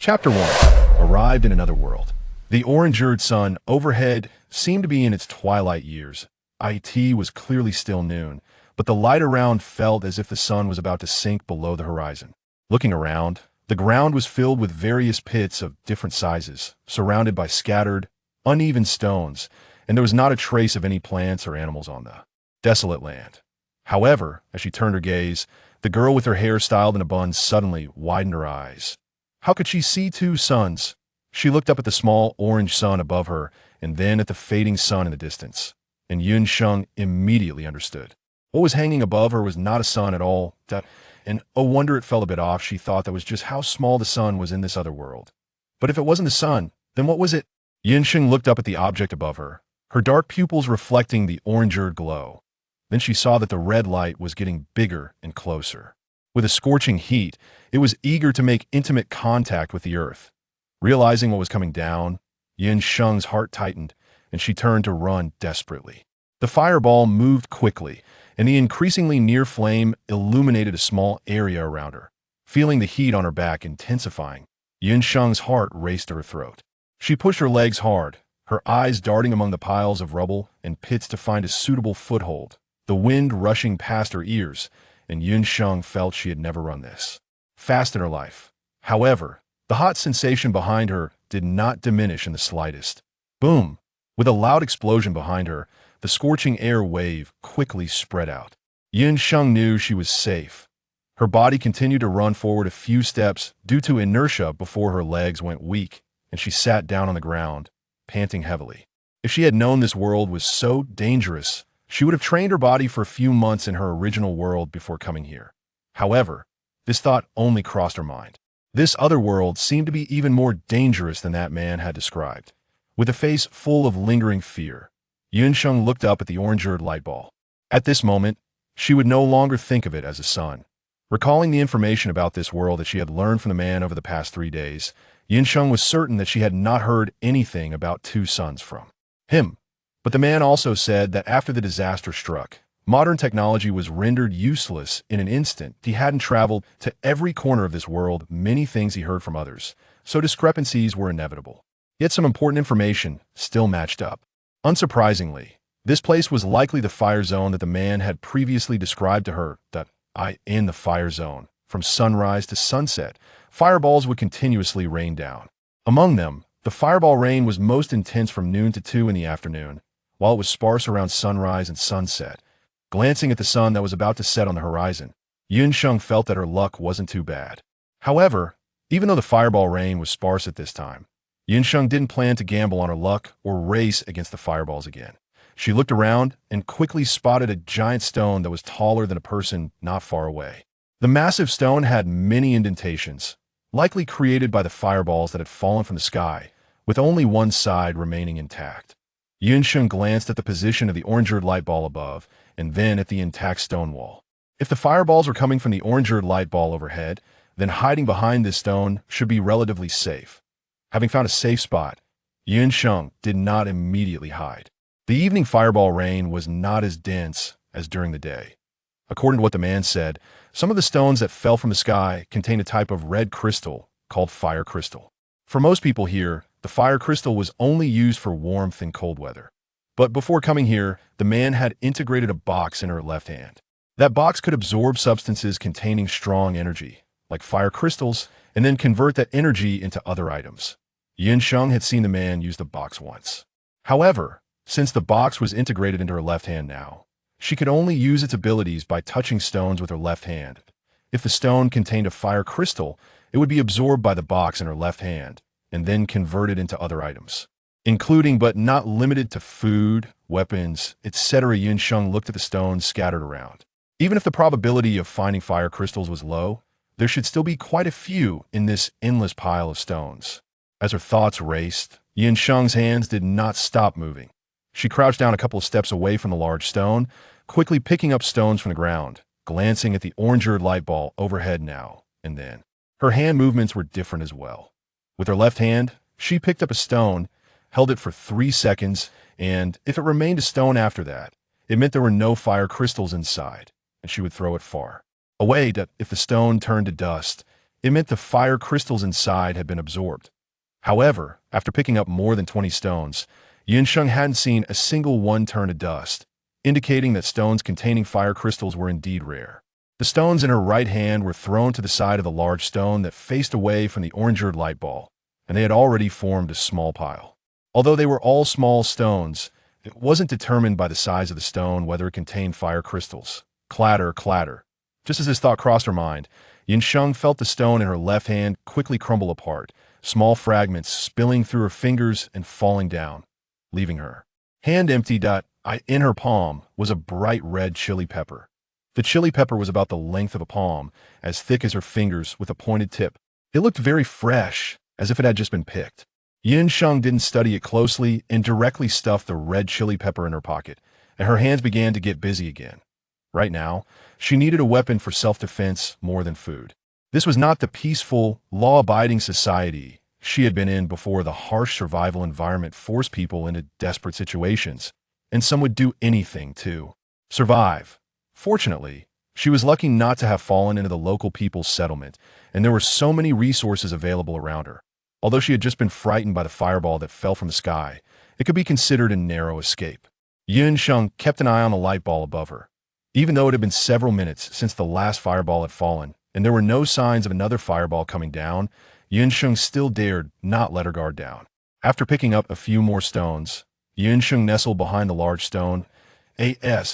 Chapter 1. Arrived in another world. The orange-eared sun overhead seemed to be in its twilight years. It was clearly still noon, but the light around felt as if the sun was about to sink below the horizon. Looking around, the ground was filled with various pits of different sizes, surrounded by scattered, uneven stones, and there was not a trace of any plants or animals on the desolate land. However, as she turned her gaze, the girl with her hair styled in a bun suddenly widened her eyes. How could she see two suns? She looked up at the small orange sun above her and then at the fading sun in the distance, and Sheng immediately understood. What was hanging above her was not a sun at all, and oh wonder it fell a bit off. She thought that was just how small the sun was in this other world. But if it wasn't the sun, then what was it? Sheng looked up at the object above her, her dark pupils reflecting the orange-eared glow. Then she saw that the red light was getting bigger and closer. With a scorching heat, it was eager to make intimate contact with the earth. Realizing what was coming down, Sheng's heart tightened, and she turned to run desperately. The fireball moved quickly, and the increasingly near flame illuminated a small area around her. Feeling the heat on her back intensifying, Sheng's heart raced to her throat. She pushed her legs hard, her eyes darting among the piles of rubble and pits to find a suitable foothold, the wind rushing past her ears, and Sheng felt she had never run this fast in her life. However, the hot sensation behind her did not diminish in the slightest. Boom! With a loud explosion behind her, the scorching air wave quickly spread out. Sheng knew she was safe. Her body continued to run forward a few steps due to inertia before her legs went weak, and she sat down on the ground, panting heavily. If she had known this world was so dangerous, she would have trained her body for a few months in her original world before coming here. However, this thought only crossed her mind. This other world seemed to be even more dangerous than that man had described. With a face full of lingering fear, Sheng looked up at the orange-eared light ball. At this moment, she would no longer think of it as a sun. Recalling the information about this world that she had learned from the man over the past 3 days, Sheng was certain that she had not heard anything about two suns from him. But the man also said that after the disaster struck, modern technology was rendered useless in an instant. He hadn't traveled to every corner of this world, many things he heard from others, so discrepancies were inevitable. Yet some important information still matched up. Unsurprisingly, this place was likely the fire zone that the man had previously described to her. In the fire zone, from sunrise to sunset, fireballs would continuously rain down. Among them, the fireball rain was most intense from noon to 2 in the afternoon, while it was sparse around sunrise and sunset. Glancing at the sun that was about to set on the horizon, Sheng felt that her luck wasn't too bad. However, even though the fireball rain was sparse at this time, Sheng didn't plan to gamble on her luck or race against the fireballs again. She looked around and quickly spotted a giant stone that was taller than a person not far away. The massive stone had many indentations, likely created by the fireballs that had fallen from the sky, with only one side remaining intact. Sheng glanced at the position of the orange-eared light ball above, and then at the intact stone wall. If the fireballs were coming from the orange-eared light ball overhead, then hiding behind this stone should be relatively safe. Having found a safe spot, Sheng did not immediately hide. The evening fireball rain was not as dense as during the day. According to what the man said, some of the stones that fell from the sky contained a type of red crystal called fire crystal. For most people here, the fire crystal was only used for warmth in cold weather. But before coming here, the man had integrated a box in her left hand. That box could absorb substances containing strong energy, like fire crystals, and then convert that energy into other items. Sheng had seen the man use the box once. However, since the box was integrated into her left hand now, she could only use its abilities by touching stones with her left hand. If the stone contained a fire crystal, it would be absorbed by the box in her left hand, and then converted into other items, including but not limited to food, weapons, etc. Sheng looked at the stones scattered around. Even if the probability of finding fire crystals was low, there should still be quite a few in this endless pile of stones. As her thoughts raced, Sheng's hands did not stop moving. She crouched down a couple of steps away from the large stone, quickly picking up stones from the ground, glancing at the orange-eared light ball overhead now and then. Her hand movements were different as well. With her left hand, she picked up a stone, held it for 3 seconds, and if it remained a stone after that, it meant there were no fire crystals inside, and she would throw it far away. If the stone turned to dust, it meant the fire crystals inside had been absorbed. However, after picking up more than 20 stones, Sheng hadn't seen a single one turn to dust, indicating that stones containing fire crystals were indeed rare. The stones in her right hand were thrown to the side of the large stone that faced away from the orange-eared light ball, and they had already formed a small pile. Although they were all small stones, it wasn't determined by the size of the stone whether it contained fire crystals. Clatter, clatter. Just as this thought crossed her mind, Sheng felt the stone in her left hand quickly crumble apart, small fragments spilling through her fingers and falling down, leaving her hand empty. In her palm was a bright red chili pepper. The chili pepper was about the length of a palm, as thick as her fingers with a pointed tip. It looked very fresh, as if it had just been picked. Sheng didn't study it closely and directly stuffed the red chili pepper in her pocket, and her hands began to get busy again. Right now, she needed a weapon for self-defense more than food. This was not the peaceful, law-abiding society she had been in before the harsh survival environment forced people into desperate situations, and some would do anything to survive. Fortunately, she was lucky not to have fallen into the local people's settlement, and there were so many resources available around her. Although she had just been frightened by the fireball that fell from the sky, it could be considered a narrow escape. Sheng kept an eye on the light ball above her. Even though it had been several minutes since the last fireball had fallen, and there were no signs of another fireball coming down, Sheng still dared not let her guard down. After picking up a few more stones, Sheng nestled behind the large stone.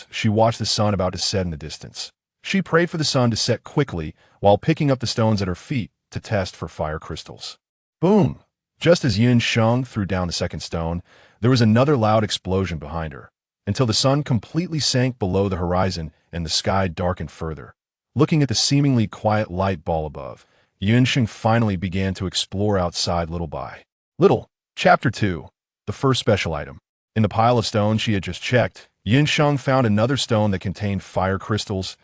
She watched the sun about to set in the distance. She prayed for the sun to set quickly while picking up the stones at her feet to test for fire crystals. Boom! Just as Sheng threw down the second stone, there was another loud explosion behind her, until the sun completely sank below the horizon and the sky darkened further. Looking at the seemingly quiet light ball above, Sheng finally began to explore outside little by little. Chapter 2. The first special item. In the pile of stones she had just checked, Sheng found another stone that contained fire crystals.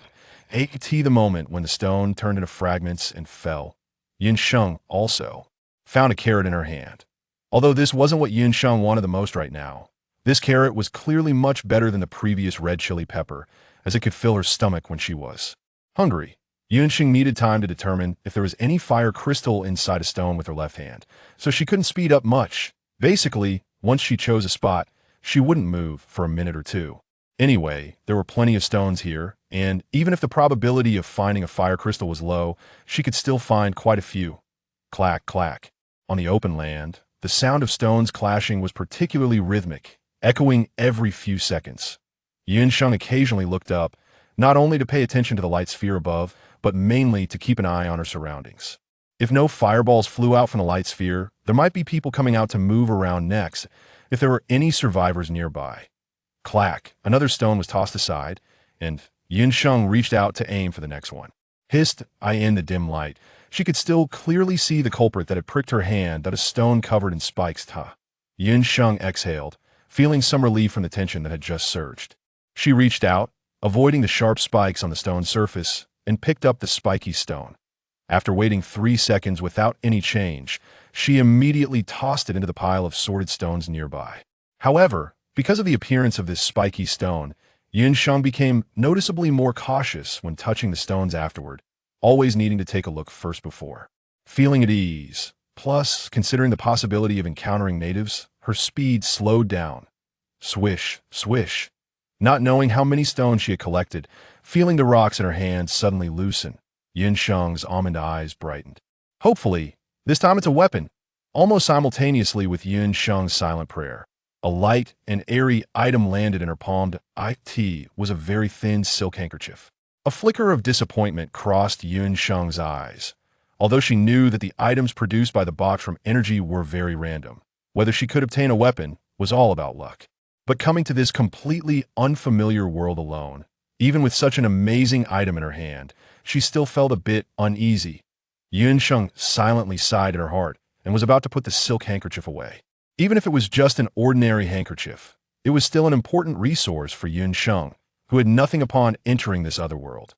The moment when the stone turned into fragments and fell. Sheng also found a carrot in her hand. Although this wasn't what Sheng wanted the most right now, this carrot was clearly much better than the previous red chili pepper, as it could fill her stomach when she was hungry. Sheng needed time to determine if there was any fire crystal inside a stone with her left hand, so she couldn't speed up much. Basically, once she chose a spot, she wouldn't move for a minute or two. Anyway, there were plenty of stones here, and even if the probability of finding a fire crystal was low, she could still find quite a few. Clack, clack. On the open land, the sound of stones clashing was particularly rhythmic, echoing every few seconds. Sheng occasionally looked up, not only to pay attention to the light sphere above, but mainly to keep an eye on her surroundings. If no fireballs flew out from the light sphere, there might be people coming out to move around next, if there were any survivors nearby. Clack, another stone was tossed aside, and Sheng reached out to aim for the next one. Hissed, in the dim light, she could still clearly see the culprit that had pricked her hand, that a stone covered in spikes. Sheng exhaled, feeling some relief from the tension that had just surged. She reached out, avoiding the sharp spikes on the stone surface, and picked up the spiky stone. After waiting 3 seconds without any change, she immediately tossed it into the pile of sorted stones nearby. However, because of the appearance of this spiky stone, Sheng became noticeably more cautious when touching the stones afterward, always needing to take a look first before feeling at ease. Plus, considering the possibility of encountering natives, her speed slowed down. Swish, swish. Not knowing how many stones she had collected, feeling the rocks in her hands suddenly loosen, Sheng's almond eyes brightened. Hopefully, this time it's a weapon. Almost simultaneously with Sheng's silent prayer, a light and airy item landed in her palm. It was a very thin silk handkerchief. A flicker of disappointment crossed Sheng's eyes, although she knew that the items produced by the box from energy were very random. Whether she could obtain a weapon was all about luck. But coming to this completely unfamiliar world alone, even with such an amazing item in her hand, she still felt a bit uneasy. Sheng silently sighed in her heart and was about to put the silk handkerchief away. Even if it was just an ordinary handkerchief, it was still an important resource for Sheng, who had nothing upon entering this other world.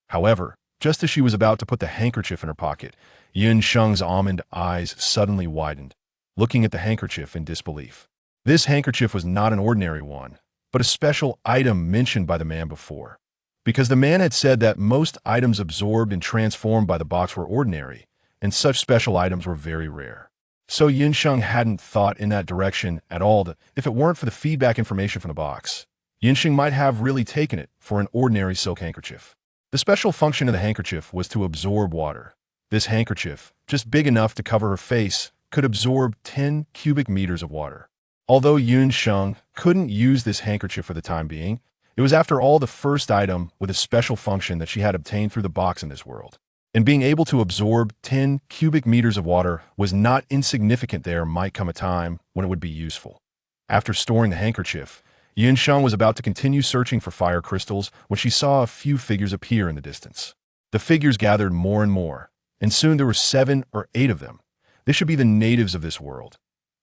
However, just as she was about to put the handkerchief in her pocket, Sheng's almond eyes suddenly widened, looking at the handkerchief in disbelief. This handkerchief was not an ordinary one, but a special item mentioned by the man before. Because the man had said that most items absorbed and transformed by the box were ordinary, and such special items were very rare. So Sheng hadn't thought in that direction at all. If it weren't for the feedback information from the box, Sheng might have really taken it for an ordinary silk handkerchief. The special function of the handkerchief was to absorb water. This handkerchief, just big enough to cover her face, could absorb 10 cubic meters of water. Although Sheng couldn't use this handkerchief for the time being, it was after all the first item with a special function that she had obtained through the box in this world. And being able to absorb 10 cubic meters of water was not insignificant. There might come a time when it would be useful. After storing the handkerchief, Sheng was about to continue searching for fire crystals when she saw a few figures appear in the distance. The figures gathered more and more, and soon there were 7 or 8 of them. They should be the natives of this world.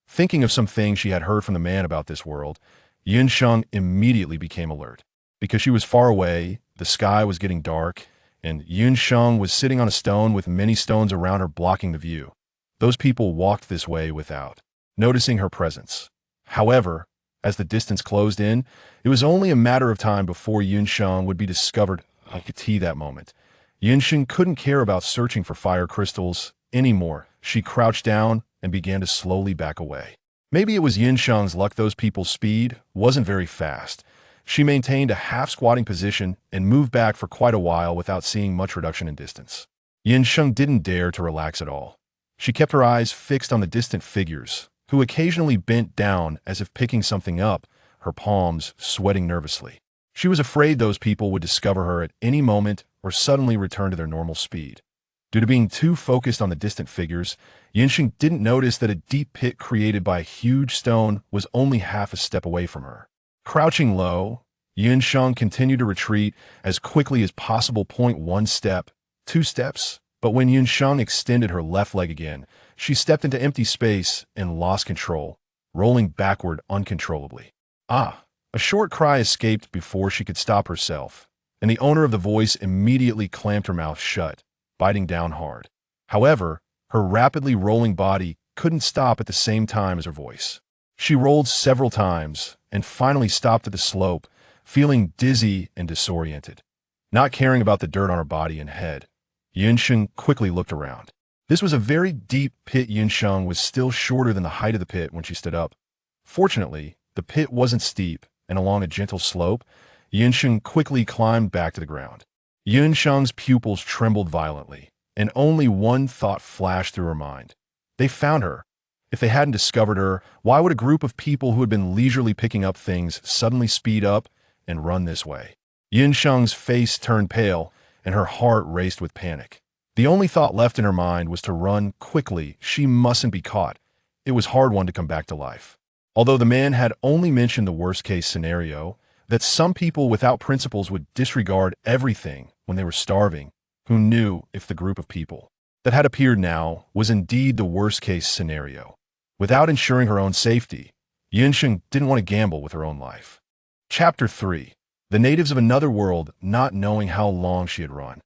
Thinking of some things she had heard from the man about this world, Sheng immediately became alert. Because she was far away, the sky was getting dark, and Sheng was sitting on a stone with many stones around her blocking the view. Those people walked this way without noticing her presence. However, as the distance closed in, it was only a matter of time before Sheng would be discovered. I could see that moment. Sheng couldn't care about searching for fire crystals anymore. She crouched down and began to slowly back away. Maybe it was Sheng's luck those people's speed wasn't very fast. She maintained a half-squatting position and moved back for quite a while without seeing much reduction in distance. Sheng didn't dare to relax at all. She kept her eyes fixed on the distant figures, who occasionally bent down as if picking something up, her palms sweating nervously. She was afraid those people would discover her at any moment or suddenly return to their normal speed. Due to being too focused on the distant figures, Sheng didn't notice that a deep pit created by a huge stone was only half a step away from her. Crouching low, Sheng continued to retreat as quickly as possible. 1 step, 2 steps, but when Sheng extended her left leg again, she stepped into empty space and lost control, rolling backward uncontrollably. Ah! A short cry escaped before she could stop herself, and the owner of the voice immediately clamped her mouth shut, biting down hard. However, her rapidly rolling body couldn't stop at the same time as her voice. She rolled several times and finally stopped at the slope, feeling dizzy and disoriented. Not caring about the dirt on her body and head, Sheng quickly looked around. This was a very deep pit. Sheng was still shorter than the height of the pit when she stood up. Fortunately, the pit wasn't steep, and along a gentle slope, Sheng quickly climbed back to the ground. Sheng's pupils trembled violently, and only one thought flashed through her mind. They found her. If they hadn't discovered her, why would a group of people who had been leisurely picking up things suddenly speed up and run this way? Sheng's face turned pale, and her heart raced with panic. The only thought left in her mind was to run quickly. She mustn't be caught. It was a hard one to come back to life. Although the man had only mentioned the worst-case scenario, that some people without principles would disregard everything when they were starving, who knew if the group of people that had appeared now was indeed the worst-case scenario. Without ensuring her own safety, Sheng didn't want to gamble with her own life. Chapter 3. The natives of another world not knowing how long she had run.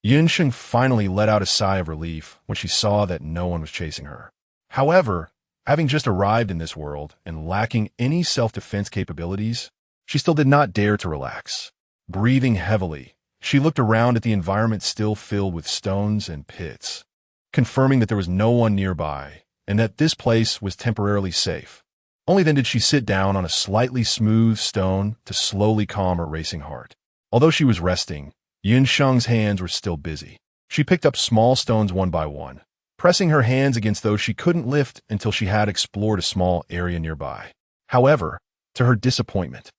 Sheng finally let out a sigh of relief when she saw that no one was chasing her. However, having just arrived in this world and lacking any self-defense capabilities, she still did not dare to relax. Breathing heavily, she looked around at the environment still filled with stones and pits, confirming that there was no one nearby and that this place was temporarily safe. Only then did she sit down on a slightly smooth stone to slowly calm her racing heart. Although she was resting, Sheng's hands were still busy. She picked up small stones one by one, pressing her hands against those she couldn't lift until she had explored a small area nearby. However, to her disappointment,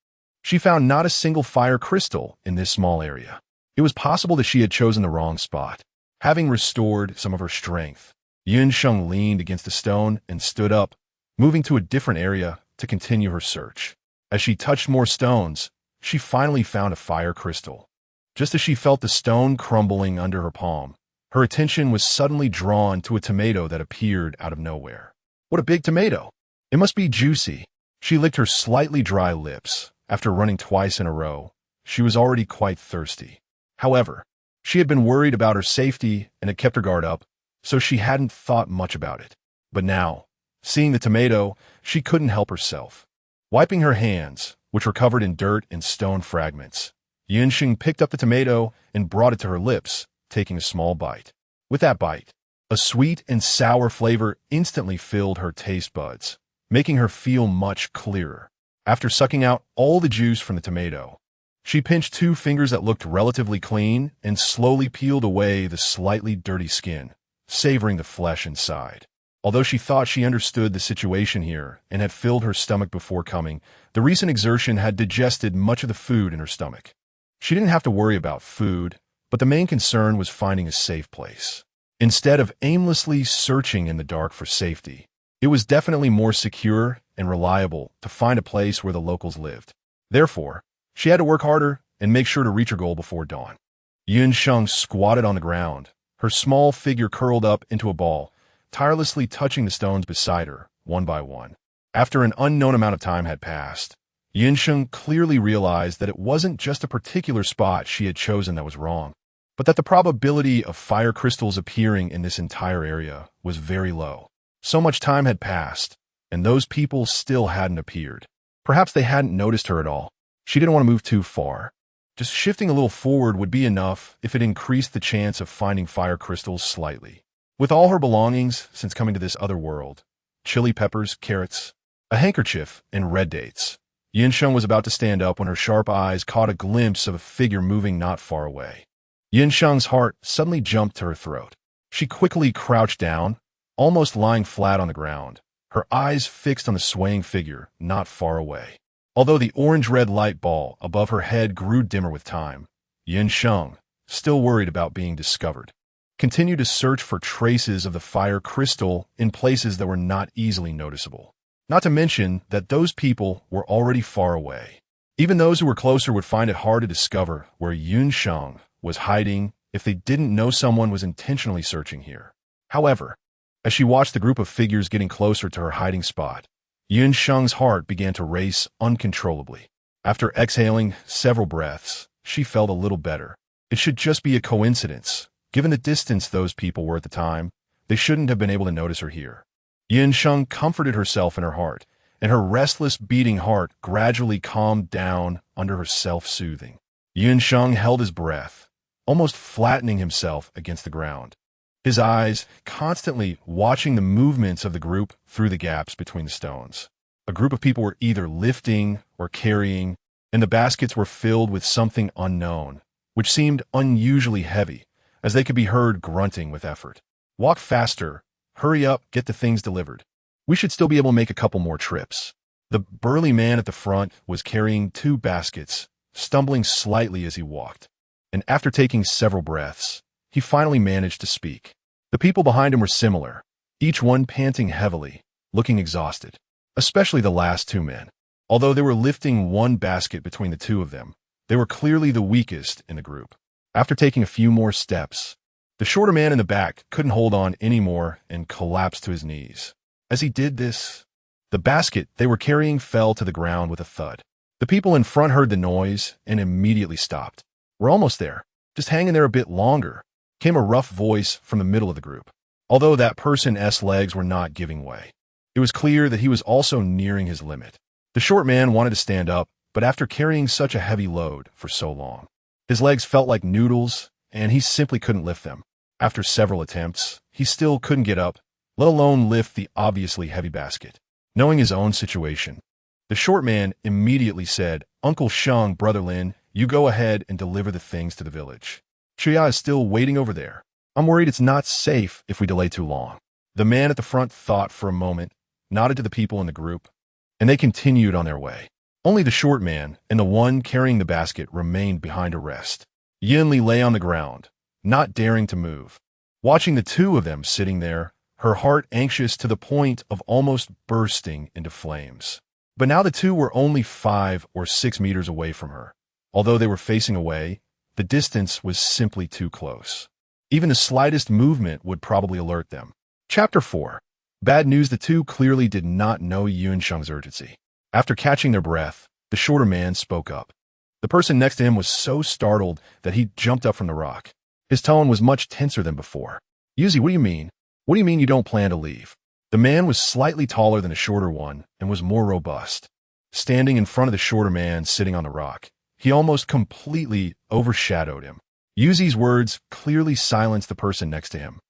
she found not a single fire crystal in this small area. It was possible that she had chosen the wrong spot. Having restored some of her strength, Sheng leaned against a stone and stood up, moving to a different area to continue her search. As she touched more stones, she finally found a fire crystal. Just as she felt the stone crumbling under her palm, her attention was suddenly drawn to a tomato that appeared out of nowhere. What a big tomato! It must be juicy. She licked her slightly dry lips. After running twice in a row, she was already quite thirsty. However, she had been worried about her safety and had kept her guard up, so she hadn't thought much about it. But now, seeing the tomato, she couldn't help herself. Wiping her hands, which were covered in dirt and stone fragments, Sheng picked up the tomato and brought it to her lips, taking a small bite. With that bite, A sweet and sour flavor instantly filled her taste buds, making her feel much clearer. After sucking out all the juice from the tomato, she pinched 2 fingers that looked relatively clean and slowly peeled away the slightly dirty skin, savoring the flesh inside. Although she thought she understood the situation here and had filled her stomach before coming, the recent exertion had digested much of the food in her stomach. She didn't have to worry about food, but the main concern was finding a safe place. Instead of aimlessly searching in the dark for safety, it was definitely more secure and reliable to find a place where the locals lived. Therefore, she had to work harder and make sure to reach her goal before dawn. Sheng squatted on the ground, her small figure curled up into a ball, tirelessly touching the stones beside her, one by one. After an unknown amount of time had passed, Sheng clearly realized that it wasn't just a particular spot she had chosen that was wrong, but that the probability of fire crystals appearing in this entire area was very low. So much time had passed, and those people still hadn't appeared. Perhaps they hadn't noticed her at all. She didn't want to move too far. Just shifting a little forward would be enough if it increased the chance of finding fire crystals slightly. With all her belongings since coming to this other world, chili peppers, carrots, a handkerchief, and red dates, Sheng was about to stand up when her sharp eyes caught a glimpse of a figure moving not far away. Sheng's heart suddenly jumped to her throat. She quickly crouched down, almost lying flat on the ground, her eyes fixed on the swaying figure not far away. Although the orange-red light ball above her head grew dimmer with time, Sheng, still worried about being discovered, continued to search for traces of the fire crystal in places that were not easily noticeable. Not to mention that those people were already far away. Even those who were closer would find it hard to discover where Sheng was hiding if they didn't know someone was intentionally searching here. However, as she watched the group of figures getting closer to her hiding spot, Sheng's heart began to race uncontrollably. After exhaling several breaths, she felt a little better. It should just be a coincidence. Given the distance those people were at the time, they shouldn't have been able to notice her here. Sheng comforted herself in her heart, and her restless beating heart gradually calmed down under her self-soothing. Sheng held his breath, almost flattening himself against the ground, his eyes constantly watching the movements of the group through the gaps between the stones. A group of people were either lifting or carrying, and the baskets were filled with something unknown, which seemed unusually heavy, as they could be heard grunting with effort. "Walk faster. Hurry up, get the things delivered. We should still be able to make a couple more trips." The burly man at the front was carrying 2 baskets, stumbling slightly as he walked. And after taking several breaths, he finally managed to speak. The people behind him were similar, each one panting heavily, looking exhausted, especially the last 2 men. Although they were lifting 1 basket between the 2 of them, they were clearly the weakest in the group. After taking a few more steps, the shorter man in the back couldn't hold on anymore and collapsed to his knees. As he did this, the basket they were carrying fell to the ground with a thud. The people in front heard the noise and immediately stopped. "We're almost there. Just hang in there a bit longer," came a rough voice from the middle of the group. Although that person's legs were not giving way, it was clear that he was also nearing his limit. The short man wanted to stand up, but after carrying such a heavy load for so long, his legs felt like noodles, and he simply couldn't lift them. After several attempts, he still couldn't get up, let alone lift the obviously heavy basket. Knowing his own situation, the short man immediately said, "Uncle Sheng, Brother Lin, you go ahead and deliver the things to the village. Chuya is still waiting over there. I'm worried it's not safe if we delay too long." The man at the front thought for a moment, nodded to the people in the group, and they continued on their way. Only the short man and the one carrying the basket remained behind to rest. Yinli lay on the ground, not daring to move, watching the 2 of them sitting there, her heart anxious to the point of almost bursting into flames. But now the 2 were only 5 or 6 meters away from her. Although they were facing away, the distance was simply too close. Even the slightest movement would probably alert them. Chapter 4. Bad news. The 2 clearly did not know Sheng's urgency. After catching their breath, the shorter man spoke up. The person next to him was so startled that he jumped up from the rock. His tone was much tenser than before. "Yuzi, what do you mean? What do you mean you don't plan to leave?" The man was slightly taller than the shorter one and was more robust. Standing in front of the shorter man sitting on the rock, he almost completely overshadowed him. Yuzi's words clearly silenced the person next to him.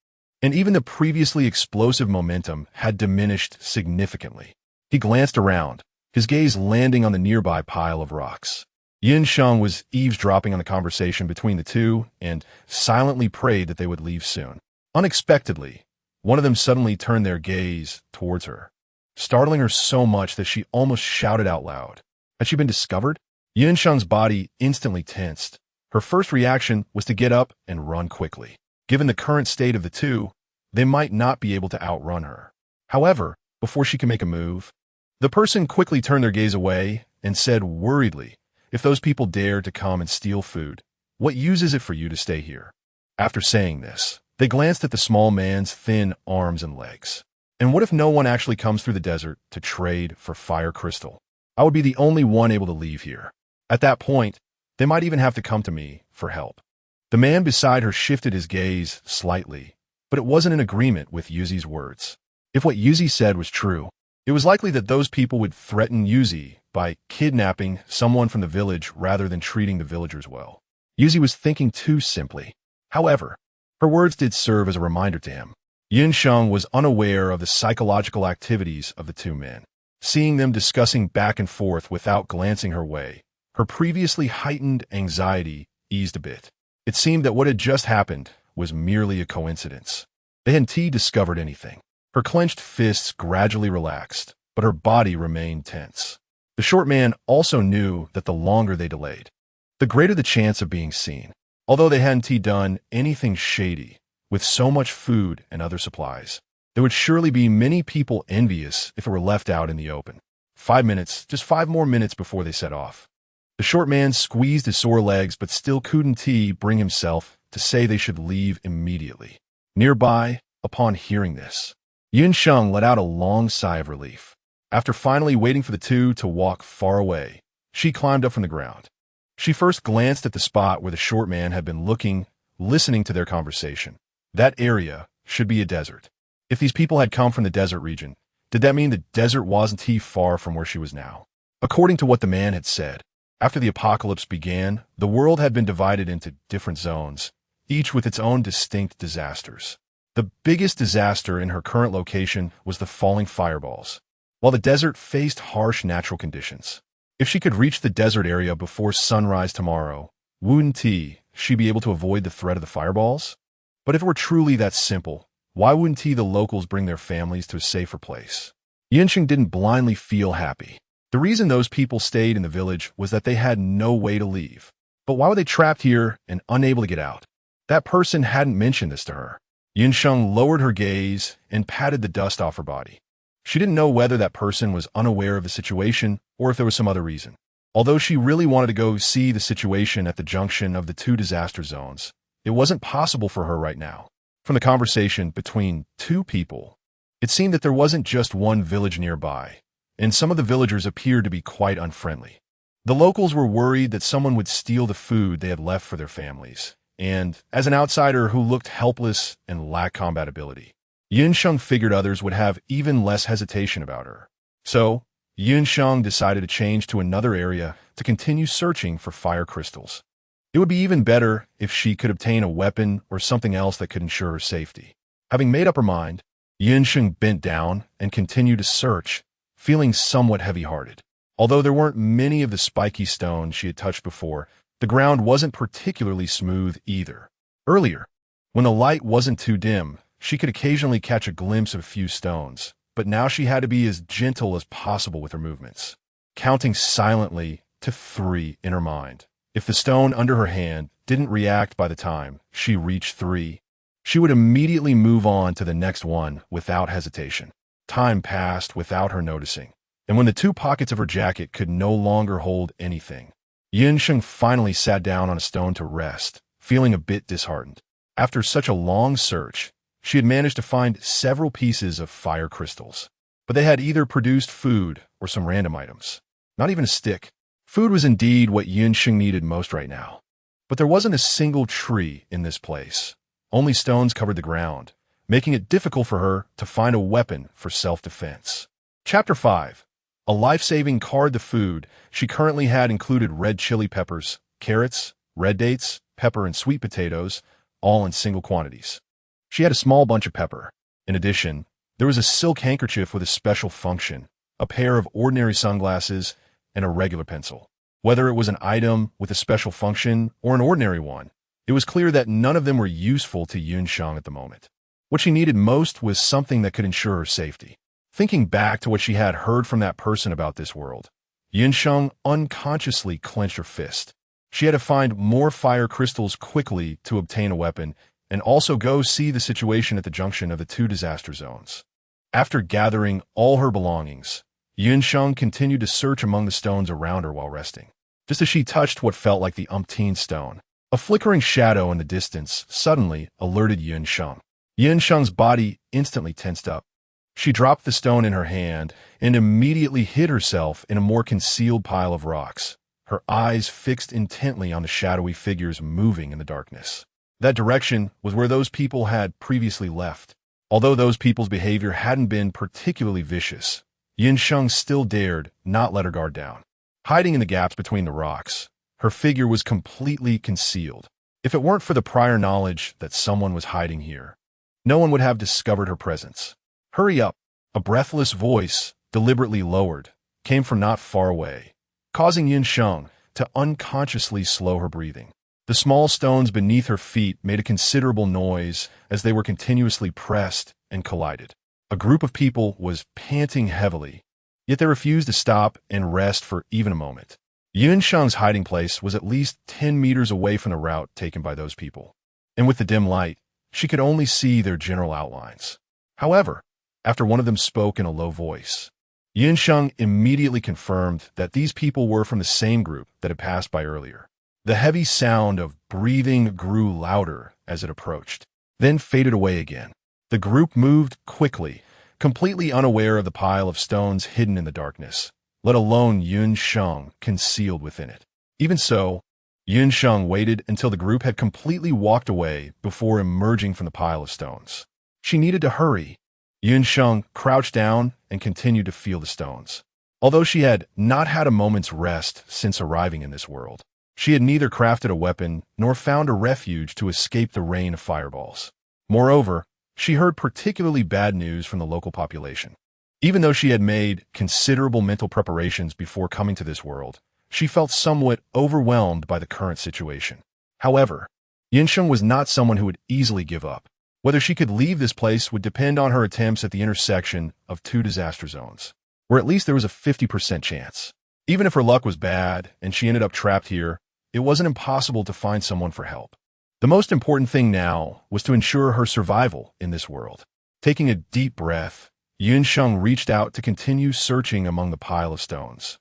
and even the previously explosive momentum had diminished significantly. He glanced around, his gaze landing on the nearby pile of rocks. Sheng was eavesdropping on the conversation between the two and silently prayed that they would leave soon. Unexpectedly, one of them suddenly turned their gaze towards her, startling her so much that she almost shouted out loud. Had she been discovered? Sheng's body instantly tensed. Her first reaction was to get up and run quickly. Given the current state of the two, they might not be able to outrun her. However, before she could make a move, the person quickly turned their gaze away and said worriedly, "If those people dare to come and steal food, what use is it for you to stay here?" After saying this, they glanced at the small man's thin arms and legs. "And what if no one actually comes through the desert to trade for fire crystal? I would be the only one able to leave here. At that point, they might even have to come to me for help." The man beside her shifted his gaze slightly, but it wasn't in agreement with Yuzi's words. If what Yuzi said was true, it was likely that those people would threaten Yuzi by kidnapping someone from the village rather than treating the villagers well. Yuzi was thinking too simply. However, her words did serve as a reminder to him. Sheng was unaware of the psychological activities of the two men. Seeing them discussing back and forth without glancing her way, her previously heightened anxiety eased a bit. It seemed that what had just happened was merely a coincidence. They hadn't discovered anything. Her clenched fists gradually relaxed, but her body remained tense. The short man also knew that the longer they delayed, the greater the chance of being seen. Although they hadn't done anything shady, with so much food and other supplies, there would surely be many people envious if it were left out in the open. 5 minutes, just 5 more minutes before they set off. The short man squeezed his sore legs but still couldn't bring himself to say they should leave immediately. Nearby, upon hearing this, Sheng let out a long sigh of relief. After finally waiting for the two to walk far away, she climbed up from the ground. She first glanced at the spot where the short man had been looking, listening to their conversation. That area should be a desert. If these people had come from the desert region, did that mean the desert wasn't far from where she was now? According to what the man had said, after the apocalypse began, the world had been divided into different zones, each with its own distinct disasters. The biggest disaster in her current location was the falling fireballs, while the desert faced harsh natural conditions. If she could reach the desert area before sunrise tomorrow, wouldn't she be able to avoid the threat of the fireballs? But if it were truly that simple, why wouldn't the locals bring their families to a safer place? Sheng didn't blindly feel happy. The reason those people stayed in the village was that they had no way to leave. But why were they trapped here and unable to get out? That person hadn't mentioned this to her. Sheng lowered her gaze and patted the dust off her body. She didn't know whether that person was unaware of the situation or if there was some other reason. Although she really wanted to go see the situation at the junction of the two disaster zones, it wasn't possible for her right now. From the conversation between two people, it seemed that there wasn't just one village nearby, and some of the villagers appeared to be quite unfriendly. The locals were worried that someone would steal the food they had left for their families, and as an outsider who looked helpless and lacked combat ability, Sheng figured others would have even less hesitation about her. So, Sheng decided to change to another area to continue searching for fire crystals. It would be even better if she could obtain a weapon or something else that could ensure her safety. Having made up her mind, Sheng bent down and continued to search, feeling somewhat heavy-hearted. Although there weren't many of the spiky stones she had touched before, the ground wasn't particularly smooth either. Earlier, when the light wasn't too dim, she could occasionally catch a glimpse of a few stones, but now she had to be as gentle as possible with her movements, counting silently to 3 in her mind. If the stone under her hand didn't react by the time she reached 3, she would immediately move on to the next one without hesitation. Time passed without her noticing, and when the 2 pockets of her jacket could no longer hold anything, Sheng finally sat down on a stone to rest, feeling a bit disheartened. After such a long search, she had managed to find several pieces of fire crystals, but they had either produced food or some random items. Not even a stick. Food was indeed what Sheng needed most right now. But there wasn't a single tree in this place. Only stones covered the ground, making it difficult for her to find a weapon for self-defense. Chapter 5. A life-saving card. The food she currently had included red chili peppers, carrots, red dates, pepper, and sweet potatoes, all in single quantities. She had a small bunch of pepper. In addition, there was a silk handkerchief with a special function, a pair of ordinary sunglasses, and a regular pencil. Whether it was an item with a special function or an ordinary one, it was clear that none of them were useful to Sheng at the moment. What she needed most was something that could ensure her safety. Thinking back to what she had heard from that person about this world, Sheng unconsciously clenched her fist. She had to find more fire crystals quickly to obtain a weapon, and also go see the situation at the junction of the two disaster zones. After gathering all her belongings, Sheng continued to search among the stones around her while resting. Just as she touched what felt like the umpteenth stone, a flickering shadow in the distance suddenly alerted Sheng. Sheng's body instantly tensed up. She dropped the stone in her hand and immediately hid herself in a more concealed pile of rocks, her eyes fixed intently on the shadowy figures moving in the darkness. That direction was where those people had previously left. Although those people's behavior hadn't been particularly vicious, Sheng still dared not let her guard down. Hiding in the gaps between the rocks, her figure was completely concealed. If it weren't for the prior knowledge that someone was hiding here, no one would have discovered her presence. "Hurry up!" A breathless voice, deliberately lowered, came from not far away, causing Sheng to unconsciously slow her breathing. The small stones beneath her feet made a considerable noise as they were continuously pressed and collided. A group of people was panting heavily, yet they refused to stop and rest for even a moment. Sheng's hiding place was at least 10 meters away from the route taken by those people, and with the dim light, she could only see their general outlines. However, after one of them spoke in a low voice, Sheng immediately confirmed that these people were from the same group that had passed by earlier. The heavy sound of breathing grew louder as it approached, then faded away again. The group moved quickly, completely unaware of the pile of stones hidden in the darkness, let alone Sheng concealed within it. Even so, Sheng waited until the group had completely walked away before emerging from the pile of stones. She needed to hurry. Sheng crouched down and continued to feel the stones. Although she had not had a moment's rest since arriving in this world, she had neither crafted a weapon nor found a refuge to escape the rain of fireballs. Moreover, she heard particularly bad news from the local population. Even though she had made considerable mental preparations before coming to this world, she felt somewhat overwhelmed by the current situation. However, Sheng was not someone who would easily give up. Whether she could leave this place would depend on her attempts at the intersection of two disaster zones, where at least there was a 50% chance. Even if her luck was bad and she ended up trapped here, it wasn't impossible to find someone for help. The most important thing now was to ensure her survival in this world. Taking a deep breath, Sheng reached out to continue searching among the pile of stones.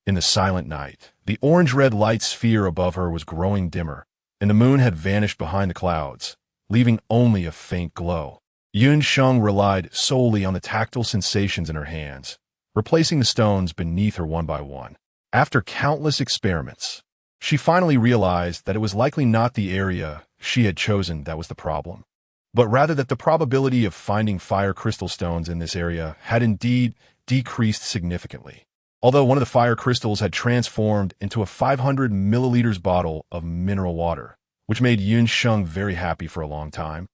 In the silent night, the orange-red light sphere above her was growing dimmer, and the moon had vanished behind the clouds, leaving only a faint glow. Sheng relied solely on the tactile sensations in her hands, replacing the stones beneath her one by one. After countless experiments, she finally realized that it was likely not the area she had chosen that was the problem, but rather that the probability of finding fire crystal stones in this area had indeed decreased significantly. Although one of the fire crystals had transformed into a 500 milliliters bottle of mineral water, which made Sheng very happy for a long time,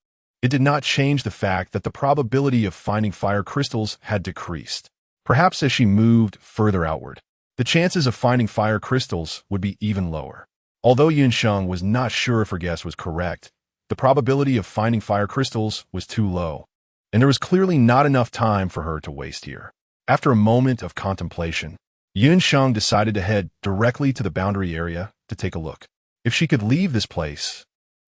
it did not change the fact that the probability of finding fire crystals had decreased. Perhaps as she moved further outward, the chances of finding fire crystals would be even lower. Although Sheng was not sure if her guess was correct, the probability of finding fire crystals was too low, and there was clearly not enough time for her to waste here. After a moment of contemplation, Sheng decided to head directly to the boundary area to take a look. If she could leave this place,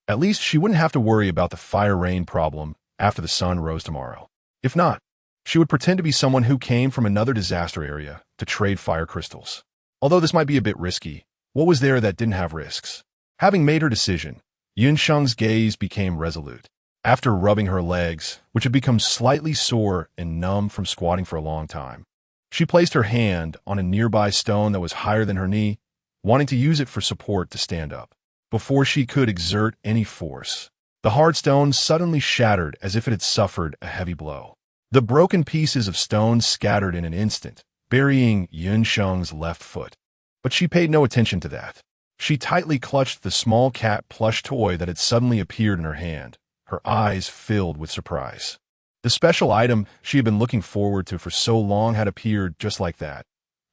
at least she wouldn't have to worry about the fire rain problem after the sun rose tomorrow. If not, she would pretend to be someone who came from another disaster area to trade fire crystals. Although this might be a bit risky, what was there that didn't have risks? Having made her decision, Sheng's gaze became resolute. After rubbing her legs, which had become slightly sore and numb from squatting for a long time, she placed her hand on a nearby stone that was higher than her knee, wanting to use it for support to stand up. Before she could exert any force, the hard stone suddenly shattered as if it had suffered a heavy blow. The broken pieces of stone scattered in an instant, burying Sheng's left foot. But she paid no attention to that. She tightly clutched the small cat plush toy that had suddenly appeared in her hand, her eyes filled with surprise. The special item she had been looking forward to for so long had appeared just like that,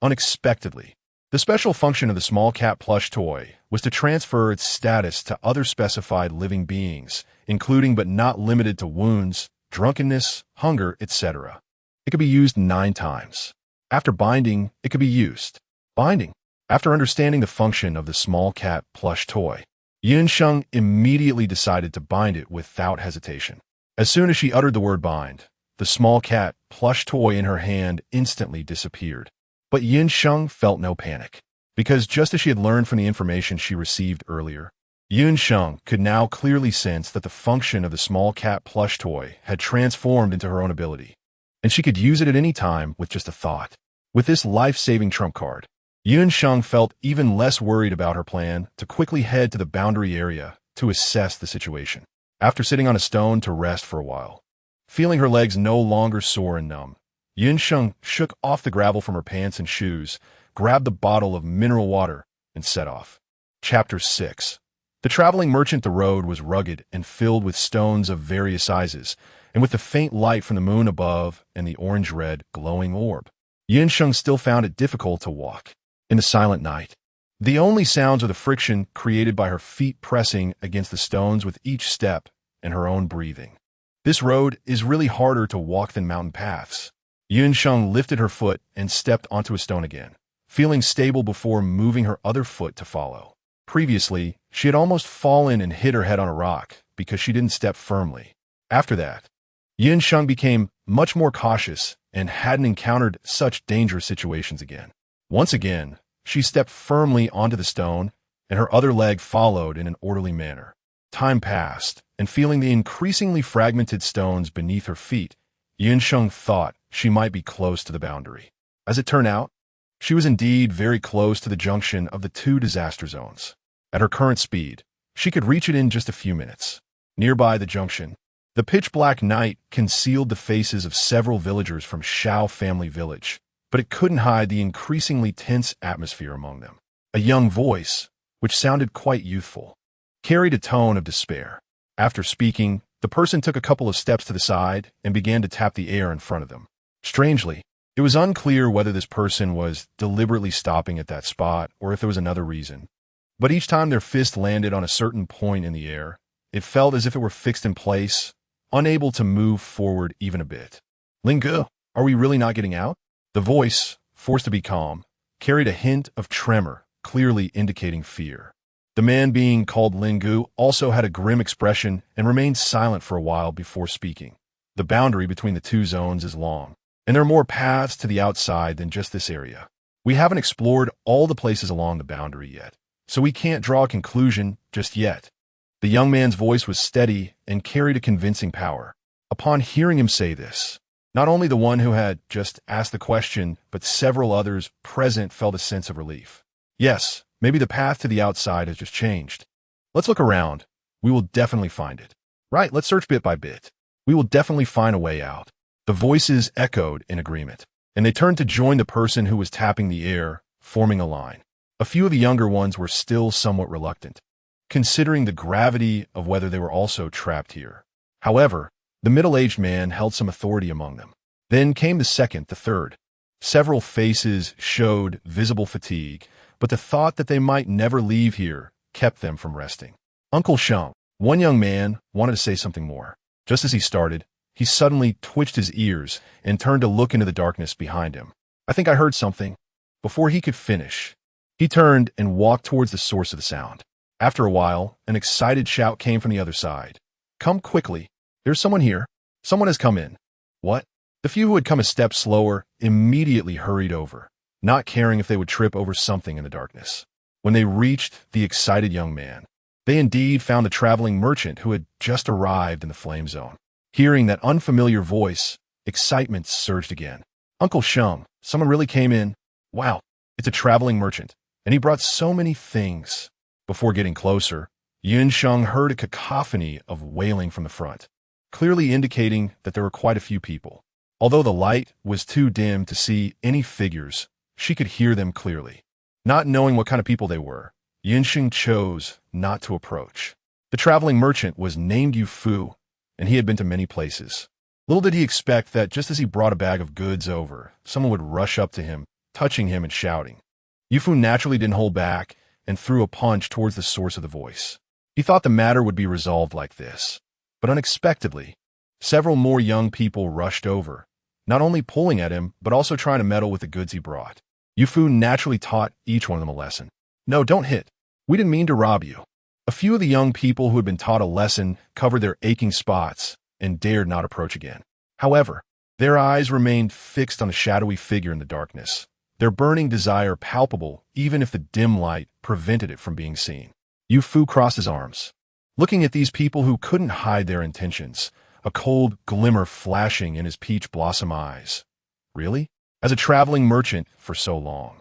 unexpectedly. The special function of the small cat plush toy was to transfer its status to other specified living beings, including but not limited to wounds, drunkenness, hunger, etc. It could be used 9 times. After binding, it could be used. Binding. After understanding the function of the small cat plush toy, Sheng immediately decided to bind it without hesitation. As soon as she uttered the word bind, the small cat plush toy in her hand instantly disappeared. But Sheng felt no panic, because just as she had learned from the information she received earlier, Sheng could now clearly sense that the function of the small cat plush toy had transformed into her own ability, and she could use it at any time with just a thought. With this life-saving trump card, Sheng felt even less worried about her plan to quickly head to the boundary area to assess the situation. After sitting on a stone to rest for a while, feeling her legs no longer sore and numb, Sheng shook off the gravel from her pants and shoes, grabbed the bottle of mineral water, and set off. Chapter 6. The traveling merchant. The road was rugged and filled with stones of various sizes, and with the faint light from the moon above and the orange-red glowing orb, Sheng still found it difficult to walk. In the silent night, the only sounds are the friction created by her feet pressing against the stones with each step and her own breathing. This road is really harder to walk than mountain paths. Sheng lifted her foot and stepped onto a stone again, feeling stable before moving her other foot to follow. Previously, she had almost fallen and hit her head on a rock because she didn't step firmly. After that, Sheng became much more cautious and hadn't encountered such dangerous situations again. Once again, she stepped firmly onto the stone, and her other leg followed in an orderly manner. Time passed, and feeling the increasingly fragmented stones beneath her feet, Sheng thought she might be close to the boundary. As it turned out, she was indeed very close to the junction of the 2 disaster zones. At her current speed, she could reach it in just a few minutes. Nearby the junction, the pitch-black night concealed the faces of several villagers from Shao family village, but it couldn't hide the increasingly tense atmosphere among them. A young voice, which sounded quite youthful, carried a tone of despair. After speaking, the person took a couple of steps to the side and began to tap the air in front of them. Strangely, it was unclear whether this person was deliberately stopping at that spot or if there was another reason. But each time their fist landed on a certain point in the air, it felt as if it were fixed in place, unable to move forward even a bit. Lingu, are we really not getting out? The voice, forced to be calm, carried a hint of tremor, clearly indicating fear. The man being called Lingu also had a grim expression and remained silent for a while before speaking. The boundary between the 2 zones is long, and there are more paths to the outside than just this area. We haven't explored all the places along the boundary yet, so we can't draw a conclusion just yet. The young man's voice was steady and carried a convincing power. Upon hearing him say this, not only the one who had just asked the question, but several others present felt a sense of relief. Yes, maybe the path to the outside has just changed. Let's look around. We will definitely find it. Right, let's search bit by bit. We will definitely find a way out. The voices echoed in agreement, and they turned to join the person who was tapping the air, forming a line. A few of the younger ones were still somewhat reluctant, considering the gravity of whether they were also trapped here. However, the middle-aged man held some authority among them. Then came the second, the third. Several faces showed visible fatigue, but the thought that they might never leave here kept them from resting. Uncle Sheng, one young man, wanted to say something more. Just as he started, he suddenly twitched his ears and turned to look into the darkness behind him. I think I heard something. Before he could finish, he turned and walked towards the source of the sound. After a while, an excited shout came from the other side. Come quickly. There's someone here. Someone has come in. What? The few who had come a step slower immediately hurried over, not caring if they would trip over something in the darkness. When they reached the excited young man, they indeed found the traveling merchant who had just arrived in the flame zone. Hearing that unfamiliar voice, excitement surged again. Uncle Sheng, someone really came in. Wow, it's a traveling merchant, and he brought so many things. Before getting closer, Sheng heard a cacophony of wailing from the front, clearly indicating that there were quite a few people. Although the light was too dim to see any figures, she could hear them clearly. Not knowing what kind of people they were, Sheng chose not to approach. The traveling merchant was named Yu Fu and he had been to many places. Little did he expect that just as he brought a bag of goods over, someone would rush up to him, touching him and shouting. Yufu naturally didn't hold back and threw a punch towards the source of the voice. He thought the matter would be resolved like this. But unexpectedly, several more young people rushed over, not only pulling at him, but also trying to meddle with the goods he brought. Yufu naturally taught each one of them a lesson. No, don't hit. We didn't mean to rob you. A few of the young people who had been taught a lesson covered their aching spots and dared not approach again. However, their eyes remained fixed on the shadowy figure in the darkness, their burning desire palpable even if the dim light prevented it from being seen. Yufu crossed his arms, looking at these people who couldn't hide their intentions, a cold glimmer flashing in his peach blossom eyes. Really? As a traveling merchant for so long.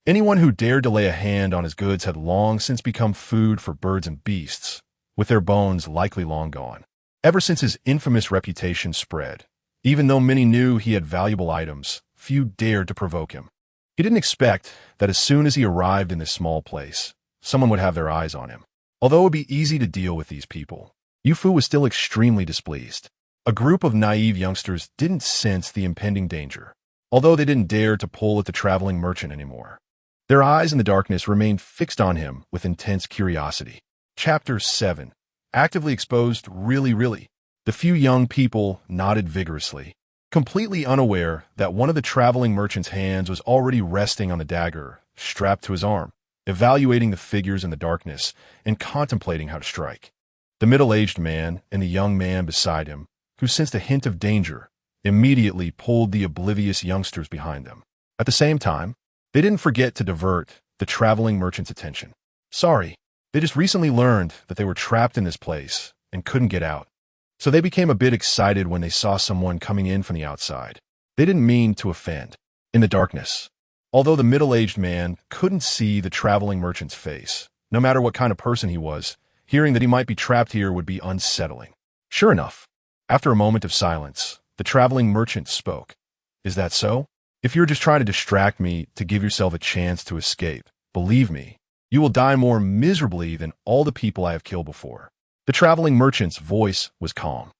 Anyone who dared to lay a hand on his goods had long since become food for birds and beasts, with their bones likely long gone. Ever since his infamous reputation spread, even though many knew he had valuable items, few dared to provoke him. He didn't expect that as soon as he arrived in this small place, someone would have their eyes on him. Although it would be easy to deal with these people, Yufu was still extremely displeased. A group of naive youngsters didn't sense the impending danger, although they didn't dare to pull at the traveling merchant anymore. Their eyes in the darkness remained fixed on him with intense curiosity. Chapter 7. Actively exposed, really. The few young people nodded vigorously, completely unaware that one of the traveling merchant's hands was already resting on the dagger, strapped to his arm, evaluating the figures in the darkness and contemplating how to strike. The middle-aged man and the young man beside him, who sensed a hint of danger, immediately pulled the oblivious youngsters behind them. At the same time, they didn't forget to divert the traveling merchant's attention. Sorry, they just recently learned that they were trapped in this place and couldn't get out. So they became a bit excited when they saw someone coming in from the outside. They didn't mean to offend. In the darkness, although the middle-aged man couldn't see the traveling merchant's face, no matter what kind of person he was, hearing that he might be trapped here would be unsettling. Sure enough, after a moment of silence, the traveling merchant spoke. Is that so? If you're just trying to distract me to give yourself a chance to escape, believe me, you will die more miserably than all the people I have killed before. The traveling merchant's voice was calm,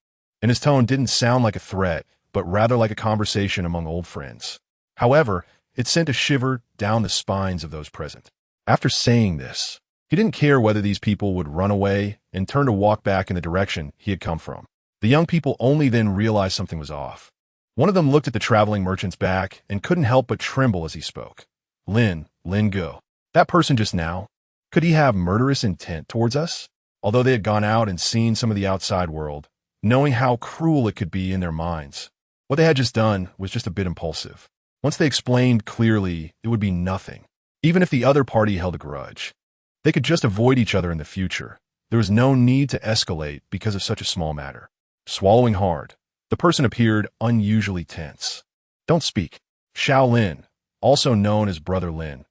and his tone didn't sound like a threat, but rather like a conversation among old friends. However, it sent a shiver down the spines of those present. After saying this, he didn't care whether these people would run away and turn to walk back in the direction he had come from. The young people only then realized something was off. One of them looked at the traveling merchant's back and couldn't help but tremble as he spoke. Lin Go. That person just now, could he have murderous intent towards us? Although they had gone out and seen some of the outside world, knowing how cruel it could be in their minds, what they had just done was just a bit impulsive. Once they explained clearly, it would be nothing. Even if the other party held a grudge, they could just avoid each other in the future. There was no need to escalate because of such a small matter. Swallowing hard, the person appeared unusually tense. Don't speak. Xiao Lin, also known as Brother Lin,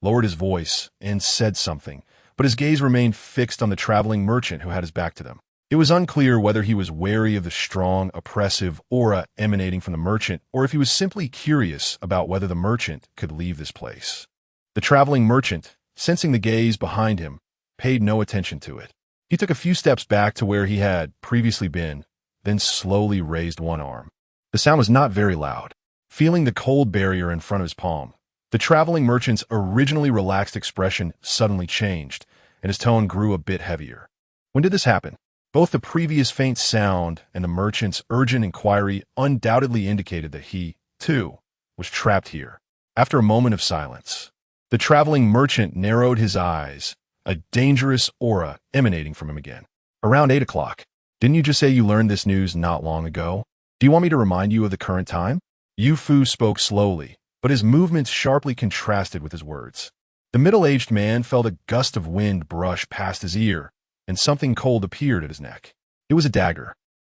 lowered his voice and said something, but his gaze remained fixed on the traveling merchant who had his back to them. It was unclear whether he was wary of the strong, oppressive aura emanating from the merchant, or if he was simply curious about whether the merchant could leave this place. The traveling merchant, sensing the gaze behind him, paid no attention to it. He took a few steps back to where he had previously been, then slowly raised one arm. The sound was not very loud. Feeling the cold barrier in front of his palm, the traveling merchant's originally relaxed expression suddenly changed, and his tone grew a bit heavier. When did this happen? Both the previous faint sound and the merchant's urgent inquiry undoubtedly indicated that he, too, was trapped here. After a moment of silence, the traveling merchant narrowed his eyes, a dangerous aura emanating from him again. Around 8 o'clock. Didn't you just say you learned this news not long ago? Do you want me to remind you of the current time? Yufu spoke slowly, but his movements sharply contrasted with his words. The middle-aged man felt a gust of wind brush past his ear, and something cold appeared at his neck. It was a dagger.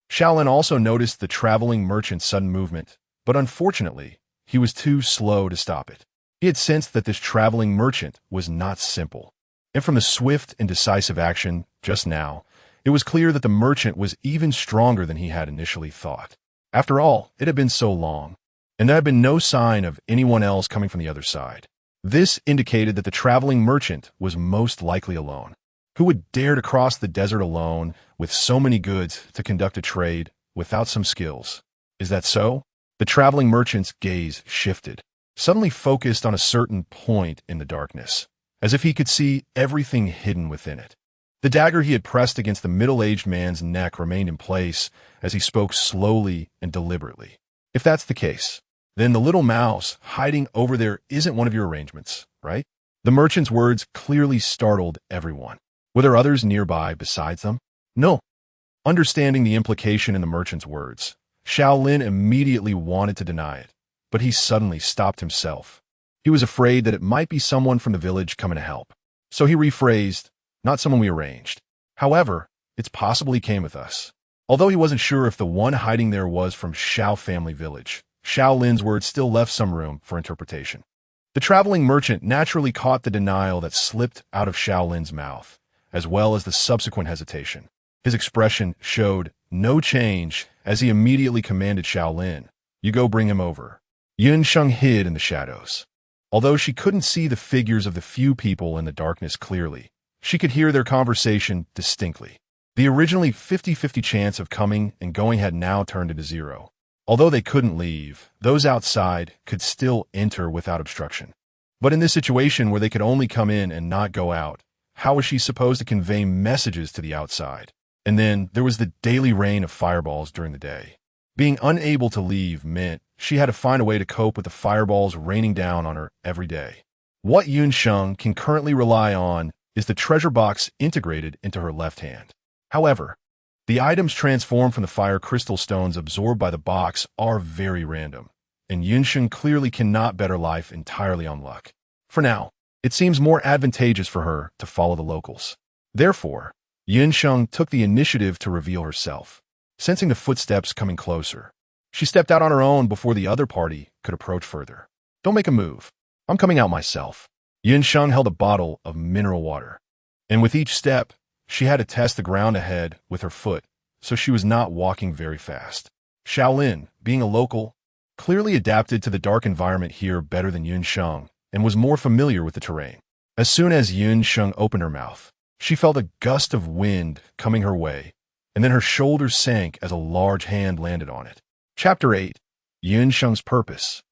Shaolin also noticed the traveling merchant's sudden movement, but unfortunately, he was too slow to stop it. He had sensed that this traveling merchant was not simple, and from the swift and decisive action just now, it was clear that the merchant was even stronger than he had initially thought. After all, it had been so long, and there had been no sign of anyone else coming from the other side. This indicated that the traveling merchant was most likely alone. Who would dare to cross the desert alone with so many goods to conduct a trade without some skills? Is that so? The traveling merchant's gaze shifted, suddenly focused on a certain point in the darkness, as if he could see everything hidden within it. The dagger he had pressed against the middle-aged man's neck remained in place as he spoke slowly and deliberately. If that's the case, then the little mouse hiding over there isn't one of your arrangements, right? The merchant's words clearly startled everyone. Were there others nearby besides them? No. Understanding the implication in the merchant's words, Shaolin immediately wanted to deny it, but he suddenly stopped himself. He was afraid that it might be someone from the village coming to help. So he rephrased, not someone we arranged. However, it's possible he came with us. Although he wasn't sure if the one hiding there was from Shao family village, Shaolin's words still left some room for interpretation. The traveling merchant naturally caught the denial that slipped out of Shaolin's mouth, as well as the subsequent hesitation. His expression showed no change as he immediately commanded Shaolin, "You go bring him over." Yun Sheng hid in the shadows. Although she couldn't see the figures of the few people in the darkness clearly, she could hear their conversation distinctly. The originally 50-50 chance of coming and going had now turned into 0. Although they couldn't leave, those outside could still enter without obstruction. But in this situation where they could only come in and not go out, how was she supposed to convey messages to the outside? And then there was the daily rain of fireballs during the day. Being unable to leave meant she had to find a way to cope with the fireballs raining down on her every day. What Yun Sheng can currently rely on is the treasure box integrated into her left hand. However, the items transformed from the fire crystal stones absorbed by the box are very random, and Yun Sheng clearly cannot bet her life entirely on luck. For now, it seems more advantageous for her to follow the locals. Therefore, Yun Sheng took the initiative to reveal herself. Sensing the footsteps coming closer, she stepped out on her own before the other party could approach further. "Don't make a move. I'm coming out myself." Yun Sheng held a bottle of mineral water, and with each step, she had to test the ground ahead with her foot, so she was not walking very fast. Shaolin, being a local, clearly adapted to the dark environment here better than Yun Sheng and was more familiar with the terrain. As soon as Yun Sheng opened her mouth, she felt a gust of wind coming her way, and then her shoulders sank as a large hand landed on it. Chapter 8. Yun Sheng's Purpose.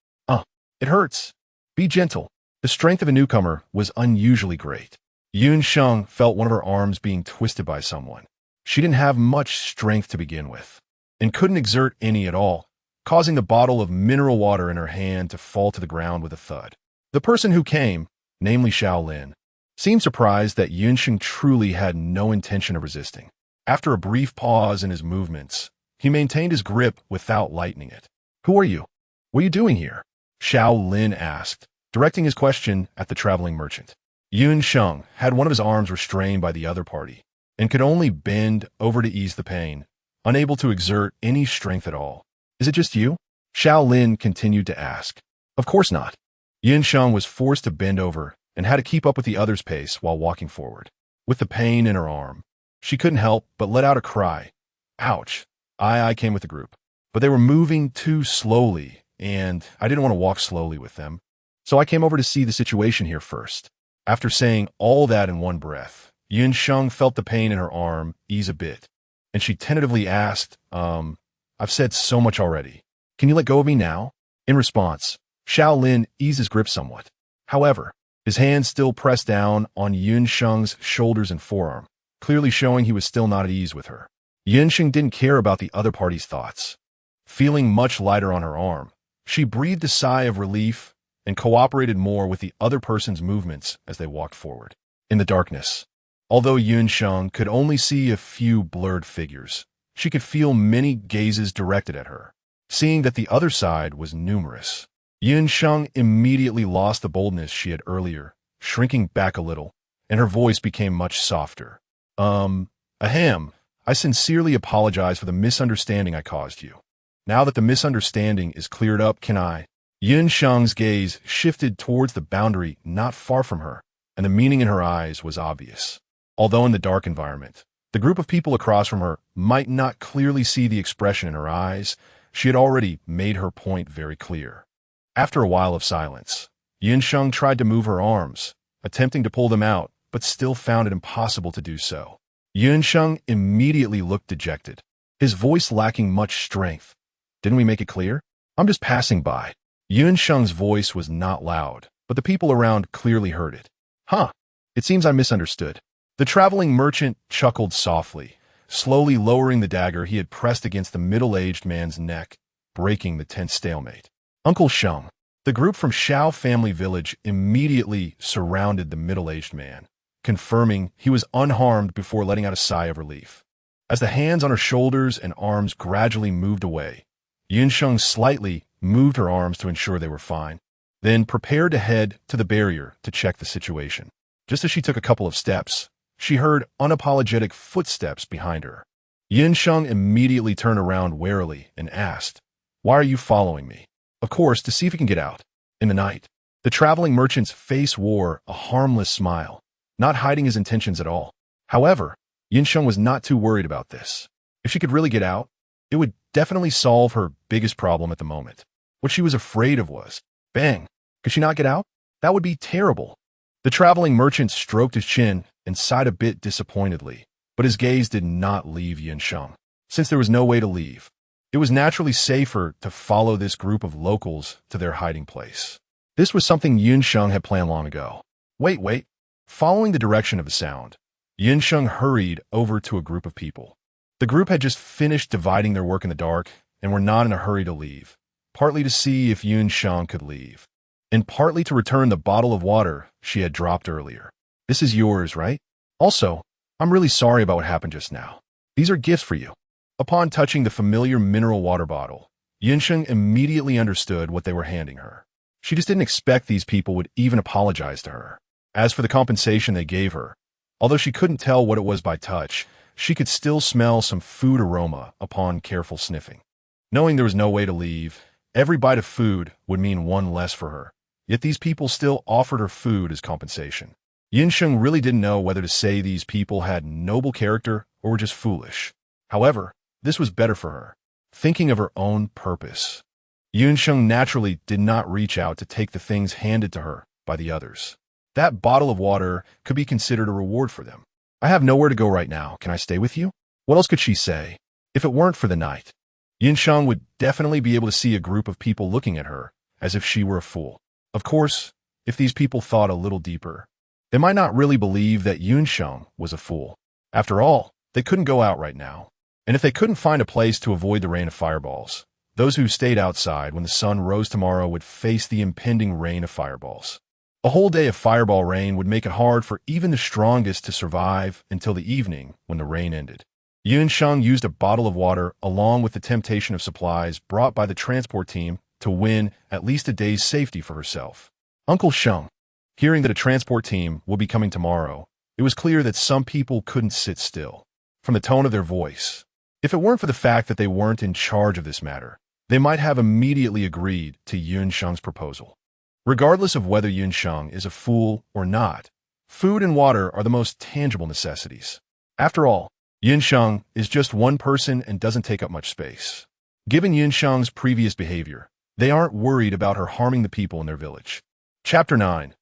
It hurts. Be gentle. The strength of a newcomer was unusually great. Yun Sheng felt one of her arms being twisted by someone. She didn't have much strength to begin with, and couldn't exert any at all, causing the bottle of mineral water in her hand to fall to the ground with a thud. The person who came, namely Shaolin, seemed surprised that Yun Sheng truly had no intention of resisting. After a brief pause in his movements, he maintained his grip without lightening it. "Who are you? What are you doing here?" Shaolin asked, directing his question at the traveling merchant. Yun Sheng had one of his arms restrained by the other party, and could only bend over to ease the pain, unable to exert any strength at all. "Is it just you?" Shaolin continued to ask. "Of course not." Yun Sheng was forced to bend over and had to keep up with the other's pace while walking forward. With the pain in her arm, she couldn't help but let out a cry. "Ouch." I came with the group, but they were moving too slowly, and I didn't want to walk slowly with them, so I came over to see the situation here first. After saying all that in one breath, Yun Sheng felt the pain in her arm ease a bit, and she tentatively asked, "I've said so much already. Can you let go of me now?" In response, Shaolin eased his grip somewhat. However, his hand still pressed down on Yun Sheng's shoulders and forearm, clearly showing he was still not at ease with her. Yun Sheng didn't care about the other party's thoughts. Feeling much lighter on her arm, she breathed a sigh of relief and cooperated more with the other person's movements as they walked forward. In the darkness, although Yun Sheng could only see a few blurred figures, she could feel many gazes directed at her. Seeing that the other side was numerous, Yun Sheng immediately lost the boldness she had earlier, shrinking back a little, and her voice became much softer. Ahem. I sincerely apologize for the misunderstanding I caused you. Now that the misunderstanding is cleared up, can I?" Yun Sheng's gaze shifted towards the boundary not far from her, and the meaning in her eyes was obvious. Although in the dark environment, the group of people across from her might not clearly see the expression in her eyes, she had already made her point very clear. After a while of silence, Yun Sheng tried to move her arms, attempting to pull them out, but still found it impossible to do so. Sheng immediately looked dejected, his voice lacking much strength. Didn't we make it clear? I'm just passing by. Sheng's voice was not loud, but the people around clearly heard it. Huh. It seems I misunderstood. The traveling merchant chuckled softly, slowly lowering the dagger he had pressed against the middle-aged man's neck, breaking the tense stalemate. Uncle Sheng. The group from Shao family village immediately surrounded the middle-aged man, confirming he was unharmed before letting out a sigh of relief. As the hands on her shoulders and arms gradually moved away, Sheng slightly moved her arms to ensure they were fine, then prepared to head to the barrier to check the situation. Just as she took a couple of steps, she heard unapologetic footsteps behind her. Sheng immediately turned around warily and asked, "Why are you following me?" "Of course, to see if you can get out." In the night, the traveling merchant's face wore a harmless smile, not hiding his intentions at all. However, Sheng was not too worried about this. If she could really get out, it would definitely solve her biggest problem at the moment. What she was afraid of was, bang, could she not get out? That would be terrible. The traveling merchant stroked his chin and sighed a bit disappointedly, but his gaze did not leave Sheng. Since there was no way to leave, it was naturally safer to follow this group of locals to their hiding place. This was something Sheng had planned long ago. Wait. Following the direction of the sound, Sheng hurried over to a group of people. The group had just finished dividing their work in the dark and were not in a hurry to leave, partly to see if Sheng could leave, and partly to return the bottle of water she had dropped earlier. "This is yours, right? Also, I'm really sorry about what happened just now. These are gifts for you." Upon touching the familiar mineral water bottle, Sheng immediately understood what they were handing her. She just didn't expect these people would even apologize to her. As for the compensation they gave her, although she couldn't tell what it was by touch, she could still smell some food aroma upon careful sniffing. Knowing there was no way to leave, every bite of food would mean one less for her. Yet these people still offered her food as compensation. Sheng really didn't know whether to say these people had noble character or were just foolish. However, this was better for her, thinking of her own purpose. Sheng naturally did not reach out to take the things handed to her by the others. That bottle of water could be considered a reward for them. "I have nowhere to go right now. Can I stay with you?" What else could she say? If it weren't for the night, Sheng would definitely be able to see a group of people looking at her as if she were a fool. Of course, if these people thought a little deeper, they might not really believe that Sheng was a fool. After all, they couldn't go out right now. And if they couldn't find a place to avoid the rain of fireballs, those who stayed outside when the sun rose tomorrow would face the impending rain of fireballs. A whole day of fireball rain would make it hard for even the strongest to survive until the evening when the rain ended. Sheng used a bottle of water along with the temptation of supplies brought by the transport team to win at least a day's safety for herself. Uncle Sheng, hearing that a transport team will be coming tomorrow, it was clear that some people couldn't sit still. From the tone of their voice, if it weren't for the fact that they weren't in charge of this matter, they might have immediately agreed to Sheng's proposal. Regardless of whether Sheng is a fool or not, food and water are the most tangible necessities. After all, Sheng is just one person and doesn't take up much space. Given Sheng's previous behavior, they aren't worried about her harming the people in their village. Chapter 9.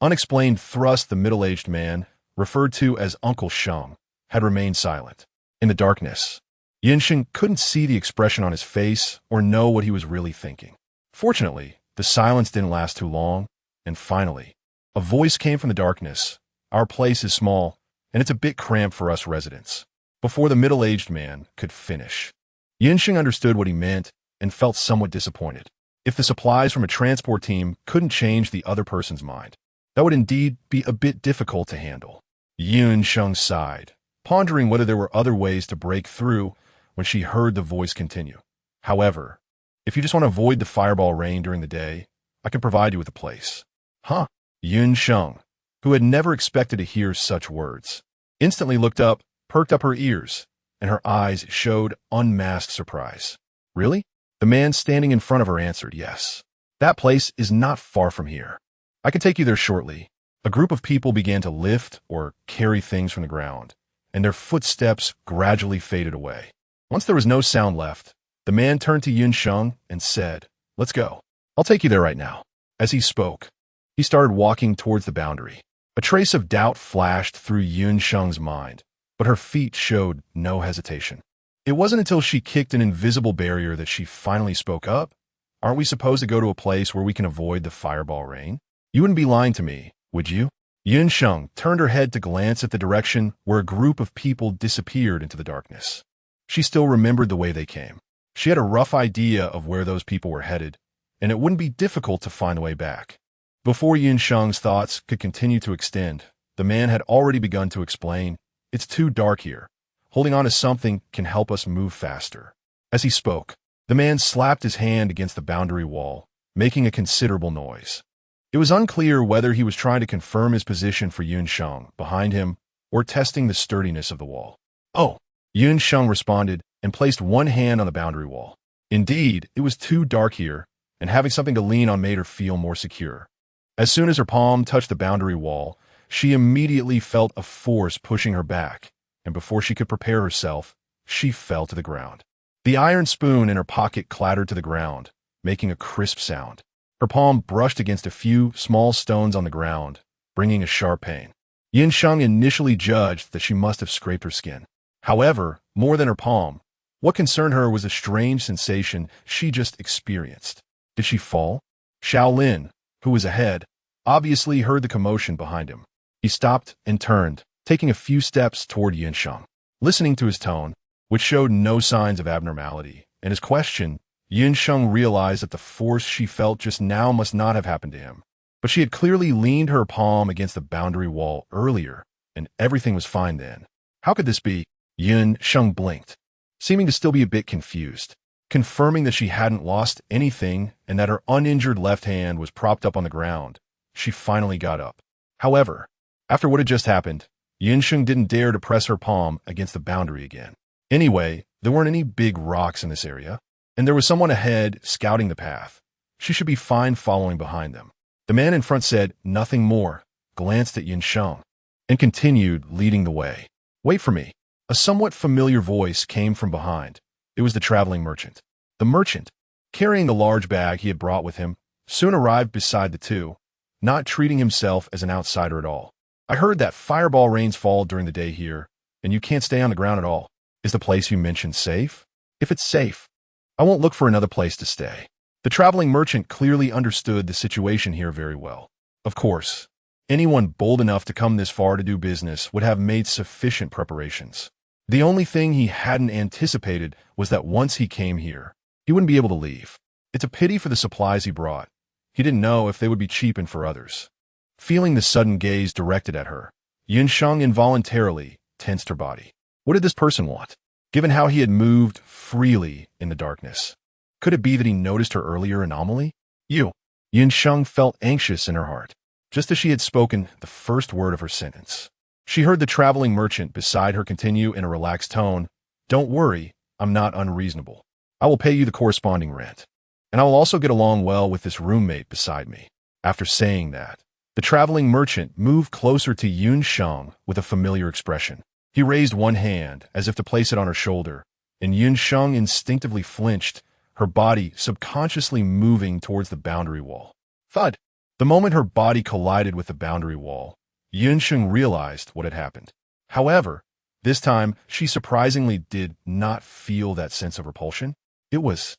Unexplained thrust. The middle-aged man, referred to as Uncle Sheng, had remained silent. In the darkness, Sheng couldn't see the expression on his face or know what he was really thinking. Fortunately, the silence didn't last too long, and finally, a voice came from the darkness. "Our place is small, and it's a bit cramped for us residents." Before the middle-aged man could finish, Sheng understood what he meant and felt somewhat disappointed. If the supplies from a transport team couldn't change the other person's mind, that would indeed be a bit difficult to handle. Sheng sighed, pondering whether there were other ways to break through when she heard the voice continue. "However, if you just want to avoid the fireball rain during the day, I can provide you with a place." Huh? Sheng, who had never expected to hear such words, instantly looked up, perked up her ears, and her eyes showed unmasked surprise. "Really?" The man standing in front of her answered, "Yes. That place is not far from here. I can take you there shortly." A group of people began to lift or carry things from the ground, and their footsteps gradually faded away. Once there was no sound left, the man turned to Sheng and said, "Let's go. I'll take you there right now." As he spoke, he started walking towards the boundary. A trace of doubt flashed through Yun Sheng's mind, but her feet showed no hesitation. It wasn't until she kicked an invisible barrier that she finally spoke up. Aren't we supposed to go to a place where we can avoid the fireball rain? You wouldn't be lying to me, would you? Yun Sheng turned her head to glance at the direction where a group of people disappeared into the darkness. She still remembered the way they came. She had a rough idea of where those people were headed, and it wouldn't be difficult to find a way back. Before Yun Sheng's thoughts could continue to extend, the man had already begun to explain, "It's too dark here. Holding on to something can help us move faster." As he spoke, the man slapped his hand against the boundary wall, making a considerable noise. It was unclear whether he was trying to confirm his position for Yun Sheng behind him or testing the sturdiness of the wall. "Oh," Yun Sheng responded and placed one hand on the boundary wall. Indeed, it was too dark here, and having something to lean on made her feel more secure. As soon as her palm touched the boundary wall, she immediately felt a force pushing her back, and before she could prepare herself, she fell to the ground. The iron spoon in her pocket clattered to the ground, making a crisp sound. Her palm brushed against a few small stones on the ground, bringing a sharp pain. Yun Sheng initially judged that she must have scraped her skin. However, more than her palm, what concerned her was a strange sensation she just experienced. Did she fall? Shaolin, who was ahead, obviously heard the commotion behind him. He stopped and turned, taking a few steps toward Yun Sheng. Listening to his tone, which showed no signs of abnormality, and his question, Yun Sheng realized that the force she felt just now must not have happened to him. But she had clearly leaned her palm against the boundary wall earlier, and everything was fine then. How could this be? Yun Sheng blinked, seeming to still be a bit confused. Confirming that she hadn't lost anything and that her uninjured left hand was propped up on the ground, she finally got up. However, after what had just happened, Yun Sheng didn't dare to press her palm against the boundary again. Anyway, there weren't any big rocks in this area, and there was someone ahead scouting the path. She should be fine following behind them. The man in front said nothing more, glanced at Yun Sheng, and continued leading the way. "Wait for me." A somewhat familiar voice came from behind. It was the traveling merchant. The merchant, carrying the large bag he had brought with him, soon arrived beside the two, not treating himself as an outsider at all. "I heard that fireball rains fall during the day here, and you can't stay on the ground at all. Is the place you mentioned safe? If it's safe, I won't look for another place to stay." The traveling merchant clearly understood the situation here very well. Of course, anyone bold enough to come this far to do business would have made sufficient preparations. The only thing he hadn't anticipated was that once he came here, he wouldn't be able to leave. It's a pity for the supplies he brought. He didn't know if they would be cheapened for others. Feeling the sudden gaze directed at her, Yun Sheng involuntarily tensed her body. What did this person want, given how he had moved freely in the darkness? Could it be that he noticed her earlier anomaly? Yun Sheng felt anxious in her heart, just as she had spoken the first word of her sentence. She heard the traveling merchant beside her continue in a relaxed tone, "Don't worry, I'm not unreasonable. I will pay you the corresponding rent. And I will also get along well with this roommate beside me." After saying that, the traveling merchant moved closer to Yun Sheng with a familiar expression. He raised one hand as if to place it on her shoulder, and Yun Sheng instinctively flinched, her body subconsciously moving towards the boundary wall. Thud! The moment her body collided with the boundary wall, Yun Sheng realized what had happened. However, this time she surprisingly did not feel that sense of repulsion. It was...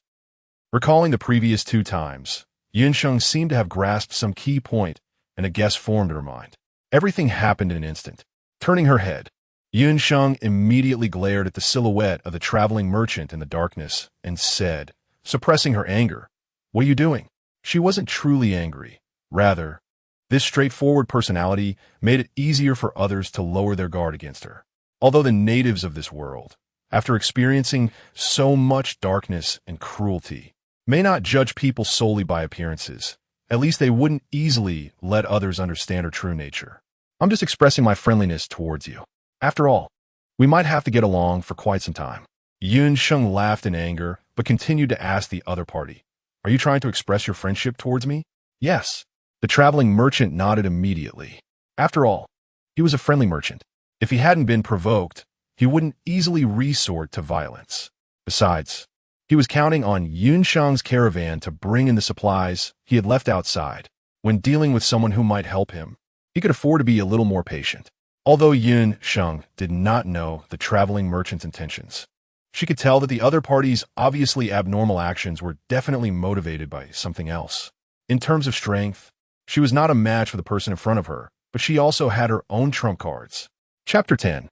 Recalling the previous two times, Yun Sheng seemed to have grasped some key point, and a guess formed in her mind. Everything happened in an instant. Turning her head, Yun Sheng immediately glared at the silhouette of the traveling merchant in the darkness and said, suppressing her anger, "What are you doing?" She wasn't truly angry. Rather, this straightforward personality made it easier for others to lower their guard against her. Although the natives of this world, after experiencing so much darkness and cruelty, may not judge people solely by appearances, at least they wouldn't easily let others understand her true nature. "I'm just expressing my friendliness towards you. After all, we might have to get along for quite some time." Yun Sheng laughed in anger, but continued to ask the other party, "Are you trying to express your friendship towards me?" "Yes." The traveling merchant nodded immediately. After all, he was a friendly merchant. If he hadn't been provoked, he wouldn't easily resort to violence. Besides, he was counting on Yun Sheng's caravan to bring in the supplies he had left outside. When dealing with someone who might help him, He could afford to be a little more patient. Although Sheng did not know the traveling merchant's intentions, she could tell that the other party's obviously abnormal actions were definitely motivated by something else. In terms of strength, she was not a match for the person in front of her, but she also had her own trump cards. Chapter 10.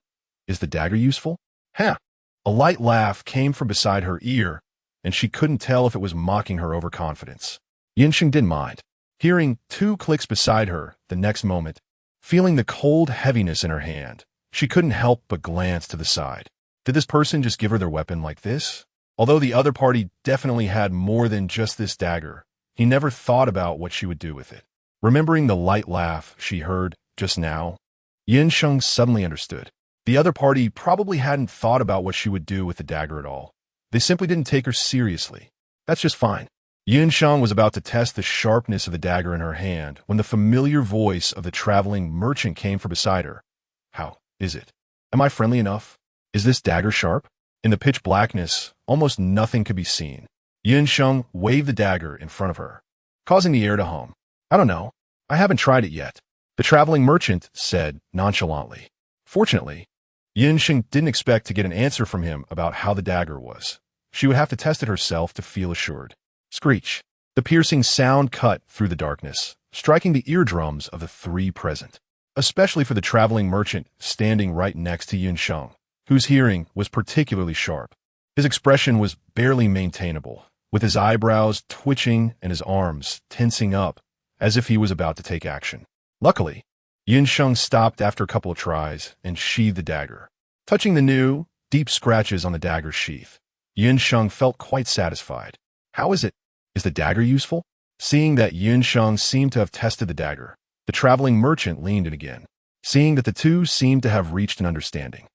Is the dagger useful? Ha! A light laugh came from beside her ear, and she couldn't tell if it was mocking her overconfidence. Sheng didn't mind. Hearing 2 clicks beside her the next moment, feeling the cold heaviness in her hand, she couldn't help but glance to the side. Did this person just give her their weapon like this? Although the other party definitely had more than just this dagger, he never thought about what she would do with it. Remembering the light laugh she heard just now, Sheng suddenly understood. The other party probably hadn't thought about what she would do with the dagger at all. They simply didn't take her seriously. That's just fine. Sheng was about to test the sharpness of the dagger in her hand when the familiar voice of the traveling merchant came from beside her. How is it? Am I friendly enough? Is this dagger sharp? In the pitch blackness, almost nothing could be seen. Sheng waved the dagger in front of her, causing the air to hum. I don't know. I haven't tried it yet, the traveling merchant said nonchalantly. Fortunately, Sheng didn't expect to get an answer from him about how the dagger was. She would have to test it herself to feel assured. Screech. The piercing sound cut through the darkness, striking the eardrums of the 3 present, especially for the traveling merchant standing right next to Sheng, whose hearing was particularly sharp. His expression was barely maintainable, with his eyebrows twitching and his arms tensing up as if he was about to take action. Luckily, Sheng stopped after a couple of tries and sheathed the dagger. Touching the new, deep scratches on the dagger's sheath, Sheng felt quite satisfied. How is it? Is the dagger useful? Seeing that Sheng seemed to have tested the dagger, the traveling merchant leaned in again, seeing that the two seemed to have reached an understanding.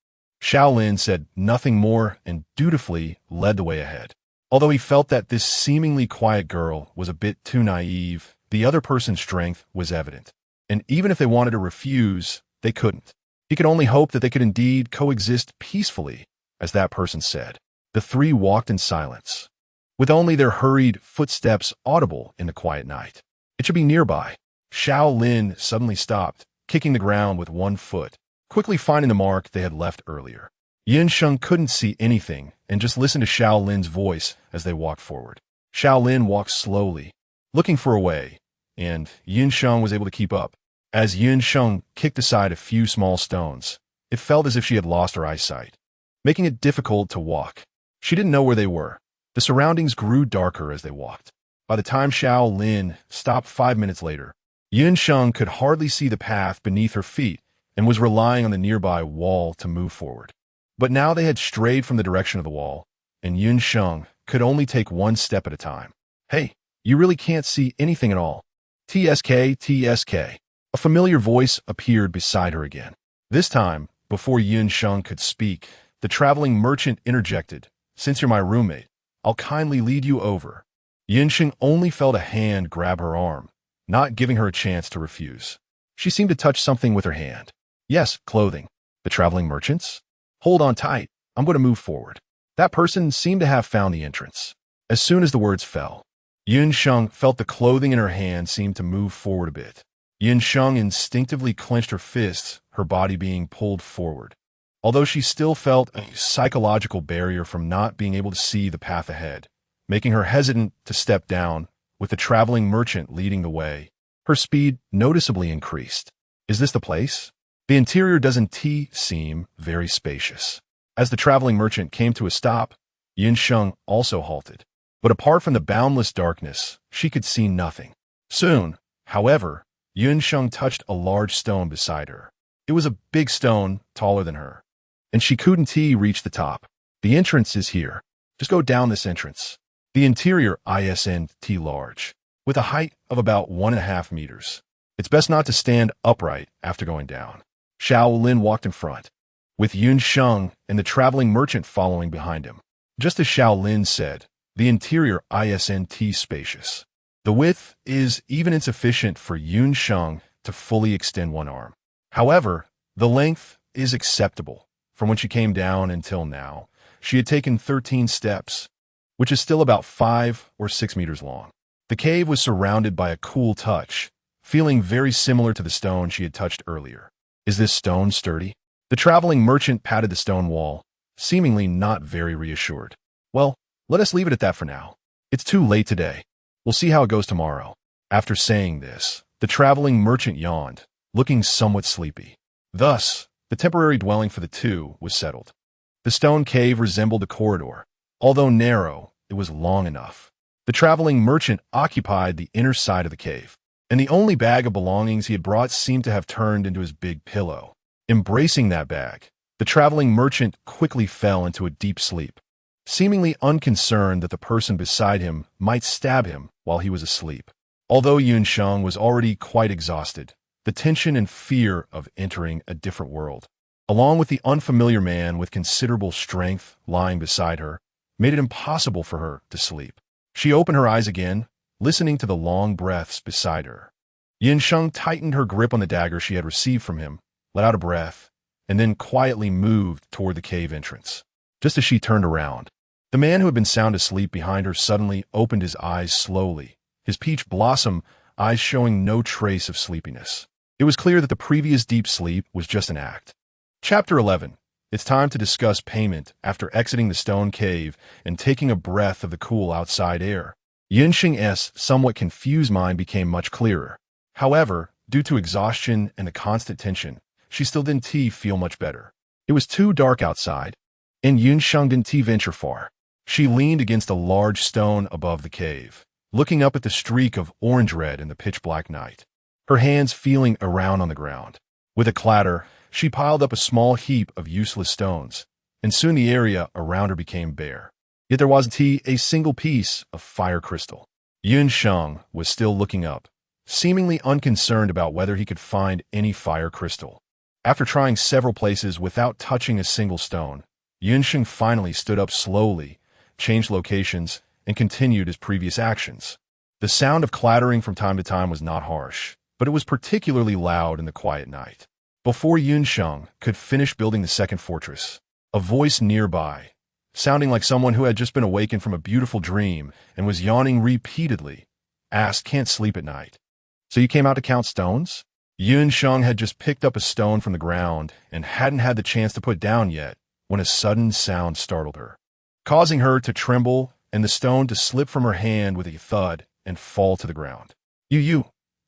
Shaolin said nothing more and dutifully led the way ahead. Although he felt that this seemingly quiet girl was a bit too naive, the other person's strength was evident. And even if they wanted to refuse, they couldn't. He could only hope that they could indeed coexist peacefully, as that person said. The 3 walked in silence, with only their hurried footsteps audible in the quiet night. It should be nearby. Shaolin suddenly stopped, kicking the ground with 1 foot, quickly finding the mark they had left earlier. Sheng couldn't see anything and just listened to Shaolin's voice as they walked forward. Shaolin walked slowly, looking for a way, and Sheng was able to keep up. As Sheng kicked aside a few small stones, it felt as if she had lost her eyesight, making it difficult to walk. She didn't know where they were. The surroundings grew darker as they walked. By the time Shaolin stopped 5 minutes later, Sheng could hardly see the path beneath her feet and was relying on the nearby wall to move forward. But now they had strayed from the direction of the wall, and Sheng could only take 1 step at a time. Hey, you really can't see anything at all. TSK, TSK. A familiar voice appeared beside her again. This time, before Sheng could speak, the traveling merchant interjected. Since you're my roommate, I'll kindly lead you over. Sheng only felt a hand grab her arm, not giving her a chance to refuse. She seemed to touch something with her hand. Yes, clothing. The traveling merchants? Hold on tight. I'm going to move forward. That person seemed to have found the entrance. As soon as the words fell, Sheng felt the clothing in her hand seem to move forward a bit. Sheng instinctively clenched her fists, her body being pulled forward. Although she still felt a psychological barrier from not being able to see the path ahead, making her hesitant to step down, with the traveling merchant leading the way. Her speed noticeably increased. Is this the place? The interior doesn't seem very spacious. As the traveling merchant came to a stop, Sheng also halted. But apart from the boundless darkness, she could see nothing. Soon, however, Sheng touched a large stone beside her. It was a big stone, taller than her, and she couldn't reach the top. The entrance is here. Just go down this entrance. The interior isn't large, with a height of about 1.5 meters. It's best not to stand upright after going down. Shaolin walked in front, with Sheng and the traveling merchant following behind him. Just as Shaolin said, the interior isn't spacious. The width is even insufficient for Sheng to fully extend 1 arm. However, the length is acceptable. From when she came down until now, she had taken 13 steps, which is still about 5 or 6 meters long. The cave was surrounded by a cool touch, feeling very similar to the stone she had touched earlier. Is this stone sturdy? The traveling merchant patted the stone wall, seemingly not very reassured. Well, let us leave it at that for now. It's too late today. We'll see how it goes tomorrow. After saying this, the traveling merchant yawned, looking somewhat sleepy. Thus, the temporary dwelling for the two was settled. The stone cave resembled a corridor. Although narrow, it was long enough. The traveling merchant occupied the inner side of the cave, and the only bag of belongings he had brought seemed to have turned into his big pillow. Embracing that bag, the traveling merchant quickly fell into a deep sleep, seemingly unconcerned that the person beside him might stab him while he was asleep. Although Sheng was already quite exhausted, the tension and fear of entering a different world, along with the unfamiliar man with considerable strength lying beside her, made it impossible for her to sleep. She opened her eyes again, listening to the long breaths beside her. Sheng tightened her grip on the dagger she had received from him, let out a breath, and then quietly moved toward the cave entrance. Just as she turned around, the man who had been sound asleep behind her suddenly opened his eyes slowly, his peach blossom eyes showing no trace of sleepiness. It was clear that the previous deep sleep was just an act. Chapter 11. It's time to discuss payment after exiting the stone cave and taking a breath of the cool outside air. Sheng's somewhat confused mind became much clearer. However, due to exhaustion and the constant tension, she still didn't feel much better. It was too dark outside, and Sheng didn't venture far. She leaned against a large stone above the cave, looking up at the streak of orange-red in the pitch-black night, her hands feeling around on the ground. With a clatter, she piled up a small heap of useless stones, and soon the area around her became bare. Yet there wasn't a single piece of fire crystal. Sheng was still looking up, seemingly unconcerned about whether he could find any fire crystal. After trying several places without touching a single stone, Sheng finally stood up slowly, changed locations, and continued his previous actions. The sound of clattering from time to time was not harsh, but it was particularly loud in the quiet night. Before Sheng could finish building the second fortress, a voice nearby, sounding like someone who had just been awakened from a beautiful dream and was yawning repeatedly, asked, "Can't sleep at night. So you came out to count stones?" Sheng had just picked up a stone from the ground and hadn't had the chance to put down yet when a sudden sound startled her, causing her to tremble and the stone to slip from her hand with a thud and fall to the ground.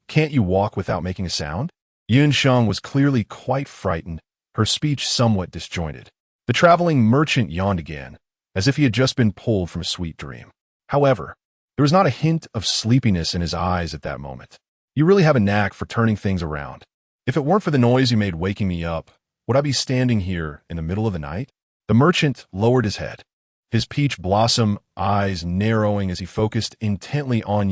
Can't you walk without making a sound?" Sheng was clearly quite frightened, her speech somewhat disjointed. The traveling merchant yawned again, as if he had just been pulled from a sweet dream. However, there was not a hint of sleepiness in his eyes at that moment. "You really have a knack for turning things around. If it weren't for the noise you made waking me up, would I be standing here in the middle of the night?" The merchant lowered his head, his peach blossom eyes narrowing as he focused intently on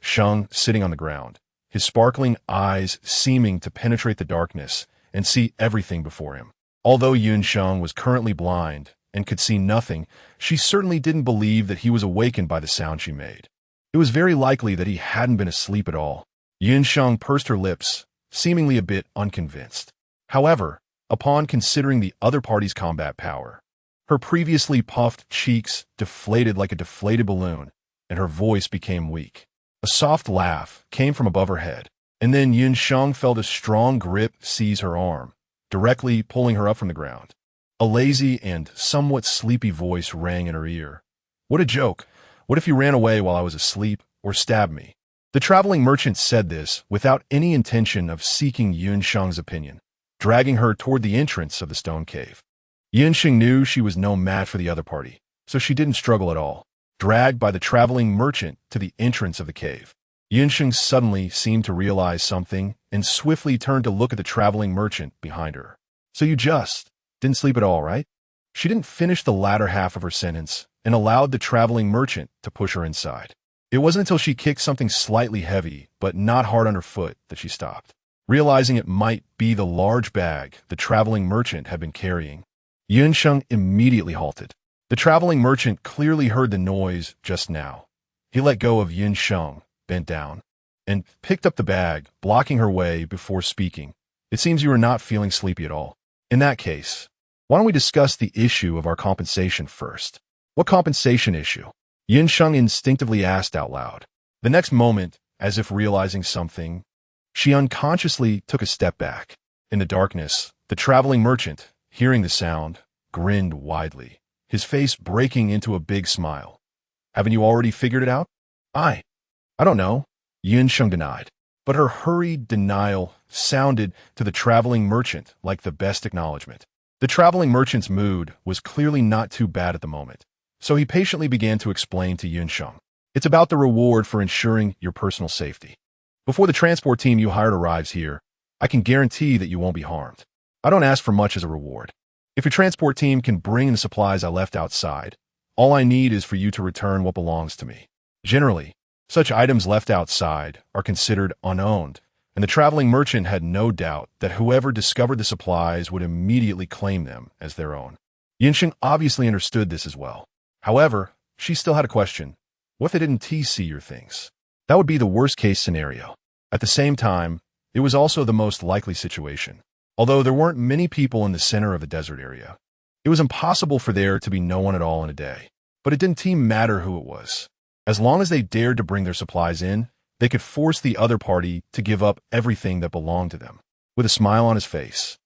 Sheng sitting on the ground, his sparkling eyes seeming to penetrate the darkness and see everything before him. Although Sheng was currently blind and could see nothing, she certainly didn't believe that he was awakened by the sound she made. It was very likely that he hadn't been asleep at all. Sheng pursed her lips, seemingly a bit unconvinced. However, upon considering the other party's combat power, her previously puffed cheeks deflated like a deflated balloon, and her voice became weak. A soft laugh came from above her head, and then Sheng felt a strong grip seize her arm, directly pulling her up from the ground. A lazy and somewhat sleepy voice rang in her ear. "What a joke. What if you ran away while I was asleep, or stabbed me?" The traveling merchant said this without any intention of seeking Sheng's opinion, dragging her toward the entrance of the stone cave. Sheng knew she was no match for the other party, so she didn't struggle at all. Dragged by the traveling merchant to the entrance of the cave, Sheng suddenly seemed to realize something and swiftly turned to look at the traveling merchant behind her. "So you just didn't sleep at all, right?" She didn't finish the latter half of her sentence and allowed the traveling merchant to push her inside. It wasn't until she kicked something slightly heavy but not hard underfoot that she stopped. Realizing it might be the large bag the traveling merchant had been carrying, Sheng immediately halted. The traveling merchant clearly heard the noise just now. He let go of Sheng, bent down, and picked up the bag, blocking her way before speaking. "It seems you are not feeling sleepy at all. In that case, why don't we discuss the issue of our compensation first?" "What compensation issue?" Sheng instinctively asked out loud. The next moment, as if realizing something, She unconsciously took a step back. In the darkness, the traveling merchant, hearing the sound, grinned widely, his face breaking into a big smile. Haven't you already figured it out? I don't know, Sheng denied. But her hurried denial sounded to the traveling merchant like the best acknowledgement. The traveling merchant's mood was clearly not too bad at the moment, so he patiently began to explain to Sheng. It's about the reward for ensuring your personal safety. Before the transport team you hired arrives here, I can guarantee that you won't be harmed. I don't ask for much as a reward. If your transport team can bring the supplies I left outside, all I need is for you to return what belongs to me. Generally, such items left outside are considered unowned, and the traveling merchant had no doubt that whoever discovered the supplies would immediately claim them as their own. Sheng obviously understood this as well. However, she still had a question. What if they didn't TC your things? That would be the worst-case scenario. At the same time, it was also the most likely situation. Although there weren't many people in the center of the desert area, it was impossible for there to be no one at all in a day. But it didn't matter who it was. As long as they dared to bring their supplies in, they could force the other party to give up everything that belonged to them. With a smile on his face,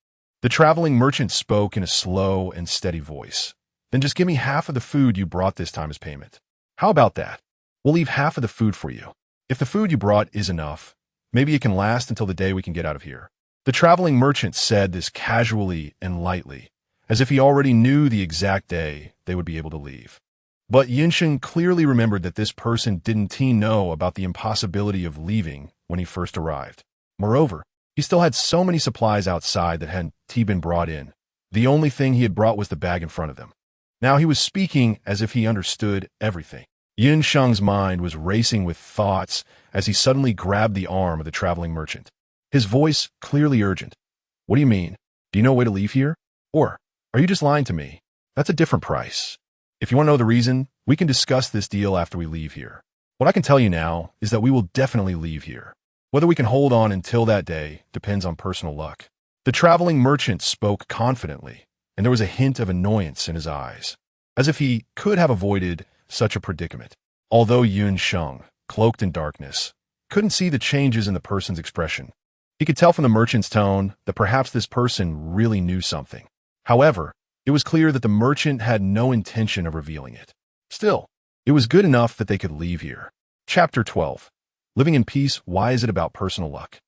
the traveling merchant spoke in a slow and steady voice. Then just give me half of the food you brought this time as payment. How about that? We'll leave half of the food for you. If the food you brought is enough, maybe it can last until the day we can get out of here. The traveling merchant said this casually and lightly, as if he already knew the exact day they would be able to leave. But Sheng clearly remembered that this person didn't know about the impossibility of leaving when he first arrived. Moreover, he still had so many supplies outside that hadn't been brought in. The only thing he had brought was the bag in front of them. Now he was speaking as if he understood everything. Sheng's mind was racing with thoughts as he suddenly grabbed the arm of the traveling merchant. His voice clearly urgent. What do you mean? Do you know a way to leave here? Or are you just lying to me? That's a different price. If you want to know the reason, we can discuss this deal after we leave here. What I can tell you now is that we will definitely leave here. Whether we can hold on until that day depends on personal luck. The traveling merchant spoke confidently, and there was a hint of annoyance in his eyes, as if he could have avoided such a predicament. Although Sheng, cloaked in darkness, couldn't see the changes in the person's expression, he could tell from the merchant's tone that perhaps this person really knew something. However, it was clear that the merchant had no intention of revealing it. Still, it was good enough that they could leave here. Chapter 12. Living in Peace, Why is it about personal luck?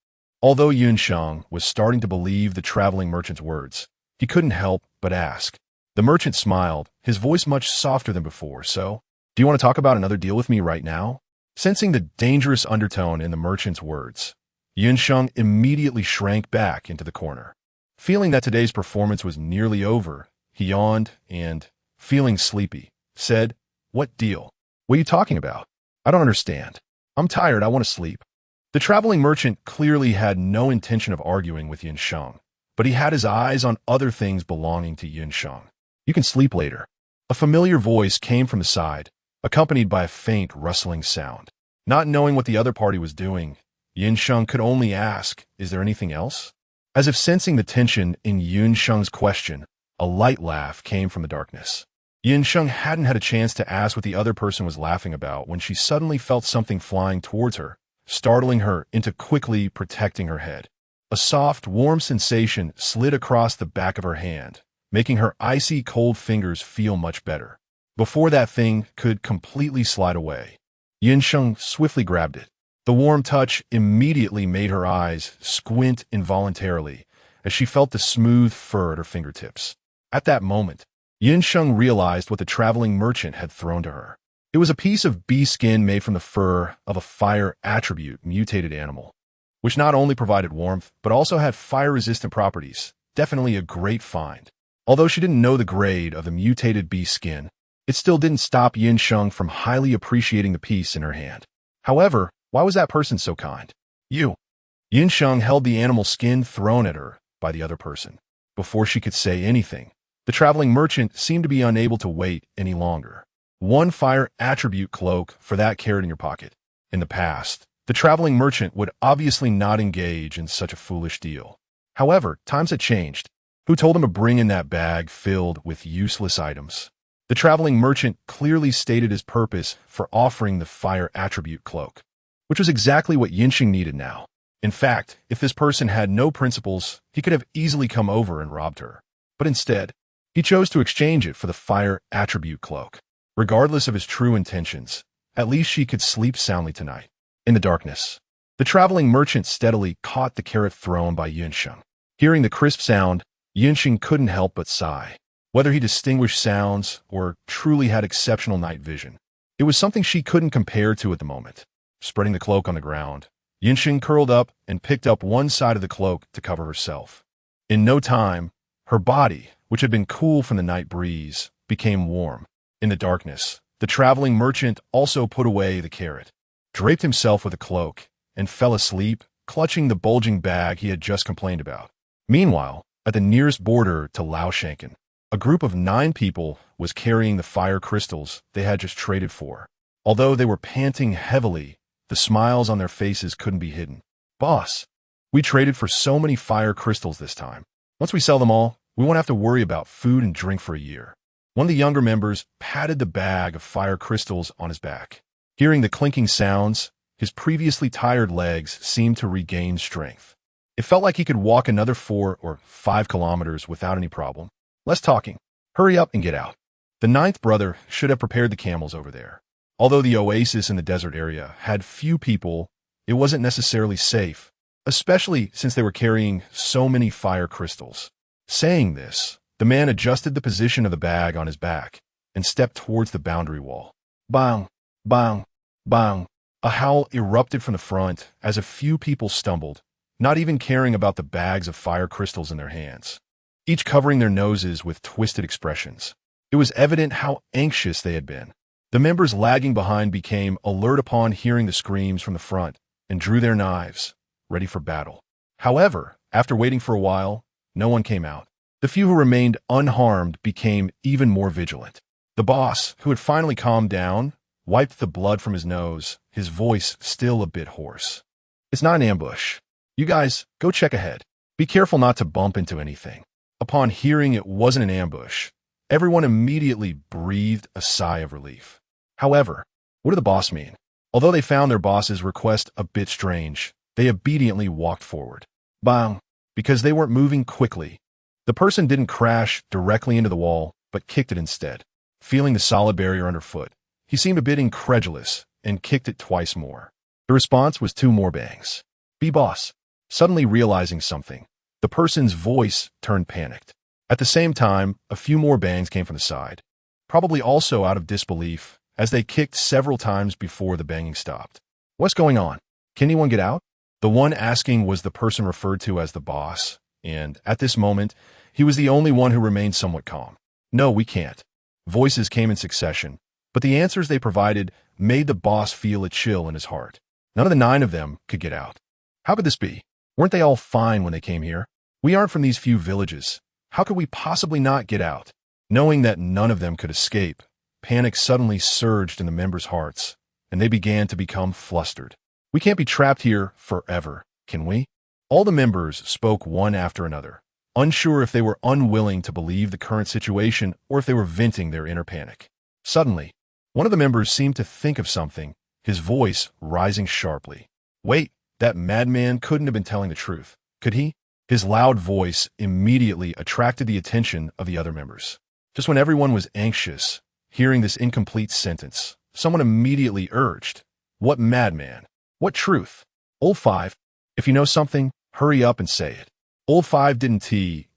Although Sheng was starting to believe the traveling merchant's words, he couldn't help but ask. The merchant smiled, his voice much softer than before. So, do you want to talk about another deal with me right now? Sensing the dangerous undertone in the merchant's words, Sheng immediately shrank back into the corner. Feeling that today's performance was nearly over, he yawned and, feeling sleepy, said, What deal? What are you talking about? I don't understand. I'm tired, I want to sleep. The traveling merchant clearly had no intention of arguing with Sheng, but he had his eyes on other things belonging to Sheng. You can sleep later. A familiar voice came from the side, accompanied by a faint rustling sound. Not knowing what the other party was doing, Sheng could only ask, Is there anything else? As if sensing the tension in Sheng's question, a light laugh came from the darkness. Sheng hadn't had a chance to ask what the other person was laughing about when she suddenly felt something flying towards her, startling her into quickly protecting her head. A soft, warm sensation slid across the back of her hand, making her icy cold fingers feel much better. Before that thing could completely slide away, Sheng swiftly grabbed it. The warm touch immediately made her eyes squint involuntarily as she felt the smooth fur at her fingertips. At that moment, Sheng realized what the traveling merchant had thrown to her. It was a piece of bee skin made from the fur of a fire attribute mutated animal, which not only provided warmth, but also had fire-resistant properties. Definitely a great find. Although she didn't know the grade of the mutated bee skin, it still didn't stop Sheng from highly appreciating the piece in her hand. However, why was that person so kind? Sheng held the animal skin thrown at her by the other person. Before she could say anything, the traveling merchant seemed to be unable to wait any longer. One fire attribute cloak for that carried in your pocket. In the past, the traveling merchant would obviously not engage in such a foolish deal. However, times had changed. Who told him to bring in that bag filled with useless items? The traveling merchant clearly stated his purpose for offering the fire attribute cloak, which was exactly what Sheng needed now. In fact, if this person had no principles, he could have easily come over and robbed her. But instead, he chose to exchange it for the fire attribute cloak. Regardless of his true intentions, at least she could sleep soundly tonight. In the darkness, the traveling merchant steadily caught the carrot thrown by Sheng. Hearing the crisp sound, Sheng couldn't help but sigh. Whether he distinguished sounds or truly had exceptional night vision, it was something she couldn't compare to at the moment. Spreading the cloak on the ground, Sheng curled up and picked up one side of the cloak to cover herself. In no time, her body, which had been cool from the night breeze, became warm. In the darkness, the traveling merchant also put away the carrot, draped himself with a cloak, and fell asleep, clutching the bulging bag he had just complained about. Meanwhile, at the nearest border to Sheng, a group of 9 people was carrying the fire crystals they had just traded for. Although they were panting heavily, the smiles on their faces couldn't be hidden. "Boss, we traded for so many fire crystals this time. Once we sell them all, we won't have to worry about food and drink for a year." One of the younger members patted the bag of fire crystals on his back. Hearing the clinking sounds, his previously tired legs seemed to regain strength. It felt like he could walk another 4 or 5 kilometers without any problem. "Less talking. Hurry up and get out." The 9th brother should have prepared the camels over there. Although the oasis in the desert area had few people, it wasn't necessarily safe, especially since they were carrying so many fire crystals. Saying this, the man adjusted the position of the bag on his back and stepped towards the boundary wall. Bang, bang, bang. A howl erupted from the front as a few people stumbled, not even caring about the bags of fire crystals in their hands, each covering their noses with twisted expressions. It was evident how anxious they had been. The members lagging behind became alert upon hearing the screams from the front and drew their knives, ready for battle. However, after waiting for a while, no one came out. The few who remained unharmed became even more vigilant. The boss, who had finally calmed down, wiped the blood from his nose, his voice still a bit hoarse. "It's not an ambush. You guys, go check ahead. Be careful not to bump into anything." Upon hearing it wasn't an ambush, everyone immediately breathed a sigh of relief. However, what did the boss mean? Although they found their boss's request a bit strange, they obediently walked forward. Bang! Because they weren't moving quickly. The person didn't crash directly into the wall, but kicked it instead. Feeling the solid barrier underfoot, he seemed a bit incredulous and kicked it twice more. The response was 2 more bangs. "Be boss." Suddenly realizing something, the person's voice turned panicked. At the same time, a few more bangs came from the side, probably also out of disbelief, as they kicked several times before the banging stopped. "What's going on? Can anyone get out?" The one asking was the person referred to as the boss, and at this moment, he was the only one who remained somewhat calm. "No, we can't." Voices came in succession, but the answers they provided made the boss feel a chill in his heart. None of the 9 of them could get out. How could this be? Weren't they all fine when they came here? We aren't from these few villages. How could we possibly not get out? Knowing that none of them could escape, panic suddenly surged in the members' hearts, and they began to become flustered. "We can't be trapped here forever, can we?" All the members spoke one after another, unsure if they were unwilling to believe the current situation or if they were venting their inner panic. Suddenly, one of the members seemed to think of something, his voice rising sharply. "Wait, that madman couldn't have been telling the truth, could he?" His loud voice immediately attracted the attention of the other members. Just when everyone was anxious, hearing this incomplete sentence, someone immediately urged, "What madman? What truth? Old 5, if you know something, hurry up and say it." Old 5 didn't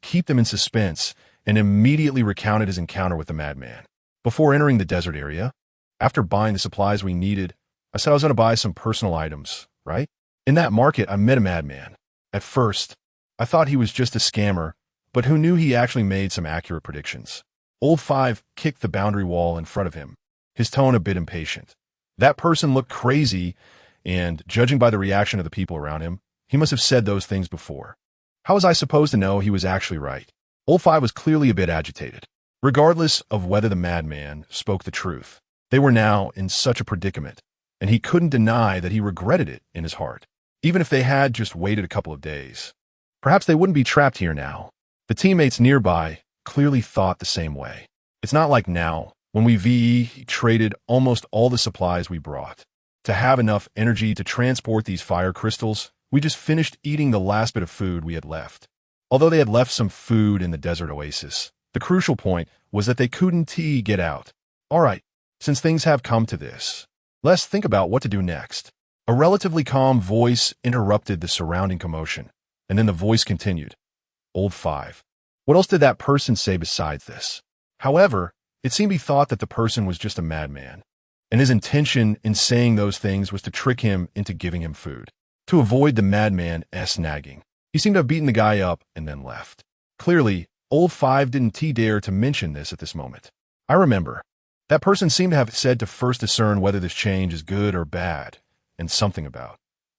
keep them in suspense and immediately recounted his encounter with the madman. "Before entering the desert area, after buying the supplies we needed, I said I was going to buy some personal items, right? In that market, I met a madman. At first, I thought he was just a scammer, but who knew he actually made some accurate predictions." Old 5 kicked the boundary wall in front of him, his tone a bit impatient. That person looked crazy, and judging by the reaction of the people around him, he must have said those things before. How was I supposed to know he was actually right? Old 5 was clearly a bit agitated. Regardless of whether the madman spoke the truth, they were now in such a predicament, and he couldn't deny that he regretted it in his heart, even if they had just waited a couple of days. Perhaps they wouldn't be trapped here now. The teammates nearby clearly thought the same way. It's not like now, when we traded almost all the supplies we brought. To have enough energy to transport these fire crystals We just finished eating the last bit of food we had left. Although they had left some food in the desert oasis, the crucial point was that they couldn't get out. All right, since things have come to this, let's think about what to do next. A relatively calm voice interrupted the surrounding commotion, and then the voice continued. Old 5. What else did that person say besides this? However, it seemed he thought that the person was just a madman, and his intention in saying those things was to trick him into giving him food, to avoid the madman's nagging. He seemed to have beaten the guy up and then left. Clearly, Old 5 didn't dare to mention this at this moment. I remember. That person seemed to have said to first discern whether this change is good or bad, and something about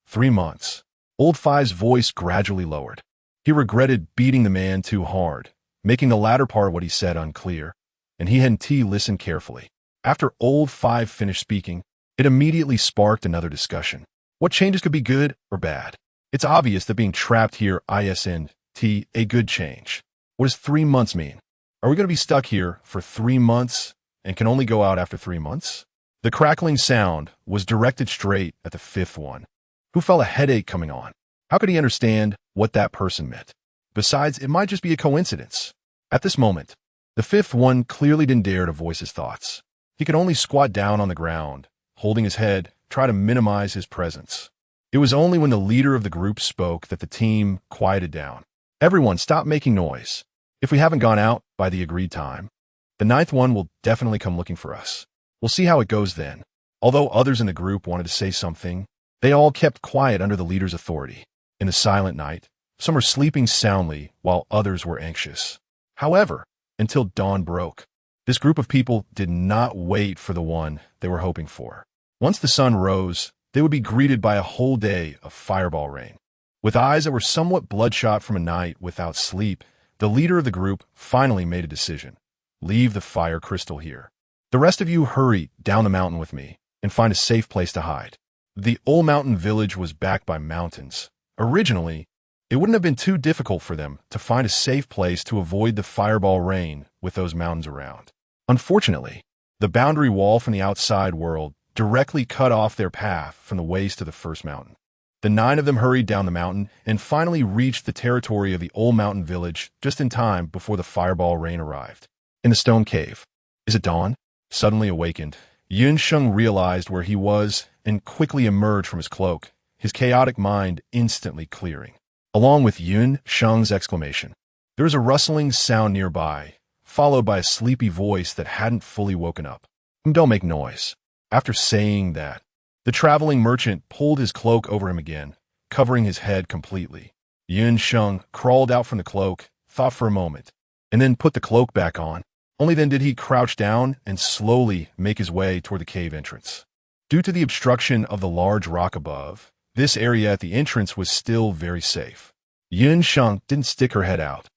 3 months. Old 5's voice gradually lowered. He regretted beating the man too hard, making the latter part of what he said unclear, and he hadn't listened carefully. After Old 5 finished speaking, it immediately sparked another discussion. What changes could be good or bad? It's obvious that being trapped here isn't a good change. What does 3 months mean? Are we going to be stuck here for 3 months and can only go out after 3 months? The crackling sound was directed straight at the 5th one, who felt a headache coming on. How could he understand what that person meant? Besides, it might just be a coincidence. At this moment, the 5th one clearly didn't dare to voice his thoughts. He could only squat down on the ground, holding his head, try to minimize his presence. It was only when the leader of the group spoke that the team quieted down. Everyone, stop making noise. If we haven't gone out by the agreed time, the 9th one will definitely come looking for us. We'll see how it goes then. Although others in the group wanted to say something, they all kept quiet under the leader's authority. In the silent night, some were sleeping soundly while others were anxious. However, until dawn broke, this group of people did not wait for the one they were hoping for. Once the sun rose, they would be greeted by a whole day of fireball rain. With eyes that were somewhat bloodshot from a night without sleep, the leader of the group finally made a decision. Leave the fire crystal here. The rest of you hurry down the mountain with me and find a safe place to hide. The old mountain village was backed by mountains. Originally, it wouldn't have been too difficult for them to find a safe place to avoid the fireball rain with those mountains around. Unfortunately, the boundary wall from the outside world directly cut off their path from the ways to the first mountain. The 9 of them hurried down the mountain and finally reached the territory of the old mountain village just in time before the fireball rain arrived. In the stone cave. Is it dawn? Suddenly awakened, Sheng realized where he was and quickly emerged from his cloak, his chaotic mind instantly clearing. Along with Sheng's exclamation, there was a rustling sound nearby, followed by a sleepy voice that hadn't fully woken up. Don't make noise. After saying that, the traveling merchant pulled his cloak over him again, covering his head completely. Sheng crawled out from the cloak, thought for a moment, and then put the cloak back on. Only then did he crouch down and slowly make his way toward the cave entrance. Due to the obstruction of the large rock above, this area at the entrance was still very safe. Sheng didn't stick her head out.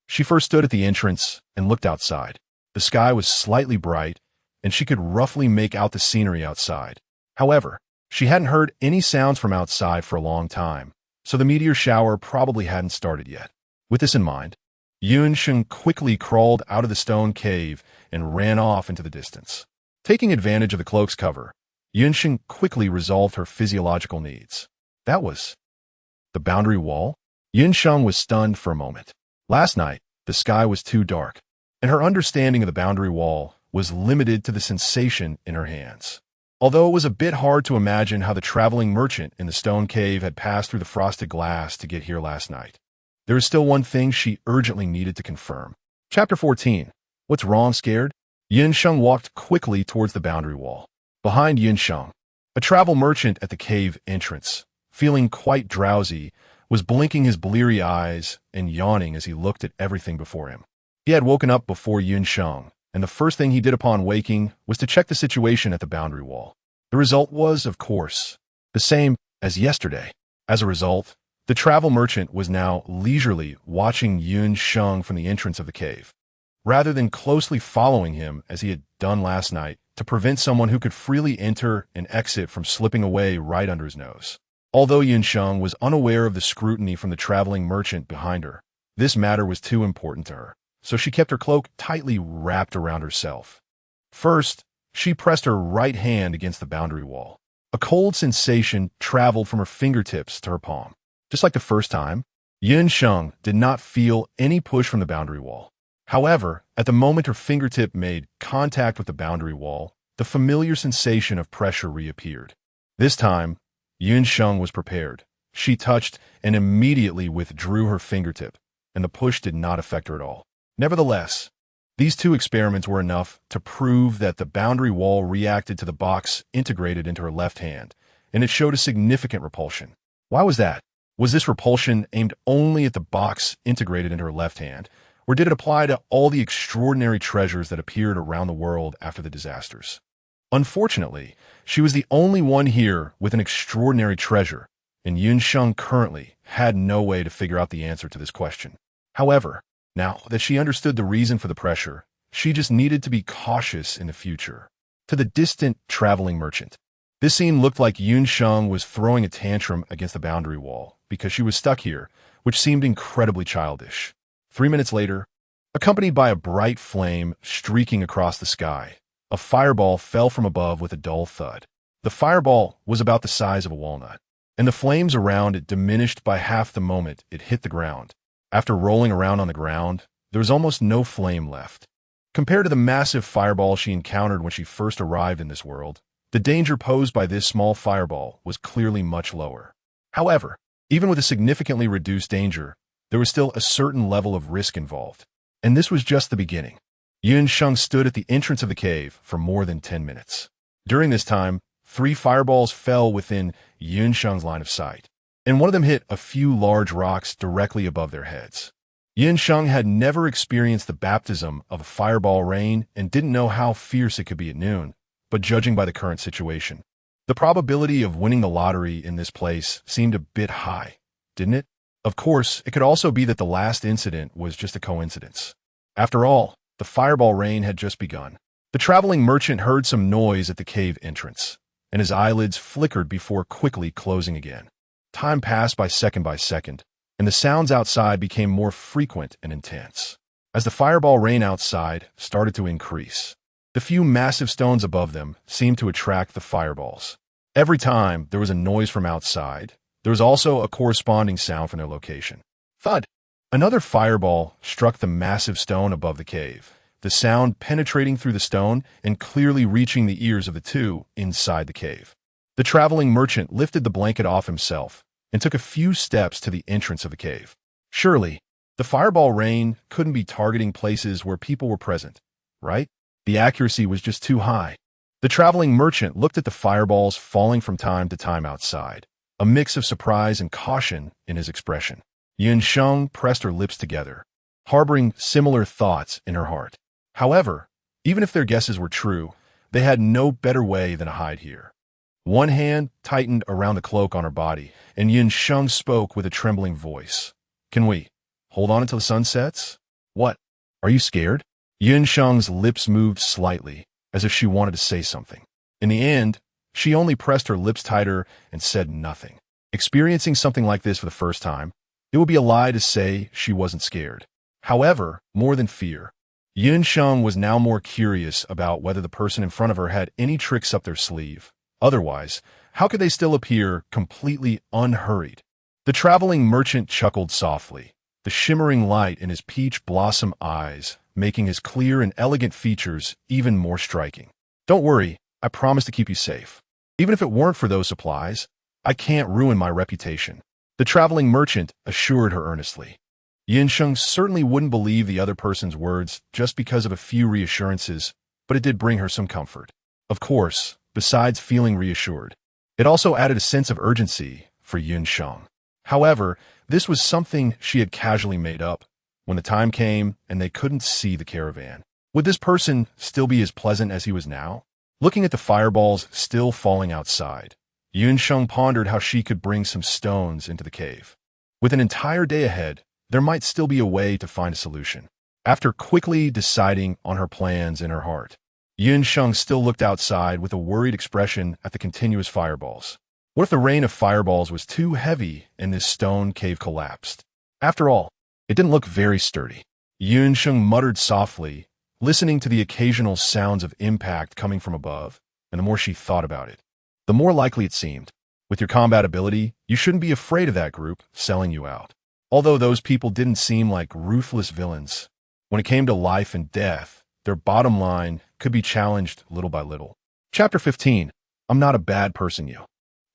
She first stood at the entrance and looked outside. The sky was slightly bright, and she could roughly make out the scenery outside. However, she hadn't heard any sounds from outside for a long time, so the meteor shower probably hadn't started yet. With this in mind, Sheng quickly crawled out of the stone cave and ran off into the distance. Taking advantage of the cloak's cover, Sheng quickly resolved her physiological needs. That was the boundary wall? Sheng was stunned for a moment. Last night, the sky was too dark, and her understanding of the boundary wall was limited to the sensation in her hands. Although it was a bit hard to imagine how the traveling merchant in the stone cave had passed through the frosted glass to get here last night, there was still one thing she urgently needed to confirm. Chapter 14. What's wrong, scared? Sheng walked quickly towards the boundary wall. Behind Sheng, a travel merchant at the cave entrance, feeling quite drowsy, was blinking his bleary eyes and yawning as he looked at everything before him. He had woken up before Sheng, and the first thing he did upon waking was to check the situation at the boundary wall. The result was, of course, the same as yesterday. As a result, the travel merchant was now leisurely watching Sheng from the entrance of the cave, rather than closely following him as he had done last night to prevent someone who could freely enter and exit from slipping away right under his nose. Although Sheng was unaware of the scrutiny from the traveling merchant behind her, this matter was too important to her, so she kept her cloak tightly wrapped around herself. First, she pressed her right hand against the boundary wall. A cold sensation traveled from her fingertips to her palm. Just like the first time, Sheng did not feel any push from the boundary wall. However, at the moment her fingertip made contact with the boundary wall, the familiar sensation of pressure reappeared. This time, Sheng was prepared. She touched and immediately withdrew her fingertip, and the push did not affect her at all. Nevertheless, these two experiments were enough to prove that the boundary wall reacted to the box integrated into her left hand, and it showed a significant repulsion. Why was that? Was this repulsion aimed only at the box integrated into her left hand, or did it apply to all the extraordinary treasures that appeared around the world after the disasters? Unfortunately, she was the only one here with an extraordinary treasure, and Sheng currently had no way to figure out the answer to this question. However, now that she understood the reason for the pressure, she just needed to be cautious in the future. To the distant traveling merchant. This scene looked like Sheng was throwing a tantrum against the boundary wall because she was stuck here, which seemed incredibly childish. 3 minutes later, accompanied by a bright flame streaking across the sky, a fireball fell from above with a dull thud. The fireball was about the size of a walnut, and the flames around it diminished by half the moment it hit the ground. After rolling around on the ground, there was almost no flame left. Compared to the massive fireball she encountered when she first arrived in this world, the danger posed by this small fireball was clearly much lower. However, even with a significantly reduced danger, there was still a certain level of risk involved. And this was just the beginning. Sheng stood at the entrance of the cave for more than 10 minutes. During this time, 3 fireballs fell within Sheng's line of sight, and one of them hit a few large rocks directly above their heads. Sheng had never experienced the baptism of a fireball rain and didn't know how fierce it could be at noon, but judging by the current situation, the probability of winning the lottery in this place seemed a bit high, didn't it? Of course, it could also be that the last incident was just a coincidence. After all, the fireball rain had just begun. The traveling merchant heard some noise at the cave entrance, and his eyelids flickered before quickly closing again. Time passed by second, and the sounds outside became more frequent and intense. As the fireball rain outside started to increase, the few massive stones above them seemed to attract the fireballs. Every time there was a noise from outside, there was also a corresponding sound from their location. Thud! Another fireball struck the massive stone above the cave, the sound penetrating through the stone and clearly reaching the ears of the two inside the cave. The traveling merchant lifted the blanket off himself and took a few steps to the entrance of the cave. Surely, the fireball rain couldn't be targeting places where people were present, right? The accuracy was just too high. The traveling merchant looked at the fireballs falling from time to time outside, a mix of surprise and caution in his expression. Sheng pressed her lips together, harboring similar thoughts in her heart. However, even if their guesses were true, they had no better way than to hide here. One hand tightened around the cloak on her body, and Sheng spoke with a trembling voice. "Can we hold on until the sun sets? What? Are you scared?" Sheng's lips moved slightly, as if she wanted to say something. In the end, she only pressed her lips tighter and said nothing. Experiencing something like this for the first time, it would be a lie to say she wasn't scared. However, more than fear, Sheng was now more curious about whether the person in front of her had any tricks up their sleeve. Otherwise, how could they still appear completely unhurried? The traveling merchant chuckled softly, the shimmering light in his peach blossom eyes making his clear and elegant features even more striking. "Don't worry, I promise to keep you safe. Even if it weren't for those supplies, I can't ruin my reputation," the traveling merchant assured her earnestly. Sheng certainly wouldn't believe the other person's words just because of a few reassurances, but it did bring her some comfort. Of course, besides feeling reassured, it also added a sense of urgency for Sheng. However, this was something she had casually made up. When the time came and they couldn't see the caravan, would this person still be as pleasant as he was now? Looking at the fireballs still falling outside, Sheng pondered how she could bring some stones into the cave. With an entire day ahead, there might still be a way to find a solution. After quickly deciding on her plans in her heart, Sheng still looked outside with a worried expression at the continuous fireballs. What if the rain of fireballs was too heavy and this stone cave collapsed? After all, it didn't look very sturdy. Sheng muttered softly, listening to the occasional sounds of impact coming from above, and the more she thought about it, the more likely it seemed. With your combat ability, you shouldn't be afraid of that group selling you out. Although those people didn't seem like ruthless villains, when it came to life and death, their bottom line could be challenged little by little. Chapter 15. I'm not a bad person, you.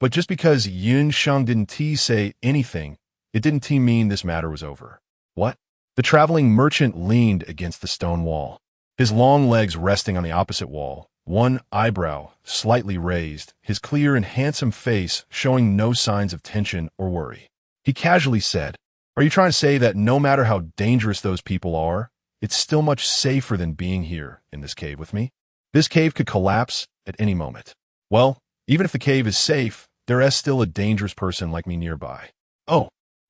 But just because Sheng didn't say anything, it didn't mean this matter was over. What? The traveling merchant leaned against the stone wall, his long legs resting on the opposite wall, one eyebrow slightly raised, his clear and handsome face showing no signs of tension or worry. He casually said, "Are you trying to say that no matter how dangerous those people are, it's still much safer than being here in this cave with me? This cave could collapse at any moment. Well, even if the cave is safe, there is still a dangerous person like me nearby. Oh,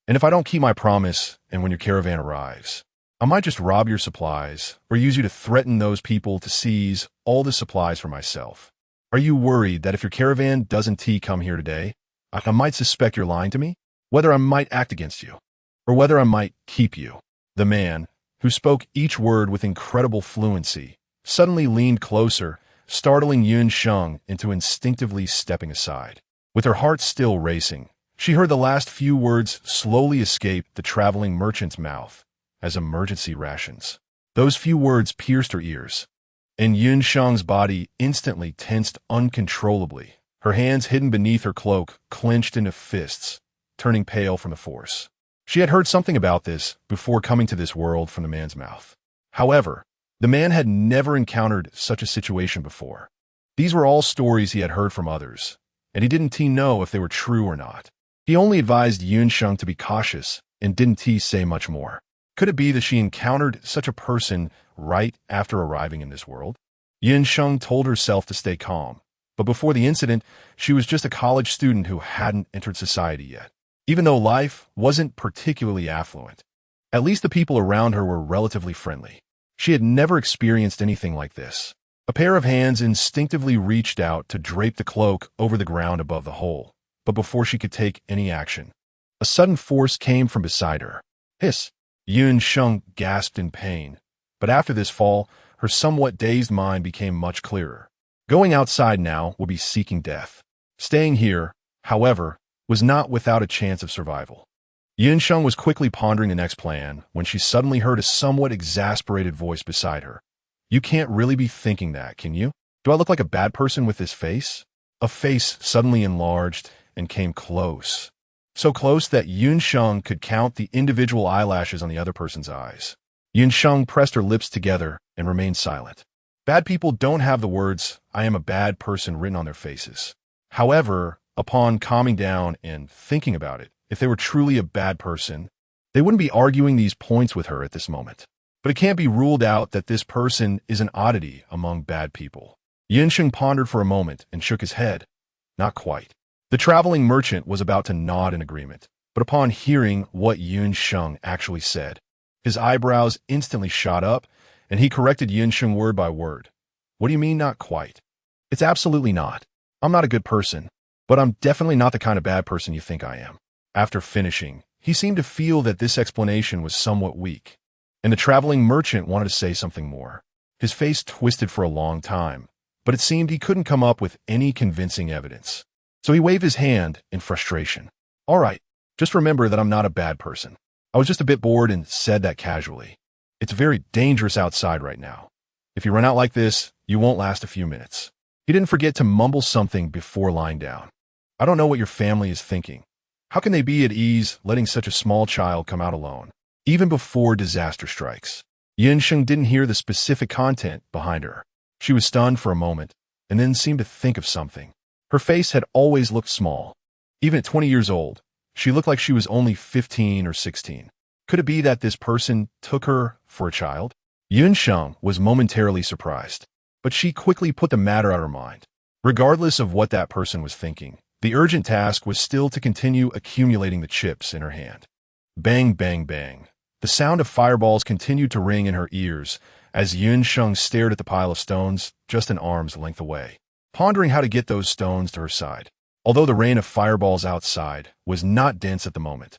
and if I don't keep my promise and when your caravan arrives, I might just rob your supplies or use you to threaten those people to seize all the supplies for myself. Are you worried that if your caravan doesn't come here today, I might suspect you're lying to me? Whether I might act against you, or whether I might keep you?" The man, who spoke each word with incredible fluency, suddenly leaned closer, startling Sheng into instinctively stepping aside. With her heart still racing, she heard the last few words slowly escape the traveling merchant's mouth as emergency rations. Those few words pierced her ears, and Sheng's body instantly tensed uncontrollably. Her hands hidden beneath her cloak clenched into fists, turning pale from the force. She had heard something about this before coming to this world from the man's mouth. However, the man had never encountered such a situation before. These were all stories he had heard from others, and he didn't know if they were true or not. He only advised Sheng to be cautious and didn't say much more. Could it be that she encountered such a person right after arriving in this world? Sheng told herself to stay calm, but before the incident, she was just a college student who hadn't entered society yet. Even though life wasn't particularly affluent, at least the people around her were relatively friendly. She had never experienced anything like this. A pair of hands instinctively reached out to drape the cloak over the ground above the hole, but before she could take any action, a sudden force came from beside her. Hiss! Sheng gasped in pain, but after this fall, her somewhat dazed mind became much clearer. Going outside now would be seeking death. Staying here, however, was not without a chance of survival. Sheng was quickly pondering the next plan when she suddenly heard a somewhat exasperated voice beside her. "You can't really be thinking that, can you? Do I look like a bad person with this face?" A face suddenly enlarged and came close. So close that Sheng could count the individual eyelashes on the other person's eyes. Sheng pressed her lips together and remained silent. Bad people don't have the words, "I am a bad person," written on their faces. However, upon calming down and thinking about it, if they were truly a bad person, they wouldn't be arguing these points with her at this moment. But it can't be ruled out that this person is an oddity among bad people. Sheng pondered for a moment and shook his head. Not quite. The traveling merchant was about to nod in agreement, but upon hearing what Sheng actually said, his eyebrows instantly shot up, and he corrected Sheng word by word. "What do you mean, not quite?" "It's absolutely not. I'm not a good person, but I'm definitely not the kind of bad person you think I am." After finishing, he seemed to feel that this explanation was somewhat weak, and the traveling merchant wanted to say something more. His face twisted for a long time, but it seemed he couldn't come up with any convincing evidence. So he waved his hand in frustration. "All right, just remember that I'm not a bad person. I was just a bit bored and said that casually. It's very dangerous outside right now. If you run out like this, you won't last a few minutes." He didn't forget to mumble something before lying down. "I don't know what your family is thinking. How can they be at ease letting such a small child come out alone, even before disaster strikes?" Sheng didn't hear the specific content behind her. She was stunned for a moment, and then seemed to think of something. Her face had always looked small. Even at 20 years old, she looked like she was only 15 or 16. Could it be that this person took her for a child? Sheng was momentarily surprised, but she quickly put the matter out of her mind. Regardless of what that person was thinking, the urgent task was still to continue accumulating the chips in her hand. Bang, bang, bang. The sound of fireballs continued to ring in her ears as Sheng stared at the pile of stones just an arm's length away, pondering how to get those stones to her side. Although the rain of fireballs outside was not dense at the moment,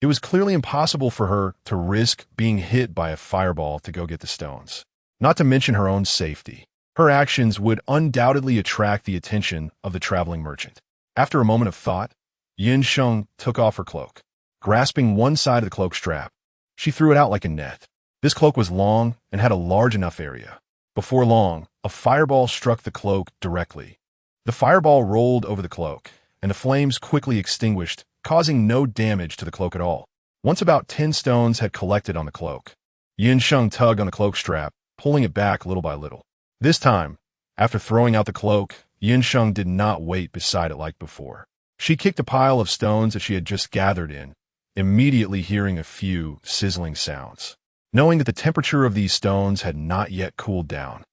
it was clearly impossible for her to risk being hit by a fireball to go get the stones. Not to mention her own safety. Her actions would undoubtedly attract the attention of the traveling merchant. After a moment of thought, Sheng took off her cloak. Grasping one side of the cloak strap, she threw it out like a net. This cloak was long and had a large enough area. Before long, a fireball struck the cloak directly. The fireball rolled over the cloak, and the flames quickly extinguished, causing no damage to the cloak at all. Once about 10 stones had collected on the cloak, Sheng tugged on the cloak strap, pulling it back little by little. This time, after throwing out the cloak, Sheng did not wait beside it like before. She kicked a pile of stones that she had just gathered in, immediately hearing a few sizzling sounds. Knowing that the temperature of these stones had not yet cooled down,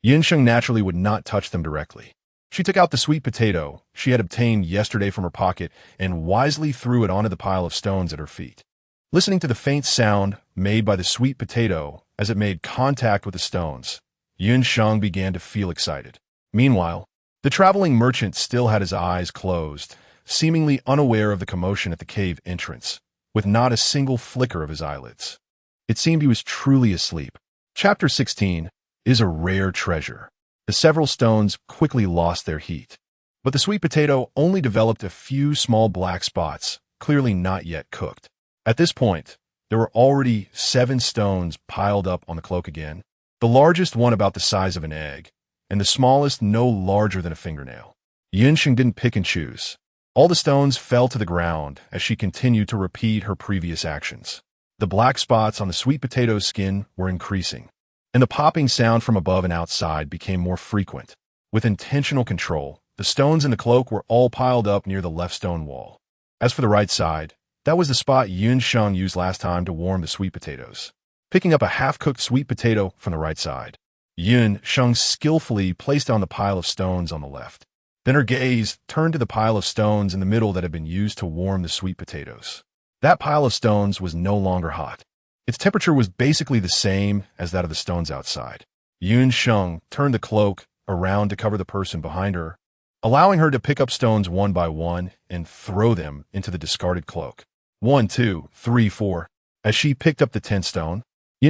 Sheng naturally would not touch them directly. She took out the sweet potato she had obtained yesterday from her pocket and wisely threw it onto the pile of stones at her feet. Listening to the faint sound made by the sweet potato as it made contact with the stones, Sheng began to feel excited. Meanwhile, the traveling merchant still had his eyes closed, seemingly unaware of the commotion at the cave entrance, with not a single flicker of his eyelids. It seemed he was truly asleep. Chapter 16 is a rare treasure. The several stones quickly lost their heat, but the sweet potato only developed a few small black spots, clearly not yet cooked. At this point, there were already 7 stones piled up on the cloak again, the largest one about the size of an egg, and the smallest no larger than a fingernail. Sheng didn't pick and choose. All the stones fell to the ground as she continued to repeat her previous actions. The black spots on the sweet potato's skin were increasing, and the popping sound from above and outside became more frequent. With intentional control, the stones in the cloak were all piled up near the left stone wall. As for the right side, that was the spot Sheng used last time to warm the sweet potatoes. Picking up a half-cooked sweet potato from the right side, Sheng skillfully placed on the pile of stones on the left. Then her gaze turned to the pile of stones in the middle that had been used to warm the sweet potatoes. That pile of stones was no longer hot. Its temperature was basically the same as that of the stones outside. Sheng turned the cloak around to cover the person behind her, allowing her to pick up stones one by one and throw them into the discarded cloak. 1, 2, 3, 4. As she picked up the 10th stone,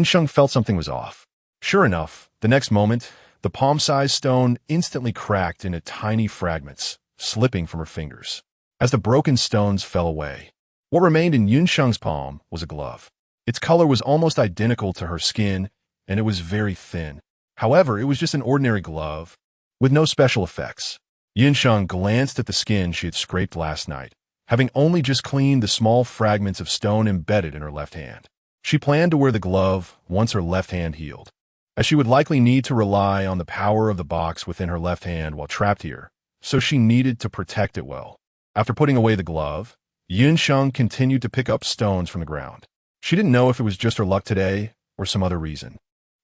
Sheng felt something was off. Sure enough, the next moment, the palm-sized stone instantly cracked into tiny fragments, slipping from her fingers. As the broken stones fell away, what remained in Sheng's palm was a glove. Its color was almost identical to her skin, and it was very thin. However, it was just an ordinary glove, with no special effects. Sheng glanced at the skin she had scraped last night, having only just cleaned the small fragments of stone embedded in her left hand. She planned to wear the glove once her left hand healed, as she would likely need to rely on the power of the box within her left hand while trapped here, so she needed to protect it well. After putting away the glove, Sheng continued to pick up stones from the ground. She didn't know if it was just her luck today or some other reason,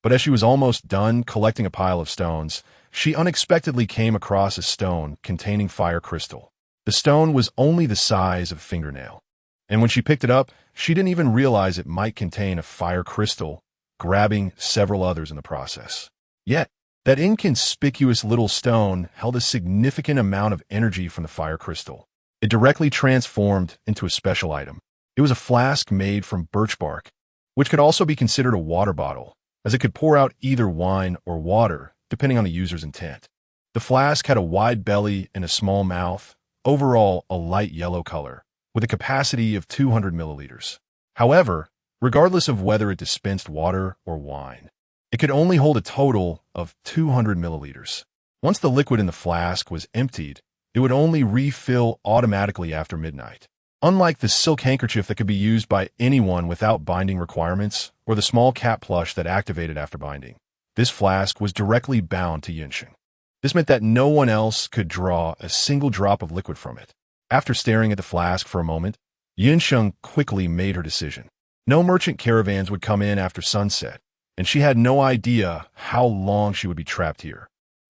but as she was almost done collecting a pile of stones, she unexpectedly came across a stone containing fire crystal. The stone was only the size of a fingernail, and when she picked it up, she didn't even realize it might contain a fire crystal, grabbing several others in the process. Yet, that inconspicuous little stone held a significant amount of energy from the fire crystal. It directly transformed into a special item. It was a flask made from birch bark, which could also be considered a water bottle, as it could pour out either wine or water, depending on the user's intent. The flask had a wide belly and a small mouth, overall a light yellow color, with a capacity of 200 milliliters. However, regardless of whether it dispensed water or wine, it could only hold a total of 200 milliliters. Once the liquid in the flask was emptied, it would only refill automatically after midnight. Unlike the silk handkerchief that could be used by anyone without binding requirements, or the small cat plush that activated after binding, this flask was directly bound to Sheng. This meant that no one else could draw a single drop of liquid from it. After staring at the flask for a moment, Sheng quickly made her decision. No merchant caravans would come in after sunset, and she had no idea how long she would be trapped here.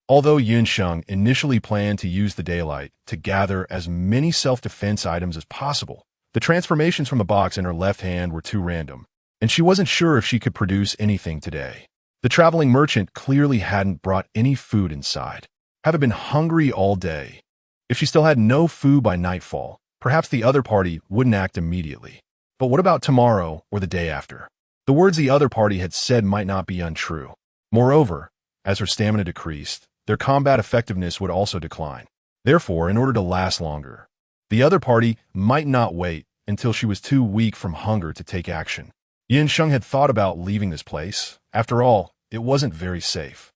Although Sheng initially planned to use the daylight to gather as many self-defense items as possible, the transformations from the box in her left hand were too random, and she wasn't sure if she could produce anything today. The traveling merchant clearly hadn't brought any food inside, having been hungry all day. If she still had no food by nightfall, perhaps the other party wouldn't act immediately. But what about tomorrow or the day after? The words the other party had said might not be untrue. Moreover, as her stamina decreased, their combat effectiveness would also decline. Therefore, in order to last longer, the other party might not wait until she was too weak from hunger to take action. Sheng had thought about leaving this place. After all, it wasn't very safe.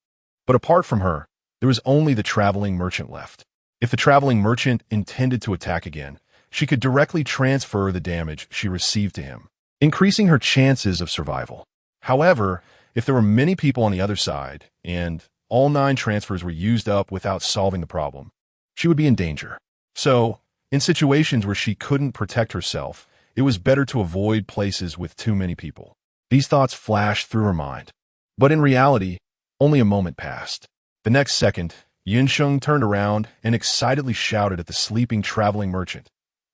But apart from her, there was only the traveling merchant left. If the traveling merchant intended to attack again, she could directly transfer the damage she received to him, increasing her chances of survival. However, if there were many people on the other side, and all 9 transfers were used up without solving the problem, she would be in danger. So, in situations where she couldn't protect herself, it was better to avoid places with too many people. These thoughts flashed through her mind. But in reality, only a moment passed. The next second, Sheng turned around and excitedly shouted at the sleeping traveling merchant,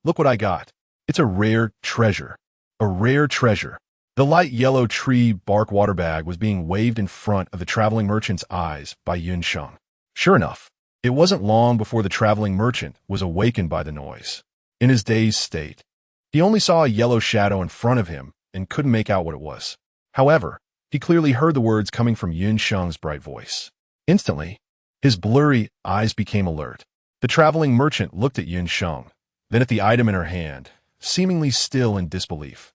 "Look what I got. It's a rare treasure. A rare treasure." The light yellow tree bark water bag was being waved in front of the traveling merchant's eyes by Sheng. Sure enough, it wasn't long before the traveling merchant was awakened by the noise. In his dazed state, he only saw a yellow shadow in front of him and couldn't make out what it was. However, he clearly heard the words coming from Sheng's bright voice. Instantly, his blurry eyes became alert. The traveling merchant looked at Sheng, then at the item in her hand, seemingly still in disbelief.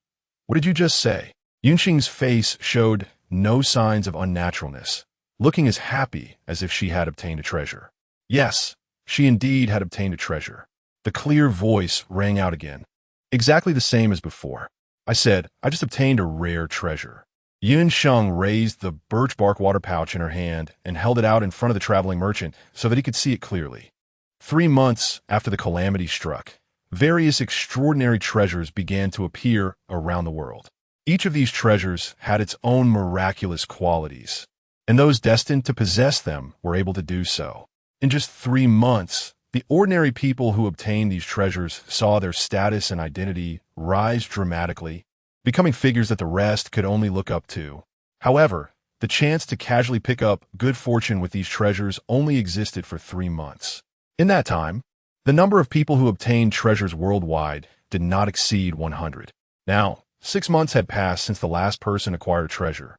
"What did you just say?" Sheng's face showed no signs of unnaturalness, looking as happy as if she had obtained a treasure. Yes, she indeed had obtained a treasure. The clear voice rang out again, exactly the same as before. "I said, I just obtained a rare treasure." Sheng raised the birch bark water pouch in her hand and held it out in front of the traveling merchant so that he could see it clearly. 3 months after the calamity struck, various extraordinary treasures began to appear around the world. Each of these treasures had its own miraculous qualities, and those destined to possess them were able to do so. In just 3 months, the ordinary people who obtained these treasures saw their status and identity rise dramatically, becoming figures that the rest could only look up to. However, the chance to casually pick up good fortune with these treasures only existed for 3 months. In that time, the number of people who obtained treasures worldwide did not exceed 100. Now, 6 months had passed since the last person acquired a treasure,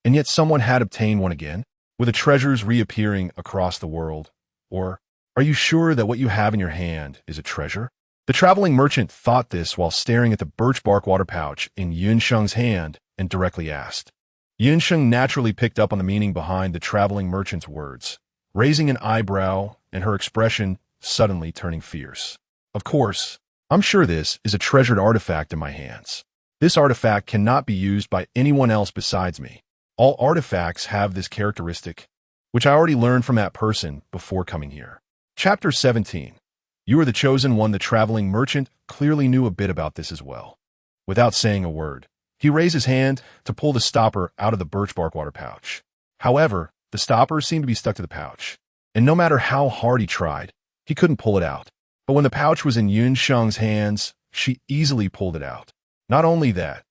and yet someone had obtained one again, with the treasures reappearing across the world. Or, are you sure that what you have in your hand is a treasure? The traveling merchant thought this while staring at the birch bark water pouch in Sheng's hand and directly asked. Sheng naturally picked up on the meaning behind the traveling merchant's words, raising an eyebrow and her expression suddenly turning fierce. "Of course, I'm sure this is a treasured artifact in my hands. This artifact cannot be used by anyone else besides me. All artifacts have this characteristic, which I already learned from that person before coming here." Chapter 17. You are the chosen one. The traveling merchant clearly knew a bit about this as well. Without saying a word, he raised his hand to pull the stopper out of the birch bark water pouch. However, the stopper seemed to be stuck to the pouch, and no matter how hard he tried, he couldn't pull it out. But when the pouch was in Sheng's hands, she easily pulled it out. Not only that,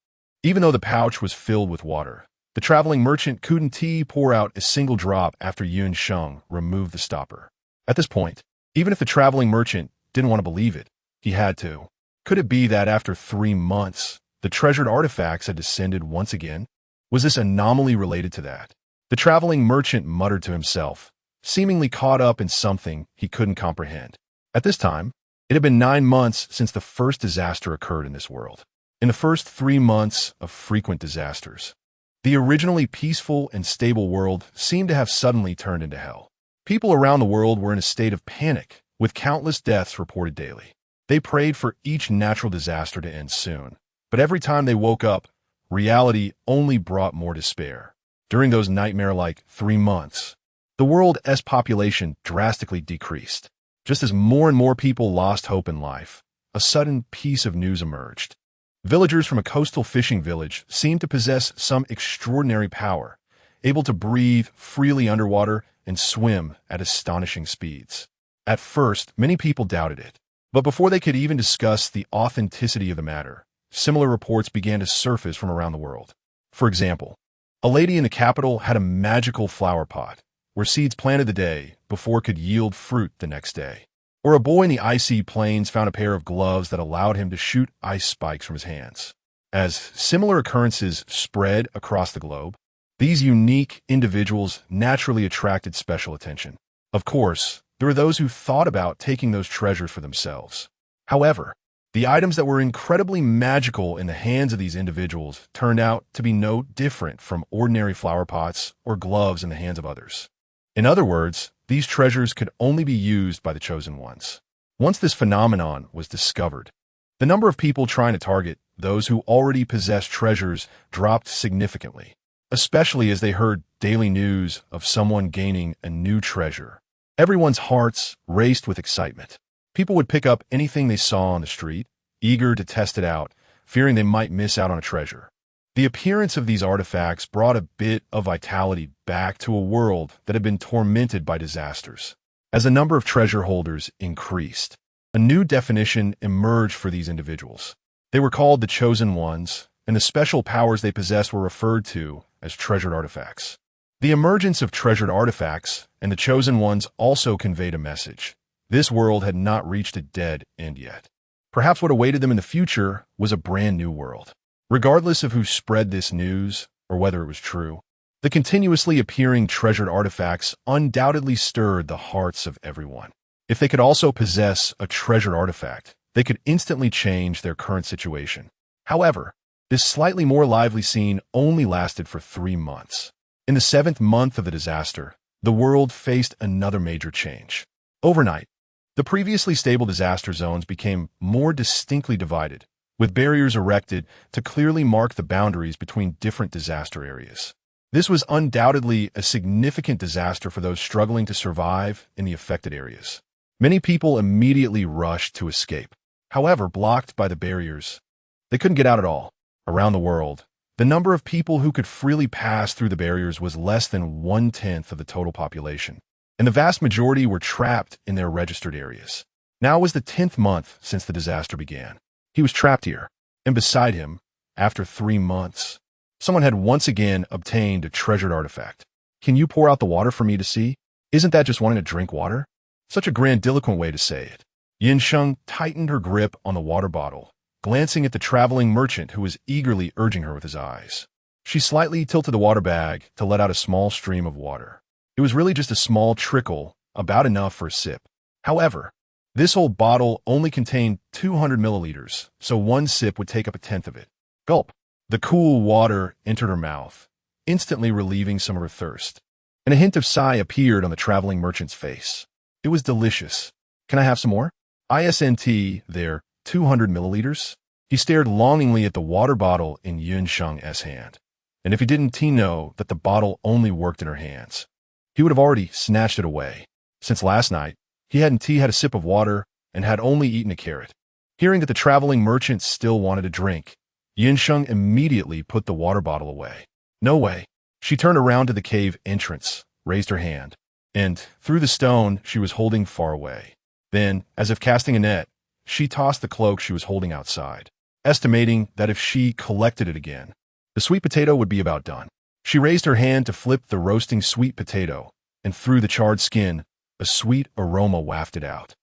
even though the pouch was filled with water, the traveling merchant couldn't pour out a single drop after Sheng removed the stopper. At this point, even if the traveling merchant didn't want to believe it, he had to. Could it be that after 3 months, the treasured artifacts had descended once again? Was this anomaly related to that? The traveling merchant muttered to himself, seemingly caught up in something he couldn't comprehend. At this time, it had been 9 months since the first disaster occurred in this world. In the first 3 months of frequent disasters, the originally peaceful and stable world seemed to have suddenly turned into hell. People around the world were in a state of panic, with countless deaths reported daily. They prayed for each natural disaster to end soon, but every time they woke up, reality only brought more despair. During those nightmare-like 3 months, the world's population drastically decreased. Just as more and more people lost hope in life, a sudden piece of news emerged. Villagers from a coastal fishing village seemed to possess some extraordinary power, able to breathe freely underwater and swim at astonishing speeds. At first, many people doubted it, but before they could even discuss the authenticity of the matter, similar reports began to surface from around the world. For example, a lady in the capital had a magical flower pot, where seeds planted the day before could yield fruit the next day. Or a boy in the icy plains found a pair of gloves that allowed him to shoot ice spikes from his hands. As similar occurrences spread across the globe, these unique individuals naturally attracted special attention. Of course, There were those who thought about taking those treasures for themselves. However, the items that were incredibly magical in the hands of these individuals turned out to be no different from ordinary flower pots or gloves in the hands of others. In other words, these treasures could only be used by the chosen ones. Once this phenomenon was discovered, the number of people trying to target those who already possessed treasures dropped significantly, especially as they heard daily news of someone gaining a new treasure. Everyone's hearts raced with excitement. People would pick up anything they saw on the street, eager to test it out, fearing they might miss out on a treasure. The appearance of these artifacts brought a bit of vitality back to a world that had been tormented by disasters. As the number of treasure holders increased, a new definition emerged for these individuals. They were called the Chosen Ones, and the special powers they possessed were referred to as treasured artifacts. The emergence of treasured artifacts and the Chosen Ones also conveyed a message. This world had not reached a dead end yet. Perhaps what awaited them in the future was a brand new world. Regardless of who spread this news or whether it was true, the continuously appearing treasured artifacts undoubtedly stirred the hearts of everyone. If they could also possess a treasured artifact, they could instantly change their current situation. However, this slightly more lively scene only lasted for 3 months. In the 7th month of the disaster, the world faced another major change. Overnight, the previously stable disaster zones became more distinctly divided, with barriers erected to clearly mark the boundaries between different disaster areas. This was undoubtedly a significant disaster for those struggling to survive in the affected areas. Many people immediately rushed to escape. However, blocked by the barriers, they couldn't get out at all. Around the world, the number of people who could freely pass through the barriers was less than 1/10 of the total population, and the vast majority were trapped in their registered areas. Now was the 10th month since the disaster began. He was trapped here, and beside him, after 3 months, someone had once again obtained a treasured artifact. Can you pour out the water for me to see? Isn't that just wanting to drink water? Such a grandiloquent way to say it. Sheng tightened her grip on the water bottle, glancing at the traveling merchant who was eagerly urging her with his eyes. She slightly tilted the water bag to let out a small stream of water. It was really just a small trickle, about enough for a sip. However, this whole bottle only contained 200 milliliters, so one sip would take up 1/10 of it. Gulp. The cool water entered her mouth, instantly relieving some of her thirst, and a hint of sigh appeared on the traveling merchant's face. It was delicious. Can I have some more? ISNT, there, 200 milliliters? He stared longingly at the water bottle in Sheng's hand, and if he didn't know that the bottle only worked in her hands, he would have already snatched it away. Since last night, he hadn't had a sip of water and had only eaten a carrot. Hearing that the traveling merchant still wanted a drink, Sheng immediately put the water bottle away. No way. She turned around to the cave entrance, raised her hand, and threw the stone she was holding far away. Then, as if casting a net, she tossed the cloak she was holding outside, estimating that if she collected it again, the sweet potato would be about done. She raised her hand to flip the roasting sweet potato, and through the charred skin, a sweet aroma wafted out.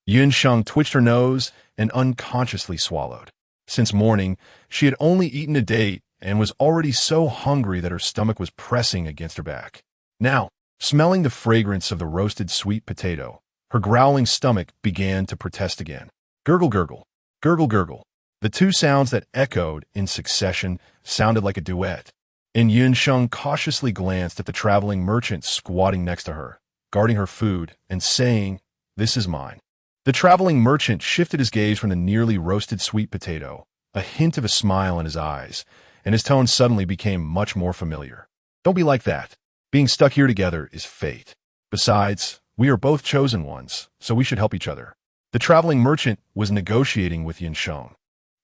Sheng twitched her nose and unconsciously swallowed. Since morning, she had only eaten a date and was already so hungry that her stomach was pressing against her back. Now, smelling the fragrance of the roasted sweet potato, her growling stomach began to protest again. Gurgle, gurgle, gurgle, gurgle. The two sounds that echoed in succession sounded like a duet, and Sheng cautiously glanced at the traveling merchant squatting next to her, guarding her food and saying, "This is mine." The traveling merchant shifted his gaze from the nearly roasted sweet potato, a hint of a smile in his eyes, and his tone suddenly became much more familiar. "Don't be like that. Being stuck here together is fate. Besides, we are both chosen ones, so we should help each other." The traveling merchant was negotiating with Sheng,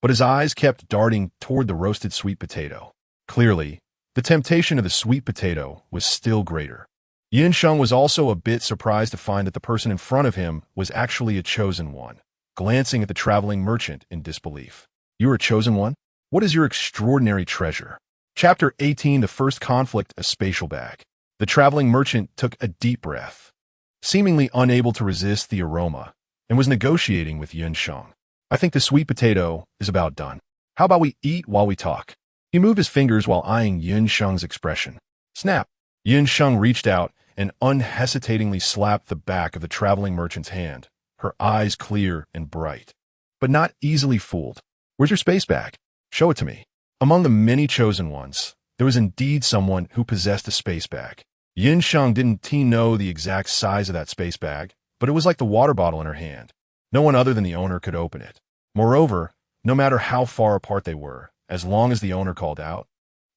but his eyes kept darting toward the roasted sweet potato. Clearly, the temptation of the sweet potato was still greater. Sheng was also a bit surprised to find that the person in front of him was actually a chosen one, glancing at the traveling merchant in disbelief. "You are a chosen one? What is your extraordinary treasure?" Chapter 18, The First Conflict, A Spatial Bag. The traveling merchant took a deep breath, seemingly unable to resist the aroma, and was negotiating with Sheng. "I think the sweet potato is about done. How about we eat while we talk?" He moved his fingers while eyeing Sheng's expression. Snap! Sheng reached out and unhesitatingly slapped the back of the traveling merchant's hand, her eyes clear and bright. But not easily fooled. "Where's your space bag? Show it to me." Among the many chosen ones, there was indeed someone who possessed a space bag. Sheng didn't know the exact size of that space bag, but it was like the water bottle in her hand. No one other than the owner could open it. Moreover, no matter how far apart they were, as long as the owner called out,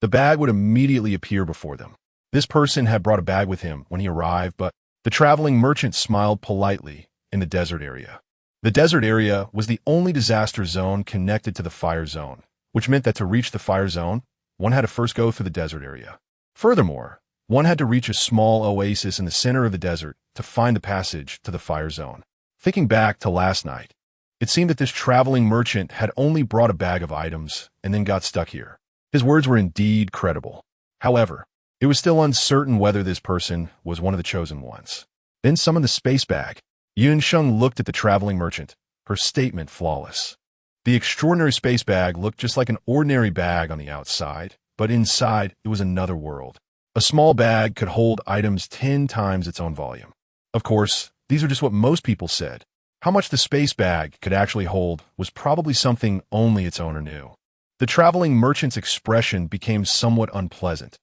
the bag would immediately appear before them. This person had brought a bag with him when he arrived, but the traveling merchant smiled politely in the desert area. The desert area was the only disaster zone connected to the fire zone, which meant that to reach the fire zone, one had to first go through the desert area. Furthermore, one had to reach a small oasis in the center of the desert to find the passage to the fire zone. Thinking back to last night, it seemed that this traveling merchant had only brought a bag of items and then got stuck here. His words were indeed credible. However, it was still uncertain whether this person was one of the chosen ones. Then summon the space bag. Sheng looked at the traveling merchant, her statement flawless. The extraordinary space bag looked just like an ordinary bag on the outside, but inside it was another world. A small bag could hold items 10 times its own volume. Of course, these are just what most people said. How much the space bag could actually hold was probably something only its owner knew. The traveling merchant's expression became somewhat unpleasant.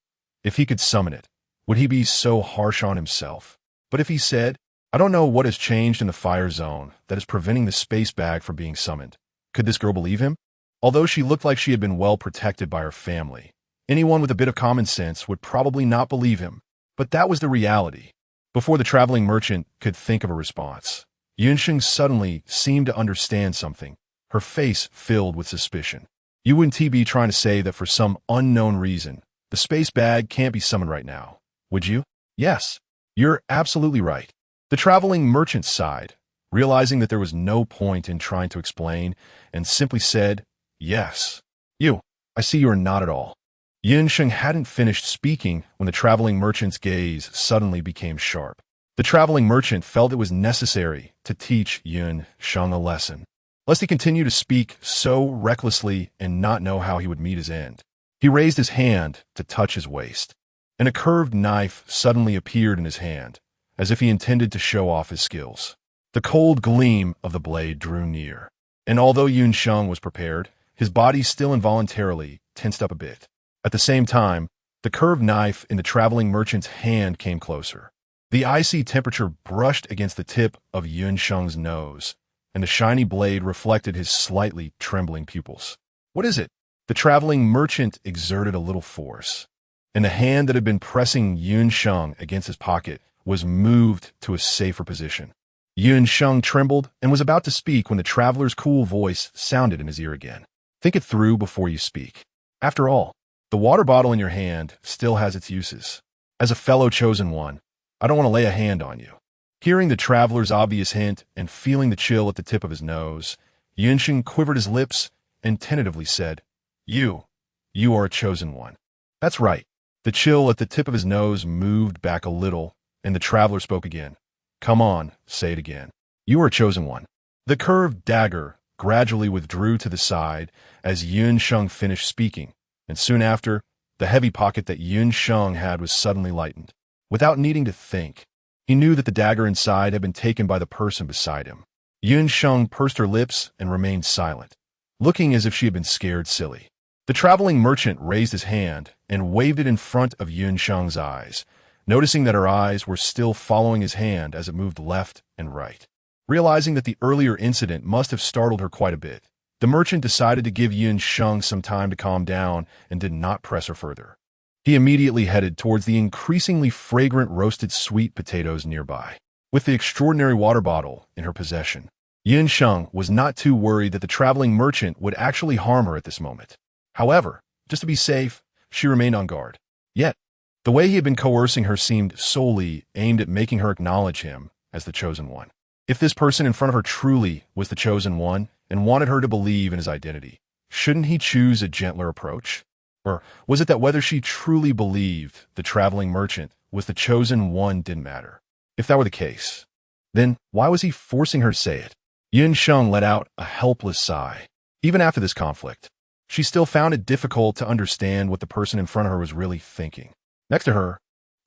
If he could summon it, would he be so harsh on himself? But if he said, "I don't know what has changed in the fire zone that is preventing the space bag from being summoned," could this girl believe him? Although she looked like she had been well protected by her family, anyone with a bit of common sense would probably not believe him. But that was the reality. Before the traveling merchant could think of a response, Sheng suddenly seemed to understand something, her face filled with suspicion. "You wouldn't be trying to say that for some unknown reason, the space bag can't be summoned right now, would you?" "Yes, you're absolutely right." The traveling merchant sighed, realizing that there was no point in trying to explain, and simply said, "Yes." I see you are not at all." Sheng hadn't finished speaking when the traveling merchant's gaze suddenly became sharp. The traveling merchant felt it was necessary to teach Sheng a lesson, lest he continue to speak so recklessly and not know how he would meet his end. He raised his hand to touch his waist, and a curved knife suddenly appeared in his hand, as if he intended to show off his skills. The cold gleam of the blade drew near, and although Sheng was prepared, his body still involuntarily tensed up a bit. At the same time, the curved knife in the traveling merchant's hand came closer. The icy temperature brushed against the tip of Sheng's nose, and the shiny blade reflected his slightly trembling pupils. "What is it?" The traveling merchant exerted a little force, and the hand that had been pressing Sheng against his pocket was moved to a safer position. Sheng trembled and was about to speak when the traveler's cool voice sounded in his ear again. "Think it through before you speak. After all, the water bottle in your hand still has its uses. As a fellow chosen one, I don't want to lay a hand on you." Hearing the traveler's obvious hint and feeling the chill at the tip of his nose, Sheng quivered his lips and tentatively said, You are a chosen one." "That's right." The chill at the tip of his nose moved back a little, and the traveler spoke again. "Come on, say it again. You are a chosen one." The curved dagger gradually withdrew to the side as Sheng finished speaking, and soon after, the heavy pocket that Sheng had was suddenly lightened. Without needing to think, he knew that the dagger inside had been taken by the person beside him. Sheng pursed her lips and remained silent, looking as if she had been scared silly. The traveling merchant raised his hand and waved it in front of Sheng's eyes, noticing that her eyes were still following his hand as it moved left and right. Realizing that the earlier incident must have startled her quite a bit, the merchant decided to give Sheng some time to calm down and did not press her further. He immediately headed towards the increasingly fragrant roasted sweet potatoes nearby. With the extraordinary water bottle in her possession, Sheng was not too worried that the traveling merchant would actually harm her at this moment. However, just to be safe, she remained on guard. Yet, the way he had been coercing her seemed solely aimed at making her acknowledge him as the chosen one. If this person in front of her truly was the chosen one and wanted her to believe in his identity, shouldn't he choose a gentler approach? Or was it that whether she truly believed the traveling merchant was the chosen one didn't matter? If that were the case, then why was he forcing her to say it? Sheng let out a helpless sigh. Even after this conflict, she still found it difficult to understand what the person in front of her was really thinking. Next to her,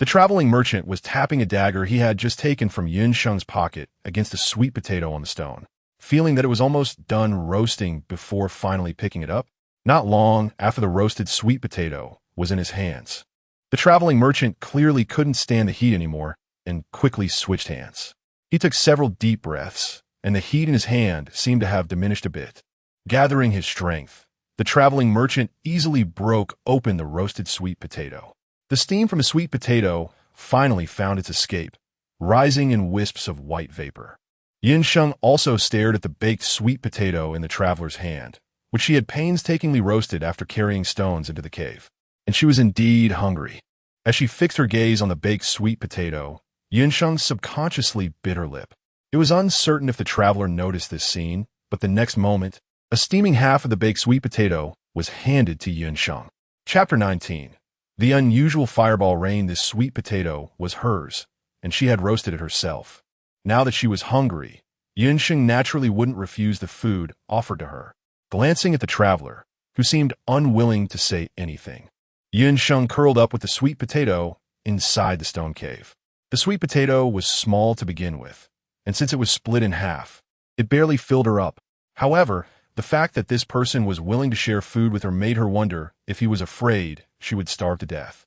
The traveling merchant was tapping a dagger he had just taken from Yun Sheng's pocket against a sweet potato on the stone, feeling that it was almost done roasting before finally picking it up. Not long after the roasted sweet potato was in his hands, the traveling merchant clearly couldn't stand the heat anymore and quickly switched hands. He took several deep breaths, and the heat in his hand seemed to have diminished a bit. Gathering his strength, the traveling merchant easily broke open the roasted sweet potato. The steam from the sweet potato finally found its escape, rising in wisps of white vapor. Yun Sheng also stared at the baked sweet potato in the traveler's hand, which she had painstakingly roasted after carrying stones into the cave. And she was indeed hungry. As she fixed her gaze on the baked sweet potato, Yun Sheng subconsciously bit her lip. It was uncertain if the traveler noticed this scene, but the next moment, a steaming half of the baked sweet potato was handed to Yun Sheng. Chapter 19. The unusual fireball rain. This sweet potato was hers, and she had roasted it herself. Now that she was hungry, Yun Sheng naturally wouldn't refuse the food offered to her. Glancing at the traveler, who seemed unwilling to say anything, Yun Sheng curled up with the sweet potato inside the stone cave. The sweet potato was small to begin with, and since it was split in half, it barely filled her up. However, the fact that this person was willing to share food with her made her wonder if he was afraid she would starve to death,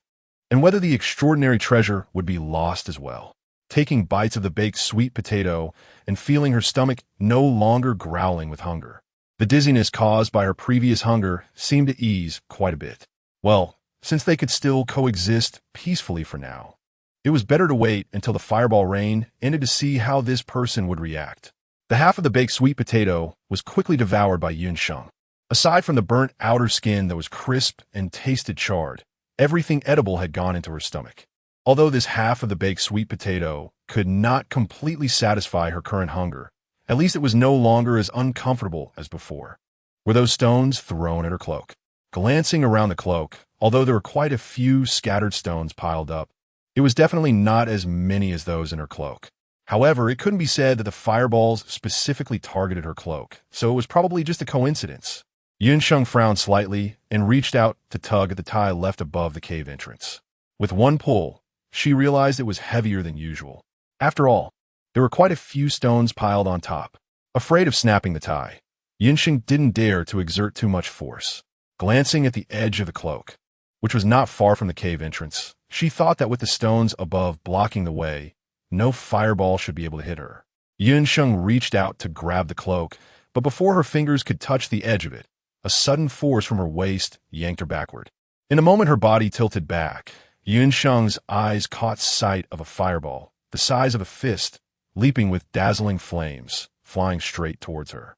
and whether the extraordinary treasure would be lost as well. Taking bites of the baked sweet potato and feeling her stomach no longer growling with hunger, the dizziness caused by her previous hunger seemed to ease quite a bit. Well, since they could still coexist peacefully for now, it was better to wait until the fireball rain ended to see how this person would react. The half of the baked sweet potato was quickly devoured by Yun Sheng. Aside from the burnt outer skin that was crisp and tasted charred, everything edible had gone into her stomach. Although this half of the baked sweet potato could not completely satisfy her current hunger, at least it was no longer as uncomfortable as before. Were those stones thrown at her cloak? Glancing around the cloak, although there were quite a few scattered stones piled up, it was definitely not as many as those in her cloak. However, it couldn't be said that the fireballs specifically targeted her cloak, so it was probably just a coincidence. Yun Sheng frowned slightly and reached out to tug at the tie left above the cave entrance. With one pull, she realized it was heavier than usual. After all, there were quite a few stones piled on top. Afraid of snapping the tie, Yun Sheng didn't dare to exert too much force. Glancing at the edge of the cloak, which was not far from the cave entrance, she thought that with the stones above blocking the way, no fireball should be able to hit her. Yun Sheng reached out to grab the cloak, but before her fingers could touch the edge of it, a sudden force from her waist yanked her backward. In a moment her body tilted back. Yun Sheng's eyes caught sight of a fireball, the size of a fist, leaping with dazzling flames, flying straight towards her.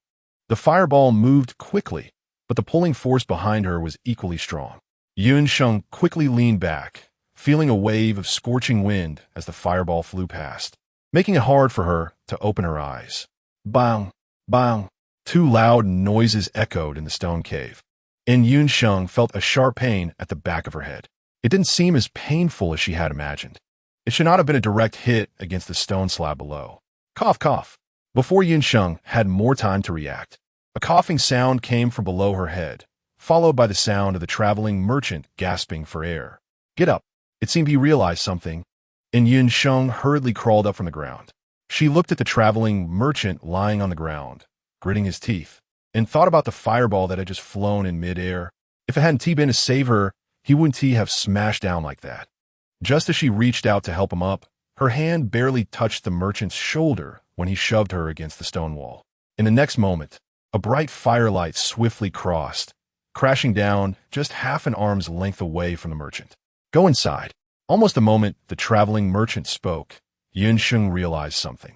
The fireball moved quickly, but the pulling force behind her was equally strong. Yun Sheng quickly leaned back, feeling a wave of scorching wind as the fireball flew past, making it hard for her to open her eyes. Bang! Bang! Two loud noises echoed in the stone cave, and Yun Sheng felt a sharp pain at the back of her head. It didn't seem as painful as she had imagined. It should not have been a direct hit against the stone slab below. Cough, cough. Before Yun Sheng had more time to react, a coughing sound came from below her head, followed by the sound of the traveling merchant gasping for air. Get up. It seemed he realized something, and Yun Sheng hurriedly crawled up from the ground. She looked at the traveling merchant lying on the ground, gritting his teeth, and thought about the fireball that had just flown in midair. If it hadn't been to save her, he wouldn't have smashed down like that. Just as she reached out to help him up, her hand barely touched the merchant's shoulder when he shoved her against the stone wall. In the next moment, a bright firelight swiftly crossed, crashing down just half an arm's length away from the merchant. Go inside. Almost the moment the traveling merchant spoke, Yun Sheng realized something.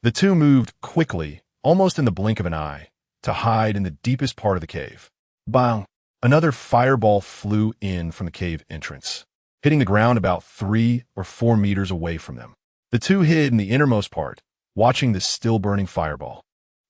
The two moved quickly, almost in the blink of an eye, to hide in the deepest part of the cave. Bang! Another fireball flew in from the cave entrance, hitting the ground about 3 or 4 meters away from them. The two hid in the innermost part, watching the still-burning fireball.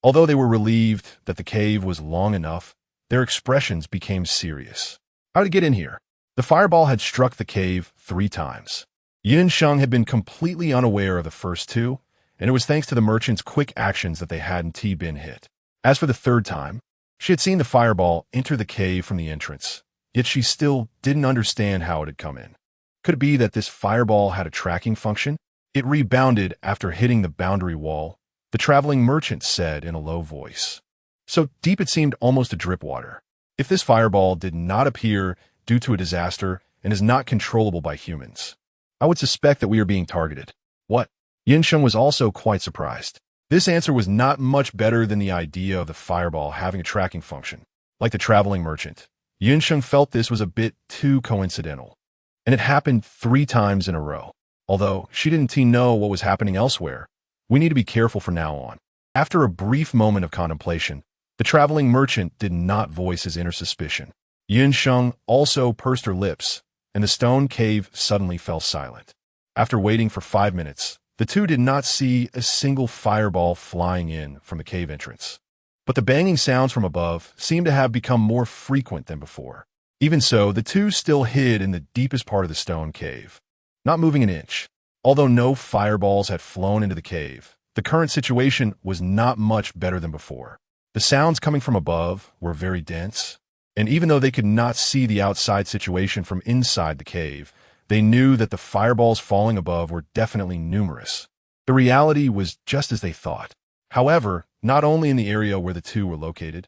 Although they were relieved that the cave was long enough, their expressions became serious. How to get in here? The fireball had struck the cave 3 times. Yun Sheng had been completely unaware of the first 2, and it was thanks to the merchant's quick actions that they hadn't been hit. As for the 3rd time, she had seen the fireball enter the cave from the entrance, yet she still didn't understand how it had come in. Could it be that this fireball had a tracking function? It rebounded after hitting the boundary wall, the traveling merchant said in a low voice. So deep it seemed almost to drip water. If this fireball did not appear due to a disaster and is not controllable by humans, I would suspect that we are being targeted. What? Sheng was also quite surprised. This answer was not much better than the idea of the fireball having a tracking function. Like the traveling merchant, Sheng felt this was a bit too coincidental. And it happened 3 times in a row. Although she didn't know what was happening elsewhere, we need to be careful from now on. After a brief moment of contemplation, the traveling merchant did not voice his inner suspicion. Sheng also pursed her lips, and the stone cave suddenly fell silent. After waiting for 5 minutes, the two did not see a single fireball flying in from the cave entrance. But the banging sounds from above seemed to have become more frequent than before. Even so, the two still hid in the deepest part of the stone cave, not moving an inch. Although no fireballs had flown into the cave, the current situation was not much better than before. The sounds coming from above were very dense, and even though they could not see the outside situation from inside the cave, they knew that the fireballs falling above were definitely numerous. The reality was just as they thought. However, not only in the area where the two were located,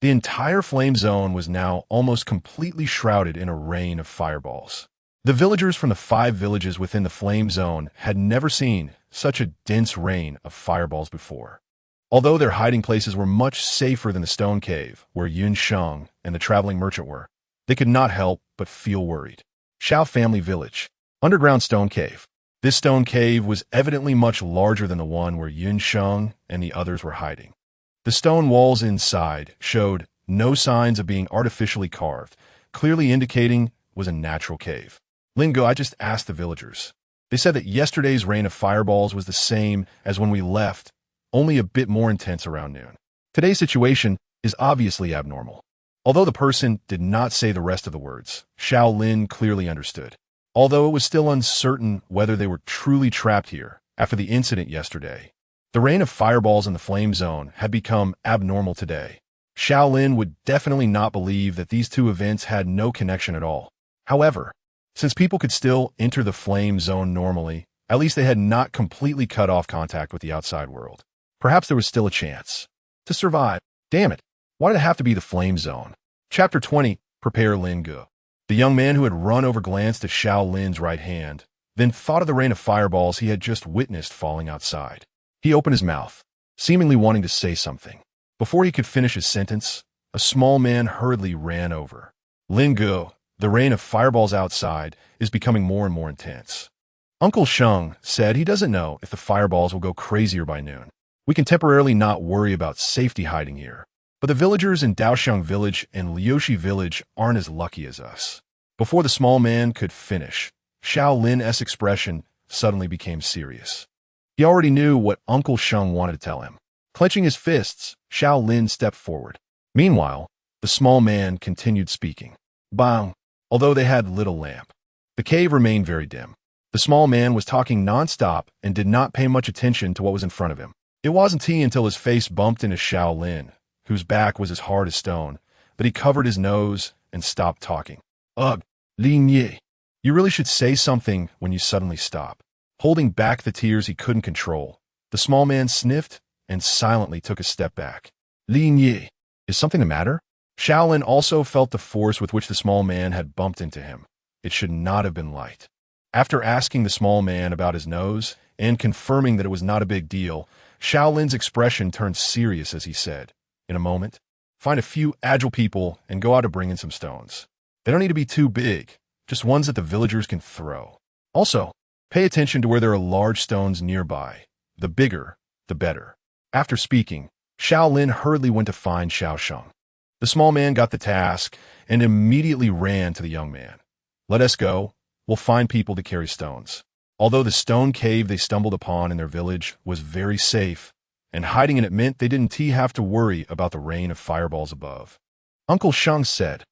the entire flame zone was now almost completely shrouded in a rain of fireballs. The villagers from the 5 villages within the flame zone had never seen such a dense rain of fireballs before. Although their hiding places were much safer than the stone cave, where Sheng and the traveling merchant were, they could not help but feel worried. Shao Family Village. Underground stone cave. This stone cave was evidently much larger than the one where Sheng and the others were hiding. The stone walls inside showed no signs of being artificially carved, clearly indicating it was a natural cave. Lingo, I just asked the villagers. They said that yesterday's rain of fireballs was the same as when we left, only a bit more intense around noon. Today's situation is obviously abnormal. Although the person did not say the rest of the words, Xiao Lin clearly understood. Although it was still uncertain whether they were truly trapped here after the incident yesterday, the rain of fireballs in the flame zone had become abnormal today. Xiao Lin would definitely not believe that these two events had no connection at all. However, since people could still enter the flame zone normally, at least they had not completely cut off contact with the outside world. Perhaps there was still a chance to survive. Damn it, why did it have to be the flame zone? Chapter 20, Prepare Lin Gu. The young man who had run over glanced at Xiao Lin's right hand, then thought of the rain of fireballs he had just witnessed falling outside. He opened his mouth, seemingly wanting to say something. Before he could finish his sentence, a small man hurriedly ran over. Lin Gu, the rain of fireballs outside is becoming more and more intense. Uncle Sheng said he doesn't know if the fireballs will go crazier by noon. We can temporarily not worry about safety hiding here. But the villagers in Daoxiang Village and Liushi Village aren't as lucky as us. Before the small man could finish, Xiao Lin's expression suddenly became serious. He already knew what Uncle Sheng wanted to tell him. Clenching his fists, Xiao Lin stepped forward. Meanwhile, the small man continued speaking. Bang! Although they had little lamp, the cave remained very dim. The small man was talking non-stop and did not pay much attention to what was in front of him. It wasn't until his face bumped into Xiao Lin, whose back was as hard as stone, that he covered his nose and stopped talking. Ugh, Lin Ye, you really should say something when you suddenly stop. Holding back the tears he couldn't control, the small man sniffed and silently took a step back. Lin Ye, is something the matter? Xiao Lin also felt the force with which the small man had bumped into him. It should not have been light. After asking the small man about his nose and confirming that it was not a big deal, Xiao Lin's expression turned serious as he said, in a moment, find a few agile people and go out to bring in some stones. They don't need to be too big, just ones that the villagers can throw. Also, pay attention to where there are large stones nearby. The bigger, the better. After speaking, Xiao Lin hurriedly went to find Xiao Sheng. The small man got the task and immediately ran to the young man. Let us go. We'll find people to carry stones. Although the stone cave they stumbled upon in their village was very safe, and hiding in it meant they didn't have to worry about the rain of fireballs above. Uncle Sheng said,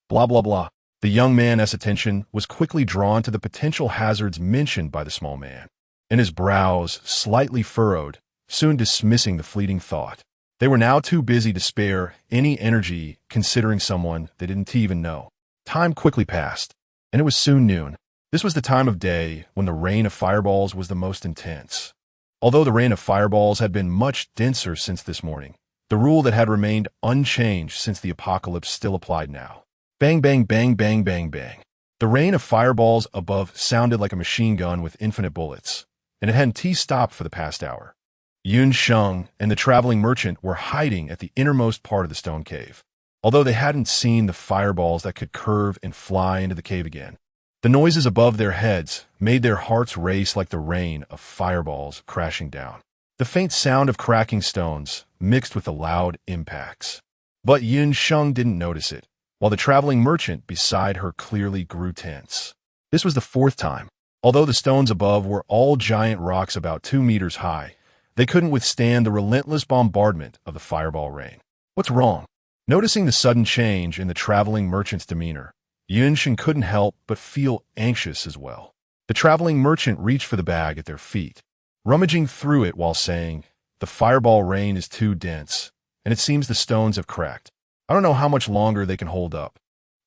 blah blah blah. The young man's attention was quickly drawn to the potential hazards mentioned by the small man, and his brows slightly furrowed, soon dismissing the fleeting thought. They were now too busy to spare any energy considering someone they didn't even know. Time quickly passed, and it was soon noon. This was the time of day when the rain of fireballs was the most intense. Although the rain of fireballs had been much denser since this morning, the rule that had remained unchanged since the apocalypse still applied now. Bang, bang, bang, bang, bang, bang. The rain of fireballs above sounded like a machine gun with infinite bullets, and it hadn't stopped for the past hour. Sheng and the traveling merchant were hiding at the innermost part of the stone cave, although they hadn't seen the fireballs that could curve and fly into the cave again. The noises above their heads made their hearts race like the rain of fireballs crashing down. The faint sound of cracking stones mixed with the loud impacts. But Sheng didn't notice it, while the traveling merchant beside her clearly grew tense. This was the fourth time. Although the stones above were all giant rocks about 2 meters high, they couldn't withstand the relentless bombardment of the fireball rain. What's wrong? Noticing the sudden change in the traveling merchant's demeanor, Sheng couldn't help but feel anxious as well. The traveling merchant reached for the bag at their feet, rummaging through it while saying, "The fireball rain is too dense, and it seems the stones have cracked. I don't know how much longer they can hold up,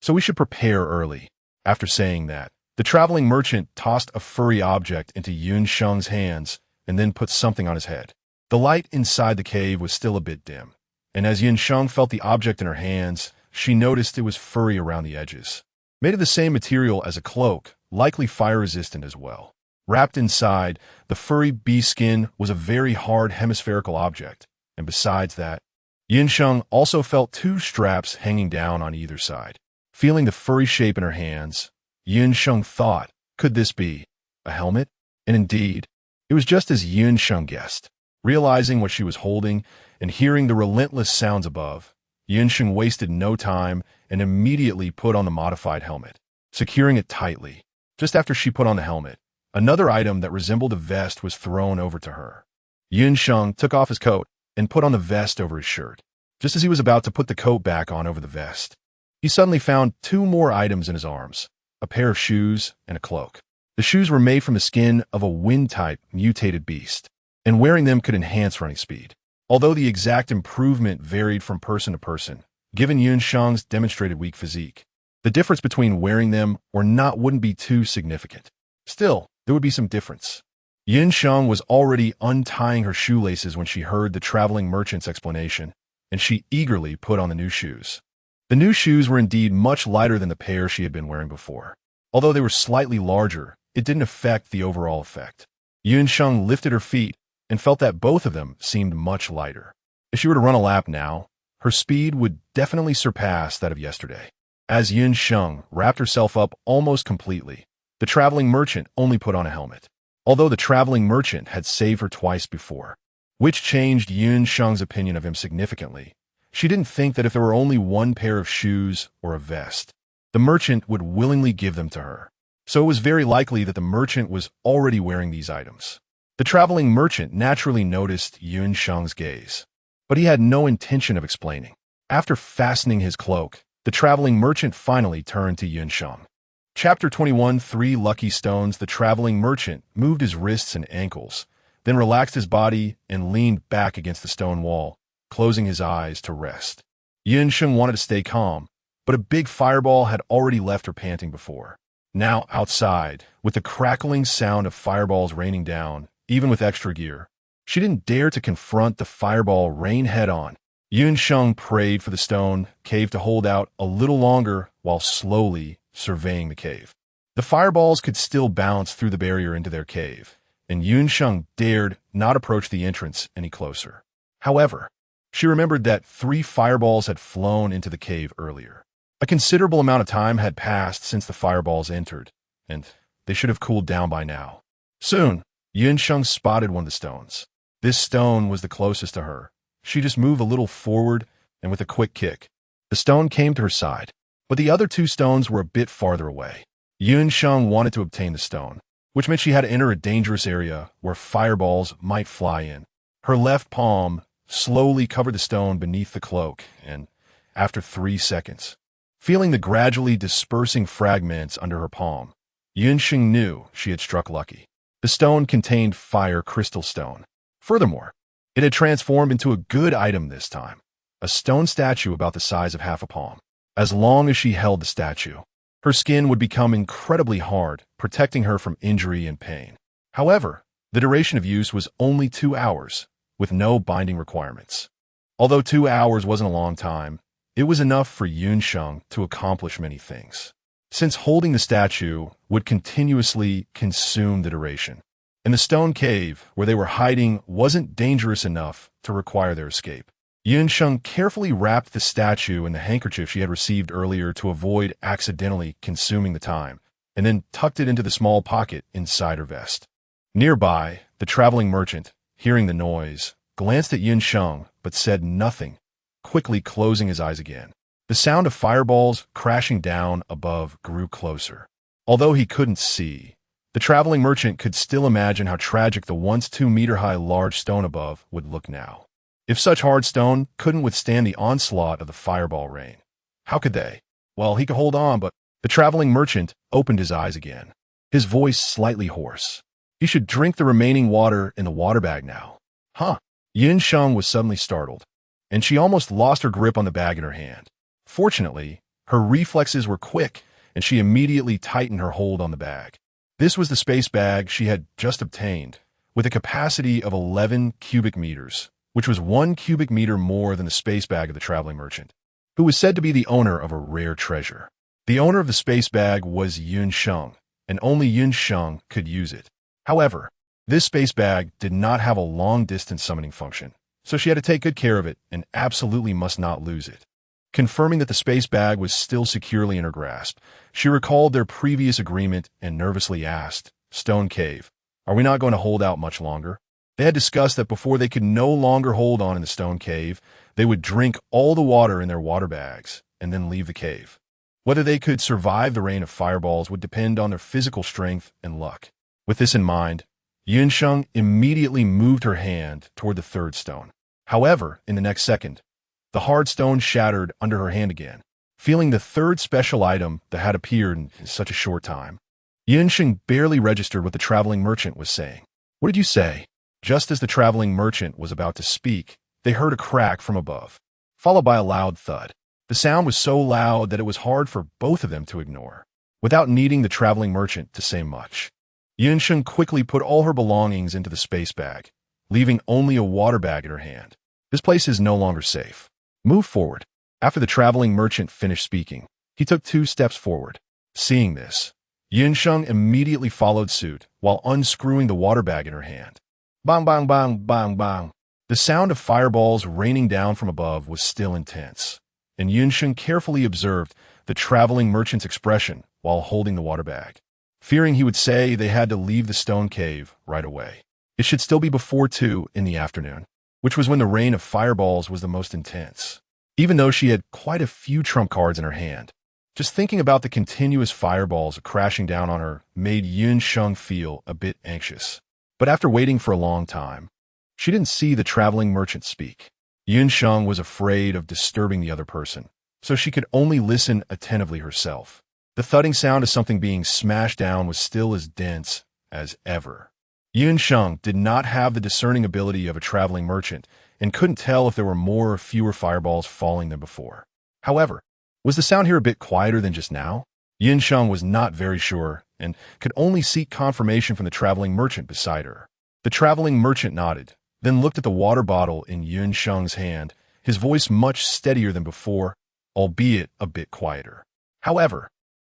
so we should prepare early." After saying that, the traveling merchant tossed a furry object into Sheng's hands and then put something on his head. The light inside the cave was still a bit dim, and as Sheng felt the object in her hands, she noticed it was furry around the edges. Made of the same material as a cloak, likely fire-resistant as well. Wrapped inside, the furry bee skin was a very hard hemispherical object, and besides that, Sheng also felt 2 straps hanging down on either side. Feeling the furry shape in her hands, Sheng thought, could this be a helmet? And indeed, it was just as Sheng guessed. Realizing what she was holding and hearing the relentless sounds above, Sheng wasted no time and immediately put on the modified helmet, securing it tightly. Just after she put on the helmet, another item that resembled a vest was thrown over to her. Sheng took off his coat and put on the vest over his shirt. Just as he was about to put the coat back on over the vest, he suddenly found 2 more items in his arms, a pair of shoes and a cloak. The shoes were made from the skin of a wind-type mutated beast, and wearing them could enhance running speed. Although the exact improvement varied from person to person, given Sheng's demonstrated weak physique, the difference between wearing them or not wouldn't be too significant. Still, there would be some difference. Sheng was already untying her shoelaces when she heard the traveling merchant's explanation, and she eagerly put on the new shoes. The new shoes were indeed much lighter than the pair she had been wearing before. Although they were slightly larger, it didn't affect the overall effect. Sheng lifted her feet and felt that both of them seemed much lighter. If she were to run a lap now, her speed would definitely surpass that of yesterday. As Sheng wrapped herself up almost completely, the traveling merchant only put on a helmet. Although the traveling merchant had saved her twice before, which changed Sheng's opinion of him significantly, she didn't think that if there were only 1 pair of shoes or a vest, the merchant would willingly give them to her. So it was very likely that the merchant was already wearing these items. The traveling merchant naturally noticed Sheng's gaze, but he had no intention of explaining. After fastening his cloak, the traveling merchant finally turned to Sheng. Chapter 21, 3 Lucky Stones. The traveling merchant moved his wrists and ankles, then relaxed his body and leaned back against the stone wall, closing his eyes to rest. Sheng wanted to stay calm, but a big fireball had already left her panting before. Now outside, with the crackling sound of fireballs raining down, even with extra gear, she didn't dare to confront the fireball rain head-on. Sheng prayed for the stone cave to hold out a little longer while slowly surveying the cave. The fireballs could still bounce through the barrier into their cave, and Sheng dared not approach the entrance any closer. However, she remembered that 3 fireballs had flown into the cave earlier. A considerable amount of time had passed since the fireballs entered, and they should have cooled down by now. Soon, Sheng spotted one of the stones. This stone was the closest to her. She just moved a little forward, and with a quick kick, the stone came to her side. But the other 2 stones were a bit farther away. Sheng wanted to obtain the stone, which meant she had to enter a dangerous area where fireballs might fly in. Her left palm slowly covered the stone beneath the cloak, and after 3 seconds, feeling the gradually dispersing fragments under her palm, Sheng knew she had struck lucky. The stone contained fire crystal stone. Furthermore, it had transformed into a good item this time, a stone statue about the size of half a palm. As long as she held the statue, Her skin would become incredibly hard, protecting her from injury and pain. However, the duration of use was only 2 hours, with no binding requirements. Although 2 hours wasn't a long time, it was enough for Sheng to accomplish many things, since holding the statue would continuously consume the duration. And the stone cave where they were hiding wasn't dangerous enough to require their escape. Sheng carefully wrapped the statue in the handkerchief she had received earlier to avoid accidentally consuming the time, and then tucked it into the small pocket inside her vest. Nearby, the traveling merchant, hearing the noise, glanced at Sheng but said nothing, quickly closing his eyes again. The sound of fireballs crashing down above grew closer. Although he couldn't see, the traveling merchant could still imagine how tragic the once 2-meter-high large stone above would look now. If such hard stone couldn't withstand the onslaught of the fireball rain, how could they? Well, he could hold on, but the traveling merchant opened his eyes again, his voice slightly hoarse. He should drink the remaining water in the water bag now. Huh? Sheng was suddenly startled, and she almost lost her grip on the bag in her hand. Fortunately, her reflexes were quick, and she immediately tightened her hold on the bag. This was the space bag she had just obtained, with a capacity of 11 cubic meters, which was 1 cubic meter more than the space bag of the traveling merchant, who was said to be the owner of a rare treasure. The owner of the space bag was Sheng, and only Sheng could use it. However, this space bag did not have a long-distance summoning function, so she had to take good care of it and absolutely must not lose it. Confirming that the space bag was still securely in her grasp, she recalled their previous agreement and nervously asked, "Stone Cave, are we not going to hold out much longer?" They had discussed that before they could no longer hold on in the stone cave, they would drink all the water in their water bags and then leave the cave. Whether they could survive the rain of fireballs would depend on their physical strength and luck. With this in mind, Sheng immediately moved her hand toward the third stone. However, in the next second, the hard stone shattered under her hand again, feeling the third special item that had appeared in such a short time. Sheng barely registered what the traveling merchant was saying. "What did you say?" Just as the traveling merchant was about to speak, they heard a crack from above, followed by a loud thud. The sound was so loud that it was hard for both of them to ignore, without needing the traveling merchant to say much. Sheng quickly put all her belongings into the space bag, leaving only a water bag in her hand. "This place is no longer safe. Move forward." After the traveling merchant finished speaking, he took 2 steps forward. Seeing this, Sheng immediately followed suit while unscrewing the water bag in her hand. Bang, bang, bang, bang, bang. The sound of fireballs raining down from above was still intense, and Sheng carefully observed the traveling merchant's expression while holding the water bag, fearing he would say they had to leave the stone cave right away. It should still be before 2 in the afternoon, which was when the rain of fireballs was the most intense. Even though she had quite a few trump cards in her hand, just thinking about the continuous fireballs crashing down on her made Sheng feel a bit anxious. But after waiting for a long time, she didn't see the traveling merchant speak. Sheng was afraid of disturbing the other person, so she could only listen attentively herself. The thudding sound of something being smashed down was still as dense as ever. Sheng did not have the discerning ability of a traveling merchant and couldn't tell if there were more or fewer fireballs falling than before. However, was the sound here a bit quieter than just now? Sheng was not very sure and could only seek confirmation from the traveling merchant beside her. The traveling merchant nodded, then looked at the water bottle in Sheng's hand, his voice much steadier than before, albeit a bit quieter. However,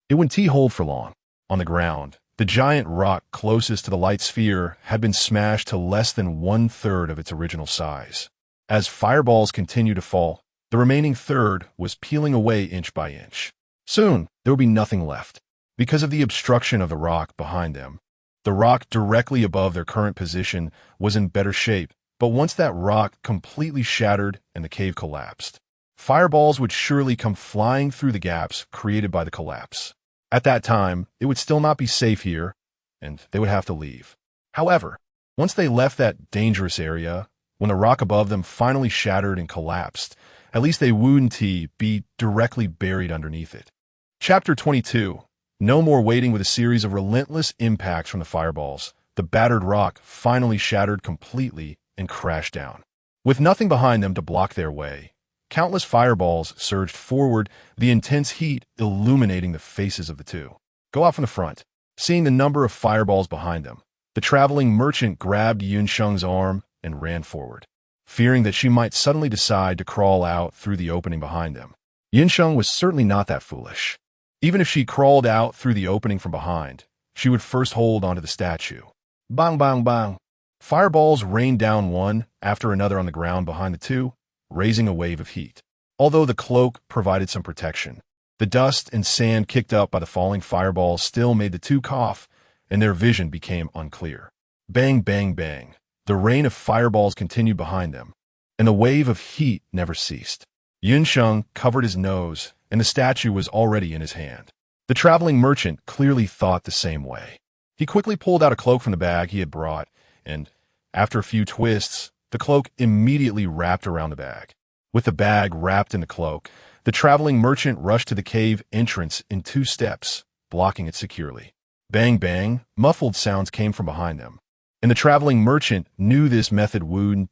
it wouldn't hold for long. On the ground, the giant rock closest to the light sphere had been smashed to less than 1/3 of its original size. As fireballs continued to fall, the remaining third was peeling away inch by inch. Soon, there would be nothing left. Because of the obstruction of the rock behind them, the rock directly above their current position was in better shape, but once that rock completely shattered and the cave collapsed, fireballs would surely come flying through the gaps created by the collapse. At that time, it would still not be safe here, and they would have to leave. However, once they left that dangerous area, when the rock above them finally shattered and collapsed, at least they wouldn't be directly buried underneath it. Chapter 22. No more waiting. With a series of relentless impacts from the fireballs, the battered rock finally shattered completely and crashed down. With nothing behind them to block their way, Countless fireballs surged forward, the intense heat illuminating the faces of the two. Go out from the front. Seeing the number of fireballs behind them, the traveling merchant grabbed Sheng's arm and ran forward, fearing that she might suddenly decide to crawl out through the opening behind them. Sheng was certainly not that foolish. Even if she crawled out through the opening from behind, she would first hold onto the statue. Bang, bang, bang. Fireballs rained down one after another on the ground behind the two, raising a wave of heat. Although the cloak provided some protection, the dust and sand kicked up by the falling fireballs still made the two cough, and their vision became unclear. Bang, bang, bang. The rain of fireballs continued behind them, and the wave of heat never ceased. Sheng covered his nose, and the statue was already in his hand. The traveling merchant clearly thought the same way. He quickly pulled out a cloak from the bag he had brought, and, after a few twists, the cloak immediately wrapped around the bag. With the bag wrapped in the cloak, the traveling merchant rushed to the cave entrance in 2 steps, blocking it securely. Bang, bang, muffled sounds came from behind them, and the traveling merchant knew this method wouldn't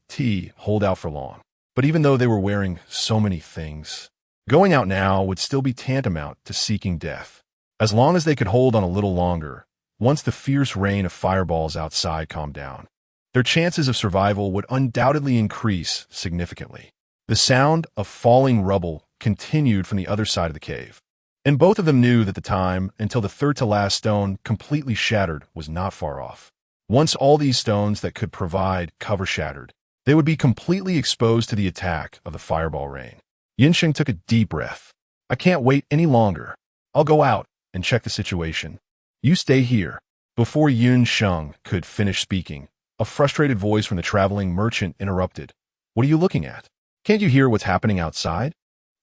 hold out for long. But even though they were wearing so many things, going out now would still be tantamount to seeking death. As long as they could hold on a little longer, once the fierce rain of fireballs outside calmed down, their chances of survival would undoubtedly increase significantly. The sound of falling rubble continued from the other side of the cave, and both of them knew that the time until the third-to-last stone completely shattered was not far off. Once all these stones that could provide cover shattered, they would be completely exposed to the attack of the fireball rain. Sheng took a deep breath. I can't wait any longer. I'll go out and check the situation. You stay here. Before Sheng could finish speaking, a frustrated voice from the traveling merchant interrupted. What are you looking at? Can't you hear what's happening outside?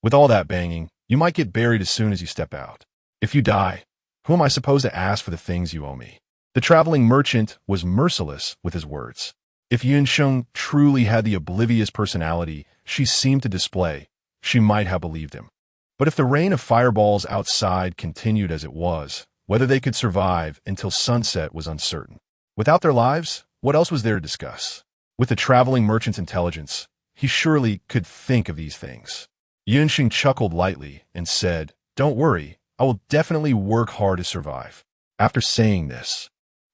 With all that banging, you might get buried as soon as you step out. If you die, who am I supposed to ask for the things you owe me? The traveling merchant was merciless with his words. If Sheng truly had the oblivious personality she seemed to display, she might have believed him. But if the rain of fireballs outside continued as it was, whether they could survive until sunset was uncertain. Without their lives, what else was there to discuss? With the traveling merchant's intelligence, he surely could think of these things. Sheng chuckled lightly and said, Don't worry, I will definitely work hard to survive. After saying this,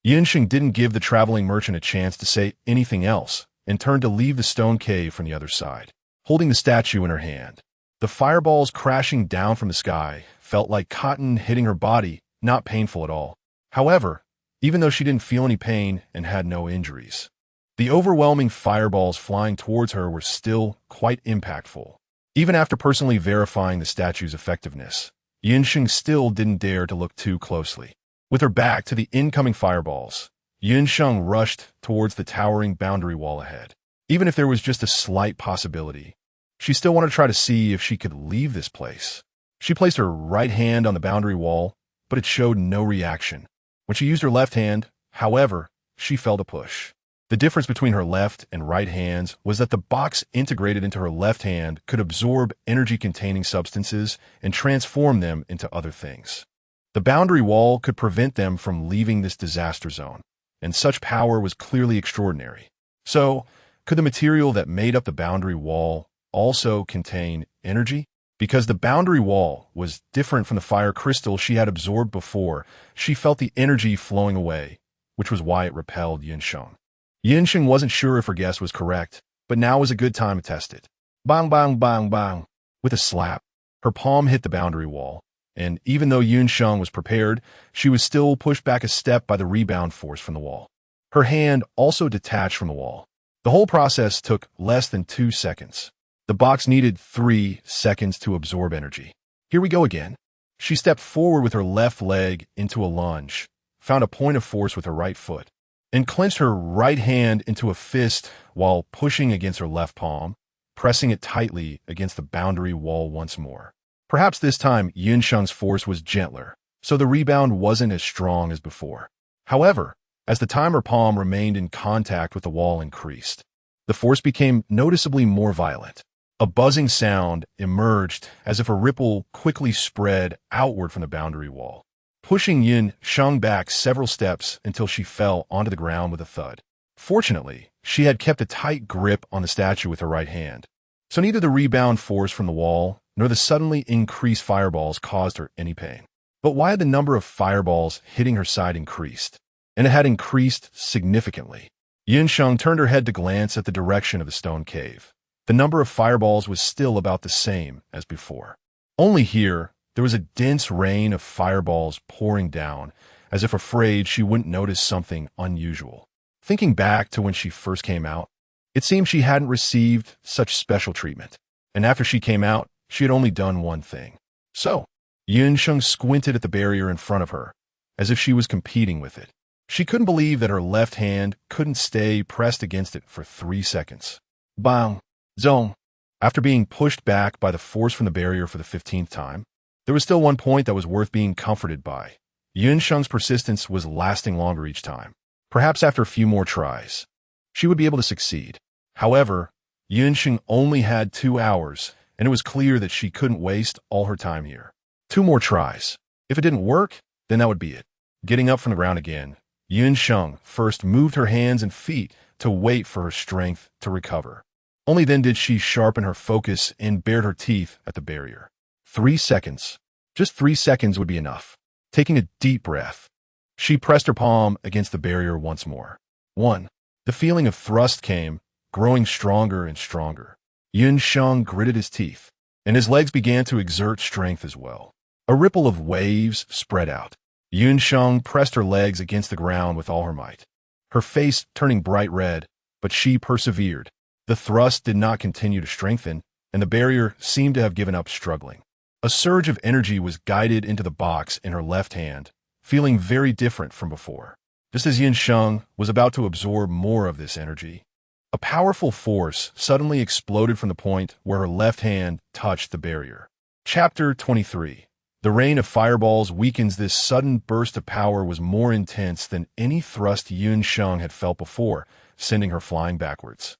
Sheng didn't give the traveling merchant a chance to say anything else and turned to leave the stone cave from the other side, holding the statue in her hand. The fireballs crashing down from the sky felt like cotton hitting her body, not painful at all. However, even though she didn't feel any pain and had no injuries, the overwhelming fireballs flying towards her were still quite impactful. Even after personally verifying the statue's effectiveness, Sheng still didn't dare to look too closely. With her back to the incoming fireballs, Sheng rushed towards the towering boundary wall ahead. Even if there was just a slight possibility, she still wanted to try to see if she could leave this place. She placed her right hand on the boundary wall, but it showed no reaction. When she used her left hand, however, she felt a push. The difference between her left and right hands was that the box integrated into her left hand could absorb energy-containing substances and transform them into other things. The boundary wall could prevent them from leaving this disaster zone, and such power was clearly extraordinary. So, could the material that made up the boundary wall also contain energy? Because the boundary wall was different from the fire crystal she had absorbed before, she felt the energy flowing away, which was why it repelled Sheng. Sheng wasn't sure if her guess was correct, but now was a good time to test it. Bang, bang, bang, bang. With a slap, her palm hit the boundary wall, and even though Sheng was prepared, she was still pushed back a step by the rebound force from the wall. Her hand also detached from the wall. The whole process took less than 2 seconds. The box needed 3 seconds to absorb energy. Here we go again. She stepped forward with her left leg into a lunge, found a point of force with her right foot, and clenched her right hand into a fist while pushing against her left palm, pressing it tightly against the boundary wall once more. Perhaps this time Sheng's force was gentler, so the rebound wasn't as strong as before. However, as the time her palm remained in contact with the wall increased, the force became noticeably more violent. A buzzing sound emerged as if a ripple quickly spread outward from the boundary wall, pushing Sheng back several steps until she fell onto the ground with a thud. Fortunately, she had kept a tight grip on the statue with her right hand, so neither the rebound force from the wall nor the suddenly increased fireballs caused her any pain. But why had the number of fireballs hitting her side increased? And it had increased significantly. Sheng turned her head to glance at the direction of the stone cave. The number of fireballs was still about the same as before. Only here, there was a dense rain of fireballs pouring down, as if afraid she wouldn't notice something unusual. Thinking back to when she first came out, it seemed she hadn't received such special treatment. And after she came out, she had only done one thing. So, Sheng squinted at the barrier in front of her, as if she was competing with it. She couldn't believe that her left hand couldn't stay pressed against it for 3 seconds. Bang! Zong! After being pushed back by the force from the barrier for the 15th time, there was still one point that was worth being comforted by. Sheng's persistence was lasting longer each time. Perhaps after a few more tries, she would be able to succeed. However, Sheng only had 2 hours, and it was clear that she couldn't waste all her time here. 2 more tries. If it didn't work, then that would be it. Getting up from the ground again, Sheng first moved her hands and feet to wait for her strength to recover. Only then did she sharpen her focus and bared her teeth at the barrier. 3 seconds. Just 3 seconds would be enough. Taking a deep breath, she pressed her palm against the barrier once more. 1. The feeling of thrust came, growing stronger and stronger. Sheng gritted his teeth, and his legs began to exert strength as well. A ripple of waves spread out. Sheng pressed her legs against the ground with all her might, her face turning bright red, but she persevered. The thrust did not continue to strengthen, and the barrier seemed to have given up struggling. A surge of energy was guided into the box in her left hand, feeling very different from before. Just as Sheng was about to absorb more of this energy, a powerful force suddenly exploded from the point where her left hand touched the barrier. Chapter 23. The rain of fireballs weakens. This sudden burst of power was more intense than any thrust Sheng had felt before, sending her flying backwards.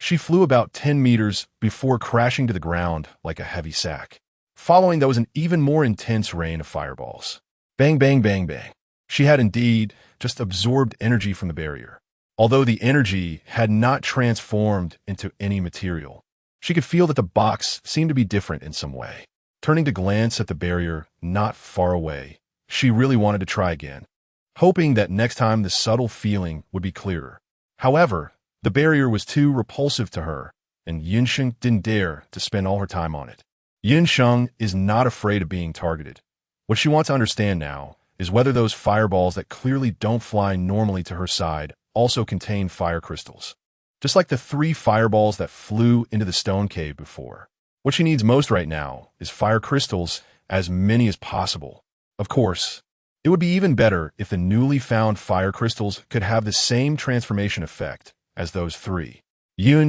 She flew about 10 meters before crashing to the ground like a heavy sack. Following that was an even more intense rain of fireballs. Bang, bang, bang, bang. She had indeed just absorbed energy from the barrier. Although the energy had not transformed into any material, she could feel that the box seemed to be different in some way. Turning to glance at the barrier not far away, she really wanted to try again, hoping that next time the subtle feeling would be clearer. However, the barrier was too repulsive to her, and Sheng didn't dare to spend all her time on it. Sheng is not afraid of being targeted. What she wants to understand now is whether those fireballs that clearly don't fly normally to her side also contain fire crystals. Just like the 3 fireballs that flew into the stone cave before. What she needs most right now is fire crystals, as many as possible. Of course, it would be even better if the newly found fire crystals could have the same transformation effect as those 3.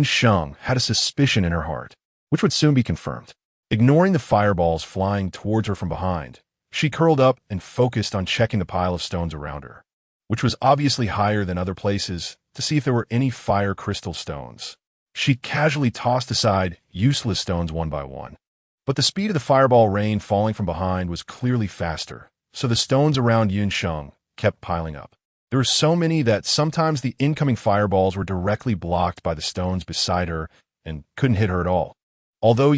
Sheng had a suspicion in her heart, which would soon be confirmed. Ignoring the fireballs flying towards her from behind, she curled up and focused on checking the pile of stones around her, which was obviously higher than other places, to see if there were any fire crystal stones. She casually tossed aside useless stones one by one. But the speed of the fireball rain falling from behind was clearly faster, so the stones around Sheng kept piling up. There were so many that sometimes the incoming fireballs were directly blocked by the stones beside her and couldn't hit her at all. Although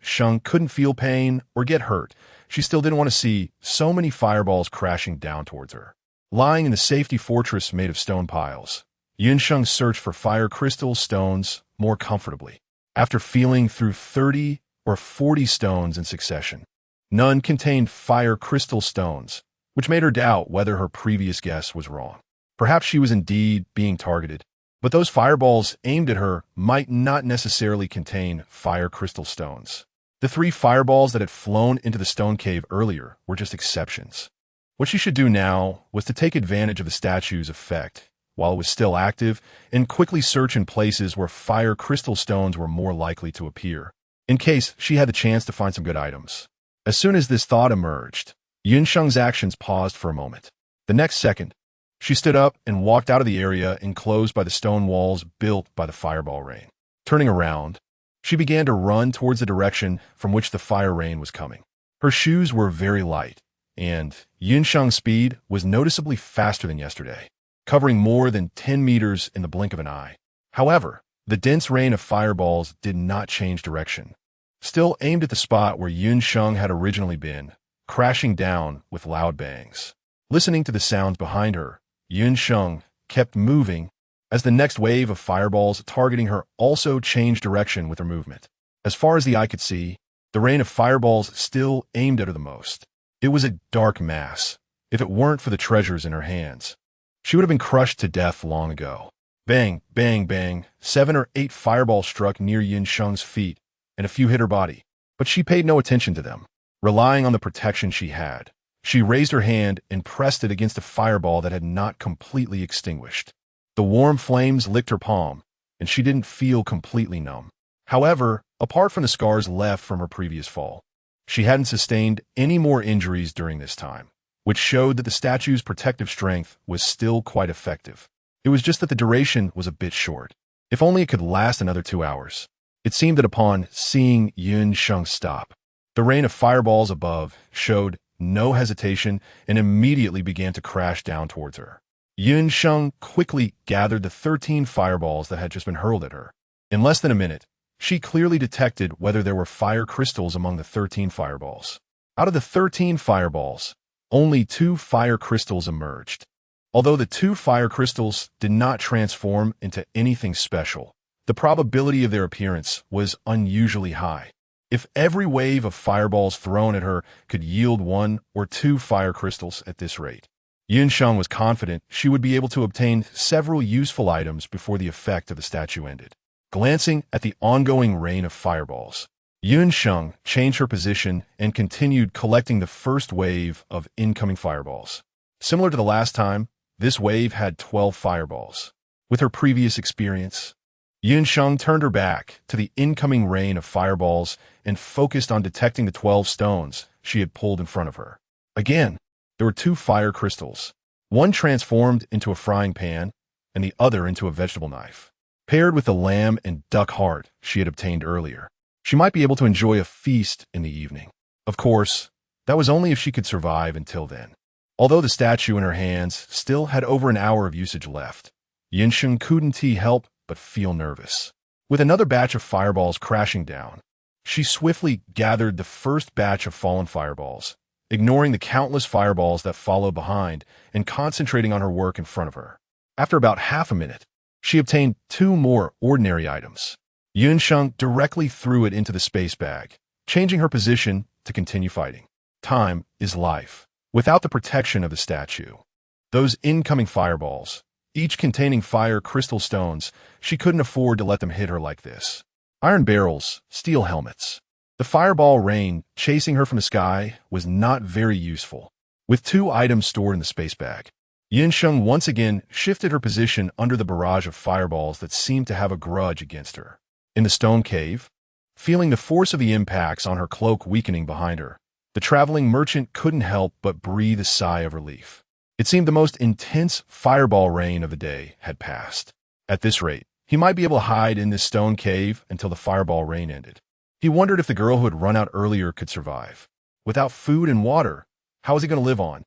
Sheng couldn't feel pain or get hurt, she still didn't want to see so many fireballs crashing down towards her. Lying in the safety fortress made of stone piles, Sheng searched for fire crystal stones more comfortably. After feeling through 30 or 40 stones in succession, none contained fire crystal stones, which made her doubt whether her previous guess was wrong. Perhaps she was indeed being targeted, but those fireballs aimed at her might not necessarily contain fire crystal stones. The 3 fireballs that had flown into the stone cave earlier were just exceptions. What she should do now was to take advantage of the statue's effect while it was still active and quickly search in places where fire crystal stones were more likely to appear, in case she had the chance to find some good items. As soon as this thought emerged, Sheng's actions paused for a moment. The next second, she stood up and walked out of the area enclosed by the stone walls built by the fireball rain. Turning around, she began to run towards the direction from which the fire rain was coming. Her shoes were very light, and Sheng's speed was noticeably faster than yesterday, covering more than 10 meters in the blink of an eye. However, The dense rain of fireballs did not change direction. Still aimed at the spot where Sheng had originally been, crashing down with loud bangs. Listening to the sounds behind her, Sheng kept moving as the next wave of fireballs targeting her also changed direction with her movement. As far as the eye could see, the rain of fireballs still aimed at her the most. It was a dark mass. If it weren't for the treasures in her hands, she would have been crushed to death long ago. Bang, bang, bang. 7 or 8 fireballs struck near Sheng's feet, and a few hit her body. But she paid no attention to them. Relying on the protection she had, she raised her hand and pressed it against a fireball that had not completely extinguished. The warm flames licked her palm, and she didn't feel completely numb. However, apart from the scars left from her previous fall, she hadn't sustained any more injuries during this time, which showed that the statue's protective strength was still quite effective. It was just that the duration was a bit short. If only it could last another 2 hours. It seemed that upon seeing Sheng stop, the rain of fireballs above showed no hesitation and immediately began to crash down towards her. Sheng quickly gathered the 13 fireballs that had just been hurled at her. In less than a minute, she clearly detected whether there were fire crystals among the 13 fireballs. Out of the 13 fireballs, only 2 fire crystals emerged. Although the 2 fire crystals did not transform into anything special, the probability of their appearance was unusually high. If every wave of fireballs thrown at her could yield 1 or 2 fire crystals at this rate, Sheng was confident she would be able to obtain several useful items before the effect of the statue ended. Glancing at the ongoing rain of fireballs, Sheng changed her position and continued collecting the first wave of incoming fireballs. Similar to the last time, this wave had 12 fireballs. With her previous experience, Sheng turned her back to the incoming rain of fireballs and focused on detecting the 12 stones she had pulled in front of her. Again, there were 2 fire crystals. One transformed into a frying pan and the other into a vegetable knife. Paired with the lamb and duck heart she had obtained earlier, she might be able to enjoy a feast in the evening. Of course, that was only if she could survive until then. Although the statue in her hands still had over an hour of usage left, Sheng couldn't help but feel nervous. With another batch of fireballs crashing down, she swiftly gathered the first batch of fallen fireballs, ignoring the countless fireballs that followed behind and concentrating on her work in front of her. After about half a minute, she obtained 2 more ordinary items. Sheng directly threw it into the space bag, changing her position to continue fighting. Time is life. Without the protection of the statue, those incoming fireballs, each containing fire crystal stones, she couldn't afford to let them hit her like this. Iron barrels, steel helmets. The fireball rain chasing her from the sky was not very useful. With 2 items stored in the space bag, Sheng once again shifted her position under the barrage of fireballs that seemed to have a grudge against her. In the stone cave, feeling the force of the impacts on her cloak weakening behind her, the traveling merchant couldn't help but breathe a sigh of relief. It seemed the most intense fireball rain of the day had passed. At this rate, he might be able to hide in this stone cave until the fireball rain ended. He wondered if the girl who had run out earlier could survive. Without food and water, how was he going to live on?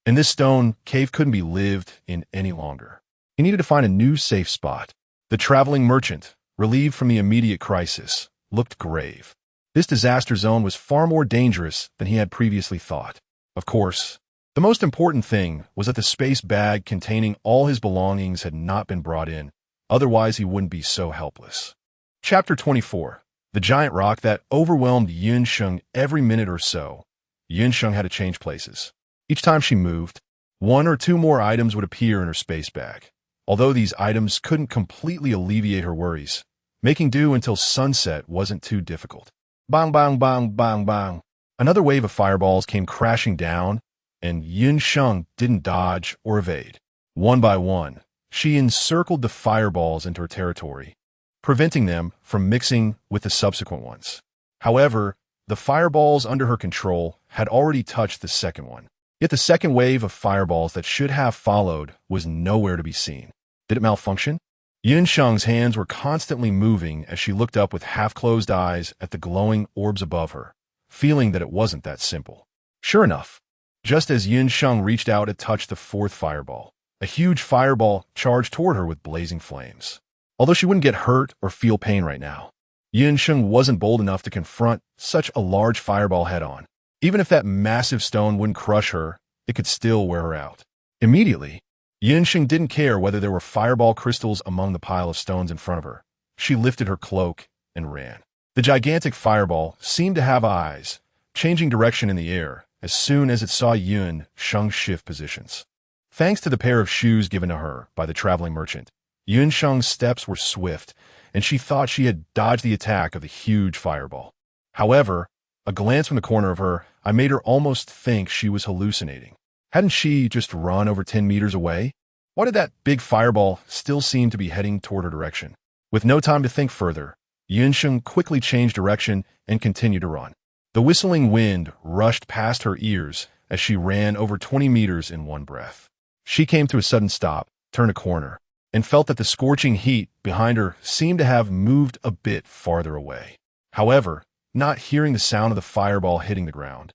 In this stone cave couldn't be lived in any longer. He needed to find a new safe spot. The traveling merchant, relieved from the immediate crisis, looked grave. This disaster zone was far more dangerous than he had previously thought. Of course, the most important thing was that the space bag containing all his belongings had not been brought in, otherwise he wouldn't be so helpless. Chapter 24. The giant rock that overwhelmed Sheng every minute or so. Sheng had to change places. Each time she moved, 1 or 2 more items would appear in her space bag. Although these items couldn't completely alleviate her worries, making do until sunset wasn't too difficult. Bang, bang, bang, bang, bang. Another wave of fireballs came crashing down, and Sheng didn't dodge or evade. One by one, she encircled the fireballs into her territory, preventing them from mixing with the subsequent ones. However, the fireballs under her control had already touched the second one. Yet the second wave of fireballs that should have followed was nowhere to be seen. Did it malfunction? Sheng's hands were constantly moving as she looked up with half-closed eyes at the glowing orbs above her, feeling that it wasn't that simple. Sure enough, just as Sheng reached out to touch the 4th fireball, a huge fireball charged toward her with blazing flames. although she wouldn't get hurt or feel pain right now. Sheng wasn't bold enough to confront such a large fireball head-on. Even if that massive stone wouldn't crush her, it could still wear her out. Immediately, Sheng didn't care whether there were fireball crystals among the pile of stones in front of her. She lifted her cloak and ran. The gigantic fireball seemed to have eyes, changing direction in the air as soon as it saw Sheng shift positions. Thanks to the pair of shoes given to her by the traveling merchant, Sheng's steps were swift, and she thought she had dodged the attack of the huge fireball. However, a glance from the corner of her eye made her almost think she was hallucinating. Hadn't she just run over 10 meters away? Why did that big fireball still seem to be heading toward her direction? With no time to think further, Sheng quickly changed direction and continued to run. The whistling wind rushed past her ears as she ran over 20 meters in one breath. She came to a sudden stop, turned a corner, and felt that the scorching heat behind her seemed to have moved a bit farther away. However, not hearing the sound of the fireball hitting the ground,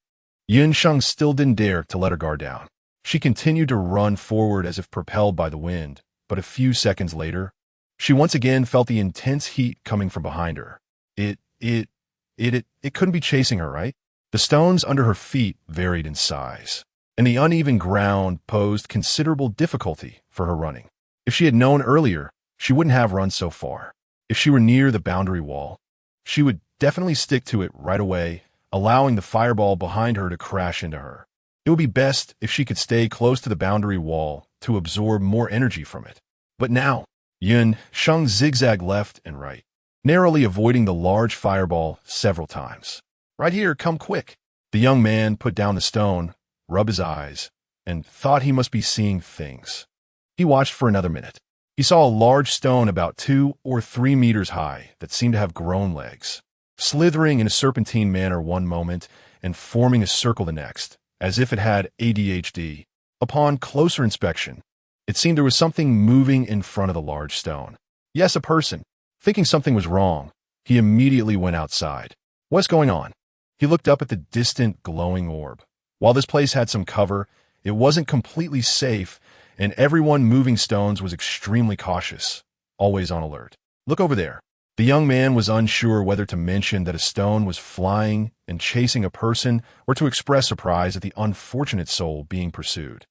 Sheng still didn't dare to let her guard down. She continued to run forward as if propelled by the wind, but a few seconds later, she once again felt the intense heat coming from behind her. It couldn't be chasing her, right? The stones under her feet varied in size, and the uneven ground posed considerable difficulty for her running. If she had known earlier, she wouldn't have run so far. If she were near the boundary wall, she would definitely stick to it right away, allowing the fireball behind her to crash into her. It would be best if she could stay close to the boundary wall to absorb more energy from it. But now, Sheng zigzagged left and right, narrowly avoiding the large fireball several times. "Right here, come quick." The young man put down the stone, rubbed his eyes, and thought he must be seeing things. He watched for another minute. He saw a large stone about 2 or 3 meters high that seemed to have grown legs, slithering in a serpentine manner one moment and forming a circle the next, as if it had ADHD. Upon closer inspection, it seemed there was something moving in front of the large stone. Yes, a person. Thinking something was wrong, he immediately went outside. What's going on? He looked up at the distant glowing orb. While this place had some cover, it wasn't completely safe, and everyone moving stones was extremely cautious, always on alert. "Look over there." The young man was unsure whether to mention that a stone was flying and chasing a person or to express surprise at the unfortunate soul being pursued.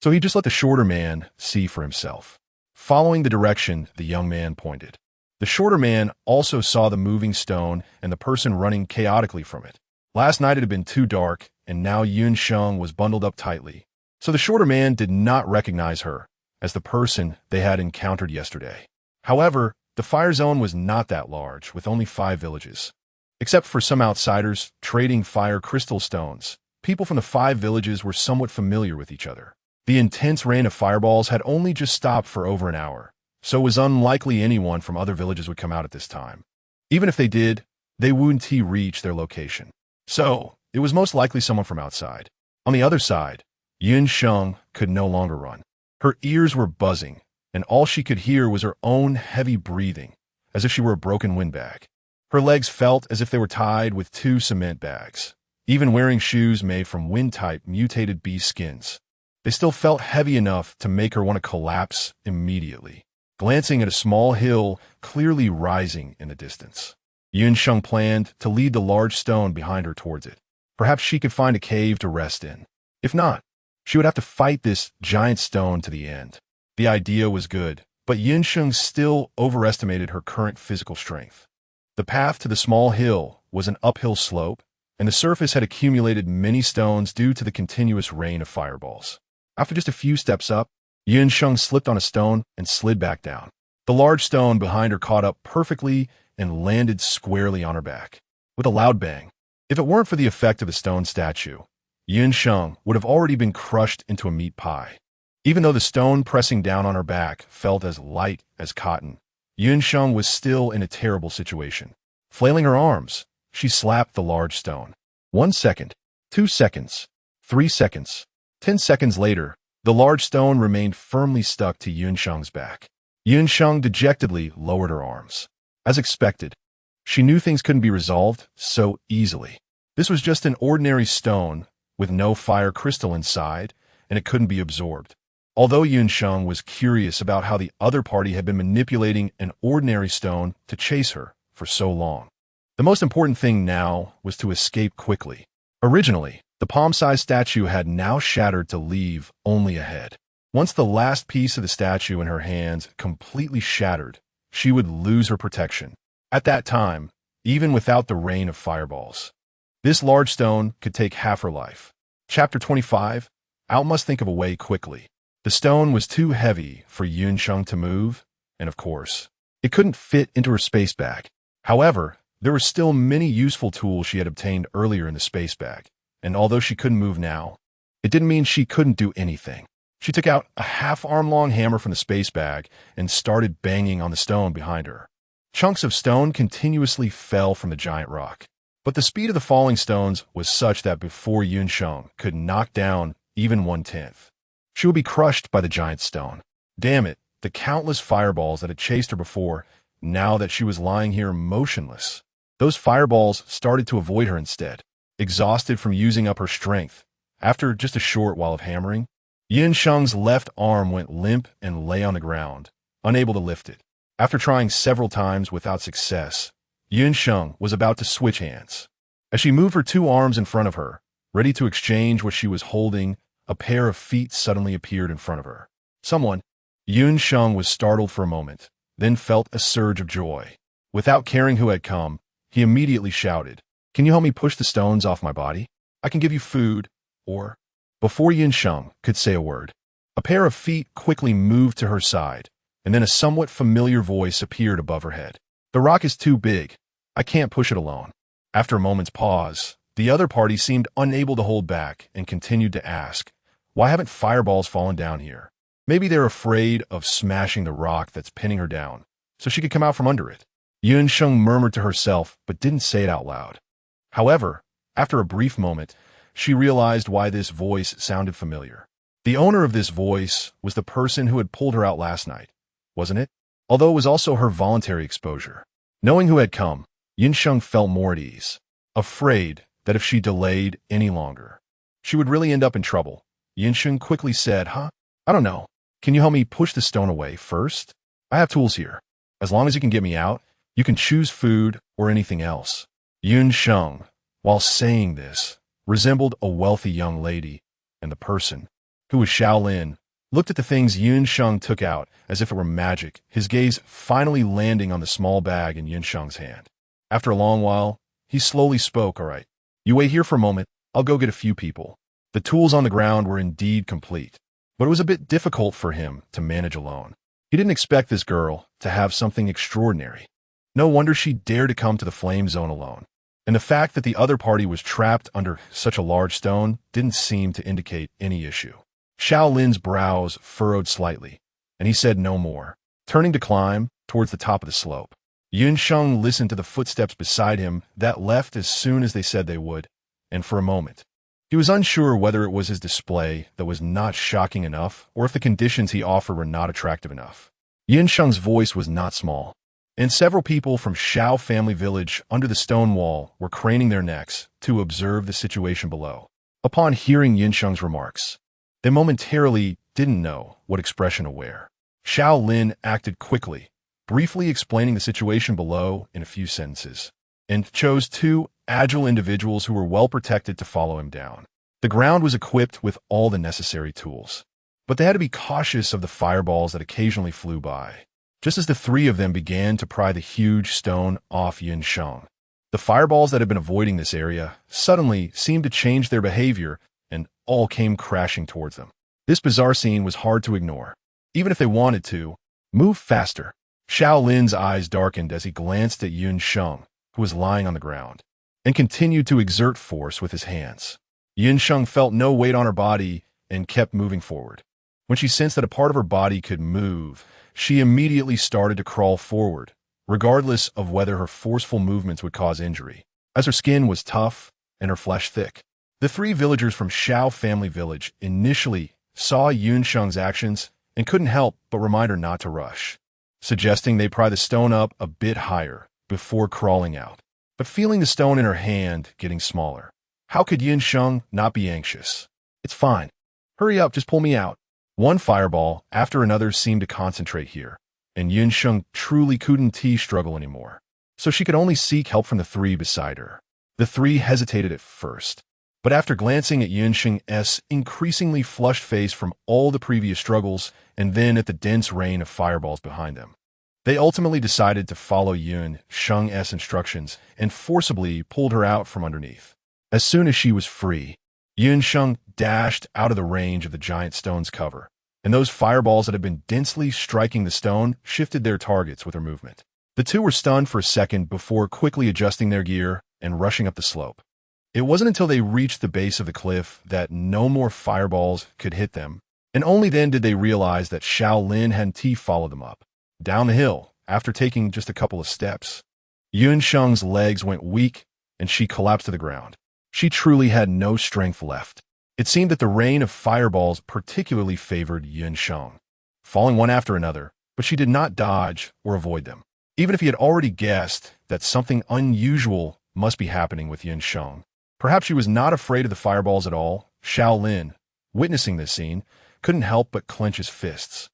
So he just let the shorter man see for himself. Following the direction the young man pointed, the shorter man also saw the moving stone and the person running chaotically from it. Last night it had been too dark, and now Sheng was bundled up tightly, so the shorter man did not recognize her as the person they had encountered yesterday. However, the fire zone was not that large, with only 5 villages. Except for some outsiders trading fire crystal stones, people from the 5 villages were somewhat familiar with each other. The intense rain of fireballs had only just stopped for over an hour, so it was unlikely anyone from other villages would come out at this time. Even if they did, they wouldn't reach their location. So, it was most likely someone from outside. On the other side, Sheng could no longer run. Her ears were buzzing, and all she could hear was her own heavy breathing, as if she were a broken windbag. Her legs felt as if they were tied with 2 cement bags. Even wearing shoes made from wind-type mutated bee skins, they still felt heavy enough to make her want to collapse immediately. Glancing at a small hill clearly rising in the distance, Sheng planned to lead the large stone behind her towards it. Perhaps she could find a cave to rest in. If not, she would have to fight this giant stone to the end. The idea was good, but Sheng still overestimated her current physical strength. The path to the small hill was an uphill slope, and the surface had accumulated many stones due to the continuous rain of fireballs. After just a few steps up, Sheng slipped on a stone and slid back down. The large stone behind her caught up perfectly and landed squarely on her back, with a loud bang. If it weren't for the effect of the stone statue, Sheng would have already been crushed into a meat pie. Even though the stone pressing down on her back felt as light as cotton, Sheng was still in a terrible situation. Flailing her arms, she slapped the large stone. 1 second, 2 seconds, 3 seconds. 10 seconds later, the large stone remained firmly stuck to Sheng's back. Sheng dejectedly lowered her arms. As expected, she knew things couldn't be resolved so easily. This was just an ordinary stone with no fire crystal inside, and it couldn't be absorbed. Although Sheng was curious about how the other party had been manipulating an ordinary stone to chase her for so long. The most important thing now was to escape quickly. Originally, the palm-sized statue had now shattered to leave only a head. Once the last piece of the statue in her hands completely shattered, she would lose her protection. At that time, even without the rain of fireballs, this large stone could take half her life. Chapter 25. Out must think of a way quickly. The stone was too heavy for Sheng to move, and of course, it couldn't fit into her space bag. However, there were still many useful tools she had obtained earlier in the space bag, and although she couldn't move now, it didn't mean she couldn't do anything. She took out a half-arm-long hammer from the space bag and started banging on the stone behind her. Chunks of stone continuously fell from the giant rock, but the speed of the falling stones was such that before Sheng could knock down even 1/10, she would be crushed by the giant stone. Damn it, the countless fireballs that had chased her before, now that she was lying here motionless. Those fireballs started to avoid her instead, exhausted from using up her strength. After just a short while of hammering, Sheng's left arm went limp and lay on the ground, unable to lift it. After trying several times without success, Sheng was about to switch hands. As she moved her two arms in front of her, ready to exchange what she was holding, a pair of feet suddenly appeared in front of her. Someone. Sheng was startled for a moment, then felt a surge of joy. Without caring who had come, he immediately shouted, "Can you help me push the stones off my body? I can give you food, or..." Before Sheng could say a word, a pair of feet quickly moved to her side, and then a somewhat familiar voice appeared above her head. "The rock is too big. I can't push it alone." After a moment's pause, the other party seemed unable to hold back and continued to ask, "Why haven't fireballs fallen down here?" Maybe they're afraid of smashing the rock that's pinning her down, so she could come out from under it. Sheng murmured to herself, but didn't say it out loud. However, after a brief moment, she realized why this voice sounded familiar. The owner of this voice was the person who had pulled her out last night, wasn't it? Although it was also her voluntary exposure. Knowing who had come, Sheng felt more at ease, afraid that if she delayed any longer, she would really end up in trouble. Sheng quickly said, I don't know. Can you help me push the stone away first? I have tools here. As long as you can get me out, you can choose food or anything else." Sheng, while saying this, resembled a wealthy young lady, and the person, who was Shaolin, looked at the things Sheng took out as if it were magic, his gaze finally landing on the small bag in Sheng's hand. After a long while, he slowly spoke, "All right, you wait here for a moment, I'll go get a few people." The tools on the ground were indeed complete, but it was a bit difficult for him to manage alone. He didn't expect this girl to have something extraordinary. No wonder she dared to come to the flame zone alone. And the fact that the other party was trapped under such a large stone didn't seem to indicate any issue. Shaolin's brows furrowed slightly, and he said no more, turning to climb towards the top of the slope. Sheng listened to the footsteps beside him that left as soon as they said they would, and for a moment, he was unsure whether it was his display that was not shocking enough or if the conditions he offered were not attractive enough. Sheng's voice was not small, and several people from Shao family village under the stone wall were craning their necks to observe the situation below. Upon hearing Sheng's remarks, they momentarily didn't know what expression to wear. Shaolin acted quickly, briefly explaining the situation below in a few sentences, and chose two agile individuals who were well protected to follow him down. The ground was equipped with all the necessary tools, but they had to be cautious of the fireballs that occasionally flew by. Just as the three of them began to pry the huge stone off Sheng, the fireballs that had been avoiding this area suddenly seemed to change their behavior and all came crashing towards them. This bizarre scene was hard to ignore. Even if they wanted to, move faster. Shaolin's eyes darkened as he glanced at Sheng, who was lying on the ground, and continued to exert force with his hands. Sheng felt no weight on her body and kept moving forward. When she sensed that a part of her body could move, she immediately started to crawl forward, regardless of whether her forceful movements would cause injury, as her skin was tough and her flesh thick. The three villagers from Shao family village initially saw Sheng's actions and couldn't help but remind her not to rush, suggesting they pry the stone up a bit higher before crawling out. But feeling the stone in her hand getting smaller, how could Sheng not be anxious? "It's fine. Hurry up, just pull me out." One fireball after another seemed to concentrate here, and Sheng truly couldn't struggle anymore. So she could only seek help from the three beside her. The three hesitated at first, but after glancing at Sheng's increasingly flushed face from all the previous struggles and then at the dense rain of fireballs behind them, they ultimately decided to follow Sheng's instructions and forcibly pulled her out from underneath. As soon as she was free, Sheng dashed out of the range of the giant stone's cover, and those fireballs that had been densely striking the stone shifted their targets with her movement. The two were stunned for a second before quickly adjusting their gear and rushing up the slope. It wasn't until they reached the base of the cliff that no more fireballs could hit them, and only then did they realize that Shaolin hadn't followed them up. Down the hill, after taking just a couple of steps, Sheng's legs went weak and she collapsed to the ground. She truly had no strength left. It seemed that the rain of fireballs particularly favored Sheng, falling one after another, but she did not dodge or avoid them. Even if he had already guessed that something unusual must be happening with Sheng, perhaps she was not afraid of the fireballs at all, Shaolin, witnessing this scene, couldn't help but clench his fists.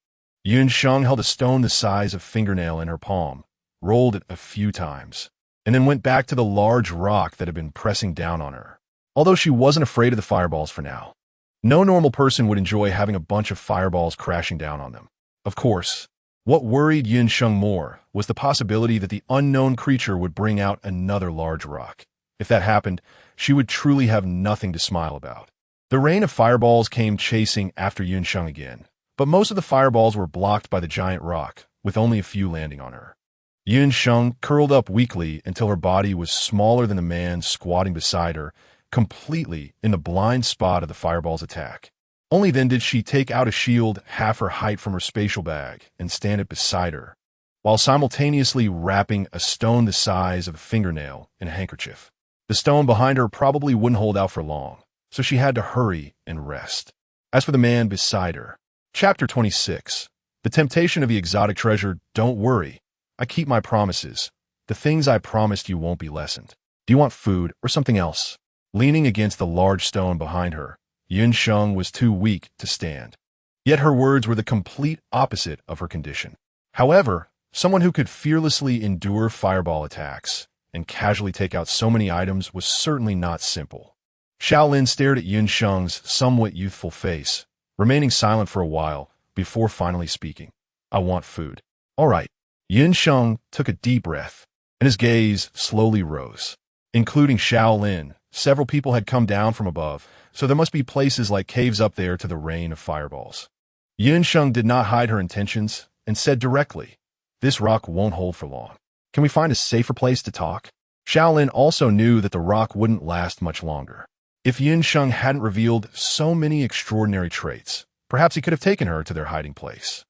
Sheng held a stone the size of fingernail in her palm, rolled it a few times, and then went back to the large rock that had been pressing down on her. Although she wasn't afraid of the fireballs for now. No normal person would enjoy having a bunch of fireballs crashing down on them. Of course, what worried Sheng more was the possibility that the unknown creature would bring out another large rock. If that happened, she would truly have nothing to smile about. The rain of fireballs came chasing after Sheng again, but most of the fireballs were blocked by the giant rock, with only a few landing on her. Sheng curled up weakly until her body was smaller than the man squatting beside her, completely in the blind spot of the fireball's attack. Only then did she take out a shield half her height from her spatial bag and stand it beside her, while simultaneously wrapping a stone the size of a fingernail in a handkerchief. The stone behind her probably wouldn't hold out for long, so she had to hurry and rest. As for the man beside her, Chapter 26, The Temptation of the Exotic Treasure. Don't worry, I keep my promises. The things I promised you won't be lessened. Do you want food or something else? Leaning against the large stone behind her, Sheng was too weak to stand. Yet her words were the complete opposite of her condition. However, someone who could fearlessly endure fireball attacks and casually take out so many items was certainly not simple. Shaolin stared at Sheng's somewhat youthful face, remaining silent for a while before finally speaking. I want food. All right. Sheng took a deep breath, and his gaze slowly rose. Including Shaolin, several people had come down from above, so there must be places like caves up there to the rain of fireballs. Sheng did not hide her intentions and said directly, "This rock won't hold for long. Can we find a safer place to talk?" Shaolin also knew that the rock wouldn't last much longer. If Sheng hadn't revealed so many extraordinary traits, perhaps he could have taken her to their hiding place.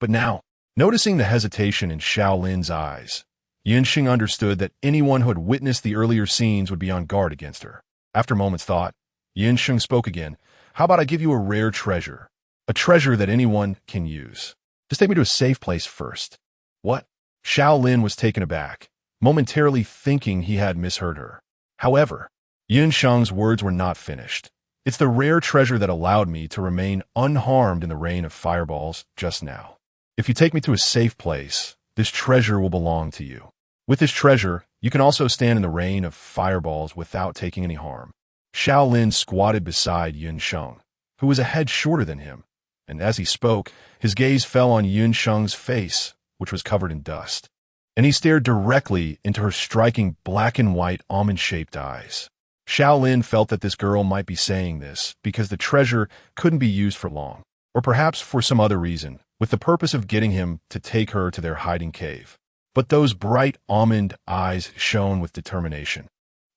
But now, noticing the hesitation in Shaolin's eyes, Sheng understood that anyone who had witnessed the earlier scenes would be on guard against her. After a moment's thought, Sheng spoke again. How about I give you a rare treasure? A treasure that anyone can use. Just take me to a safe place first. What? Shaolin was taken aback, momentarily thinking he had misheard her. However, Sheng's words were not finished. It's the rare treasure that allowed me to remain unharmed in the rain of fireballs just now. If you take me to a safe place, this treasure will belong to you. With this treasure, you can also stand in the rain of fireballs without taking any harm. Shaolin squatted beside Sheng, who was a head shorter than him, and as he spoke, his gaze fell on Sheng's face, which was covered in dust, and he stared directly into her striking black and white almond-shaped eyes. Shaolin felt that this girl might be saying this because the treasure couldn't be used for long, or perhaps for some other reason, with the purpose of getting him to take her to their hiding cave. But those bright almond eyes shone with determination,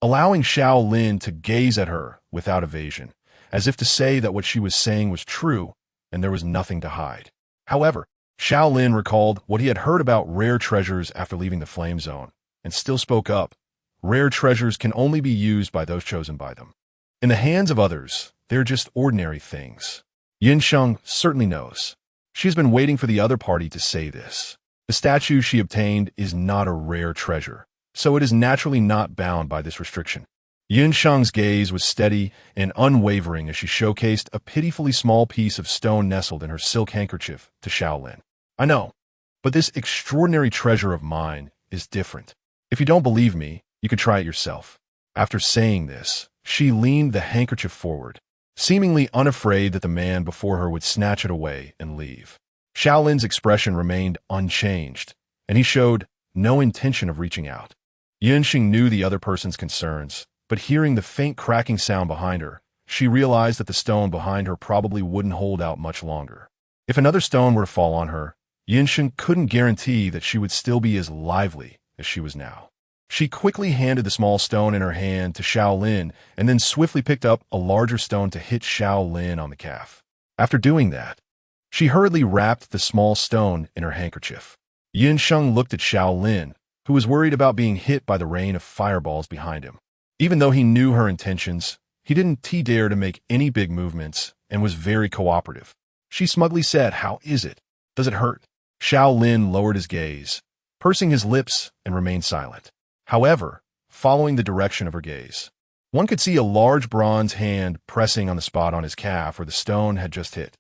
allowing Shaolin to gaze at her without evasion, as if to say that what she was saying was true and there was nothing to hide. However, Shaolin recalled what he had heard about rare treasures after leaving the flame zone, and still spoke up. Rare treasures can only be used by those chosen by them. In the hands of others, they're just ordinary things. Sheng certainly knows. She's been waiting for the other party to say this. The statue she obtained is not a rare treasure, so it is naturally not bound by this restriction. Sheng's gaze was steady and unwavering as she showcased a pitifully small piece of stone nestled in her silk handkerchief to Shaolin. I know, but this extraordinary treasure of mine is different. If you don't believe me, you could try it yourself. After saying this, she leaned the handkerchief forward, seemingly unafraid that the man before her would snatch it away and leave. Shaolin's expression remained unchanged, and he showed no intention of reaching out. Sheng knew the other person's concerns, but hearing the faint cracking sound behind her, she realized that the stone behind her probably wouldn't hold out much longer. If another stone were to fall on her, Sheng couldn't guarantee that she would still be as lively as she was now. She quickly handed the small stone in her hand to Shaolin and then swiftly picked up a larger stone to hit Shaolin on the calf. After doing that, she hurriedly wrapped the small stone in her handkerchief. Sheng looked at Shaolin, who was worried about being hit by the rain of fireballs behind him. Even though he knew her intentions, he didn't dare to make any big movements and was very cooperative. She smugly said, "How is it? Does it hurt?" Shaolin lowered his gaze, pursing his lips, and remained silent. However, following the direction of her gaze, one could see a large bronze hand pressing on the spot on his calf where the stone had just hit.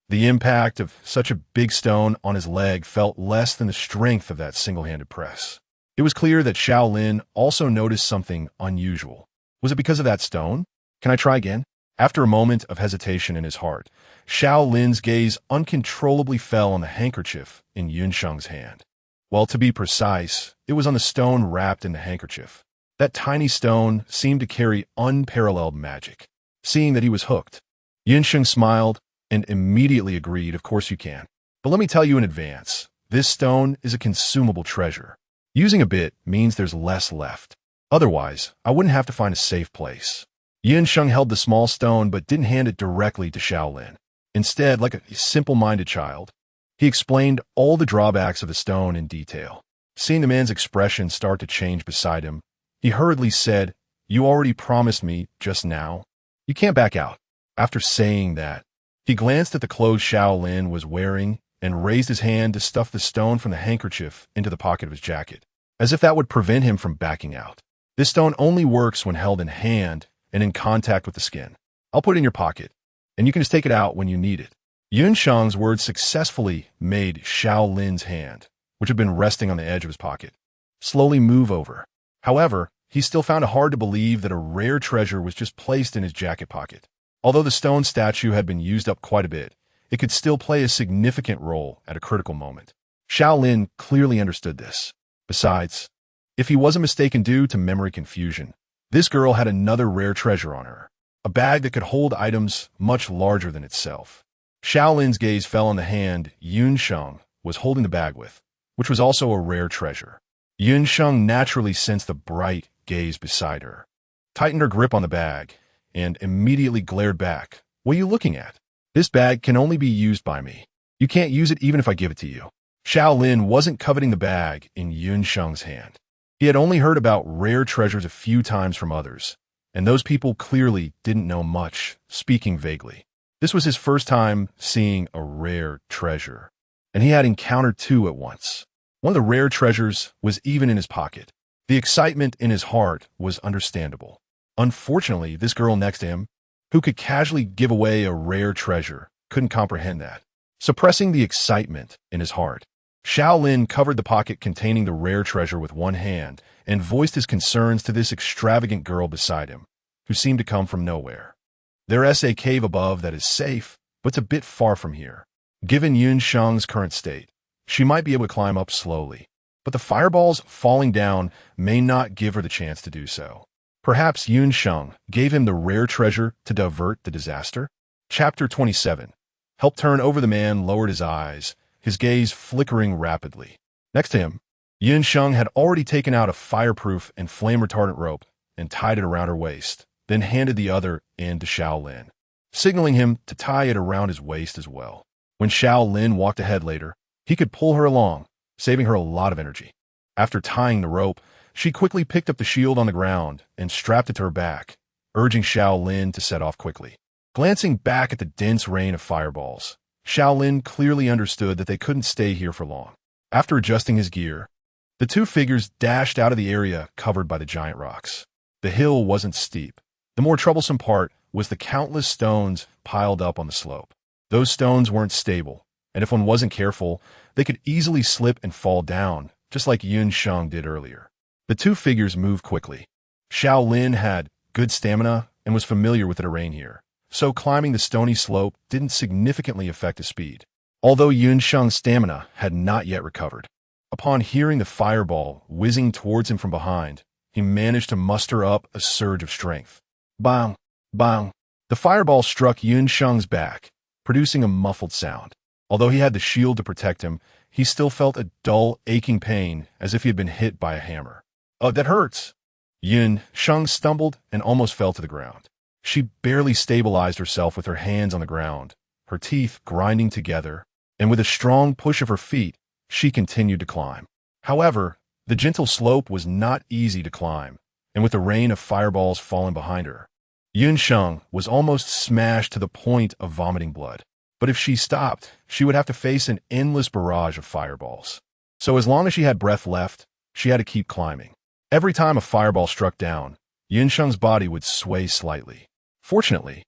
The impact of such a big stone on his leg felt less than the strength of that single-handed press. It was clear that Shaolin also noticed something unusual. Was it because of that stone? Can I try again? After a moment of hesitation in his heart, Shaolin's gaze uncontrollably fell on the handkerchief in Sheng's hand. Well, to be precise, it was on the stone wrapped in the handkerchief. That tiny stone seemed to carry unparalleled magic. Seeing that he was hooked, Sheng smiled and immediately agreed, "Of course you can. But let me tell you in advance, this stone is a consumable treasure. Using a bit means there's less left. Otherwise, I wouldn't have to find a safe place." Sheng held the small stone but didn't hand it directly to Shaolin. Instead, like a simple-minded child, he explained all the drawbacks of the stone in detail. Seeing the man's expression start to change beside him, he hurriedly said, "You already promised me just now. You can't back out." After saying that, he glanced at the clothes Shaolin was wearing and raised his hand to stuff the stone from the handkerchief into the pocket of his jacket, as if that would prevent him from backing out. "This stone only works when held in hand and in contact with the skin. I'll put it in your pocket, and you can just take it out when you need it." Sheng's words successfully made Shaolin's hand, which had been resting on the edge of his pocket, slowly move over. However, he still found it hard to believe that a rare treasure was just placed in his jacket pocket. Although the stone statue had been used up quite a bit, it could still play a significant role at a critical moment. Shaolin clearly understood this. Besides, if he wasn't mistaken due to memory confusion, this girl had another rare treasure on her, a bag that could hold items much larger than itself. Shaolin's gaze fell on the hand Sheng was holding the bag with, which was also a rare treasure. Sheng naturally sensed the bright gaze beside her, tightened her grip on the bag, and immediately glared back. "What are you looking at? This bag can only be used by me. You can't use it even if I give it to you." Shaolin wasn't coveting the bag in Sheng's hand. He had only heard about rare treasures a few times from others, and those people clearly didn't know much, speaking vaguely. This was his first time seeing a rare treasure, and he had encountered two at once. One of the rare treasures was even in his pocket. The excitement in his heart was understandable. Unfortunately, this girl next to him, who could casually give away a rare treasure, couldn't comprehend that. Suppressing the excitement in his heart, Shaolin covered the pocket containing the rare treasure with one hand and voiced his concerns to this extravagant girl beside him, who seemed to come from nowhere. "There's a cave above that is safe, but it's a bit far from here. Given Sheng's current state, she might be able to climb up slowly, but the fireballs falling down may not give her the chance to do so. Perhaps Sheng gave him the rare treasure to divert the disaster?" Chapter 27. Help turn over. The man lowered his eyes, his gaze flickering rapidly. Next to him, Sheng had already taken out a fireproof and flame-retardant rope and tied it around her waist, then handed the other end to Shaolin, signaling him to tie it around his waist as well. When Shaolin walked ahead later, he could pull her along, saving her a lot of energy. After tying the rope, she quickly picked up the shield on the ground and strapped it to her back, urging Shaolin to set off quickly. Glancing back at the dense rain of fireballs, Shaolin clearly understood that they couldn't stay here for long. After adjusting his gear, the two figures dashed out of the area covered by the giant rocks. The hill wasn't steep. The more troublesome part was the countless stones piled up on the slope. Those stones weren't stable, and if one wasn't careful, they could easily slip and fall down, just like Sheng did earlier. The two figures moved quickly. Shaolin had good stamina and was familiar with the terrain here, so climbing the stony slope didn't significantly affect his speed. Although Sheng's stamina had not yet recovered. Upon hearing the fireball whizzing towards him from behind, he managed to muster up a surge of strength. Bang! Bang! The fireball struck Sheng's back, producing a muffled sound. Although he had the shield to protect him, he still felt a dull, aching pain as if he had been hit by a hammer. "Oh, that hurts!" Sheng stumbled and almost fell to the ground. She barely stabilized herself with her hands on the ground, her teeth grinding together, and with a strong push of her feet, she continued to climb. However, the gentle slope was not easy to climb, and with the rain of fireballs falling behind her, Sheng was almost smashed to the point of vomiting blood. But if she stopped, she would have to face an endless barrage of fireballs. So as long as she had breath left, she had to keep climbing. Every time a fireball struck down, Sheng's body would sway slightly. Fortunately,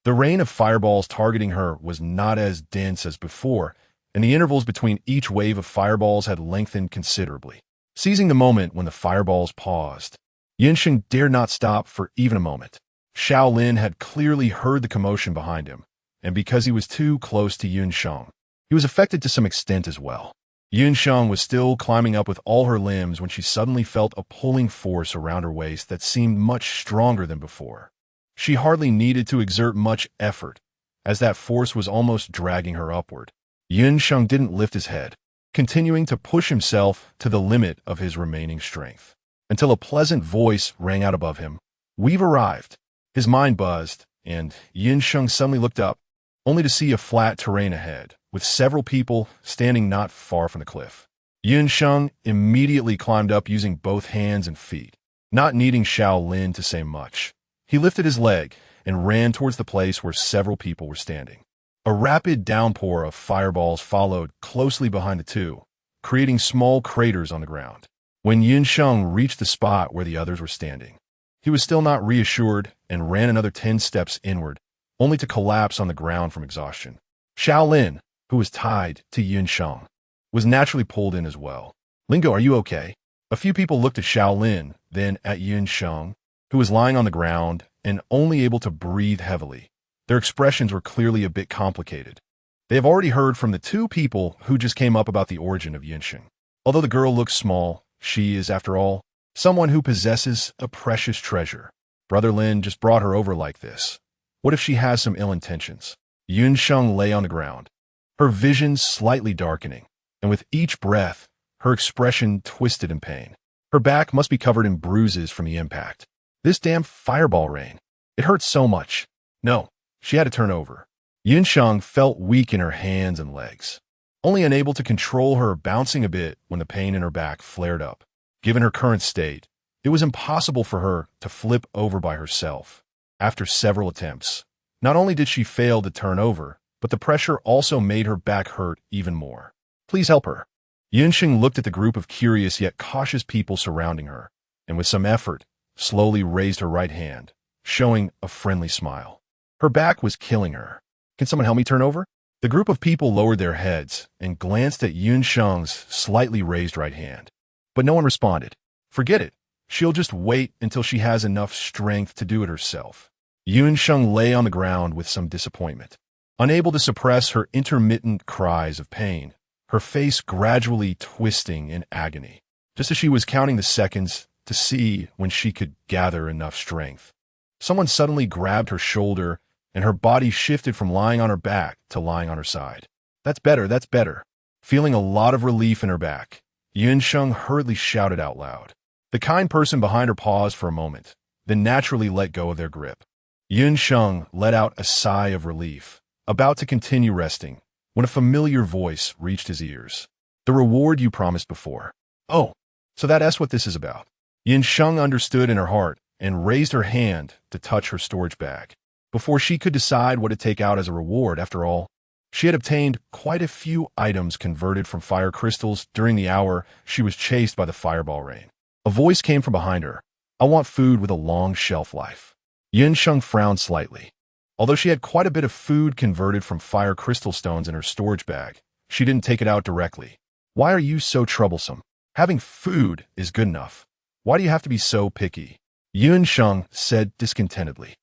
the rain of fireballs targeting her was not as dense as before, and the intervals between each wave of fireballs had lengthened considerably. Seizing the moment when the fireballs paused, Sheng dared not stop for even a moment. Shaolin had clearly heard the commotion behind him, and because he was too close to Sheng, he was affected to some extent as well. Sheng was still climbing up with all her limbs when she suddenly felt a pulling force around her waist that seemed much stronger than before. She hardly needed to exert much effort, as that force was almost dragging her upward. Sheng didn't lift his head, continuing to push himself to the limit of his remaining strength, until a pleasant voice rang out above him. "We've arrived." His mind buzzed, and Sheng suddenly looked up, only to see a flat terrain ahead, with several people standing not far from the cliff. Sheng immediately climbed up using both hands and feet, not needing Shaolin to say much. He lifted his leg and ran towards the place where several people were standing. A rapid downpour of fireballs followed closely behind the two, creating small craters on the ground. When Sheng reached the spot where the others were standing, he was still not reassured and ran another 10 steps inward, only to collapse on the ground from exhaustion. Shaolin, who was tied to Sheng, was naturally pulled in as well. "Lingo, are you okay?" A few people looked at Shaolin, then at Sheng, who was lying on the ground and only able to breathe heavily. Their expressions were clearly a bit complicated. They have already heard from the two people who just came up about the origin of Sheng. Although the girl looks small, she is, after all, someone who possesses a precious treasure. Brother Lin just brought her over like this. What if she has some ill intentions? Sheng lay on the ground, her vision slightly darkening, and with each breath, her expression twisted in pain. Her back must be covered in bruises from the impact. This damn fireball rain. It hurt so much. No, she had to turn over. Sheng felt weak in her hands and legs, only unable to control her bouncing a bit when the pain in her back flared up. Given her current state, it was impossible for her to flip over by herself. After several attempts, not only did she fail to turn over, but the pressure also made her back hurt even more. "Please help her." Sheng looked at the group of curious yet cautious people surrounding her, and with some effort, slowly raised her right hand, showing a friendly smile. Her back was killing her. "Can someone help me turn over?" The group of people lowered their heads and glanced at Sheng's slightly raised right hand. But no one responded. "Forget it. She'll just wait until she has enough strength to do it herself." Sheng lay on the ground with some disappointment, unable to suppress her intermittent cries of pain, her face gradually twisting in agony, just as she was counting the seconds to see when she could gather enough strength. Someone suddenly grabbed her shoulder, and her body shifted from lying on her back to lying on her side. That's better, that's better." Feeling a lot of relief in her back, Sheng hurriedly shouted out loud. The kind person behind her paused for a moment, then naturally let go of their grip. Sheng let out a sigh of relief, about to continue resting, when a familiar voice reached his ears. "The reward you promised before." "Oh, so that's what this is about." Sheng understood in her heart and raised her hand to touch her storage bag. Before she could decide what to take out as a reward, after all, she had obtained quite a few items converted from fire crystals during the hour she was chased by the fireball rain. A voice came from behind her. I want food with a long shelf life. Sheng frowned slightly. Although she had quite a bit of food converted from fire crystal stones in her storage bag, she didn't take it out directly. Why are you so troublesome? Having food is good enough. Why do you have to be so picky? Sheng said discontentedly.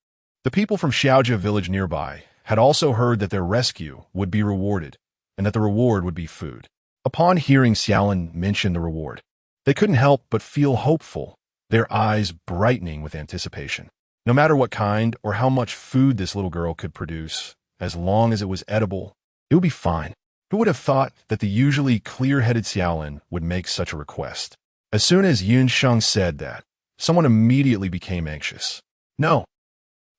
The people from Xiaojia village nearby had also heard that their rescue would be rewarded, and that the reward would be food. Upon hearing Xiaolin mention the reward, they couldn't help but feel hopeful, their eyes brightening with anticipation. No matter what kind or how much food this little girl could produce, as long as it was edible, it would be fine. Who would have thought that the usually clear-headed Xiaolin would make such a request? As soon as Sheng said that, someone immediately became anxious. No.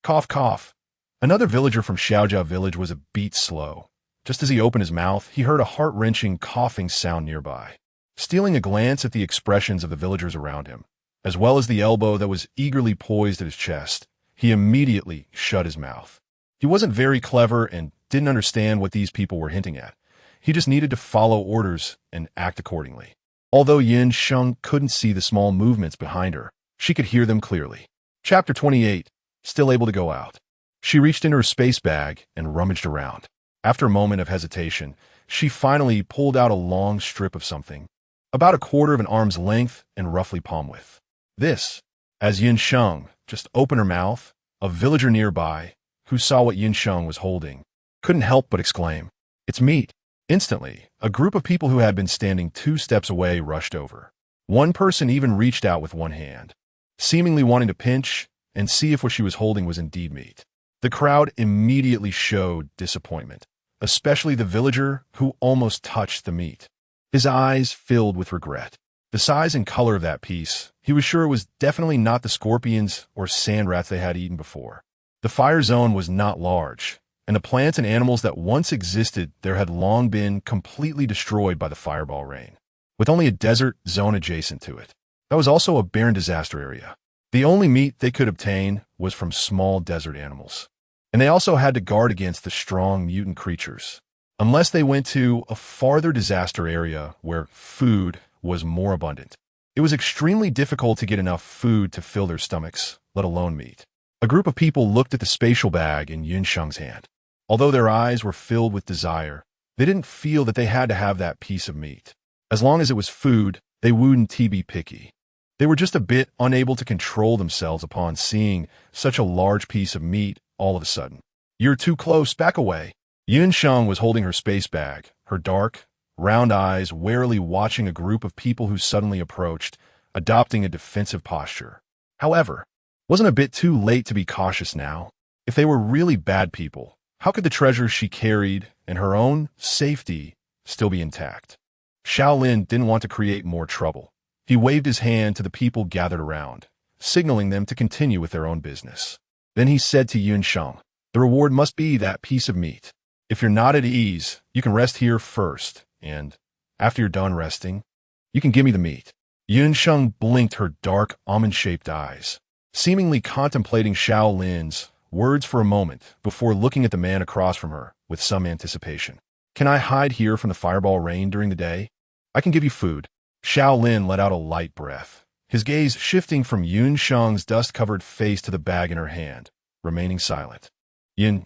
Cough, cough. Another villager from Xiaojia village was a beat slow. Just as he opened his mouth, he heard a heart-wrenching coughing sound nearby. Stealing a glance at the expressions of the villagers around him, as well as the elbow that was eagerly poised at his chest, he immediately shut his mouth. He wasn't very clever and didn't understand what these people were hinting at. He just needed to follow orders and act accordingly. Although Sheng couldn't see the small movements behind her, she could hear them clearly. Chapter 28. Still able to go out. She reached into her space bag and rummaged around. After a moment of hesitation, she finally pulled out a long strip of something, about a quarter of an arm's length and roughly palm width. This, as Sheng just opened her mouth, a villager nearby, who saw what Sheng was holding, couldn't help but exclaim, "It's meat." Instantly, a group of people who had been standing 2 steps away rushed over. One person even reached out with one hand, seemingly wanting to pinch and see if what she was holding was indeed meat. The crowd immediately showed disappointment, especially the villager who almost touched the meat. His eyes filled with regret. The size and color of that piece, he was sure it was definitely not the scorpions or sand rats they had eaten before. The fire zone was not large, and the plants and animals that once existed there had long been completely destroyed by the fireball rain, with only a desert zone adjacent to it. That was also a barren disaster area. The only meat they could obtain was from small desert animals, and they also had to guard against the strong mutant creatures, unless they went to a farther disaster area where food was more abundant. It was extremely difficult to get enough food to fill their stomachs, let alone meat. A group of people looked at the spatial bag in Sheng's hand. Although their eyes were filled with desire, they didn't feel that they had to have that piece of meat. As long as it was food, they wouldn't be picky. They were just a bit unable to control themselves upon seeing such a large piece of meat all of a sudden. "You're too close, back away." Sheng was holding her space bag, her dark, round eyes warily watching a group of people who suddenly approached, adopting a defensive posture. However, wasn't a bit too late to be cautious now. If they were really bad people, how could the treasures she carried and her own safety still be intact? Xiaolin didn't want to create more trouble. He waved his hand to the people gathered around, signaling them to continue with their own business. Then he said to Sheng, "The reward must be that piece of meat. If you're not at ease, you can rest here first, and after you're done resting, you can give me the meat." Sheng blinked her dark, almond-shaped eyes, seemingly contemplating Xiaolin's words for a moment before looking at the man across from her with some anticipation. "Can I hide here from the fireball rain during the day? I can give you food." Xiaolin let out a light breath, his gaze shifting from Sheng's dust-covered face to the bag in her hand, remaining silent.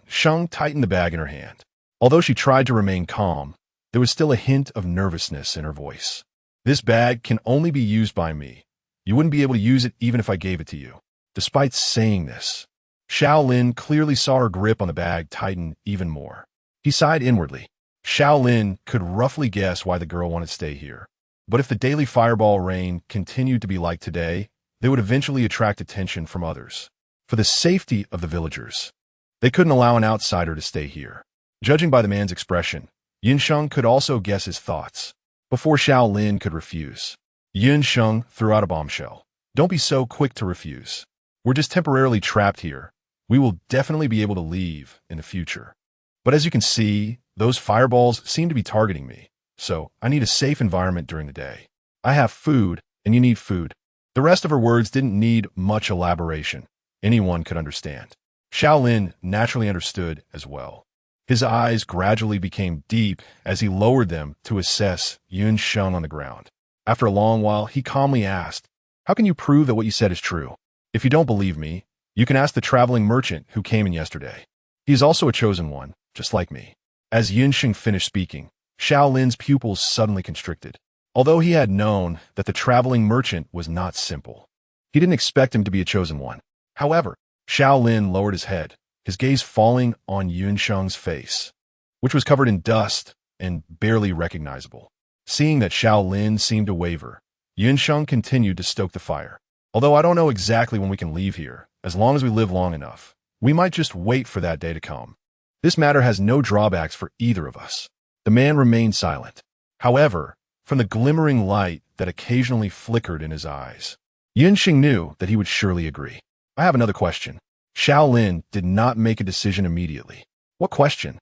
Sheng tightened the bag in her hand. Although she tried to remain calm, there was still a hint of nervousness in her voice. "This bag can only be used by me. You wouldn't be able to use it even if I gave it to you." Despite saying this, Xiaolin clearly saw her grip on the bag tighten even more. He sighed inwardly. Xiaolin could roughly guess why the girl wanted to stay here. But if the daily fireball rain continued to be like today, they would eventually attract attention from others. For the safety of the villagers, they couldn't allow an outsider to stay here. Judging by the man's expression, Sheng could also guess his thoughts. Before Xiaolin could refuse, Sheng threw out a bombshell. "Don't be so quick to refuse. We're just temporarily trapped here. We will definitely be able to leave in the future. But as you can see, those fireballs seem to be targeting me. So I need a safe environment during the day. I have food, and you need food." The rest of her words didn't need much elaboration. Anyone could understand. Xiaolin naturally understood as well. His eyes gradually became deep as he lowered them to assess Sheng on the ground. After a long while, he calmly asked, "How can you prove that what you said is true?" If you don't believe me, you can ask the traveling merchant who came in yesterday. He is also a chosen one, just like me. As Sheng finished speaking, Lin's pupils suddenly constricted. Although he had known that the traveling merchant was not simple, he didn't expect him to be a chosen one. However, Lin lowered his head, his gaze falling on Sheng's face, which was covered in dust and barely recognizable. Seeing that Lin seemed to waver, Sheng continued to stoke the fire. Although I don't know exactly when we can leave here, as long as we live long enough, we might just wait for that day to come. This matter has no drawbacks for either of us. The man remained silent. However, from the glimmering light that occasionally flickered in his eyes, Sheng knew that he would surely agree. I have another question. Lin did not make a decision immediately. What question?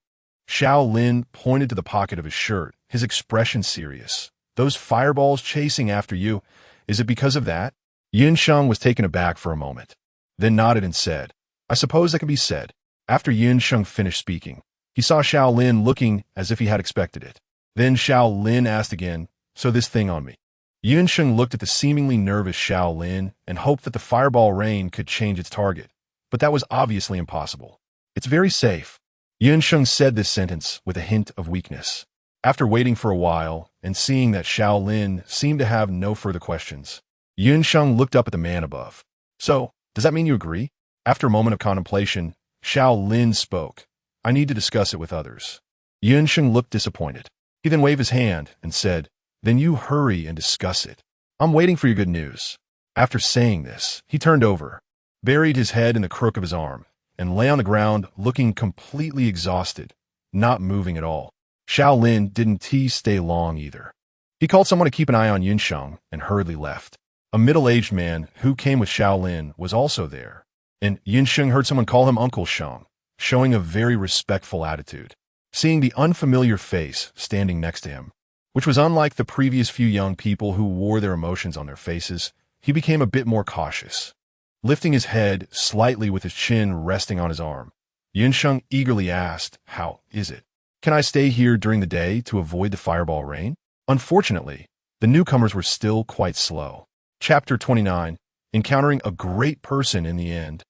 Lin pointed to the pocket of his shirt, his expression serious. Those fireballs chasing after you, is it because of that? Sheng was taken aback for a moment, then nodded and said, I suppose that can be said. After Sheng finished speaking, he saw Lin looking as if he had expected it. Then Lin asked again, so this thing on me. Sheng looked at the seemingly nervous Lin and hoped that the fireball rain could change its target, but that was obviously impossible. It's very safe. Sheng said this sentence with a hint of weakness. After waiting for a while and seeing that Lin seemed to have no further questions, Sheng looked up at the man above. So, does that mean you agree? After a moment of contemplation, Lin spoke. I need to discuss it with others. Sheng looked disappointed. He then waved his hand and said, Then you hurry and discuss it. I'm waiting for your good news. After saying this, he turned over, buried his head in the crook of his arm, and lay on the ground looking completely exhausted, not moving at all. Lin didn't stay long either. He called someone to keep an eye on Sheng and hurriedly left. A middle-aged man who came with Lin was also there, and Sheng heard someone call him Uncle Sheng, showing a very respectful attitude. Seeing the unfamiliar face standing next to him, which was unlike the previous few young people who wore their emotions on their faces, he became a bit more cautious. Lifting his head slightly with his chin resting on his arm, Sheng eagerly asked, How is it? Can I stay here during the day to avoid the fireball rain? Unfortunately, the newcomers were still quite slow. Chapter 29, Encountering a Great Person in the End.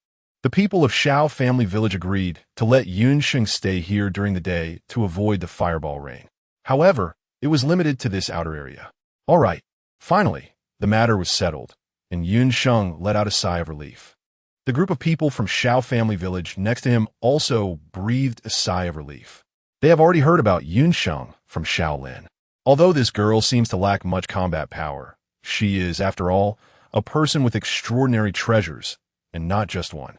The people of Shao family village agreed to let Sheng stay here during the day to avoid the fireball rain. However, it was limited to this outer area. All right, finally, the matter was settled, and Sheng let out a sigh of relief. The group of people from Shao family village next to him also breathed a sigh of relief. They have already heard about Sheng from Lin. Although this girl seems to lack much combat power, she is, after all, a person with extraordinary treasures, and not just one.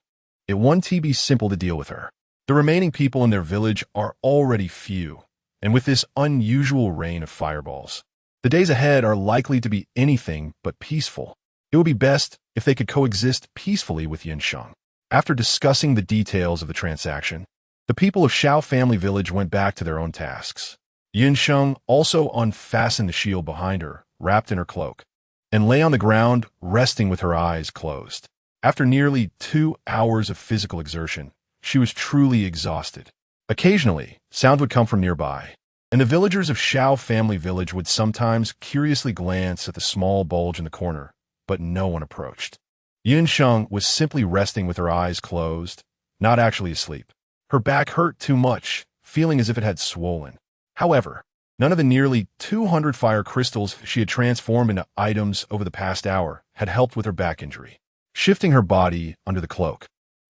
It won't be simple to deal with her. The remaining people in their village are already few, and with this unusual rain of fireballs, the days ahead are likely to be anything but peaceful. It would be best if they could coexist peacefully with Sheng. After discussing the details of the transaction, the people of Shao family village went back to their own tasks. Sheng also unfastened the shield behind her, wrapped in her cloak, and lay on the ground, resting with her eyes closed. After nearly 2 hours of physical exertion, she was truly exhausted. Occasionally, sound would come from nearby, and the villagers of Shao family village would sometimes curiously glance at the small bulge in the corner, but no one approached. Sheng was simply resting with her eyes closed, not actually asleep. Her back hurt too much, feeling as if it had swollen. However, none of the nearly 200 fire crystals she had transformed into items over the past hour had helped with her back injury. Shifting her body under the cloak,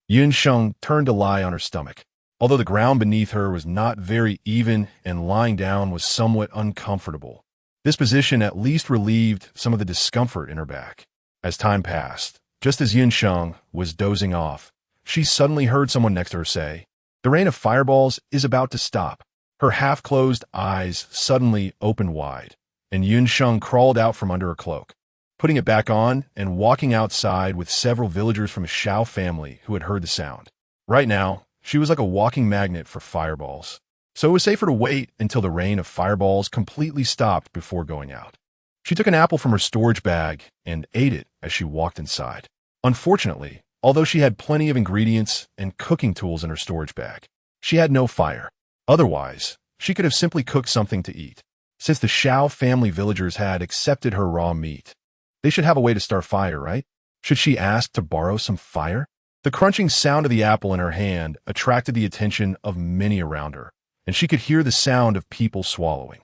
Sheng turned to lie on her stomach. Although the ground beneath her was not very even and lying down was somewhat uncomfortable, this position at least relieved some of the discomfort in her back. As time passed, just as Sheng was dozing off, she suddenly heard someone next to her say, The rain of fireballs is about to stop. Her half-closed eyes suddenly opened wide, and Sheng crawled out from under her cloak, putting it back on and walking outside with several villagers from a Shao family who had heard the sound. Right now, she was like a walking magnet for fireballs, so it was safer to wait until the rain of fireballs completely stopped before going out. She took an apple from her storage bag and ate it as she walked inside. Unfortunately, although she had plenty of ingredients and cooking tools in her storage bag, she had no fire. Otherwise, she could have simply cooked something to eat. Since the Shao family villagers had accepted her raw meat, they should have a way to start fire, right? Should she ask to borrow some fire? The crunching sound of the apple in her hand attracted the attention of many around her, and she could hear the sound of people swallowing.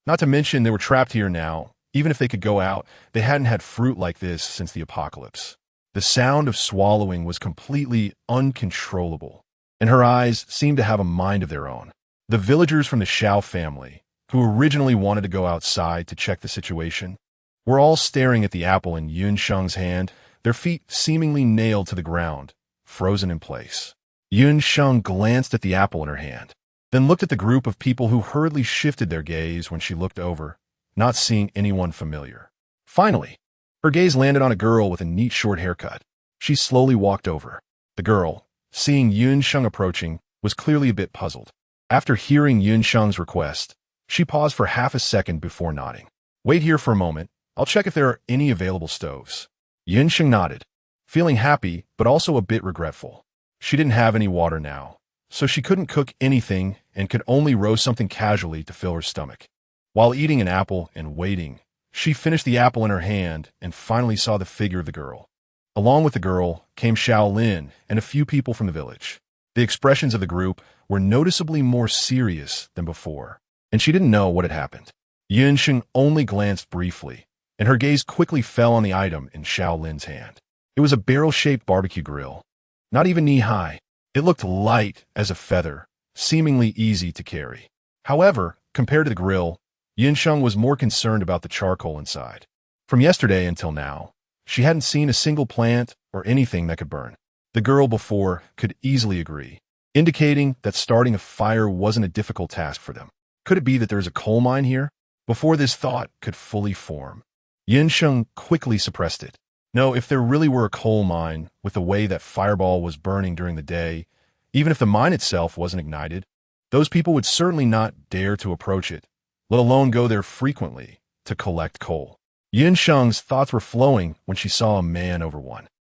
Not to mention they were trapped here now. Even if they could go out, they hadn't had fruit like this since the apocalypse. The sound of swallowing was completely uncontrollable, and her eyes seemed to have a mind of their own. The villagers from the Shao family, who originally wanted to go outside to check the situation, were all staring at the apple in Yun Sheng's hand, their feet seemingly nailed to the ground, frozen in place. Yun Sheng glanced at the apple in her hand, then looked at the group of people who hurriedly shifted their gaze when she looked over, not seeing anyone familiar. Finally, her gaze landed on a girl with a neat short haircut. She slowly walked over. The girl, seeing Yun Sheng approaching, was clearly a bit puzzled. After hearing Yun Sheng's request, she paused for half a second before nodding. "Wait here for a moment. I'll check if there are any available stoves." Yun Sheng nodded, feeling happy but also a bit regretful. She didn't have any water now, so she couldn't cook anything and could only roast something casually to fill her stomach. While eating an apple and waiting, she finished the apple in her hand and finally saw the figure of the girl. Along with the girl came Shaolin and a few people from the village. The expressions of the group were noticeably more serious than before, and she didn't know what had happened. Yun Sheng only glanced briefly, and her gaze quickly fell on the item in Shaolin's hand. It was a barrel-shaped barbecue grill, not even knee-high. It looked light as a feather, seemingly easy to carry. However, compared to the grill, Yun Sheng was more concerned about the charcoal inside. From yesterday until now, she hadn't seen a single plant or anything that could burn. The girl before could easily agree, indicating that starting a fire wasn't a difficult task for them. Could it be that there is a coal mine here? Before this thought could fully form, Yun Sheng quickly suppressed it. No, if there really were a coal mine, with the way that Fireball was burning during the day, even if the mine itself wasn't ignited, those people would certainly not dare to approach it, let alone go there frequently to collect coal. Yun Sheng's thoughts were flowing when she saw a man over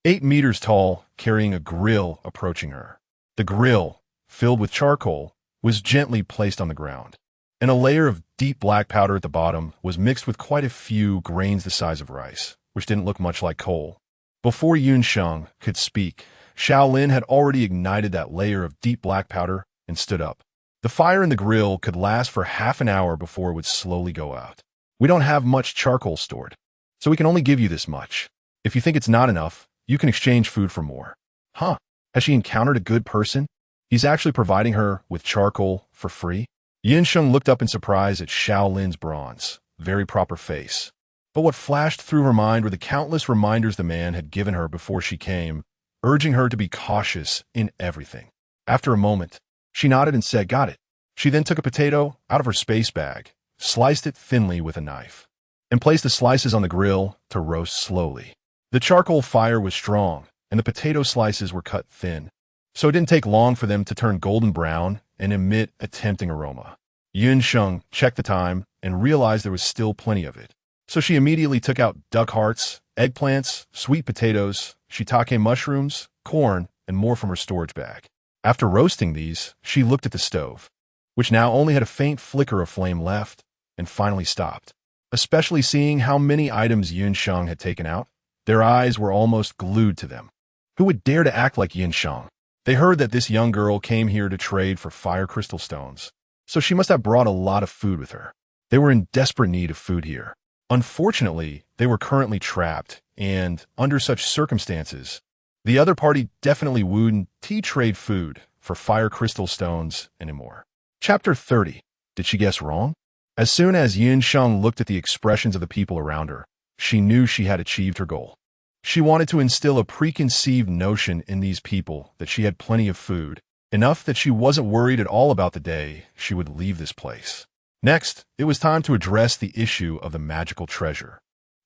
8 meters tall, carrying a grill approaching her. The grill, filled with charcoal, was gently placed on the ground, and a layer of deep black powder at the bottom was mixed with quite a few grains the size of rice, which didn't look much like coal. Before Yun Sheng could speak, Shaolin had already ignited that layer of deep black powder and stood up. The fire in the grill could last for half an hour before it would slowly go out. "We don't have much charcoal stored, so we can only give you this much. If you think it's not enough, you can exchange food for more." Huh? Has she encountered a good person? He's actually providing her with charcoal for free? Yun Sheng looked up in surprise at Shaolin's bronze, very proper face. But what flashed through her mind were the countless reminders the man had given her before she came, urging her to be cautious in everything. After a moment, she nodded and said, "Got it." She then took a potato out of her space bag, sliced it thinly with a knife, and placed the slices on the grill to roast slowly. The charcoal fire was strong, and the potato slices were cut thin, so it didn't take long for them to turn golden brown and emit a tempting aroma. Yun Sheng checked the time and realized there was still plenty of it. So she immediately took out duck hearts, eggplants, sweet potatoes, shiitake mushrooms, corn, and more from her storage bag. After roasting these, she looked at the stove, which now only had a faint flicker of flame left, and finally stopped. Especially seeing how many items Yun Sheng had taken out, their eyes were almost glued to them. Who would dare to act like Yun Sheng? They heard that this young girl came here to trade for fire crystal stones, so she must have brought a lot of food with her. They were in desperate need of food here. Unfortunately, they were currently trapped, and under such circumstances, the other party definitely wouldn't trade food for fire crystal stones anymore. Chapter 30. Did she guess wrong? As soon as Yun Sheng looked at the expressions of the people around her, she knew she had achieved her goal. She wanted to instill a preconceived notion in these people that she had plenty of food, enough that she wasn't worried at all about the day she would leave this place. Next, it was time to address the issue of the magical treasure.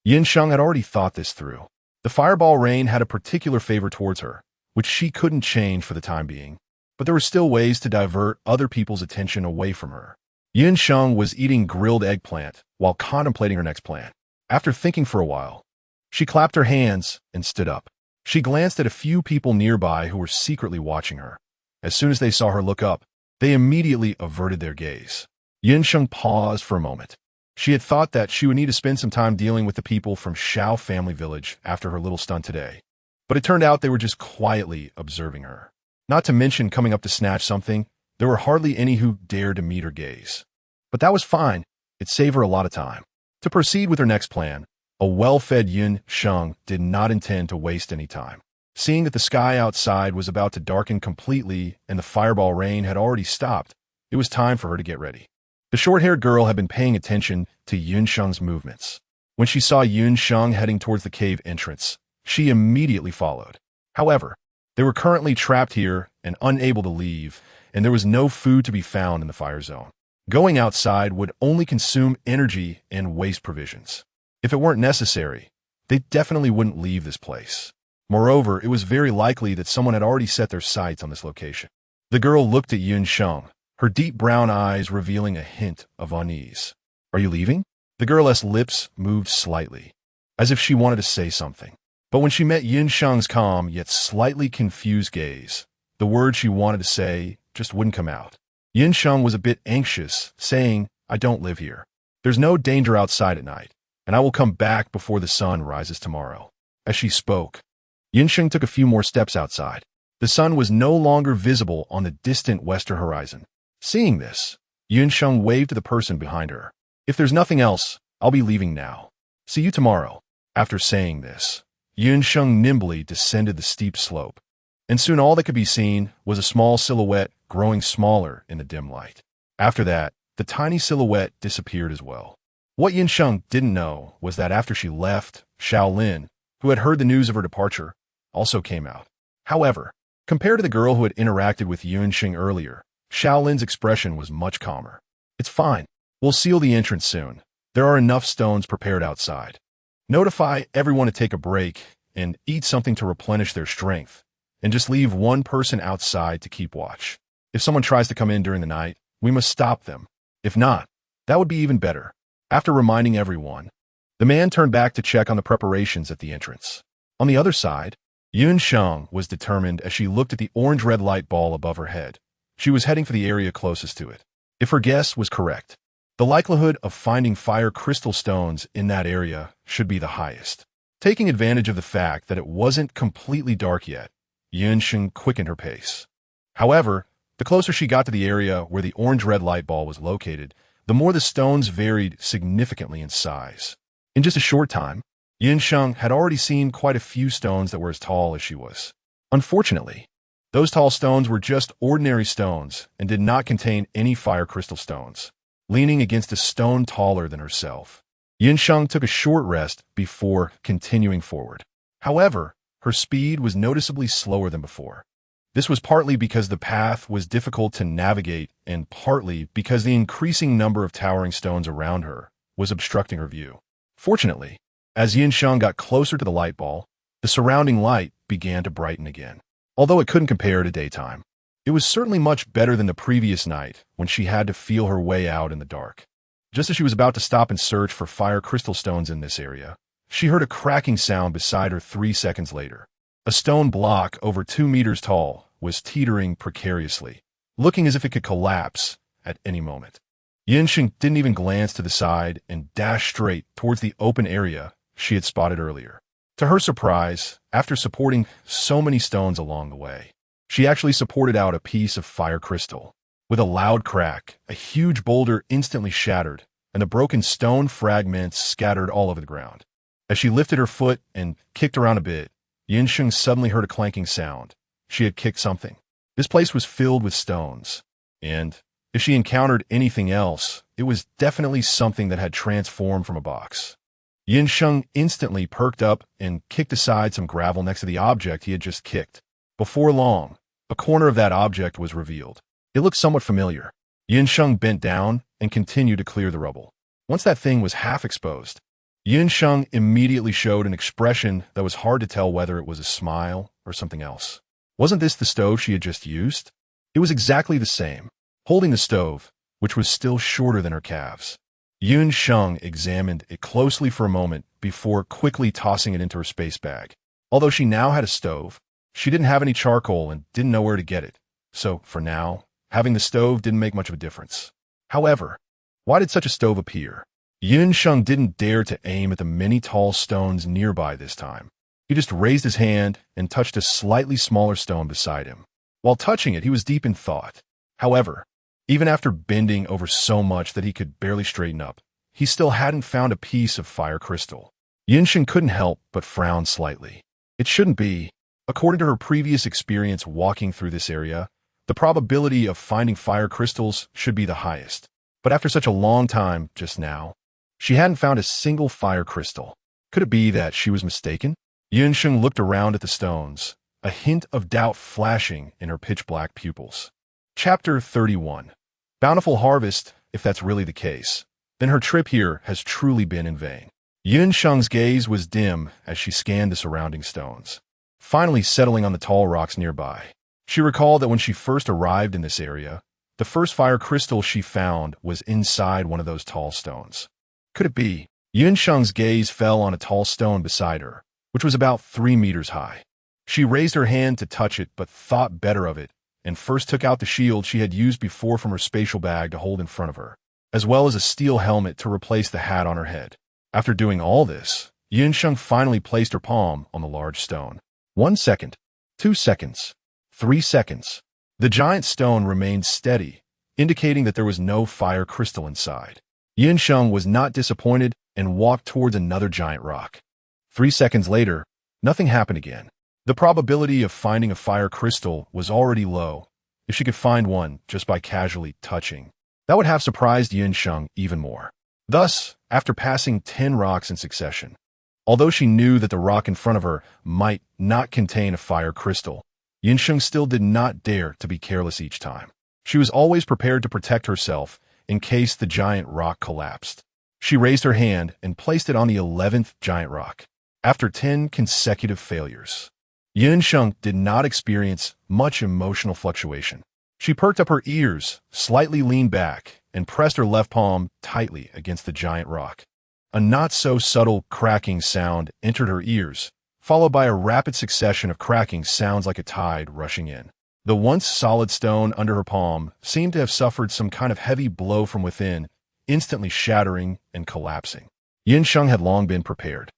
Yun Sheng had already thought this through. The fireball rain had a particular favor towards her, which she couldn't change for the time being, but there were still ways to divert other people's attention away from her. Yun Sheng was eating grilled eggplant while contemplating her next plan. After thinking for a while, she clapped her hands and stood up. She glanced at a few people nearby who were secretly watching her. As soon as they saw her look up, they immediately averted their gaze. Yun Sheng paused for a moment. She had thought that she would need to spend some time dealing with the people from Shao family village after her little stunt today. but it turned out they were just quietly observing her. Not to mention coming up to snatch something, there were hardly any who dared to meet her gaze. But that was fine. It saved her a lot of time. To proceed with her next plan, a well-fed Sheng did not intend to waste any time. Seeing that the sky outside was about to darken completely and the fireball rain had already stopped, it was time for her to get ready. The short-haired girl had been paying attention to Sheng's movements. When she saw Sheng heading towards the cave entrance, she immediately followed. However, they were currently trapped here and unable to leave, and there was no food to be found in the fire zone. Going outside would only consume energy and waste provisions. If it weren't necessary, they definitely wouldn't leave this place. Moreover, it was very likely that someone had already set their sights on this location. The girl looked at Sheng, her deep brown eyes revealing a hint of unease. "Are you leaving?" The girl's lips moved slightly, as if she wanted to say something. But when she met Sheng's calm yet slightly confused gaze, the words she wanted to say just wouldn't come out. Sheng was a bit anxious, saying, "I don't live here. There's no danger outside at night, and I will come back before the sun rises tomorrow." As she spoke, Sheng took a few more steps outside. The sun was no longer visible on the distant western horizon. Seeing this, Sheng waved to the person behind her. "If there's nothing else, I'll be leaving now. See you tomorrow." After saying this, Sheng nimbly descended the steep slope, and soon all that could be seen was a small silhouette growing smaller in the dim light. After that, the tiny silhouette disappeared as well. What Sheng didn't know was that after she left, Shaolin, who had heard the news of her departure, also came out. However, compared to the girl who had interacted with Sheng earlier, Shaolin's expression was much calmer. "It's fine. We'll seal the entrance soon. There are enough stones prepared outside. Notify everyone to take a break and eat something to replenish their strength, and just leave one person outside to keep watch. If someone tries to come in during the night, we must stop them. If not, that would be even better." After reminding everyone, the man turned back to check on the preparations at the entrance. On the other side, Sheng was determined as she looked at the orange-red light ball above her head. She was heading for the area closest to it. If her guess was correct, the likelihood of finding fire crystal stones in that area should be the highest. Taking advantage of the fact that it wasn't completely dark yet, Sheng quickened her pace. However, the closer she got to the area where the orange-red light ball was located, the more the stones varied significantly in size. In just a short time, Sheng had already seen quite a few stones that were as tall as she was. Unfortunately, those tall stones were just ordinary stones and did not contain any fire crystal stones. Leaning against a stone taller than herself, Sheng took a short rest before continuing forward. However, her speed was noticeably slower than before. This was partly because the path was difficult to navigate and partly because the increasing number of towering stones around her was obstructing her view. Fortunately, as Sheng got closer to the light ball, the surrounding light began to brighten again. Although it couldn't compare to daytime, it was certainly much better than the previous night when she had to feel her way out in the dark. Just as she was about to stop and search for fire crystal stones in this area, she heard a cracking sound beside her 3 seconds later. A stone block over 2 meters tall was teetering precariously, looking as if it could collapse at any moment. Sheng didn't even glance to the side and dashed straight towards the open area she had spotted earlier. To her surprise, after supporting so many stones along the way, she actually supported out a piece of fire crystal. With a loud crack, a huge boulder instantly shattered, and the broken stone fragments scattered all over the ground. As she lifted her foot and kicked around a bit, Sheng suddenly heard a clanking sound. She had kicked something. This place was filled with stones, and if she encountered anything else, it was definitely something that had transformed from a box. Sheng instantly perked up and kicked aside some gravel next to the object he had just kicked. Before long, a corner of that object was revealed. It looked somewhat familiar. Sheng bent down and continued to clear the rubble. Once that thing was half exposed, Sheng immediately showed an expression that was hard to tell whether it was a smile or something else. Wasn't this the stove she had just used? It was exactly the same, holding the stove, which was still shorter than her calves. Sheng examined it closely for a moment before quickly tossing it into her space bag. Although she now had a stove, she didn't have any charcoal and didn't know where to get it. So, for now, having the stove didn't make much of a difference. However, why did such a stove appear? Sheng didn't dare to aim at the many tall stones nearby this time. He just raised his hand and touched a slightly smaller stone beside him. While touching it, he was deep in thought. However, even after bending over so much that he could barely straighten up, he still hadn't found a piece of fire crystal. Sheng couldn't help but frown slightly. It shouldn't be. According to her previous experience walking through this area, the probability of finding fire crystals should be the highest. But after such a long time just now, she hadn't found a single fire crystal. Could it be that she was mistaken? Sheng looked around at the stones, a hint of doubt flashing in her pitch-black pupils. Chapter 31. Bountiful harvest, if that's really the case, then her trip here has truly been in vain. Sheng's gaze was dim as she scanned the surrounding stones, finally settling on the tall rocks nearby. She recalled that when she first arrived in this area, the first fire crystal she found was inside one of those tall stones. Could it be? Sheng's gaze fell on a tall stone beside her, which was about 3 meters high. She raised her hand to touch it but thought better of it, and first took out the shield she had used before from her spatial bag to hold in front of her, as well as a steel helmet to replace the hat on her head. After doing all this, Sheng finally placed her palm on the large stone. 1 second, 2 seconds, 3 seconds. The giant stone remained steady, indicating that there was no fire crystal inside. Sheng was not disappointed and walked towards another giant rock. 3 seconds later, nothing happened again. The probability of finding a fire crystal was already low, if she could find one just by casually touching. That would have surprised Sheng even more. Thus, after passing 10 rocks in succession, although she knew that the rock in front of her might not contain a fire crystal, Sheng still did not dare to be careless each time. She was always prepared to protect herself in case the giant rock collapsed. She raised her hand and placed it on the 11th giant rock. After 10 consecutive failures, Sheng did not experience much emotional fluctuation. She perked up her ears, slightly leaned back, and pressed her left palm tightly against the giant rock. A not-so-subtle cracking sound entered her ears, followed by a rapid succession of cracking sounds like a tide rushing in. The once solid stone under her palm seemed to have suffered some kind of heavy blow from within, instantly shattering and collapsing. Sheng had long been prepared.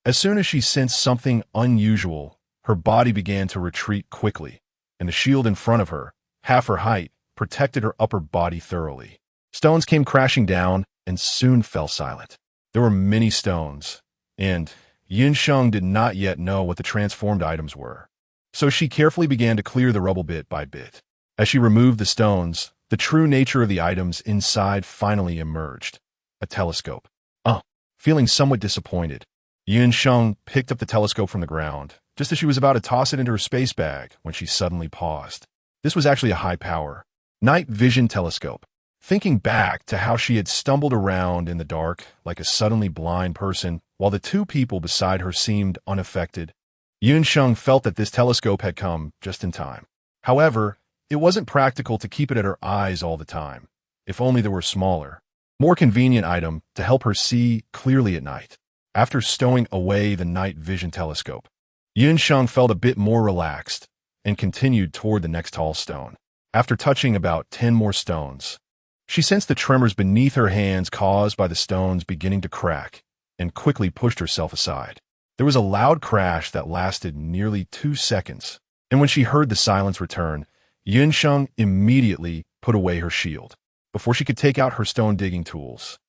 As soon as she sensed something unusual, her body began to retreat quickly, and the shield in front of her, half her height, protected her upper body thoroughly. Stones came crashing down and soon fell silent. There were many stones, and Sheng did not yet know what the transformed items were, so she carefully began to clear the rubble bit by bit. As she removed the stones, the true nature of the items inside finally emerged. A telescope. Feeling somewhat disappointed, Sheng picked up the telescope from the ground, just as she was about to toss it into her space bag when she suddenly paused. This was actually a high-power night vision telescope. Thinking back to how she had stumbled around in the dark like a suddenly blind person while the 2 people beside her seemed unaffected, Sheng felt that this telescope had come just in time. However, it wasn't practical to keep it at her eyes all the time, if only there were a smaller, more convenient item to help her see clearly at night. After stowing away the night vision telescope, Sheng felt a bit more relaxed and continued toward the next tall stone. After touching about 10 more stones, she sensed the tremors beneath her hands caused by the stones beginning to crack and quickly pushed herself aside. There was a loud crash that lasted nearly 2 seconds, and when she heard the silence return, Sheng immediately put away her shield. Before she could take out her stone-digging tools,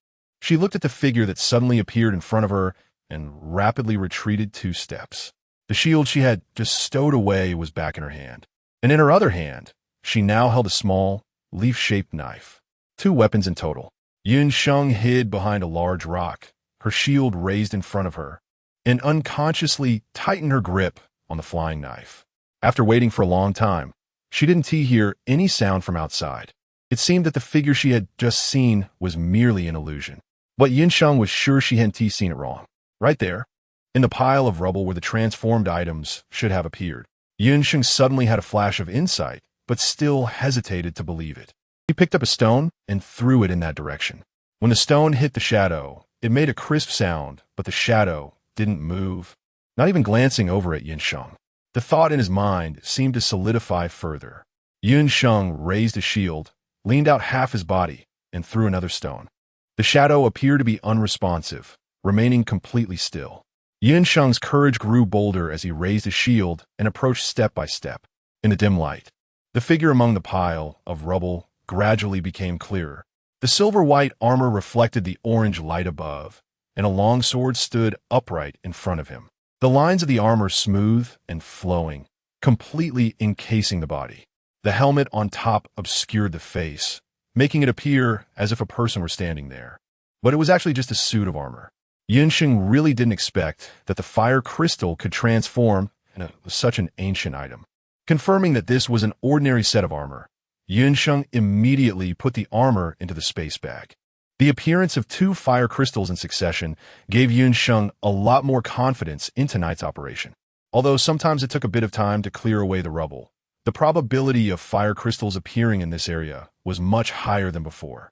she looked at the figure that suddenly appeared in front of her and rapidly retreated 2 steps. The shield she had just stowed away was back in her hand, and in her other hand, she now held a small, leaf-shaped knife. 2 weapons in total. Sheng hid behind a large rock, her shield raised in front of her, and unconsciously tightened her grip on the flying knife. After waiting for a long time, she didn't hear any sound from outside. It seemed that the figure she had just seen was merely an illusion. But Sheng was sure she hadn't seen it wrong. Right there, in the pile of rubble where the transformed items should have appeared, Sheng suddenly had a flash of insight, but still hesitated to believe it. He picked up a stone and threw it in that direction. When the stone hit the shadow, it made a crisp sound, but the shadow didn't move, not even glancing over at Sheng. The thought in his mind seemed to solidify further. Sheng raised his shield, leaned out half his body, and threw another stone. The shadow appeared to be unresponsive, remaining completely still. Sheng's courage grew bolder as he raised his shield and approached step by step. In the dim light, the figure among the pile of rubble gradually became clearer. The silver-white armor reflected the orange light above, and a long sword stood upright in front of him. The lines of the armor smooth and flowing, completely encasing the body. The helmet on top obscured the face, making it appear as if a person were standing there. But it was actually just a suit of armor. Sheng really didn't expect that the fire crystal could transform into such an ancient item. Confirming that this was an ordinary set of armor, Sheng immediately put the armor into the space bag. The appearance of 2 fire crystals in succession gave Sheng a lot more confidence in tonight's operation. Although sometimes it took a bit of time to clear away the rubble, the probability of fire crystals appearing in this area was much higher than before.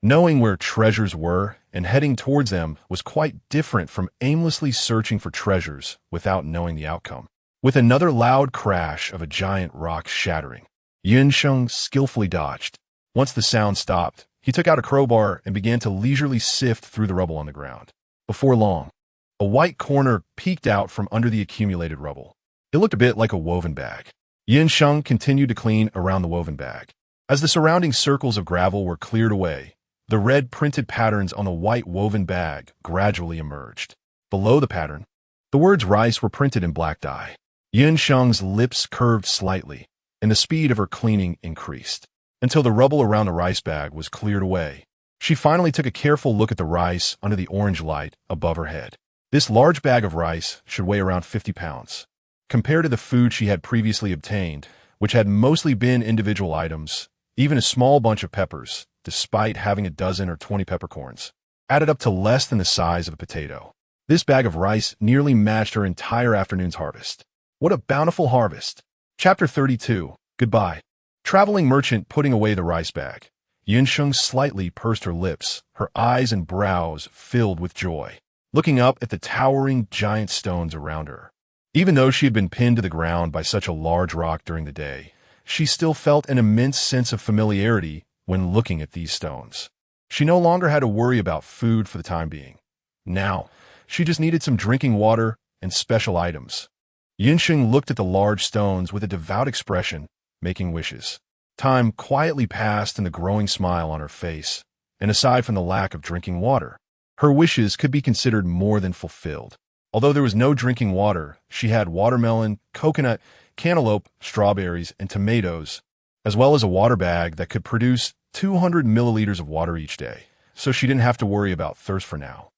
Knowing where treasures were and heading towards them was quite different from aimlessly searching for treasures without knowing the outcome. With another loud crash of a giant rock shattering, Sheng skillfully dodged. Once the sound stopped, he took out a crowbar and began to leisurely sift through the rubble on the ground. Before long, a white corner peeked out from under the accumulated rubble. It looked a bit like a woven bag. Sheng continued to clean around the woven bag. As the surrounding circles of gravel were cleared away, the red printed patterns on the white woven bag gradually emerged. Below the pattern, the words rice were printed in black dye. Sheng's lips curved slightly, and the speed of her cleaning increased, until the rubble around the rice bag was cleared away. She finally took a careful look at the rice under the orange light above her head. This large bag of rice should weigh around 50 pounds. Compared to the food she had previously obtained, which had mostly been individual items, even a small bunch of peppers, despite having a dozen or 20 peppercorns, added up to less than the size of a potato. This bag of rice nearly matched her entire afternoon's harvest. What a bountiful harvest! Chapter 32. Goodbye. Traveling merchant putting away the rice bag. Sheng slightly pursed her lips, her eyes and brows filled with joy, looking up at the towering giant stones around her. Even though she had been pinned to the ground by such a large rock during the day, she still felt an immense sense of familiarity when looking at these stones. She no longer had to worry about food for the time being. Now, she just needed some drinking water and special items. Sheng looked at the large stones with a devout expression, making wishes. Time quietly passed in the growing smile on her face, and aside from the lack of drinking water, her wishes could be considered more than fulfilled. Although there was no drinking water, she had watermelon, coconut, cantaloupe, strawberries, and tomatoes, as well as a water bag that could produce 200 milliliters of water each day, so she didn't have to worry about thirst for now.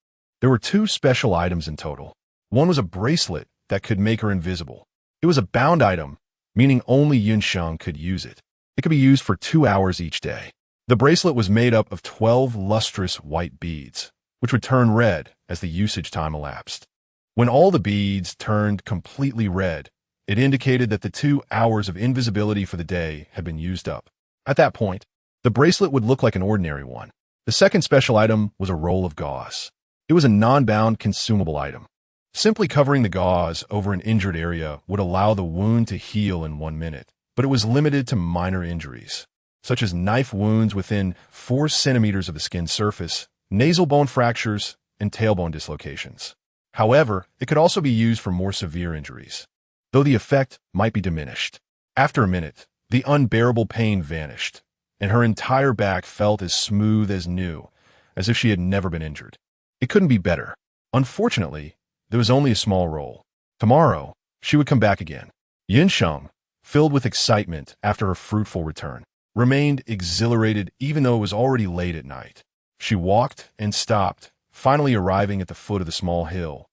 There were 2 special items in total. One was a bracelet that could make her invisible. It was a bound item, meaning only Sheng could use it. It could be used for 2 hours each day. The bracelet was made up of 12 lustrous white beads, which would turn red as the usage time elapsed. When all the beads turned completely red, it indicated that the 2 hours of invisibility for the day had been used up. At that point, the bracelet would look like an ordinary one. The second special item was a roll of gauze. It was a non-bound consumable item. Simply covering the gauze over an injured area would allow the wound to heal in 1 minute, but it was limited to minor injuries, such as knife wounds within 4 centimeters of the skin surface, nasal bone fractures, and tailbone dislocations. However, it could also be used for more severe injuries, though the effect might be diminished. After a minute, the unbearable pain vanished, and her entire back felt as smooth as new, as if she had never been injured. It couldn't be better. Unfortunately, there was only a small roll. Tomorrow, she would come back again. Sheng, filled with excitement after her fruitful return, remained exhilarated even though it was already late at night. She walked and stopped, finally arriving at the foot of the small hill,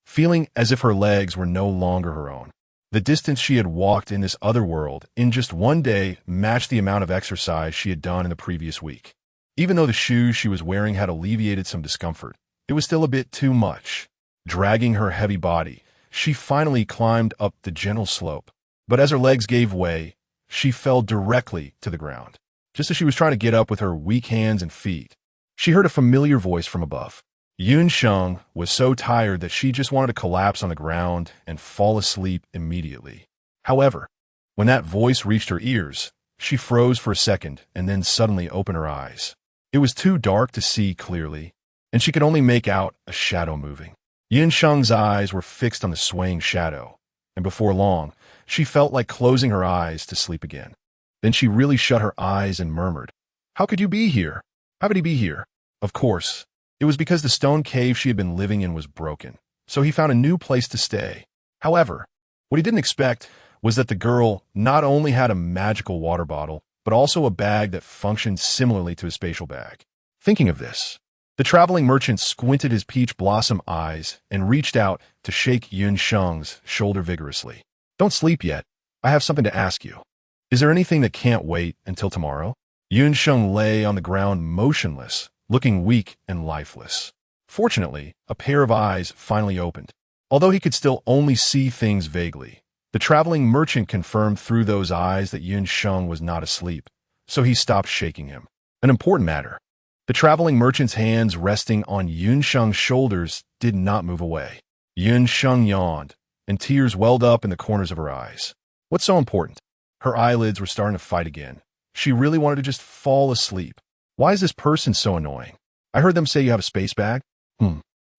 feeling as if her legs were no longer her own. The distance she had walked in this other world in just 1 day matched the amount of exercise she had done in the previous week. Even though the shoes she was wearing had alleviated some discomfort, it was still a bit too much. Dragging her heavy body, she finally climbed up the gentle slope. But as her legs gave way, she fell directly to the ground. Just as she was trying to get up with her weak hands and feet, she heard a familiar voice from above. Sheng was so tired that she just wanted to collapse on the ground and fall asleep immediately. However, when that voice reached her ears, she froze for a second and then suddenly opened her eyes. It was too dark to see clearly, and she could only make out a shadow moving. Yin Sheng's eyes were fixed on the swaying shadow, and before long, she felt like closing her eyes to sleep again. Then she really shut her eyes and murmured, "How could you be here? How could he be here?" Of course, it was because the stone cave she had been living in was broken, so he found a new place to stay. However, what he didn't expect was that the girl not only had a magical water bottle, but also a bag that functioned similarly to a spatial bag. Thinking of this, the traveling merchant squinted his peach blossom eyes and reached out to shake Yun Sheng's shoulder vigorously. "Don't sleep yet. I have something to ask you. Is there anything that can't wait until tomorrow?" Yun Sheng lay on the ground motionless, looking weak and lifeless. Fortunately, a pair of eyes finally opened. Although he could still only see things vaguely, the traveling merchant confirmed through those eyes that Yun Sheng was not asleep, so he stopped shaking him. An important matter. The traveling merchant's hands resting on Yun Sheng's shoulders did not move away. Yun Sheng yawned, and tears welled up in the corners of her eyes. What's so important? Her eyelids were starting to fight again. She really wanted to just fall asleep. Why is this person so annoying? I heard them say you have a space bag?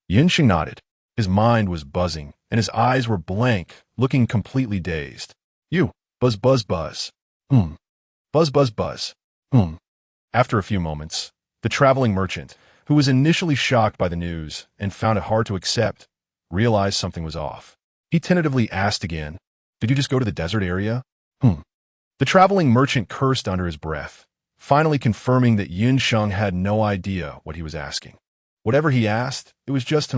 Yin Sheng nodded. His mind was buzzing, and his eyes were blank, looking completely dazed. You, buzz buzz buzz. Buzz buzz buzz. After a few moments, the traveling merchant, who was initially shocked by the news and found it hard to accept, realized something was off. He tentatively asked again, "Did you just go to the desert area?" The traveling merchant cursed under his breath, finally confirming that Yun Sheng had no idea what he was asking. Whatever he asked, it was just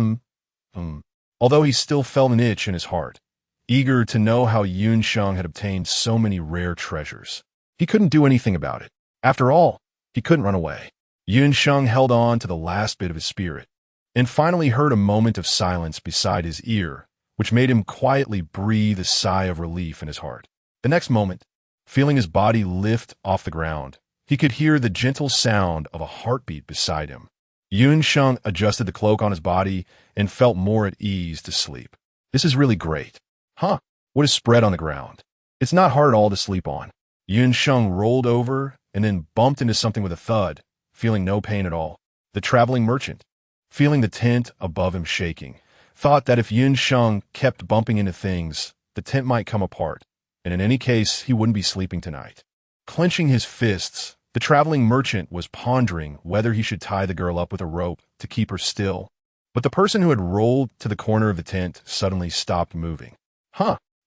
Although he still felt an itch in his heart, eager to know how Yun Sheng had obtained so many rare treasures. He couldn't do anything about it. After all, he couldn't run away. Yun Sheng held on to the last bit of his spirit, and finally heard a moment of silence beside his ear, which made him quietly breathe a sigh of relief in his heart. The next moment, feeling his body lift off the ground, he could hear the gentle sound of a heartbeat beside him. Yun Sheng adjusted the cloak on his body and felt more at ease to sleep. This is really great. What is spread on the ground? It's not hard at all to sleep on. Yun Sheng rolled over and then bumped into something with a thud, feeling no pain at all. The traveling merchant, feeling the tent above him shaking, thought that if Yun Sheng kept bumping into things, the tent might come apart, and in any case, he wouldn't be sleeping tonight. Clenching his fists, the traveling merchant was pondering whether he should tie the girl up with a rope to keep her still. But the person who had rolled to the corner of the tent suddenly stopped moving.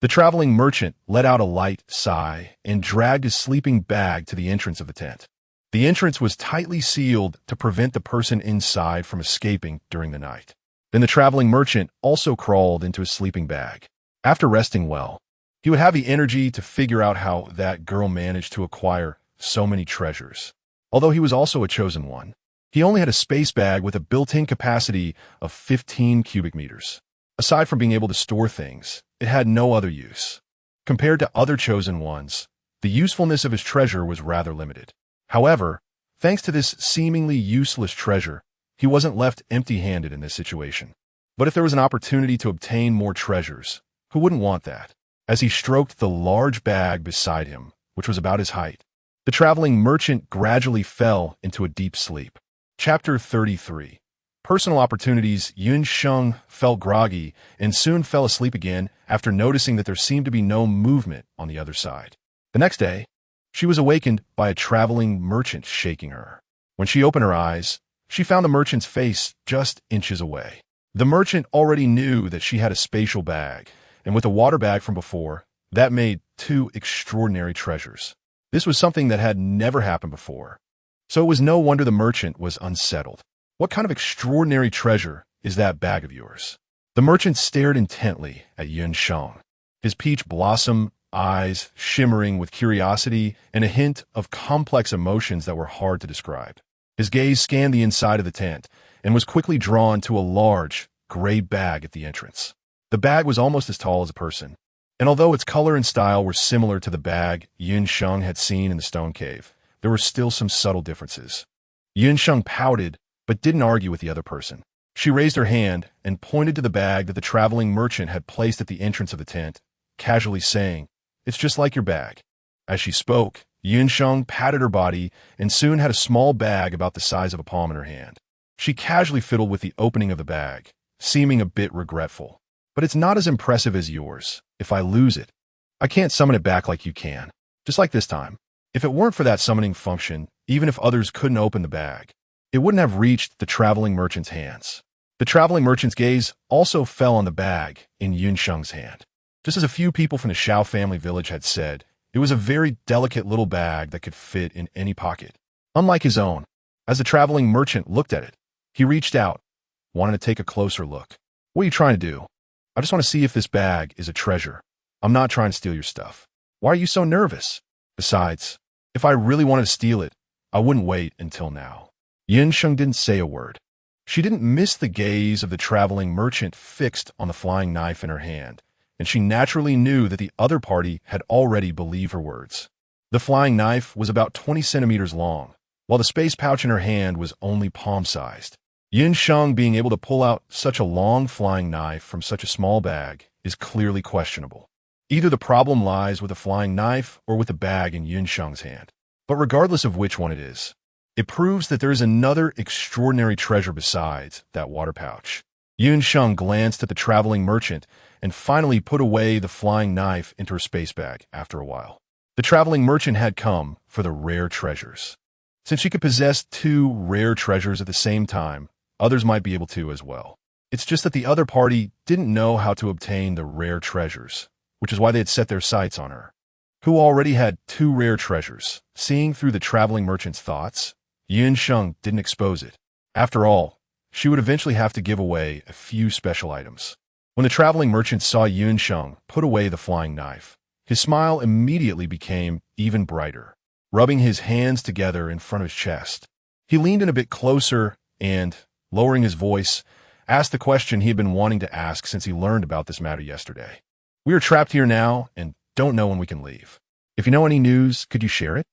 The traveling merchant let out a light sigh and dragged his sleeping bag to the entrance of the tent. The entrance was tightly sealed to prevent the person inside from escaping during the night. Then the traveling merchant also crawled into his sleeping bag. After resting well, he would have the energy to figure out how that girl managed to acquire so many treasures. Although he was also a chosen one, he only had a space bag with a built-in capacity of 15 cubic meters. Aside from being able to store things, it had no other use. Compared to other chosen ones, the usefulness of his treasure was rather limited. However, thanks to this seemingly useless treasure, he wasn't left empty-handed in this situation. But if there was an opportunity to obtain more treasures, who wouldn't want that? As he stroked the large bag beside him, which was about his height, the traveling merchant gradually fell into a deep sleep. Chapter 33. Personal opportunities. Yun Sheng felt groggy and soon fell asleep again after noticing that there seemed to be no movement on the other side. The next day, she was awakened by a traveling merchant shaking her. When she opened her eyes, she found the merchant's face just inches away. The merchant already knew that she had a spatial bag, and with a water bag from before, that made two extraordinary treasures. This was something that had never happened before, so it was no wonder the merchant was unsettled. What kind of extraordinary treasure is that bag of yours? The merchant stared intently at Yun Sheng, his peach blossom eyes shimmering with curiosity and a hint of complex emotions that were hard to describe. His gaze scanned the inside of the tent and was quickly drawn to a large, gray bag at the entrance. The bag was almost as tall as a person, and although its color and style were similar to the bag Yun Sheng had seen in the stone cave, there were still some subtle differences. Yun Sheng pouted, but didn't argue with the other person. She raised her hand and pointed to the bag that the traveling merchant had placed at the entrance of the tent, casually saying, "It's just like your bag." As she spoke, Yun Sheng patted her body and soon had a small bag about the size of a palm in her hand. She casually fiddled with the opening of the bag, seeming a bit regretful. But it's not as impressive as yours. If I lose it, I can't summon it back like you can. Just like this time. If it weren't for that summoning function, even if others couldn't open the bag, it wouldn't have reached the traveling merchant's hands. The traveling merchant's gaze also fell on the bag in Sheng's hand. Just as a few people from the Xiao family village had said, it was a very delicate little bag that could fit in any pocket. Unlike his own, as the traveling merchant looked at it, he reached out, wanted to take a closer look. What are you trying to do? I just want to see if this bag is a treasure. I'm not trying to steal your stuff. Why are you so nervous? Besides, if I really wanted to steal it, I wouldn't wait until now. Sheng didn't say a word. She didn't miss the gaze of the traveling merchant fixed on the flying knife in her hand, and she naturally knew that the other party had already believed her words. The flying knife was about 20 centimeters long, while the space pouch in her hand was only palm-sized. Sheng being able to pull out such a long flying knife from such a small bag is clearly questionable. Either the problem lies with the flying knife or with the bag in Sheng's hand. But regardless of which one it is, it proves that there is another extraordinary treasure besides that water pouch. Sheng glanced at the traveling merchant and finally put away the flying knife into her space bag after a while. The traveling merchant had come for the rare treasures. Since she could possess two rare treasures at the same time, others might be able to as well. It's just that the other party didn't know how to obtain the rare treasures, which is why they had set their sights on her, who already had two rare treasures. Seeing through the traveling merchant's thoughts, Sheng didn't expose it. After all, she would eventually have to give away a few special items. When the traveling merchant saw Sheng put away the flying knife, his smile immediately became even brighter. Rubbing his hands together in front of his chest, he leaned in a bit closer and, lowering his voice, asked the question he had been wanting to ask since he learned about this matter yesterday. We are trapped here now and don't know when we can leave. If you know any news, could you share it?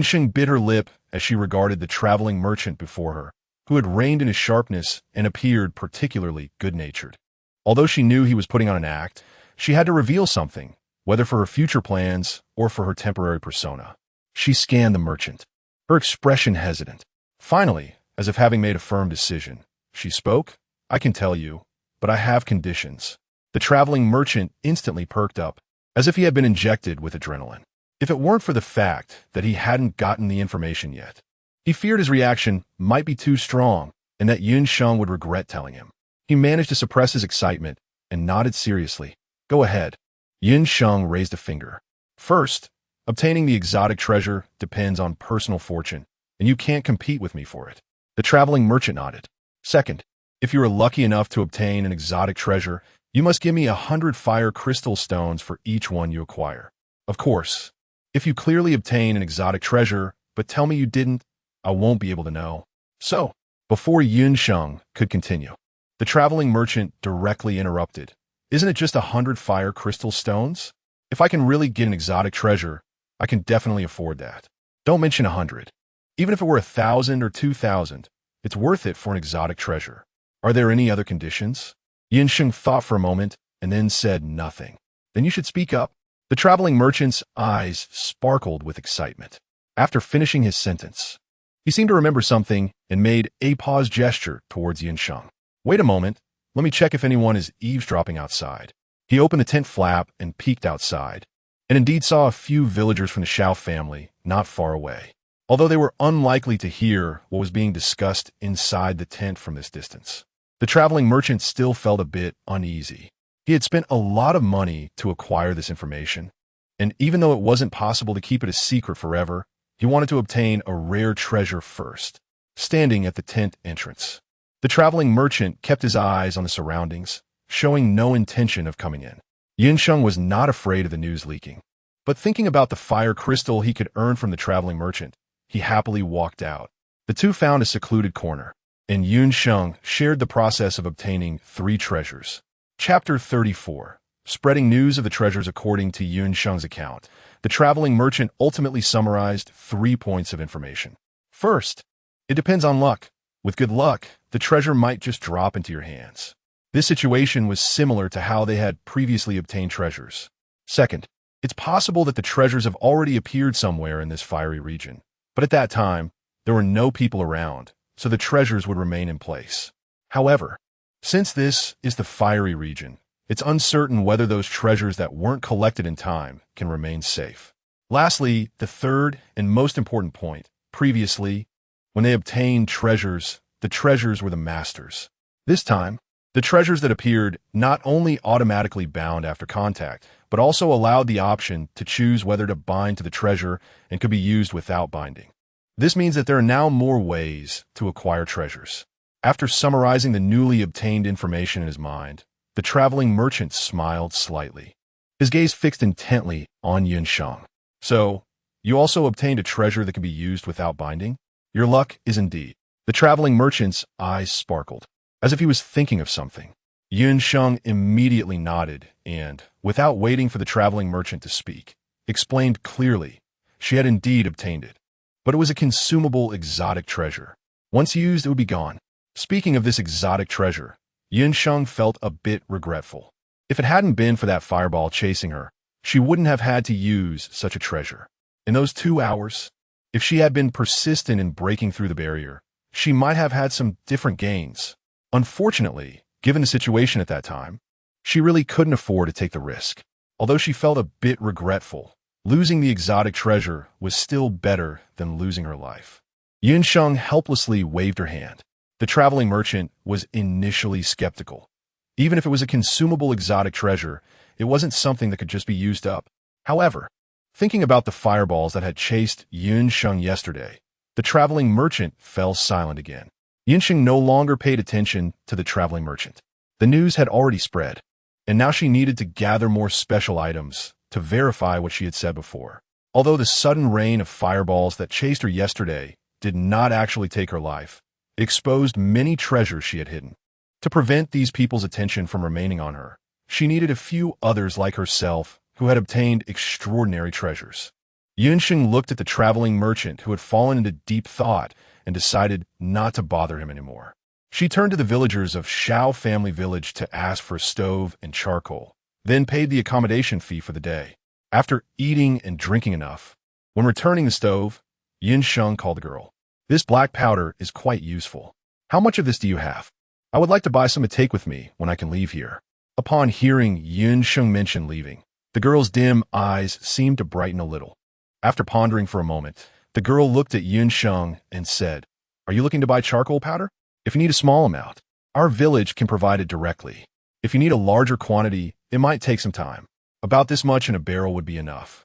Sheng bit her lip as she regarded the traveling merchant before her, who had reined in his sharpness and appeared particularly good-natured. Although she knew he was putting on an act, she had to reveal something, whether for her future plans or for her temporary persona. She scanned the merchant, her expression hesitant. Finally, as if having made a firm decision, she spoke, I can tell you, but I have conditions. The traveling merchant instantly perked up, as if he had been injected with adrenaline. If it weren't for the fact that he hadn't gotten the information yet, he feared his reaction might be too strong and that Sheng would regret telling him. He managed to suppress his excitement and nodded seriously. Go ahead. Sheng raised a finger. First, obtaining the exotic treasure depends on personal fortune, and you can't compete with me for it. The traveling merchant nodded. Second, if you are lucky enough to obtain an exotic treasure, you must give me 100 fire crystal stones for each one you acquire. Of course, if you clearly obtain an exotic treasure, but tell me you didn't, I won't be able to know. So, before Sheng could continue, the traveling merchant directly interrupted. Isn't it just 100 fire crystal stones? If I can really get an exotic treasure, I can definitely afford that. Don't mention 100. Even if it were 1,000 or 2,000, it's worth it for an exotic treasure. Are there any other conditions? Sheng thought for a moment and then said nothing. Then you should speak up. The traveling merchant's eyes sparkled with excitement. After finishing his sentence, he seemed to remember something and made a pause gesture towards Sheng. Wait a moment. Let me check if anyone is eavesdropping outside. He opened the tent flap and peeked outside, and indeed saw a few villagers from the Xiao family not far away, although they were unlikely to hear what was being discussed inside the tent from this distance. The traveling merchant still felt a bit uneasy. He had spent a lot of money to acquire this information, and even though it wasn't possible to keep it a secret forever, he wanted to obtain a rare treasure first. Standing at the tent entrance, the traveling merchant kept his eyes on the surroundings, showing no intention of coming in. Sheng was not afraid of the news leaking, but thinking about the fire crystal he could earn from the traveling merchant, he happily walked out. The two found a secluded corner, and Sheng shared the process of obtaining 3 treasures. Chapter 34. Spreading news of the treasures according to Sheng's account. The traveling merchant ultimately summarized 3 points of information. First, it depends on luck. With good luck, the treasure might just drop into your hands. This situation was similar to how they had previously obtained treasures. Second, it's possible that the treasures have already appeared somewhere in this fiery region, but at that time, there were no people around, so the treasures would remain in place. However, Since this is the fiery region, it's uncertain whether those treasures that weren't collected in time can remain safe. Lastly, the third and most important point, previously, when they obtained treasures, the treasures were the masters. This time, the treasures that appeared not only automatically bound after contact, but also allowed the option to choose whether to bind to the treasure and could be used without binding. This means that there are now more ways to acquire treasures. After summarizing the newly obtained information in his mind, the traveling merchant smiled slightly. His gaze fixed intently on Sheng. So, you also obtained a treasure that can be used without binding? Your luck is indeed. The traveling merchant's eyes sparkled, as if he was thinking of something. Sheng immediately nodded and, without waiting for the traveling merchant to speak, explained clearly she had indeed obtained it. But it was a consumable exotic treasure. Once used, it would be gone. Speaking of this exotic treasure, Sheng felt a bit regretful. If it hadn't been for that fireball chasing her, she wouldn't have had to use such a treasure. In those 2 hours, if she had been persistent in breaking through the barrier, she might have had some different gains. Unfortunately, given the situation at that time, she really couldn't afford to take the risk. Although she felt a bit regretful, losing the exotic treasure was still better than losing her life. Sheng helplessly waved her hand. The traveling merchant was initially skeptical. Even if it was a consumable exotic treasure, it wasn't something that could just be used up. However, thinking about the fireballs that had chased Sheng yesterday, the traveling merchant fell silent again. Sheng no longer paid attention to the traveling merchant. The news had already spread, and now she needed to gather more special items to verify what she had said before. Although the sudden rain of fireballs that chased her yesterday did not actually take her life, it exposed many treasures she had hidden. To prevent these people's attention from remaining on her, she needed a few others like herself who had obtained extraordinary treasures. Sheng looked at the traveling merchant who had fallen into deep thought and decided not to bother him anymore. She turned to the villagers of Shao family village to ask for a stove and charcoal, then paid the accommodation fee for the day. After eating and drinking enough, when returning the stove, Sheng called the girl. This black powder is quite useful. How much of this do you have? I would like to buy some to take with me when I can leave here. Upon hearing Sheng mention leaving, the girl's dim eyes seemed to brighten a little. After pondering for a moment, the girl looked at Sheng and said, "Are you looking to buy charcoal powder? If you need a small amount, our village can provide it directly. If you need a larger quantity, it might take some time. About this much in a barrel would be enough."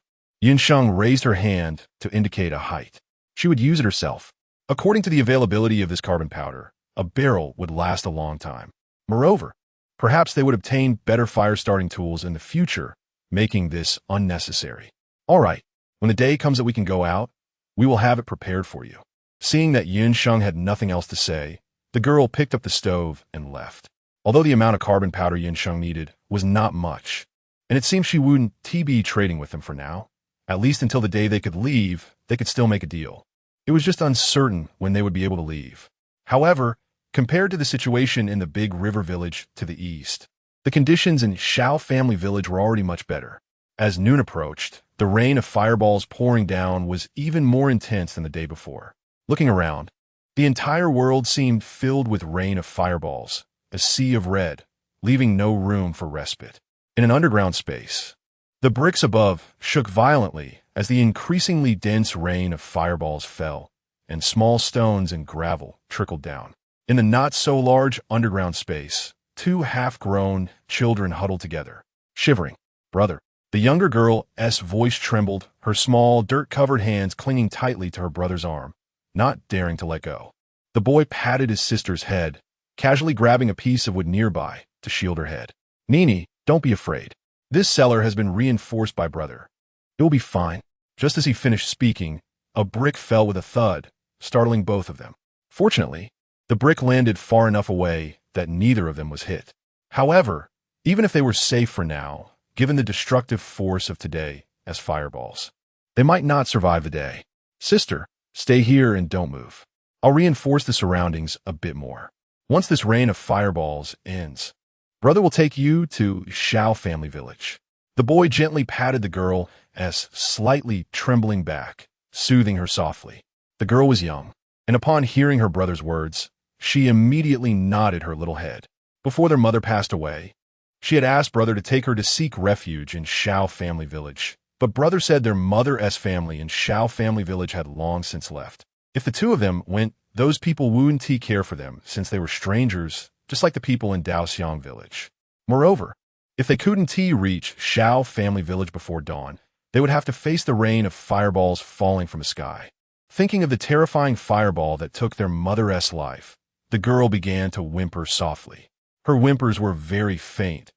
Sheng raised her hand to indicate a height. She would use it herself. According to the availability of this carbon powder, a barrel would last a long time. Moreover, perhaps they would obtain better fire-starting tools in the future, making this unnecessary. All right, when the day comes that we can go out, we will have it prepared for you. Seeing that Sheng had nothing else to say, the girl picked up the stove and left. Although the amount of carbon powder Sheng needed was not much, and it seemed she wouldn't be trading with them for now, at least until the day they could leave, they could still make a deal. It was just uncertain when they would be able to leave. However, compared to the situation in the big river village to the east, the conditions in Shao family village were already much better. As noon approached, the rain of fireballs pouring down was even more intense than the day before. Looking around, the entire world seemed filled with rain of fireballs, a sea of red, leaving no room for respite. In an underground space, the bricks above shook violently as the increasingly dense rain of fireballs fell, and small stones and gravel trickled down. In the not-so-large underground space, 2 half-grown children huddled together, shivering. "Brother." The younger girl's voice trembled, her small, dirt-covered hands clinging tightly to her brother's arm, not daring to let go. The boy patted his sister's head, casually grabbing a piece of wood nearby to shield her head. "Nini, don't be afraid. This cellar has been reinforced by brother. It will be fine." Just as he finished speaking, a brick fell with a thud, startling both of them. Fortunately, the brick landed far enough away that neither of them was hit. However, even if they were safe for now, given the destructive force of today as fireballs, they might not survive the day. "Sister, stay here and don't move. I'll reinforce the surroundings a bit more. Once this rain of fireballs ends, brother will take you to Shao family village." The boy gently patted the girl as slightly trembling back, soothing her softly. The girl was young, and upon hearing her brother's words, she immediately nodded her little head. before their mother passed away. She had asked brother to take her to seek refuge in Shao family village, but brother said their mother's family in Shao family village had long since left. If the two of them went, those people wouldn't care for them since they were strangers, just like the people in Daoxiang village. Moreover, if they couldn't reach Shao family village before dawn, they would have to face the rain of fireballs falling from the sky. Thinking of the terrifying fireball that took their mother's life, the girl began to whimper softly. Her whimpers were very faint,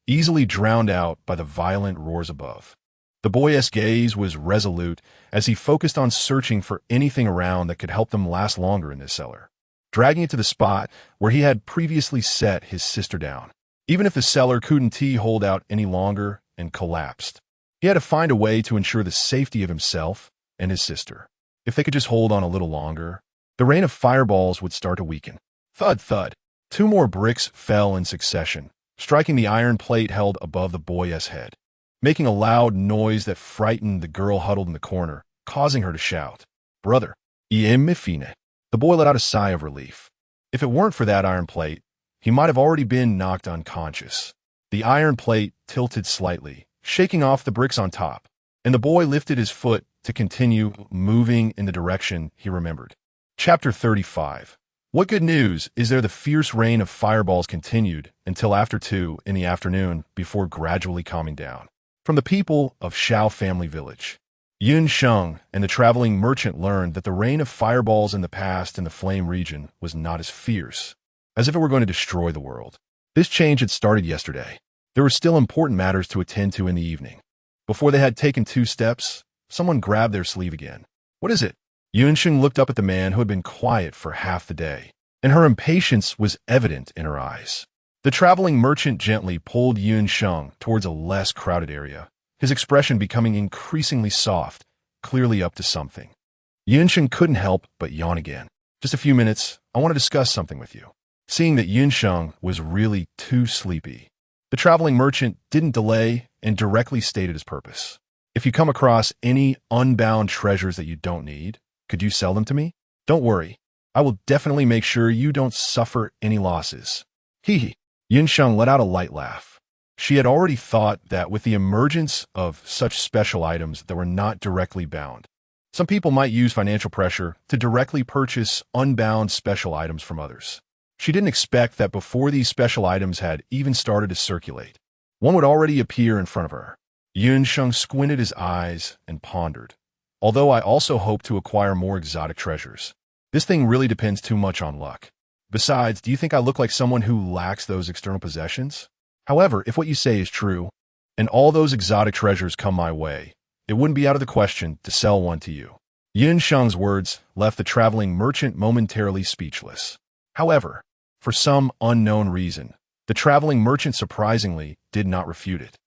easily drowned out by the violent roars above. The boy's gaze was resolute as he focused on searching for anything around that could help them last longer in this cellar, dragging it to the spot where he had previously set his sister down. Even if the cellar couldn't hold out any longer and collapsed, he had to find a way to ensure the safety of himself and his sister. If they could just hold on a little longer, the rain of fireballs would start to weaken. Thud, thud. 2 more bricks fell in succession, striking the iron plate held above the boy's head, making a loud noise that frightened the girl huddled in the corner, causing her to shout, "Brother, me fine." The boy let out a sigh of relief. If it weren't for that iron plate, he might have already been knocked unconscious. The iron plate tilted slightly, shaking off the bricks on top, and the boy lifted his foot to continue moving in the direction he remembered. Chapter 35. What good news is there? The fierce rain of fireballs continued until after 2 in the afternoon before gradually calming down. From the people of Shao family village, Sheng and the traveling merchant learned that the rain of fireballs in the past in the flame region was not as fierce, as if it were going to destroy the world. This change had started yesterday. There were still important matters to attend to in the evening. Before they had taken 2 steps, someone grabbed their sleeve again. "What is it?" Sheng looked up at the man who had been quiet for half the day, and her impatience was evident in her eyes. The traveling merchant gently pulled Sheng towards a less crowded area, his expression becoming increasingly soft, clearly up to something. Sheng couldn't help but yawn again. "Just a few minutes, I want to discuss something with you." Seeing that Sheng was really too sleepy, the traveling merchant didn't delay and directly stated his purpose. "If you come across any unbound treasures that you don't need, could you sell them to me? Don't worry, I will definitely make sure you don't suffer any losses." Hee hee. Sheng let out a light laugh. She had already thought that with the emergence of such special items that were not directly bound, some people might use financial pressure to directly purchase unbound special items from others. She didn't expect that before these special items had even started to circulate, one would already appear in front of her. Sheng squinted his eyes and pondered. "Although I also hope to acquire more exotic treasures, this thing really depends too much on luck. Besides, do you think I look like someone who lacks those external possessions? However, if what you say is true, and all those exotic treasures come my way, it wouldn't be out of the question to sell one to you." Sheng's words left the traveling merchant momentarily speechless. However, for some unknown reason, the traveling merchant surprisingly did not refute it.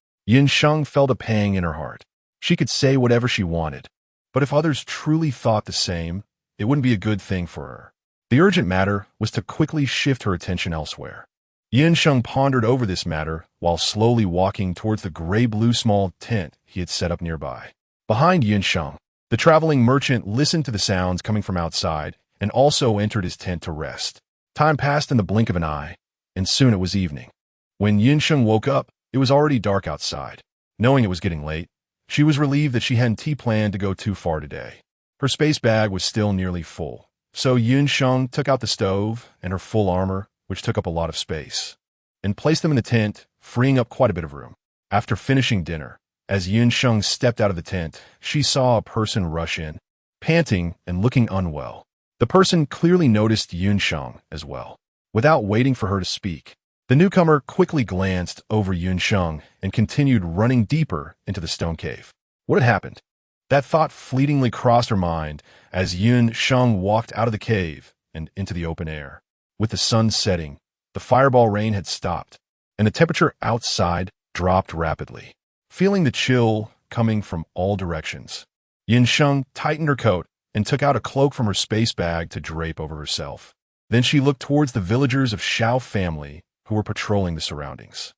Sheng felt a pang in her heart. She could say whatever she wanted, but if others truly thought the same, it wouldn't be a good thing for her. The urgent matter was to quickly shift her attention elsewhere. Sheng pondered over this matter while slowly walking towards the gray-blue small tent he had set up nearby. Behind Sheng, the traveling merchant listened to the sounds coming from outside and also entered his tent to rest. Time passed in the blink of an eye, and soon it was evening. When Sheng woke up, it was already dark outside. Knowing it was getting late, she was relieved that she hadn't planned to go too far today. Her space bag was still nearly full, so Sheng took out the stove and her full armor, which took up a lot of space, and placed them in the tent, freeing up quite a bit of room. After finishing dinner, as Sheng stepped out of the tent, she saw a person rush in, panting and looking unwell. The person clearly noticed Sheng as well. Without waiting for her to speak, the newcomer quickly glanced over Sheng and continued running deeper into the stone cave. What had happened? That thought fleetingly crossed her mind as Sheng walked out of the cave and into the open air. With the sun setting, the fireball rain had stopped, and the temperature outside dropped rapidly. Feeling the chill coming from all directions, Sheng tightened her coat and took out a cloak from her space bag to drape over herself. Then she looked towards the villagers of Shao family who were patrolling the surroundings.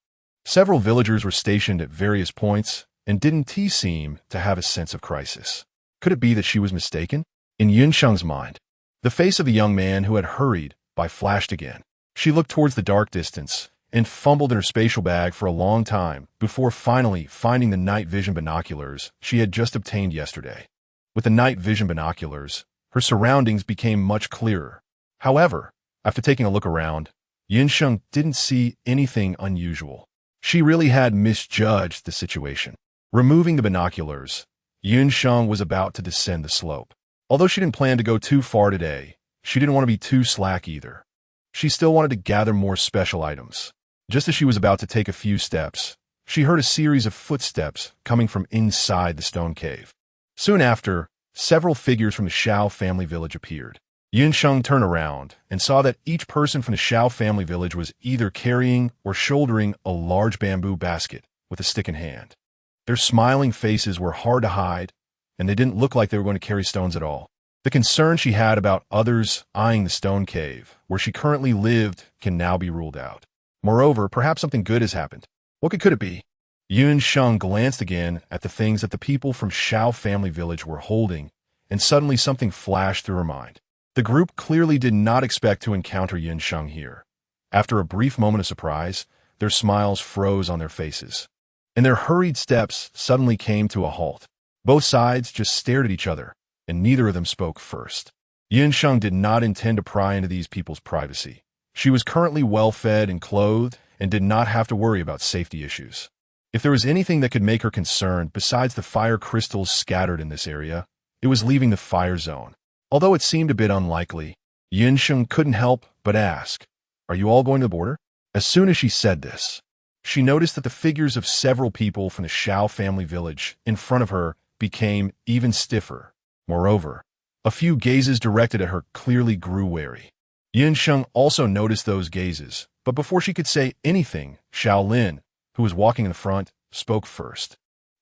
Several villagers were stationed at various points and didn't seem to have a sense of crisis. Could it be that she was mistaken? In Sheng's mind, the face of the young man who had hurried by flashed again. She looked towards the dark distance and fumbled in her spatial bag for a long time before finally finding the night vision binoculars she had just obtained yesterday. With the night vision binoculars, her surroundings became much clearer. However, after taking a look around, Sheng didn't see anything unusual. She really had misjudged the situation. Removing the binoculars, Sheng was about to descend the slope. Although she didn't plan to go too far today, she didn't want to be too slack either. She still wanted to gather more special items. Just as she was about to take a few steps, she heard a series of footsteps coming from inside the stone cave. Soon after, several figures from the Shao family village appeared. Sheng turned around and saw that each person from the Shao family village was either carrying or shouldering a large bamboo basket with a stick in hand. Their smiling faces were hard to hide, and they didn't look like they were going to carry stones at all. The concern she had about others eyeing the stone cave, where she currently lived, can now be ruled out. Moreover, perhaps something good has happened. What could it be? Sheng glanced again at the things that the people from Shao family village were holding, and suddenly something flashed through her mind. The group clearly did not expect to encounter Sheng here. After a brief moment of surprise, their smiles froze on their faces, and their hurried steps suddenly came to a halt. Both sides just stared at each other, and neither of them spoke first. Sheng did not intend to pry into these people's privacy. She was currently well-fed and clothed and did not have to worry about safety issues. If there was anything that could make her concerned besides the fire crystals scattered in this area, it was leaving the fire zone. Although it seemed a bit unlikely, Sheng couldn't help but ask, "Are you all going to the border?" As soon as she said this, she noticed that the figures of several people from the Shao family village in front of her became even stiffer. Moreover, a few gazes directed at her clearly grew wary. Sheng also noticed those gazes, but before she could say anything, Shaolin, who was walking in the front, spoke first.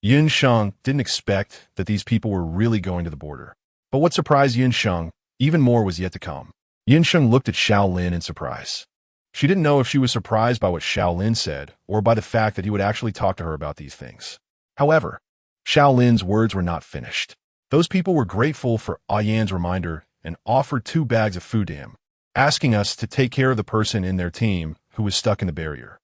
Sheng didn't expect that these people were really going to the border. But what surprised Sheng even more was yet to come. Sheng looked at Shaolin in surprise. She didn't know if she was surprised by what Shaolin said or by the fact that he would actually talk to her about these things. However, Shaolin's words were not finished. Those people were grateful for Yan's reminder and offered 2 bags of food to him, asking us to take care of the person in their team who was stuck in the barrier.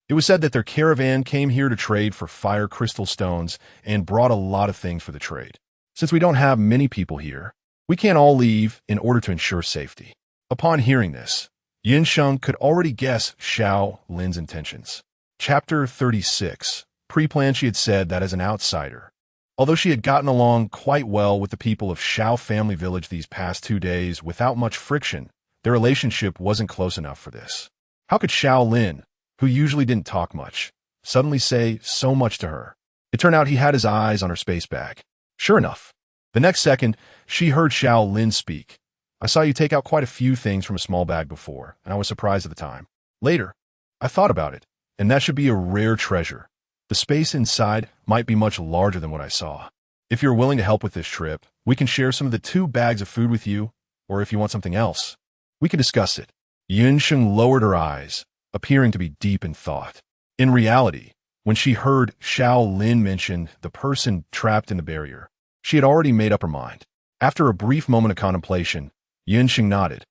It was said that their caravan came here to trade for fire crystal stones and brought a lot of things for the trade. Since we don't have many people here, we can't all leave in order to ensure safety. Upon hearing this, Sheng could already guess Shaolin's intentions. Chapter 36. Pre-planned. She had said that as an outsider, although she had gotten along quite well with the people of Shao family village these past 2 days without much friction, their relationship wasn't close enough for this. How could Shaolin, who usually didn't talk much, suddenly say so much to her? It turned out he had his eyes on her space bag. Sure enough, the next second, she heard Shaolin speak. "I saw you take out quite a few things from a small bag before, and I was surprised at the time. Later, I thought about it, and that should be a rare treasure. The space inside might be much larger than what I saw. If you're willing to help with this trip, we can share some of the 2 bags of food with you, or if you want something else, we can discuss it." Sheng lowered her eyes, appearing to be deep in thought. In reality, when she heard Shaolin mention the person trapped in the barrier, she had already made up her mind. After a brief moment of contemplation, Sheng nodded.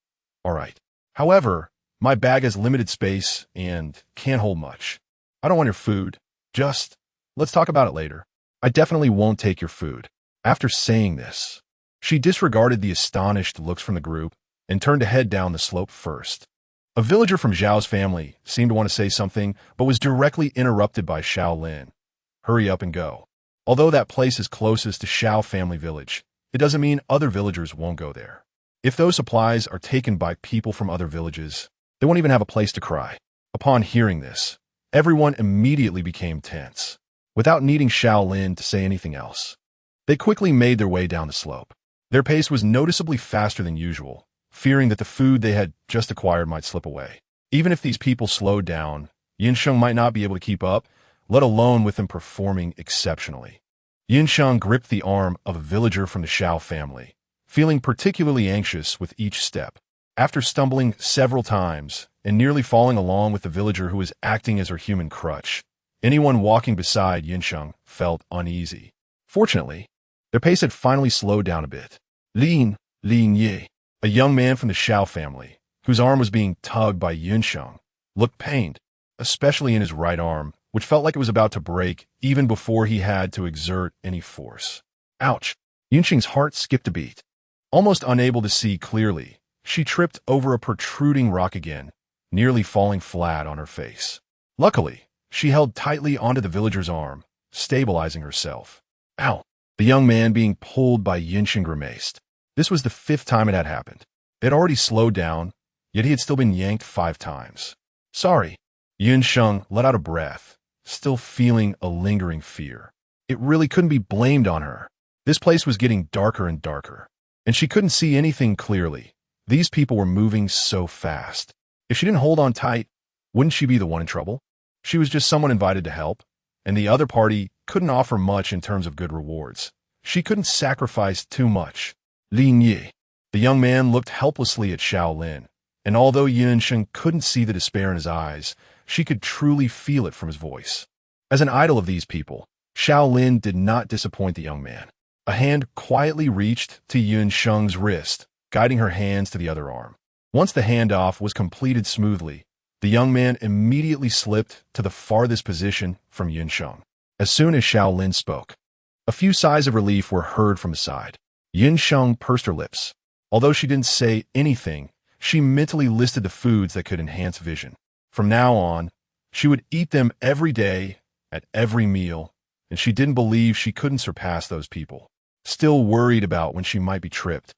"All right. However, my bag has limited space and can't hold much. I don't want your food. Just, let's talk about it later. I definitely won't take your food." After saying this, she disregarded the astonished looks from the group and turned to head down the slope first. A villager from Zhao's family seemed to want to say something, but was directly interrupted by Shaolin. "Hurry up and go. Although that place is closest to Shao family village, it doesn't mean other villagers won't go there. If those supplies are taken by people from other villages, they won't even have a place to cry." Upon hearing this, everyone immediately became tense. Without needing Shaolin to say anything else, they quickly made their way down the slope. Their pace was noticeably faster than usual, fearing that the food they had just acquired might slip away. Even if these people slowed down, Sheng might not be able to keep up, let alone with them performing exceptionally. Sheng gripped the arm of a villager from the Shao family, feeling particularly anxious with each step. After stumbling several times and nearly falling along with the villager who was acting as her human crutch, anyone walking beside Sheng felt uneasy. Fortunately, their pace had finally slowed down a bit. Lin Ye, a young man from the Shao family, whose arm was being tugged by Sheng, looked pained, especially in his right arm, which felt like it was about to break even before he had to exert any force. Ouch! Sheng's heart skipped a beat. Almost unable to see clearly, she tripped over a protruding rock again, nearly falling flat on her face. Luckily, she held tightly onto the villager's arm, stabilizing herself. Ow! The young man being pulled by Sheng grimaced. This was the 5th time it had happened. They had already slowed down, yet he had still been yanked 5 times. Sorry. Sheng let out a breath, still feeling a lingering fear. It really couldn't be blamed on her. This place was getting darker and darker, and she couldn't see anything clearly. These people were moving so fast. If she didn't hold on tight, wouldn't she be the one in trouble? She was just someone invited to help, and the other party couldn't offer much in terms of good rewards. She couldn't sacrifice too much. Lin Yi. The young man looked helplessly at Shaolin, and although Sheng couldn't see the despair in his eyes, she could truly feel it from his voice. As an idol of these people, Shaolin did not disappoint the young man. A hand quietly reached to Sheng's wrist, guiding her hands to the other arm. Once the handoff was completed smoothly, the young man immediately slipped to the farthest position from Sheng. As soon as Shaolin spoke, a few sighs of relief were heard from his side. Sheng pursed her lips. Although she didn't say anything, she mentally listed the foods that could enhance vision. From now on, she would eat them every day, at every meal, and she didn't believe she couldn't surpass those people. Still worried about when she might be tripped,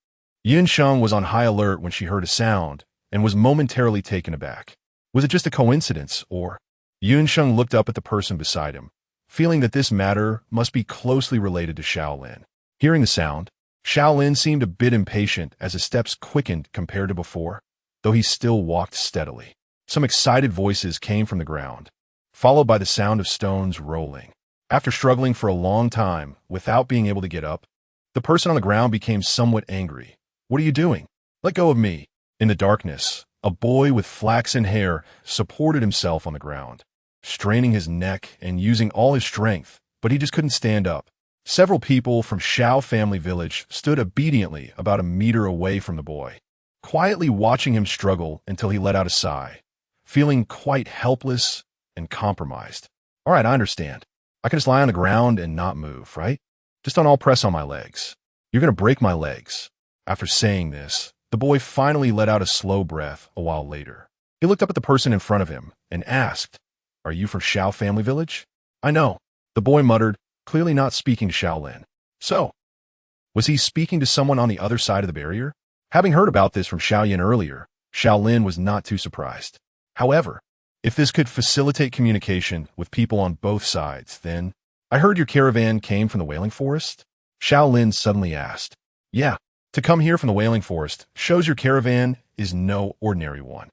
Sheng was on high alert when she heard a sound and was momentarily taken aback. Was it just a coincidence, or? Sheng looked up at the person beside him, feeling that this matter must be closely related to Shaolin. Hearing the sound, Shaolin seemed a bit impatient as his steps quickened compared to before, though he still walked steadily. Some excited voices came from the ground, followed by the sound of stones rolling. After struggling for a long time without being able to get up, the person on the ground became somewhat angry. What are you doing? Let go of me. In the darkness, a boy with flaxen hair supported himself on the ground, straining his neck and using all his strength, but he just couldn't stand up. Several people from Shao family village stood obediently about a meter away from the boy, quietly watching him struggle until he let out a sigh, feeling quite helpless and compromised. All right, I understand. I can just lie on the ground and not move, right? Just don't all press on my legs. You're going to break my legs. After saying this, the boy finally let out a slow breath a while later. He looked up at the person in front of him and asked, "Are you from Shao family village?" "I know," the boy muttered, clearly not speaking to Shaolin. So, was he speaking to someone on the other side of the barrier? Having heard about this from Xiaoyan earlier, Shaolin was not too surprised. However, if this could facilitate communication with people on both sides, then... "I heard your caravan came from the Wailing Forest?" Shaolin suddenly asked. "Yeah, to come here from the Wailing Forest shows your caravan is no ordinary one.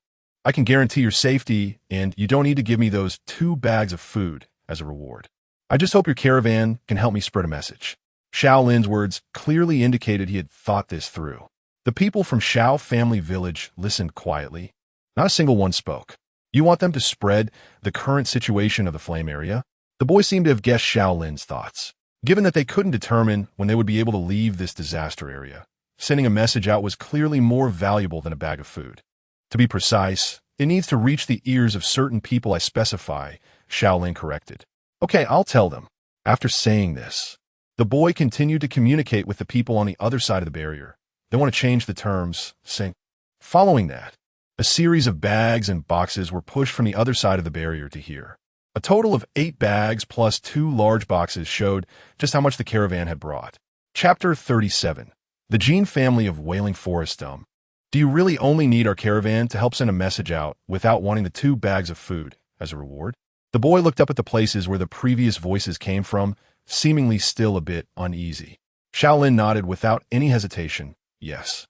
I can guarantee your safety, and you don't need to give me those 2 bags of food as a reward. I just hope your caravan can help me spread a message." Shaolin's words clearly indicated he had thought this through. The people from Shao family village listened quietly. Not a single one spoke. "You want them to spread the current situation of the flame area?" The boy seemed to have guessed Shaolin's thoughts. Given that they couldn't determine when they would be able to leave this disaster area, sending a message out was clearly more valuable than a bag of food. To be precise, it needs to reach the ears of certain people I specify, Shaolin corrected. "Okay, I'll tell them." After saying this, the boy continued to communicate with the people on the other side of the barrier. They want to change the terms, saying... Following that, a series of bags and boxes were pushed from the other side of the barrier to here. A total of 8 bags plus 2 large boxes showed just how much the caravan had brought. Chapter 37. The Gene family of Wailing Forest. Do you really only need our caravan to help send a message out without wanting the 2 bags of food as a reward? The boy looked up at the places where the previous voices came from, seemingly still a bit uneasy. Shaolin nodded without any hesitation. Yes.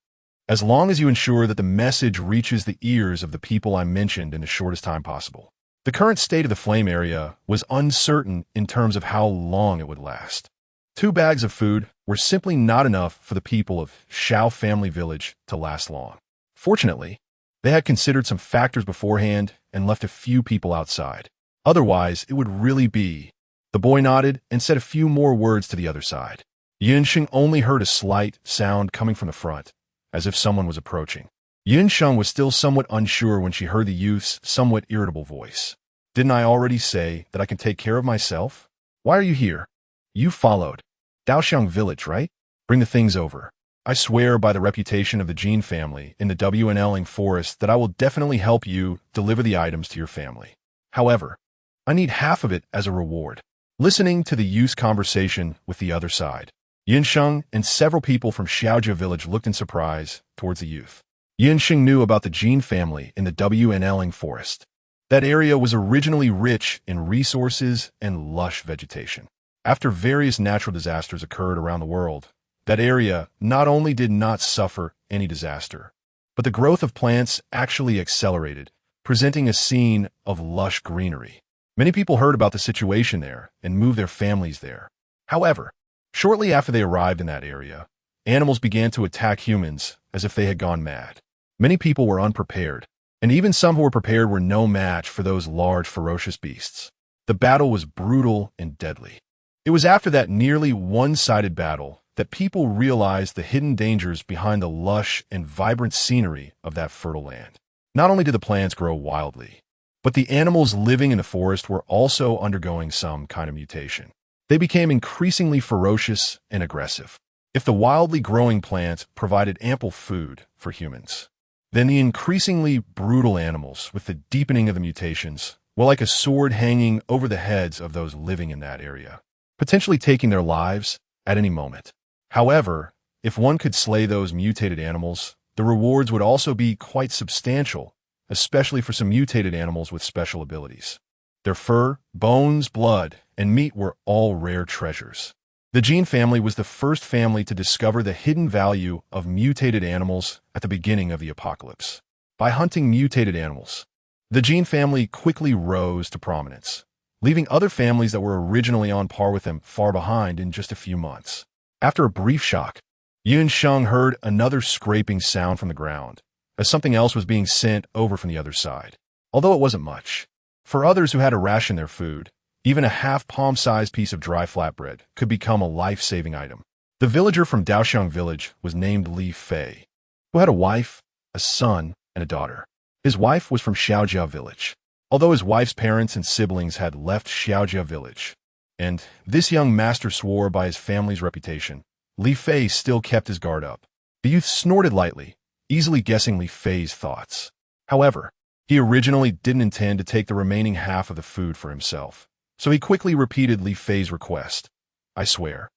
As long as you ensure that the message reaches the ears of the people I mentioned in the shortest time possible. The current state of the flame area was uncertain in terms of how long it would last. 2 bags of food were simply not enough for the people of Shao family village to last long. Fortunately, they had considered some factors beforehand and left a few people outside. Otherwise, it would really be... The boy nodded and said a few more words to the other side. Sheng only heard a slight sound coming from the front, as if someone was approaching. Sheng was still somewhat unsure when she heard the youth's somewhat irritable voice. Didn't I already say that I can take care of myself? Why are you here? You followed Daoxiang village, right? Bring the things over. I swear by the reputation of the Jean family in the WNLing forest that I will definitely help you deliver the items to your family. However, I need half of it as a reward. Listening to the youth's conversation with the other side, Sheng and several people from Xiaojia village looked in surprise towards the youth. Sheng knew about the Jean family in the WNLing forest. That area was originally rich in resources and lush vegetation. After various natural disasters occurred around the world, that area not only did not suffer any disaster, but the growth of plants actually accelerated, presenting a scene of lush greenery. Many people heard about the situation there and moved their families there. However, shortly after they arrived in that area, animals began to attack humans as if they had gone mad. Many people were unprepared, and even some who were prepared were no match for those large, ferocious beasts. The battle was brutal and deadly. It was after that nearly one-sided battle that people realized the hidden dangers behind the lush and vibrant scenery of that fertile land. Not only did the plants grow wildly, but the animals living in the forest were also undergoing some kind of mutation. They became increasingly ferocious and aggressive. If the wildly growing plants provided ample food for humans, then the increasingly brutal animals, with the deepening of the mutations, were like a sword hanging over the heads of those living in that area, potentially taking their lives at any moment. However, if one could slay those mutated animals, the rewards would also be quite substantial, especially for some mutated animals with special abilities. Their fur, bones, blood, and meat were all rare treasures. The Jean family was the first family to discover the hidden value of mutated animals at the beginning of the apocalypse. By hunting mutated animals, the Jean family quickly rose to prominence, leaving other families that were originally on par with them far behind in just a few months. After a brief shock, Sheng heard another scraping sound from the ground, as something else was being sent over from the other side. Although it wasn't much. For others who had to ration their food, even a half-palm-sized piece of dry flatbread could become a life-saving item. The villager from Daoxiang village was named Li Fei, who had a wife, a son, and a daughter. His wife was from Xiaojia village, although his wife's parents and siblings had left Xiaojia village. And this young master swore by his family's reputation. Li Fei still kept his guard up. The youth snorted lightly, easily guessing Li Fei's thoughts. However, he originally didn't intend to take the remaining half of the food for himself, so he quickly repeated Li Fei's request. I swear,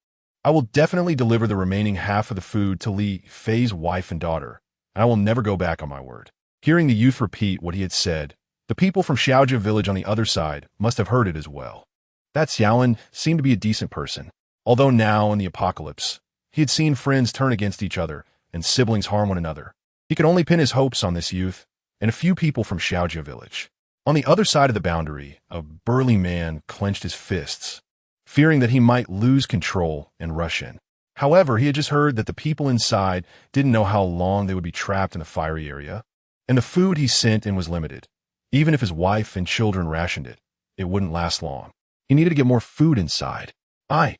I will definitely deliver the remaining half of the food to Li Fei's wife and daughter, and I will never go back on my word. Hearing the youth repeat what he had said, the people from Xiaojia village on the other side must have heard it as well. That Xiaolin seemed to be a decent person, although now, in the apocalypse, he had seen friends turn against each other and siblings harm one another. He could only pin his hopes on this youth and a few people from Xiaojia village. On the other side of the boundary, a burly man clenched his fists, fearing that he might lose control and rush in. However, he had just heard that the people inside didn't know how long they would be trapped in the fiery area, and the food he sent in was limited. Even if his wife and children rationed it, it wouldn't last long. He needed to get more food inside. I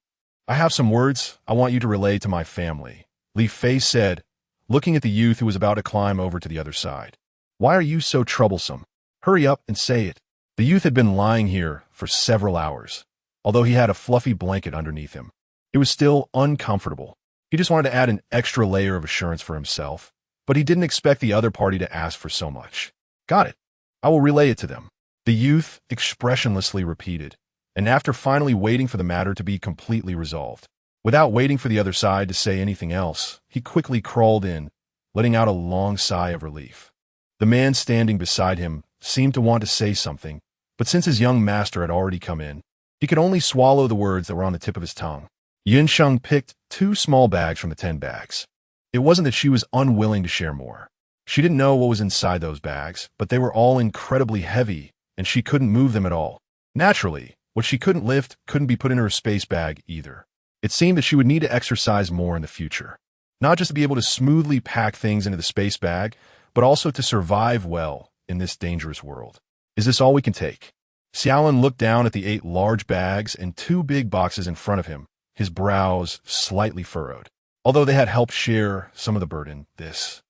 have some words I want you to relay to my family, Li Fei said, looking at the youth who was about to climb over to the other side. Why are you so troublesome? Hurry up and say it. The youth had been lying here for several hours, although he had a fluffy blanket underneath him. It was still uncomfortable. He just wanted to add an extra layer of assurance for himself, but he didn't expect the other party to ask for so much. Got it. I will relay it to them. The youth expressionlessly repeated, and after finally waiting for the matter to be completely resolved, without waiting for the other side to say anything else, he quickly crawled in, letting out a long sigh of relief. The man standing beside him seemed to want to say something, but since his young master had already come in, he could only swallow the words that were on the tip of his tongue. Sheng picked 2 small bags from the 10 bags. It wasn't that she was unwilling to share more. She didn't know what was inside those bags, but they were all incredibly heavy, and she couldn't move them at all. Naturally, what she couldn't lift couldn't be put in her space bag either. It seemed that she would need to exercise more in the future, not just to be able to smoothly pack things into the space bag, but also to survive well in this dangerous world. Is this all we can take? Xiaolin looked down at the 8 large bags and 2 big boxes in front of him, his brows slightly furrowed. Although they had helped share some of the burden, this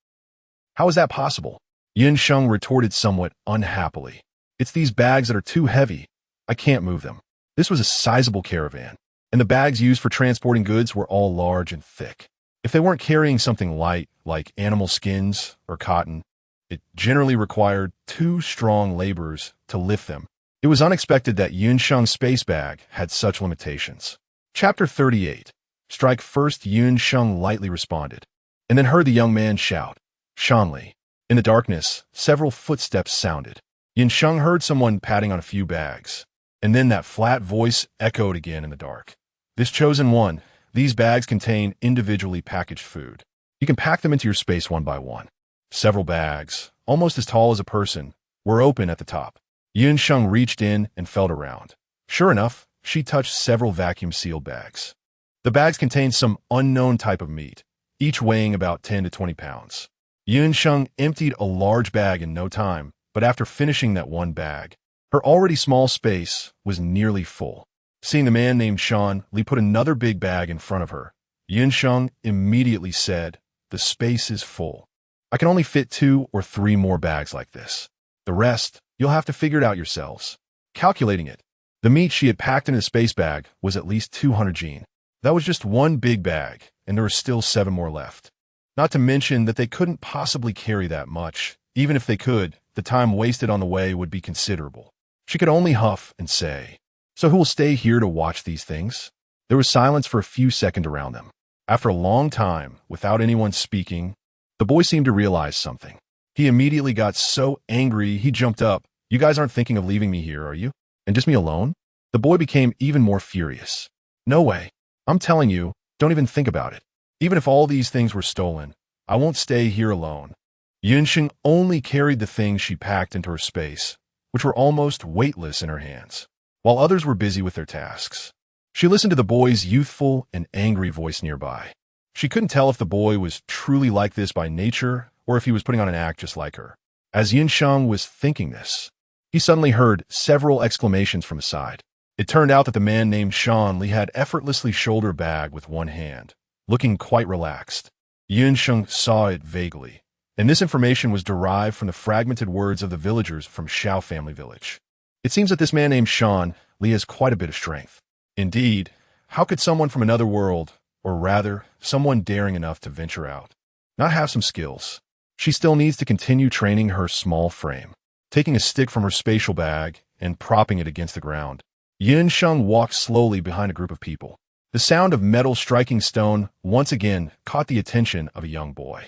How is that possible? Sheng retorted somewhat unhappily. It's these bags that are too heavy. I can't move them. This was a sizable caravan, and the bags used for transporting goods were all large and thick. If they weren't carrying something light, like animal skins or cotton, it generally required 2 strong laborers to lift them. It was unexpected that Sheng's space bag had such limitations. Chapter 38. Strike first. Sheng lightly responded, and then heard the young man shout, "Shanli." In the darkness, several footsteps sounded. Sheng heard someone patting on a few bags, and then that flat voice echoed again in the dark. "This chosen one, these bags contain individually packaged food. You can pack them into your space one by one." Several bags, almost as tall as a person, were open at the top. Sheng reached in and felt around. Sure enough, she touched several vacuum-sealed bags. The bags contained some unknown type of meat, each weighing about 10 to 20 pounds. Sheng emptied a large bag in no time, but after finishing that one bag, her already small space was nearly full. Seeing the man named Sean, Li put another big bag in front of her. Sheng immediately said, "The space is full. I can only fit 2 or 3 more bags like this. The rest, you'll have to figure it out yourselves." Calculating it, the meat she had packed in a space bag was at least 200 gene. That was just one big bag, and there were still 7 more left. Not to mention that they couldn't possibly carry that much. Even if they could, the time wasted on the way would be considerable. She could only huff and say, "So who will stay here to watch these things?" There was silence for a few seconds around them. After a long time, without anyone speaking, the boy seemed to realize something. He immediately got so angry he jumped up. "You guys aren't thinking of leaving me here, are you? And just me alone?" The boy became even more furious. "No way. I'm telling you, don't even think about it. Even if all these things were stolen, I won't stay here alone." Sheng only carried the things she packed into her space, which were almost weightless in her hands, while others were busy with their tasks. She listened to the boy's youthful and angry voice nearby. She couldn't tell if the boy was truly like this by nature or if he was putting on an act just like her. As Sheng was thinking this, he suddenly heard several exclamations from his side. It turned out that the man named Sean Li had effortlessly shouldered a bag with one hand, looking quite relaxed. Sheng saw it vaguely, and this information was derived from the fragmented words of the villagers from Shao family village. It seems that this man named Sean Li has quite a bit of strength. Indeed, how could someone from another world, or rather, someone daring enough to venture out, not have some skills? She still needs to continue training her small frame. Taking a stick from her spatial bag and propping it against the ground, Sheng walked slowly behind a group of people. The sound of metal striking stone once again caught the attention of a young boy.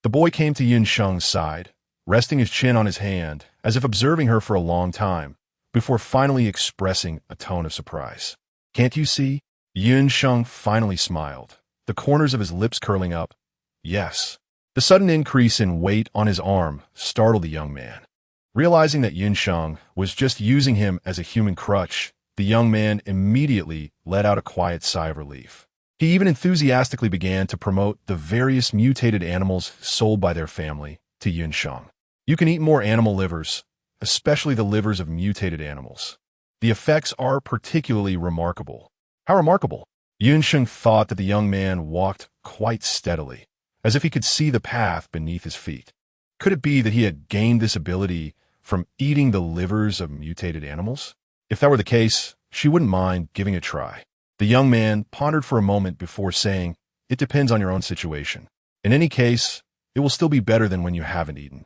The boy came to Sheng's side, resting his chin on his hand, as if observing her for a long time, before finally expressing a tone of surprise. "Can't you see?" Sheng finally smiled, the corners of his lips curling up. "Yes." The sudden increase in weight on his arm startled the young man. Realizing that Sheng was just using him as a human crutch, the young man immediately let out a quiet sigh of relief. He even enthusiastically began to promote the various mutated animals sold by their family to Sheng. "You can eat more animal livers, especially the livers of mutated animals. The effects are particularly remarkable." "How remarkable?" Sheng thought that the young man walked quite steadily, as if he could see the path beneath his feet. Could it be that he had gained this ability from eating the livers of mutated animals? If that were the case, she wouldn't mind giving it a try. The young man pondered for a moment before saying, "It depends on your own situation. In any case, it will still be better than when you haven't eaten.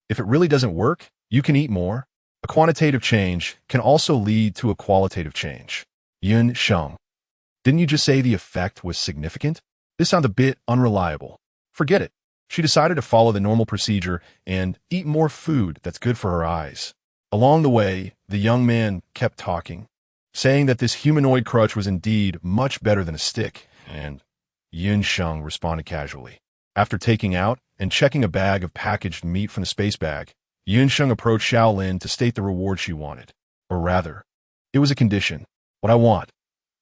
If it really doesn't work, you can eat more." A quantitative change can also lead to a qualitative change. Sheng, didn't you just say the effect was significant? This sounds a bit unreliable. Forget it. She decided to follow the normal procedure and eat more food that's good for her eyes. Along the way, the young man kept talking, saying that this humanoid crutch was indeed much better than a stick, and Sheng responded casually. After taking out and checking a bag of packaged meat from the space bag, Sheng approached Shaolin to state the reward she wanted. Or rather, it was a condition. "What I want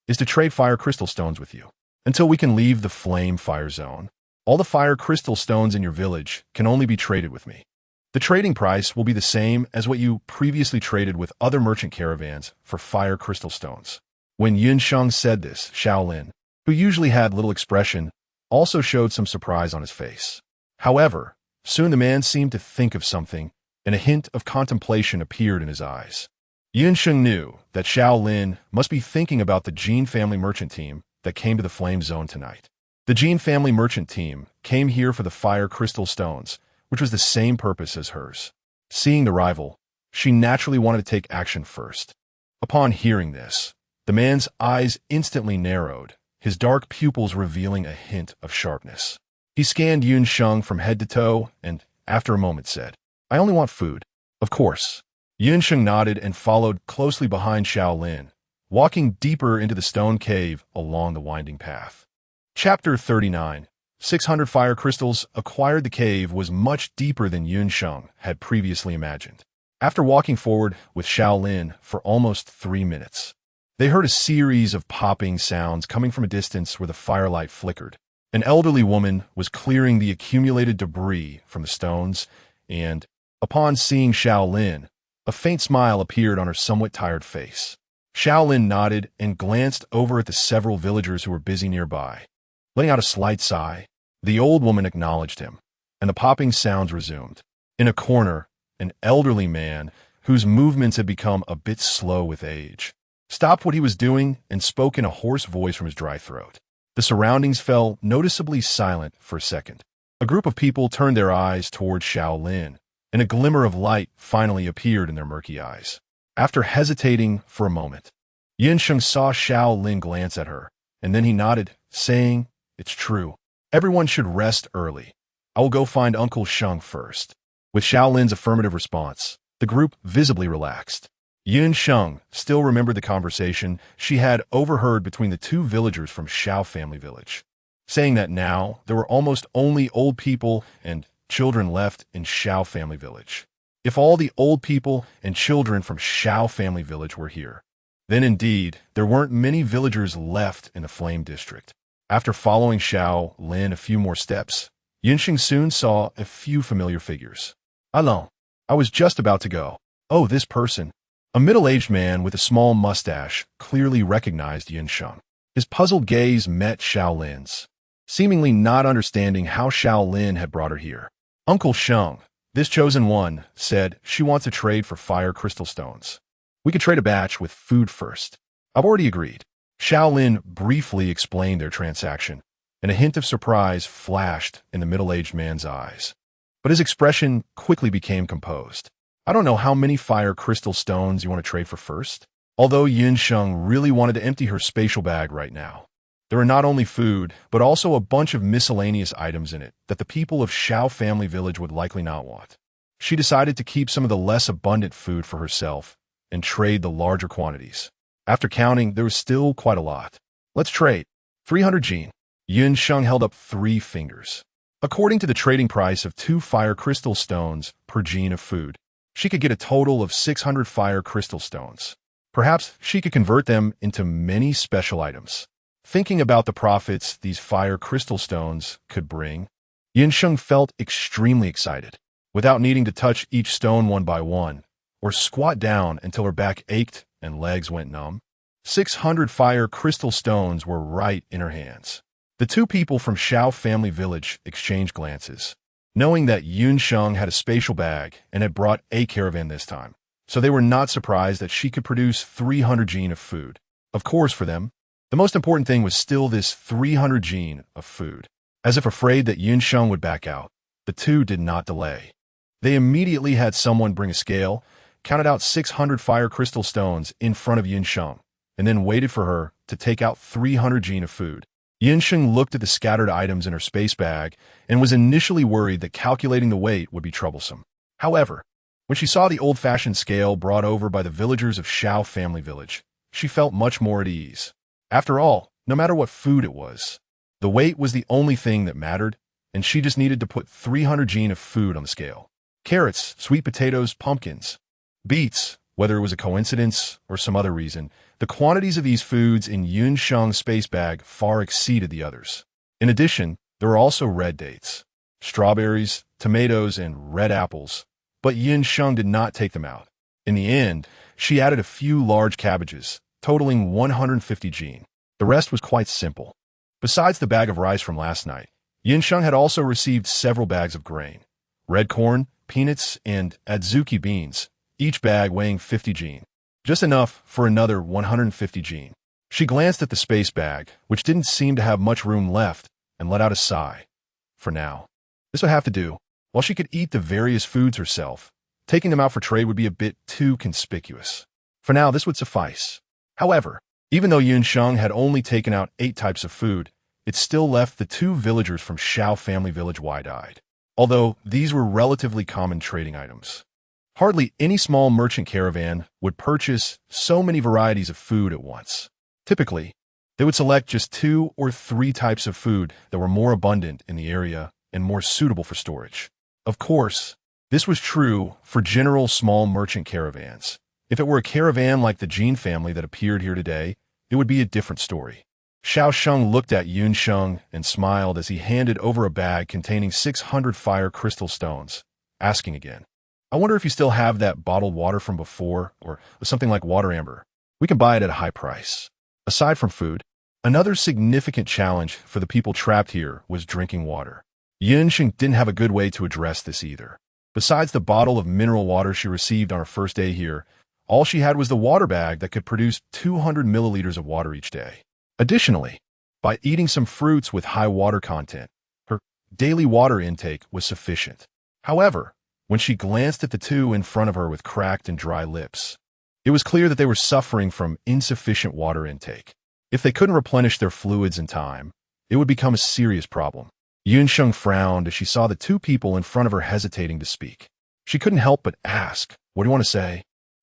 is to trade fire crystal stones with you until we can leave the flame fire zone. All the fire crystal stones in your village can only be traded with me. The trading price will be the same as what you previously traded with other merchant caravans for fire crystal stones." When Sheng said this, Shaolin, who usually had little expression, also showed some surprise on his face. However, Soon the man seemed to think of something, and a hint of contemplation appeared in his eyes. Sheng knew that Shaolin must be thinking about the Jin family merchant team that came to the Flame Zone tonight. The Jin family merchant team came here for the fire crystal stones, which was the same purpose as hers. Seeing the rival, she naturally wanted to take action first. Upon hearing this, the man's eyes instantly narrowed, his dark pupils revealing a hint of sharpness. He scanned Sheng from head to toe and, after a moment, said, "I only want food." "Of course." Sheng nodded and followed closely behind Shaolin, walking deeper into the stone cave along the winding path. Chapter 39. 600 fire crystals acquired. The cave was much deeper than Sheng had previously imagined. After walking forward with Shaolin for almost 3 minutes, they heard a series of popping sounds coming from a distance where the firelight flickered. An elderly woman was clearing the accumulated debris from the stones, and, upon seeing Shaolin, a faint smile appeared on her somewhat tired face. Shaolin nodded and glanced over at the several villagers who were busy nearby. Letting out a slight sigh, the old woman acknowledged him, and the popping sounds resumed. In a corner, an elderly man, whose movements had become a bit slow with age, stopped what he was doing and spoke in a hoarse voice from his dry throat. The surroundings fell noticeably silent for a second. A group of people turned their eyes toward Shaolin, and a glimmer of light finally appeared in their murky eyes. After hesitating for a moment, Sheng saw Shaolin glance at her, and then he nodded, saying, "It's true. Everyone should rest early. I will go find Uncle Sheng first." With Shaolin's affirmative response, the group visibly relaxed. Sheng still remembered the conversation she had overheard between the two villagers from Shao family village, saying that now there were almost only old people and children left in Shao family village. If all the old people and children from Shao family village were here, then indeed there weren't many villagers left in the Flame District. After following Shaolin a few more steps, Sheng soon saw a few familiar figures. "Allons, I was just about to go. Oh, this person." A middle-aged man with a small mustache clearly recognized Sheng. His puzzled gaze met Shaolin's, seemingly not understanding how Shaolin had brought her here. "Uncle Sheng, this chosen one, said she wants to trade for fire crystal stones. We could trade a batch with food first. I've already agreed." Shaolin briefly explained their transaction, and a hint of surprise flashed in the middle-aged man's eyes. But his expression quickly became composed. "I don't know how many fire crystal stones you want to trade for first." Although Sheng really wanted to empty her spatial bag right now, there were not only food, but also a bunch of miscellaneous items in it that the people of Shao family village would likely not want. She decided to keep some of the less abundant food for herself and trade the larger quantities. After counting, there was still quite a lot. "Let's trade. 300 Jin." Sheng held up 3 fingers. According to the trading price of 2 fire crystal stones per Jin of food, she could get a total of 600 fire crystal stones. Perhaps she could convert them into many special items. Thinking about the profits these fire crystal stones could bring, Sheng felt extremely excited. Without needing to touch each stone one by one, or squat down until her back ached and legs went numb, 600 fire crystal stones were right in her hands. The two people from Shao family village exchanged glances, knowing that Sheng had a spatial bag and had brought a caravan this time, so they were not surprised that she could produce 300 Jin of food. Of course, for them, the most important thing was still this 300 Jin of food. As if afraid that Sheng would back out, the two did not delay. They immediately had someone bring a scale, counted out 600 fire crystal stones in front of Sheng, and then waited for her to take out 300 Jin of food. Sheng looked at the scattered items in her space bag and was initially worried that calculating the weight would be troublesome. However, when she saw the old-fashioned scale brought over by the villagers of Shao family village, she felt much more at ease. After all, no matter what food it was, the weight was the only thing that mattered, and she just needed to put 300 Jin of food on the scale. Carrots, sweet potatoes, pumpkins, beets, whether it was a coincidence or some other reason, the quantities of these foods in Sheng's space bag far exceeded the others. In addition, there were also red dates, strawberries, tomatoes, and red apples, but Sheng did not take them out. In the end, she added a few large cabbages, totaling 150 Jin. The rest was quite simple. Besides the bag of rice from last night, Sheng had also received several bags of grain, red corn, peanuts, and adzuki beans, each bag weighing 50 gene. Just enough for another 150 gene. She glanced at the space bag, which didn't seem to have much room left, and let out a sigh. For now. This would have to do. While she could eat the various foods herself, taking them out for trade would be a bit too conspicuous. For now, this would suffice. However, even though Sheng had only taken out 8 types of food, it still left the 2 villagers from Shao family village wide-eyed. Although these were relatively common trading items. Hardly any small merchant caravan would purchase so many varieties of food at once. Typically, they would select just 2 or 3 types of food that were more abundant in the area and more suitable for storage. Of course, this was true for general small merchant caravans. If it were a caravan like the Jin family that appeared here today, it would be a different story. Xiao Sheng looked at Sheng and smiled as he handed over a bag containing 600 fire crystal stones, asking again, I wonder if you still have that bottled water from before, or something like water amber. We can buy it at a high price. Aside from food, another significant challenge for the people trapped here was drinking water. Sheng didn't have a good way to address this either. Besides the bottle of mineral water she received on her first day here, all she had was the water bag that could produce 200 milliliters of water each day. Additionally, by eating some fruits with high water content, her daily water intake was sufficient. However, when she glanced at the 2 in front of her with cracked and dry lips, it was clear that they were suffering from insufficient water intake. If they couldn't replenish their fluids in time, it would become a serious problem. Sheng frowned as she saw the 2 people in front of her hesitating to speak. She couldn't help but ask, what do you want to say?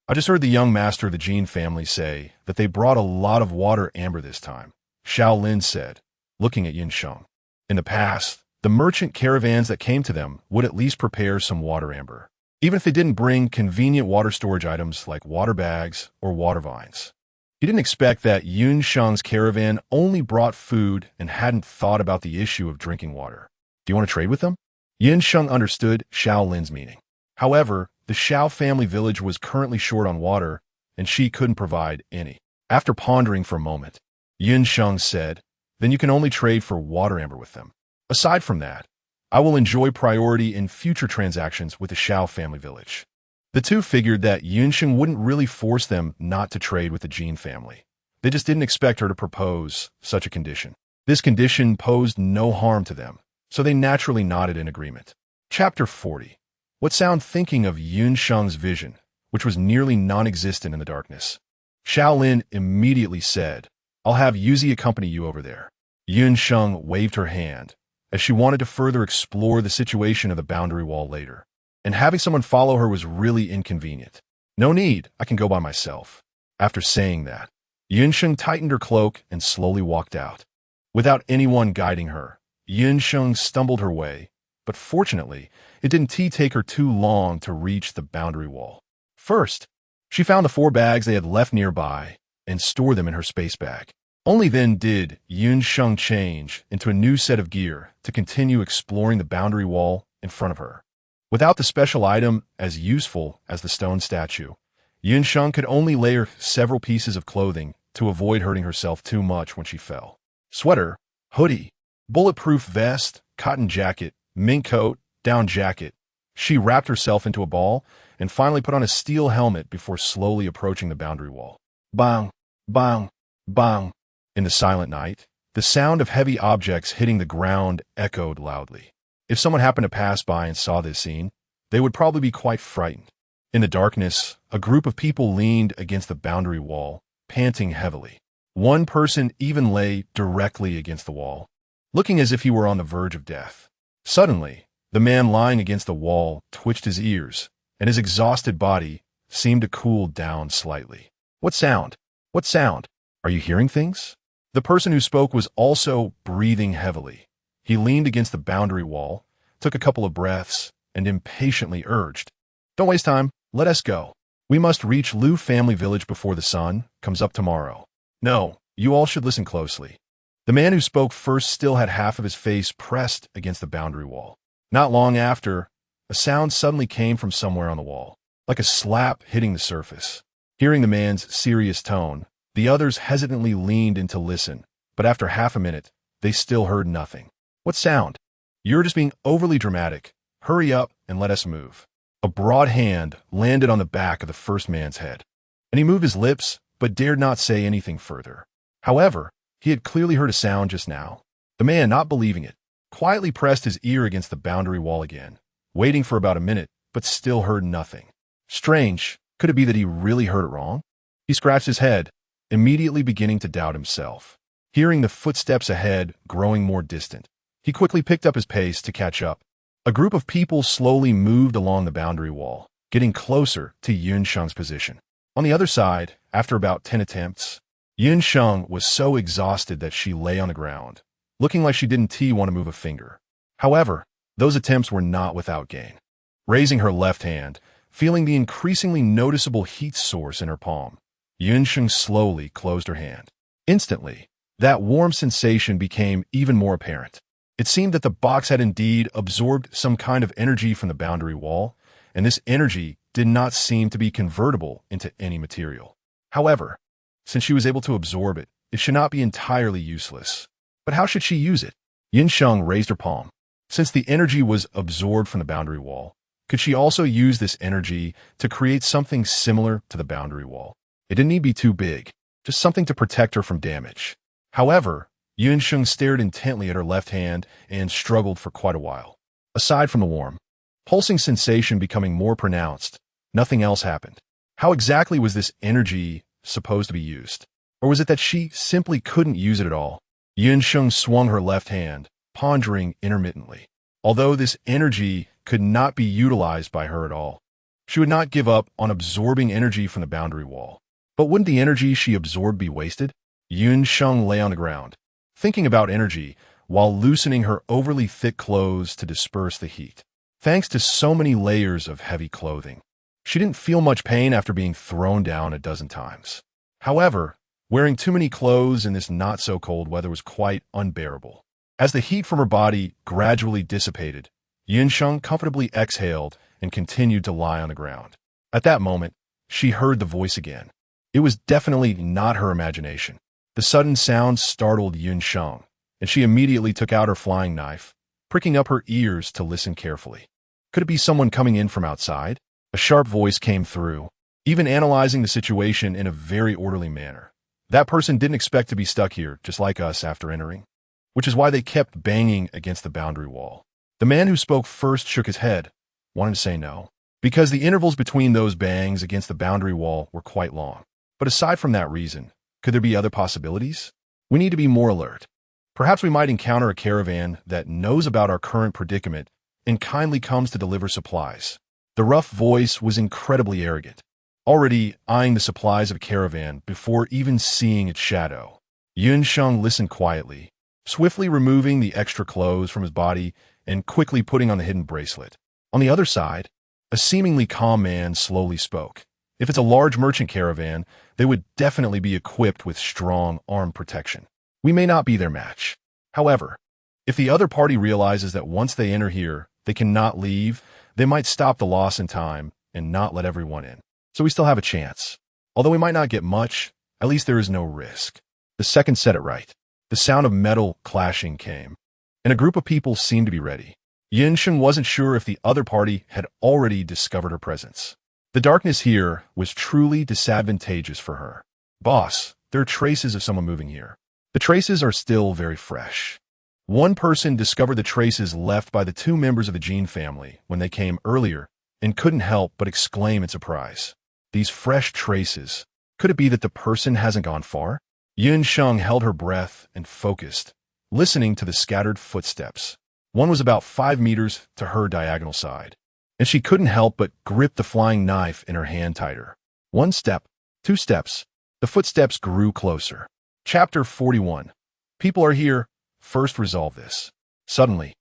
I just heard the young master of the Jin family say that they brought a lot of water amber this time, Xiao Lin said, looking at Sheng. In the past, the merchant caravans that came to them would at least prepare some water amber, even if they didn't bring convenient water storage items like water bags or water vines. He didn't expect that Sheng's caravan only brought food and hadn't thought about the issue of drinking water. Do you want to trade with them? Sheng understood Xiao Lin's meaning. However, the Shao family village was currently short on water, and she couldn't provide any. After pondering for a moment, Sheng said, then you can only trade for water amber with them. Aside from that, I will enjoy priority in future transactions with the Shao family village. The 2 figured that Sheng wouldn't really force them not to trade with the Jin family. They just didn't expect her to propose such a condition. This condition posed no harm to them, so they naturally nodded in agreement. Chapter 40. What sound thinking of Sheng's vision, which was nearly non-existent in the darkness. Xiao Lin immediately said, I'll have Yuzi accompany you over there. Sheng waved her hand, as she wanted to further explore the situation of the boundary wall later. And having someone follow her was really inconvenient. No need, I can go by myself. After saying that, Sheng tightened her cloak and slowly walked out. Without anyone guiding her, Sheng stumbled her way, but fortunately, it didn't take her too long to reach the boundary wall. First, she found the 4 bags they had left nearby and stored them in her space bag. Only then did Sheng change into a new set of gear to continue exploring the boundary wall in front of her. Without the special item as useful as the stone statue, Sheng could only layer several pieces of clothing to avoid hurting herself too much when she fell. Sweater, hoodie, bulletproof vest, cotton jacket, mink coat, down jacket. She wrapped herself into a ball and finally put on a steel helmet before slowly approaching the boundary wall. Bang, bang, bang. In the silent night, the sound of heavy objects hitting the ground echoed loudly. If someone happened to pass by and saw this scene, they would probably be quite frightened. In the darkness, a group of people leaned against the boundary wall, panting heavily. One person even lay directly against the wall, looking as if he were on the verge of death. Suddenly, the man lying against the wall twitched his ears, and his exhausted body seemed to cool down slightly. What sound? What sound? Are you hearing things? The person who spoke was also breathing heavily. He leaned against the boundary wall, took a couple of breaths, and impatiently urged, Don't waste time, let us go. We must reach Liu family village before the sun comes up tomorrow. No, you all should listen closely. The man who spoke first still had half of his face pressed against the boundary wall. Not long after, a sound suddenly came from somewhere on the wall, like a slap hitting the surface. Hearing the man's serious tone, the others hesitantly leaned in to listen, but after half a minute, they still heard nothing. What sound? You're just being overly dramatic. Hurry up, and let us move. A broad hand landed on the back of the first man's head, and he moved his lips but dared not say anything further. However, he had clearly heard a sound just now. The man, not believing it, quietly pressed his ear against the boundary wall again, waiting for about a minute, but still heard nothing. Strange, could it be that he really heard it wrong? He scratched his head, immediately beginning to doubt himself. Hearing the footsteps ahead growing more distant, he quickly picked up his pace to catch up. A group of people slowly moved along the boundary wall, getting closer to Sheng's position. On the other side, after about 10 attempts, Sheng was so exhausted that she lay on the ground, looking like she didn't want to move a finger. However, those attempts were not without gain. Raising her left hand, feeling the increasingly noticeable heat source in her palm, Sheng slowly closed her hand. Instantly, that warm sensation became even more apparent. It seemed that the box had indeed absorbed some kind of energy from the boundary wall, and this energy did not seem to be convertible into any material. However, since she was able to absorb it, it should not be entirely useless. But how should she use it? Sheng raised her palm. Since the energy was absorbed from the boundary wall, could she also use this energy to create something similar to the boundary wall? It didn't need to be too big, just something to protect her from damage. However, Sheng stared intently at her left hand and struggled for quite a while. Aside from the warm, pulsing sensation becoming more pronounced, nothing else happened. How exactly was this energy supposed to be used? Or was it that she simply couldn't use it at all? Sheng swung her left hand, pondering intermittently. Although this energy could not be utilized by her at all, she would not give up on absorbing energy from the boundary wall. But wouldn't the energy she absorbed be wasted? Sheng lay on the ground, thinking about energy while loosening her overly thick clothes to disperse the heat. Thanks to so many layers of heavy clothing, she didn't feel much pain after being thrown down a dozen times. However, wearing too many clothes in this not-so-cold weather was quite unbearable. As the heat from her body gradually dissipated, Sheng comfortably exhaled and continued to lie on the ground. At that moment, she heard the voice again. It was definitely not her imagination. The sudden sound startled Sheng, and she immediately took out her flying knife, pricking up her ears to listen carefully. Could it be someone coming in from outside? A sharp voice came through, even analyzing the situation in a very orderly manner. That person didn't expect to be stuck here, just like us after entering, which is why they kept banging against the boundary wall. The man who spoke first shook his head, wanting to say no, because the intervals between those bangs against the boundary wall were quite long. But aside from that reason, could there be other possibilities? We need to be more alert. Perhaps we might encounter a caravan that knows about our current predicament and kindly comes to deliver supplies. The rough voice was incredibly arrogant, already eyeing the supplies of a caravan before even seeing its shadow. Sheng listened quietly, swiftly removing the extra clothes from his body and quickly putting on the hidden bracelet. On the other side, a seemingly calm man slowly spoke. If it's a large merchant caravan, they would definitely be equipped with strong armed protection. We may not be their match. However, if the other party realizes that once they enter here, they cannot leave, they might stop the loss in time and not let everyone in. So we still have a chance. Although we might not get much, at least there is no risk. The second said it right. The sound of metal clashing came, and a group of people seemed to be ready. Sheng wasn't sure if the other party had already discovered her presence. The darkness here was truly disadvantageous for her. Boss, there are traces of someone moving here. The traces are still very fresh. One person discovered the traces left by the two members of the Gene family when they came earlier and couldn't help but exclaim in surprise. These fresh traces. Could it be that the person hasn't gone far? Sheng held her breath and focused, listening to the scattered footsteps. One was about 5 meters to her diagonal side, and she couldn't help but grip the flying knife in her hand tighter. 1 step, 2 steps. The footsteps grew closer. Chapter 41. People are here. First resolve this. Suddenly,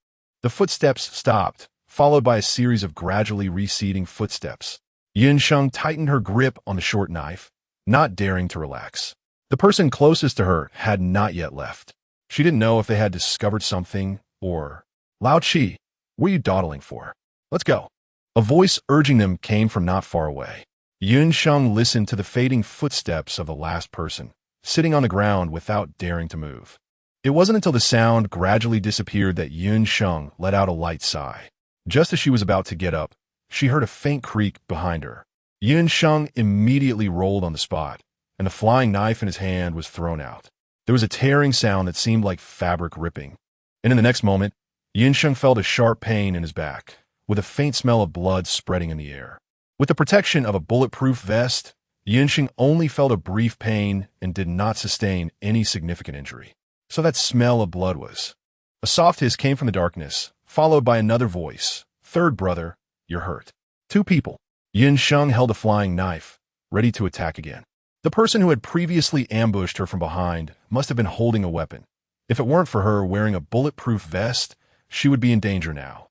the footsteps stopped, followed by a series of gradually receding footsteps. Sheng tightened her grip on the short knife, not daring to relax. The person closest to her had not yet left. She didn't know if they had discovered something or... Lao Chi, what are you dawdling for? Let's go. A voice urging them came from not far away. Sheng listened to the fading footsteps of the last person, sitting on the ground without daring to move. It wasn't until the sound gradually disappeared that Sheng let out a light sigh. Just as she was about to get up, she heard a faint creak behind her. Sheng immediately rolled on the spot, and the flying knife in his hand was thrown out. There was a tearing sound that seemed like fabric ripping, and in the next moment, Sheng felt a sharp pain in his back, with a faint smell of blood spreading in the air. With the protection of a bulletproof vest, Sheng only felt a brief pain and did not sustain any significant injury. So that smell of blood was. A soft hiss came from the darkness, followed by another voice. "Third brother, you're hurt." Two people. Sheng held a flying knife, ready to attack again. The person who had previously ambushed her from behind must have been holding a weapon. If it weren't for her wearing a bulletproof vest, she would be in danger now.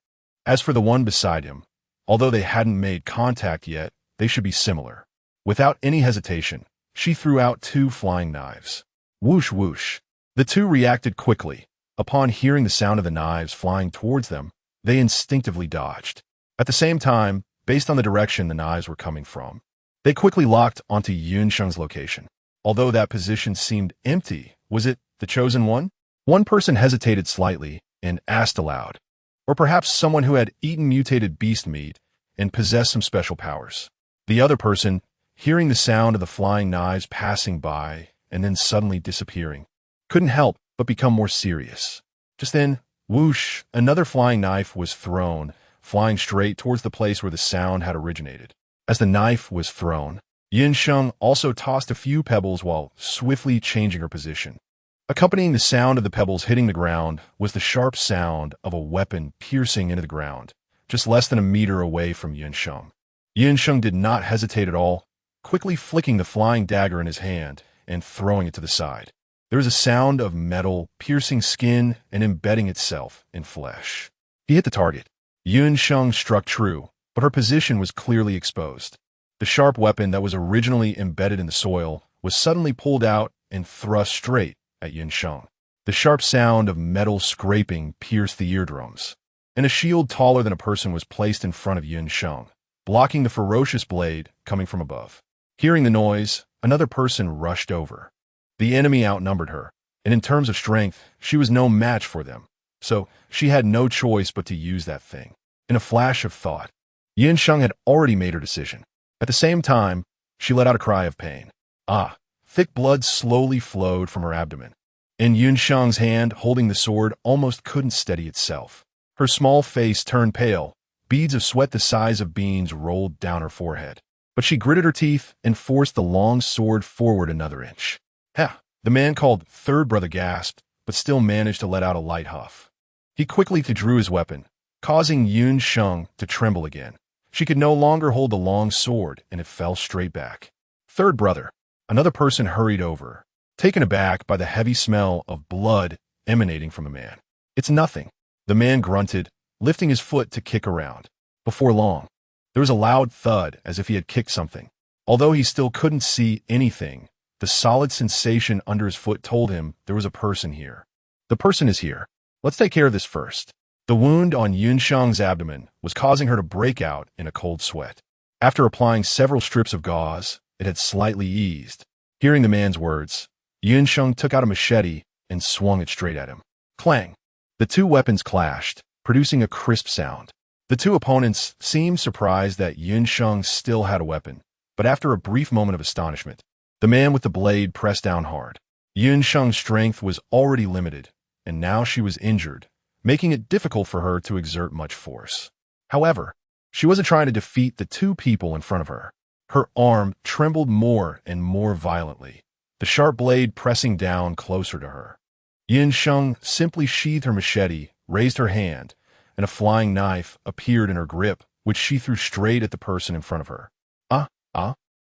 As for the one beside him, although they hadn't made contact yet, they should be similar. Without any hesitation, she threw out two flying knives. Whoosh whoosh. The two reacted quickly. Upon hearing the sound of the knives flying towards them, they instinctively dodged. At the same time, based on the direction the knives were coming from, they quickly locked onto Sheng's location. Although that position seemed empty, was it the chosen one? One person hesitated slightly and asked aloud. Or perhaps someone who had eaten mutated beast meat and possessed some special powers. The other person, hearing the sound of the flying knives passing by and then suddenly disappearing, couldn't help but become more serious. Just then, whoosh, another flying knife was thrown, flying straight towards the place where the sound had originated. As the knife was thrown, Sheng also tossed a few pebbles while swiftly changing her position. Accompanying the sound of the pebbles hitting the ground was the sharp sound of a weapon piercing into the ground, just less than a meter away from Sheng. Sheng did not hesitate at all, quickly flicking the flying dagger in his hand and throwing it to the side. There was a sound of metal piercing skin and embedding itself in flesh. He hit the target. Sheng struck true, but her position was clearly exposed. The sharp weapon that was originally embedded in the soil was suddenly pulled out and thrust straight at Sheng. The sharp sound of metal scraping pierced the eardrums, and a shield taller than a person was placed in front of Sheng, blocking the ferocious blade coming from above. Hearing the noise, another person rushed over. The enemy outnumbered her, and in terms of strength, she was no match for them, so she had no choice but to use that thing. In a flash of thought, Sheng had already made her decision. At the same time, she let out a cry of pain. Thick blood slowly flowed from her abdomen, and Sheng's hand holding the sword almost couldn't steady itself. Her small face turned pale, beads of sweat the size of beans rolled down her forehead. But she gritted her teeth and forced the long sword forward another inch. The man called Third Brother gasped, but still managed to let out a light huff. He quickly withdrew his weapon, causing Sheng to tremble again. She could no longer hold the long sword, and it fell straight back. Third Brother. Another person hurried over, taken aback by the heavy smell of blood emanating from the man. "It's nothing," the man grunted, lifting his foot to kick around. Before long, there was a loud thud as if he had kicked something. Although he still couldn't see anything, the solid sensation under his foot told him there was a person here. The person is here. Let's take care of this first. The wound on Sheng's abdomen was causing her to break out in a cold sweat. After applying several strips of gauze, it had slightly eased. Hearing the man's words, Sheng took out a machete and swung it straight at him. Clang! The two weapons clashed, producing a crisp sound. The two opponents seemed surprised that Sheng still had a weapon, but after a brief moment of astonishment, the man with the blade pressed down hard. Sheng's strength was already limited, and now she was injured, making it difficult for her to exert much force. However, she wasn't trying to defeat the two people in front of her. Her arm trembled more and more violently, the sharp blade pressing down closer to her. Sheng simply sheathed her machete, raised her hand, and a flying knife appeared in her grip, which she threw straight at the person in front of her.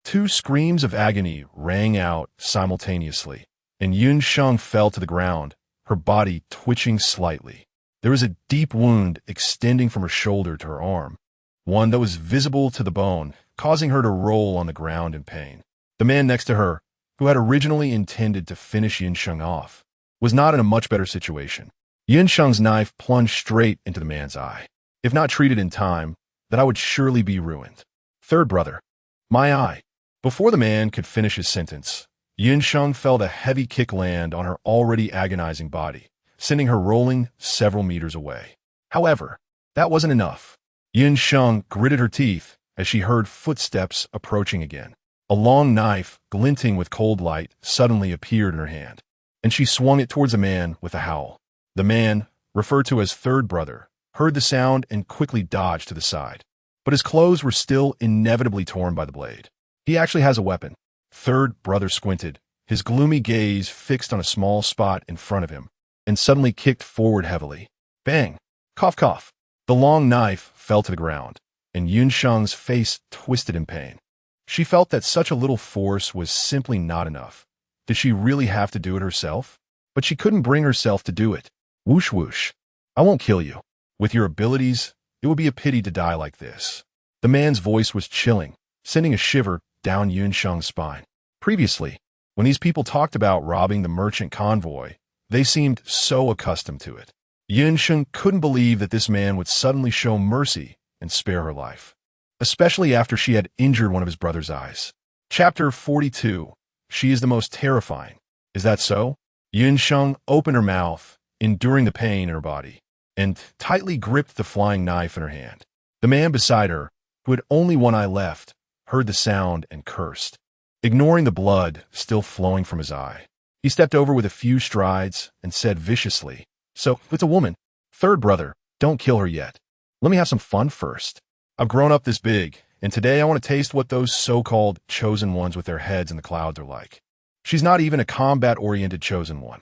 Two screams of agony rang out simultaneously, and Sheng fell to the ground, her body twitching slightly. There was a deep wound extending from her shoulder to her arm, one that was visible to the bone, causing her to roll on the ground in pain. The man next to her, who had originally intended to finish Sheng off, was not in a much better situation. Sheng's knife plunged straight into the man's eye. If not treated in time, then I would surely be ruined. Third Brother. My eye. Before the man could finish his sentence, Sheng felt a heavy kick land on her already agonizing body, sending her rolling several meters away. However, that wasn't enough. Sheng gritted her teeth as she heard footsteps approaching again. A long knife, glinting with cold light, suddenly appeared in her hand, and she swung it towards a man with a howl. The man, referred to as Third Brother, heard the sound and quickly dodged to the side. But his clothes were still inevitably torn by the blade. He actually has a weapon. Third Brother squinted, his gloomy gaze fixed on a small spot in front of him, and suddenly kicked forward heavily. Bang! Cough, cough. The long knife fell to the ground, and Sheng's face twisted in pain. She felt that such a little force was simply not enough. Did she really have to do it herself? But she couldn't bring herself to do it. Whoosh whoosh. I won't kill you. With your abilities, it would be a pity to die like this. The man's voice was chilling, sending a shiver down Sheng's spine. Previously, when these people talked about robbing the merchant convoy, they seemed so accustomed to it. Sheng couldn't believe that this man would suddenly show mercy and spare her life, especially after she had injured one of his brother's eyes. Chapter 42. She is the most terrifying. Is that so? Sheng opened her mouth, enduring the pain in her body, and tightly gripped the flying knife in her hand. The man beside her, who had only one eye left, heard the sound and cursed, ignoring the blood still flowing from his eye. He stepped over with a few strides and said viciously, "So, it's a woman. Third Brother, don't kill her yet. Let me have some fun first. I've grown up this big, and today I want to taste what those so-called chosen ones with their heads in the clouds are like." She's not even a combat-oriented chosen one.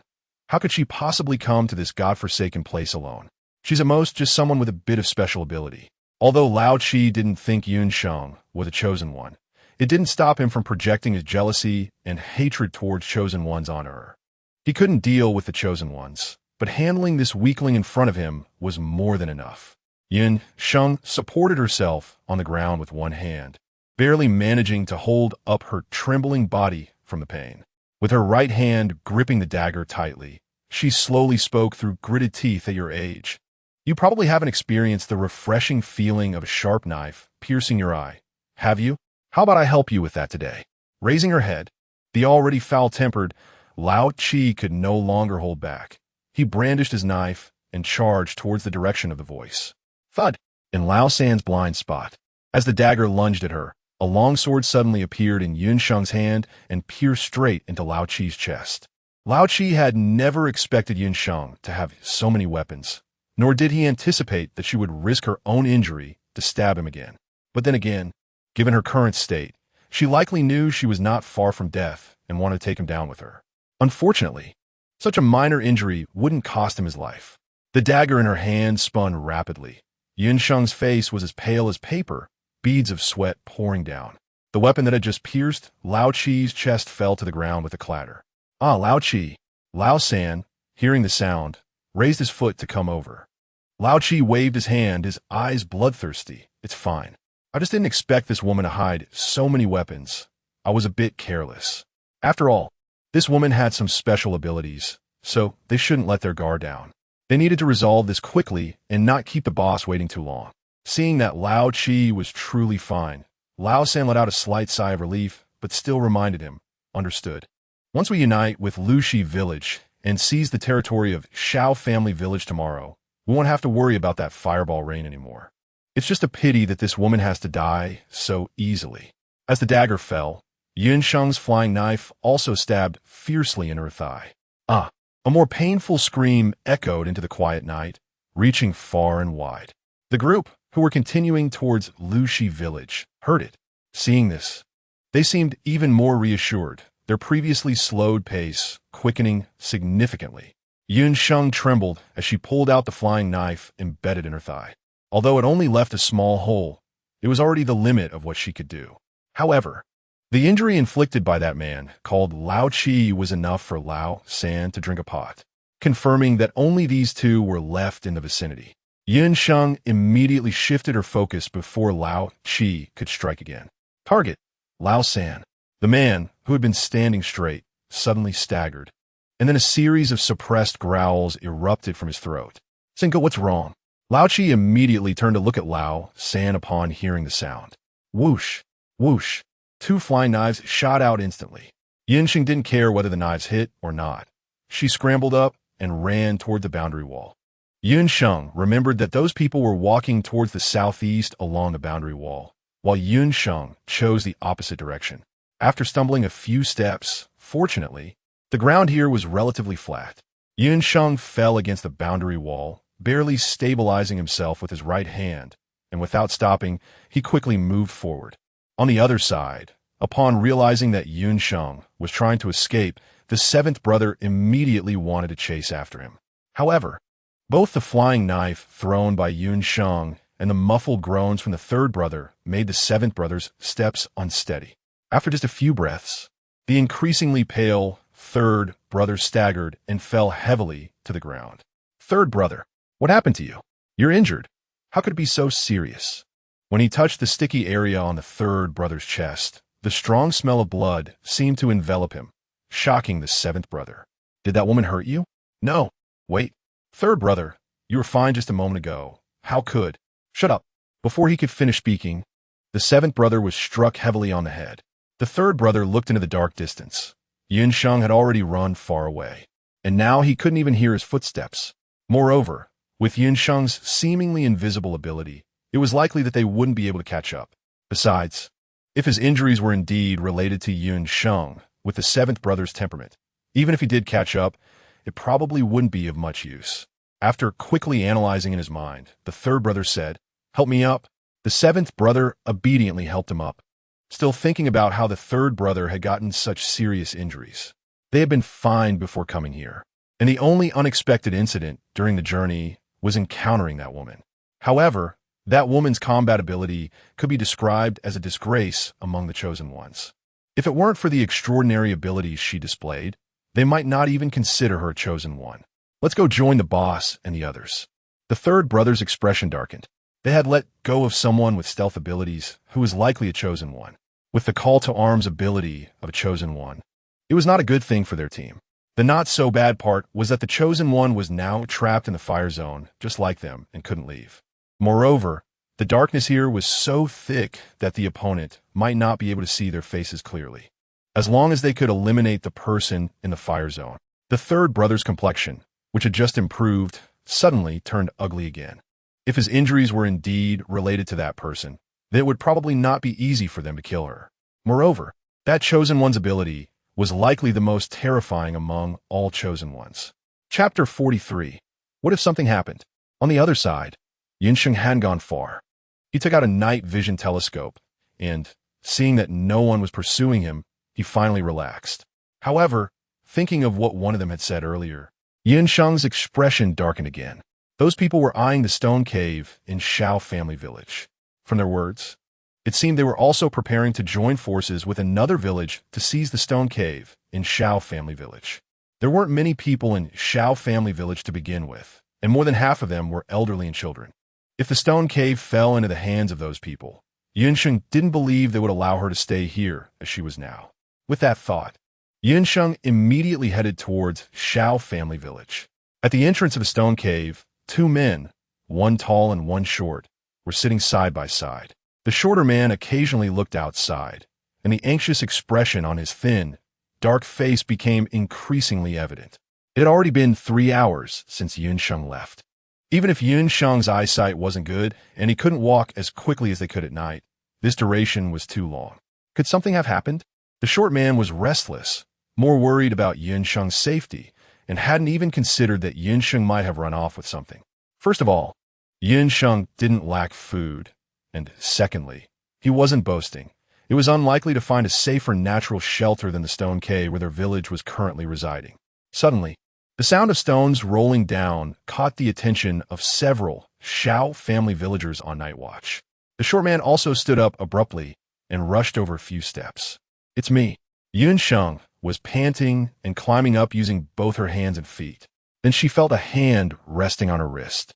How could she possibly come to this godforsaken place alone? She's at most just someone with a bit of special ability. Although Lao Chi didn't think Sheng was a chosen one, it didn't stop him from projecting his jealousy and hatred towards chosen ones onto her. He couldn't deal with the chosen ones, but handling this weakling in front of him was more than enough. Sheng supported herself on the ground with one hand, barely managing to hold up her trembling body from the pain. With her right hand gripping the dagger tightly, she slowly spoke through gritted teeth at your age. You probably haven't experienced the refreshing feeling of a sharp knife piercing your eye, have you? How about I help you with that today? Raising her head, the already foul-tempered Lao Chi could no longer hold back. He brandished his knife and charged towards the direction of the voice. Thud! In Lao San's blind spot. As the dagger lunged at her, a long sword suddenly appeared in Sheng's hand and pierced straight into Lao Chi's chest. Lao Chi had never expected Sheng to have so many weapons, nor did he anticipate that she would risk her own injury to stab him again. But then again, given her current state, she likely knew she was not far from death and wanted to take him down with her. Unfortunately, such a minor injury wouldn't cost him his life. The dagger in her hand spun rapidly. Sheng's face was as pale as paper, beads of sweat pouring down. The weapon that had just pierced Lao Chi's chest fell to the ground with a clatter. Ah, Lao Chi. Lao San, hearing the sound, raised his foot to come over. Lao Chi waved his hand, his eyes bloodthirsty. It's fine. I just didn't expect this woman to hide so many weapons. I was a bit careless. After all, this woman had some special abilities, so they shouldn't let their guard down. They needed to resolve this quickly and not keep the boss waiting too long. Seeing that Lao Chi was truly fine, Lao San let out a slight sigh of relief, but still reminded him, understood. Once we unite with Lushi Village and seize the territory of Shao Family Village tomorrow, we won't have to worry about that fireball rain anymore. It's just a pity that this woman has to die so easily. As the dagger fell, Sheng's flying knife also stabbed fiercely in her thigh. Ah! A more painful scream echoed into the quiet night, reaching far and wide. The group, who were continuing towards Lushi Village, heard it. Seeing this, they seemed even more reassured, their previously slowed pace quickening significantly. Sheng trembled as she pulled out the flying knife embedded in her thigh. Although it only left a small hole, it was already the limit of what she could do. However, the injury inflicted by that man, called Lao Chi, was enough for Lao San to drink a pot, confirming that only these two were left in the vicinity. Sheng immediately shifted her focus before Lao Chi could strike again. Target, Lao San. The man, who had been standing straight, suddenly staggered, and then a series of suppressed growls erupted from his throat. Cinco, what's wrong? Lao Chi immediately turned to look at Lao San upon hearing the sound. Whoosh, whoosh. Two flying knives shot out instantly. Sheng didn't care whether the knives hit or not. She scrambled up and ran toward the boundary wall. Sheng remembered that those people were walking towards the southeast along the boundary wall, while Sheng chose the opposite direction. After stumbling a few steps, fortunately, the ground here was relatively flat. Sheng fell against the boundary wall, barely stabilizing himself with his right hand, and without stopping, he quickly moved forward. On the other side, upon realizing that Sheng was trying to escape, the seventh brother immediately wanted to chase after him. However, both the flying knife thrown by Sheng and the muffled groans from the third brother made the seventh brother's steps unsteady. After just a few breaths, the increasingly pale third brother staggered and fell heavily to the ground. Third brother, what happened to you? You're injured. How could it be so serious? When he touched the sticky area on the third brother's chest, the strong smell of blood seemed to envelop him, shocking the seventh brother. Did that woman hurt you? No. Wait. Third brother, you were fine just a moment ago. How could? Shut up. Before he could finish speaking, the seventh brother was struck heavily on the head. The third brother looked into the dark distance. Sheng had already run far away, and now he couldn't even hear his footsteps. Moreover, with Sheng's seemingly invisible ability, it was likely that they wouldn't be able to catch up. Besides, if his injuries were indeed related to Sheng with the seventh brother's temperament, even if he did catch up, it probably wouldn't be of much use. After quickly analyzing in his mind, the third brother said, "Help me up." The seventh brother obediently helped him up, still thinking about how the third brother had gotten such serious injuries. They had been fine before coming here, and the only unexpected incident during the journey was encountering that woman. However, that woman's combat ability could be described as a disgrace among the chosen ones. If it weren't for the extraordinary abilities she displayed, they might not even consider her a chosen one. Let's go join the boss and the others. The third brother's expression darkened. They had let go of someone with stealth abilities who was likely a chosen one. With the call-to-arms ability of a chosen one, it was not a good thing for their team. The not-so-bad part was that the chosen one was now trapped in the fire zone, just like them, and couldn't leave. Moreover, the darkness here was so thick that the opponent might not be able to see their faces clearly. As long as they could eliminate the person in the fire zone, the third brother's complexion, which had just improved, suddenly turned ugly again. If his injuries were indeed related to that person, then it would probably not be easy for them to kill her. Moreover, that chosen one's ability was likely the most terrifying among all chosen ones. Chapter 43. What if something happened? On the other side, Sheng hadn't gone far. He took out a night vision telescope, and, seeing that no one was pursuing him, he finally relaxed. However, thinking of what one of them had said earlier, Sheng's expression darkened again. Those people were eyeing the stone cave in Shao family village. From their words, it seemed they were also preparing to join forces with another village to seize the stone cave in Shao family village. There weren't many people in Shao family village to begin with, and more than half of them were elderly and children. If the stone cave fell into the hands of those people, Sheng didn't believe they would allow her to stay here as she was now. With that thought, Sheng immediately headed towards Shao family village. At the entrance of the stone cave, two men, one tall and one short, were sitting side by side. The shorter man occasionally looked outside, and the anxious expression on his thin, dark face became increasingly evident. It had already been 3 hours since Sheng left. Even if Sheng's eyesight wasn't good, and he couldn't walk as quickly as they could at night, this duration was too long. Could something have happened? The short man was restless, more worried about Sheng's safety, and hadn't even considered that Sheng might have run off with something. First of all, Sheng didn't lack food, and secondly, he wasn't boasting. It was unlikely to find a safer natural shelter than the stone cave where their village was currently residing. Suddenly, the sound of stones rolling down caught the attention of several Shao family villagers on night watch. The short man also stood up abruptly and rushed over a few steps. "It's me." Sheng was panting and climbing up using both her hands and feet. Then she felt a hand resting on her wrist,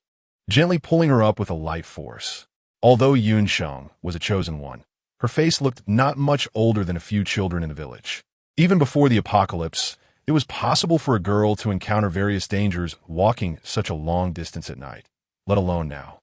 gently pulling her up with a light force. Although Sheng was a chosen one, her face looked not much older than a few children in the village. Even before the apocalypse, it was possible for a girl to encounter various dangers walking such a long distance at night, let alone now.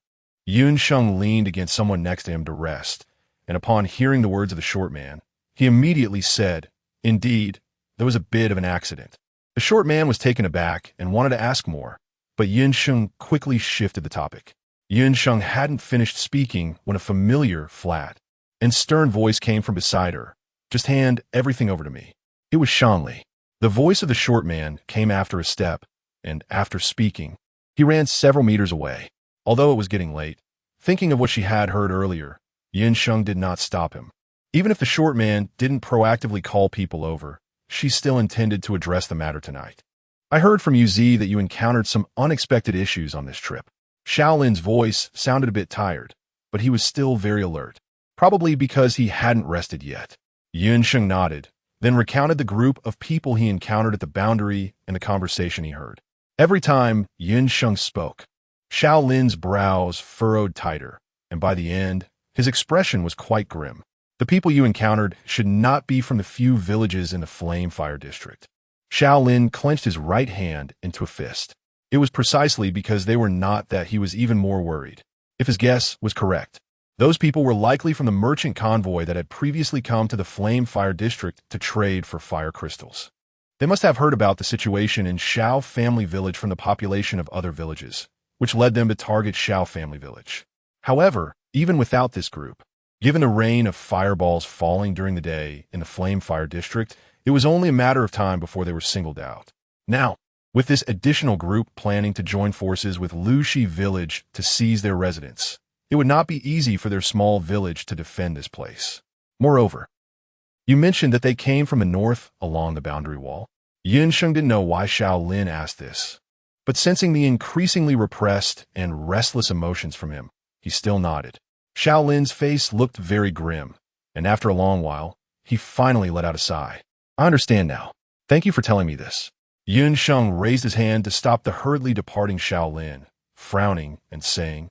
Sheng leaned against someone next to him to rest, and upon hearing the words of the short man, he immediately said, "Indeed, there was a bit of an accident." The short man was taken aback and wanted to ask more, but Sheng quickly shifted the topic. Sheng hadn't finished speaking when a familiar, flat, and stern voice came from beside her. "Just hand everything over to me." It was Sheng. The voice of the short man came after a step, and after speaking, he ran several meters away. Although it was getting late, thinking of what she had heard earlier, Sheng did not stop him. Even if the short man didn't proactively call people over, she still intended to address the matter tonight. "I heard from Z that you encountered some unexpected issues on this trip." Shaolin's voice sounded a bit tired, but he was still very alert, probably because he hadn't rested yet. Sheng nodded, then recounted the group of people he encountered at the boundary and the conversation he heard. Every time Sheng spoke, Shaolin's brows furrowed tighter, and by the end, his expression was quite grim. "The people you encountered should not be from the few villages in the Fire District." Shaolin clenched his right hand into a fist. It was precisely because they were not that he was even more worried. If his guess was correct, those people were likely from the merchant convoy that had previously come to the Fire District to trade for fire crystals. They must have heard about the situation in Shao Family Village from the population of other villages, which led them to target Shao Family Village. However, even without this group, given the rain of fireballs falling during the day in the Fire District, it was only a matter of time before they were singled out. Now, with this additional group planning to join forces with Lushi Village to seize their residence, it would not be easy for their small village to defend this place. Moreover, you mentioned that they came from the north along the boundary wall. Sheng didn't know why Shaolin asked this, but sensing the increasingly repressed and restless emotions from him, he still nodded. Shaolin's face looked very grim, and after a long while, he finally let out a sigh. "I understand now. Thank you for telling me this." Sheng raised his hand to stop the hurriedly departing Shaolin, frowning and saying,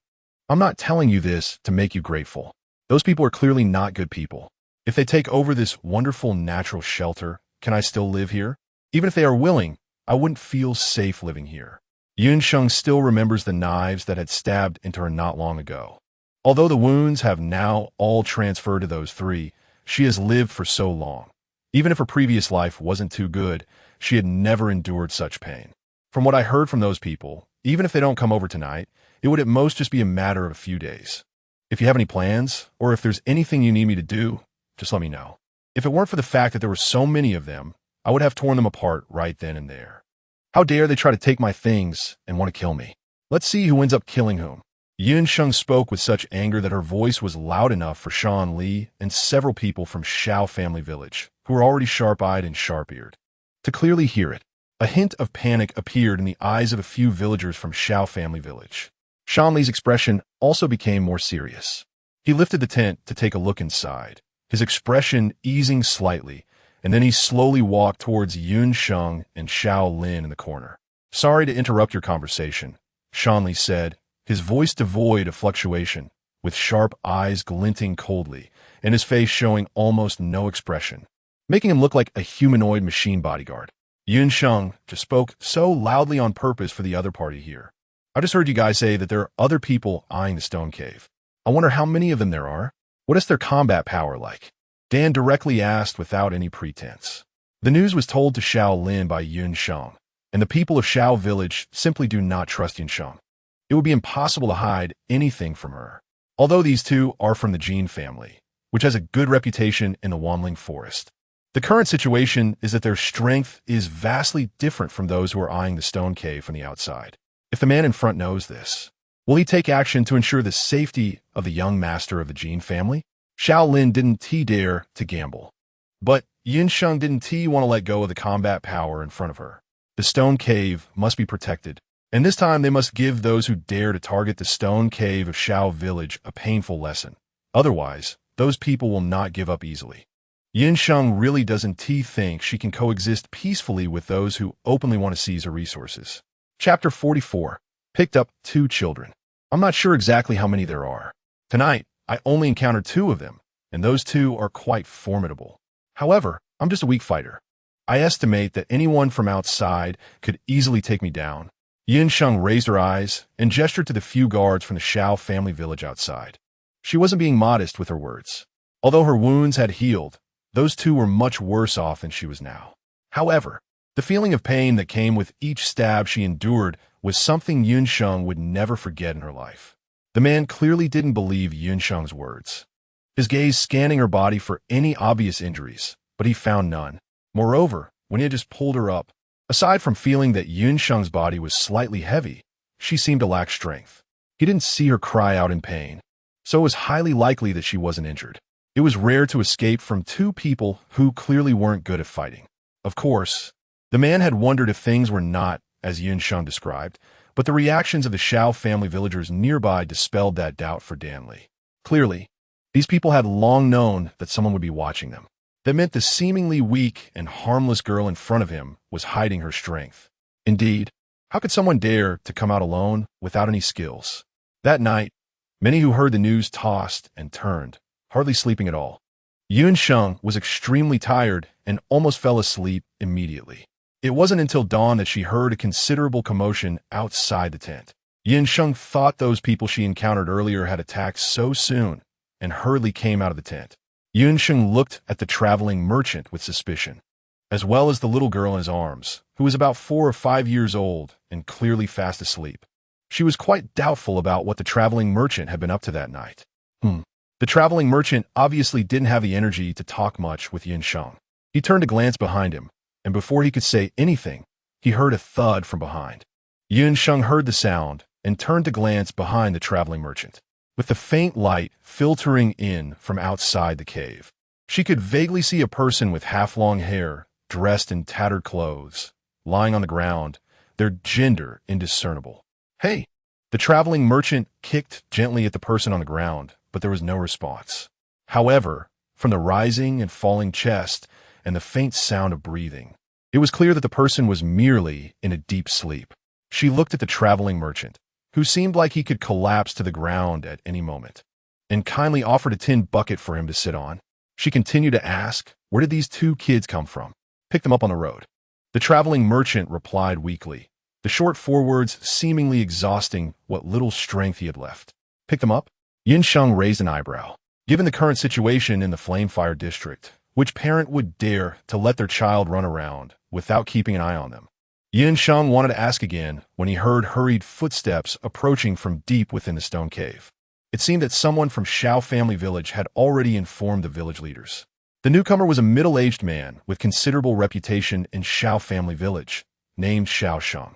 "I'm not telling you this to make you grateful. Those people are clearly not good people. If they take over this wonderful natural shelter, can I still live here? Even if they are willing, I wouldn't feel safe living here." Sheng still remembers the knives that had stabbed into her not long ago. Although the wounds have now all transferred to those three, she has lived for so long. Even if her previous life wasn't too good, she had never endured such pain. From what I heard from those people, even if they don't come over tonight, it would at most just be a matter of a few days. If you have any plans, or if there's anything you need me to do, just let me know. If it weren't for the fact that there were so many of them, I would have torn them apart right then and there. How dare they try to take my things and want to kill me? Let's see who ends up killing whom. Sheng spoke with such anger that her voice was loud enough for Shan Li and several people from Shao Family Village, who were already sharp-eyed and sharp-eared, to clearly hear it. A hint of panic appeared in the eyes of a few villagers from Shao Family Village. Shan Li's expression also became more serious. He lifted the tent to take a look inside, his expression easing slightly, and then he slowly walked towards Sheng and Shao Lin in the corner. "Sorry to interrupt your conversation," Shan Li said, his voice devoid of fluctuation, with sharp eyes glinting coldly, and his face showing almost no expression, making him look like a humanoid machine bodyguard. Sheng just spoke so loudly on purpose for the other party here. "I just heard you guys say that there are other people eyeing the stone cave. I wonder how many of them there are. What is their combat power like?" Dan directly asked without any pretense. The news was told to Shao Lin by Sheng, and the people of Shao Village simply do not trust Sheng. It would be impossible to hide anything from her. Although these two are from the Jin family, which has a good reputation in the Wanling Forest, the current situation is that their strength is vastly different from those who are eyeing the stone cave from the outside. If the man in front knows this, will he take action to ensure the safety of the young master of the Jin family? Shao Lin didn't dare to gamble, but Sheng didn't want to let go of the combat power in front of her. The stone cave must be protected, and this time they must give those who dare to target the stone cave of Shao Village a painful lesson. Otherwise, those people will not give up easily. Sheng really doesn't think she can coexist peacefully with those who openly want to seize her resources. Chapter 44. Picked up 2 children. I'm not sure exactly how many there are. Tonight, I only encountered 2 of them, and those 2 are quite formidable. However, I'm just a weak fighter. I estimate that anyone from outside could easily take me down. Sheng raised her eyes and gestured to the few guards from the Shao family village outside. She wasn't being modest with her words. Although her wounds had healed, those 2 were much worse off than she was now. However, the feeling of pain that came with each stab she endured was something Sheng would never forget in her life. The man clearly didn't believe Sheng's words, his gaze scanning her body for any obvious injuries, but he found none. Moreover, when he had just pulled her up, aside from feeling that Sheng's body was slightly heavy, she seemed to lack strength. He didn't see her cry out in pain, so it was highly likely that she wasn't injured. It was rare to escape from two people who clearly weren't good at fighting. Of course, the man had wondered if things were not as Sheng described, but the reactions of the Shao family villagers nearby dispelled that doubt for Danley. Clearly, these people had long known that someone would be watching them. That meant the seemingly weak and harmless girl in front of him was hiding her strength. Indeed, how could someone dare to come out alone without any skills? That night, many who heard the news tossed and turned, hardly sleeping at all. Sheng was extremely tired and almost fell asleep immediately. It wasn't until dawn that she heard a considerable commotion outside the tent. Sheng thought those people she encountered earlier had attacked so soon and hurriedly came out of the tent. Sheng looked at the traveling merchant with suspicion, as well as the little girl in his arms, who was about 4 or 5 years old and clearly fast asleep. She was quite doubtful about what the traveling merchant had been up to that night. The traveling merchant obviously didn't have the energy to talk much with Sheng. He turned to glance behind him, and before he could say anything, he heard a thud from behind. Sheng heard the sound and turned to glance behind the traveling merchant. With the faint light filtering in from outside the cave, she could vaguely see a person with half-long hair, dressed in tattered clothes, lying on the ground, their gender indiscernible. "Hey!" The traveling merchant kicked gently at the person on the ground, but there was no response. However, from the rising and falling chest and the faint sound of breathing, it was clear that the person was merely in a deep sleep. She looked at the traveling merchant, who seemed like he could collapse to the ground at any moment, and kindly offered a tin bucket for him to sit on. She continued to ask, where did these 2 kids come from? Pick them up on the road. The traveling merchant replied weakly, the short 4 words seemingly exhausting what little strength he had left. Pick them up? Sheng raised an eyebrow. Given the current situation in the Flamefire district, which parent would dare to let their child run around without keeping an eye on them? Sheng wanted to ask again when he heard hurried footsteps approaching from deep within the stone cave. It seemed that someone from Shao family village had already informed the village leaders. The newcomer was a middle-aged man with considerable reputation in Shao family village, named Sheng.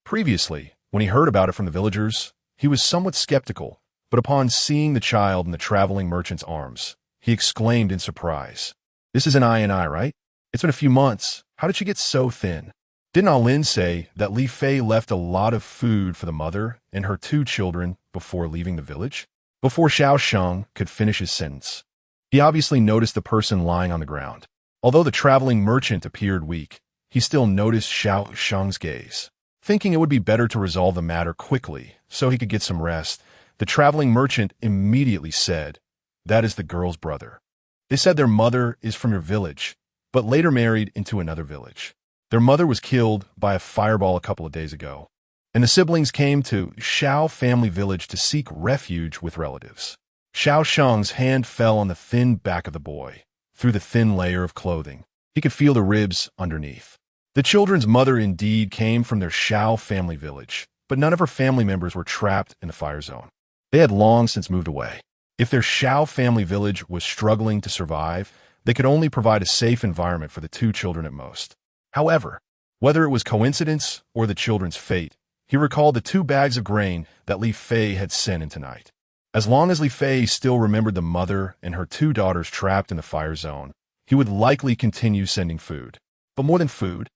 Previously, when he heard about it from the villagers, he was somewhat skeptical, but upon seeing the child in the traveling merchant's arms, he exclaimed in surprise, "This is an I, right? It's been a few months. How did she get so thin?" Didn't Alin say that Li Fei left a lot of food for the mother and her 2 children before leaving the village? Before Sheng could finish his sentence, he obviously noticed the person lying on the ground. Although the traveling merchant appeared weak, he still noticed Sheng's gaze. Thinking it would be better to resolve the matter quickly so he could get some rest, the traveling merchant immediately said, "That is the girl's brother. They said their mother is from your village, but later married into another village. Their mother was killed by a fireball a couple of days ago, and the siblings came to Shao family village to seek refuge with relatives." Sheng's hand fell on the thin back of the boy. Through the thin layer of clothing, he could feel the ribs underneath. The children's mother indeed came from their Shao family village, but none of her family members were trapped in the fire zone. They had long since moved away. If their Shao family village was struggling to survive, they could only provide a safe environment for the 2 children at most. However, whether it was coincidence or the children's fate, he recalled the 2 bags of grain that Li Fei had sent in tonight. As long as Li Fei still remembered the mother and her 2 daughters trapped in the fire zone, he would likely continue sending food. But more than food,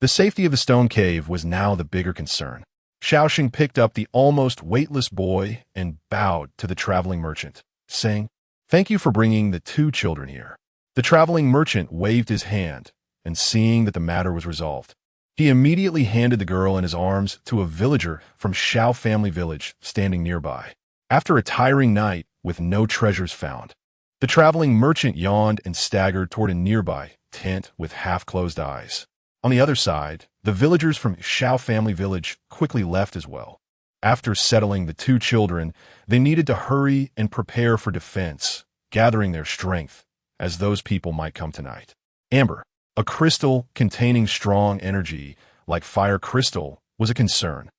the safety of the stone cave was now the bigger concern. Sheng picked up the almost weightless boy and bowed to the traveling merchant, saying, "Thank you for bringing the 2 children here." The traveling merchant waved his hand, and seeing that the matter was resolved, he immediately handed the girl in his arms to a villager from Shao family village standing nearby. After a tiring night with no treasures found, the traveling merchant yawned and staggered toward a nearby tent with half-closed eyes. On the other side, the villagers from Shao family village quickly left as well. After settling the 2 children, they needed to hurry and prepare for defense, gathering their strength, as those people might come tonight. Amber, a crystal containing strong energy, like fire crystal, was a concern.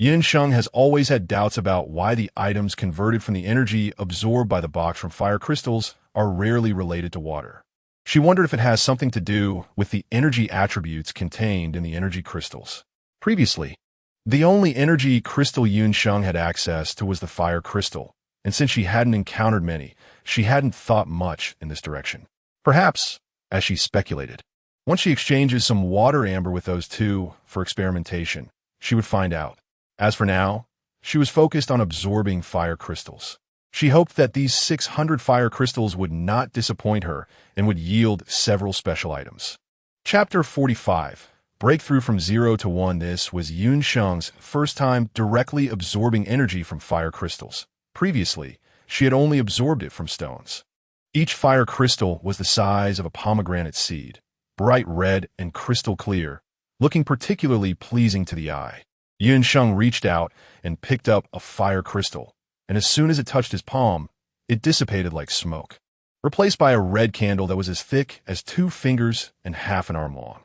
Sheng has always had doubts about why the items converted from the energy absorbed by the box from fire crystals are rarely related to water. She wondered if it has something to do with the energy attributes contained in the energy crystals. Previously, the only energy crystal Sheng had access to was the fire crystal, and since she hadn't encountered many, she hadn't thought much in this direction. Perhaps, as she speculated, once she exchanges some water amber with those two for experimentation, she would find out. As for now, she was focused on absorbing fire crystals. She hoped that these 600 fire crystals would not disappoint her and would yield several special items. Chapter 45. Breakthrough from 0 to 1. This was Sheng's first time directly absorbing energy from fire crystals. Previously, she had only absorbed it from stones. Each fire crystal was the size of a pomegranate seed, bright red and crystal clear, looking particularly pleasing to the eye. Sheng reached out and picked up a fire crystal, and as soon as it touched his palm, it dissipated like smoke, replaced by a red candle that was as thick as 2 fingers and half an arm long.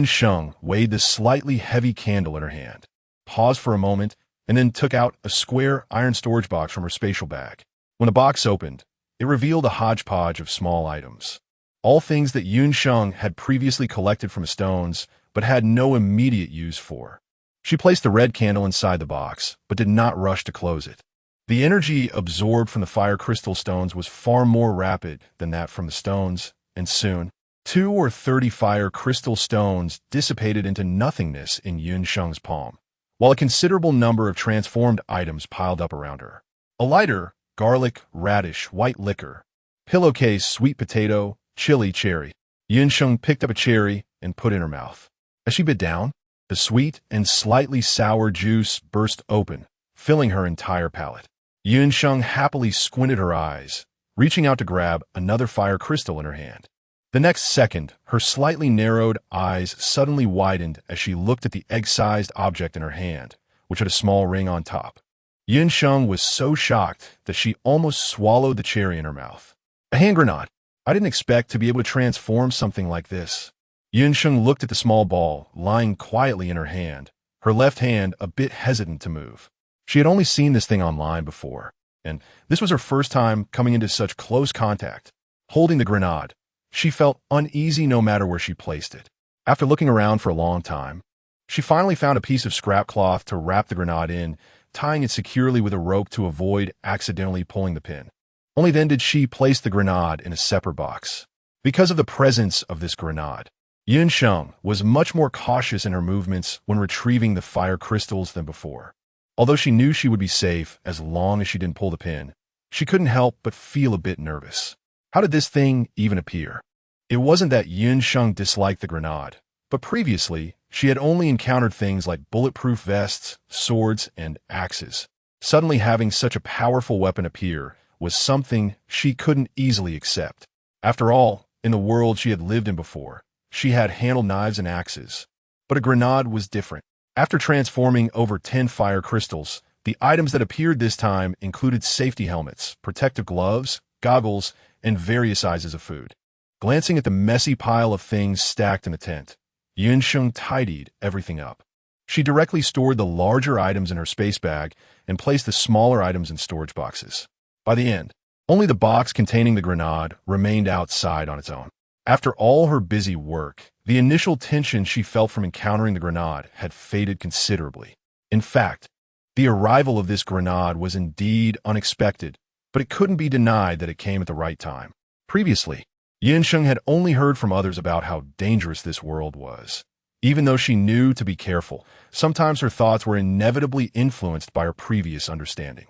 Sheng weighed the slightly heavy candle in her hand, paused for a moment, and then took out a square iron storage box from her spatial bag. When the box opened, it revealed a hodgepodge of small items, all things that Sheng had previously collected from stones but had no immediate use for. She placed the red candle inside the box, but did not rush to close it. The energy absorbed from the fire crystal stones was far more rapid than that from the stones, and soon, 20 or 30 fire crystal stones dissipated into nothingness in Sheng's palm, while a considerable number of transformed items piled up around her. A lighter, garlic, radish, white liquor, pillowcase, sweet potato, chili, cherry. Sheng picked up a cherry and put it in her mouth. As she bit down, the sweet and slightly sour juice burst open, filling her entire palate. Sheng happily squinted her eyes, reaching out to grab another fire crystal in her hand. The next second, her slightly narrowed eyes suddenly widened as she looked at the egg-sized object in her hand, which had a small ring on top. Sheng was so shocked that she almost swallowed the cherry in her mouth. A hand grenade. I didn't expect to be able to transform something like this. Sheng looked at the small ball lying quietly in her hand, her left hand a bit hesitant to move. She had only seen this thing online before, and this was her first time coming into such close contact. Holding the grenade, she felt uneasy no matter where she placed it. After looking around for a long time, she finally found a piece of scrap cloth to wrap the grenade in, tying it securely with a rope to avoid accidentally pulling the pin. Only then did she place the grenade in a separate box. Because of the presence of this grenade, Sheng was much more cautious in her movements when retrieving the fire crystals than before. Although she knew she would be safe as long as she didn't pull the pin, she couldn't help but feel a bit nervous. How did this thing even appear? It wasn't that Sheng disliked the grenade, but previously, she had only encountered things like bulletproof vests, swords, and axes. Suddenly having such a powerful weapon appear was something she couldn't easily accept. After all, in the world she had lived in before, she had handled knives and axes. But a grenade was different. After transforming over 10 fire crystals, the items that appeared this time included safety helmets, protective gloves, goggles, and various sizes of food. Glancing at the messy pile of things stacked in the tent, Sheng tidied everything up. She directly stored the larger items in her space bag and placed the smaller items in storage boxes. By the end, only the box containing the grenade remained outside on its own. After all her busy work, the initial tension she felt from encountering the grenade had faded considerably. In fact, the arrival of this grenade was indeed unexpected, but it couldn't be denied that it came at the right time. Previously, Sheng had only heard from others about how dangerous this world was. Even though she knew to be careful, sometimes her thoughts were inevitably influenced by her previous understanding.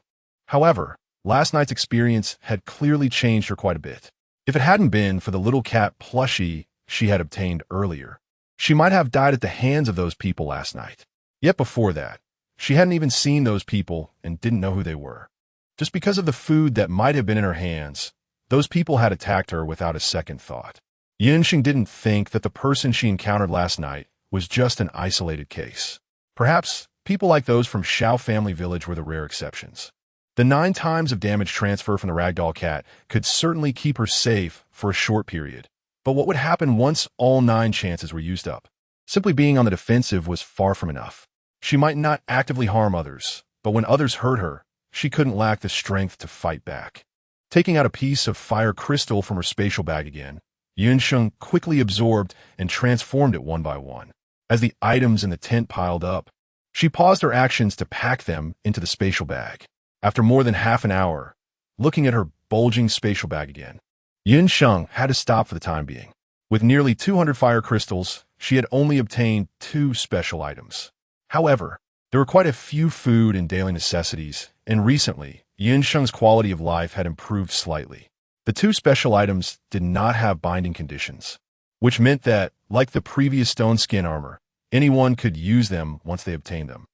However, last night's experience had clearly changed her quite a bit. If it hadn't been for the little cat plushie she had obtained earlier, she might have died at the hands of those people last night. Yet before that, she hadn't even seen those people and didn't know who they were. Just because of the food that might have been in her hands, those people had attacked her without a second thought. Sheng didn't think that the person she encountered last night was just an isolated case. Perhaps people like those from Xiao family village were the rare exceptions. The 9 times of damage transfer from the ragdoll cat could certainly keep her safe for a short period. But what would happen once all 9 chances were used up? Simply being on the defensive was far from enough. She might not actively harm others, but when others hurt her, she couldn't lack the strength to fight back. Taking out a piece of fire crystal from her spatial bag again, Sheng quickly absorbed and transformed it one by one. As the items in the tent piled up, she paused her actions to pack them into the spatial bag. After more than half an hour, looking at her bulging spatial bag again, Sheng had to stop for the time being. With nearly 200 fire crystals, she had only obtained 2 special items. However, there were quite a few food and daily necessities, and recently, Sheng's quality of life had improved slightly. The 2 special items did not have binding conditions, which meant that, like the previous stone skin armor, anyone could use them once they obtained them.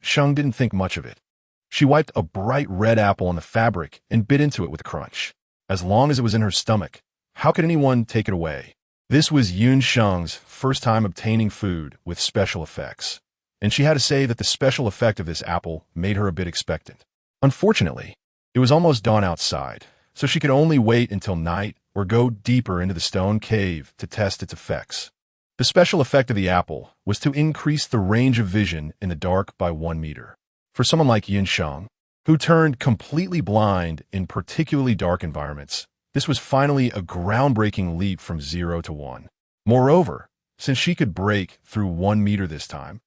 Sheng didn't think much of it. She wiped a bright red apple on the fabric and bit into it with a crunch. As long as it was in her stomach, how could anyone take it away? This was Sheng's first time obtaining food with special effects, and she had to say that the special effect of this apple made her a bit expectant. Unfortunately, it was almost dawn outside, so she could only wait until night or go deeper into the stone cave to test its effects. The special effect of the apple was to increase the range of vision in the dark by 1 meter. For someone like Sheng, who turned completely blind in particularly dark environments, this was finally a groundbreaking leap from 0 to 1. Moreover, since she could break through 1 meter this time,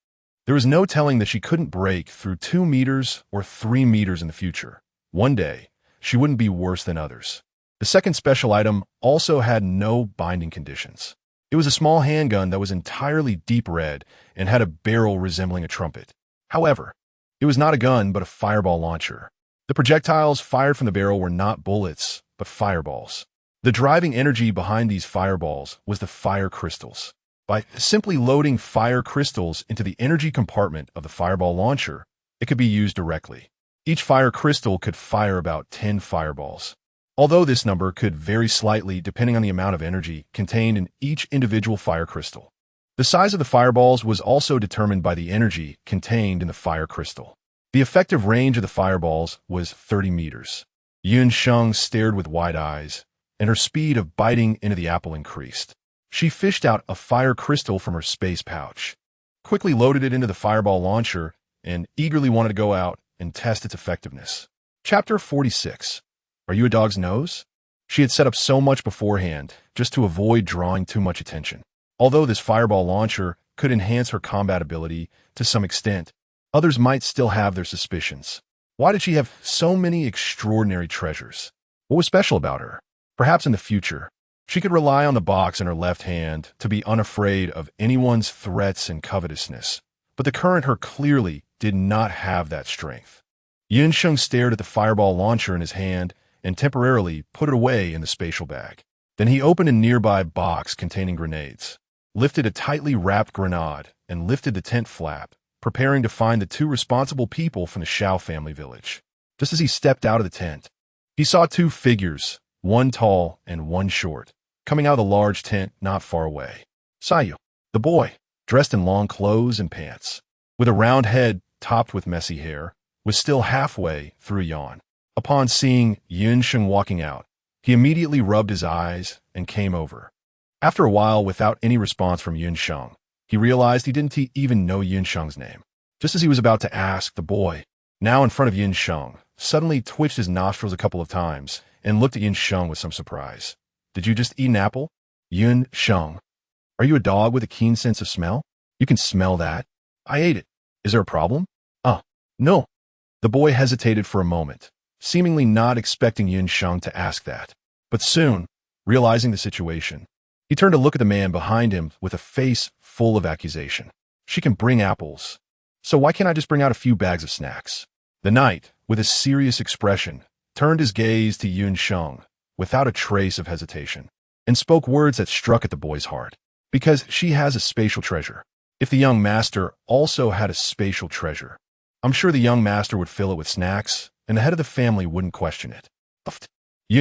there was no telling that she couldn't break through 2 meters or 3 meters in the future. One day, she wouldn't be worse than others. The second special item also had no binding conditions. It was a small handgun that was entirely deep red and had a barrel resembling a trumpet. However, it was not a gun but a fireball launcher. The projectiles fired from the barrel were not bullets, but fireballs. The driving energy behind these fireballs was the fire crystals. By simply loading fire crystals into the energy compartment of the fireball launcher, it could be used directly. Each fire crystal could fire about 10 fireballs. Although this number could vary slightly depending on the amount of energy contained in each individual fire crystal. The size of the fireballs was also determined by the energy contained in the fire crystal. The effective range of the fireballs was 30 meters. Sheng stared with wide eyes, and her speed of biting into the apple increased. She fished out a fire crystal from her space pouch, quickly loaded it into the fireball launcher, and eagerly wanted to go out and test its effectiveness. Chapter 46. Are you a dog's nose? She had set up so much beforehand just to avoid drawing too much attention. Although this fireball launcher could enhance her combat ability to some extent, others might still have their suspicions. Why did she have so many extraordinary treasures? What was special about her? Perhaps in the future, she could rely on the box in her left hand to be unafraid of anyone's threats and covetousness, but the current her clearly did not have that strength. Sheng stared at the fireball launcher in his hand and temporarily put it away in the spatial bag. Then he opened a nearby box containing grenades, lifted a tightly wrapped grenade, and lifted the tent flap, preparing to find the 2 responsible people from the Shao family village. Just as he stepped out of the tent, he saw 2 figures, one tall and one short, coming out of the large tent not far away. Sayu, the boy, dressed in long clothes and pants, with a round head topped with messy hair, was still halfway through a yawn. Upon seeing Sheng walking out, he immediately rubbed his eyes and came over. After a while, without any response from Sheng, he realized he didn't even know Sheng's name. Just as he was about to ask, the boy, now in front of Sheng, suddenly twitched his nostrils a couple of times and looked at Sheng with some surprise. Did you just eat an apple? Sheng, are you a dog with a keen sense of smell? You can smell that. I ate it. Is there a problem? No. The boy hesitated for a moment, seemingly not expecting Sheng to ask that. But soon, realizing the situation, he turned to look at the man behind him with a face full of accusation. She can bring apples, so why can't I just bring out a few bags of snacks? The knight, with a serious expression, turned his gaze to Sheng without a trace of hesitation, and spoke words that struck at the boy's heart. Because she has a spatial treasure. If the young master also had a spatial treasure, I'm sure the young master would fill it with snacks, and the head of the family wouldn't question it.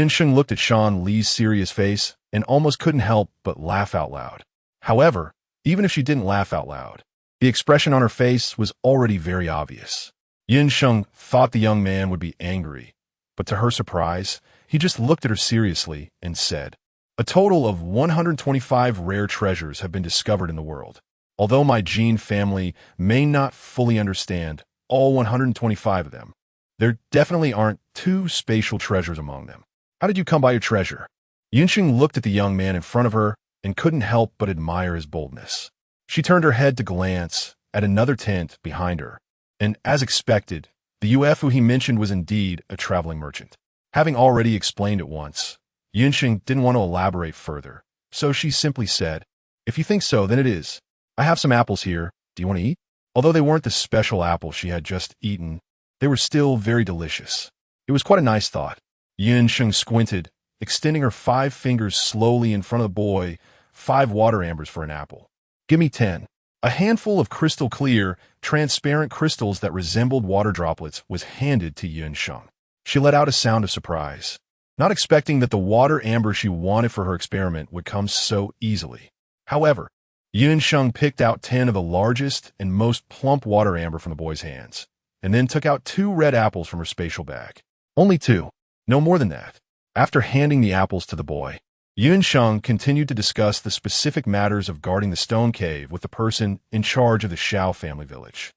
Sheng looked at Shan Li's serious face and almost couldn't help but laugh out loud. However, even if she didn't laugh out loud, the expression on her face was already very obvious. Sheng thought the young man would be angry, but to her surprise, he just looked at her seriously and said, "A total of 125 rare treasures have been discovered in the world. Although my gene family may not fully understand all 125 of them, there definitely aren't two spatial treasures among them. How did you come by your treasure? Yunxing looked at the young man in front of her and couldn't help but admire his boldness. She turned her head to glance at another tent behind her, and as expected, the UFO he mentioned was indeed a traveling merchant. Having already explained it once, Yunxing didn't want to elaborate further, so she simply said, "If you think so, then it is. I have some apples here. Do you want to eat?" Although they weren't the special apples she had just eaten, they were still very delicious. It was quite a nice thought. Yunxing squinted, extending her 5 fingers slowly in front of the boy, 5 water ambers for an apple. "Give me 10. A handful of crystal clear, transparent crystals that resembled water droplets was handed to Yunxing. She let out a sound of surprise, not expecting that the water amber she wanted for her experiment would come so easily. However, Yunxing picked out 10 of the largest and most plump water amber from the boy's hands, and then took out 2 red apples from her spatial bag. Only 2. No more than that. After handing the apples to the boy, Yunxing continued to discuss the specific matters of guarding the stone cave with the person in charge of the Shao family village.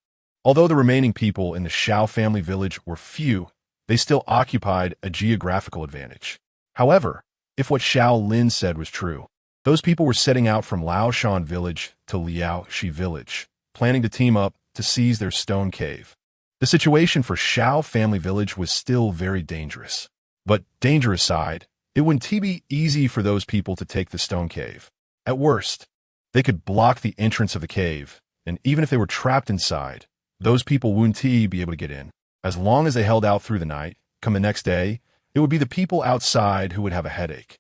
Although the remaining people in the Shao family village were few, they still occupied a geographical advantage. However, if what Shao Lin said was true, those people were setting out from Laoshan village to Liaoxi village, planning to team up to seize their stone cave. The situation for Shao family village was still very dangerous. But danger aside, it wouldn't be easy for those people to take the stone cave. At worst, they could block the entrance of the cave, and even if they were trapped inside, those people wouldn't be able to get in. As long as they held out through the night, come the next day, it would be the people outside who would have a headache.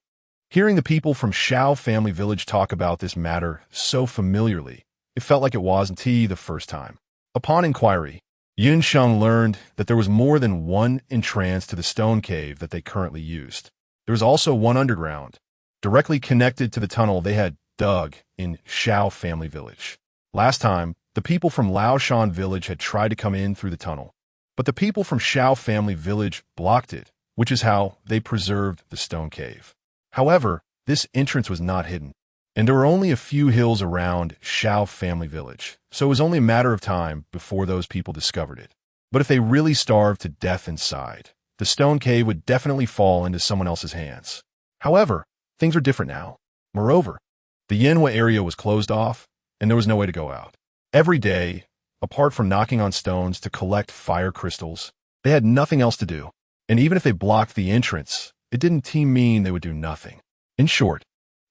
Hearing the people from Shao family village talk about this matter so familiarly, it felt like it wasn't the first time. Upon inquiry, Yunxing learned that there was more than one entrance to the stone cave that they currently used. There was also one underground, directly connected to the tunnel they had dug in Shao family village. Last time, the people from Laoshan village had tried to come in through the tunnel, but the people from Shao family village blocked it, which is how they preserved the stone cave. However, this entrance was not hidden, and there were only a few hills around Shao family village, so it was only a matter of time before those people discovered it. But if they really starved to death inside, the stone cave would definitely fall into someone else's hands. However, things are different now. Moreover, the Yanhua area was closed off, and there was no way to go out. Every day, apart from knocking on stones to collect fire crystals, they had nothing else to do. And even if they blocked the entrance, it didn't mean they would do nothing. In short,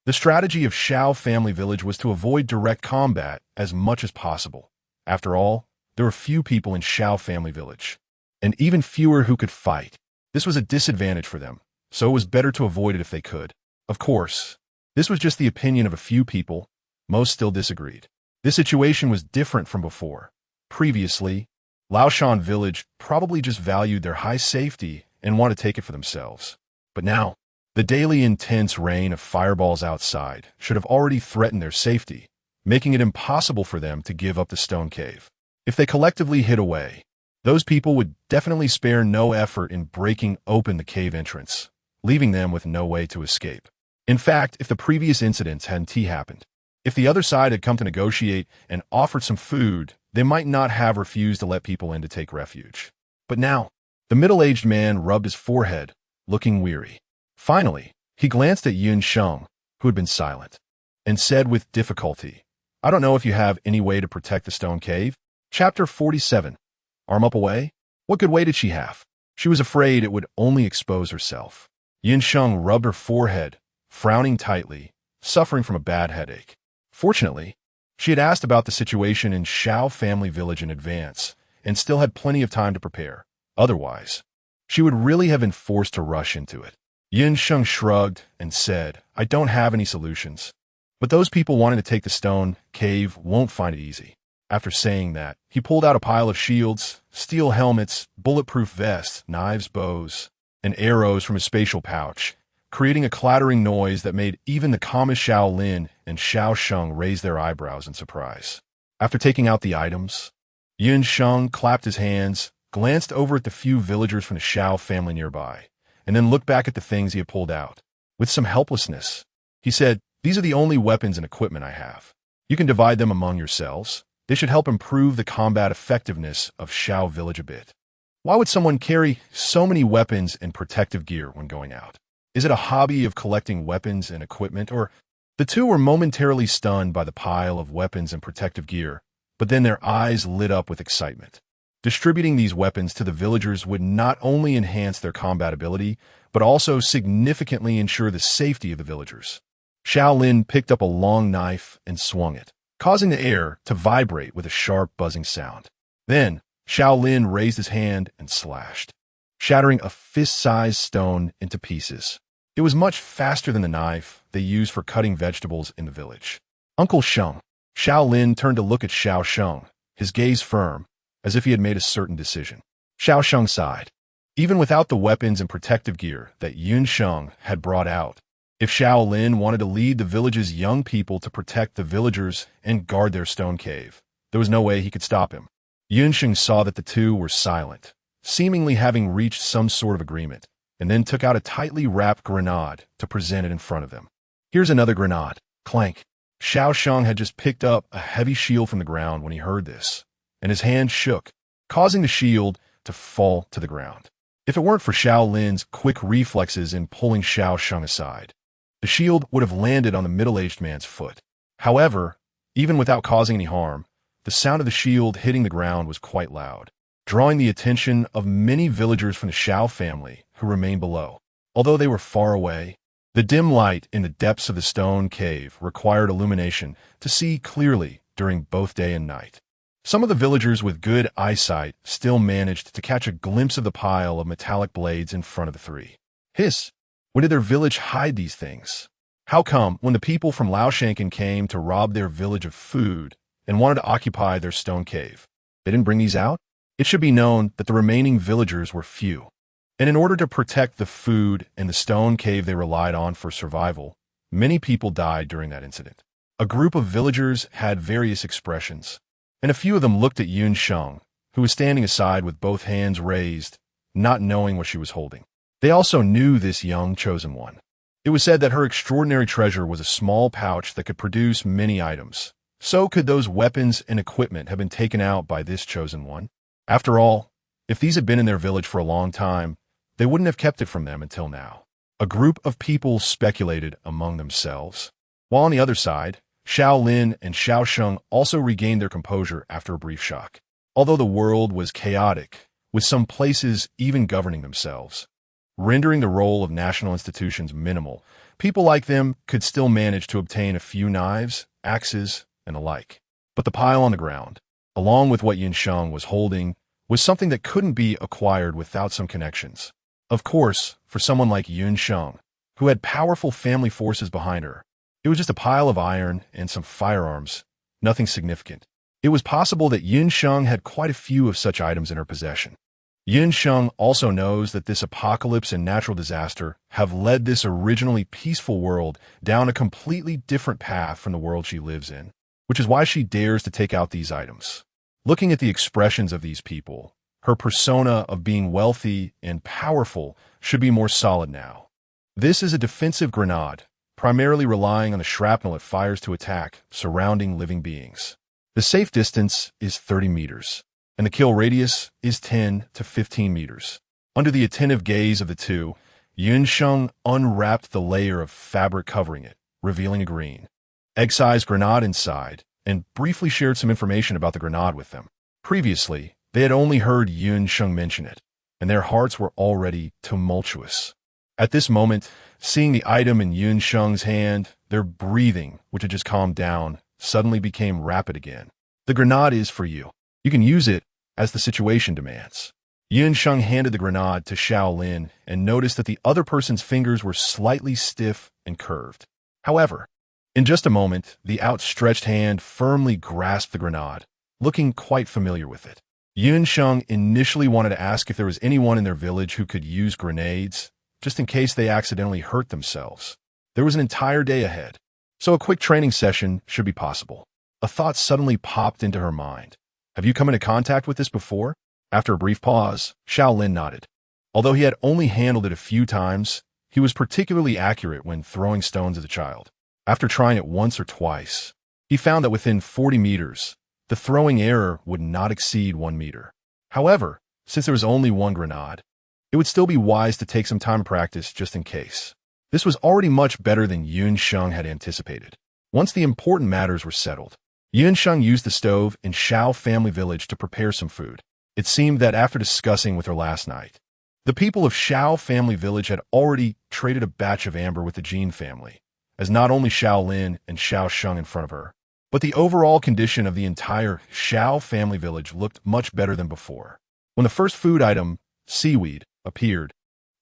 the strategy of Shao family village was to avoid direct combat as much as possible. After all, there were few people in Shao family village, and even fewer who could fight. This was a disadvantage for them, so it was better to avoid it if they could. Of course, this was just the opinion of a few people. Most still disagreed. This situation was different from before. Previously, Laoshan village probably just valued their high safety and wanted to take it for themselves. But now, the daily intense rain of fireballs outside should have already threatened their safety, making it impossible for them to give up the stone cave. If they collectively hid away, those people would definitely spare no effort in breaking open the cave entrance, leaving them with no way to escape. In fact, if the previous incidents hadn't happened, if the other side had come to negotiate and offered some food, they might not have refused to let people in to take refuge. But now, the middle-aged man rubbed his forehead, looking weary. Finally, he glanced at Yunxing, who had been silent, and said with difficulty, "I don't know if you have any way to protect the stone cave." Chapter 47. Arm up away? What good way did she have? She was afraid it would only expose herself. Yunxing rubbed her forehead, frowning tightly, suffering from a bad headache. Fortunately, she had asked about the situation in Shao family village in advance, and still had plenty of time to prepare. Otherwise, she would really have been forced to rush into it. Yunxing shrugged and said, "I don't have any solutions. But those people wanting to take the stone cave won't find it easy." After saying that, he pulled out a pile of shields, steel helmets, bulletproof vests, knives, bows, and arrows from his spatial pouch, creating a clattering noise that made even the calmest Shao Lin and Shao Sheng raise their eyebrows in surprise. After taking out the items, Yunxing clapped his hands, glanced over at the few villagers from the Shao family nearby, and then looked back at the things he had pulled out. With some helplessness, he said, "These are the only weapons and equipment I have. You can divide them among yourselves. They should help improve the combat effectiveness of Shao village a bit. Why would someone carry so many weapons and protective gear when going out? Is it a hobby of collecting weapons and equipment, or... The two were momentarily stunned by the pile of weapons and protective gear, but then their eyes lit up with excitement. Distributing these weapons to the villagers would not only enhance their combat ability, but also significantly ensure the safety of the villagers. Shaolin picked up a long knife and swung it, causing the air to vibrate with a sharp buzzing sound. Then, Shaolin raised his hand and slashed, shattering a fist-sized stone into pieces. It was much faster than the knife they used for cutting vegetables in the village. Uncle Sheng. Shaolin turned to look at Xiao Sheng, his gaze firm, as if he had made a certain decision. Xiao Sheng sighed. Even without the weapons and protective gear that Yun Sheng had brought out, if Shaolin wanted to lead the village's young people to protect the villagers and guard their stone cave, there was no way he could stop him. Yun Sheng saw that the two were silent, seemingly having reached some sort of agreement, and then took out a tightly wrapped grenade to present it in front of them. Here's another grenade. Clank. Xiao Sheng had just picked up a heavy shield from the ground when he heard this, and his hand shook, causing the shield to fall to the ground. If it weren't for Shaolin's quick reflexes in pulling Xiao Sheng aside, the shield would have landed on the middle-aged man's foot. However, even without causing any harm, the sound of the shield hitting the ground was quite loud, drawing the attention of many villagers from the Xiao family who remained below. Although they were far away, the dim light in the depths of the stone cave required illumination to see clearly during both day and night. Some of the villagers with good eyesight still managed to catch a glimpse of the pile of metallic blades in front of the three. Hiss! When did their village hide these things? How come, when the people from Laoshankan came to rob their village of food and wanted to occupy their stone cave, they didn't bring these out? It should be known that the remaining villagers were few, and in order to protect the food and the stone cave they relied on for survival, many people died during that incident. A group of villagers had various expressions, and a few of them looked at Yun Sheng, who was standing aside with both hands raised, not knowing what she was holding. They also knew this young chosen one. It was said that her extraordinary treasure was a small pouch that could produce many items. So could those weapons and equipment have been taken out by this chosen one? After all, if these had been in their village for a long time, they wouldn't have kept it from them until now. A group of people speculated among themselves. While on the other side, Shaolin and Xiao Sheng also regained their composure after a brief shock. Although the world was chaotic, with some places even governing themselves, rendering the role of national institutions minimal, people like them could still manage to obtain a few knives, axes, and the like. But the pile on the ground, along with what Yun Sheng was holding, was something that couldn't be acquired without some connections. Of course, for someone like Yun Sheng, who had powerful family forces behind her, it was just a pile of iron and some firearms, nothing significant. It was possible that Yun Sheng had quite a few of such items in her possession. Yun Sheng also knows that this apocalypse and natural disaster have led this originally peaceful world down a completely different path from the world she lives in, which is why she dares to take out these items. Looking at the expressions of these people, her persona of being wealthy and powerful should be more solid now. This is a defensive grenade, primarily relying on the shrapnel it fires to attack surrounding living beings. The safe distance is 30 meters, and the kill radius is 10 to 15 meters. Under the attentive gaze of the two, Yun Sheng unwrapped the layer of fabric covering it, revealing a green, egg-sized grenade inside, and briefly shared some information about the grenade with them. Previously, they had only heard Yun Sheng mention it, and their hearts were already tumultuous. At this moment, seeing the item in Yun Sheng's hand, their breathing, which had just calmed down, suddenly became rapid again. The grenade is for you. You can use it as the situation demands. Yun Sheng handed the grenade to Shaolin and noticed that the other person's fingers were slightly stiff and curved. However, in just a moment, the outstretched hand firmly grasped the grenade, looking quite familiar with it. Yun Sheng initially wanted to ask if there was anyone in their village who could use grenades, just in case they accidentally hurt themselves. There was an entire day ahead, so a quick training session should be possible. A thought suddenly popped into her mind. Have you come into contact with this before? After a brief pause, Shaolin nodded. Although he had only handled it a few times, he was particularly accurate when throwing stones as a child. After trying it once or twice, He found that within 40 meters, the throwing error would not exceed 1 meter. However, since there was only one grenade, it would still be wise to take some time to practice just in case. This was already much better than Sheng had anticipated. Once the important matters were settled, Sheng used the stove in Shao family village to prepare some food. It seemed that after discussing with her last night, the people of Shao family village had already traded a batch of amber with the Jin family, as not only Shao Lin and Shao Sheng in front of her, but the overall condition of the entire Shao family village looked much better than before. When the first food item, seaweed, appeared,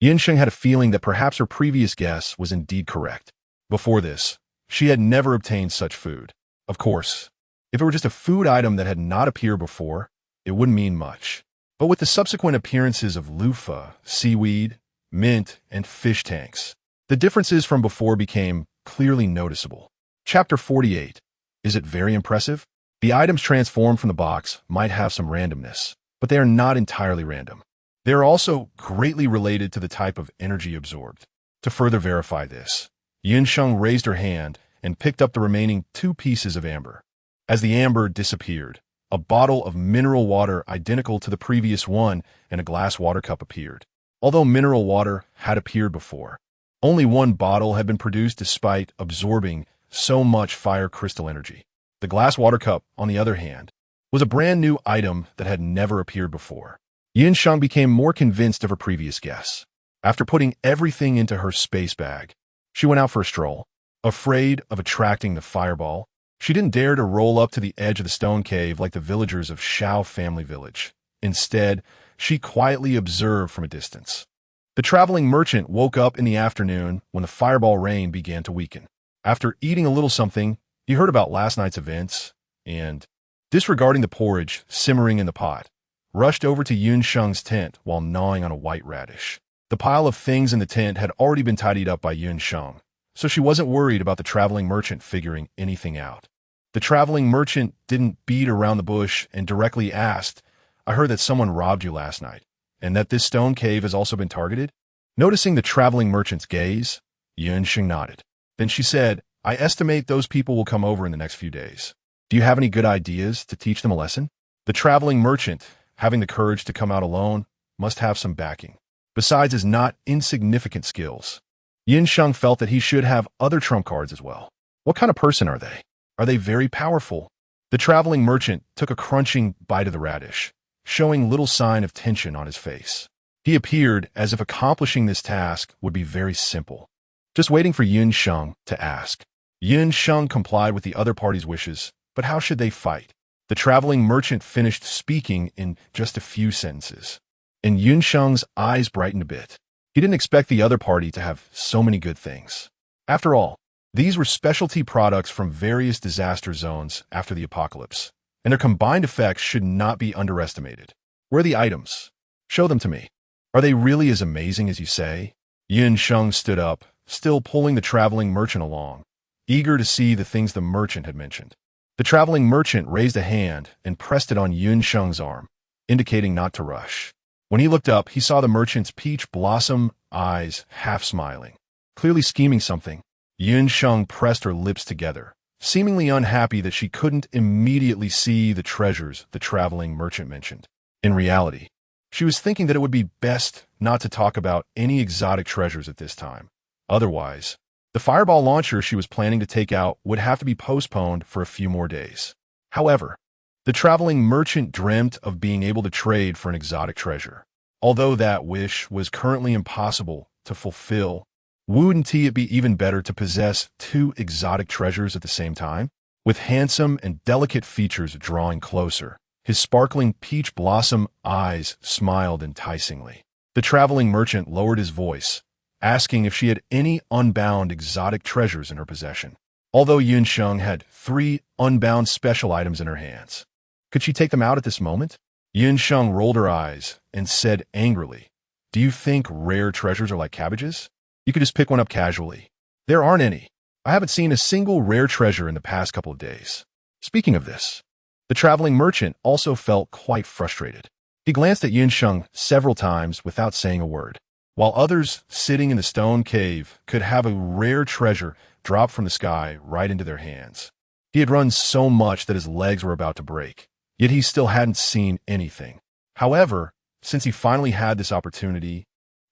Sheng had a feeling that perhaps her previous guess was indeed correct. Before this, she had never obtained such food. Of course, if it were just a food item that had not appeared before, it wouldn't mean much. But with the subsequent appearances of loofah, seaweed, mint, and fish tanks, the differences from before became clearly noticeable. Chapter 48. Is it very impressive? The items transformed from the box might have some randomness, but they are not entirely random. They are also greatly related to the type of energy absorbed. To further verify this, Sheng raised her hand and picked up the remaining 2 pieces of amber. As the amber disappeared, a bottle of mineral water identical to the previous one and a glass water cup appeared. Although mineral water had appeared before, only one bottle had been produced despite absorbing so much fire crystal energy. The glass water cup, on the other hand, was a brand new item that had never appeared before. Sheng became more convinced of her previous guess. After putting everything into her space bag, she went out for a stroll. Afraid of attracting the fireball, she didn't dare to roll up to the edge of the stone cave like the villagers of Shao family village. Instead, she quietly observed from a distance. The traveling merchant woke up in the afternoon when the fireball rain began to weaken. After eating a little something, he heard about last night's events and, disregarding the porridge simmering in the pot, rushed over to Sheng's tent while gnawing on a white radish. The pile of things in the tent had already been tidied up by Sheng, so she wasn't worried about the traveling merchant figuring anything out. The traveling merchant didn't beat around the bush and directly asked, "I heard that someone robbed you last night, and that this stone cave has also been targeted?" Noticing the traveling merchant's gaze, Sheng nodded. Then she said, "I estimate those people will come over in the next few days. Do you have any good ideas to teach them a lesson?" The traveling merchant, having the courage to come out alone, must have some backing. Besides his not insignificant skills, Sheng felt that he should have other trump cards as well. What kind of person are they? Are they very powerful? The traveling merchant took a crunching bite of the radish, showing little sign of tension on his face. He appeared as if accomplishing this task would be very simple, just waiting for Sheng to ask. Sheng complied with the other party's wishes, but how should they fight? The traveling merchant finished speaking in just a few sentences, and Sheng's eyes brightened a bit. He didn't expect the other party to have so many good things. After all, these were specialty products from various disaster zones after the apocalypse, and their combined effects should not be underestimated. Where are the items? Show them to me. Are they really as amazing as you say? Sheng stood up, still pulling the traveling merchant along, eager to see the things the merchant had mentioned. The traveling merchant raised a hand and pressed it on Sheng's arm, indicating not to rush. When he looked up, he saw the merchant's peach blossom eyes half smiling. Clearly scheming something, Sheng pressed her lips together, seemingly unhappy that she couldn't immediately see the treasures the traveling merchant mentioned. In reality, she was thinking that it would be best not to talk about any exotic treasures at this time. Otherwise, the fireball launcher she was planning to take out would have to be postponed for a few more days. However, the traveling merchant dreamt of being able to trade for an exotic treasure. Although that wish was currently impossible to fulfill, wouldn't it be even better to possess 2 exotic treasures at the same time? With handsome and delicate features drawing closer, his sparkling peach blossom eyes smiled enticingly. The traveling merchant lowered his voice, asking if she had any unbound exotic treasures in her possession. Although Sheng had 3 unbound special items in her hands, could she take them out at this moment? Sheng rolled her eyes and said angrily, "Do you think rare treasures are like cabbages? You could just pick one up casually. There aren't any. I haven't seen a single rare treasure in the past couple of days." Speaking of this, the traveling merchant also felt quite frustrated. He glanced at Sheng several times without saying a word. While others sitting in the stone cave could have a rare treasure drop from the sky right into their hands, He had run so much that his legs were about to break, yet he still hadn't seen anything. However, since he finally had this opportunity,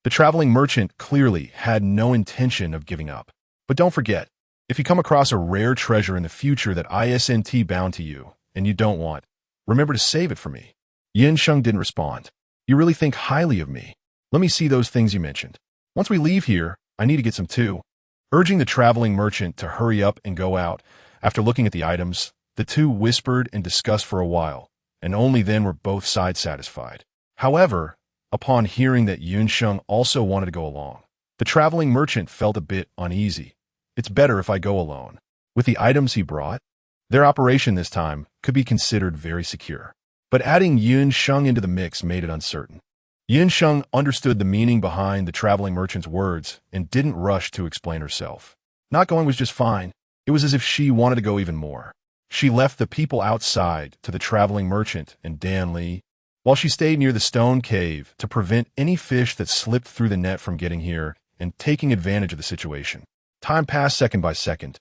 the traveling merchant clearly had no intention of giving up. But don't forget, if you come across a rare treasure in the future that isn't bound to you, and you don't want, remember to save it for me. Sheng didn't respond. You really think highly of me. Let me see those things you mentioned. Once we leave here, I need to get some too. Urging the traveling merchant to hurry up and go out, after looking at the items, the two whispered and discussed for a while, and only then were both sides satisfied. However, upon hearing that Sheng also wanted to go along, the traveling merchant felt a bit uneasy. It's better if I go alone. With the items he brought, their operation this time could be considered very secure. But adding Sheng into the mix made it uncertain. Sheng understood the meaning behind the traveling merchant's words and didn't rush to explain herself. Not going was just fine. It was as if she wanted to go even more. She left the people outside to the traveling merchant and Dan, while she stayed near the stone cave to prevent any fish that slipped through the net from getting here and taking advantage of the situation. Time passed second by second,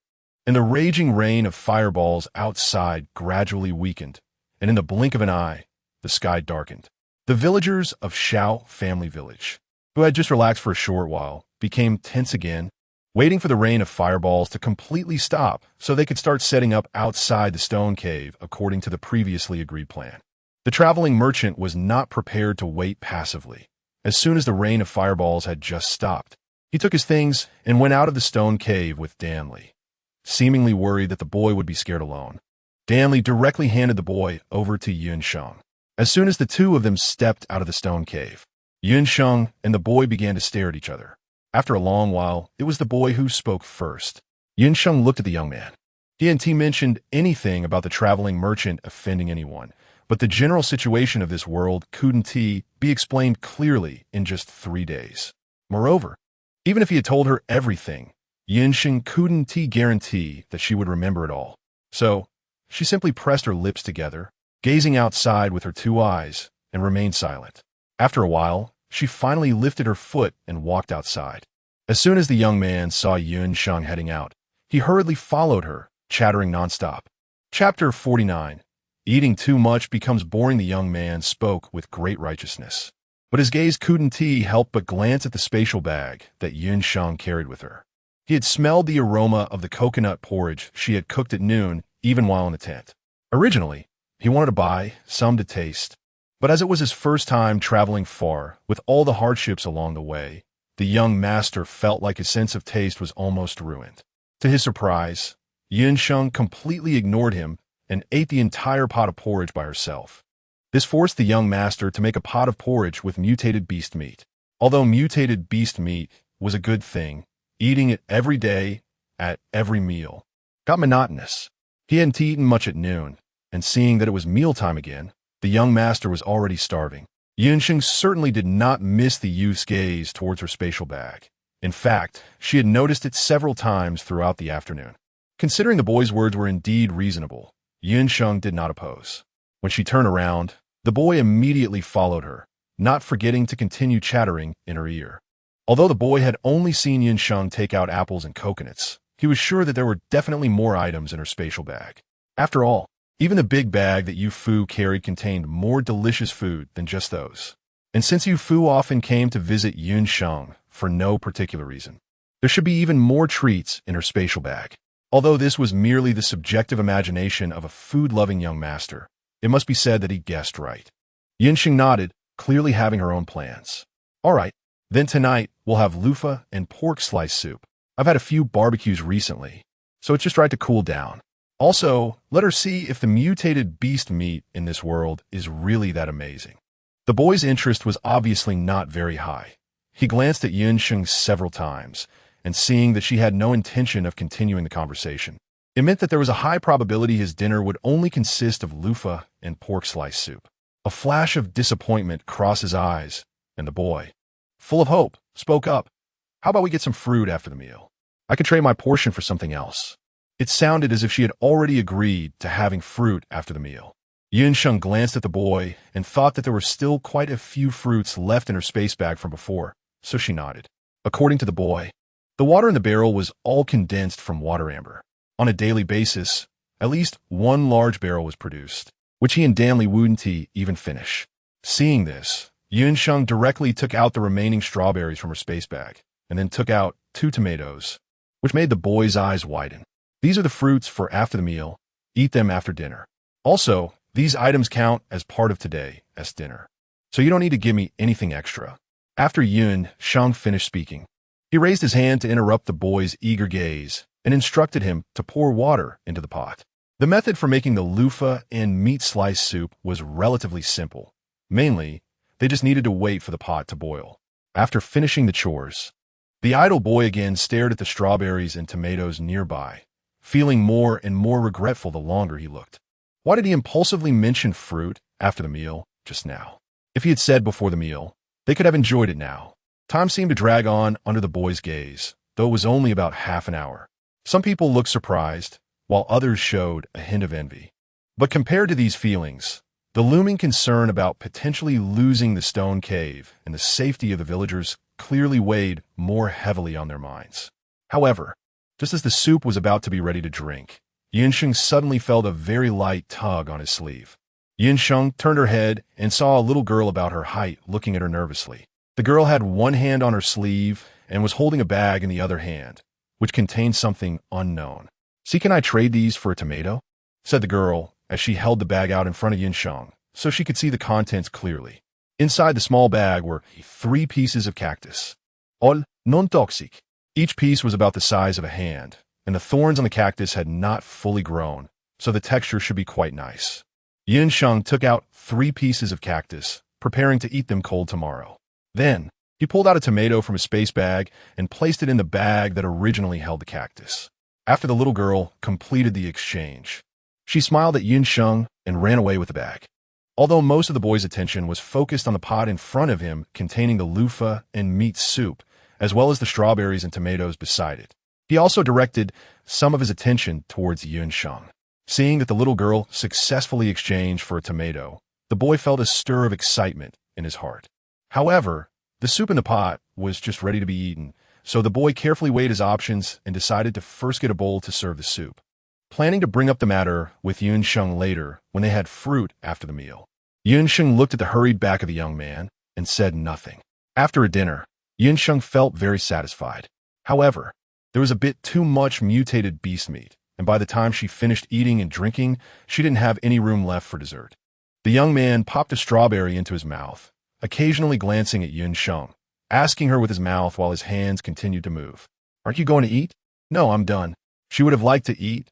and the raging rain of fireballs outside gradually weakened, and in the blink of an eye, the sky darkened. The villagers of Shao family village, who had just relaxed for a short while, became tense again, waiting for the rain of fireballs to completely stop so they could start setting up outside the stone cave according to the previously agreed plan. The traveling merchant was not prepared to wait passively. As soon as the rain of fireballs had just stopped, he took his things and went out of the stone cave with Dan, seemingly worried that the boy would be scared alone. Dan directly handed the boy over to Sheng. As soon as the two of them stepped out of the stone cave, Sheng and the boy began to stare at each other. After a long while, it was the boy who spoke first. Sheng looked at the young man. He hadn't mentioned anything about the traveling merchant offending anyone, but the general situation of this world couldn't be explained clearly in just 3 days. Moreover, even if he had told her everything, Sheng couldn't guarantee that she would remember it all. So, she simply pressed her lips together, gazing outside with her 2 eyes, and remained silent. After a while, she finally lifted her foot and walked outside. As soon as the young man saw Sheng heading out, he hurriedly followed her, chattering nonstop. Chapter 49. Eating too much becomes boring. The young man spoke with great righteousness, but his gaze couldn't help but glance at the spatial bag that Sheng carried with her. He had smelled the aroma of the coconut porridge she had cooked at noon, even while in the tent. Originally, he wanted to buy some to taste, but as it was his first time traveling far, with all the hardships along the way, the young master felt like his sense of taste was almost ruined. To his surprise, Sheng completely ignored him and ate the entire pot of porridge by herself. This forced the young master to make a pot of porridge with mutated beast meat. Although mutated beast meat was a good thing, eating it every day, at every meal, got monotonous. He hadn't eaten much at noon, and seeing that it was mealtime again, the young master was already starving. Sheng certainly did not miss the youth's gaze towards her spatial bag. In fact, she had noticed it several times throughout the afternoon. Considering the boy's words were indeed reasonable, Sheng did not oppose. When she turned around, the boy immediately followed her, not forgetting to continue chattering in her ear. Although the boy had only seen Sheng take out apples and coconuts, he was sure that there were definitely more items in her spatial bag. After all, even the big bag that Fu carried contained more delicious food than just those. And since Fu often came to visit Sheng for no particular reason, there should be even more treats in her spatial bag. Although this was merely the subjective imagination of a food-loving young master, it must be said that he guessed right. Sheng nodded, clearly having her own plans. All right, then tonight we'll have loofah and pork slice soup. I've had a few barbecues recently, so it's just right to cool down. Also, let her see if the mutated beast meat in this world is really that amazing. The boy's interest was obviously not very high. He glanced at Sheng several times, and seeing that she had no intention of continuing the conversation, it meant that there was a high probability his dinner would only consist of loofah and pork slice soup. A flash of disappointment crossed his eyes, and the boy, full of hope, spoke up. How about we get some fruit after the meal? I could trade my portion for something else. It sounded as if she had already agreed to having fruit after the meal. Sheng glanced at the boy and thought that there were still quite a few fruits left in her space bag from before, so she nodded. According to the boy, the water in the barrel was all condensed from water amber. On a daily basis, At least one large barrel was produced, which he and Danley wouldn't even finish. Seeing this, Sheng directly took out the remaining strawberries from her space bag, and then took out 2 tomatoes, which made the boy's eyes widen. These are the fruits for after the meal. Eat them after dinner. Also, these items count as part of today's dinner, so you don't need to give me anything extra. After Sheng finished speaking, he raised his hand to interrupt the boy's eager gaze and instructed him to pour water into the pot. The method for making the loofah and meat slice soup was relatively simple. Mainly, they just needed to wait for the pot to boil. After finishing the chores, the idle boy again stared at the strawberries and tomatoes nearby, feeling more and more regretful the longer he looked. Why did he impulsively mention fruit after the meal just now? If he had said before the meal, they could have enjoyed it now. Time seemed to drag on under the boy's gaze, though it was only about half an hour. Some people looked surprised, while others showed a hint of envy. But compared to these feelings, the looming concern about potentially losing the stone cave and the safety of the villagers clearly weighed more heavily on their minds. However, just as the soup was about to be ready to drink, Sheng suddenly felt a very light tug on his sleeve. Sheng turned her head and saw a little girl about her height looking at her nervously. The girl had one hand on her sleeve and was holding a bag in the other hand, which contained something unknown. "See, can I trade these for a tomato?" said the girl as she held the bag out in front of Sheng so she could see the contents clearly. Inside the small bag were 3 pieces of cactus, all non-toxic. Each piece was about the size of a hand, and the thorns on the cactus had not fully grown, so the texture should be quite nice. Sheng took out 3 pieces of cactus, preparing to eat them cold tomorrow. Then, he pulled out a tomato from his space bag and placed it in the bag that originally held the cactus. After the little girl completed the exchange, she smiled at Sheng and ran away with the bag. Although most of the boy's attention was focused on the pot in front of him containing the loofah and meat soup, as well as the strawberries and tomatoes beside it, he also directed some of his attention towards Sheng. Seeing that the little girl successfully exchanged for a tomato, the boy felt a stir of excitement in his heart. However, the soup in the pot was just ready to be eaten, so the boy carefully weighed his options and decided to first get a bowl to serve the soup, planning to bring up the matter with Sheng later when they had fruit after the meal. Sheng looked at the hurried back of the young man and said nothing. After a dinner, Sheng felt very satisfied. However, there was a bit too much mutated beast meat, and by the time she finished eating and drinking, she didn't have any room left for dessert. The young man popped a strawberry into his mouth, occasionally glancing at Sheng, asking her with his mouth while his hands continued to move. "Aren't you going to eat?" "No, I'm done." She would have liked to eat,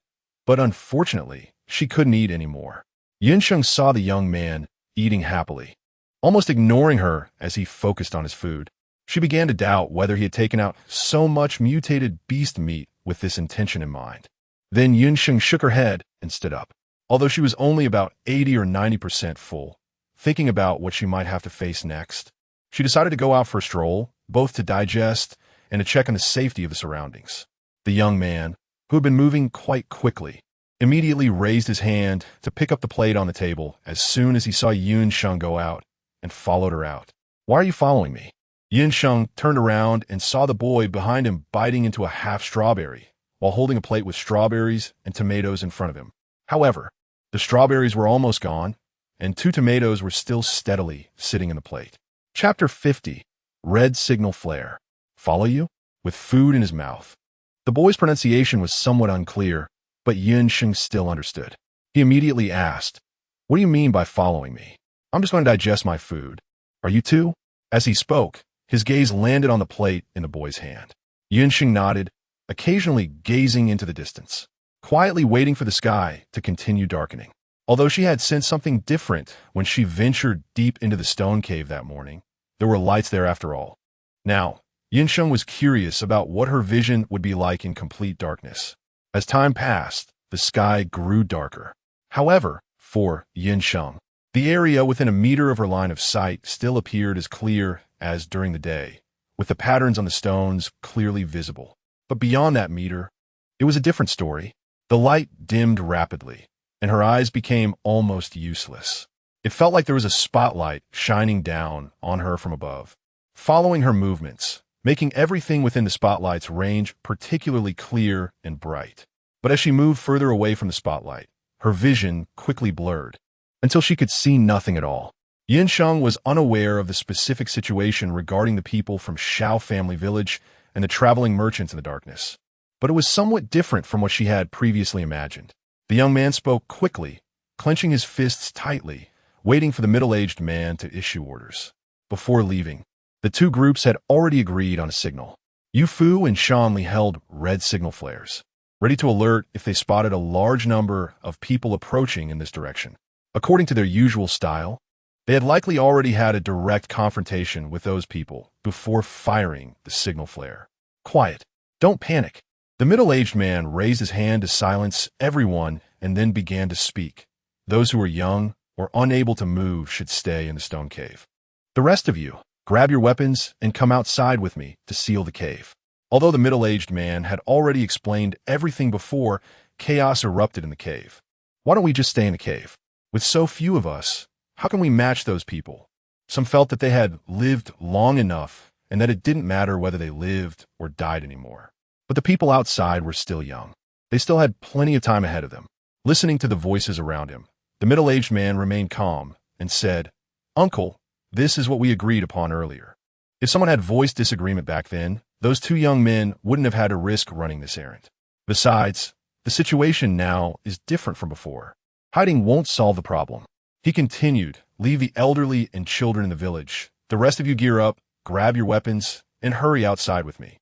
but unfortunately, she couldn't eat anymore. Sheng saw the young man eating happily, almost ignoring her as he focused on his food. She began to doubt whether he had taken out so much mutated beast meat with this intention in mind. Then Sheng shook her head and stood up. Although she was only about 80 or 90% full, thinking about what she might have to face next, she decided to go out for a stroll, both to digest and to check on the safety of the surroundings. The young man, who had been moving quite quickly, immediately raised his hand to pick up the plate on the table as soon as he saw Sheng go out and followed her out. "Why are you following me?" Sheng turned around and saw the boy behind him biting into a half strawberry while holding a plate with strawberries and tomatoes in front of him. However, the strawberries were almost gone, and 2 tomatoes were still steadily sitting in the plate. Chapter 50, Red Signal Flare. "Follow you?" With food in his mouth. The boy's pronunciation was somewhat unclear, but Sheng still understood. He immediately asked, "What do you mean by following me?" "I'm just going to digest my food. Are you too?" As he spoke, his gaze landed on the plate in the boy's hand. Sheng nodded, occasionally gazing into the distance, quietly waiting for the sky to continue darkening. Although she had sensed something different when she ventured deep into the stone cave that morning, there were lights there after all. Now, Sheng was curious about what her vision would be like in complete darkness. As time passed, the sky grew darker. However, for Sheng, the area within a meter of her line of sight still appeared as clear as during the day, with the patterns on the stones clearly visible. But beyond that meter, it was a different story. The light dimmed rapidly, and her eyes became almost useless. It felt like there was a spotlight shining down on her from above, following her movements, making everything within the spotlight's range particularly clear and bright. But as she moved further away from the spotlight, her vision quickly blurred, until she could see nothing at all. Sheng was unaware of the specific situation regarding the people from Shao family village and the traveling merchants in the darkness. But it was somewhat different from what she had previously imagined. The young man spoke quickly, clenching his fists tightly, waiting for the middle-aged man to issue orders. Before leaving, the two groups had already agreed on a signal. Fu and Shanli held red signal flares, ready to alert if they spotted a large number of people approaching in this direction. According to their usual style, they had likely already had a direct confrontation with those people before firing the signal flare. Quiet. Don't panic. The middle-aged man raised his hand to silence everyone and then began to speak. Those who are young or unable to move should stay in the stone cave. The rest of you, grab your weapons and come outside with me to seal the cave. Although the middle-aged man had already explained everything before, chaos erupted in the cave. Why don't we just stay in the cave? With so few of us, how can we match those people? Some felt that they had lived long enough and that it didn't matter whether they lived or died anymore. But the people outside were still young. They still had plenty of time ahead of them. Listening to the voices around him, the middle-aged man remained calm and said, "Uncle, this is what we agreed upon earlier." If someone had voiced disagreement back then, those two young men wouldn't have had to risk running this errand. Besides, the situation now is different from before. Hiding won't solve the problem. He continued, "Leave the elderly and children in the village. The rest of you gear up, grab your weapons, and hurry outside with me."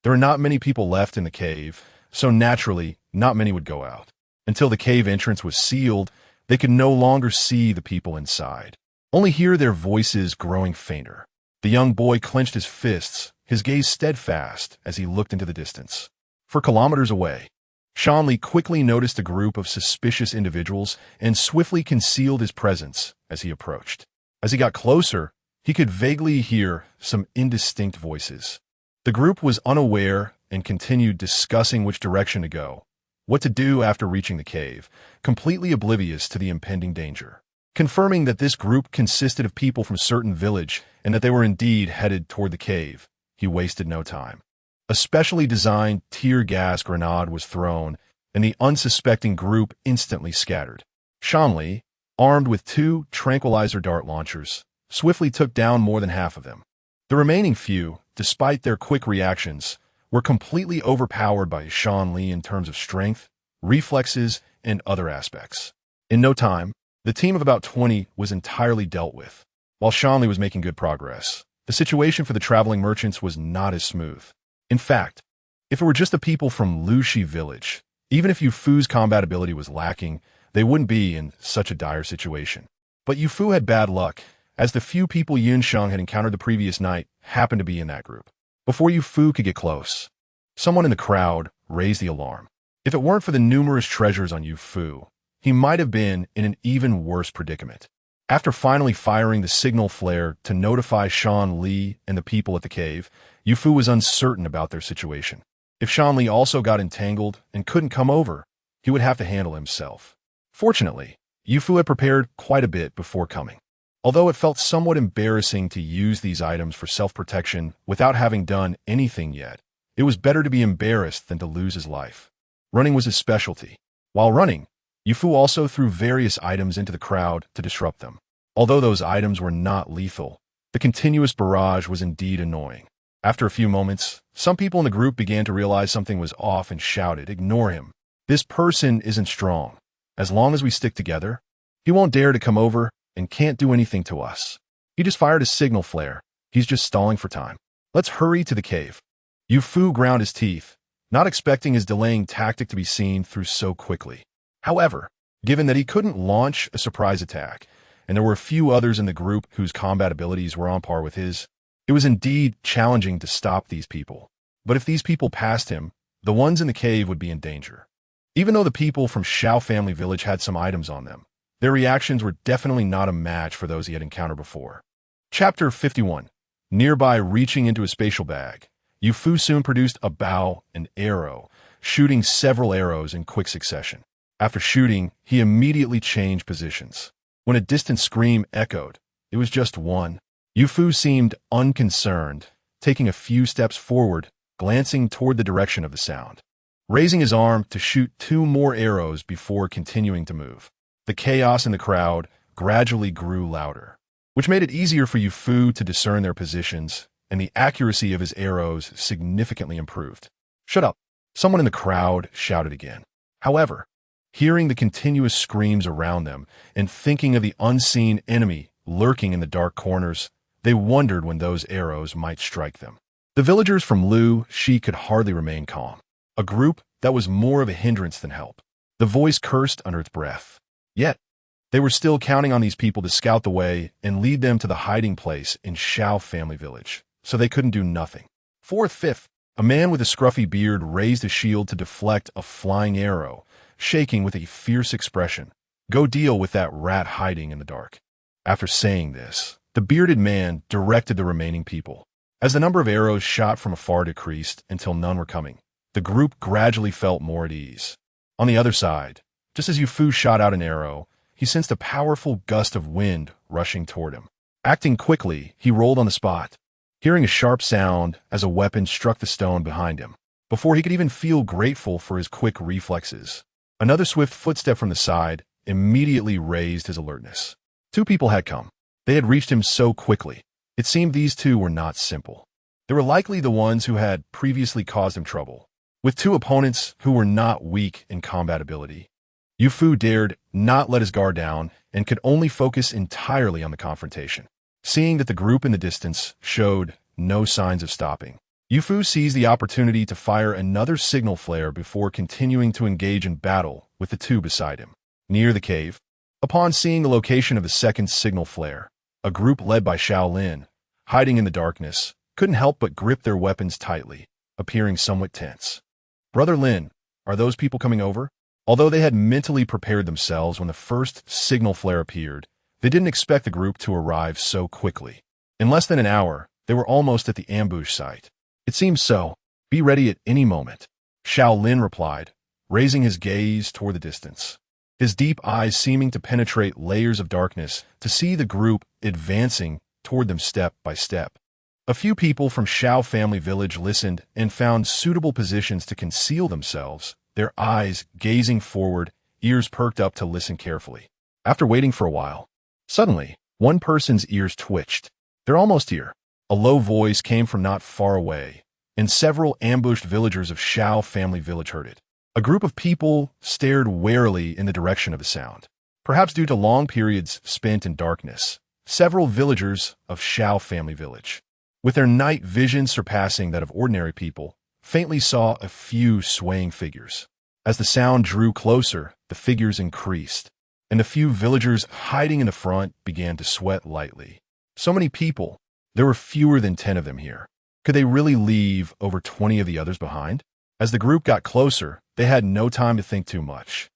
There were not many people left in the cave, so naturally, not many would go out. Until the cave entrance was sealed, they could no longer see the people inside, only hear their voices growing fainter. The young boy clenched his fists, his gaze steadfast as he looked into the distance. For kilometers away, Shanli quickly noticed a group of suspicious individuals and swiftly concealed his presence as he approached. As he got closer, he could vaguely hear some indistinct voices. The group was unaware and continued discussing which direction to go, what to do after reaching the cave, completely oblivious to the impending danger. Confirming that this group consisted of people from a certain village and that they were indeed headed toward the cave, he wasted no time. A specially designed tear gas grenade was thrown, and the unsuspecting group instantly scattered. Shanli, armed with 2 tranquilizer dart launchers, swiftly took down more than half of them. The remaining few, despite their quick reactions, were completely overpowered by Shanli in terms of strength, reflexes, and other aspects. In no time, the team of about 20 was entirely dealt with. While Shanli was making good progress, the situation for the traveling merchants was not as smooth. In fact, if it were just the people from Lushi village, even if Yufu's combat ability was lacking, they wouldn't be in such a dire situation. But Yufu had bad luck, as the few people Sheng had encountered the previous night happened to be in that group. Before Yufu could get close, someone in the crowd raised the alarm. If it weren't for the numerous treasures on Yufu, he might have been in an even worse predicament. After finally firing the signal flare to notify Shanli and the people at the cave, Yufu was uncertain about their situation. If Shanli also got entangled and couldn't come over, he would have to handle himself. Fortunately, Yufu had prepared quite a bit before coming. Although it felt somewhat embarrassing to use these items for self-protection without having done anything yet, it was better to be embarrassed than to lose his life. Running was his specialty. While running, Yufu also threw various items into the crowd to disrupt them. Although those items were not lethal, the continuous barrage was indeed annoying. After a few moments, some people in the group began to realize something was off and shouted, "Ignore him. This person isn't strong. As long as we stick together, he won't dare to come over and can't do anything to us. He just fired a signal flare. He's just stalling for time. Let's hurry to the cave." Yufu ground his teeth, not expecting his delaying tactic to be seen through so quickly. However, given that he couldn't launch a surprise attack, and there were a few others in the group whose combat abilities were on par with his, it was indeed challenging to stop these people. But if these people passed him, the ones in the cave would be in danger. Even though the people from Shao family village had some items on them, their reactions were definitely not a match for those he had encountered before. Chapter 51. Nearby, reaching into a spatial bag, Yufu soon produced a bow and arrow, shooting several arrows in quick succession. After shooting, he immediately changed positions. When a distant scream echoed, it was just one. Yufu seemed unconcerned, taking a few steps forward, glancing toward the direction of the sound. raising his arm to shoot 2 more arrows before continuing to move. The chaos in the crowd gradually grew louder, which made it easier for Yufu to discern their positions, and the accuracy of his arrows significantly improved. "Shut up!" someone in the crowd shouted again. However, hearing the continuous screams around them and thinking of the unseen enemy lurking in the dark corners, they wondered when those arrows might strike them. The villagers from Lu Shi could hardly remain calm, a group that was more of a hindrance than help. The voice cursed under its breath. Yet, they were still counting on these people to scout the way and lead them to the hiding place in Shao family village, so they couldn't do nothing. Fifth, a man with a scruffy beard raised a shield to deflect a flying arrow, shaking with a fierce expression. "Go deal with that rat hiding in the dark." After saying this, the bearded man directed the remaining people. As the number of arrows shot from afar decreased until none were coming, the group gradually felt more at ease. On the other side, just as Yufu shot out an arrow, he sensed a powerful gust of wind rushing toward him. Acting quickly, he rolled on the spot, hearing a sharp sound as a weapon struck the stone behind him. Before he could even feel grateful for his quick reflexes, another swift footstep from the side immediately raised his alertness. 2 people had come. They had reached him so quickly. It seemed these 2 were not simple. They were likely the ones who had previously caused him trouble. With 2 opponents who were not weak in combat ability, Yufu dared not let his guard down and could only focus entirely on the confrontation. Seeing that the group in the distance showed no signs of stopping, Yufu seized the opportunity to fire another signal flare before continuing to engage in battle with the 2 beside him. Near the cave, upon seeing the location of the second signal flare, a group led by Shaolin, hiding in the darkness, couldn't help but grip their weapons tightly, appearing somewhat tense. "Brother Lin, are those people coming over?" Although they had mentally prepared themselves when the first signal flare appeared, they didn't expect the group to arrive so quickly. In less than an hour, they were almost at the ambush site. "It seems so. Be ready at any moment," Shaolin replied, raising his gaze toward the distance, his deep eyes seeming to penetrate layers of darkness to see the group advancing toward them step by step. A few people from Shao family village listened and found suitable positions to conceal themselves, their eyes gazing forward, ears perked up to listen carefully. After waiting for a while, suddenly, one person's ears twitched. "They're almost here." A low voice came from not far away, and several ambushed villagers of Shao family village heard it. A group of people stared warily in the direction of the sound. Perhaps due to long periods spent in darkness, several villagers of Shao family village, with their night vision surpassing that of ordinary people, faintly saw a few swaying figures. As the sound drew closer, the figures increased, and the few villagers hiding in the front began to sweat lightly. So many people, there were fewer than 10 of them here. Could they really leave over 20 of the others behind? As the group got closer, they had no time to think too much.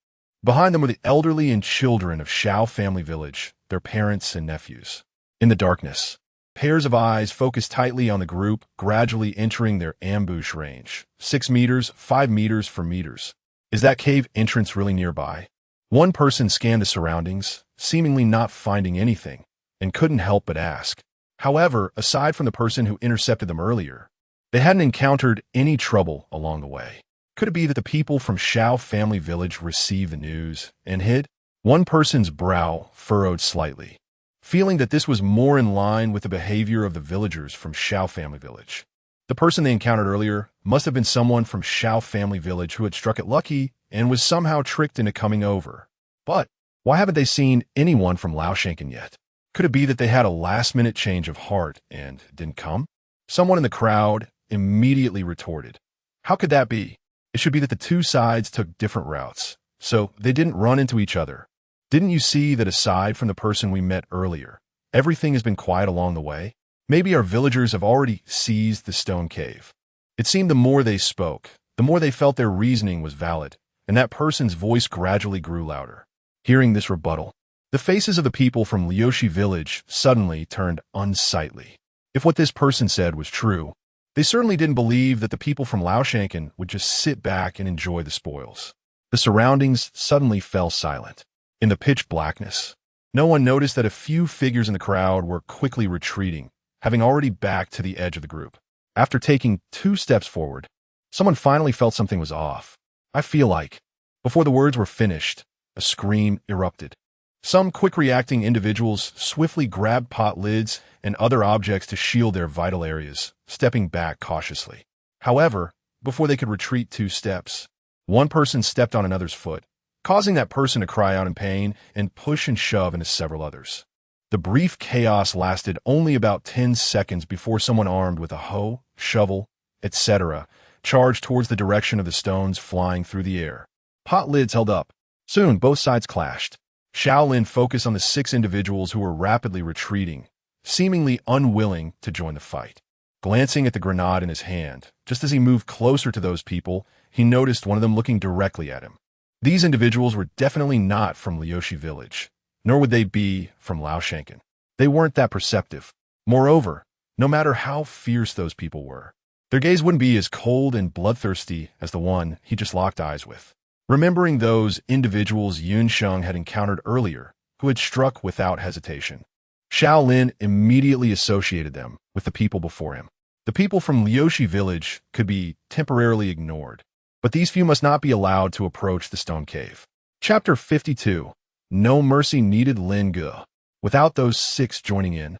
Behind them were the elderly and children of Shao family village, their parents and nephews. In the darkness, pairs of eyes focused tightly on the group, gradually entering their ambush range. 6 meters, 5 meters for meters. Is that cave entrance really nearby? One person scanned the surroundings, seemingly not finding anything, and couldn't help but ask. However, aside from the person who intercepted them earlier, they hadn't encountered any trouble along the way. Could it be that the people from Shao family village received the news and hid? One person's brow furrowed slightly, feeling that this was more in line with the behavior of the villagers from Shao family village. The person they encountered earlier must have been someone from Shao family village who had struck it lucky and was somehow tricked into coming over. But why haven't they seen anyone from Sheng yet? Could it be that they had a last-minute change of heart and didn't come? Someone in the crowd immediately retorted. How could that be? It should be that the 2 sides took different routes, so they didn't run into each other. Didn't you see that aside from the person we met earlier, everything has been quiet along the way? Maybe our villagers have already seized the stone cave. It seemed the more they spoke, the more they felt their reasoning was valid, and that person's voice gradually grew louder. Hearing this rebuttal, the faces of the people from Liushi village suddenly turned unsightly. If what this person said was true, they certainly didn't believe that the people from Sheng would just sit back and enjoy the spoils. The surroundings suddenly fell silent. In the pitch blackness, no one noticed that a few figures in the crowd were quickly retreating, having already backed to the edge of the group. After taking 2 steps forward, someone finally felt something was off. I feel like. Before the words were finished, a scream erupted. Some quick-reacting individuals swiftly grabbed pot lids and other objects to shield their vital areas, stepping back cautiously. However, before they could retreat 2 steps, one person stepped on another's foot, causing that person to cry out in pain and push and shove into several others. The brief chaos lasted only about 10 seconds before someone armed with a hoe, shovel, etc., charged towards the direction of the stones flying through the air. Pot lids held up. Soon, both sides clashed. Shaolin focused on the 6 individuals who were rapidly retreating, seemingly unwilling to join the fight. Glancing at the grenade in his hand, just as he moved closer to those people, he noticed one of them looking directly at him. These individuals were definitely not from Liushi village, nor would they be from Laoshankan. They weren't that perceptive. Moreover, no matter how fierce those people were, their gaze wouldn't be as cold and bloodthirsty as the one he just locked eyes with. Remembering those individuals Sheng had encountered earlier, who had struck without hesitation, Shaolin immediately associated them with the people before him. The people from Liushi village could be temporarily ignored, but these few must not be allowed to approach the stone cave. Chapter 52. No mercy needed Lin Ge. Without those 6 joining in,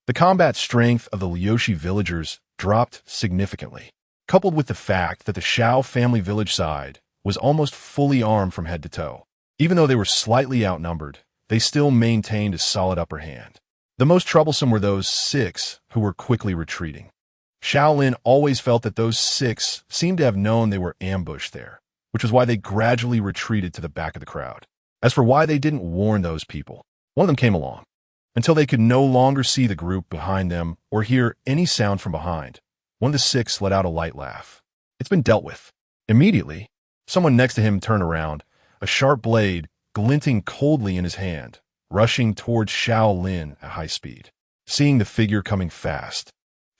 the combat strength of the Liushi villagers dropped significantly, coupled with the fact that the Shao family village side was almost fully armed from head to toe. Even though they were slightly outnumbered, they still maintained a solid upper hand. The most troublesome were those 6 who were quickly retreating. Shaolin always felt that those 6 seemed to have known they were ambushed there, which was why they gradually retreated to the back of the crowd. As for why they didn't warn those people, one of them came along. Until they could no longer see the group behind them or hear any sound from behind, one of the 6 let out a light laugh. It's been dealt with. Immediately, someone next to him turned around, a sharp blade glinting coldly in his hand, rushing towards Shaolin at high speed. Seeing the figure coming fast,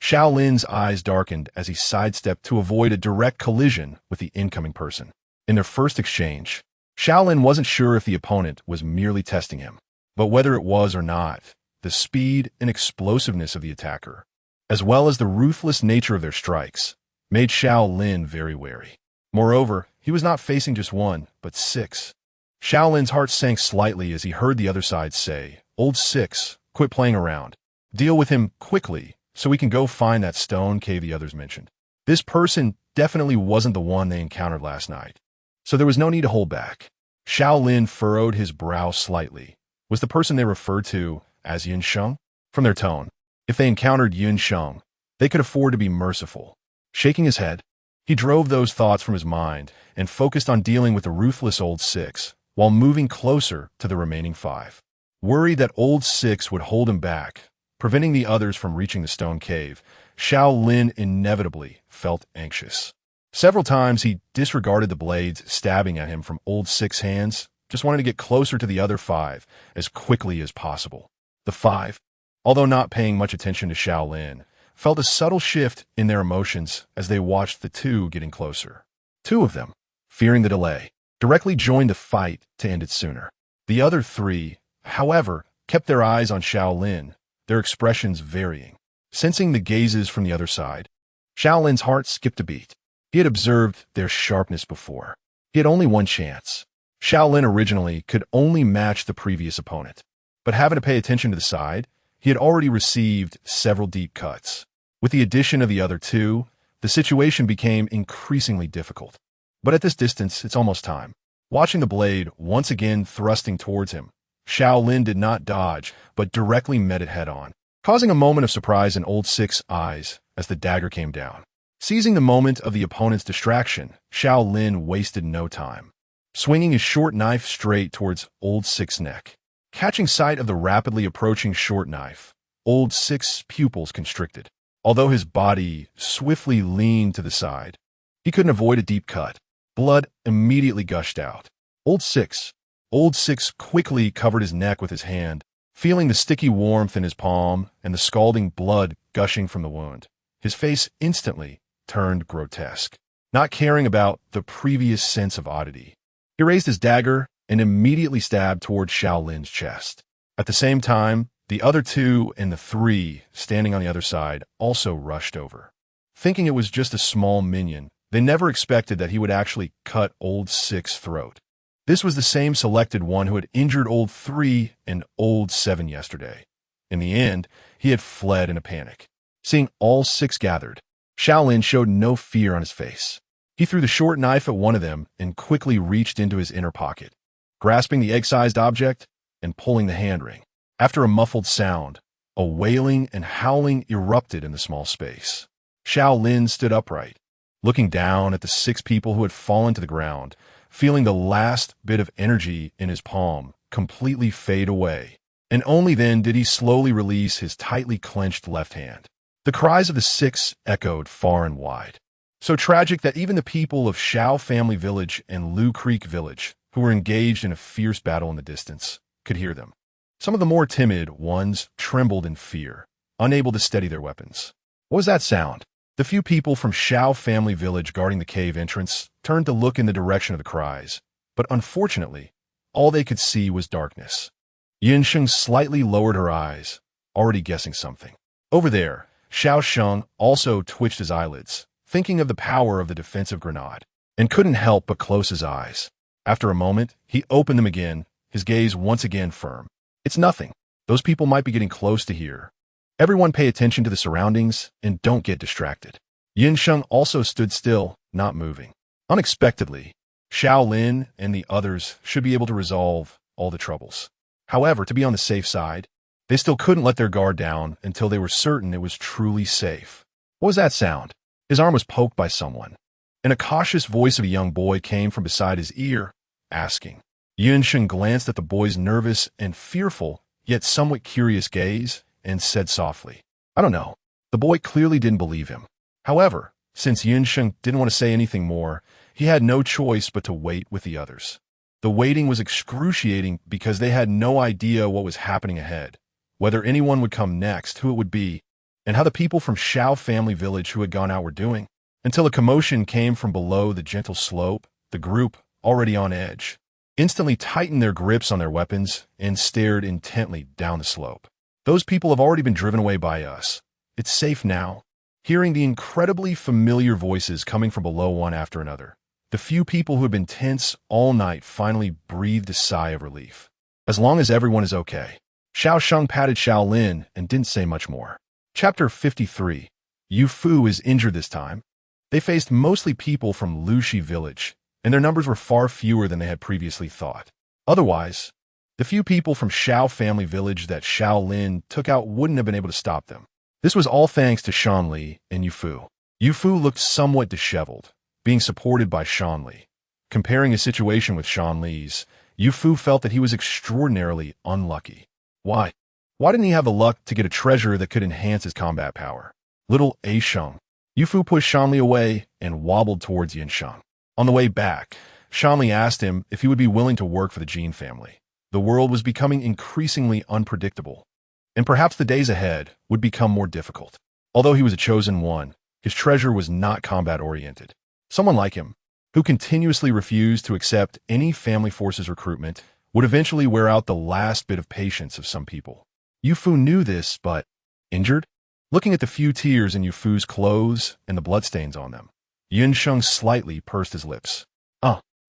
Shaolin's eyes darkened as he sidestepped to avoid a direct collision with the incoming person. In their first exchange, Shaolin wasn't sure if the opponent was merely testing him, but whether it was or not, the speed and explosiveness of the attacker, as well as the ruthless nature of their strikes, made Shaolin very wary. Moreover, he was not facing just 1, but 6. Shaolin's heart sank slightly as he heard the other side say, "Old 6, quit playing around. Deal with him quickly so we can go find that stone cave the others mentioned." This person definitely wasn't the one they encountered last night, so there was no need to hold back. Shaolin furrowed his brow slightly. Was the person they referred to as Sheng? From their tone, if they encountered Sheng, they could afford to be merciful. Shaking his head, he drove those thoughts from his mind and focused on dealing with the ruthless old 6 while moving closer to the remaining 5. Worried that old 6 would hold him back, preventing the others from reaching the stone cave, Shaolin inevitably felt anxious. Several times he disregarded the blades stabbing at him from old 6's hands, just wanted to get closer to the other 5 as quickly as possible. The 5, although not paying much attention to Shaolin, felt a subtle shift in their emotions as they watched the 2 getting closer. 2 of them, fearing the delay, directly joined the fight to end it sooner. The other 3, however, kept their eyes on Shaolin, their expressions varying. Sensing the gazes from the other side, Shaolin's heart skipped a beat. He had observed their sharpness before. He had only one chance. Shaolin originally could only match the previous opponent, but having to pay attention to the side, he had already received several deep cuts. With the addition of the other 2, the situation became increasingly difficult. But at this distance, it's almost time. Watching the blade once again thrusting towards him, Shaolin did not dodge, but directly met it head-on, causing a moment of surprise in old 6's eyes as the dagger came down. Seizing the moment of the opponent's distraction, Shaolin wasted no time, swinging his short knife straight towards old 6's neck. Catching sight of the rapidly approaching short knife, old 6's pupils constricted. Although his body swiftly leaned to the side, he couldn't avoid a deep cut. Blood immediately gushed out. Old 6 quickly covered his neck with his hand, feeling the sticky warmth in his palm and the scalding blood gushing from the wound. His face instantly turned grotesque, not caring about the previous sense of oddity. He raised his dagger and immediately stabbed toward Shaolin's chest. At the same time, the other 2 and the 3 standing on the other side also rushed over. Thinking it was just a small minion, They never expected that he would actually cut Old 6's throat. This was the same selected one who had injured Old 3 and Old 7 yesterday. In the end, he had fled in a panic. Seeing all 6 gathered, Shaolin showed no fear on his face. He threw the short knife at one of them and quickly reached into his inner pocket, grasping the egg-sized object and pulling the hand ring. After a muffled sound, a wailing and howling erupted in the small space. Shaolin stood upright, looking down at the 6 people who had fallen to the ground, feeling the last bit of energy in his palm completely fade away. And only then did he slowly release his tightly clenched left hand. The cries of the 6 echoed far and wide, so tragic that even the people of Shao Family Village and Lu Creek Village, who were engaged in a fierce battle in the distance, could hear them. Some of the more timid ones trembled in fear, unable to steady their weapons. What was that sound? The few people from Shao Family Village guarding the cave entrance turned to look in the direction of the cries, but unfortunately, all they could see was darkness. Sheng slightly lowered her eyes, already guessing something. Over there, Sheng also twitched his eyelids, thinking of the power of the defensive grenade, and couldn't help but close his eyes. After a moment, he opened them again, his gaze once again firm. It's nothing. Those people might be getting close to here. Everyone pay attention to the surroundings and don't get distracted. Sheng also stood still, not moving. Unexpectedly, Shaolin and the others should be able to resolve all the troubles. However, to be on the safe side, they still couldn't let their guard down until they were certain it was truly safe. What was that sound? His arm was poked by someone, and a cautious voice of a young boy came from beside his ear, asking. Sheng glanced at the boy's nervous and fearful, yet somewhat curious gaze, and said softly, I don't know. The boy clearly didn't believe him. However, since Sheng didn't want to say anything more, he had no choice but to wait with the others. The waiting was excruciating because they had no idea what was happening ahead, whether anyone would come next, who it would be, and how the people from Shao Family Village who had gone out were doing. Until a commotion came from below the gentle slope, the group, already on edge, instantly tightened their grips on their weapons and stared intently down the slope. Those people have already been driven away by us. It's safe now. Hearing the incredibly familiar voices coming from below one after another, the few people who had been tense all night finally breathed a sigh of relief. As long as everyone is okay. Sheng patted Shaolin and didn't say much more. Chapter 53. Yu Fu is injured this time. They faced mostly people from Lushi Village, and their numbers were far fewer than they had previously thought. Otherwise, the few people from Shao Family Village that Shaolin took out wouldn't have been able to stop them. This was all thanks to Shanli and Yu Fu. Yu Fu looked somewhat disheveled, being supported by Shanli. Comparing his situation with Shanli's, Yu Fu felt that he was extraordinarily unlucky. Why? Why didn't he have the luck to get a treasure that could enhance his combat power? Little A Sheng. Yu Fu pushed Shanli away and wobbled towards Sheng. On the way back, Shanli asked him if he would be willing to work for the Jin family. The world was becoming increasingly unpredictable, and perhaps the days ahead would become more difficult. Although he was a chosen one, his treasure was not combat-oriented. Someone like him, who continuously refused to accept any family forces recruitment, would eventually wear out the last bit of patience of some people. Yu Fu knew this, but injured? Looking at the few tears in Yu Fu's clothes and the bloodstains on them, Sheng slightly pursed his lips.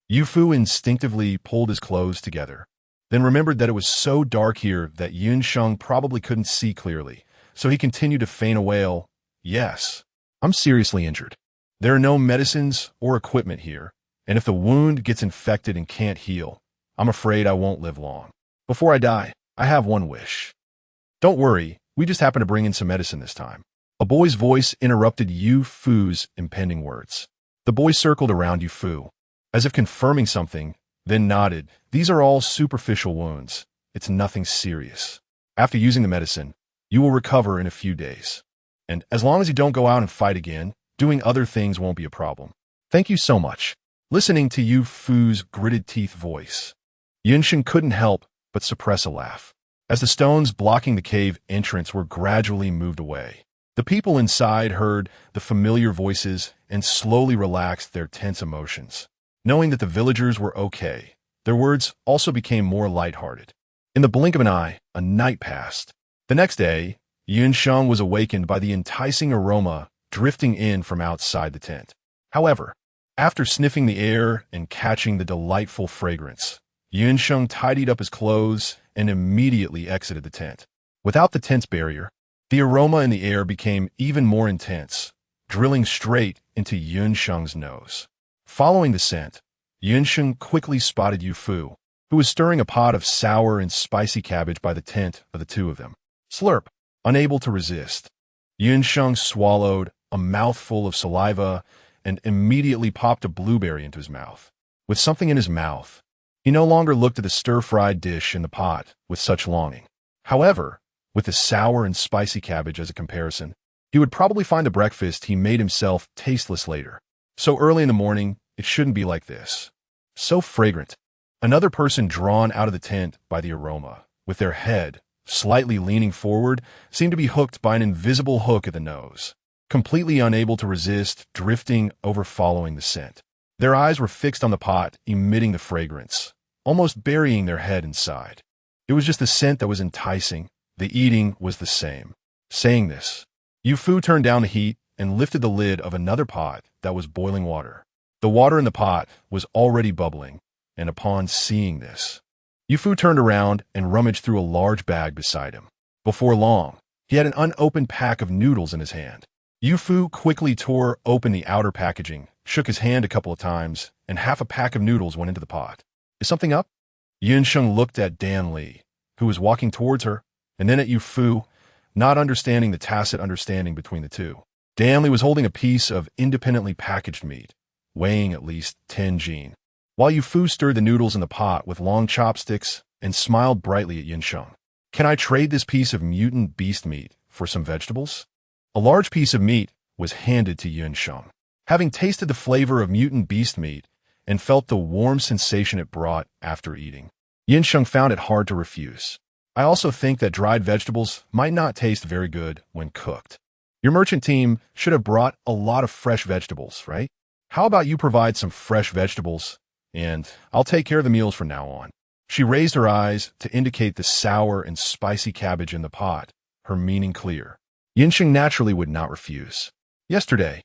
Yu Fu instinctively pulled his clothes together, then remembered that it was so dark here that Sheng probably couldn't see clearly, so he continued to feign a wail. Yes, I'm seriously injured. There are no medicines or equipment here, and if the wound gets infected and can't heal, I'm afraid I won't live long. Before I die, I have one wish. Don't worry, we just happened to bring in some medicine this time. A boy's voice interrupted Yu Fu's impending words. The boy circled around Yu Fu, as if confirming something, then nodded. These are all superficial wounds. It's nothing serious. After using the medicine, you will recover in a few days. And as long as you don't go out and fight again, doing other things won't be a problem. Thank you so much. Listening to Yu Fu's gritted teeth voice, Sheng couldn't help but suppress a laugh. As the stones blocking the cave entrance were gradually moved away, the people inside heard the familiar voices and slowly relaxed their tense emotions. Knowing that the villagers were okay, their words also became more lighthearted. In the blink of an eye, a night passed. The next day, Sheng was awakened by the enticing aroma drifting in from outside the tent. However, after sniffing the air and catching the delightful fragrance, Sheng tidied up his clothes and immediately exited the tent. Without the tent's barrier, the aroma in the air became even more intense, drilling straight into Sheng's nose. Following the scent, Sheng quickly spotted Fu, who was stirring a pot of sour and spicy cabbage by the tent of the two of them. Slurp, unable to resist, Sheng swallowed a mouthful of saliva and immediately popped a blueberry into his mouth. With something in his mouth, he no longer looked at the stir-fried dish in the pot with such longing. However, with the sour and spicy cabbage as a comparison, he would probably find the breakfast he made himself tasteless later. So early in the morning, it shouldn't be like this. So fragrant. Another person drawn out of the tent by the aroma, with their head slightly leaning forward, seemed to be hooked by an invisible hook at the nose, completely unable to resist, drifting over following the scent. Their eyes were fixed on the pot, emitting the fragrance, almost burying their head inside. It was just the scent that was enticing. The eating was the same. Saying this, Fu turned down the heat and lifted the lid of another pot that was boiling water. The water in the pot was already bubbling, and upon seeing this, Fu turned around and rummaged through a large bag beside him. Before long, he had an unopened pack of noodles in his hand. Fu quickly tore open the outer packaging, shook his hand a couple of times, and half a pack of noodles went into the pot. Is something up? Sheng looked at Dan Li, who was walking towards her, and then at Fu, not understanding the tacit understanding between the two. Dan Li was holding a piece of independently packaged meat, weighing at least 10 jin, while Fu stirred the noodles in the pot with long chopsticks and smiled brightly at Sheng. Can I trade this piece of mutant beast meat for some vegetables? A large piece of meat was handed to Sheng. Having tasted the flavor of mutant beast meat and felt the warm sensation it brought after eating, Sheng found it hard to refuse. I also think that dried vegetables might not taste very good when cooked. Your merchant team should have brought a lot of fresh vegetables, right? How about you provide some fresh vegetables, and I'll take care of the meals from now on. She raised her eyes to indicate the sour and spicy cabbage in the pot, her meaning clear. Sheng naturally would not refuse. Yesterday,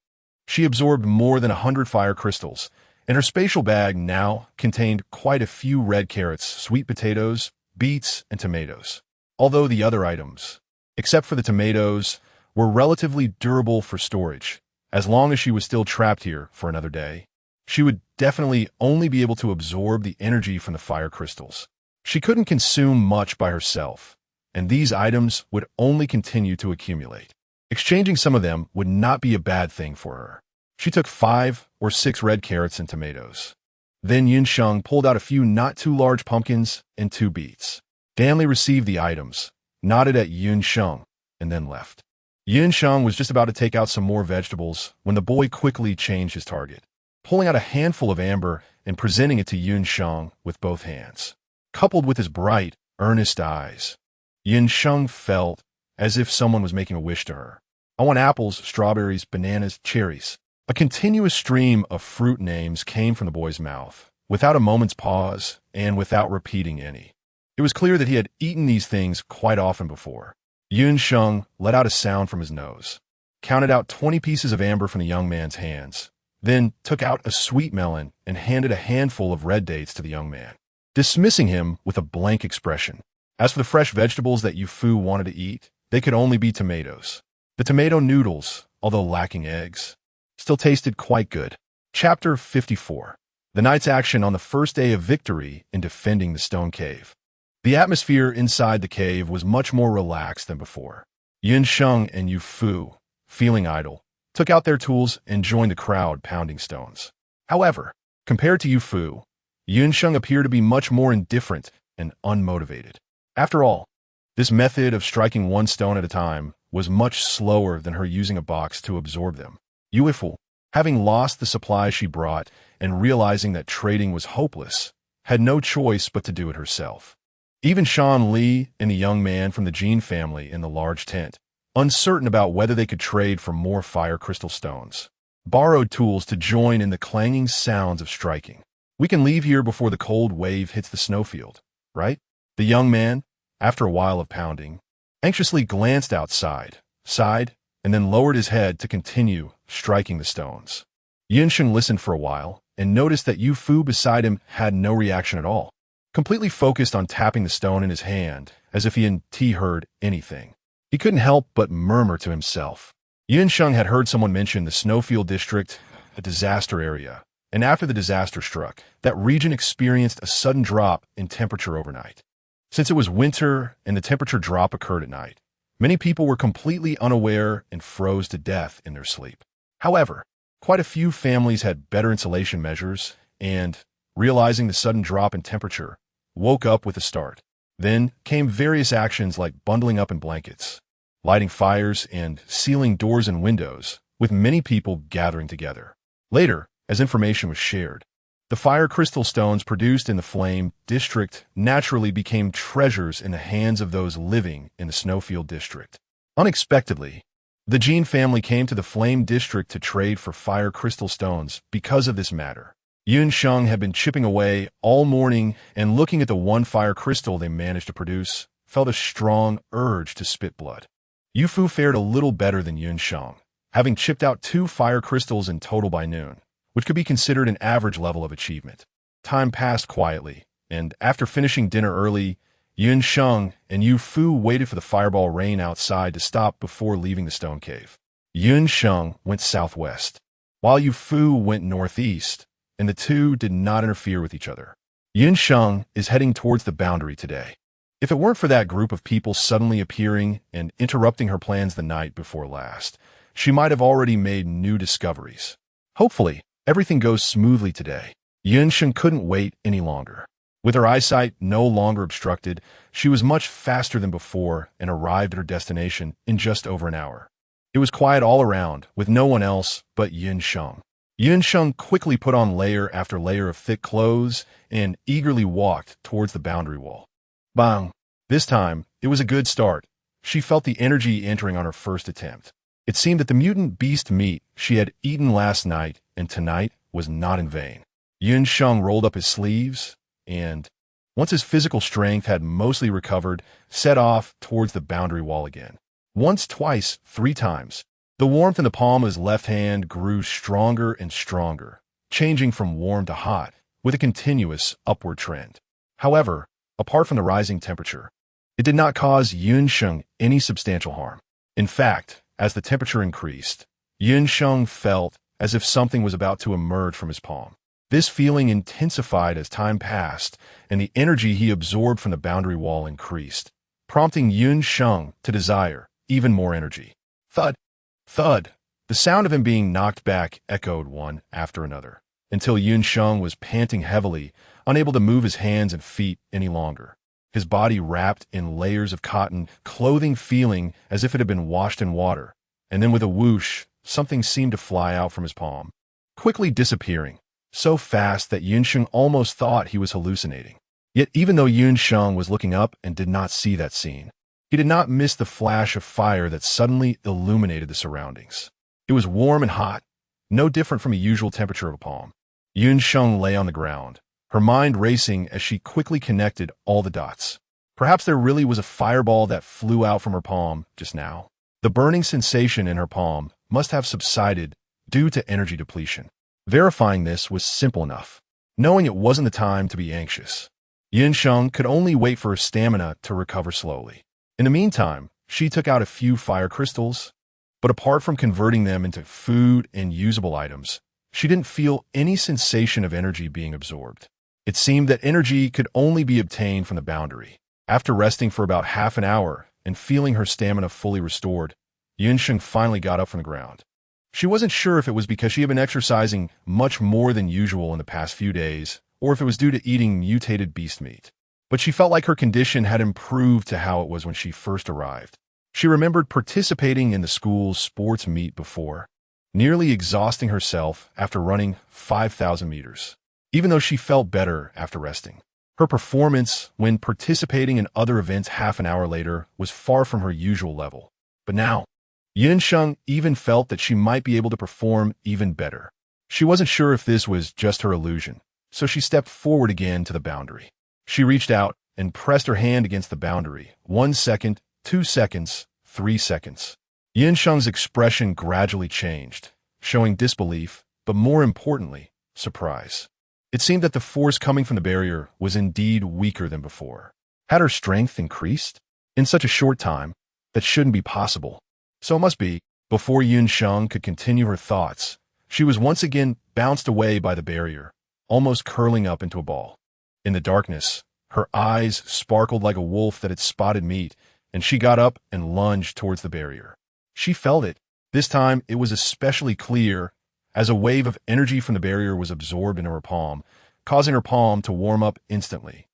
she absorbed more than 100 fire crystals, and her spatial bag now contained quite a few red carrots, sweet potatoes, beets, and tomatoes. Although the other items, except for the tomatoes, were relatively durable for storage, as long as she was still trapped here for another day, she would definitely only be able to absorb the energy from the fire crystals. She couldn't consume much by herself, and these items would only continue to accumulate. Exchanging some of them would not be a bad thing for her. She took 5 or 6 red carrots and tomatoes. Then Sheng pulled out a few not too large pumpkins and 2 beets. Danley received the items, nodded at Sheng, and then left. Sheng was just about to take out some more vegetables when the boy quickly changed his target, pulling out a handful of amber and presenting it to Sheng with both hands. Coupled with his bright, earnest eyes, Sheng felt as if someone was making a wish to her. I want apples, strawberries, bananas, cherries. A continuous stream of fruit names came from the boy's mouth, without a moment's pause and without repeating any. It was clear that he had eaten these things quite often before. Sheng let out a sound from his nose, counted out 20 pieces of amber from the young man's hands, then took out a sweet melon and handed a handful of red dates to the young man, dismissing him with a blank expression. As for the fresh vegetables that Fu wanted to eat, they could only be tomatoes. The tomato noodles, although lacking eggs, still tasted quite good. Chapter 54. The night's action on the first day of victory in defending the stone cave. The atmosphere inside the cave was much more relaxed than before. Sheng and Fu, feeling idle, took out their tools and joined the crowd pounding stones. However, compared to Fu, Sheng appeared to be much more indifferent and unmotivated. After all, this method of striking one stone at a time was much slower than her using a box to absorb them. Fu, having lost the supplies she brought and realizing that trading was hopeless, had no choice but to do it herself. Even Shan Li and the young man from the Jean family in the large tent, uncertain about whether they could trade for more fire crystal stones, borrowed tools to join in the clanging sounds of striking. We can leave here before the cold wave hits the snowfield, right? The young man, after a while of pounding, anxiously glanced outside, sighed, and then lowered his head to continue striking the stones. Sheng listened for a while and noticed that Yu Fu beside him had no reaction at all, completely focused on tapping the stone in his hand as if he hadn't heard anything. He couldn't help but murmur to himself. Sheng had heard someone mention the Snowfield district, a disaster area, and after the disaster struck, that region experienced a sudden drop in temperature overnight. Since it was winter and the temperature drop occurred at night, many people were completely unaware and froze to death in their sleep. However, quite a few families had better insulation measures and, realizing the sudden drop in temperature, woke up with a start. Then came various actions like bundling up in blankets, lighting fires, and sealing doors and windows, with many people gathering together. Later, as information was shared, the fire crystal stones produced in the Flame District naturally became treasures in the hands of those living in the Snowfield District. Unexpectedly, the Jean family came to the Flame District to trade for fire crystal stones because of this matter. Sheng had been chipping away all morning and looking at the one fire crystal they managed to produce, felt a strong urge to spit blood. Yu Fu fared a little better than Sheng, having chipped out 2 fire crystals in total by noon, which could be considered an average level of achievement. Time passed quietly, and after finishing dinner early, Sheng and Yu Fu waited for the fireball rain outside to stop before leaving the stone cave. Sheng went southwest, while Yu Fu went northeast, and the two did not interfere with each other. Sheng is heading towards the boundary today. If it weren't for that group of people suddenly appearing and interrupting her plans the night before last, she might have already made new discoveries. Hopefully, everything goes smoothly today. Sheng couldn't wait any longer. With her eyesight no longer obstructed, she was much faster than before and arrived at her destination in just over an hour. It was quiet all around, with no one else but Sheng. Sheng quickly put on layer after layer of thick clothes and eagerly walked towards the boundary wall. Bang! This time, it was a good start. She felt the energy entering on her first attempt. It seemed that the mutant beast meat she had eaten last night and tonight was not in vain. Sheng rolled up his sleeves and, once his physical strength had mostly recovered, set off towards the boundary wall again. Once, twice, 3 times. The warmth in the palm of his left hand grew stronger and stronger, changing from warm to hot, with a continuous upward trend. However, apart from the rising temperature, it did not cause Sheng any substantial harm. In fact, as the temperature increased, Sheng felt as if something was about to emerge from his palm. This feeling intensified as time passed, and the energy he absorbed from the boundary wall increased, prompting Sheng to desire even more energy. Thud! Thud! The sound of him being knocked back echoed one after another, until Sheng was panting heavily, unable to move his hands and feet any longer. His body wrapped in layers of cotton clothing, feeling as if it had been washed in water, and then with a whoosh, something seemed to fly out from his palm, quickly disappearing, so fast that Sheng almost thought he was hallucinating. Yet even though Sheng was looking up and did not see that scene, he did not miss the flash of fire that suddenly illuminated the surroundings. It was warm and hot, no different from a usual temperature of a palm. Sheng lay on the ground, her mind racing as she quickly connected all the dots. Perhaps there really was a fireball that flew out from her palm just now. The burning sensation in her palm must have subsided due to energy depletion. Verifying this was simple enough, knowing it wasn't the time to be anxious. Sheng could only wait for her stamina to recover slowly. In the meantime, she took out a few fire crystals, but apart from converting them into food and usable items, she didn't feel any sensation of energy being absorbed. It seemed that energy could only be obtained from the boundary. After resting for about half an hour and feeling her stamina fully restored, Sheng finally got up from the ground. She wasn't sure if it was because she had been exercising much more than usual in the past few days, or if it was due to eating mutated beast meat. But she felt like her condition had improved to how it was when she first arrived. She remembered participating in the school's sports meet before, nearly exhausting herself after running 5,000 meters. Even though she felt better after resting, her performance when participating in other events half an hour later was far from her usual level. But now, Sheng even felt that she might be able to perform even better. She wasn't sure if this was just her illusion, so she stepped forward again to the boundary. She reached out and pressed her hand against the boundary. 1 second, 2 seconds, 3 seconds. Sheng's expression gradually changed, showing disbelief, but more importantly, surprise. It seemed that the force coming from the barrier was indeed weaker than before. Had her strength increased? In such a short time, that shouldn't be possible. So it must be. Before Sheng could continue her thoughts, she was once again bounced away by the barrier, almost curling up into a ball. In the darkness, her eyes sparkled like a wolf that had spotted meat, and she got up and lunged towards the barrier. She felt it. This time, it was especially clear, as a wave of energy from the barrier was absorbed into her palm, causing her palm to warm up instantly.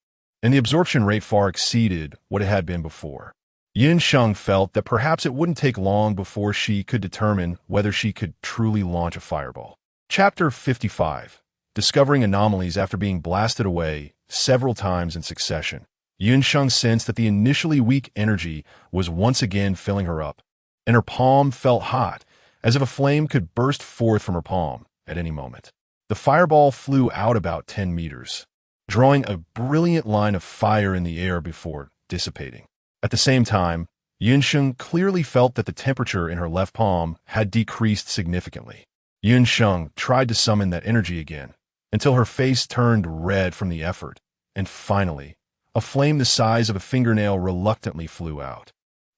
And the absorption rate far exceeded what it had been before. Sheng felt that perhaps it wouldn't take long before she could determine whether she could truly launch a fireball. Chapter 55. Discovering anomalies after being blasted away several times in succession. Sheng sensed that the initially weak energy was once again filling her up, and her palm felt hot, as if a flame could burst forth from her palm at any moment. The fireball flew out about 10 meters, drawing a brilliant line of fire in the air before dissipating. At the same time, Sheng clearly felt that the temperature in her left palm had decreased significantly. Sheng tried to summon that energy again, until her face turned red from the effort, and finally, a flame the size of a fingernail reluctantly flew out.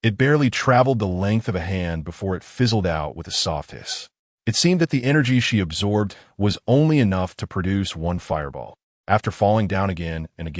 It barely traveled the length of a hand before it fizzled out with a soft hiss. It seemed that the energy she absorbed was only enough to produce one fireball. After falling down again and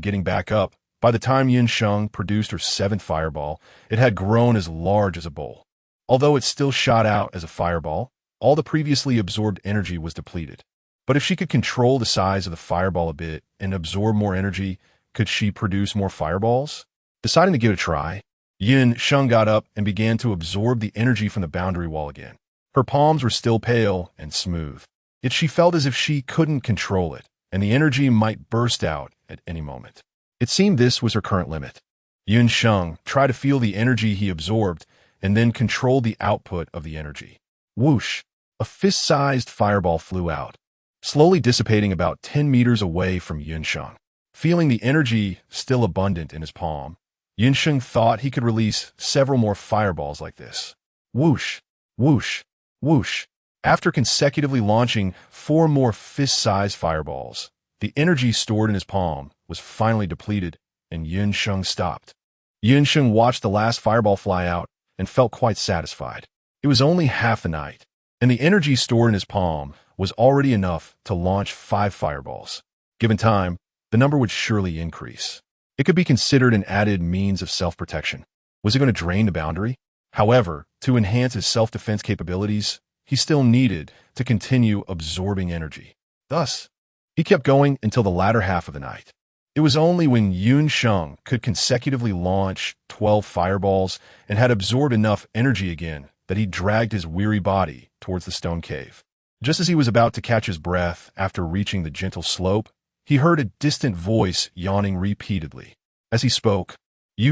getting back up, by the time Sheng produced her 7th fireball, it had grown as large as a bowl. Although it still shot out as a fireball, all the previously absorbed energy was depleted. But if she could control the size of the fireball a bit and absorb more energy, could she produce more fireballs? Deciding to give it a try, Sheng got up and began to absorb the energy from the boundary wall again. Her palms were still pale and smooth, yet she felt as if she couldn't control it, and the energy might burst out at any moment. It seemed this was her current limit. Sheng tried to feel the energy he absorbed and then controlled the output of the energy. Whoosh! A fist-sized fireball flew out, slowly dissipating about 10 meters away from Sheng. Feeling the energy still abundant in his palm, Sheng thought he could release several more fireballs like this. Whoosh! Whoosh! Whoosh! After consecutively launching 4 more fist-sized fireballs, the energy stored in his palm was finally depleted, and Sheng stopped. Sheng watched the last fireball fly out and felt quite satisfied. It was only half the night, and the energy stored in his palm was already enough to launch 5 fireballs. Given time, the number would surely increase. It could be considered an added means of self-protection. Was it going to drain the boundary? However, to enhance his self-defense capabilities, he still needed to continue absorbing energy. Thus, he kept going until the latter half of the night. It was only when Sheng could consecutively launch 12 fireballs and had absorbed enough energy again that he dragged his weary body towards the stone cave. Just as he was about to catch his breath after reaching the gentle slope, he heard a distant voice yawning repeatedly. As he spoke,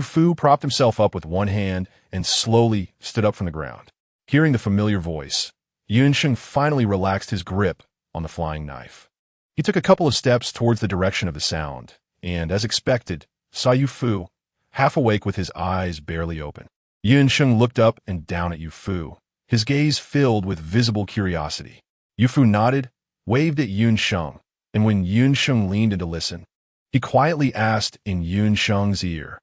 Fu propped himself up with one hand and slowly stood up from the ground. Hearing the familiar voice, Sheng finally relaxed his grip on the flying knife. He took a couple of steps towards the direction of the sound, and, as expected, saw Fu, half awake with his eyes barely open. Sheng looked up and down at Fu, his gaze filled with visible curiosity. Fu nodded, waved at Sheng, and when Sheng leaned in to listen, he quietly asked in Sheng's ear,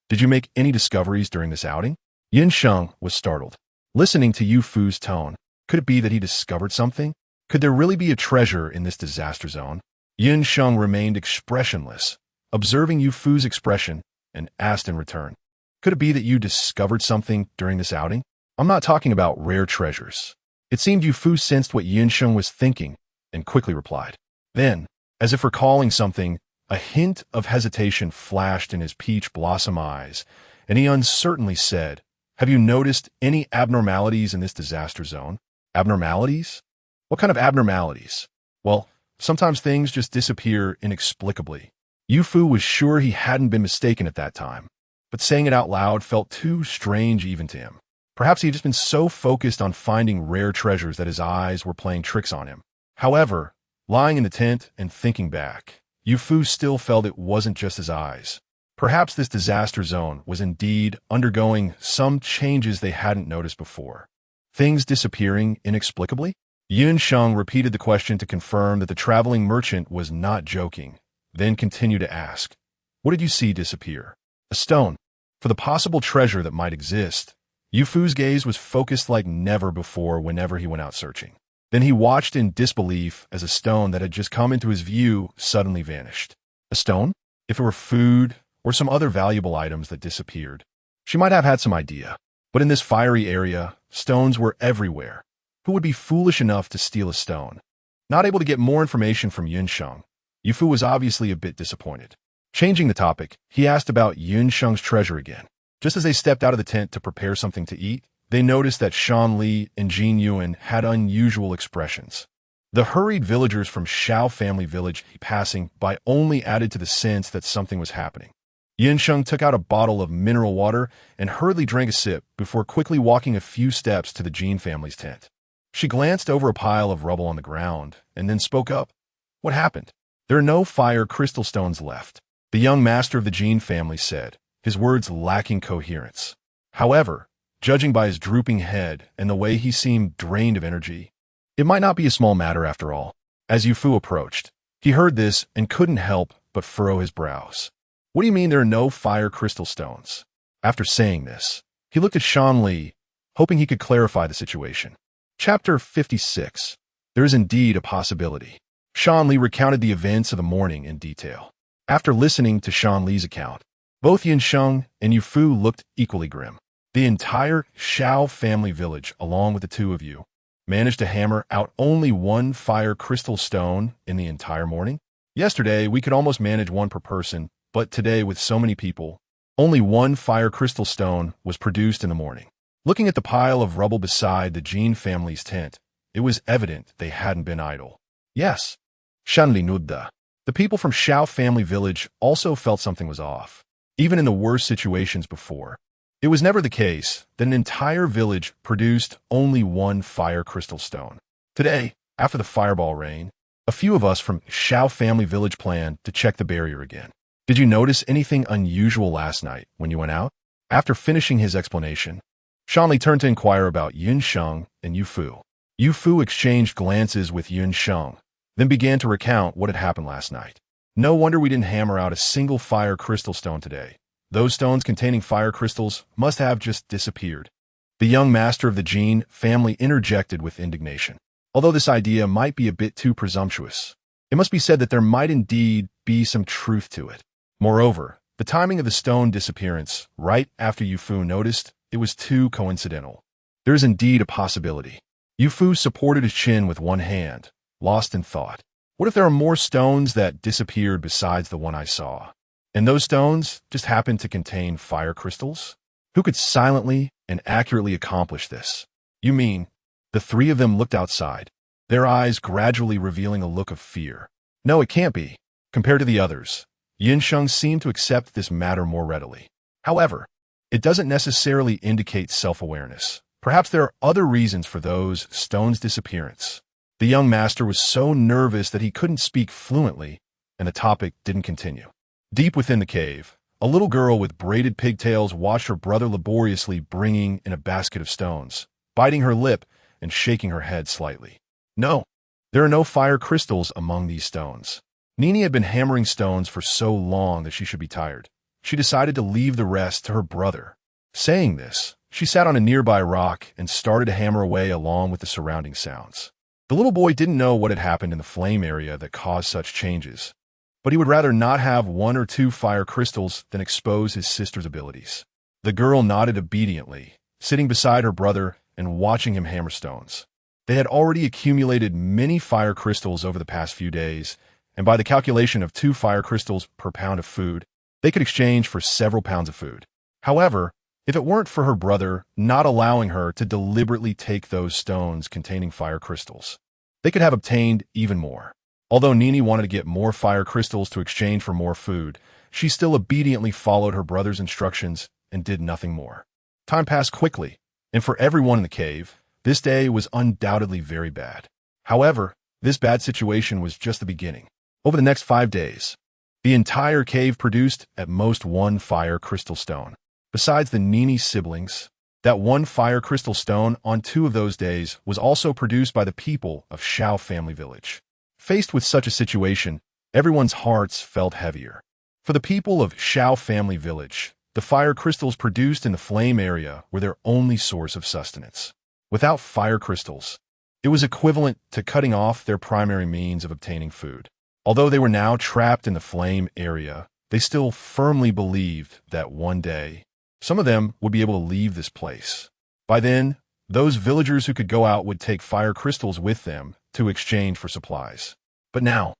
"Did you make any discoveries during this outing?" Sheng was startled. Listening to Fu's tone, could it be that he discovered something? Could there really be a treasure in this disaster zone? Sheng remained expressionless, observing Fu's expression, and asked in return, "Could it be that you discovered something during this outing?" "I'm not talking about rare treasures." It seemed Fu sensed what Sheng was thinking and quickly replied. Then, as if recalling something, a hint of hesitation flashed in his peach blossom eyes, and he uncertainly said, "Have you noticed any abnormalities in this disaster zone?" Abnormalities? What kind of abnormalities? Well, sometimes things just disappear inexplicably. Fu was sure he hadn't been mistaken at that time, but saying it out loud felt too strange even to him. Perhaps he had just been so focused on finding rare treasures that his eyes were playing tricks on him. However, lying in the tent and thinking back, Fu still felt it wasn't just his eyes. Perhaps this disaster zone was indeed undergoing some changes they hadn't noticed before. Things disappearing inexplicably? Sheng repeated the question to confirm that the traveling merchant was not joking, then continued to ask, "What did you see disappear?" "A stone. For the possible treasure that might exist." Yufu's gaze was focused like never before whenever he went out searching. Then he watched in disbelief as a stone that had just come into his view suddenly vanished. A stone? If it were food or some other valuable items that disappeared, she might have had some idea. But in this fiery area, stones were everywhere. Who would be foolish enough to steal a stone? Not able to get more information from Sheng, Yufu was obviously a bit disappointed. Changing the topic, he asked about Sheng's treasure again. Just as they stepped out of the tent to prepare something to eat, they noticed that Shan Li and Jin Yuan had unusual expressions. The hurried villagers from Shao family village passing by only added to the sense that something was happening. Sheng took out a bottle of mineral water and hurriedly drank a sip before quickly walking a few steps to the Jin family's tent. She glanced over a pile of rubble on the ground and then spoke up. "What happened?" "There are no fire crystal stones left," the young master of the Jin family said, his words lacking coherence. However, judging by his drooping head and the way he seemed drained of energy, it might not be a small matter after all. As Yufu approached, he heard this and couldn't help but furrow his brows. "What do you mean there are no fire crystal stones?" After saying this, he looked at Shan Li, hoping he could clarify the situation. Chapter 56. There is indeed a possibility. Shan Li recounted the events of the morning in detail. After listening to Shan Li's account, both Sheng and Yufu looked equally grim. The entire Shao family village, along with the two of you, managed to hammer out only one fire crystal stone in the entire morning? Yesterday, we could almost manage one per person, but today, with so many people, only one fire crystal stone was produced in the morning. Looking at the pile of rubble beside the Jin family's tent, it was evident they hadn't been idle. Yes, Shanli Nudda. The people from Shao family village also felt something was off, even in the worst situations before. It was never the case that an entire village produced only one fire crystal stone. Today, after the fireball rain, a few of us from Shao family village planned to check the barrier again. "Did you notice anything unusual last night when you went out?" After finishing his explanation, Shanli turned to inquire about Sheng and Yufu. Yufu exchanged glances with Sheng, then began to recount what had happened last night. "No wonder we didn't hammer out a single fire crystal stone today. Those stones containing fire crystals must have just disappeared." The young master of the Jin family interjected with indignation. Although this idea might be a bit too presumptuous, it must be said that there might indeed be some truth to it. Moreover, the timing of the stone disappearance, right after Yufu noticed, it was too coincidental. There is indeed a possibility. Yufu supported his chin with one hand, lost in thought. What if there are more stones that disappeared besides the one I saw? And those stones just happened to contain fire crystals? Who could silently and accurately accomplish this? "You mean?" The three of them looked outside, their eyes gradually revealing a look of fear. "No, it can't be." Compared to the others, Sheng seemed to accept this matter more readily. However, it doesn't necessarily indicate self-awareness. Perhaps there are other reasons for those stones' disappearance. The young master was so nervous that he couldn't speak fluently, and the topic didn't continue. Deep within the cave, a little girl with braided pigtails watched her brother laboriously bringing in a basket of stones, biting her lip and shaking her head slightly. "No, there are no fire crystals among these stones." Nini had been hammering stones for so long that she should be tired. She decided to leave the rest to her brother. Saying this, she sat on a nearby rock and started to hammer away along with the surrounding sounds. The little boy didn't know what had happened in the flame area that caused such changes, but he would rather not have one or two fire crystals than expose his sister's abilities. The girl nodded obediently, sitting beside her brother and watching him hammer stones. They had already accumulated many fire crystals over the past few days, and by the calculation of 2 fire crystals per pound of food, they could exchange for several pounds of food. However, if it weren't for her brother not allowing her to deliberately take those stones containing fire crystals, they could have obtained even more. Although Nini wanted to get more fire crystals to exchange for more food, she still obediently followed her brother's instructions and did nothing more. Time passed quickly, and for everyone in the cave, this day was undoubtedly very bad. However, this bad situation was just the beginning. Over the next 5 days, the entire cave produced at most 1 fire crystal stone. Besides the Nini siblings, That one fire crystal stone on 2 of those days was also produced by the people of Shao family village. Faced with such a situation, everyone's hearts felt heavier. For the people of Shao family village, the fire crystals produced in the flame area were their only source of sustenance. Without fire crystals, it was equivalent to cutting off their primary means of obtaining food. Although they were now trapped in the flame area, they still firmly believed that one day, some of them would be able to leave this place. By then, those villagers who could go out would take fire crystals with them to exchange for supplies. But now,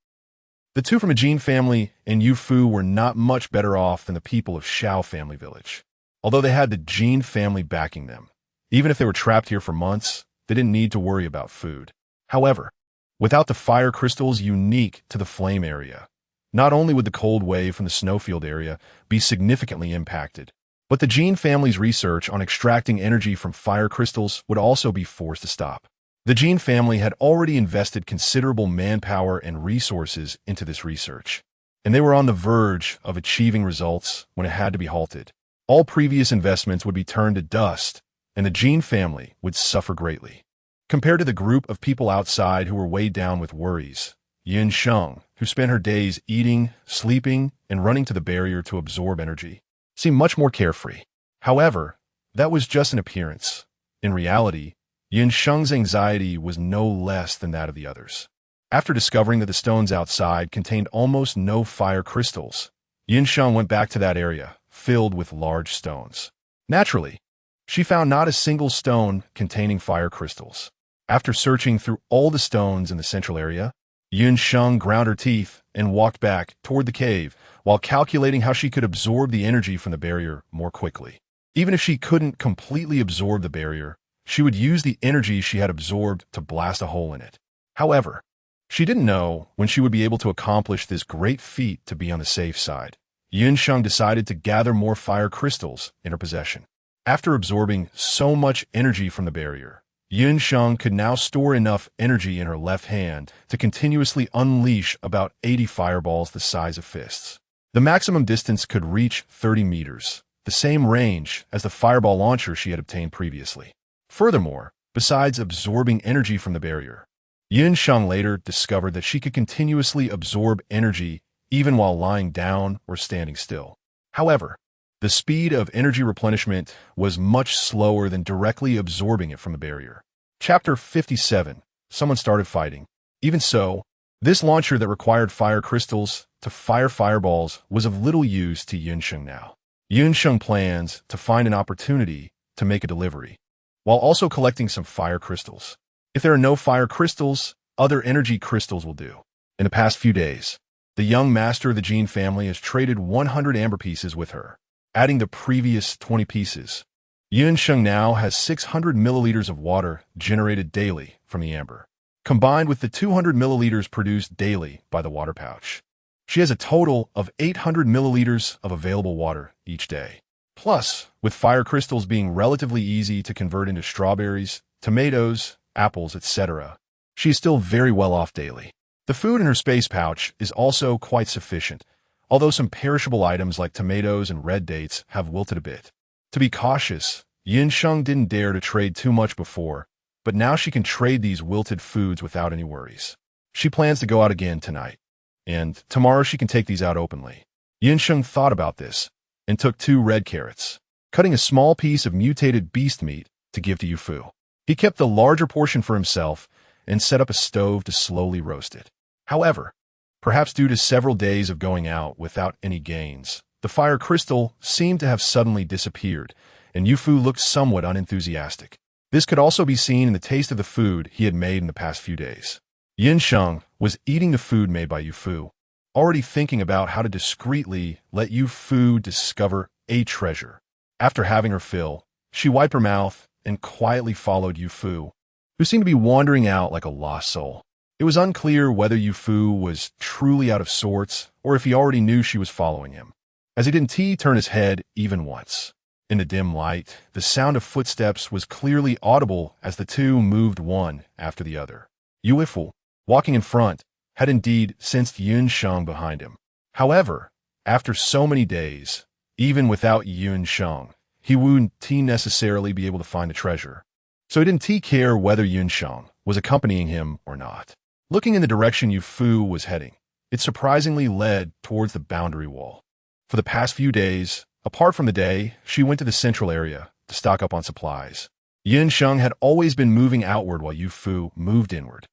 the 2 from the Jin family and Yu Fu were not much better off than the people of Shao family village. Although they had the Jin family backing them, even if they were trapped here for months, they didn't need to worry about food. However, without the fire crystals unique to the flame area, not only would the cold wave from the snowfield area be significantly impacted, but the Jin family's research on extracting energy from fire crystals would also be forced to stop. The Jin family had already invested considerable manpower and resources into this research, and they were on the verge of achieving results when it had to be halted. All previous investments would be turned to dust, and the Jin family would suffer greatly. Compared to the group of people outside who were weighed down with worries, Sheng, who spent her days eating, sleeping, and running to the barrier to absorb energy, seemed much more carefree. However, that was just an appearance. In reality, Sheng's anxiety was no less than that of the others. After discovering that the stones outside contained almost no fire crystals, Sheng went back to that area, filled with large stones. Naturally, she found not a single stone containing fire crystals. After searching through all the stones in the central area, Sheng ground her teeth and walked back toward the cave while calculating how she could absorb the energy from the barrier more quickly. Even if she couldn't completely absorb the barrier, she would use the energy she had absorbed to blast a hole in it. However, she didn't know when she would be able to accomplish this great feat to be on the safe side. Sheng decided to gather more fire crystals in her possession. After absorbing so much energy from the barrier, Sheng could now store enough energy in her left hand to continuously unleash about 80 fireballs the size of fists. The maximum distance could reach 30 meters, the same range as the fireball launcher she had obtained previously. Furthermore, besides absorbing energy from the barrier, Sheng later discovered that she could continuously absorb energy even while lying down or standing still. However, the speed of energy replenishment was much slower than directly absorbing it from the barrier. Chapter 57. Someone started fighting. Even so, this launcher that required fire crystals to fire fireballs was of little use to Sheng now. Sheng plans to find an opportunity to make a delivery, while also collecting some fire crystals. If there are no fire crystals, other energy crystals will do. In the past few days, the young master of the Jin family has traded 100 amber pieces with her, adding the previous 20 pieces. Sheng now has 600 milliliters of water generated daily from the amber, combined with the 200 milliliters produced daily by the water pouch. She has a total of 800 milliliters of available water each day. Plus, with fire crystals being relatively easy to convert into strawberries, tomatoes, apples, etc., she is still very well off daily. The food in her space pouch is also quite sufficient, although some perishable items like tomatoes and red dates have wilted a bit. To be cautious, Sheng didn't dare to trade too much before, but now she can trade these wilted foods without any worries. She plans to go out again tonight, and tomorrow she can take these out openly. Sheng thought about this and took 2 red carrots, cutting a small piece of mutated beast meat to give to Yu Fu. He kept the larger portion for himself and set up a stove to slowly roast it. However, perhaps due to several days of going out without any gains, the fire crystal seemed to have suddenly disappeared, and Yu Fu looked somewhat unenthusiastic. This could also be seen in the taste of the food he had made in the past few days. Sheng was eating the food made by Yu Fu, already thinking about how to discreetly let Yu Fu discover a treasure. After having her fill, she wiped her mouth and quietly followed Yu Fu, who seemed to be wandering out like a lost soul. It was unclear whether Yu Fu was truly out of sorts or if he already knew she was following him, as he didn't turn his head even once. In the dim light, the sound of footsteps was clearly audible as the 2 moved one after the other. Yu Fu, walking in front, had indeed sensed Sheng behind him. However, after so many days, even without Sheng, he wouldn't necessarily be able to find the treasure. So he didn't care whether Sheng was accompanying him or not. Looking in the direction Yu Fu was heading, it surprisingly led towards the boundary wall. For the past few days, apart from the day, she went to the central area to stock up on supplies. Sheng had always been moving outward while Yu Fu moved inward.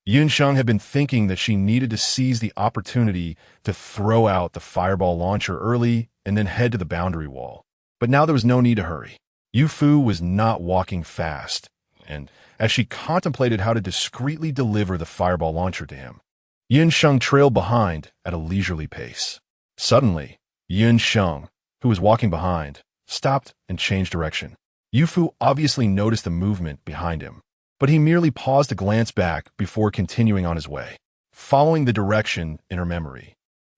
Sheng had been thinking that she needed to seize the opportunity to throw out the fireball launcher early and then head to the boundary wall. But now there was no need to hurry. Yu Fu was not walking fast, and as she contemplated how to discreetly deliver the fireball launcher to him, Sheng trailed behind at a leisurely pace. Suddenly, Sheng, who was walking behind, stopped and changed direction. Yu Fu obviously noticed the movement behind him, but he merely paused to glance back before continuing on his way, following the direction in her memory.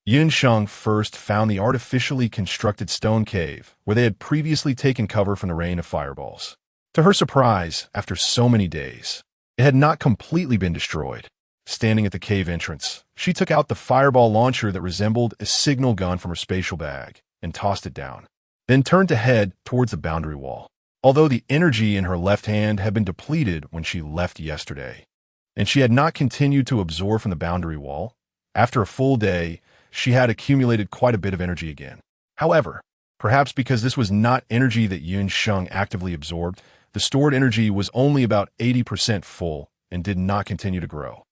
Sheng first found the artificially constructed stone cave where they had previously taken cover from the rain of fireballs. To her surprise, after so many days, it had not completely been destroyed. Standing at the cave entrance, she took out the fireball launcher that resembled a signal gun from her spatial bag and tossed it down, then turned to head towards the boundary wall. Although the energy in her left hand had been depleted when she left yesterday, and she had not continued to absorb from the boundary wall, after a full day, she had accumulated quite a bit of energy again. However, perhaps because this was not energy that Sheng actively absorbed, the stored energy was only about 80% full and did not continue to grow.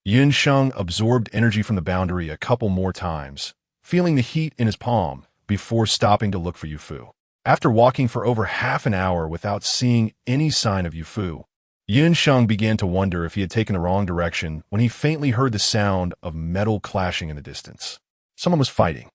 Sheng absorbed energy from the boundary a couple more times, feeling the heat in his palm before stopping to look for Yu Fu. After walking for over half an hour without seeing any sign of Yu Fu, Sheng began to wonder if he had taken the wrong direction when he faintly heard the sound of metal clashing in the distance. Someone was fighting.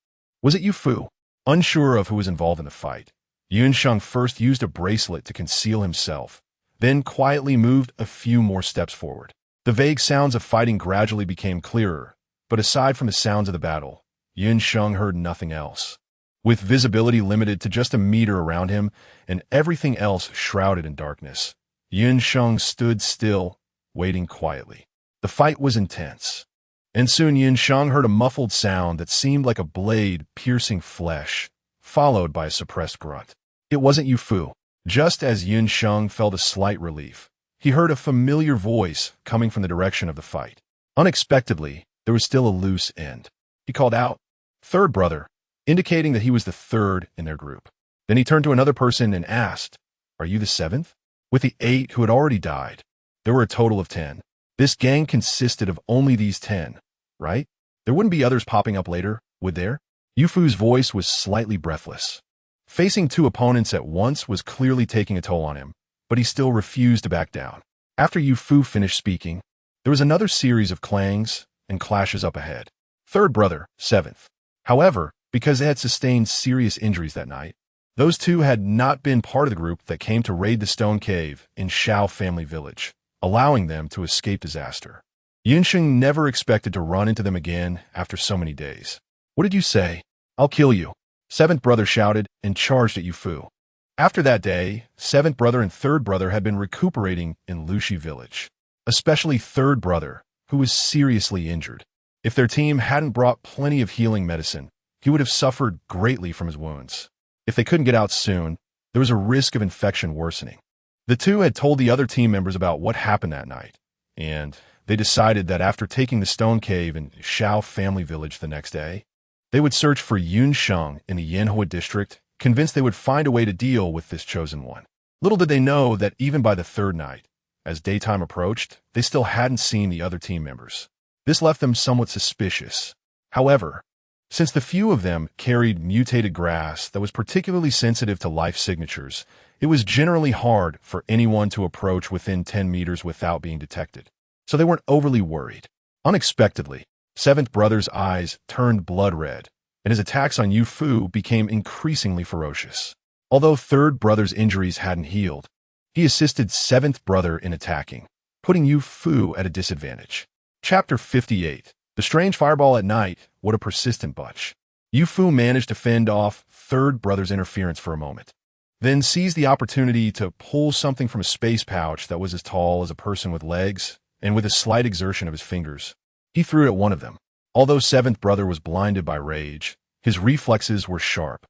Was it Yu Fu? Unsure of who was involved in the fight, Sheng first used a bracelet to conceal himself, then quietly moved a few more steps forward. The vague sounds of fighting gradually became clearer, but aside from the sounds of the battle, Sheng heard nothing else. With visibility limited to just a meter around him and everything else shrouded in darkness, Sheng stood still, waiting quietly. The fight was intense, and soon Sheng heard a muffled sound that seemed like a blade piercing flesh, followed by a suppressed grunt. It wasn't Yu Fu. Just as Sheng felt a slight relief, he heard a familiar voice coming from the direction of the fight. Unexpectedly, there was still a loose end. He called out, "Third brother," indicating that he was the third in their group. Then he turned to another person and asked, "Are you the seventh?" With the 8 who had already died, there were a total of 10. This gang consisted of only these 10, right? There wouldn't be others popping up later, would there? Yu Fu's voice was slightly breathless. Facing 2 opponents at once was clearly taking a toll on him, but he still refused to back down. After Yu Fu finished speaking, there was another series of clangs and clashes up ahead. Third brother, 7th. However, because they had sustained serious injuries that night, those 2 had not been part of the group that came to raid the stone cave in Shao family village, allowing them to escape disaster. Sheng never expected to run into them again after so many days. "What did you say? I'll kill you," 7th brother shouted and charged at Yu Fu. After that day, 7th brother and 3rd brother had been recuperating in Lushi village, especially 3rd brother, who was seriously injured. If their team hadn't brought plenty of healing medicine, he would have suffered greatly from his wounds. If they couldn't get out soon, there was a risk of infection worsening. The 2 had told the other team members about what happened that night, and they decided that after taking the stone cave in Shao family village the next day, they would search for Sheng in the Yanhua district, convinced they would find a way to deal with this chosen one. Little did they know that even by the 3rd night, as daytime approached, they still hadn't seen the other team members. This left them somewhat suspicious. However, since the few of them carried mutated grass that was particularly sensitive to life signatures, it was generally hard for anyone to approach within 10 meters without being detected. So they weren't overly worried. Unexpectedly, 7th brother's eyes turned blood red, and his attacks on Yu Fu became increasingly ferocious. Although 3rd brother's injuries hadn't healed, he assisted 7th brother in attacking, putting Yu Fu at a disadvantage. Chapter 58. The strange fireball at night. What a persistent bunch. Yu Fu managed to fend off 3rd brother's interference for a moment, then seized the opportunity to pull something from a space pouch that was as tall as a person with legs, and with a slight exertion of his fingers, he threw it at one of them. Although 7th brother was blinded by rage, his reflexes were sharp.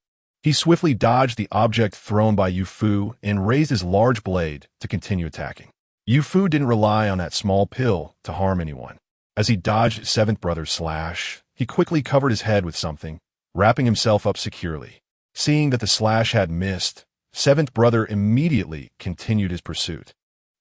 He swiftly dodged the object thrown by Yu Fu and raised his large blade to continue attacking. Yu Fu didn't rely on that small pill to harm anyone. As he dodged Seventh Brother's slash, he quickly covered his head with something, wrapping himself up securely. Seeing that the slash had missed, Seventh Brother immediately continued his pursuit.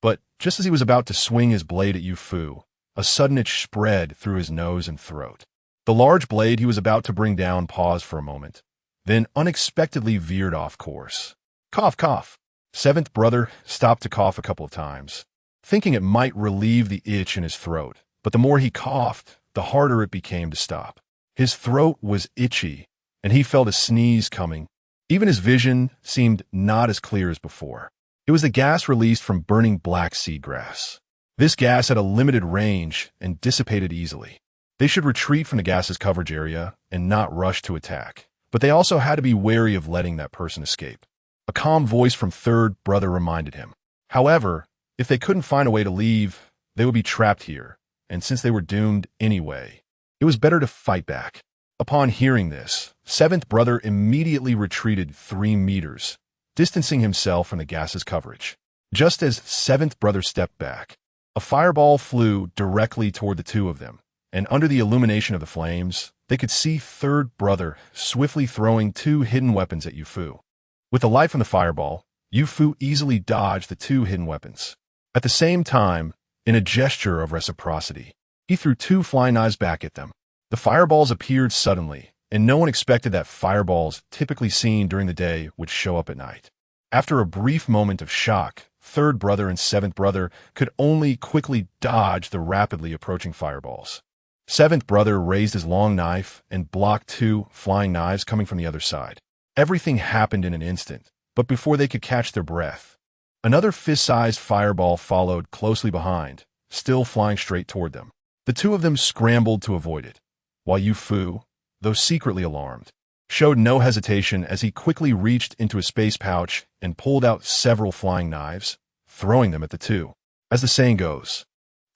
But just as he was about to swing his blade at Yu Fu, a sudden itch spread through his nose and throat. The large blade he was about to bring down paused for a moment, then unexpectedly veered off course. Cough, cough. Seventh Brother stopped to cough a couple of times, thinking it might relieve the itch in his throat, but the more he coughed, the harder it became to stop. His throat was itchy, and he felt a sneeze coming. Even his vision seemed not as clear as before. It was the gas released from burning black seedgrass. This gas had a limited range and dissipated easily. They should retreat from the gas's coverage area and not rush to attack, but they also had to be wary of letting that person escape. A calm voice from Third Brother reminded him. However, if they couldn't find a way to leave, they would be trapped here, and since they were doomed anyway, it was better to fight back. Upon hearing this, Seventh Brother immediately retreated 3 meters, distancing himself from the gas's coverage. Just as Seventh Brother stepped back, a fireball flew directly toward the two of them, and under the illumination of the flames, they could see Third Brother swiftly throwing 2 hidden weapons at Yu Fu. With the light from the fireball, Yu Fu easily dodged the 2 hidden weapons. At the same time, in a gesture of reciprocity, he threw 2 flying knives back at them. The fireballs appeared suddenly, and no one expected that fireballs typically seen during the day would show up at night. After a brief moment of shock, Third Brother and Seventh Brother could only quickly dodge the rapidly approaching fireballs. Seventh Brother raised his long knife and blocked 2 flying knives coming from the other side. Everything happened in an instant, but before they could catch their breath, another fist-sized fireball followed closely behind, still flying straight toward them. The 2 of them scrambled to avoid it, while Yu Fu, though secretly alarmed, showed no hesitation as he quickly reached into his space pouch and pulled out several flying knives, throwing them at the 2. As the saying goes,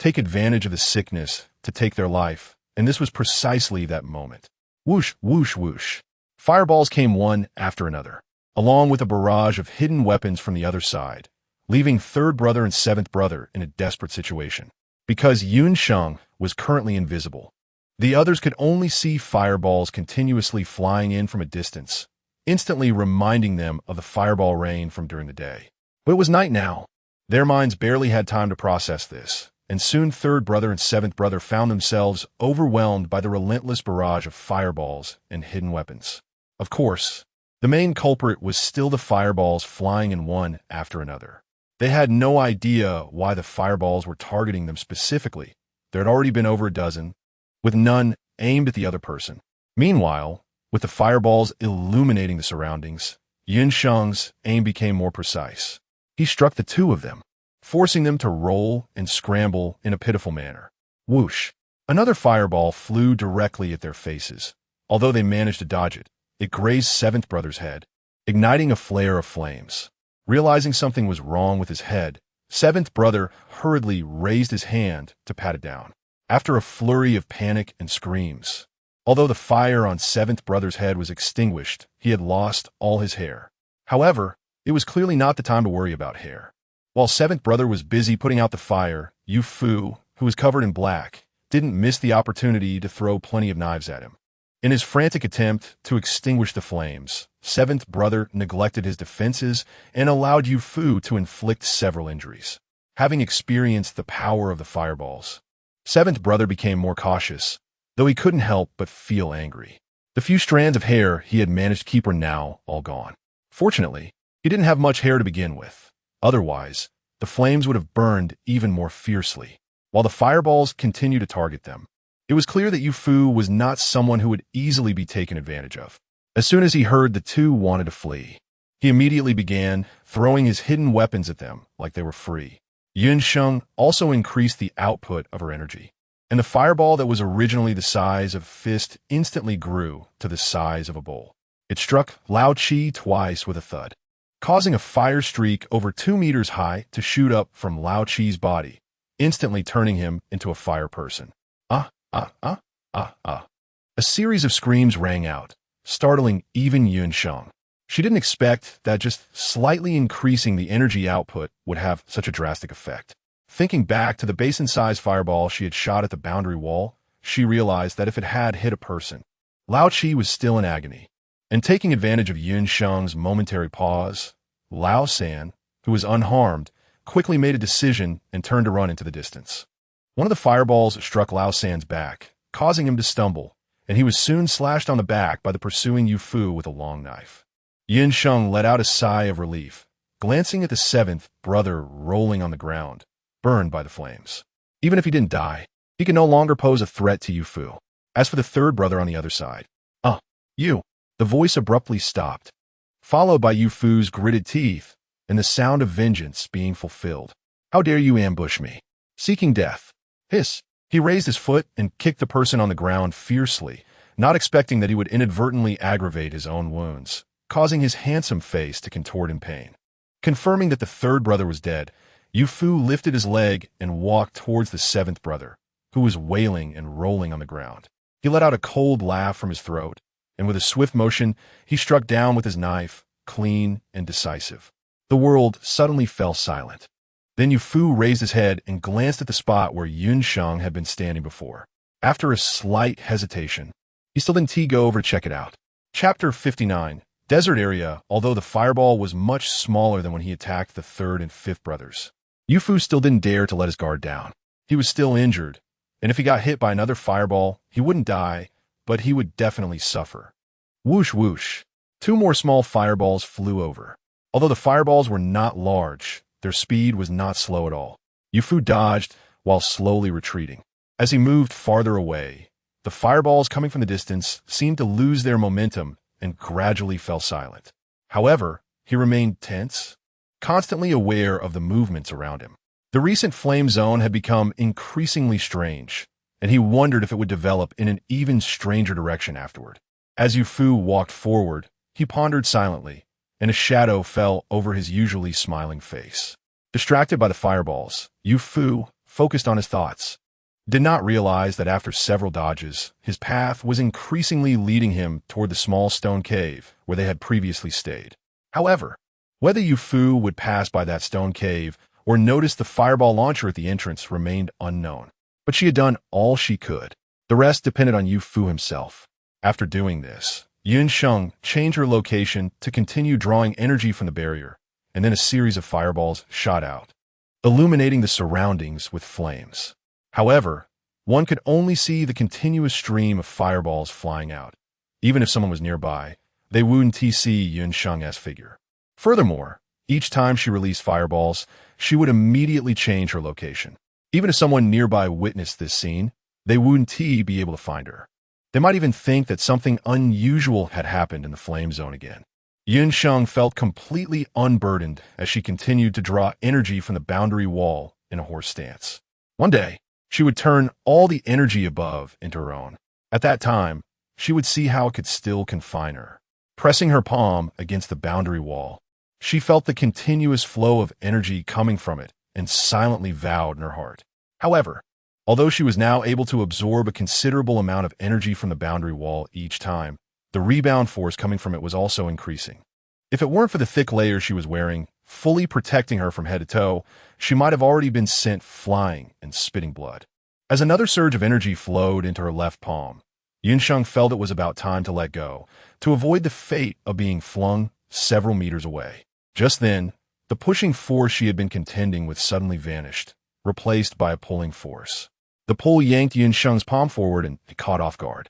take advantage of the sickness to take their life, and this was precisely that moment. Whoosh, whoosh, whoosh. Fireballs came one after another, along with a barrage of hidden weapons from the other side, leaving Third Brother and Seventh Brother in a desperate situation. Because Sheng was currently invisible, the others could only see fireballs continuously flying in from a distance, instantly reminding them of the fireball rain from during the day. But it was night now. Their minds barely had time to process this, and soon Third Brother and Seventh Brother found themselves overwhelmed by the relentless barrage of fireballs and hidden weapons. Of course, the main culprit was still the fireballs flying in one after another. They had no idea why the fireballs were targeting them specifically. There had already been over a dozen, with none aimed at the other person. Meanwhile, with the fireballs illuminating the surroundings, Sheng's aim became more precise. He struck the 2 of them, forcing them to roll and scramble in a pitiful manner. Whoosh! Another fireball flew directly at their faces. Although they managed to dodge it, it grazed Seventh Brother's head, igniting a flare of flames. Realizing something was wrong with his head, Seventh Brother hurriedly raised his hand to pat it down. After a flurry of panic and screams, although the fire on Seventh Brother's head was extinguished, he had lost all his hair. However, it was clearly not the time to worry about hair. While Seventh Brother was busy putting out the fire, Yu Fu, who was covered in black, didn't miss the opportunity to throw plenty of knives at him. In his frantic attempt to extinguish the flames, Seventh Brother neglected his defenses and allowed Yu Fu to inflict several injuries. Having experienced the power of the fireballs, Seventh Brother became more cautious, though he couldn't help but feel angry. The few strands of hair he had managed to keep were now all gone. Fortunately, he didn't have much hair to begin with. Otherwise, the flames would have burned even more fiercely. While the fireballs continued to target them, it was clear that Yu Fu was not someone who would easily be taken advantage of. As soon as he heard the 2 wanted to flee, he immediately began throwing his hidden weapons at them like they were free. Sheng also increased the output of her energy, and the fireball that was originally the size of a fist instantly grew to the size of a bowl. It struck Lao Chi twice with a thud, causing a fire streak over 2 meters high to shoot up from Lao Chi's body, instantly turning him into a fire person. A series of screams rang out, startling even Sheng. She didn't expect that just slightly increasing the energy output would have such a drastic effect. Thinking back to the basin-sized fireball she had shot at the boundary wall, she realized that if it had hit a person, Lao Chi was still in agony. And taking advantage of Yun Sheng's momentary pause, Lao San, who was unharmed, quickly made a decision and turned to run into the distance. One of the fireballs struck Lao San's back, causing him to stumble, and he was soon slashed on the back by the pursuing Yu Fu with a long knife. Yun Sheng let out a sigh of relief, glancing at the seventh brother rolling on the ground, burned by the flames. Even if he didn't die, he could no longer pose a threat to Yu Fu. As for the third brother on the other side, you, the voice abruptly stopped, followed by Yu Fu's gritted teeth and the sound of vengeance being fulfilled. How dare you ambush me? Seeking death. Hiss. He raised his foot and kicked the person on the ground fiercely, not expecting that he would inadvertently aggravate his own wounds, causing his handsome face to contort in pain. Confirming that the third brother was dead, Yu Fu lifted his leg and walked towards the seventh brother, who was wailing and rolling on the ground. He let out a cold laugh from his throat, and with a swift motion, he struck down with his knife, clean and decisive. The world suddenly fell silent. Then Yu Fu raised his head and glanced at the spot where Yun Sheng had been standing before. After a slight hesitation, he still didn't go over to check it out. Chapter 59. Desert area. Although the fireball was much smaller than when he attacked the third and fifth brothers, Yu Fu still didn't dare to let his guard down. He was still injured, and if he got hit by another fireball, he wouldn't die, but he would definitely suffer. Whoosh whoosh. Two more small fireballs flew over. Although the fireballs were not large, their speed was not slow at all. Yu Fu dodged while slowly retreating. As he moved farther away, the fireballs coming from the distance seemed to lose their momentum and gradually fell silent. However, he remained tense, constantly aware of the movements around him. The recent flame zone had become increasingly strange, and he wondered if it would develop in an even stranger direction afterward. As Yu Fu walked forward, he pondered silently, and a shadow fell over his usually smiling face. Distracted by the fireballs, Yu Fu focused on his thoughts, did not realize that after several dodges, his path was increasingly leading him toward the small stone cave where they had previously stayed. However, whether Yu Fu would pass by that stone cave or notice the fireball launcher at the entrance remained unknown. But she had done all she could. The rest depended on Yu Fu himself. After doing this, Yun Sheng changed her location to continue drawing energy from the barrier, and then a series of fireballs shot out, illuminating the surroundings with flames. However, one could only see the continuous stream of fireballs flying out. Even if someone was nearby, they wouldn't see Yun Sheng's figure. Furthermore, each time she released fireballs, she would immediately change her location. Even if someone nearby witnessed this scene, they wouldn't be able to find her. They might even think that something unusual had happened in the flame zone again. Yun Sheng felt completely unburdened as she continued to draw energy from the boundary wall in a horse stance. One day, she would turn all the energy above into her own. At that time, she would see how it could still confine her. Pressing her palm against the boundary wall, she felt the continuous flow of energy coming from it and silently vowed in her heart. However, although she was now able to absorb a considerable amount of energy from the boundary wall each time, the rebound force coming from it was also increasing. If it weren't for the thick layer she was wearing, fully protecting her from head to toe, she might have already been sent flying and spitting blood. As another surge of energy flowed into her left palm, Yun Sheng felt it was about time to let go, to avoid the fate of being flung several meters away. Just then, the pushing force she had been contending with suddenly vanished, replaced by a pulling force. The pull yanked Yun Sheng's palm forward and caught off guard.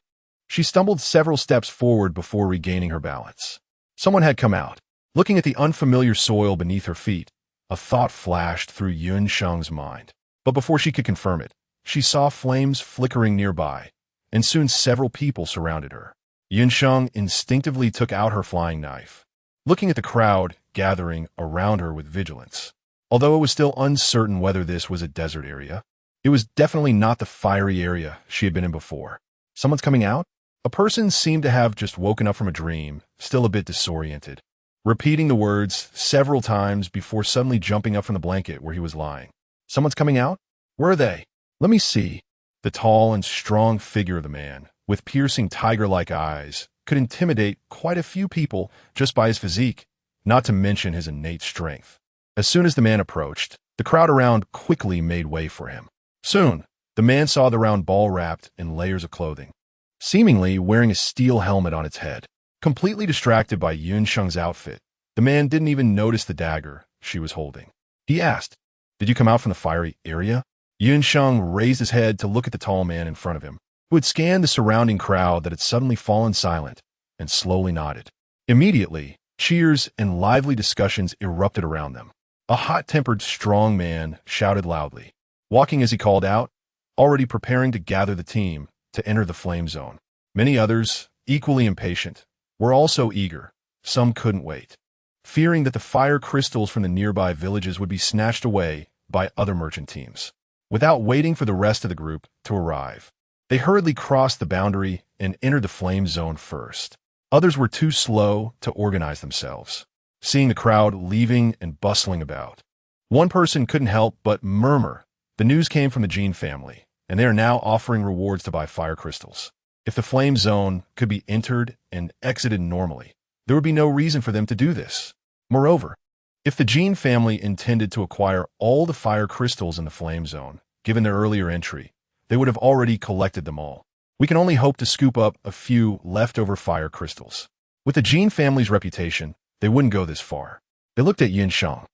She stumbled several steps forward before regaining her balance. Someone had come out. Looking at the unfamiliar soil beneath her feet, a thought flashed through Yun Sheng's mind. But before she could confirm it, she saw flames flickering nearby, and soon several people surrounded her. Yun Sheng instinctively took out her flying knife, looking at the crowd gathering around her with vigilance. Although it was still uncertain whether this was a desert area, it was definitely not the fiery area she had been in before. Someone's coming out? A person seemed to have just woken up from a dream, still a bit disoriented, repeating the words several times before suddenly jumping up from the blanket where he was lying. Someone's coming out? Where are they? Let me see. The tall and strong figure of the man, with piercing tiger-like eyes, could intimidate quite a few people just by his physique, not to mention his innate strength. As soon as the man approached, the crowd around quickly made way for him. Soon, the man saw the round ball wrapped in layers of clothing, seemingly wearing a steel helmet on its head. Completely distracted by Sheng's outfit, the man didn't even notice the dagger she was holding. He asked, "Did you come out from the fiery area?" Sheng raised his head to look at the tall man in front of him, who had scanned the surrounding crowd that had suddenly fallen silent, and slowly nodded. Immediately, cheers and lively discussions erupted around them. A hot-tempered, strong man shouted loudly, walking as he called out, already preparing to gather the team to enter the flame zone. Many others, equally impatient, were also eager. Some couldn't wait, fearing that the fire crystals from the nearby villages would be snatched away by other merchant teams. Without waiting for the rest of the group to arrive, they hurriedly crossed the boundary and entered the flame zone first. Others were too slow to organize themselves, seeing the crowd leaving and bustling about. One person couldn't help but murmur. The news came from the Gene family, and they are now offering rewards to buy fire crystals. If the flame zone could be entered and exited normally, there would be no reason for them to do this. Moreover, if the Gene family intended to acquire all the fire crystals in the flame zone, given their earlier entry, they would have already collected them all. We can only hope to scoop up a few leftover fire crystals. With the Gene family's reputation, they wouldn't go this far. They looked at Sheng,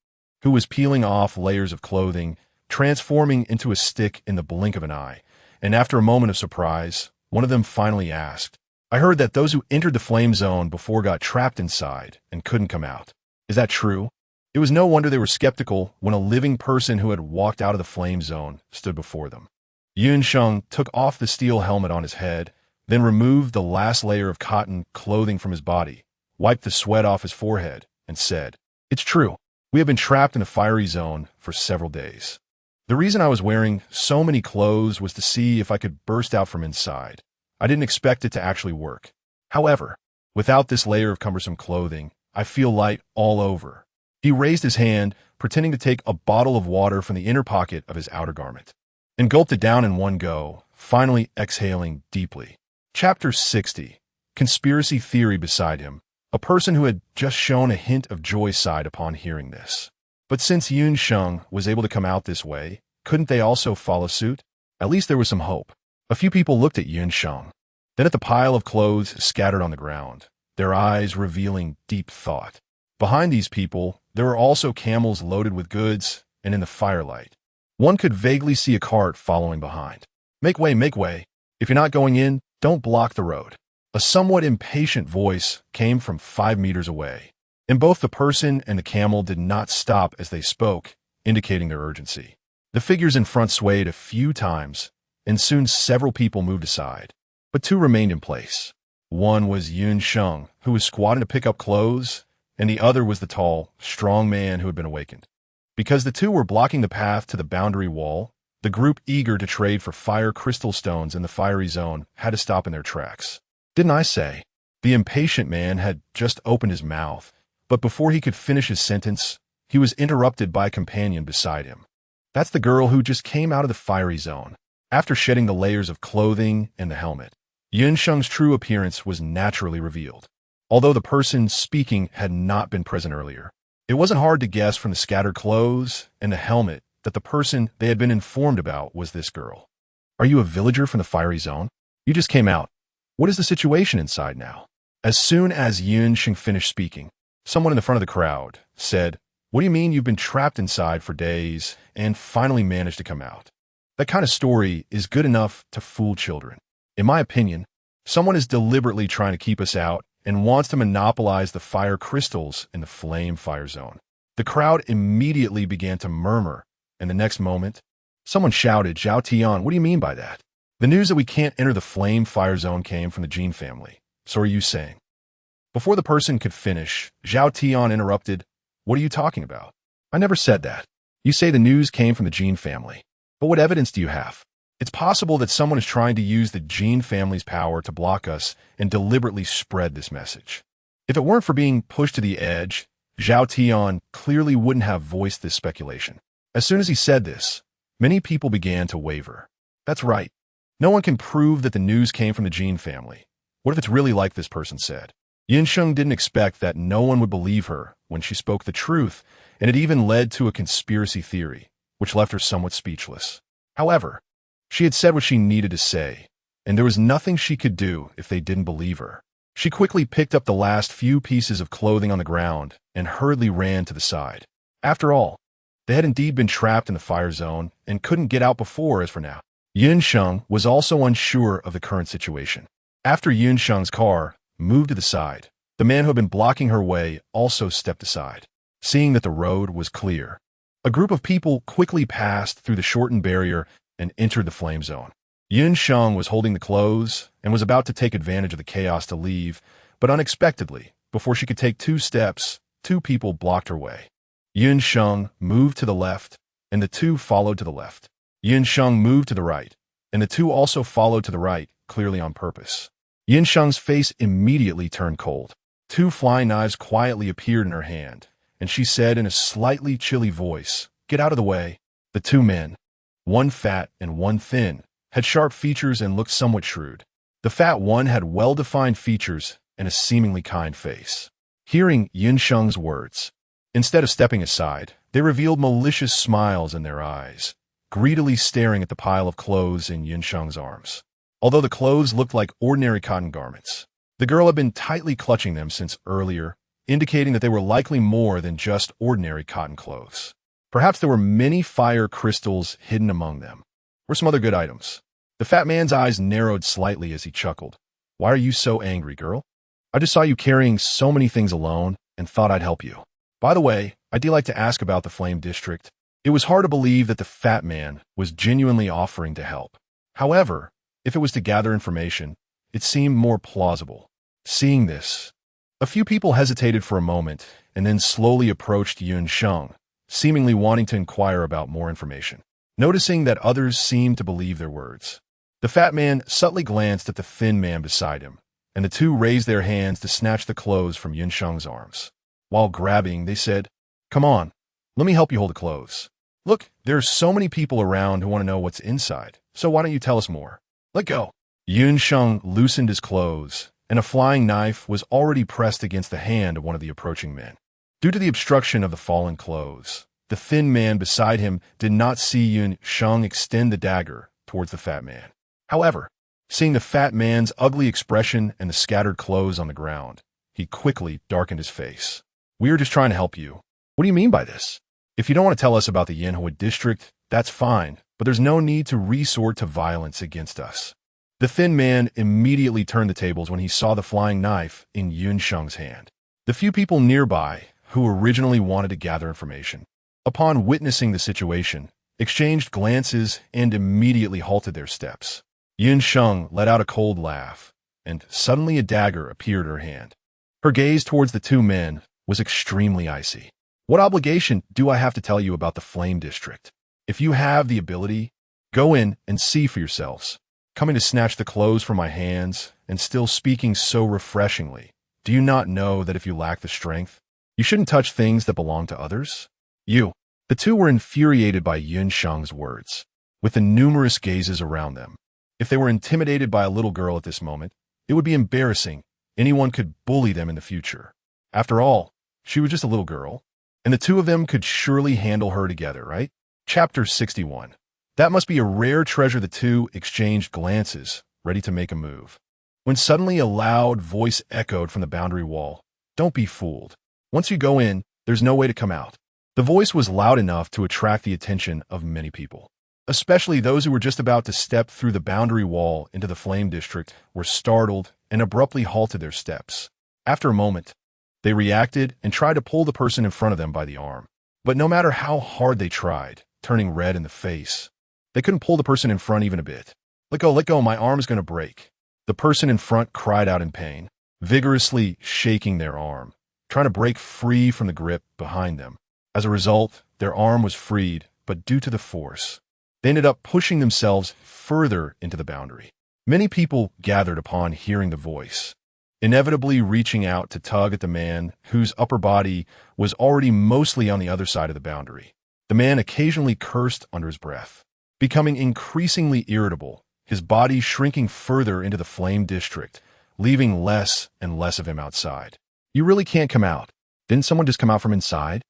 who was peeling off layers of clothing, transforming into a stick in the blink of an eye, and after a moment of surprise, one of them finally asked, "I heard that those who entered the flame zone before got trapped inside and couldn't come out. Is that true?" It was no wonder they were skeptical when a living person who had walked out of the flame zone stood before them. Sheng took off the steel helmet on his head, then removed the last layer of cotton clothing from his body, wiped the sweat off his forehead, and said, "It's true. We have been trapped in a fiery zone for several days. The reason I was wearing so many clothes was to see if I could burst out from inside. I didn't expect it to actually work. However, without this layer of cumbersome clothing, I feel light all over." He raised his hand, pretending to take a bottle of water from the inner pocket of his outer garment, and gulped it down in one go, finally exhaling deeply. Chapter 60. Conspiracy theory beside him. A person who had just shown a hint of joy sighed upon hearing this. But since Sheng was able to come out this way, couldn't they also follow suit? At least there was some hope. A few people looked at Sheng, then at the pile of clothes scattered on the ground, their eyes revealing deep thought. Behind these people, there were also camels loaded with goods, and in the firelight, one could vaguely see a cart following behind. Make way, make way. If you're not going in, don't block the road." A somewhat impatient voice came from 5 meters away, and both the person and the camel did not stop as they spoke, indicating their urgency. The figures in front swayed a few times, and soon several people moved aside, but 2 remained in place. One was Sheng, who was squatting to pick up clothes, and the other was the tall, strong man who had been awakened. Because the 2 were blocking the path to the boundary wall, the group eager to trade for fire crystal stones in the fiery zone had to stop in their tracks. "Didn't I say?" The impatient man had just opened his mouth, but before he could finish his sentence, he was interrupted by a companion beside him. "That's the girl who just came out of the fiery zone, after shedding the layers of clothing and the helmet." Sheng's true appearance was naturally revealed, although the person speaking had not been present earlier. It wasn't hard to guess from the scattered clothes and the helmet that the person they had been informed about was this girl. "Are you a villager from the fiery zone? You just came out. What is the situation inside now?" As soon as Sheng finished speaking, someone in the front of the crowd said, "What do you mean you've been trapped inside for days and finally managed to come out? That kind of story is good enough to fool children. In my opinion, someone is deliberately trying to keep us out and wants to monopolize the fire crystals in the flame fire zone." The crowd immediately began to murmur, and the next moment, someone shouted, "Zhao Tian, what do you mean by that? The news that we can't enter the flame fire zone came from the Gene family. So are you saying?" Before the person could finish, Zhao Tian interrupted, "What are you talking about? I never said that. You say the news came from the Gene family. But what evidence do you have? It's possible that someone is trying to use the Gene family's power to block us and deliberately spread this message." If it weren't for being pushed to the edge, Zhao Tian clearly wouldn't have voiced this speculation. As soon as he said this, many people began to waver. That's right. No one can prove that the news came from the Gene family. What if it's really like this person said? Sheng didn't expect that no one would believe her when she spoke the truth, and it even led to a conspiracy theory, which left her somewhat speechless. However, she had said what she needed to say, and there was nothing she could do if they didn't believe her. She quickly picked up the last few pieces of clothing on the ground and hurriedly ran to the side. After all, they had indeed been trapped in the fire zone and couldn't get out before as for now. Sheng was also unsure of the current situation. After Sheng's car moved to the side, the man who had been blocking her way also stepped aside. Seeing that the road was clear, a group of people quickly passed through the shortened barrier and entered the flame zone. Sheng was holding the clothes and was about to take advantage of the chaos to leave, but unexpectedly, before she could take 2 steps, 2 people blocked her way. Sheng moved to the left, and the 2 followed to the left. Sheng moved to the right, and the 2 also followed to the right, clearly on purpose. Sheng's face immediately turned cold. 2 flying knives quietly appeared in her hand, and she said in a slightly chilly voice, "Get out of the way." The 2 men, one fat and one thin, had sharp features and looked somewhat shrewd. The fat one had well-defined features and a seemingly kind face. Hearing Sheng's words, instead of stepping aside, they revealed malicious smiles in their eyes, greedily staring at the pile of clothes in Sheng's arms. Although the clothes looked like ordinary cotton garments, the girl had been tightly clutching them since earlier, indicating that they were likely more than just ordinary cotton clothes. Perhaps there were many fire crystals hidden among them, or some other good items. The fat man's eyes narrowed slightly as he chuckled. "Why are you so angry, girl? I just saw you carrying so many things alone and thought I'd help you. By the way, I do like to ask about the Flame District." It was hard to believe that the fat man was genuinely offering to help. However, if it was to gather information, it seemed more plausible. Seeing this, a few people hesitated for a moment and then slowly approached Sheng, seemingly wanting to inquire about more information. Noticing that others seemed to believe their words, the fat man subtly glanced at the thin man beside him, and the 2 raised their hands to snatch the clothes from Sheng's arms. While grabbing, they said, "Come on, let me help you hold the clothes. Look, there are so many people around who want to know what's inside, so why don't you tell us more? Let go." Sheng loosened his clothes, and a flying knife was already pressed against the hand of one of the approaching men. Due to the obstruction of the fallen clothes, the thin man beside him did not see Sheng extend the dagger towards the fat man. However, seeing the fat man's ugly expression and the scattered clothes on the ground, he quickly darkened his face. "We are just trying to help you. What do you mean by this? If you don't want to tell us about the Yanhua district, that's fine, but there's no need to resort to violence against us." The thin man immediately turned the tables when he saw the flying knife in Sheng's hand. The few people nearby, who originally wanted to gather information, upon witnessing the situation, exchanged glances and immediately halted their steps. Sheng let out a cold laugh, and suddenly a dagger appeared in her hand. Her gaze towards the 2 men was extremely icy. "What obligation do I have to tell you about the Flame District? If you have the ability, go in and see for yourselves. Coming to snatch the clothes from my hands and still speaking so refreshingly, do you not know that if you lack the strength, you shouldn't touch things that belong to others?" The 2 were infuriated by Sheng's words, with the numerous gazes around them. If they were intimidated by a little girl at this moment, it would be embarrassing. Anyone could bully them in the future. After all, she was just a little girl, and the 2 of them could surely handle her together, right? Chapter 61. That must be a rare treasure. The 2 exchanged glances, ready to make a move, when suddenly a loud voice echoed from the boundary wall. "Don't be fooled. Once you go in, there's no way to come out." The voice was loud enough to attract the attention of many people. Especially those who were just about to step through the boundary wall into the Flame District were startled and abruptly halted their steps. After a moment, they reacted and tried to pull the person in front of them by the arm. But no matter how hard they tried, turning red in the face, they couldn't pull the person in front even a bit. Let go, my arm's gonna break." The person in front cried out in pain, vigorously shaking their arm, trying to break free from the grip behind them. As a result, their arm was freed, but due to the force, they ended up pushing themselves further into the boundary. Many people gathered upon hearing the voice, inevitably reaching out to tug at the man whose upper body was already mostly on the other side of the boundary. The man occasionally cursed under his breath, becoming increasingly irritable, his body shrinking further into the Flame District, leaving less and less of him outside. "You really can't come out. Didn't someone just come out from inside?"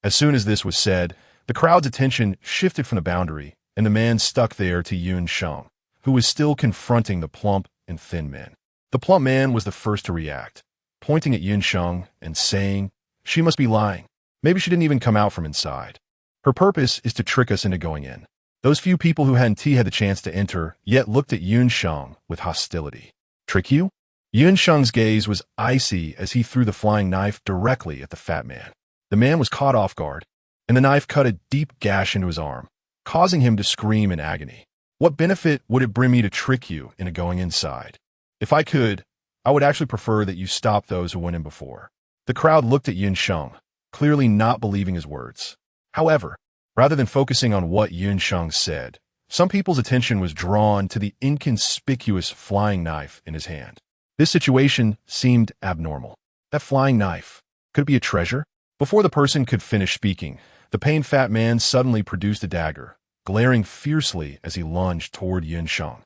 As soon as this was said, the crowd's attention shifted from the boundary, and the man stuck there to Sheng, who was still confronting the plump and thin man. The plump man was the first to react, pointing at Sheng and saying, "She must be lying. Maybe she didn't even come out from inside. Her purpose is to trick us into going in." Those few people who hadn't had the chance to enter yet looked at Sheng with hostility. "Trick you?" Sheng's gaze was icy as he threw the flying knife directly at the fat man. The man was caught off guard, and the knife cut a deep gash into his arm, causing him to scream in agony. "What benefit would it bring me to trick you into going inside? If I could, I would actually prefer that you stop those who went in before." The crowd looked at Sheng, clearly not believing his words. However, rather than focusing on what Sheng said, some people's attention was drawn to the inconspicuous flying knife in his hand. This situation seemed abnormal. That flying knife, could it be a treasure? Before the person could finish speaking, the pained fat man suddenly produced a dagger, glaring fiercely as he lunged toward Sheng.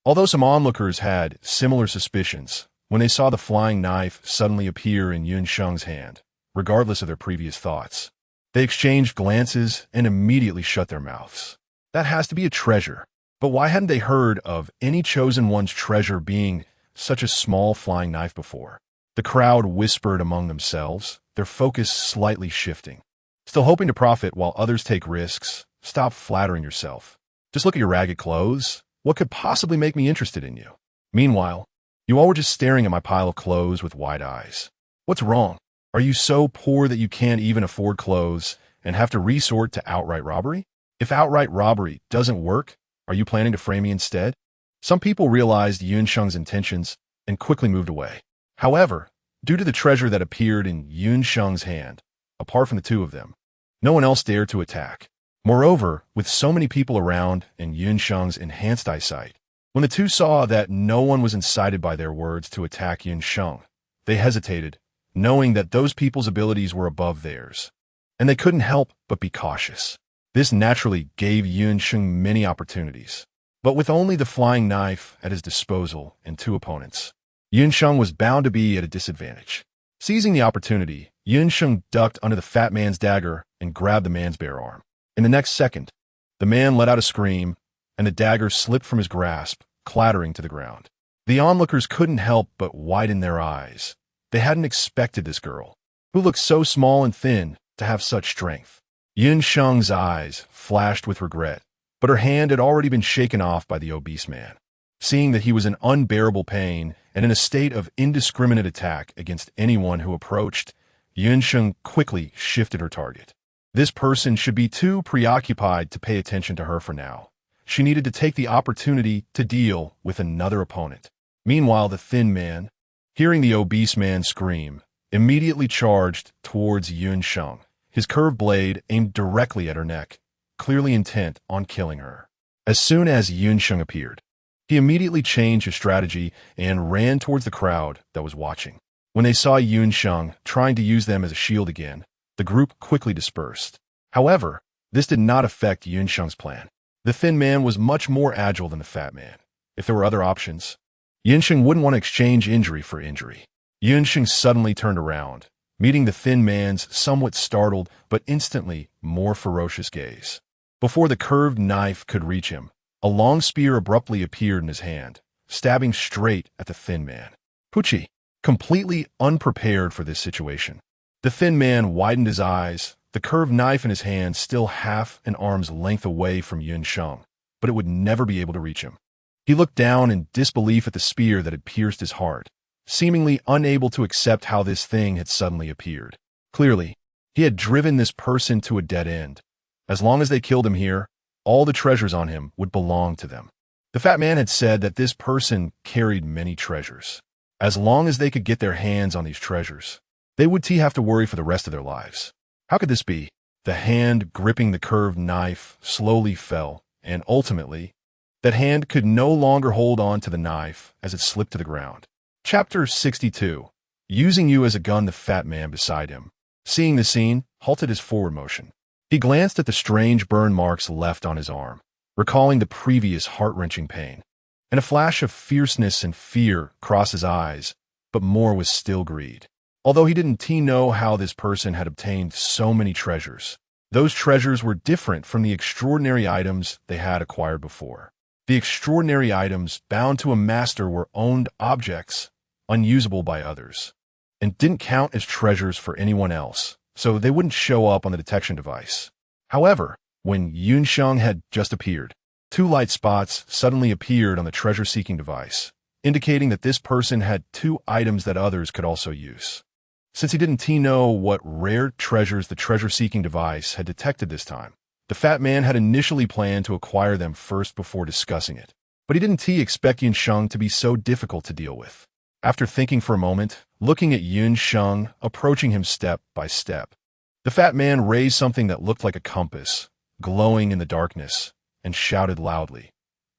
Although some onlookers had similar suspicions, when they saw the flying knife suddenly appear in Sheng's hand, regardless of their previous thoughts, they exchanged glances and immediately shut their mouths. That has to be a treasure. But why hadn't they heard of any chosen one's treasure being such a small flying knife before? The crowd whispered among themselves, their focus slightly shifting. "Still hoping to profit while others take risks? Stop flattering yourself. Just look at your ragged clothes. What could possibly make me interested in you?" Meanwhile, you all were just staring at my pile of clothes with wide eyes. "What's wrong? Are you so poor that you can't even afford clothes and have to resort to outright robbery? If outright robbery doesn't work, are you planning to frame me instead?" Some people realized Sheng's intentions and quickly moved away. However, due to the treasure that appeared in Sheng's hand, apart from the two of them, no one else dared to attack. Moreover, with so many people around and Sheng's enhanced eyesight, when the two saw that no one was incited by their words to attack Sheng, they hesitated, knowing that those people's abilities were above theirs, and they couldn't help but be cautious. This naturally gave Sheng many opportunities, but with only the flying knife at his disposal and two opponents, Sheng was bound to be at a disadvantage. Seizing the opportunity, Sheng ducked under the fat man's dagger and grabbed the man's bare arm. In the next second, the man let out a scream, and the dagger slipped from his grasp, clattering to the ground. The onlookers couldn't help but widen their eyes. They hadn't expected this girl, who looked so small and thin, to have such strength. Sheng's eyes flashed with regret, but her hand had already been shaken off by the obese man. Seeing that he was in unbearable pain and in a state of indiscriminate attack against anyone who approached, Sheng quickly shifted her target. This person should be too preoccupied to pay attention to her for now. She needed to take the opportunity to deal with another opponent. Meanwhile, the thin man, hearing the obese man scream, immediately charged towards Sheng, his curved blade aimed directly at her neck, clearly intent on killing her. As soon as Sheng appeared, he immediately changed his strategy and ran towards the crowd that was watching. When they saw Sheng trying to use them as a shield again, the group quickly dispersed. However, this did not affect Sheng's plan. The thin man was much more agile than the fat man. If there were other options, Sheng wouldn't want to exchange injury for injury. Sheng suddenly turned around, meeting the thin man's somewhat startled but instantly more ferocious gaze. Before the curved knife could reach him, a long spear abruptly appeared in his hand, stabbing straight at the thin man. Pucci, completely unprepared for this situation. The thin man widened his eyes, the curved knife in his hand still half an arm's length away from Sheng, but it would never be able to reach him. He looked down in disbelief at the spear that had pierced his heart, seemingly unable to accept how this thing had suddenly appeared. Clearly, he had driven this person to a dead end. As long as they killed him here, all the treasures on him would belong to them. The fat man had said that this person carried many treasures. As long as they could get their hands on these treasures, they would have to worry for the rest of their lives. How could this be? The hand gripping the curved knife slowly fell, and ultimately, that hand could no longer hold on to the knife as it slipped to the ground. Chapter 62. Using you as a gun. The fat man beside him, seeing the scene, halted his forward motion. He glanced at the strange burn marks left on his arm, recalling the previous heart-wrenching pain. and a flash of fierceness and fear crossed his eyes, but more was still greed. Although he didn't know how this person had obtained so many treasures. Those treasures were different from the extraordinary items they had acquired before. The extraordinary items bound to a master were owned objects, unusable by others, and didn't count as treasures for anyone else, so they wouldn't show up on the detection device. However, when Sheng had just appeared, 2 light spots suddenly appeared on the treasure-seeking device, indicating that this person had 2 items that others could also use. Since he didn't know what rare treasures the treasure-seeking device had detected this time, the fat man had initially planned to acquire them first before discussing it. But he didn't expect Sheng to be so difficult to deal with. After thinking for a moment, looking at Sheng approaching him step by step, the fat man raised something that looked like a compass, glowing in the darkness, and shouted loudly,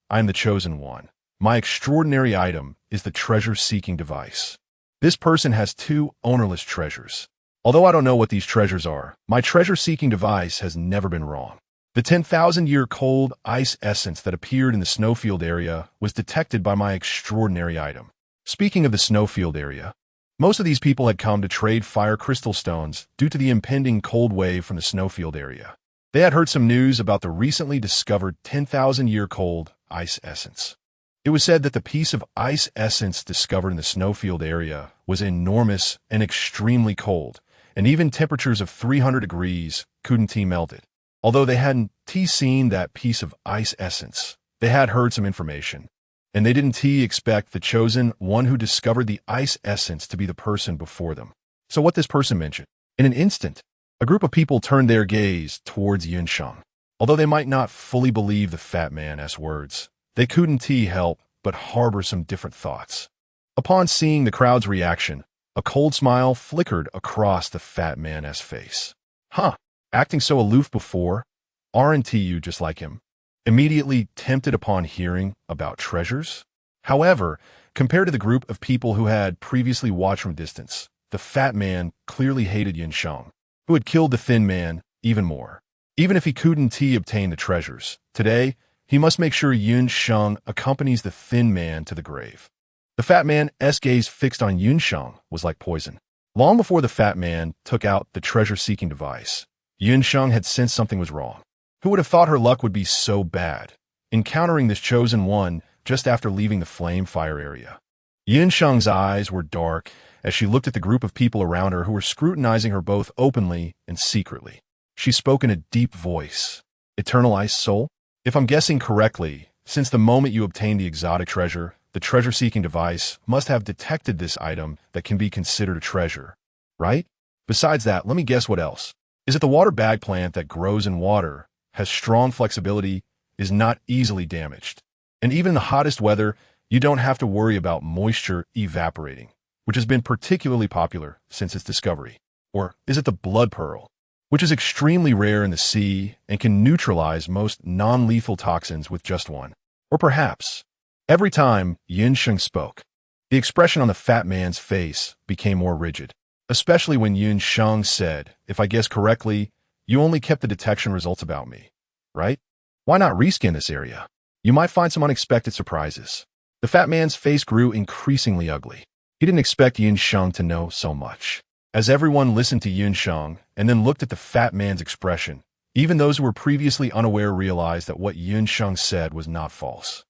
"I am the chosen one. My extraordinary item is the treasure-seeking device. This person has 2 ownerless treasures. Although I don't know what these treasures are, my treasure-seeking device has never been wrong. The 10,000-year cold ice essence that appeared in the snowfield area was detected by my extraordinary item." Speaking of the snowfield area, most of these people had come to trade fire crystal stones due to the impending cold wave from the snowfield area. They had heard some news about the recently discovered 10,000-year cold ice essence. It was said that the piece of ice essence discovered in the snowfield area was enormous and extremely cold, and even temperatures of 300 degrees couldn't melt it. Although they hadn't seen that piece of ice essence, they had heard some information, and they didn't expect the chosen one who discovered the ice essence to be the person before them. So what this person mentioned? In an instant, a group of people turned their gaze towards Sheng. Although they might not fully believe the fat man's words, they couldn't help but harbor some different thoughts. Upon seeing the crowd's reaction, a cold smile flickered across the fat man's face. "Huh, acting so aloof before, aren't you just like him?" Immediately tempted upon hearing about treasures? However, compared to the group of people who had previously watched from distance, the fat man clearly hated Sheng, who had killed the thin man, even more. Even if he couldn't obtain the treasures, today, he must make sure Sheng accompanies the thin man to the grave. The fat man's gaze fixed on Sheng was like poison. Long before the fat man took out the treasure-seeking device, Sheng had sensed something was wrong. Who would have thought her luck would be so bad, encountering this chosen one just after leaving the flame fire area? Sheng's eyes were dark as she looked at the group of people around her who were scrutinizing her both openly and secretly. She spoke in a deep voice. "Eternal Ice Soul? If I'm guessing correctly, since the moment you obtained the exotic treasure, the treasure-seeking device must have detected this item that can be considered a treasure, right? Besides that, let me guess what else. Is it the water bag plant that grows in water, has strong flexibility, is not easily damaged, and even in the hottest weather, you don't have to worry about moisture evaporating, which has been particularly popular since its discovery? Or is it the blood pearl, which is extremely rare in the sea and can neutralize most non-lethal toxins with just one? Or perhaps, every time Sheng spoke, the expression on the fat man's face became more rigid, especially when Sheng said, "If I guess correctly, you only kept the detection results about me, right? Why not reskin this area? You might find some unexpected surprises." The fat man's face grew increasingly ugly. He didn't expect Sheng to know so much. As everyone listened to Sheng and then looked at the fat man's expression, even those who were previously unaware realized that what Sheng said was not false.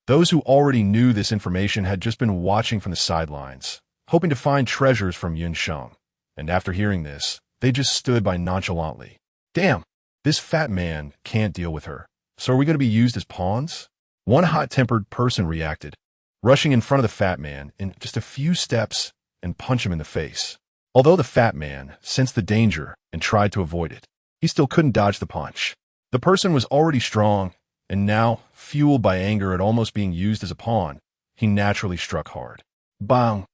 Those who already knew this information had just been watching from the sidelines, hoping to find treasures from Sheng. And after hearing this, they just stood by nonchalantly. "Damn, this fat man can't deal with her. So are we going to be used as pawns?" One hot-tempered person reacted, rushing in front of the fat man in just a few steps and punch him in the face. Although the fat man sensed the danger and tried to avoid it, he still couldn't dodge the punch. The person was already strong, and now, fueled by anger at almost being used as a pawn, he naturally struck hard. Bang!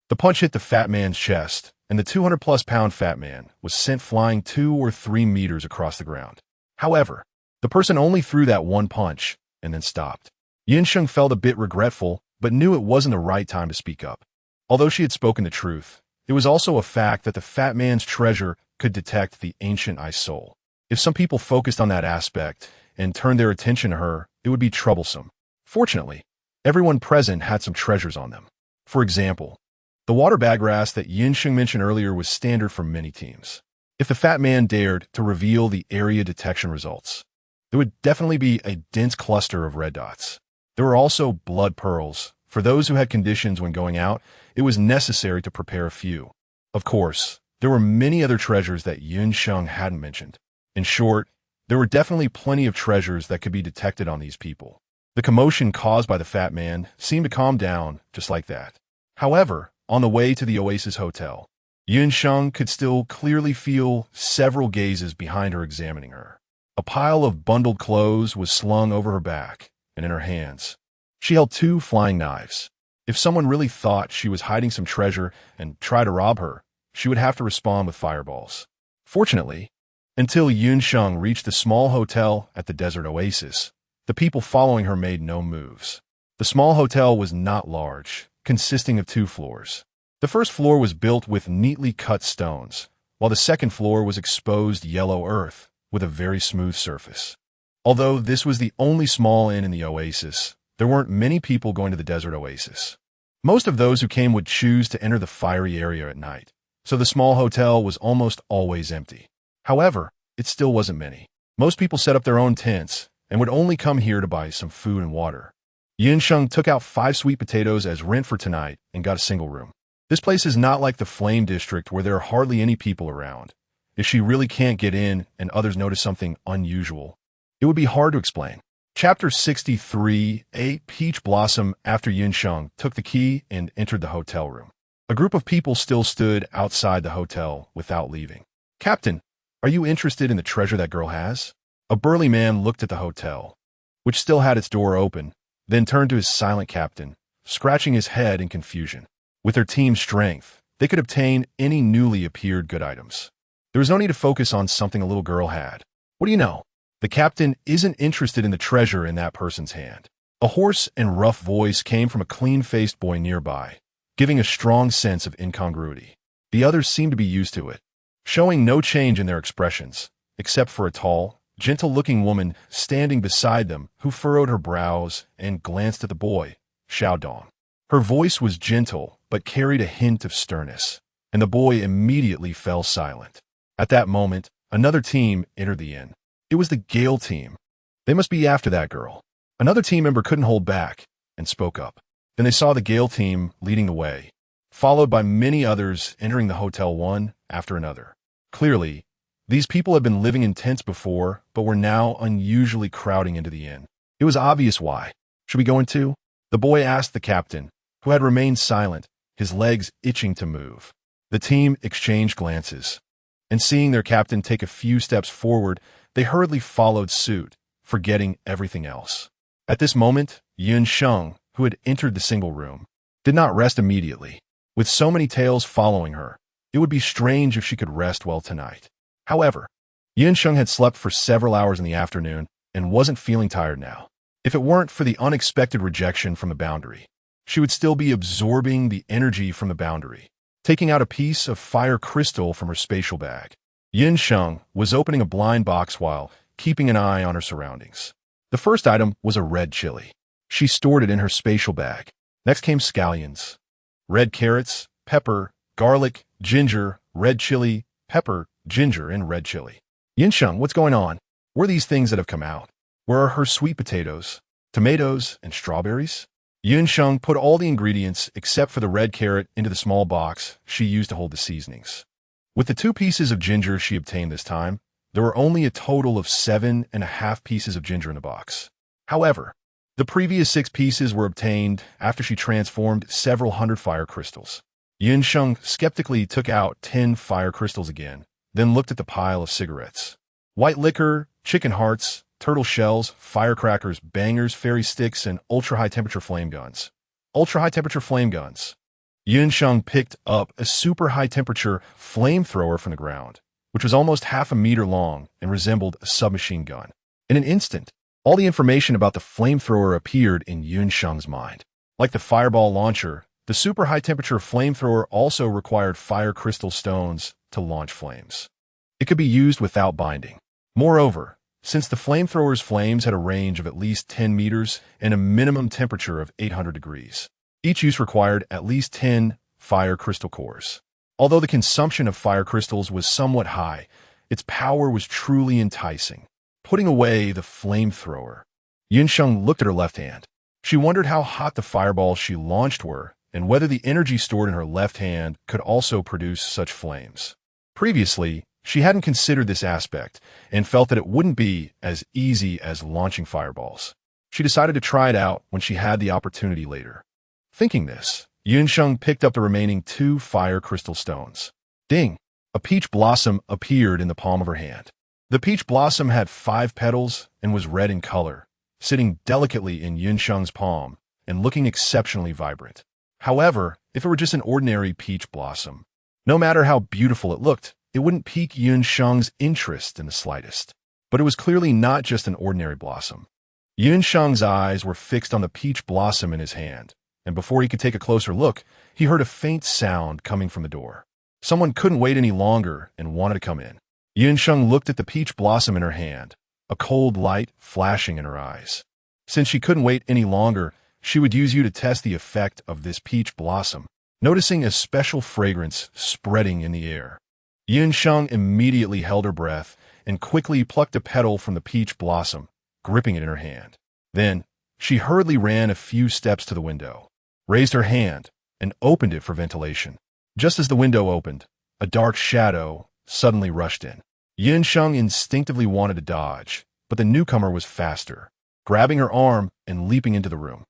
The punch hit the fat man's chest, and the 200-plus-pound fat man was sent flying 2 or 3 meters across the ground. However, the person only threw that one punch and then stopped. Sheng felt a bit regretful, but knew it wasn't the right time to speak up. Although she had spoken the truth, it was also a fact that the fat man's treasure could detect the ancient ice soul. If some people focused on that aspect and turned their attention to her, it would be troublesome. Fortunately, Everyone present had some treasures on them. For example, the water bagasse that Sheng mentioned earlier was standard for many teams. If the fat man dared to reveal the area detection results, there would definitely be a dense cluster of red dots. There were also blood pearls. For those who had conditions when going out, it was necessary to prepare a few. Of course, there were many other treasures that Sheng hadn't mentioned. In short, there were definitely plenty of treasures that could be detected on these people. The commotion caused by the fat man seemed to calm down just like that. However, on the way to the Oasis Hotel, Sheng could still clearly feel several gazes behind her examining her. A pile of bundled clothes was slung over her back, and in her hands, she held 2 flying knives. If someone really thought she was hiding some treasure and tried to rob her, she would have to respond with fireballs. Fortunately, until Sheng reached the small hotel at the desert oasis, the people following her made no moves. The small hotel was not large, consisting of 2 floors. The first floor was built with neatly cut stones, while the second floor was exposed yellow earth with a very smooth surface. Although this was the only small inn in the oasis, there weren't many people going to the desert oasis. Most of those who came would choose to enter the fiery area at night, so the small hotel was almost always empty. However, it still wasn't many. Most people set up their own tents and would only come here to buy some food and water. Sheng took out 5 sweet potatoes as rent for tonight and got a single room. This place is not like the Flame District where there are hardly any people around. If she really can't get in and others notice something unusual, it would be hard to explain. Chapter 63, A Peach Blossom. After Sheng took the key and entered the hotel room, a group of people still stood outside the hotel without leaving. "Captain, are you interested in the treasure that girl has?" A burly man looked at the hotel, which still had its door open, then turned to his silent captain, scratching his head in confusion. With their team's strength, they could obtain any newly appeared good items. There was no need to focus on something a little girl had. "What do you know? The captain isn't interested in the treasure in that person's hand." A hoarse and rough voice came from a clean-faced boy nearby, giving a strong sense of incongruity. The others seemed to be used to it, showing no change in their expressions, except for a tall, gentle-looking woman standing beside them who furrowed her brows and glanced at the boy, Xiaodong. Her voice was gentle but carried a hint of sternness, and the boy immediately fell silent. At that moment, another team entered the inn. It was the Gale team. They must be after that girl. Another team member couldn't hold back and spoke up. Then they saw the Gale team leading the way, followed by many others entering the hotel one after another. Clearly, these people had been living in tents before, but were now unusually crowding into the inn. It was obvious why. "Should we go in too?" the boy asked the captain, who had remained silent, his legs itching to move. The team exchanged glances, and seeing their captain take a few steps forward, they hurriedly followed suit, forgetting everything else. At this moment, Sheng, who had entered the single room, did not rest immediately. With so many tales following her, it would be strange if she could rest well tonight. However, Sheng had slept for several hours in the afternoon and wasn't feeling tired now. If it weren't for the unexpected rejection from the boundary, she would still be absorbing the energy from the boundary. Taking out a piece of fire crystal from her spatial bag, Sheng was opening a blind box while keeping an eye on her surroundings. The first item was a red chili. She stored it in her spatial bag. Next came scallions, red carrots, pepper, garlic, ginger, red chili, pepper, ginger, and red chili. "Sheng, what's going on? Where are these things that have come out? Where are her sweet potatoes, tomatoes, and strawberries?" Sheng put all the ingredients except for the red carrot into the small box she used to hold the seasonings. With the 2 pieces of ginger she obtained this time, there were only a total of 7.5 pieces of ginger in the box. However, the previous 6 pieces were obtained after she transformed several hundred fire crystals. Sheng skeptically took out 10 fire crystals again, then looked at the pile of cigarettes. White liquor, chicken hearts, turtle shells, firecrackers, bangers, fairy sticks, and ultra-high-temperature flame guns. Ultra-high-temperature flame guns. Sheng picked up a super-high-temperature flamethrower from the ground, which was almost half a meter long and resembled a submachine gun. In an instant, all the information about the flamethrower appeared in Sheng's mind. Like the fireball launcher, the super-high-temperature flamethrower also required fire crystal stones to launch flames. It could be used without binding. Moreover, Since the flamethrower's flames had a range of at least 10 meters and a minimum temperature of 800 degrees, each use required at least 10 fire crystal cores. Although the consumption of fire crystals was somewhat high, its power was truly enticing. Putting away the flamethrower, Sheng looked at her left hand. She wondered how hot the fireballs she launched were and whether the energy stored in her left hand could also produce such flames. Previously, she hadn't considered this aspect and felt that it wouldn't be as easy as launching fireballs. She decided to try it out when she had the opportunity later. Thinking this, Sheng picked up the remaining 2 fire crystal stones. Ding! A peach blossom appeared in the palm of her hand. The peach blossom had 5 petals and was red in color, sitting delicately in Sheng's palm and looking exceptionally vibrant. However, if it were just an ordinary peach blossom, no matter how beautiful it looked, it wouldn't pique Sheng's interest in the slightest. But it was clearly not just an ordinary blossom. Sheng's eyes were fixed on the peach blossom in his hand, and before he could take a closer look, he heard a faint sound coming from the door. Someone couldn't wait any longer and wanted to come in. Sheng looked at the peach blossom in her hand, a cold light flashing in her eyes. Since she couldn't wait any longer, she would use you to test the effect of this peach blossom, noticing a special fragrance spreading in the air. Sheng immediately held her breath and quickly plucked a petal from the peach blossom, gripping it in her hand. Then, she hurriedly ran a few steps to the window, raised her hand, and opened it for ventilation. Just as the window opened, a dark shadow suddenly rushed in. Sheng instinctively wanted to dodge, but the newcomer was faster, grabbing her arm and leaping into the room.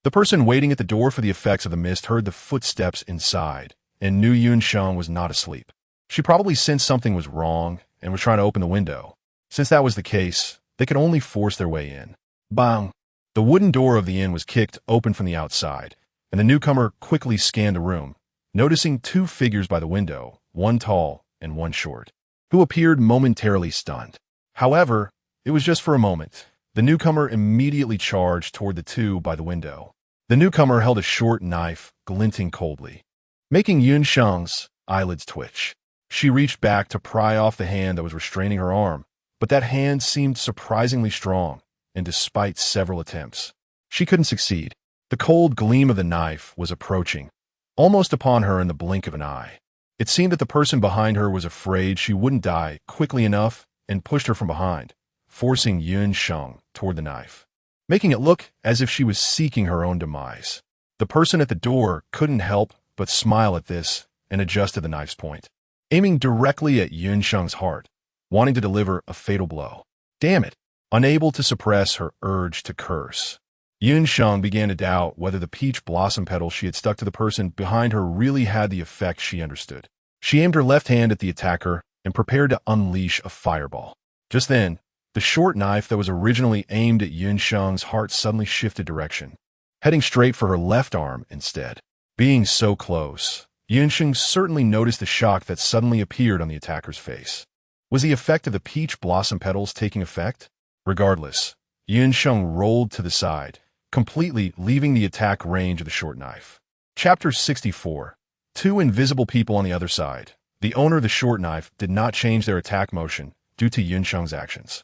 The person waiting at the door for the effects of the mist heard the footsteps inside and knew Sheng was not asleep. She probably sensed something was wrong and was trying to open the window. Since that was the case, they could only force their way in. Bang! The wooden door of the inn was kicked open from the outside, and the newcomer quickly scanned the room, noticing 2 figures by the window, one tall and one short, who appeared momentarily stunned. However, it was just for a moment. The newcomer immediately charged toward the 2 by the window. The newcomer held a short knife, glinting coldly, making Sheng's eyelids twitch. She reached back to pry off the hand that was restraining her arm, but that hand seemed surprisingly strong, and despite several attempts, she couldn't succeed. The cold gleam of the knife was approaching, almost upon her in the blink of an eye. It seemed that the person behind her was afraid she wouldn't die quickly enough and pushed her from behind, forcing Sheng toward the knife, making it look as if she was seeking her own demise. The person at the door couldn't help but smile at this and adjusted the knife's point, aiming directly at Sheng's heart, wanting to deliver a fatal blow. Damn it! Unable to suppress her urge to curse, Sheng began to doubt whether the peach blossom petal she had stuck to the person behind her really had the effect she understood. She aimed her left hand at the attacker and prepared to unleash a fireball. Just then, the short knife that was originally aimed at Sheng's heart suddenly shifted direction, heading straight for her left arm instead. Being so close, Sheng certainly noticed the shock that suddenly appeared on the attacker's face. Was the effect of the peach blossom petals taking effect? Regardless, Sheng rolled to the side, completely leaving the attack range of the short knife. Chapter 64. 2 invisible people on the other side. The owner of the short knife did not change their attack motion due to Sheng's actions.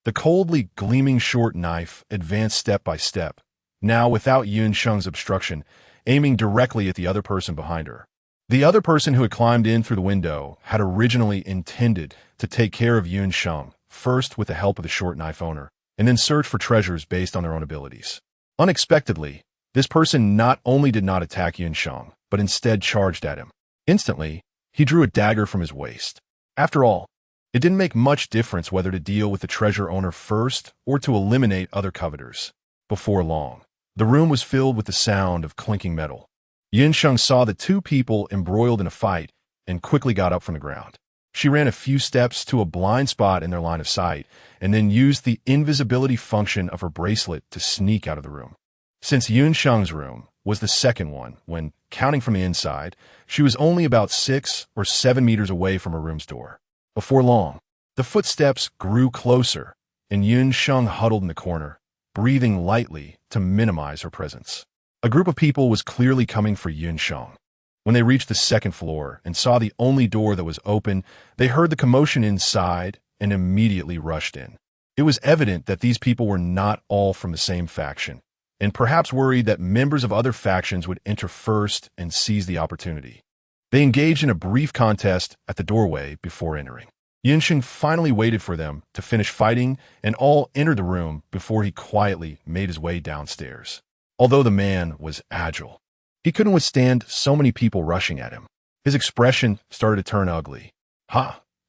The coldly gleaming short knife advanced step by step, now without Sheng's obstruction, aiming directly at the other person behind her. The other person who had climbed in through the window had originally intended to take care of Sheng, first with the help of the short knife owner, and then search for treasures based on their own abilities. Unexpectedly, this person not only did not attack Sheng, but instead charged at him. Instantly, he drew a dagger from his waist. After all, it didn't make much difference whether to deal with the treasure owner first or to eliminate other coveters. Before long, the room was filled with the sound of clinking metal. Sheng saw the 2 people embroiled in a fight and quickly got up from the ground. She ran a few steps to a blind spot in their line of sight and then used the invisibility function of her bracelet to sneak out of the room. Since Sheng's room was the second one, when, counting from the inside, she was only about 6 or 7 meters away from her room's door. Before long, the footsteps grew closer, and Sheng huddled in the corner, breathing lightly to minimize her presence. A group of people was clearly coming for Sheng. When they reached the second floor and saw the only door that was open, they heard the commotion inside and immediately rushed in. It was evident that these people were not all from the same faction, and perhaps worried that members of other factions would enter first and seize the opportunity. They engaged in a brief contest at the doorway before entering. Sheng finally waited for them to finish fighting, and all entered the room before he quietly made his way downstairs. Although the man was agile, he couldn't withstand so many people rushing at him. His expression started to turn ugly.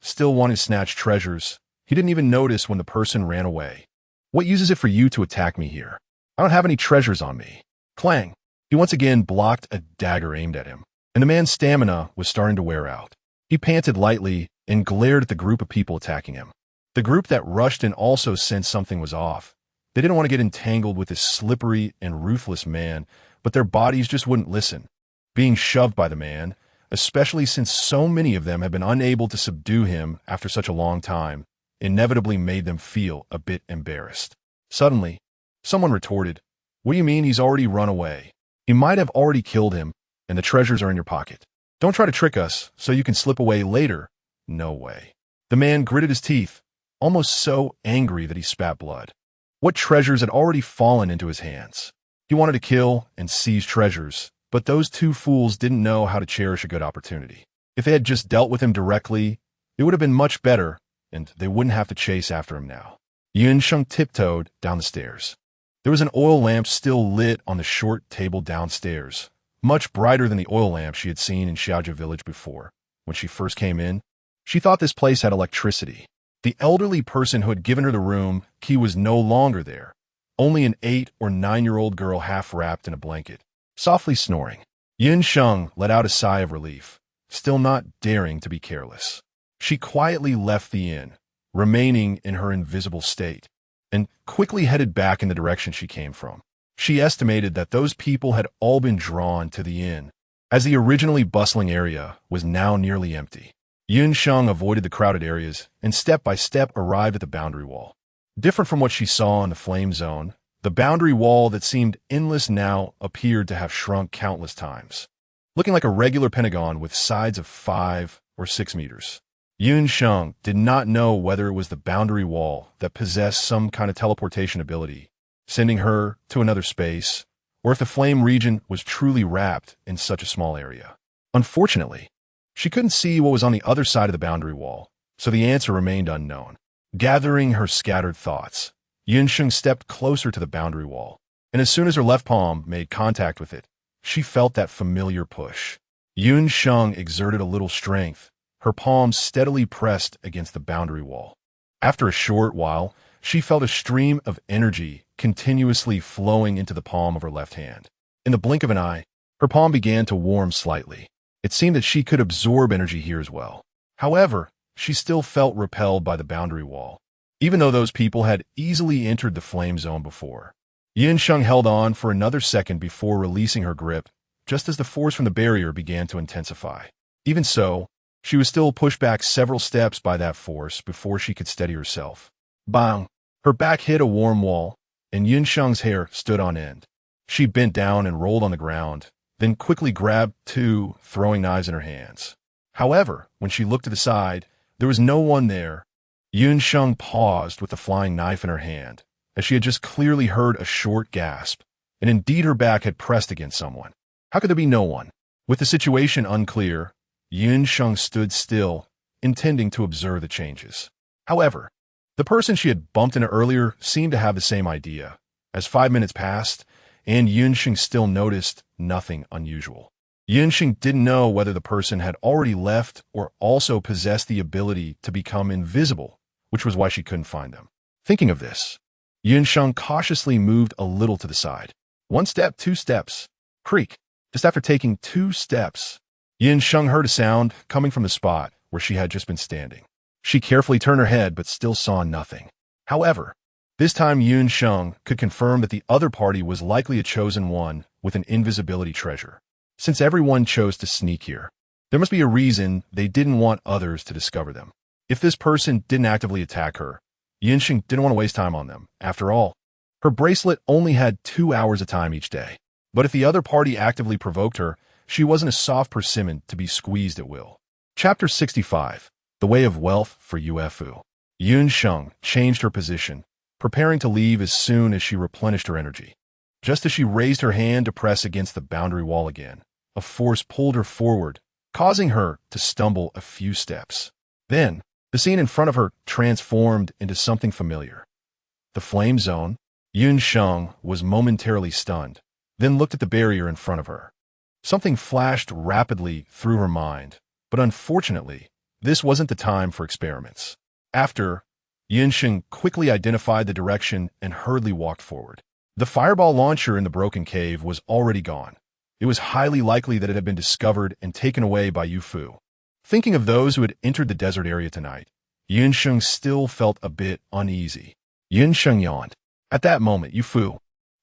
Still wanting to snatch treasures, he didn't even notice when the person ran away. What use is it for you to attack me here? I don't have any treasures on me. Clang! He once again blocked a dagger aimed at him, and the man's stamina was starting to wear out. He panted lightly and glared at the group of people attacking him. The group that rushed in also sensed something was off. They didn't want to get entangled with this slippery and ruthless man, but their bodies just wouldn't listen. Being shoved by the man, especially since so many of them had been unable to subdue him after such a long time, inevitably made them feel a bit embarrassed. Suddenly, someone retorted, "What do you mean he's already run away? He might have already killed him, and the treasures are in your pocket. Don't try to trick us so you can slip away later." No way. The man gritted his teeth, almost so angry that he spat blood. What treasures had already fallen into his hands? He wanted to kill and seize treasures, but those two fools didn't know how to cherish a good opportunity. If they had just dealt with him directly, it would have been much better, and they wouldn't have to chase after him now. Sheng tiptoed down the stairs. There was an oil lamp still lit on the short table downstairs, much brighter than the oil lamp she had seen in Xiaojia village before. When she first came in, she thought this place had electricity. The elderly person who had given her the room key was no longer there. Only an 8 or 9-year-old girl half wrapped in a blanket, softly snoring. Sheng let out a sigh of relief, still not daring to be careless. She quietly left the inn, remaining in her invisible state, and quickly headed back in the direction she came from. She estimated that those people had all been drawn to the inn, as the originally bustling area was now nearly empty. Sheng avoided the crowded areas and step by step arrived at the boundary wall. Different from what she saw in the flame zone, the boundary wall that seemed endless now appeared to have shrunk countless times, looking like a regular pentagon with sides of 5 or 6 meters. Sheng did not know whether it was the boundary wall that possessed some kind of teleportation ability, sending her to another space, or if the flame region was truly wrapped in such a small area. Unfortunately, she couldn't see what was on the other side of the boundary wall, so the answer remained unknown. Gathering her scattered thoughts, Sheng stepped closer to the boundary wall, and as soon as her left palm made contact with it, she felt that familiar push. Sheng exerted a little strength, her palms steadily pressed against the boundary wall. After a short while, she felt a stream of energy continuously flowing into the palm of her left hand. In the blink of an eye, her palm began to warm slightly. It seemed that she could absorb energy here as well. However, she still felt repelled by the boundary wall, even though those people had easily entered the flame zone before. Sheng held on for another second before releasing her grip, just as the force from the barrier began to intensify. Even so, she was still pushed back several steps by that force before she could steady herself. Bang! Her back hit a warm wall, and Sheng's hair stood on end. She bent down and rolled on the ground, then quickly grabbed 2 throwing knives in her hands. However, when she looked to the side, there was no one there. Sheng paused with the flying knife in her hand, as she had just clearly heard a short gasp, and indeed her back had pressed against someone. How could there be no one? With the situation unclear, Sheng stood still, intending to observe the changes. However, the person she had bumped into earlier seemed to have the same idea. As 5 minutes passed, and Sheng still noticed nothing unusual. Sheng didn't know whether the person had already left or also possessed the ability to become invisible, which was why she couldn't find them. Thinking of this, Sheng cautiously moved a little to the side. 1 step, 2 steps. Creak. Just after taking 2 steps, Sheng heard a sound coming from the spot where she had just been standing. She carefully turned her head but still saw nothing. However, this time Sheng could confirm that the other party was likely a chosen one with an invisibility treasure. Since everyone chose to sneak here, there must be a reason they didn't want others to discover them. If this person didn't actively attack her, Sheng didn't want to waste time on them. After all, her bracelet only had 2 hours of time each day. But if the other party actively provoked her, she wasn't a soft persimmon to be squeezed at will. Chapter 65. The Way of Wealth for UFU. Sheng changed her position, preparing to leave as soon as she replenished her energy. Just as she raised her hand to press against the boundary wall again, a force pulled her forward, causing her to stumble a few steps. Then, the scene in front of her transformed into something familiar. The flame zone. Sheng was momentarily stunned, then looked at the barrier in front of her. Something flashed rapidly through her mind, but unfortunately, this wasn't the time for experiments. After, Sheng quickly identified the direction and hurriedly walked forward. The fireball launcher in the broken cave was already gone. It was highly likely that it had been discovered and taken away by Yu Fu. Thinking of those who had entered the desert area tonight, Sheng still felt a bit uneasy. Sheng yawned. At that moment, Yu Fu,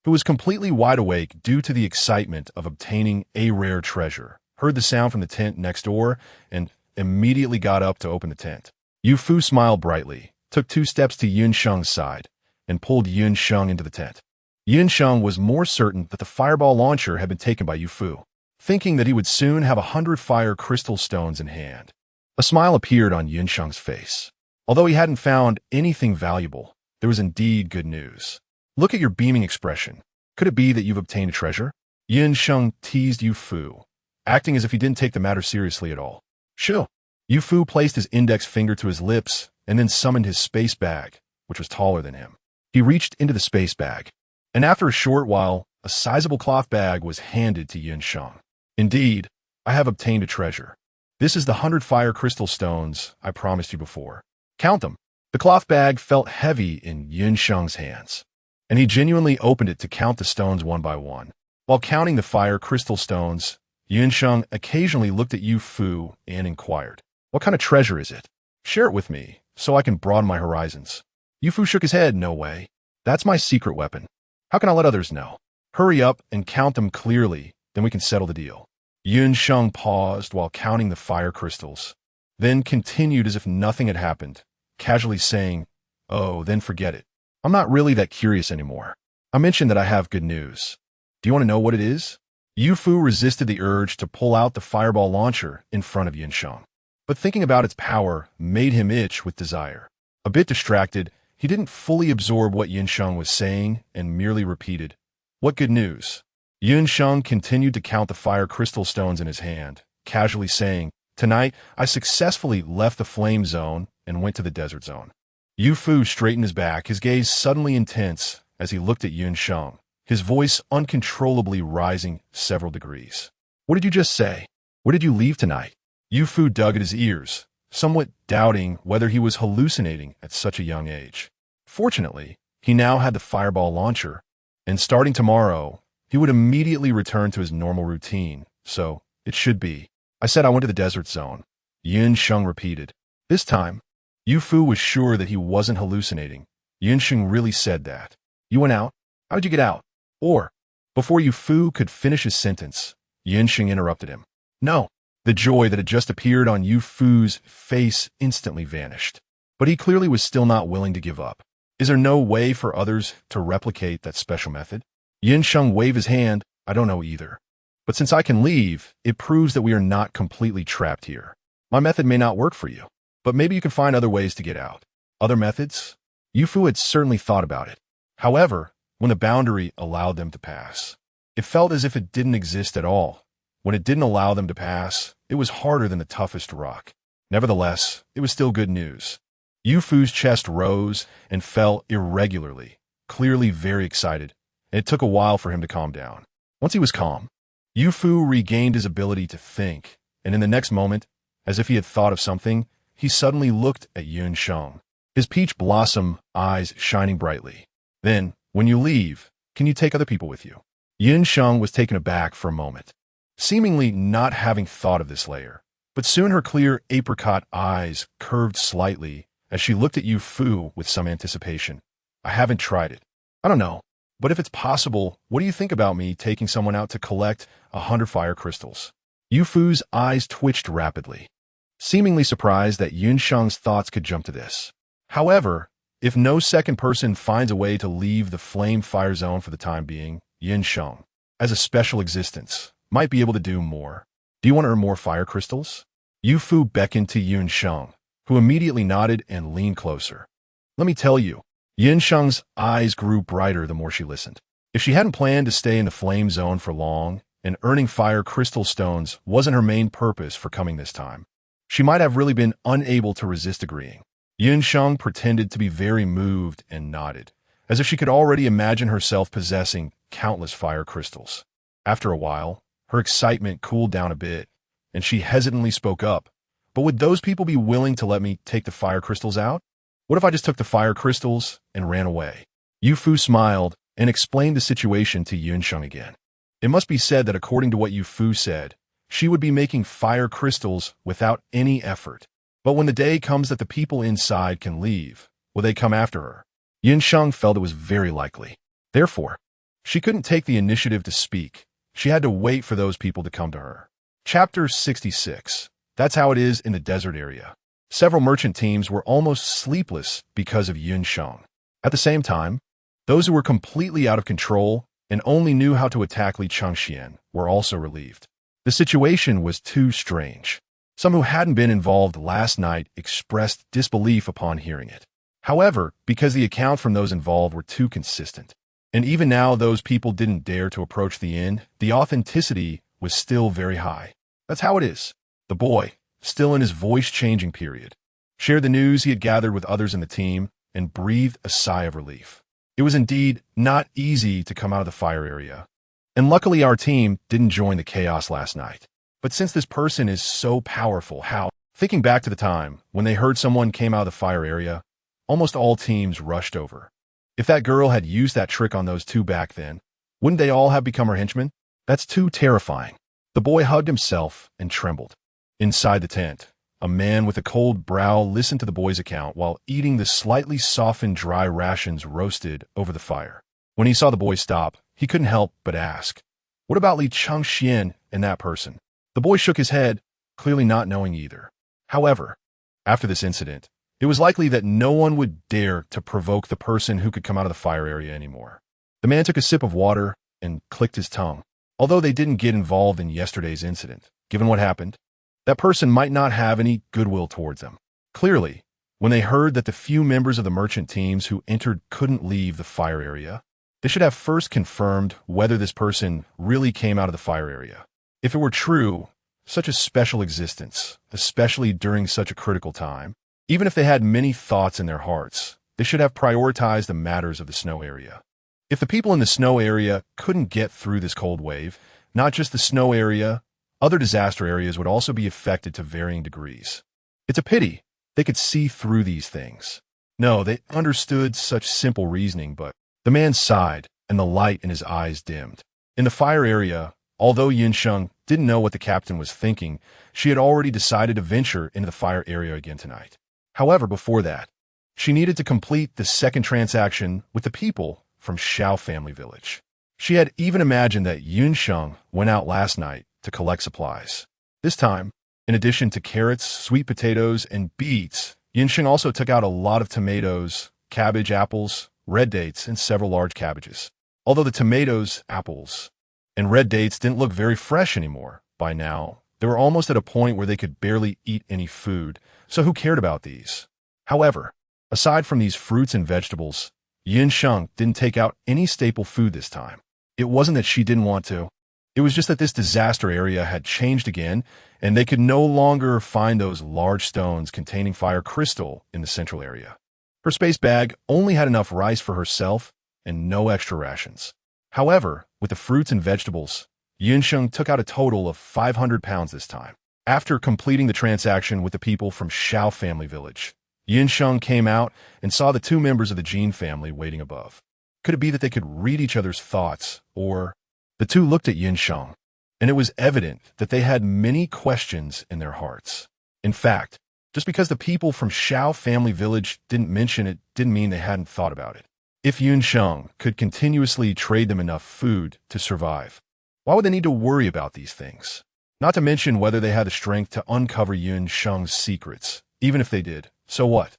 who was completely wide awake due to the excitement of obtaining a rare treasure, heard the sound from the tent next door and immediately got up to open the tent. Yu Fu smiled brightly, took 2 steps to Sheng's side, and pulled Sheng into the tent. Sheng was more certain that the fireball launcher had been taken by Yu Fu, thinking that he would soon have 100 fire crystal stones in hand. A smile appeared on Sheng's face. Although he hadn't found anything valuable, there was indeed good news. Look at your beaming expression. Could it be that you've obtained a treasure? Sheng teased Yu Fu, acting as if he didn't take the matter seriously at all. Shoo! Yu Fu placed his index finger to his lips and then summoned his space bag, which was taller than him. He reached into the space bag, and after a short while, a sizable cloth bag was handed to Sheng. Indeed, I have obtained a treasure. This is the 100 fire crystal stones I promised you before. Count them. The cloth bag felt heavy in Sheng's hands, and he genuinely opened it to count the stones one by one. While counting the fire crystal stones, Sheng occasionally looked at Yu Fu and inquired, "What kind of treasure is it? Share it with me, so I can broaden my horizons." Yu Fu shook his head. "No way. That's my secret weapon. How can I let others know? Hurry up and count them clearly, then we can settle the deal." Sheng paused while counting the fire crystals, then continued as if nothing had happened, casually saying, "Oh, then forget it. I'm not really that curious anymore. I mentioned that I have good news. Do you want to know what it is?" Yu Fu resisted the urge to pull out the fireball launcher in front of Sheng, but thinking about its power made him itch with desire. A bit distracted, he didn't fully absorb what Sheng was saying and merely repeated, "What good news?" Sheng continued to count the fire crystal stones in his hand, casually saying, "Tonight, I successfully left the flame zone and went to the desert zone." Yu Fu straightened his back, his gaze suddenly intense as he looked at Sheng, his voice uncontrollably rising several degrees. "What did you just say? Where did you leave tonight?" Yu Fu dug at his ears, somewhat doubting whether he was hallucinating at such a young age. Fortunately, he now had the fireball launcher, and starting tomorrow, he would immediately return to his normal routine, so it should be. "I said I went to the desert zone," Sheng repeated. This time, Yu Fu was sure that he wasn't hallucinating. Sheng really said that. "You went out? How did you get out?" Or, before Yu Fu could finish his sentence, Sheng interrupted him. "No." The joy that had just appeared on Yu Fu's face instantly vanished. But he clearly was still not willing to give up. "Is there no way for others to replicate that special method?" Sheng waved his hand. "I don't know either. But since I can leave, it proves that we are not completely trapped here. My method may not work for you, but maybe you can find other ways to get out." Other methods? Yu Fu had certainly thought about it. However, when the boundary allowed them to pass, it felt as if it didn't exist at all. When it didn't allow them to pass, it was harder than the toughest rock. Nevertheless, it was still good news. Yu Fu's chest rose and fell irregularly, clearly very excited, and it took a while for him to calm down. Once he was calm, Yu Fu regained his ability to think, and in the next moment, as if he had thought of something, he suddenly looked at Sheng, his peach blossom eyes shining brightly. "Then, when you leave, can you take other people with you?" Sheng was taken aback for a moment, seemingly not having thought of this layer. But soon her clear apricot eyes curved slightly as she looked at Yu Fu with some anticipation. "I haven't tried it. I don't know. But if it's possible, what do you think about me taking someone out to collect 100 fire crystals?" Yu Fu's eyes twitched rapidly, seemingly surprised that Sheng's thoughts could jump to this. However, if no second person finds a way to leave the flame fire zone for the time being, Sheng, as a special existence, might be able to do more. "Do you want to earn more fire crystals?" Yu Fu beckoned to Sheng, who immediately nodded and leaned closer. Let me tell you, Sheng's eyes grew brighter the more she listened. If she hadn't planned to stay in the flame zone for long, and earning fire crystal stones wasn't her main purpose for coming this time, she might have really been unable to resist agreeing. Sheng pretended to be very moved and nodded, as if she could already imagine herself possessing countless fire crystals. After a while, her excitement cooled down a bit, and she hesitantly spoke up. But would those people be willing to let me take the fire crystals out? What if I just took the fire crystals and ran away? Yu Fu smiled and explained the situation to Sheng again. It must be said that according to what Yu Fu said, she would be making fire crystals without any effort. But when the day comes that the people inside can leave, will they come after her? Sheng felt it was very likely. Therefore, she couldn't take the initiative to speak. She had to wait for those people to come to her. Chapter 66. That's how it is in the desert area. Several merchant teams were almost sleepless because of Sheng. At the same time, those who were completely out of control and only knew how to attack Li Changxian were also relieved. The situation was too strange. Some who hadn't been involved last night expressed disbelief upon hearing it. However, because the accounts from those involved were too consistent, and even now those people didn't dare to approach the inn, the authenticity was still very high. That's how it is. The boy, still in his voice-changing period, shared the news he had gathered with others in the team and breathed a sigh of relief. It was indeed not easy to come out of the fire area. And luckily our team didn't join the chaos last night. But since this person is so powerful, how? Thinking back to the time when they heard someone came out of the fire area, almost all teams rushed over. If that girl had used that trick on those two back then, wouldn't they all have become her henchmen? That's too terrifying. The boy hugged himself and trembled. Inside the tent, a man with a cold brow listened to the boy's account while eating the slightly softened dry rations roasted over the fire. When he saw the boy stop, he couldn't help but ask, "What about Li Changxian and that person?" The boy shook his head, clearly not knowing either. However, after this incident, it was likely that no one would dare to provoke the person who could come out of the fire area anymore. The man took a sip of water and clicked his tongue. Although they didn't get involved in yesterday's incident, given what happened, that person might not have any goodwill towards them. Clearly, when they heard that the few members of the merchant teams who entered couldn't leave the fire area, they should have first confirmed whether this person really came out of the fire area. If it were true, such a special existence, especially during such a critical time, even if they had many thoughts in their hearts, they should have prioritized the matters of the snow area. If the people in the snow area couldn't get through this cold wave, not just the snow area, other disaster areas would also be affected to varying degrees. It's a pity they could see through these things. No, they understood such simple reasoning, but the man sighed and the light in his eyes dimmed. In the fire area, although Sheng didn't know what the captain was thinking, she had already decided to venture into the fire area again tonight. However, before that, she needed to complete the second transaction with the people from Shao family village. She had even imagined that Sheng went out last night to collect supplies. This time, in addition to carrots, sweet potatoes, and beets, Sheng also took out a lot of tomatoes, cabbage, apples, red dates, and several large cabbages. Although the tomatoes, apples, and red dates didn't look very fresh anymore, by now, they were almost at a point where they could barely eat any food, so who cared about these? However, aside from these fruits and vegetables, Sheng didn't take out any staple food this time. It wasn't that she didn't want to. It was just that this disaster area had changed again, and they could no longer find those large stones containing fire crystal in the central area. Her space bag only had enough rice for herself and no extra rations. However, with the fruits and vegetables, Sheng took out a total of 500 pounds this time. After completing the transaction with the people from Shao family village, Sheng came out and saw the two members of the Jin family waiting above. Could it be that they could read each other's thoughts, or... The two looked at Sheng, and it was evident that they had many questions in their hearts. In fact, just because the people from Shao family village didn't mention it didn't mean they hadn't thought about it. If Sheng could continuously trade them enough food to survive, why would they need to worry about these things? Not to mention whether they had the strength to uncover Sheng's secrets. Even if they did, so what?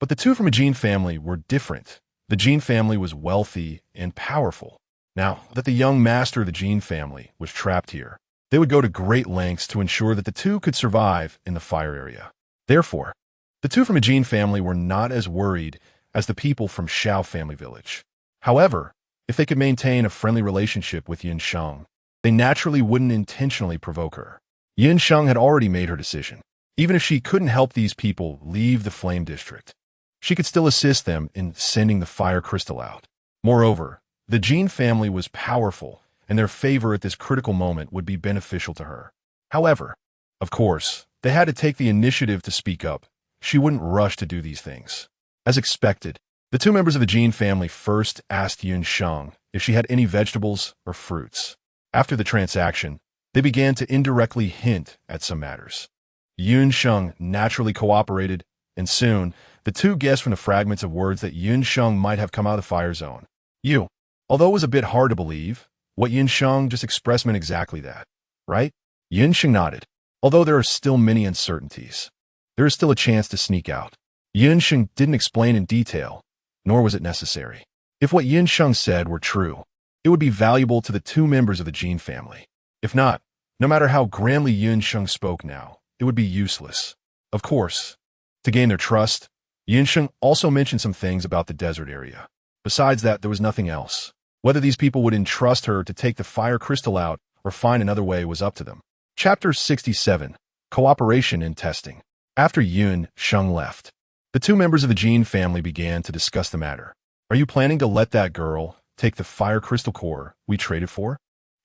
But the two from a Jin family were different. The Jin family was wealthy and powerful. Now that the young master of the Jin family was trapped here, they would go to great lengths to ensure that the two could survive in the fire area. Therefore, The two from the Jin family were not as worried as the people from Xiao family village. However, if they could maintain a friendly relationship with Yin Sheng, they naturally wouldn't intentionally provoke her. Yin Sheng had already made her decision. Even if she couldn't help these people leave the Flame District, she could still assist them in sending the fire crystal out. Moreover, the Jin family was powerful, and their favor at this critical moment would be beneficial to her. However, of course, they had to take the initiative to speak up. She wouldn't rush to do these things. As expected, the two members of the Jin family first asked Yin Sheng if she had any vegetables or fruits. After the transaction, they began to indirectly hint at some matters. Yin Sheng naturally cooperated, and soon, the two guessed from the fragments of words that Yin Sheng might have come out of the fire zone. Although it was a bit hard to believe, what Yin Sheng just expressed meant exactly that, right? Yin Sheng nodded. Although there are still many uncertainties, there is still a chance to sneak out. Yin Sheng didn't explain in detail, nor was it necessary. If what Yin Sheng said were true, it would be valuable to the two members of the Jin family. If not, no matter how grandly Yin Sheng spoke now, it would be useless. Of course, to gain their trust, Yin Sheng also mentioned some things about the desert area. Besides that, there was nothing else. Whether these people would entrust her to take the fire crystal out or find another way was up to them. Chapter 67. Cooperation in Testing. After Yin Sheng left, the two members of the Jin family began to discuss the matter. Are you planning to let that girl take the fire crystal core we traded for?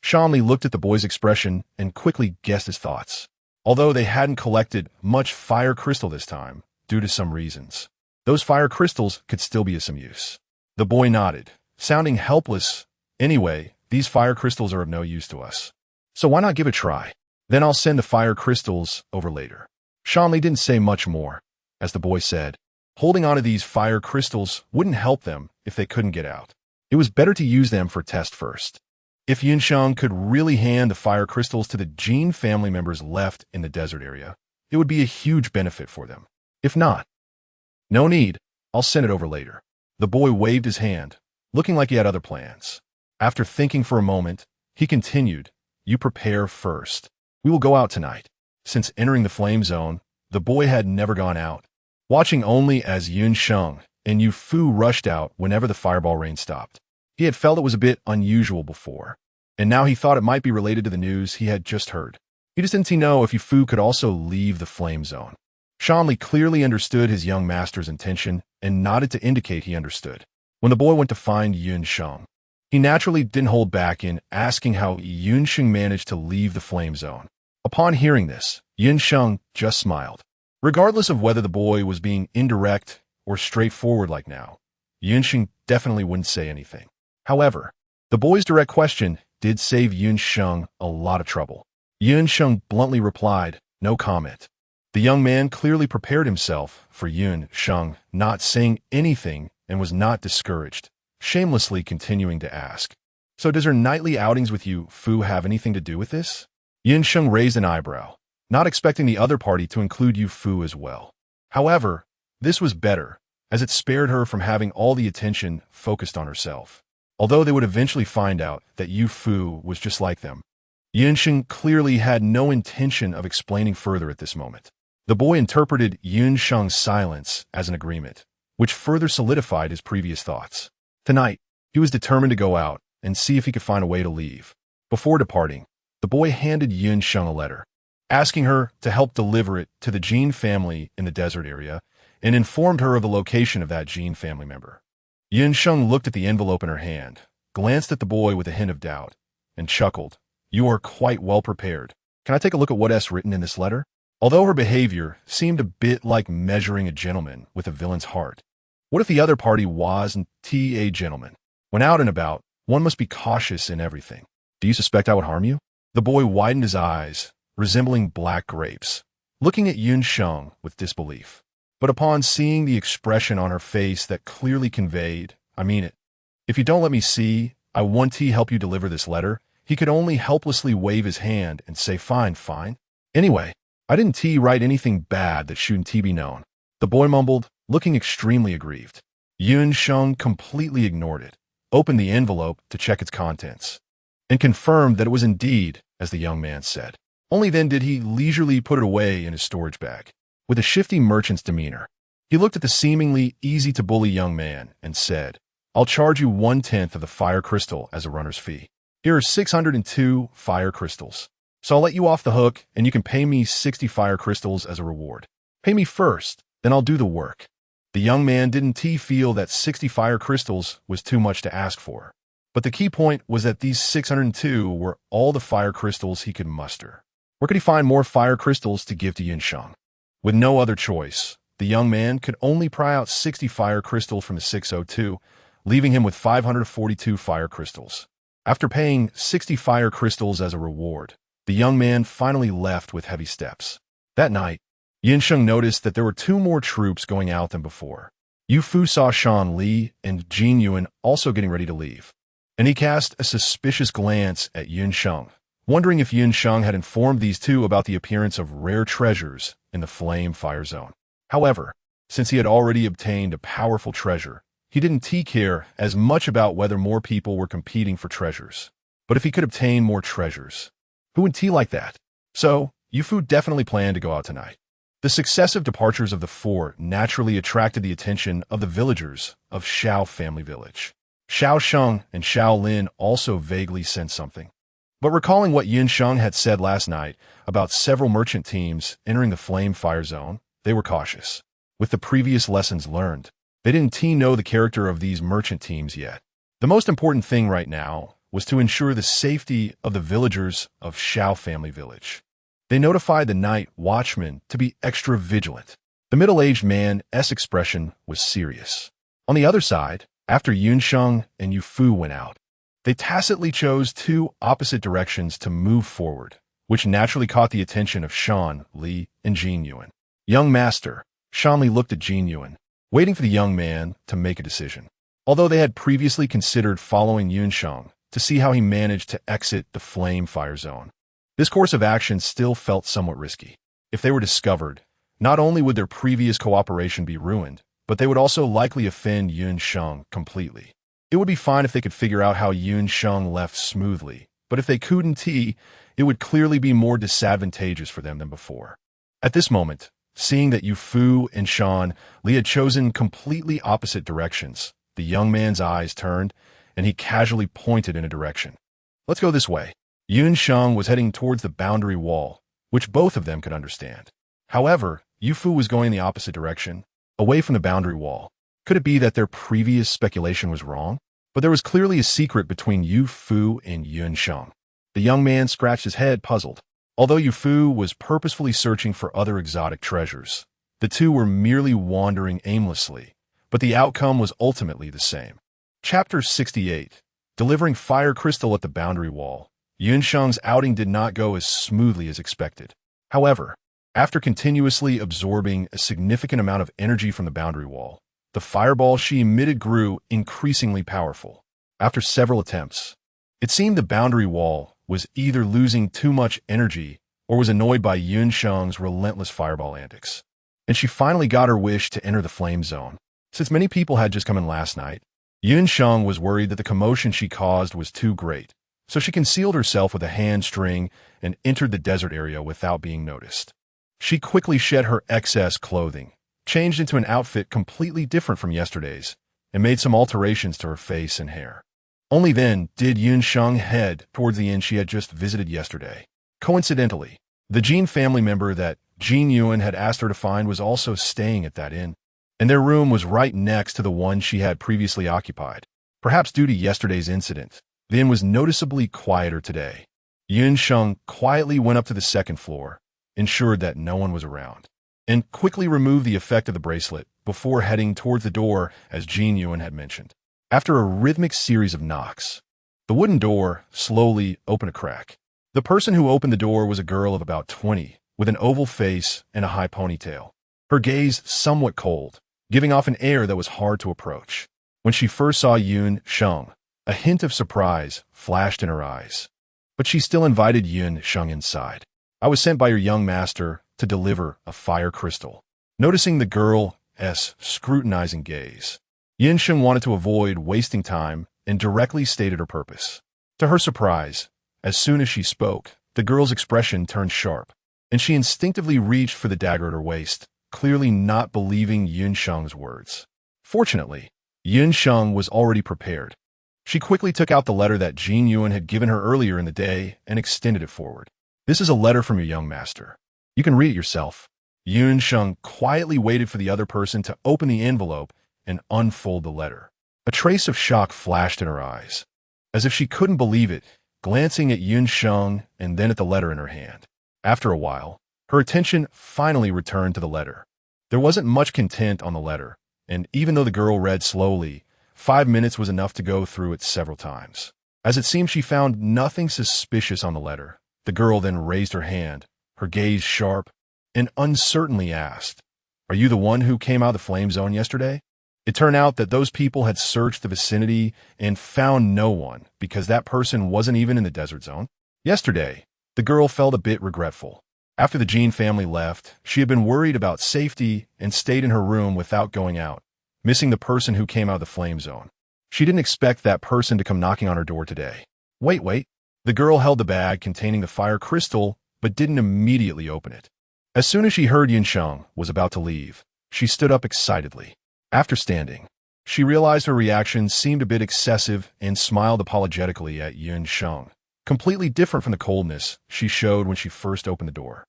Shanli looked at the boy's expression and quickly guessed his thoughts. Although they hadn't collected much fire crystal this time, due to some reasons, those fire crystals could still be of some use. The boy nodded, sounding helpless. Anyway, these fire crystals are of no use to us. So why not give it a try? Then I'll send the fire crystals over later. Shanli didn't say much more. As the boy said, holding onto these fire crystals wouldn't help them if they couldn't get out. It was better to use them for test first. If Yin Sheng could really hand the fire crystals to the Jin family members left in the desert area, it would be a huge benefit for them. If not, no need, I'll send it over later. The boy waved his hand, looking like he had other plans. After thinking for a moment, he continued, you prepare first. We will go out tonight. Since entering the flame zone, the boy had never gone out, watching only as Yin Sheng and Yu Fu rushed out whenever the fireball rain stopped. He had felt it was a bit unusual before, and now he thought it might be related to the news he had just heard. He just didn't know if Yu Fu could also leave the flame zone. Shanli clearly understood his young master's intention and nodded to indicate he understood. When the boy went to find Yin Sheng, he naturally didn't hold back in asking how Yin Sheng managed to leave the flame zone. Upon hearing this, Yin Sheng just smiled. Regardless of whether the boy was being indirect or straightforward like now, Yin Sheng definitely wouldn't say anything. However, the boy's direct question did save Yin Sheng a lot of trouble. Yin Sheng bluntly replied, no comment. The young man clearly prepared himself for Yin Sheng not saying anything and was not discouraged, shamelessly continuing to ask, so does her nightly outings with Yu Fu have anything to do with this? Yin Sheng raised an eyebrow, not expecting the other party to include Yu Fu as well. However, this was better, as it spared her from having all the attention focused on herself. Although they would eventually find out that Yu Fu was just like them, Yin Sheng clearly had no intention of explaining further at this moment. The boy interpreted Yin Sheng's silence as an agreement, which further solidified his previous thoughts. Tonight, he was determined to go out and see if he could find a way to leave. Before departing, the boy handed Yin Sheng a letter, asking her to help deliver it to the Jin family in the desert area, and informed her of the location of that Jin family member. Yin Sheng looked at the envelope in her hand, glanced at the boy with a hint of doubt, and chuckled. You are quite well prepared. Can I take a look at what's written in this letter? Although her behavior seemed a bit like measuring a gentleman with a villain's heart, what if the other party wasn't a gentleman? When out and about, one must be cautious in everything. Do you suspect I would harm you? The boy widened his eyes, resembling black grapes, looking at Yin Sheng with disbelief. But upon seeing the expression on her face that clearly conveyed, I mean it. If you don't let me see, I want to help you deliver this letter, he could only helplessly wave his hand and say, fine, fine. Anyway, I didn't write anything bad that shouldn't be known. The boy mumbled, looking extremely aggrieved. Yin Sheng completely ignored it, opened the envelope to check its contents, and confirmed that it was indeed, as the young man said. Only then did he leisurely put it away in his storage bag. with a shifty merchant's demeanor. He looked at the seemingly easy-to-bully young man and said, "I'll charge you 1/10 of the fire crystal as a runner's fee. Here are 602 fire crystals. So I'll let you off the hook, and you can pay me 60 fire crystals as a reward. Pay me first, then I'll do the work." The young man didn't feel that 60 fire crystals was too much to ask for. But the key point was that these 602 were all the fire crystals he could muster. Where could he find more fire crystals to give to Sheng? With no other choice, the young man could only pry out 60 fire crystals from the 602, leaving him with 542 fire crystals. After paying 60 fire crystals as a reward, the young man finally left with heavy steps. That night, Sheng noticed that there were 2 more troops going out than before. Yu Fu saw Shan Li and Jin Yuan also getting ready to leave, and he cast a suspicious glance at Sheng, wondering if Sheng had informed these two about the appearance of rare treasures in the flame fire zone. However, since he had already obtained a powerful treasure, he didn't care as much about whether more people were competing for treasures. But if he could obtain more treasures, who would like that? So, Yu Fu definitely planned to go out tonight. The successive departures of the 4 naturally attracted the attention of the villagers of Xiao family village. Xiao Sheng and Xiao Lin also vaguely sensed something. But recalling what Sheng had said last night about several merchant teams entering the flame fire zone, they were cautious. With the previous lessons learned, they didn't know the character of these merchant teams yet. The most important thing right now was to ensure the safety of the villagers of Xiao family village. They notified the night watchman to be extra vigilant. The middle-aged man's expression was serious. On the other side, after Sheng and Yu Fu went out, they tacitly chose 2 opposite directions to move forward, which naturally caught the attention of Shan Li and Jin Yuan. "Young master," Shan Li looked at Jin Yuan, waiting for the young man to make a decision. Although they had previously considered following Sheng to see how he managed to exit the flame fire zone, this course of action still felt somewhat risky. If they were discovered, not only would their previous cooperation be ruined, but they would also likely offend Sheng completely. It would be fine if they could figure out how Sheng left smoothly, but if they couldn't, it would clearly be more disadvantageous for them than before. At this moment, seeing that Yu Fu and Shan Li had chosen completely opposite directions, the young man's eyes turned, and he casually pointed in a direction. "Let's go this way." Sheng was heading towards the boundary wall, which both of them could understand. However, Yu Fu was going the opposite direction, away from the boundary wall. Could it be that their previous speculation was wrong? But there was clearly a secret between Yu Fu and Sheng. The young man scratched his head, puzzled. Although Yu Fu was purposefully searching for other exotic treasures, the two were merely wandering aimlessly, but the outcome was ultimately the same. Chapter 68. Delivering fire crystal at the boundary wall. Sheng's outing did not go as smoothly as expected. However, after continuously absorbing a significant amount of energy from the boundary wall, the fireball she emitted grew increasingly powerful. After several attempts, it seemed the boundary wall was either losing too much energy or was annoyed by Sheng's relentless fireball antics. And she finally got her wish to enter the flame zone. Since many people had just come in last night, Sheng was worried that the commotion she caused was too great, so she concealed herself with a hand string and entered the desert area without being noticed. She quickly shed her excess clothing, changed into an outfit completely different from yesterday's, and made some alterations to her face and hair. Only then did Sheng head towards the inn she had just visited yesterday. Coincidentally, the Jin family member that Jin Yuan had asked her to find was also staying at that inn, and their room was right next to the one she had previously occupied. Perhaps due to yesterday's incident, the inn was noticeably quieter today. Sheng quietly went up to the second floor, ensured that no one was around, and quickly removed the effect of the bracelet before heading towards the door as Jin Yuan had mentioned. After a rhythmic series of knocks, the wooden door slowly opened a crack. The person who opened the door was a girl of about 20, with an oval face and a high ponytail. Her gaze somewhat cold, giving off an air that was hard to approach. When she first saw Sheng, a hint of surprise flashed in her eyes. But she still invited Sheng inside. "I was sent by your young master to deliver a fire crystal." Noticing the girl's scrutinizing gaze, Sheng wanted to avoid wasting time and directly stated her purpose. To her surprise, as soon as she spoke, the girl's expression turned sharp, and she instinctively reached for the dagger at her waist, clearly not believing Yun Sheng's words. Fortunately, Yun Sheng was already prepared. She quickly took out the letter that Jin Yuan had given her earlier in the day and extended it forward. "This is a letter from your young master. You can read it yourself." Yun Sheng quietly waited for the other person to open the envelope and unfold the letter. A trace of shock flashed in her eyes, as if she couldn't believe it, glancing at Yun Sheng and then at the letter in her hand. After a while, her attention finally returned to the letter. There wasn't much content on the letter, and even though the girl read slowly, 5 minutes was enough to go through it several times. As it seemed she found nothing suspicious on the letter, the girl then raised her hand, her gaze sharp, and uncertainly asked, "Are you the one who came out of the flame zone yesterday?" It turned out that those people had searched the vicinity and found no one because that person wasn't even in the desert zone. Yesterday, the girl felt a bit regretful. After the Jean family left, she had been worried about safety and stayed in her room without going out, missing the person who came out of the flame zone. She didn't expect that person to come knocking on her door today. Wait. The girl held the bag containing the fire crystal, but didn't immediately open it. As soon as she heard Yun Sheng was about to leave, she stood up excitedly. After standing, she realized her reaction seemed a bit excessive and smiled apologetically at Yun Sheng, completely different from the coldness she showed when she first opened the door.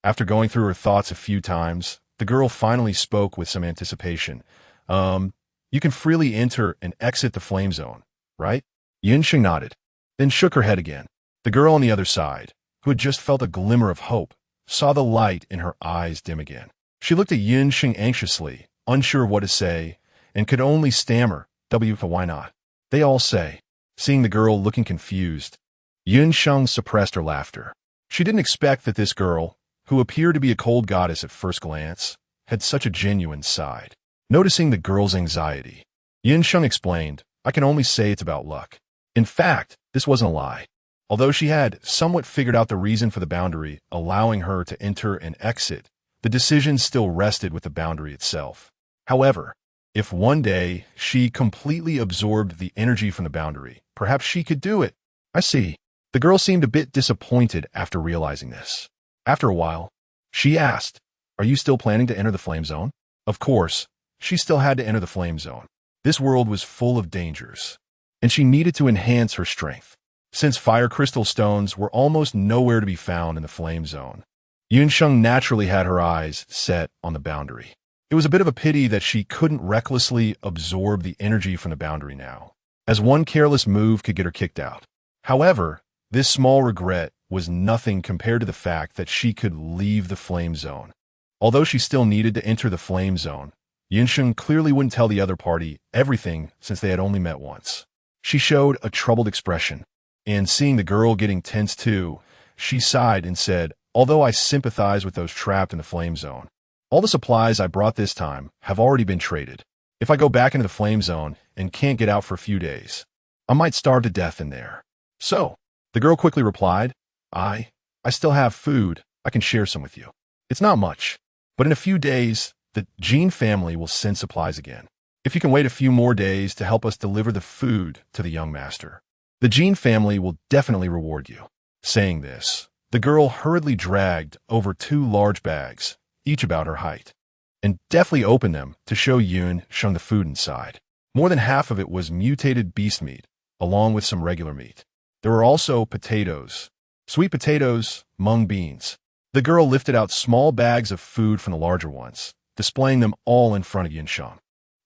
After going through her thoughts a few times, the girl finally spoke with some anticipation. You can freely enter and exit the flame zone, right?" Yun Sheng nodded, then shook her head again. The girl on the other side, who had just felt a glimmer of hope, saw the light in her eyes dim again. She looked at Yun Sheng anxiously, unsure of what to say, and could only stammer, Why not? They all say." Seeing the girl looking confused, Yun Sheng suppressed her laughter. She didn't expect that this girl, who appeared to be a cold goddess at first glance, had such a genuine side. Noticing the girl's anxiety, Yun Sheng explained, "I can only say it's about luck." In fact, this wasn't a lie. Although she had somewhat figured out the reason for the boundary allowing her to enter and exit, the decision still rested with the boundary itself. However, if one day she completely absorbed the energy from the boundary, perhaps she could do it. "I see." The girl seemed a bit disappointed after realizing this. After a while, she asked, "Are you still planning to enter the flame zone?" Of course, she still had to enter the flame zone. This world was full of dangers, and she needed to enhance her strength. Since fire crystal stones were almost nowhere to be found in the flame zone, Yun Sheng naturally had her eyes set on the boundary. It was a bit of a pity that she couldn't recklessly absorb the energy from the boundary now, as one careless move could get her kicked out. However, this small regret was nothing compared to the fact that she could leave the flame zone. Although she still needed to enter the flame zone, Yun Sheng clearly wouldn't tell the other party everything since they had only met once. She showed a troubled expression, and seeing the girl getting tense too, she sighed and said, "Although I sympathize with those trapped in the flame zone, all the supplies I brought this time have already been traded. If I go back into the flame zone and can't get out for a few days, I might starve to death in there." "So," the girl quickly replied, I still have food. I can share some with you. It's not much, but in a few days, the Jean family will send supplies again. If you can wait a few more days to help us deliver the food to the young master, the Jean family will definitely reward you." Saying this, the girl hurriedly dragged over 2 large bags, each about her height, and deftly opened them to show Yun Sheng the food inside. More than half of it was mutated beast meat, along with some regular meat. There were also potatoes, sweet potatoes, mung beans. The girl lifted out small bags of food from the larger ones, displaying them all in front of Yun Sheng.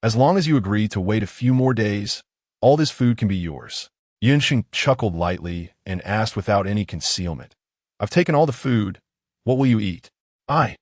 "As long as you agree to wait a few more days, all this food can be yours." Yun Sheng chuckled lightly and asked without any concealment, "I've taken all the food. What will you eat?" I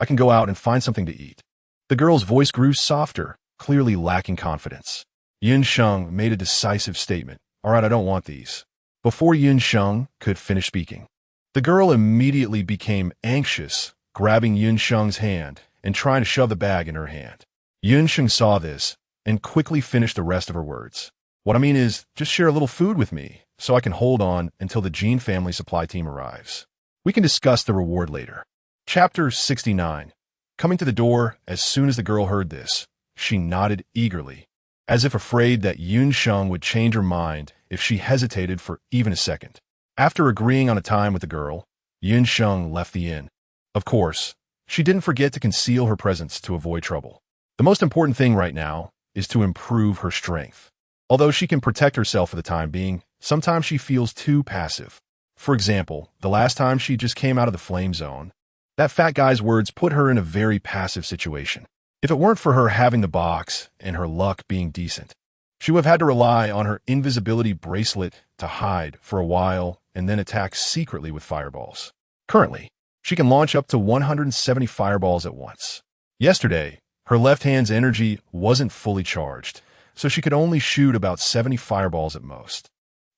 can go out and find something to eat." The girl's voice grew softer, clearly lacking confidence. Yun Sheng made a decisive statement. "All right, I don't want these." Before Yun Sheng could finish speaking, the girl immediately became anxious, grabbing Yun Sheng's hand and trying to shove the bag in her hand. Yun Sheng saw this and quickly finished the rest of her words. "What I mean is, just share a little food with me so I can hold on until the Jean family supply team arrives. We can discuss the reward later." Chapter 69. Coming to the door as soon as the girl heard this, she nodded eagerly, as if afraid that Yun Sheng would change her mind if she hesitated for even a second. After agreeing on a time with the girl, Yun Sheng left the inn. Of course, she didn't forget to conceal her presence to avoid trouble. The most important thing right now is to improve her strength. Although she can protect herself for the time being, sometimes she feels too passive. For example, the last time she just came out of the flame zone, that fat guy's words put her in a very passive situation. If it weren't for her having the box and her luck being decent, she would have had to rely on her invisibility bracelet to hide for a while and then attack secretly with fireballs. Currently, she can launch up to 170 fireballs at once. Yesterday, her left hand's energy wasn't fully charged, so she could only shoot about 70 fireballs at most.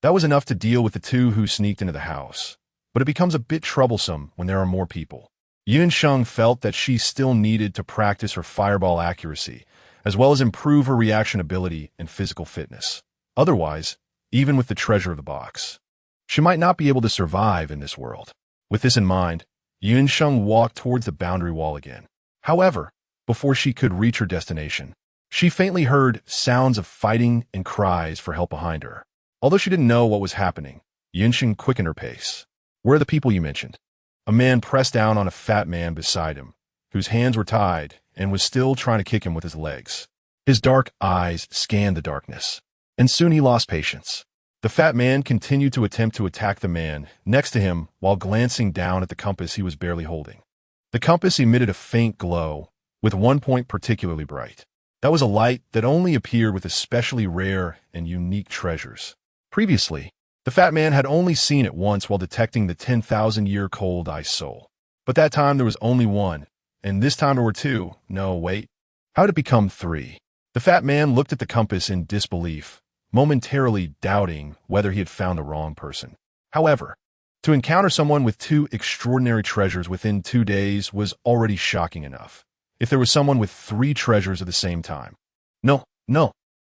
That was enough to deal with the two who sneaked into the house, but it becomes a bit troublesome when there are more people. Sheng felt that she still needed to practice her fireball accuracy, as well as improve her reaction ability and physical fitness. Otherwise, even with the treasure of the box, she might not be able to survive in this world. With this in mind, Sheng walked towards the boundary wall again. However, before she could reach her destination, she faintly heard sounds of fighting and cries for help behind her. Although she didn't know what was happening, Sheng quickened her pace. "Where are the people you mentioned?" A man pressed down on a fat man beside him, whose hands were tied and was still trying to kick him with his legs. His dark eyes scanned the darkness, and soon he lost patience. The fat man continued to attempt to attack the man next to him while glancing down at the compass he was barely holding. The compass emitted a faint glow, with one point particularly bright. That was a light that only appeared with especially rare and unique treasures. Previously, the fat man had only seen it once while detecting the 10,000-year cold ice soul. But that time there was only one, and this time there were two. No, wait. How did it become three? The fat man looked at the compass in disbelief, momentarily doubting whether he had found the wrong person. However, to encounter someone with two extraordinary treasures within 2 days was already shocking enough. If there was someone with 3 treasures at the same time. No,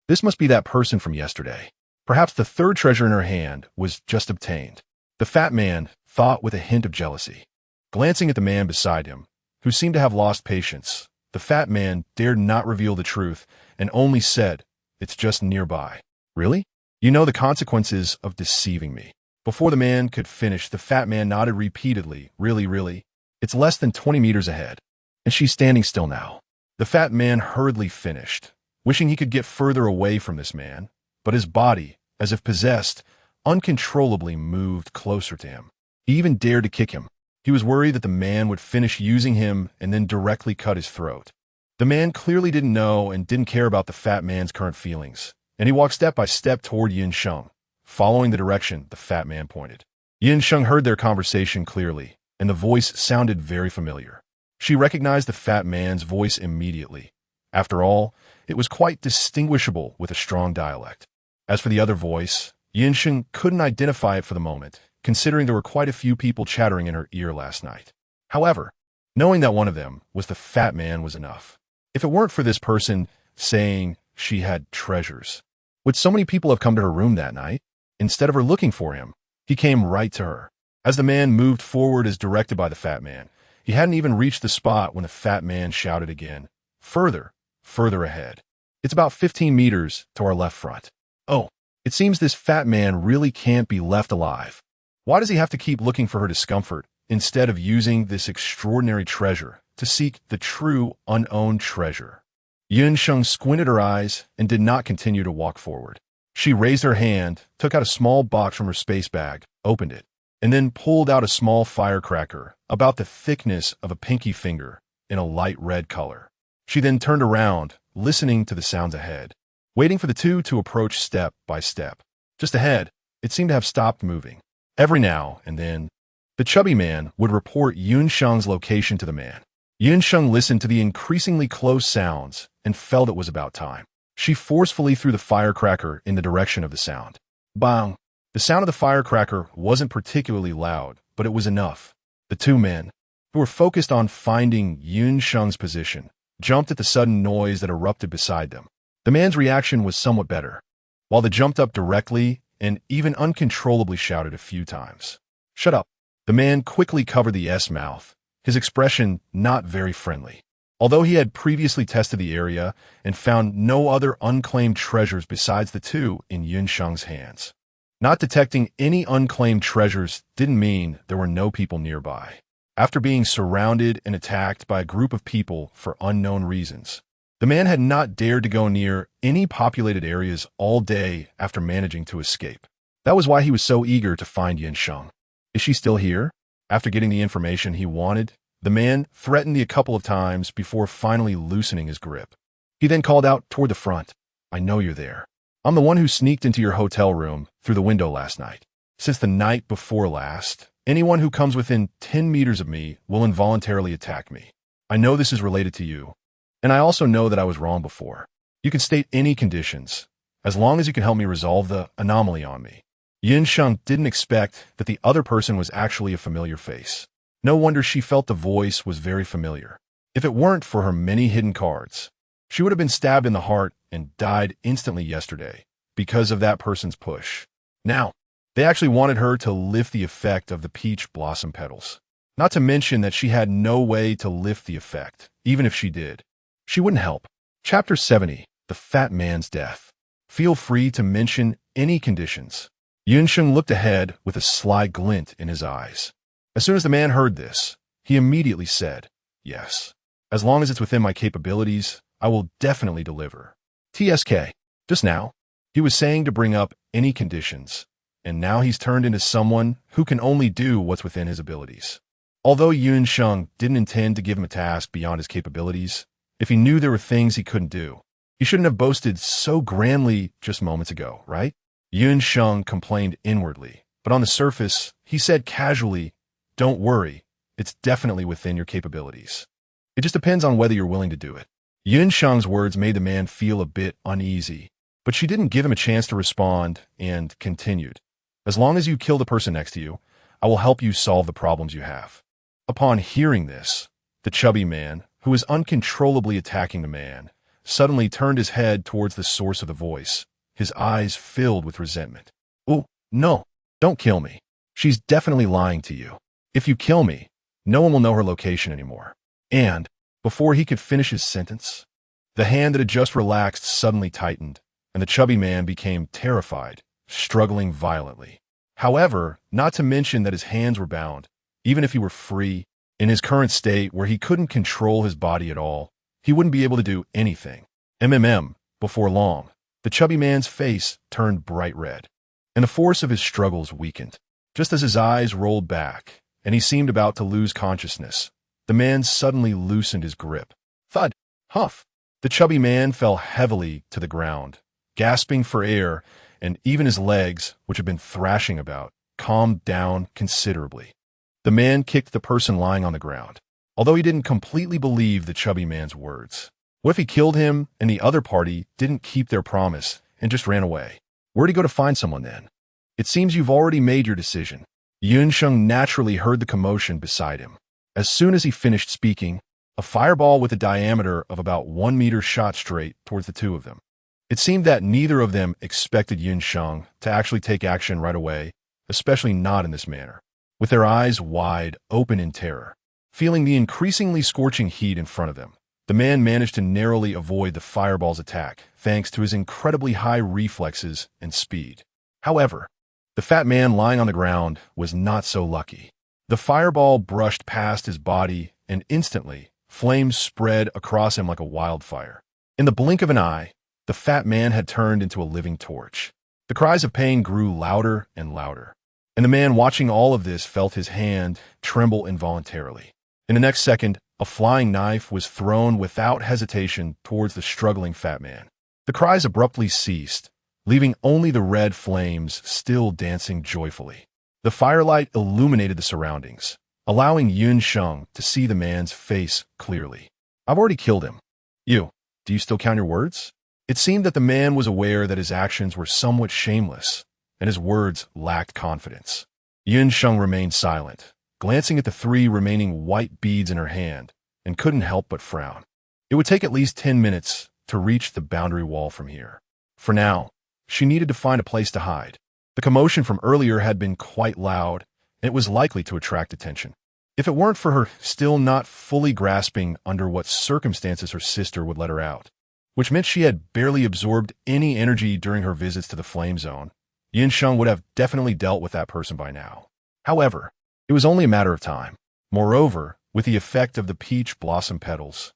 this must be that person from yesterday. Perhaps the 3rd treasure in her hand was just obtained. The fat man thought with a hint of jealousy. Glancing at the man beside him, who seemed to have lost patience, the fat man dared not reveal the truth and only said, "It's just nearby." "Really? You know the consequences of deceiving me." Before the man could finish, the fat man nodded repeatedly. Really? It's less than 20 meters ahead. And she's standing still now. The fat man hurriedly finished, wishing he could get further away from this man, but his body, as if possessed, uncontrollably moved closer to him. He even dared to kick him. He was worried that the man would finish using him and then directly cut his throat. The man clearly didn't know and didn't care about the fat man's current feelings, and he walked step by step toward Sheng, following the direction the fat man pointed. Sheng heard their conversation clearly, and the voice sounded very familiar. She recognized the fat man's voice immediately. After all, it was quite distinguishable with a strong dialect. As for the other voice, Sheng couldn't identify it for the moment, considering there were quite a few people chattering in her ear last night. However, knowing that one of them was the fat man was enough. If it weren't for this person saying she had treasures, would so many people have come to her room that night? Instead of her looking for him, he came right to her. As the man moved forward as directed by the fat man, he hadn't even reached the spot when the fat man shouted again, "Further ahead. It's about 15 meters to our left front." Oh, it seems this fat man really can't be left alive. Why does he have to keep looking for her discomfort instead of using this extraordinary treasure to seek the true unowned treasure? Sheng squinted her eyes and did not continue to walk forward. She raised her hand, took out a small box from her space bag, opened it, and then pulled out a small firecracker about the thickness of a pinky finger in a light red color. She then turned around, listening to the sounds ahead, waiting for the two to approach step by step. Just ahead, it seemed to have stopped moving. Every now and then, the chubby man would report Sheng's location to the man. Sheng listened to the increasingly close sounds and felt it was about time. She forcefully threw the firecracker in the direction of the sound. Bang! The sound of the firecracker wasn't particularly loud, but it was enough. The two men, who were focused on finding Sheng's position, jumped at the sudden noise that erupted beside them. The man's reaction was somewhat better, while they jumped up directly and even uncontrollably shouted a few times. "Shut up." The man quickly covered the S mouth, his expression not very friendly. Although he had previously tested the area and found no other unclaimed treasures besides the two in Sheng's hands. Not detecting any unclaimed treasures didn't mean there were no people nearby. after being surrounded and attacked by a group of people for unknown reasons. The man had not dared to go near any populated areas all day after managing to escape. That was why he was so eager to find Sheng. Is she still here? After getting the information he wanted, the man threatened a couple of times before finally loosening his grip. He then called out toward the front, I know you're there. I'm the one who sneaked into your hotel room through the window last night. Since the night before last, anyone who comes within 10 meters of me will involuntarily attack me. I know this is related to you, and I also know that I was wrong before. You can state any conditions, as long as you can help me resolve the anomaly on me. Sheng didn't expect that the other person was actually a familiar face. No wonder she felt the voice was very familiar. If it weren't for her many hidden cards, she would have been stabbed in the heart and died instantly yesterday because of that person's push. Now, they actually wanted her to lift the effect of the peach blossom petals. Not to mention that she had no way to lift the effect, even if she did. She wouldn't help. Chapter 70, The Fat Man's Death. Feel free to mention any conditions. Sheng looked ahead with a sly glint in his eyes. As soon as the man heard this, he immediately said, yes. As long as it's within my capabilities, I will definitely deliver. TSK. Just now, he was saying to bring up any conditions, and now he's turned into someone who can only do what's within his abilities. Although Sheng didn't intend to give him a task beyond his capabilities, if he knew there were things he couldn't do, he shouldn't have boasted so grandly just moments ago, right? Sheng complained inwardly, but on the surface, he said casually, don't worry, it's definitely within your capabilities. It just depends on whether you're willing to do it. Sheng's words made the man feel a bit uneasy, but she didn't give him a chance to respond and continued. As long as you kill the person next to you, I will help you solve the problems you have. Upon hearing this, the chubby man, who was uncontrollably attacking the man, suddenly turned his head towards the source of the voice, his eyes filled with resentment. Oh, no, don't kill me. She's definitely lying to you. If you kill me, no one will know her location anymore. And, before he could finish his sentence, the hand that had just relaxed suddenly tightened, and the chubby man became terrified, struggling violently. However, not to mention that his hands were bound, even if he were free, in his current state where he couldn't control his body at all, he wouldn't be able to do anything. Before long, the chubby man's face turned bright red, and the force of his struggles weakened. Just as his eyes rolled back, and he seemed about to lose consciousness, the man suddenly loosened his grip. Thud! Huff! The chubby man fell heavily to the ground, gasping for air, and even his legs, which had been thrashing about, calmed down considerably. The man kicked the person lying on the ground, although he didn't completely believe the chubby man's words. What if he killed him and the other party didn't keep their promise and just ran away? Where'd he go to find someone then? It seems you've already made your decision. Sheng naturally heard the commotion beside him. As soon as he finished speaking, a fireball with a diameter of about 1 meter shot straight towards the two of them. It seemed that neither of them expected Sheng to actually take action right away, especially not in this manner. With their eyes wide open in terror, feeling the increasingly scorching heat in front of them, the man managed to narrowly avoid the fireball's attack thanks to his incredibly high reflexes and speed. However, the fat man lying on the ground was not so lucky. The fireball brushed past his body, and instantly, flames spread across him like a wildfire. In the blink of an eye, the fat man had turned into a living torch. The cries of pain grew louder and louder, and the man watching all of this felt his hand tremble involuntarily. In the next second, a flying knife was thrown without hesitation towards the struggling fat man. The cries abruptly ceased, leaving only the red flames still dancing joyfully. The firelight illuminated the surroundings, allowing Sheng to see the man's face clearly. I've already killed him. Do you still count your words? It seemed that the man was aware that his actions were somewhat shameless, and his words lacked confidence. Sheng remained silent, glancing at the 3 remaining white beads in her hand, and couldn't help but frown. It would take at least 10 minutes to reach the boundary wall from here. For now, she needed to find a place to hide. The commotion from earlier had been quite loud, and it was likely to attract attention. If it weren't for her still not fully grasping under what circumstances her sister would let her out, which meant she had barely absorbed any energy during her visits to the flame zone, Sheng would have definitely dealt with that person by now. However, it was only a matter of time. Moreover, with the effect of the peach blossom petals,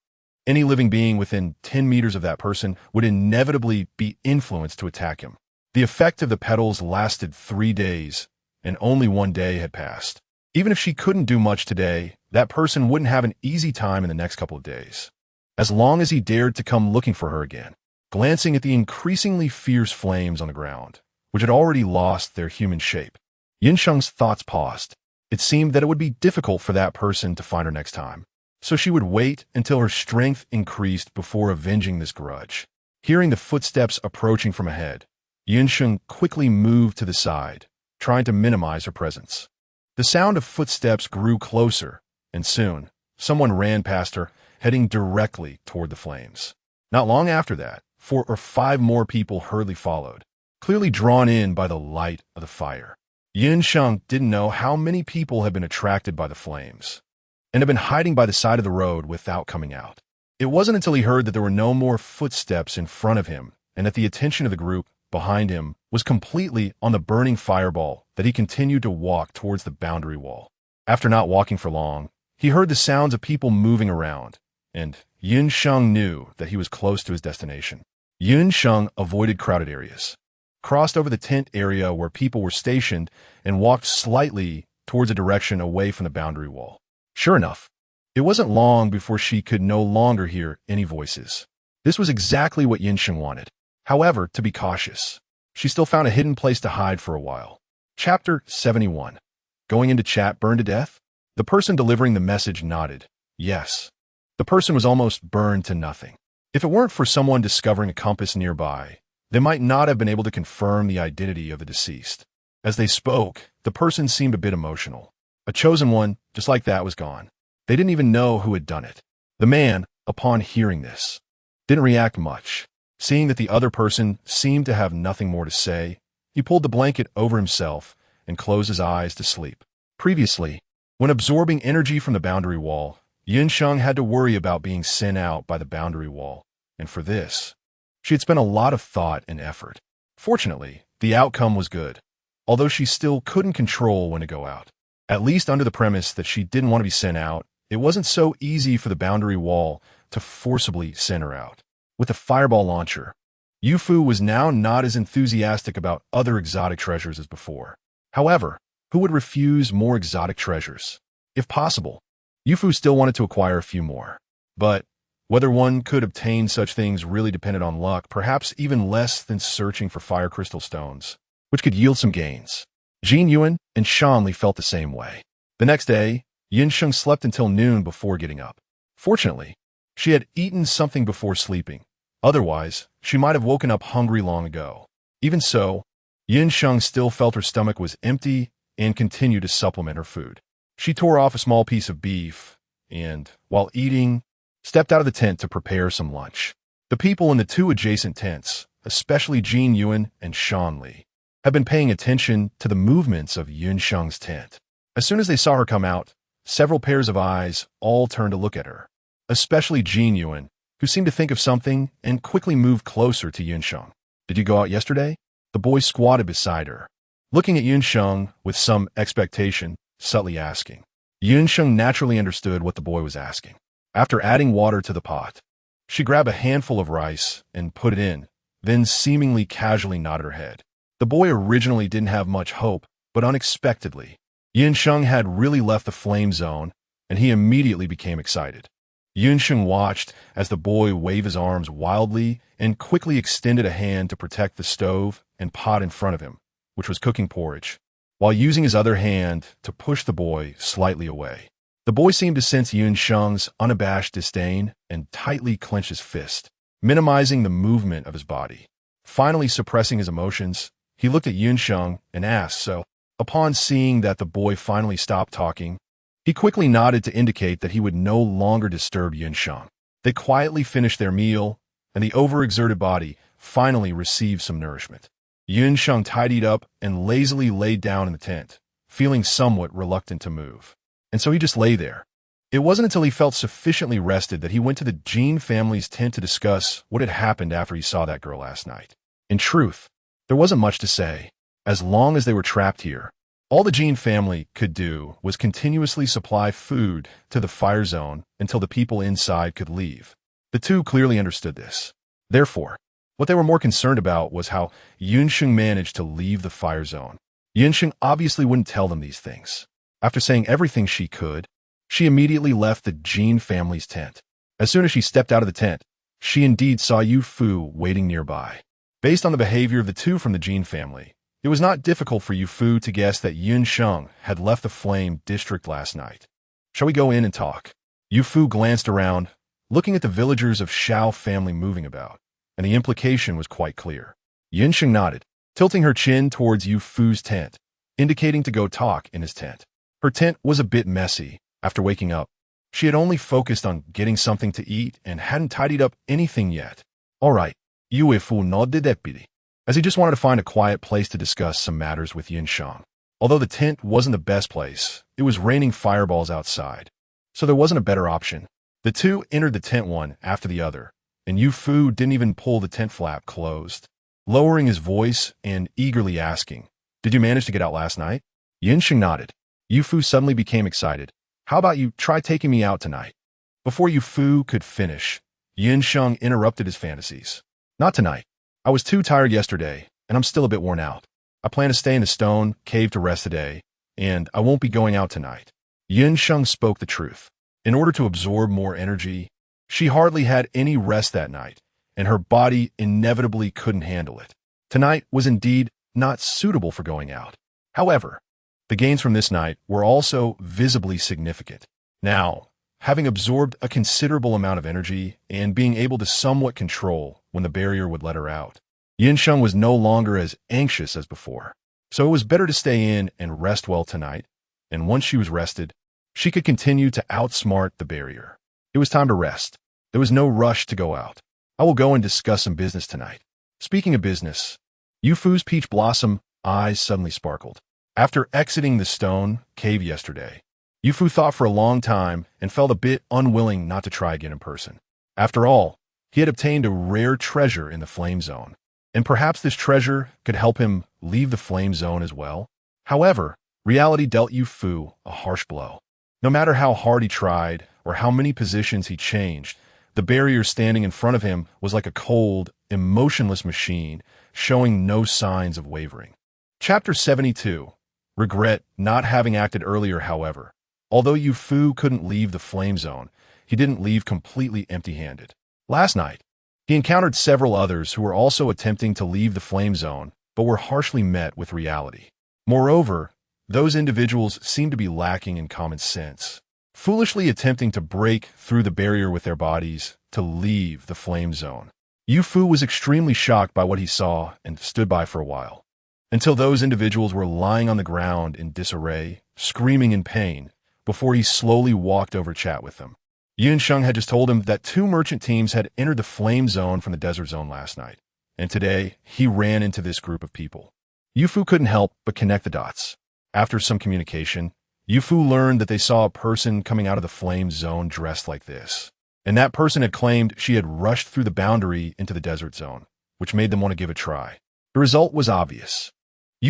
any living being within 10 meters of that person would inevitably be influenced to attack him. The effect of the petals lasted 3 days, and only 1 day had passed. Even if she couldn't do much today, that person wouldn't have an easy time in the next couple of days. As long as he dared to come looking for her again, glancing at the increasingly fierce flames on the ground, which had already lost their human shape, Yinsheng's thoughts paused. It seemed that it would be difficult for that person to find her next time, so she would wait until her strength increased before avenging this grudge. Hearing the footsteps approaching from ahead, Yinsheng quickly moved to the side, trying to minimize her presence. The sound of footsteps grew closer, and soon, someone ran past her, heading directly toward the flames. Not long after that, 4 or 5 more people hurriedly followed, clearly drawn in by the light of the fire. Yinsheng didn't know how many people had been attracted by the flames, and had been hiding by the side of the road without coming out. It wasn't until he heard that there were no more footsteps in front of him, and that the attention of the group behind him was completely on the burning fireball, that he continued to walk towards the boundary wall. After not walking for long, he heard the sounds of people moving around, and Yinsheng knew that he was close to his destination. Yinsheng avoided crowded areas, crossed over the tent area where people were stationed, and walked slightly towards a direction away from the boundary wall. Sure enough, it wasn't long before she could no longer hear any voices. This was exactly what Yinsheng wanted. However, to be cautious, she still found a hidden place to hide for a while. Chapter 71. Going into chat burned to death? The person delivering the message nodded. Yes. The person was almost burned to nothing. If it weren't for someone discovering a compass nearby, they might not have been able to confirm the identity of the deceased. As they spoke, the person seemed a bit emotional. A chosen one, just like that, was gone. They didn't even know who had done it. The man, upon hearing this, didn't react much. Seeing that the other person seemed to have nothing more to say, he pulled the blanket over himself and closed his eyes to sleep. Previously, when absorbing energy from the boundary wall, Yinsheng had to worry about being sent out by the boundary wall, and for this, she had spent a lot of thought and effort. Fortunately, the outcome was good, although she still couldn't control when to go out. At least under the premise that she didn't want to be sent out, it wasn't so easy for the boundary wall to forcibly send her out. With the fireball launcher, Yufu was now not as enthusiastic about other exotic treasures as before. However, who would refuse more exotic treasures? If possible, Yufu still wanted to acquire a few more. But whether one could obtain such things really depended on luck, perhaps even less than searching for fire crystal stones, which could yield some gains. Jin Yuan and Shanli felt the same way. The next day, Yinsheng slept until noon before getting up. Fortunately, she had eaten something before sleeping. Otherwise, she might have woken up hungry long ago. Even so, Yinsheng still felt her stomach was empty and continued to supplement her food. She tore off a small piece of beef and, while eating, stepped out of the tent to prepare some lunch. The people in the 2 adjacent tents, especially Jin Yuan and Shanli, had been paying attention to the movements of Yinsheng's tent. As soon as they saw her come out, several pairs of eyes all turned to look at her, especially Jin Yuan, who seemed to think of something and quickly moved closer to Yinsheng. Did you go out yesterday? The boy squatted beside her, looking at Yinsheng with some expectation, subtly asking. Yinsheng naturally understood what the boy was asking. After adding water to the pot, she grabbed a handful of rice and put it in, then seemingly casually nodded her head. The boy originally didn't have much hope, but unexpectedly, Yinsheng had really left the flame zone, and he immediately became excited. Yinsheng watched as the boy waved his arms wildly and quickly extended a hand to protect the stove and pot in front of him, which was cooking porridge, while using his other hand to push the boy slightly away. The boy seemed to sense Yinsheng's unabashed disdain and tightly clenched his fist, minimizing the movement of his body. Finally suppressing his emotions, he looked at Yinsheng and asked, so, upon seeing that the boy finally stopped talking, he quickly nodded to indicate that he would no longer disturb Yinsheng. They quietly finished their meal, and the overexerted body finally received some nourishment. Yinsheng tidied up and lazily laid down in the tent, feeling somewhat reluctant to move. And so he just lay there. It wasn't until he felt sufficiently rested that he went to the Jin family's tent to discuss what had happened after he saw that girl last night. In truth, there wasn't much to say. As long as they were trapped here, All the Gene family could do was continuously supply food to the fire zone until the people inside could leave. The two clearly understood this. Therefore, what they were more concerned about was how Sheng managed to leave the fire zone. Sheng obviously wouldn't tell them these things. After saying everything she could, she immediately left the Gene family's tent. As soon as she stepped out of the tent, she indeed saw Fu waiting nearby. Based on the behavior of the two from the Gene family, it was not difficult for Fu to guess that Sheng had left the Flame District last night. Shall we go in and talk? Fu glanced around, looking at the villagers of Shao family moving about, and the implication was quite clear. Sheng nodded, tilting her chin towards Fu's tent, indicating to go talk in his tent. Her tent was a bit messy. After waking up, she had only focused on getting something to eat and hadn't tidied up anything yet. All right, Fu nodded deputy, as he just wanted to find a quiet place to discuss some matters with Sheng. Although the tent wasn't the best place, it was raining fireballs outside, so there wasn't a better option. The two entered the tent one after the other, and Fu didn't even pull the tent flap closed, lowering his voice and eagerly asking, "Did you manage to get out last night?" Sheng nodded. Fu suddenly became excited. "How about you try taking me out tonight?" Before Fu could finish, Sheng interrupted his fantasies. "Not tonight. I was too tired yesterday, and I'm still a bit worn out. I plan to stay in the stone cave to rest today, and I won't be going out tonight." Sheng spoke the truth. In order to absorb more energy, she hardly had any rest that night, and her body inevitably couldn't handle it. Tonight was indeed not suitable for going out. However, the gains from this night were also visibly significant. Now, having absorbed a considerable amount of energy and being able to somewhat control when the barrier would let her out, Sheng was no longer as anxious as before. So it was better to stay in and rest well tonight, and once she was rested, she could continue to outsmart the barrier. It was time to rest. There was no rush to go out. "I will go and discuss some business tonight." Speaking of business, Fu's peach blossom eyes suddenly sparkled. After exiting the stone cave yesterday, Fu thought for a long time and felt a bit unwilling not to try again in person. After all, he had obtained a rare treasure in the Flame Zone, and perhaps this treasure could help him leave the Flame Zone as well. However, reality dealt Fu a harsh blow. No matter how hard he tried or how many positions he changed, the barrier standing in front of him was like a cold, emotionless machine, showing no signs of wavering. Chapter 72. Regret not having acted earlier. However, although Fu couldn't leave the Flame Zone, he didn't leave completely empty-handed. Last night, he encountered several others who were also attempting to leave the Flame Zone, but were harshly met with reality. Moreover, those individuals seemed to be lacking in common sense, foolishly attempting to break through the barrier with their bodies to leave the Flame Zone. Fu was extremely shocked by what he saw and stood by for a while, until those individuals were lying on the ground in disarray, screaming in pain, before he slowly walked over to chat with them. Sheng had just told him that 2 merchant teams had entered the Flame Zone from the Desert Zone last night, and today he ran into this group of people. Fu couldn't help but connect the dots. After some communication, Fu learned that they saw a person coming out of the Flame Zone dressed like this, and that person had claimed she had rushed through the boundary into the Desert Zone, which made them want to give it a try. The result was obvious.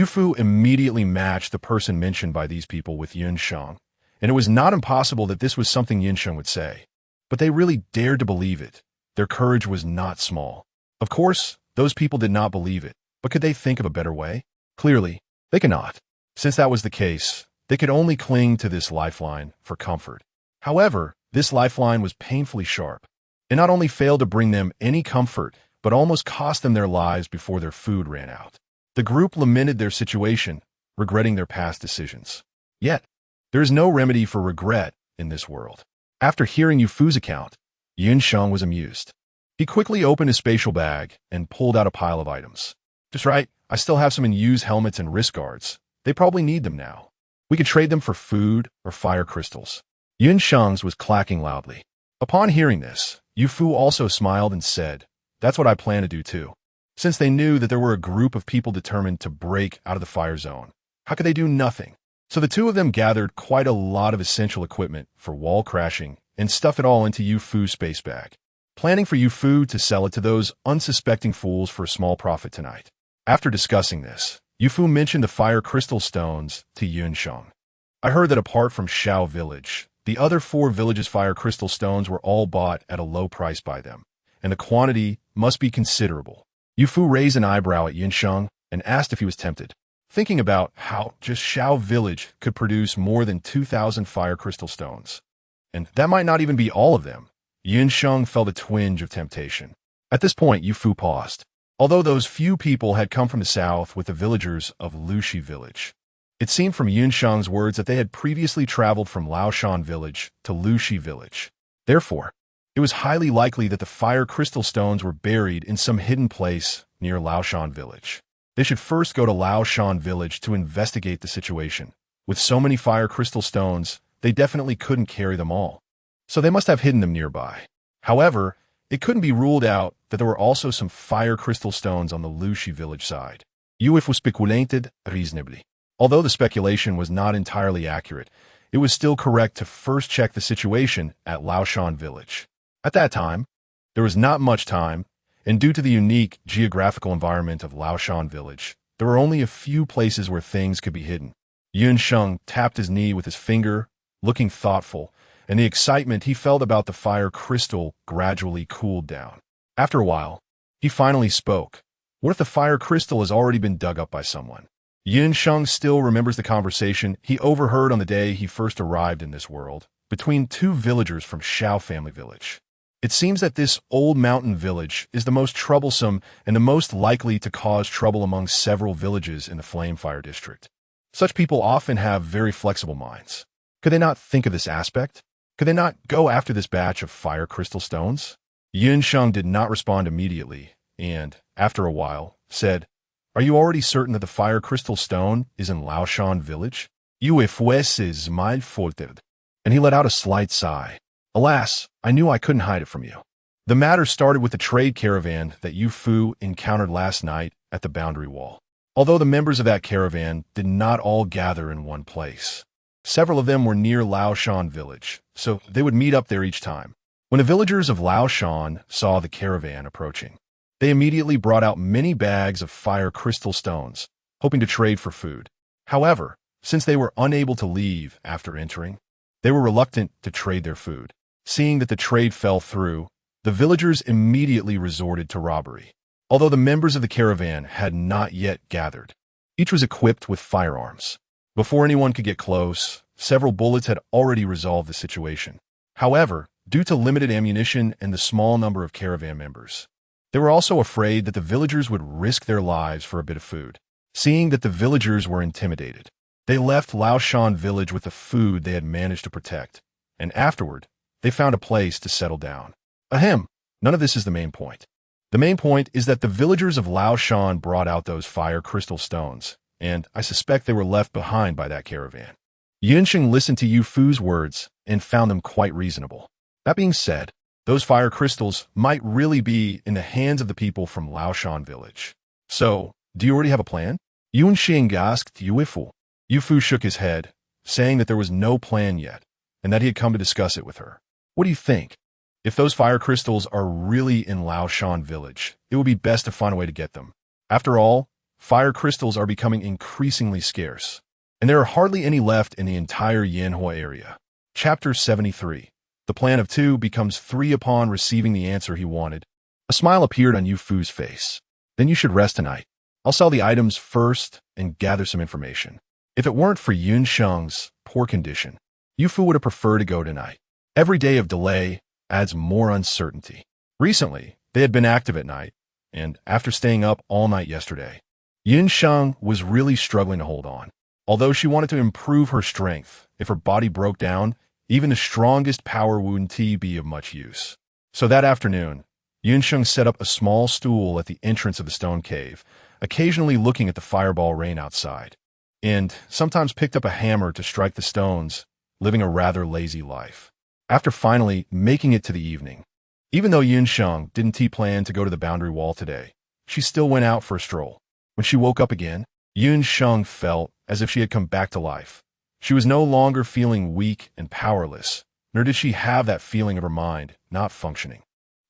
Fu immediately matched the person mentioned by these people with Sheng, and it was not impossible that this was something Sheng would say. But they really dared to believe it. Their courage was not small. Of course, those people did not believe it, but could they think of a better way? Clearly, they could not. Since that was the case, they could only cling to this lifeline for comfort. However, this lifeline was painfully sharp. It not only failed to bring them any comfort, but almost cost them their lives before their food ran out. The group lamented their situation, regretting their past decisions. Yet, there is no remedy for regret in this world. After hearing Fu's account, Sheng was amused. He quickly opened his spatial bag and pulled out a pile of items. "Just right, I still have some unused helmets and wrist guards. They probably need them now. We could trade them for food or fire crystals." Sheng's was clacking loudly. Upon hearing this, Fu also smiled and said, "That's what I plan to do too." Since they knew that there were a group of people determined to break out of the fire zone, how could they do nothing? So the two of them gathered quite a lot of essential equipment for wall crashing and stuffed it all into Fu's space bag, planning for Fu to sell it to those unsuspecting fools for a small profit tonight. After discussing this, Yufu mentioned the fire crystal stones to Sheng. I heard that apart from Shao village, the other 4 villages' fire crystal stones were all bought at a low price by them, and the quantity must be considerable. Yufu raised an eyebrow at Sheng and asked if he was tempted, thinking about how just Shao village could produce more than 2,000 fire crystal stones. And that might not even be all of them. Sheng felt a twinge of temptation. At this point, Yufu paused. Although those few people had come from the south with the villagers of Lushi village, it seemed from Sheng's words that they had previously traveled from Laoshan village to Lushi village. Therefore, it was highly likely that the fire crystal stones were buried in some hidden place near Laoshan village. They should first go to Laoshan village to investigate the situation. With so many fire crystal stones, they definitely couldn't carry them all. So they must have hidden them nearby. However, it couldn't be ruled out that there were also some fire crystal stones on the Lushi village side. UF was speculated reasonably. Although the speculation was not entirely accurate, it was still correct to first check the situation at Laoshan village. At that time, there was not much time, and due to the unique geographical environment of Laoshan village, there were only a few places where things could be hidden. Sheng tapped his knee with his finger, looking thoughtful, and the excitement he felt about the fire crystal gradually cooled down. After a while, he finally spoke. What if the fire crystal has already been dug up by someone? Sheng still remembers the conversation he overheard on the day he first arrived in this world, between 2 villagers from Shao family village. It seems that this old mountain village is the most troublesome and the most likely to cause trouble among several villages in the Flamefire district. Such people often have very flexible minds. Could they not think of this aspect? Could they not go after this batch of fire crystal stones? Sheng did not respond immediately, and, after a while, said, "Are you already certain that the fire crystal stone is in Laoshan village?" "If fueses my fault," and he let out a slight sigh. "Alas, I knew I couldn't hide it from you." The matter started with the trade caravan that Yufu encountered last night at the boundary wall. Although the members of that caravan did not all gather in one place. Several of them were near Laoshan village, so they would meet up there each time. When the villagers of Laoshan saw the caravan approaching, they immediately brought out many bags of fire crystal stones, hoping to trade for food. However, since they were unable to leave after entering, they were reluctant to trade their food. Seeing that the trade fell through, the villagers immediately resorted to robbery. Although the members of the caravan had not yet gathered, each was equipped with firearms. Before anyone could get close, several bullets had already resolved the situation. However, due to limited ammunition and the small number of caravan members, they were also afraid that the villagers would risk their lives for a bit of food. Seeing that the villagers were intimidated, they left Laoshan village with the food they had managed to protect, and afterward, they found a place to settle down. Ahem, none of this is the main point. The main point is that the villagers of Laoshan brought out those fire crystal stones, and I suspect they were left behind by that caravan. Sheng listened to Yufu's words and found them quite reasonable. That being said, those fire crystals might really be in the hands of the people from Laoshan village. So, do you already have a plan? Sheng asked Yufu. Yufu shook his head, saying that there was no plan yet, and that he had come to discuss it with her. What do you think? If those fire crystals are really in Laoshan village, it would be best to find a way to get them. After all, fire crystals are becoming increasingly scarce, and there are hardly any left in the entire Yanhua area. Chapter 73. The plan of 2 becomes 3 upon receiving the answer he wanted. A smile appeared on Yufu's face. Then you should rest tonight. I'll sell the items first and gather some information. If it weren't for Sheng's poor condition, Yufu would have preferred to go tonight. Every day of delay adds more uncertainty. Recently, they had been active at night, and after staying up all night yesterday, Sheng was really struggling to hold on. Although she wanted to improve her strength, if her body broke down, even the strongest power wouldn't be of much use. So that afternoon, Sheng set up a small stool at the entrance of the stone cave, occasionally looking at the fireball rain outside, and sometimes picked up a hammer to strike the stones, living a rather lazy life. After finally making it to the evening, even though Sheng didn't plan to go to the boundary wall today, she still went out for a stroll. When she woke up again, Sheng felt as if she had come back to life. She was no longer feeling weak and powerless, nor did she have that feeling of her mind not functioning.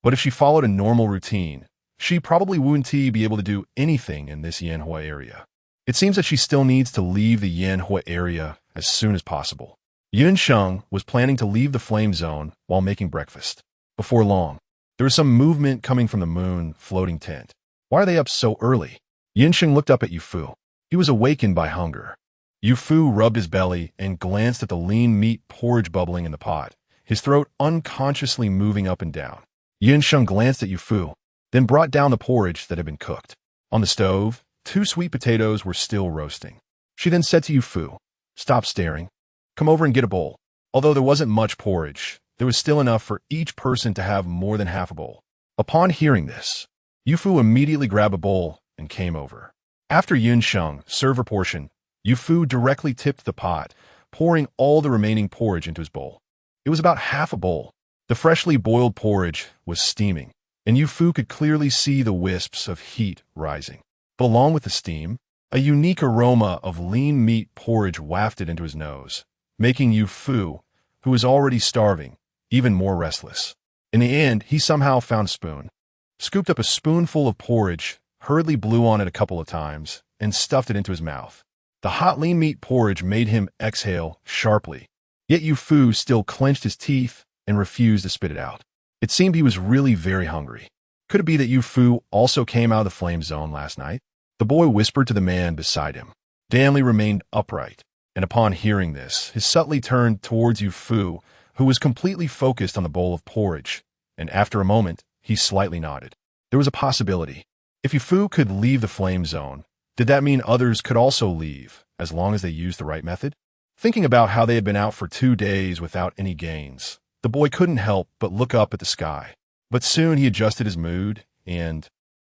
But if she followed a normal routine, she probably wouldn't be able to do anything in this Yanhua area. It seems that she still needs to leave the Yanhui area as soon as possible. Sheng was planning to leave the flame zone while making breakfast. Before long, there was some movement coming from the moon floating tent. Why are they up so early? Sheng looked up at Yufu. He was awakened by hunger. Yufu rubbed his belly and glanced at the lean meat porridge bubbling in the pot, his throat unconsciously moving up and down. Sheng glanced at Yufu, then brought down the porridge that had been cooked. On the stove, 2 sweet potatoes were still roasting. She then said to Yufu, "Stop staring. Come over and get a bowl." Although there wasn't much porridge, there was still enough for each person to have more than half a bowl. Upon hearing this, Yufu immediately grabbed a bowl and came over. After Sheng served her portion, Yufu directly tipped the pot, pouring all the remaining porridge into his bowl. It was about half a bowl. The freshly boiled porridge was steaming, and Yufu could clearly see the wisps of heat rising. But along with the steam, a unique aroma of lean meat porridge wafted into his nose, making Yufu, who was already starving, even more restless. In the end, he somehow found a spoon, scooped up a spoonful of porridge, hurriedly blew on it a couple of times, and stuffed it into his mouth. The hot lean meat porridge made him exhale sharply, yet Yufu still clenched his teeth and refused to spit it out. It seemed he was really very hungry. Could it be that Yufu also came out of the flame zone last night? The boy whispered to the man beside him. Danley remained upright, and upon hearing this, he subtly turned towards Yufu, who was completely focused on the bowl of porridge, and after a moment, he slightly nodded. There was a possibility. If Yufu could leave the flame zone, did that mean others could also leave, as long as they used the right method? Thinking about how they had been out for 2 days without any gains, the boy couldn't help but look up at the sky. But soon he adjusted his mood and,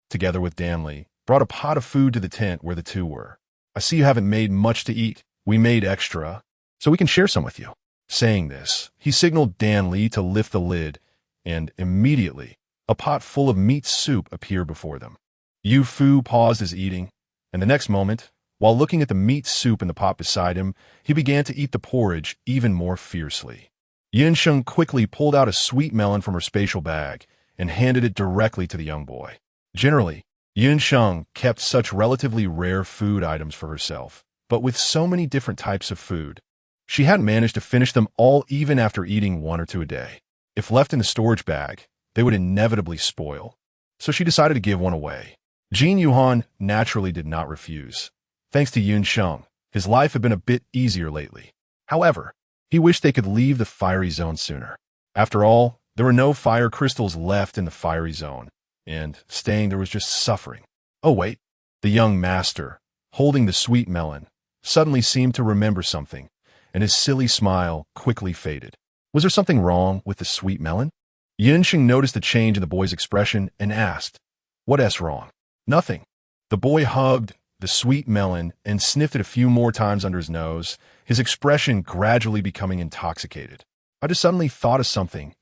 together with Danley, brought a pot of food to the tent where the two were. "I see you haven't made much to eat. We made extra, so we can share some with you." Saying this, he signaled Danley to lift the lid, and immediately, a pot full of meat soup appeared before them. Yufu paused his eating, and the next moment, while looking at the meat soup in the pot beside him, he began to eat the porridge even more fiercely. Sheng quickly pulled out a sweet melon from her spatial bag and handed it directly to the young boy. Generally, Sheng kept such relatively rare food items for herself, but with so many different types of food, she hadn't managed to finish them all even after eating 1 or 2 a day. If left in the storage bag, they would inevitably spoil, so she decided to give one away. Jin Yuhan naturally did not refuse. Thanks to Sheng, his life had been a bit easier lately. However, he wished they could leave the fiery zone sooner. After all, there were no fire crystals left in the fiery zone, and staying there was just suffering. Oh wait, the young master, holding the sweet melon, suddenly seemed to remember something, and his silly smile quickly faded. Was there something wrong with the sweet melon? Sheng noticed the change in the boy's expression and asked, "What's wrong?" "Nothing." The boy hugged the sweet melon and sniffed it a few more times under his nose, his expression gradually becoming intoxicated. "I just suddenly thought of something.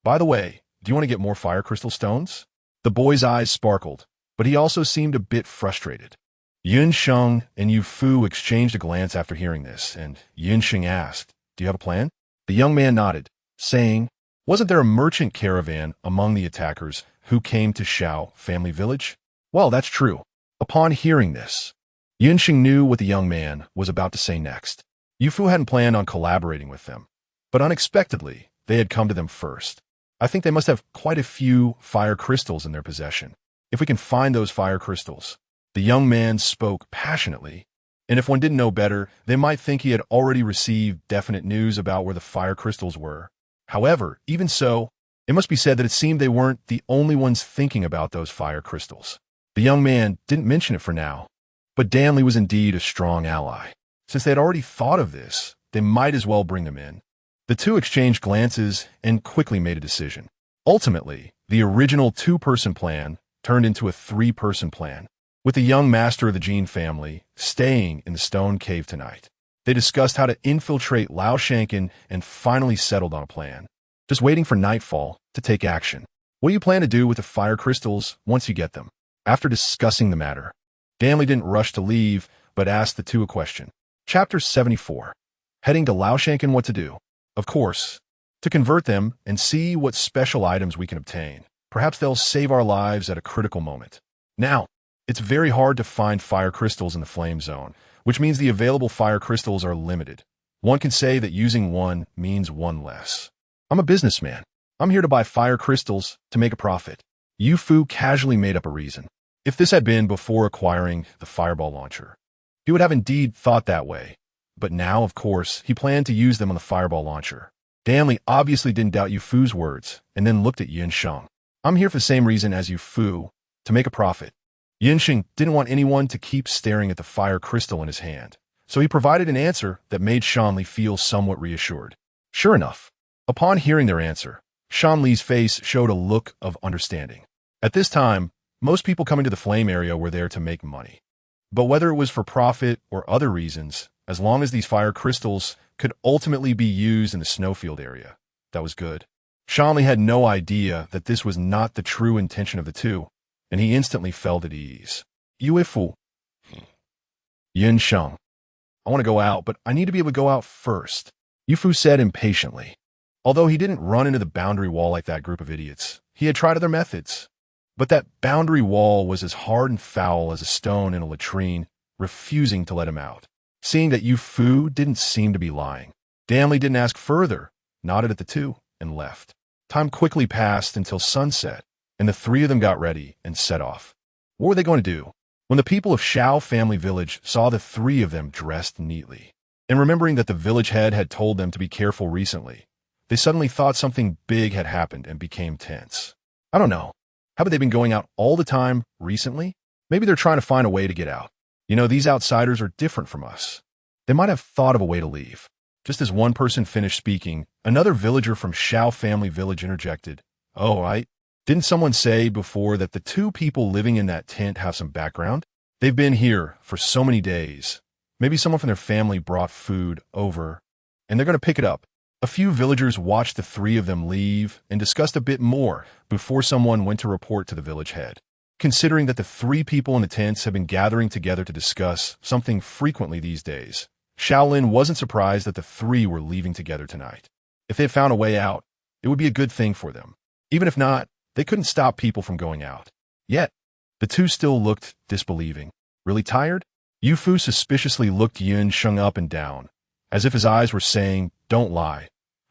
By the way, do you want to get more fire crystal stones?" The boy's eyes sparkled, but he also seemed a bit frustrated. Sheng and Yufu exchanged a glance after hearing this, and Sheng asked, "Do you have a plan?" The young man nodded, saying, "Wasn't there a merchant caravan among the attackers who came to Shao family village?" "Well, that's true." Upon hearing this, Sheng knew what the young man was about to say next. Yufu hadn't planned on collaborating with them, but unexpectedly, they had come to them first. "I think they must have quite a few fire crystals in their possession. If we can find those fire crystals," the young man spoke passionately, and if one didn't know better, they might think he had already received definite news about where the fire crystals were. However, even so, it must be said that it seemed they weren't the only ones thinking about those fire crystals. The young man didn't mention it for now, but Danley was indeed a strong ally. Since they had already thought of this, they might as well bring them in. The two exchanged glances and quickly made a decision. Ultimately, the original 2-person plan turned into a 3-person plan, with the young master of the Jin family staying in the stone cave tonight. They discussed how to infiltrate Lao Shankin and finally settled on a plan, just waiting for nightfall to take action. "What do you plan to do with the fire crystals once you get them?" After discussing the matter, Danley didn't rush to leave, but asked the two a question. Chapter 74. Heading to Lao Shankin, what to do? Of course, to convert them and see what special items we can obtain. Perhaps they'll save our lives at a critical moment. Now, It's very hard to find fire crystals in the flame zone, which means the available fire crystals are limited. One can say that using one means one less. I'm a businessman. I'm here to buy fire crystals to make a profit. Yu Fu casually made up a reason. If this had been before acquiring the fireball launcher, he would have indeed thought that way. But now, of course, he planned to use them on the fireball launcher. Danley obviously didn't doubt Yu Fu's words, and then looked at Yin Sheng. I'm here for the same reason as Yu Fu, to make a profit. Yin Sheng didn't want anyone to keep staring at the fire crystal in his hand, so he provided an answer that made Shanli feel somewhat reassured. Sure enough, upon hearing their answer, Shanli's face showed a look of understanding. At this time, most people coming to the flame area were there to make money. But whether it was for profit or other reasons, as long as these fire crystals could ultimately be used in the snowfield area, that was good. Shanli had no idea that this was not the true intention of the two, and he instantly felt at ease. Yu Fu. Yin Sheng. I want to go out, but I need to be able to go out first, Yu Fu said impatiently. Although he didn't run into the boundary wall like that group of idiots, he had tried other methods. But that boundary wall was as hard and foul as a stone in a latrine, refusing to let him out. Seeing that Yu Fu didn't seem to be lying, Danley didn't ask further, nodded at the two, and left. Time quickly passed until sunset, and the three of them got ready and set off. What were they going to do? When the people of Shao family village saw the three of them dressed neatly, and remembering that the village head had told them to be careful recently, they suddenly thought something big had happened and became tense. I don't know. Haven't they been going out all the time recently? Maybe they're trying to find a way to get out. You know, these outsiders are different from us. They might have thought of a way to leave. Just as one person finished speaking, another villager from Shao family village interjected. Oh, right. Didn't someone say before that the two people living in that tent have some background? They've been here for so many days. Maybe someone from their family brought food over, and they're going to pick it up. A few villagers watched the three of them leave and discussed a bit more before someone went to report to the village head. Considering that the three people in the tents have been gathering together to discuss something frequently these days, Shaolin wasn't surprised that the three were leaving together tonight. If they had found a way out, it would be a good thing for them. Even if not, they couldn't stop people from going out. Yet, the two still looked disbelieving. Really tired? Yu Fu suspiciously looked Yin Sheng up and down, as if his eyes were saying, "Don't lie.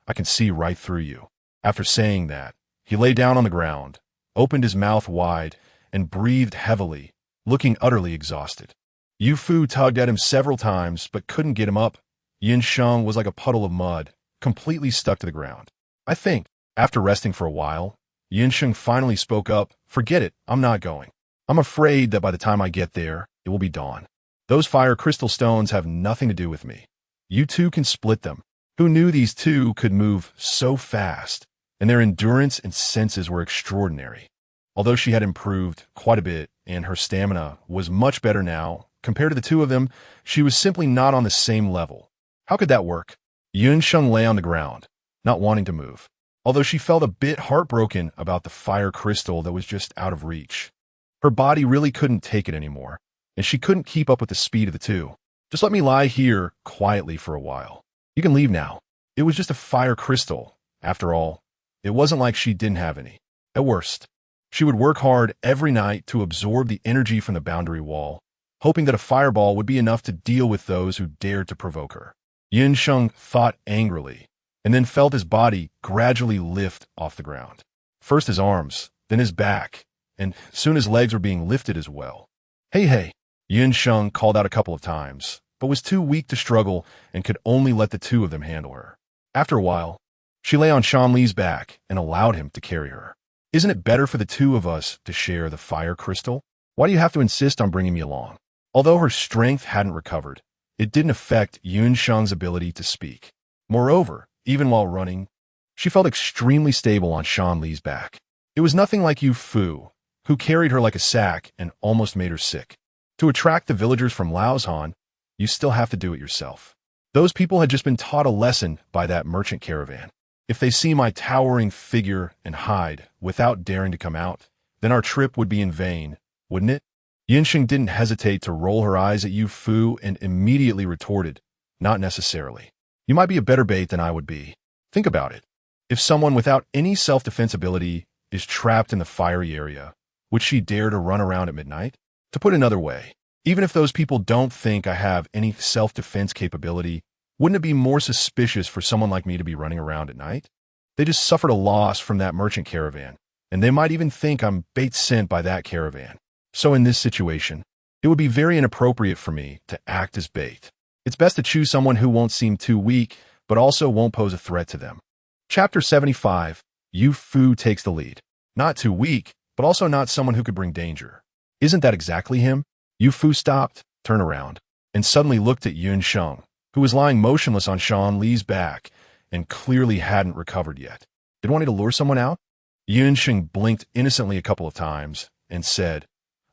I can see right through you." After saying that, he lay down on the ground, opened his mouth wide, and breathed heavily, looking utterly exhausted. Yu Fu tugged at him several times, but couldn't get him up. Yin Sheng was like a puddle of mud, completely stuck to the ground. I think, after resting for a while, Yin Sheng finally spoke up. Forget it, I'm not going. I'm afraid that by the time I get there, it will be dawn. Those fire crystal stones have nothing to do with me. You two can split them. Who knew these two could move so fast, and their endurance and senses were extraordinary. Although she had improved quite a bit, and her stamina was much better now, compared to the two of them, she was simply not on the same level. How could that work? Yun Sheng lay on the ground, not wanting to move, although she felt a bit heartbroken about the fire crystal that was just out of reach. Her body really couldn't take it anymore, and she couldn't keep up with the speed of the two. Just let me lie here quietly for a while. You can leave now. It was just a fire crystal. After all, it wasn't like she didn't have any. At worst, she would work hard every night to absorb the energy from the boundary wall, hoping that a fireball would be enough to deal with those who dared to provoke her. Yin Sheng thought angrily, and then felt his body gradually lift off the ground. First his arms, then his back, and soon his legs were being lifted as well. Hey, Yin Sheng called out a couple of times, but was too weak to struggle and could only let the two of them handle her. After a while, she lay on Shan Li's back and allowed him to carry her. Isn't it better for the two of us to share the fire crystal? Why do you have to insist on bringing me along? Although her strength hadn't recovered, it didn't affect Yun Sheng's ability to speak. Moreover, even while running, she felt extremely stable on Shan Li's back. It was nothing like Yu Fu, who carried her like a sack and almost made her sick. To attract the villagers from Laoshan, you still have to do it yourself. Those people had just been taught a lesson by that merchant caravan. If they see my towering figure and hide without daring to come out, then our trip would be in vain, wouldn't it? Yinsheng didn't hesitate to roll her eyes at Yu Fu and immediately retorted, not necessarily. You might be a better bait than I would be. Think about it. If someone without any self-defense ability is trapped in the fiery area, would she dare to run around at midnight? To put another way, even if those people don't think I have any self-defense capability, wouldn't it be more suspicious for someone like me to be running around at night? They just suffered a loss from that merchant caravan, and they might even think I'm bait sent by that caravan. So in this situation, it would be very inappropriate for me to act as bait. It's best to choose someone who won't seem too weak, but also won't pose a threat to them. Chapter 75. Yu Fu takes the lead. Not too weak, but also not someone who could bring danger. Isn't that exactly him? Yu Fu stopped, turned around, and suddenly looked at Yun Sheng, who was lying motionless on Shan Li's back and clearly hadn't recovered yet. Did wanting to lure someone out? Yun Sheng blinked innocently a couple of times and said,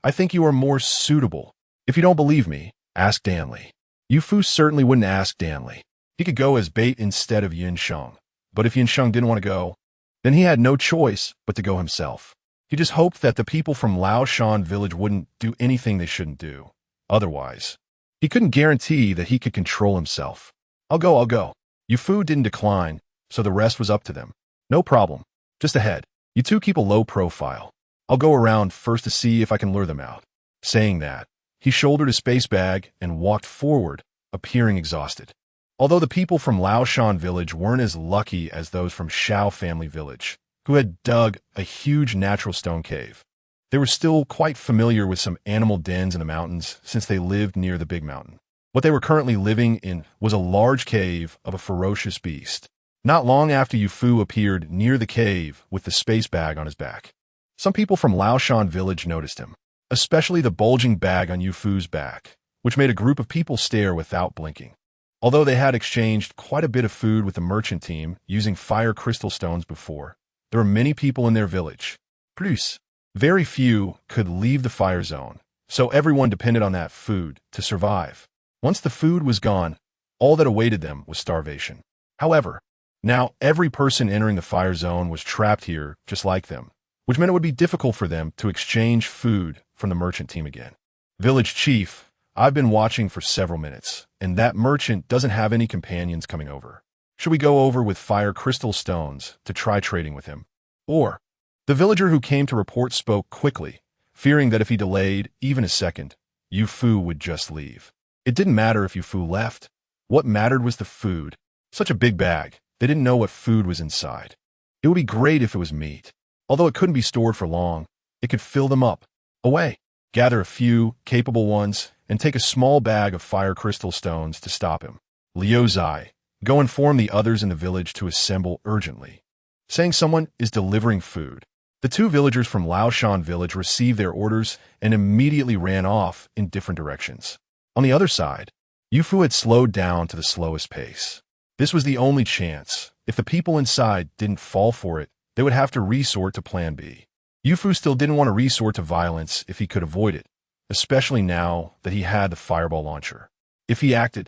I think you are more suitable. If you don't believe me, ask Danley. Yu Fu certainly wouldn't ask Danley. He could go as bait instead of Yun Sheng. But if Yun Sheng didn't want to go, then he had no choice but to go himself. He just hoped that the people from Laoshan village wouldn't do anything they shouldn't do. Otherwise, he couldn't guarantee that he could control himself. I'll go. Yu Fu didn't decline, so the rest was up to them. No problem. Just ahead. You two keep a low profile. I'll go around first to see if I can lure them out. Saying that, he shouldered his space bag and walked forward, appearing exhausted. Although the people from Laoshan village weren't as lucky as those from Shao family village, who had dug a huge natural stone cave, they were still quite familiar with some animal dens in the mountains since they lived near the big mountain. What they were currently living in was a large cave of a ferocious beast. Not long after Yu Fu appeared near the cave with the space bag on his back, some people from Laoshan village noticed him, especially the bulging bag on Yu Fu's back, which made a group of people stare without blinking. Although they had exchanged quite a bit of food with the merchant team using fire crystal stones before, there were many people in their village. Plus, very few could leave the fire zone, so everyone depended on that food to survive. Once the food was gone, all that awaited them was starvation. However, now every person entering the fire zone was trapped here just like them, which meant it would be difficult for them to exchange food from the merchant team again. Village Chief, I've been watching for several minutes, and that merchant doesn't have any companions coming over. Should we go over with fire crystal stones to try trading with him? Or, the villager who came to report spoke quickly, fearing that if he delayed even a second, Yu Fu would just leave. It didn't matter if Yu Fu left. What mattered was the food. Such a big bag, they didn't know what food was inside. It would be great if it was meat. Although it couldn't be stored for long, it could fill them up. Away. Gather a few capable ones and take a small bag of fire crystal stones to stop him. Liu Zai, go inform the others in the village to assemble urgently. Saying someone is delivering food. The two villagers from Laoshan village received their orders and immediately ran off in different directions. On the other side, Yu Fu had slowed down to the slowest pace. This was the only chance. If the people inside didn't fall for it, they would have to resort to Plan B. Yu Fu still didn't want to resort to violence if he could avoid it, especially now that he had the fireball launcher. If he acted,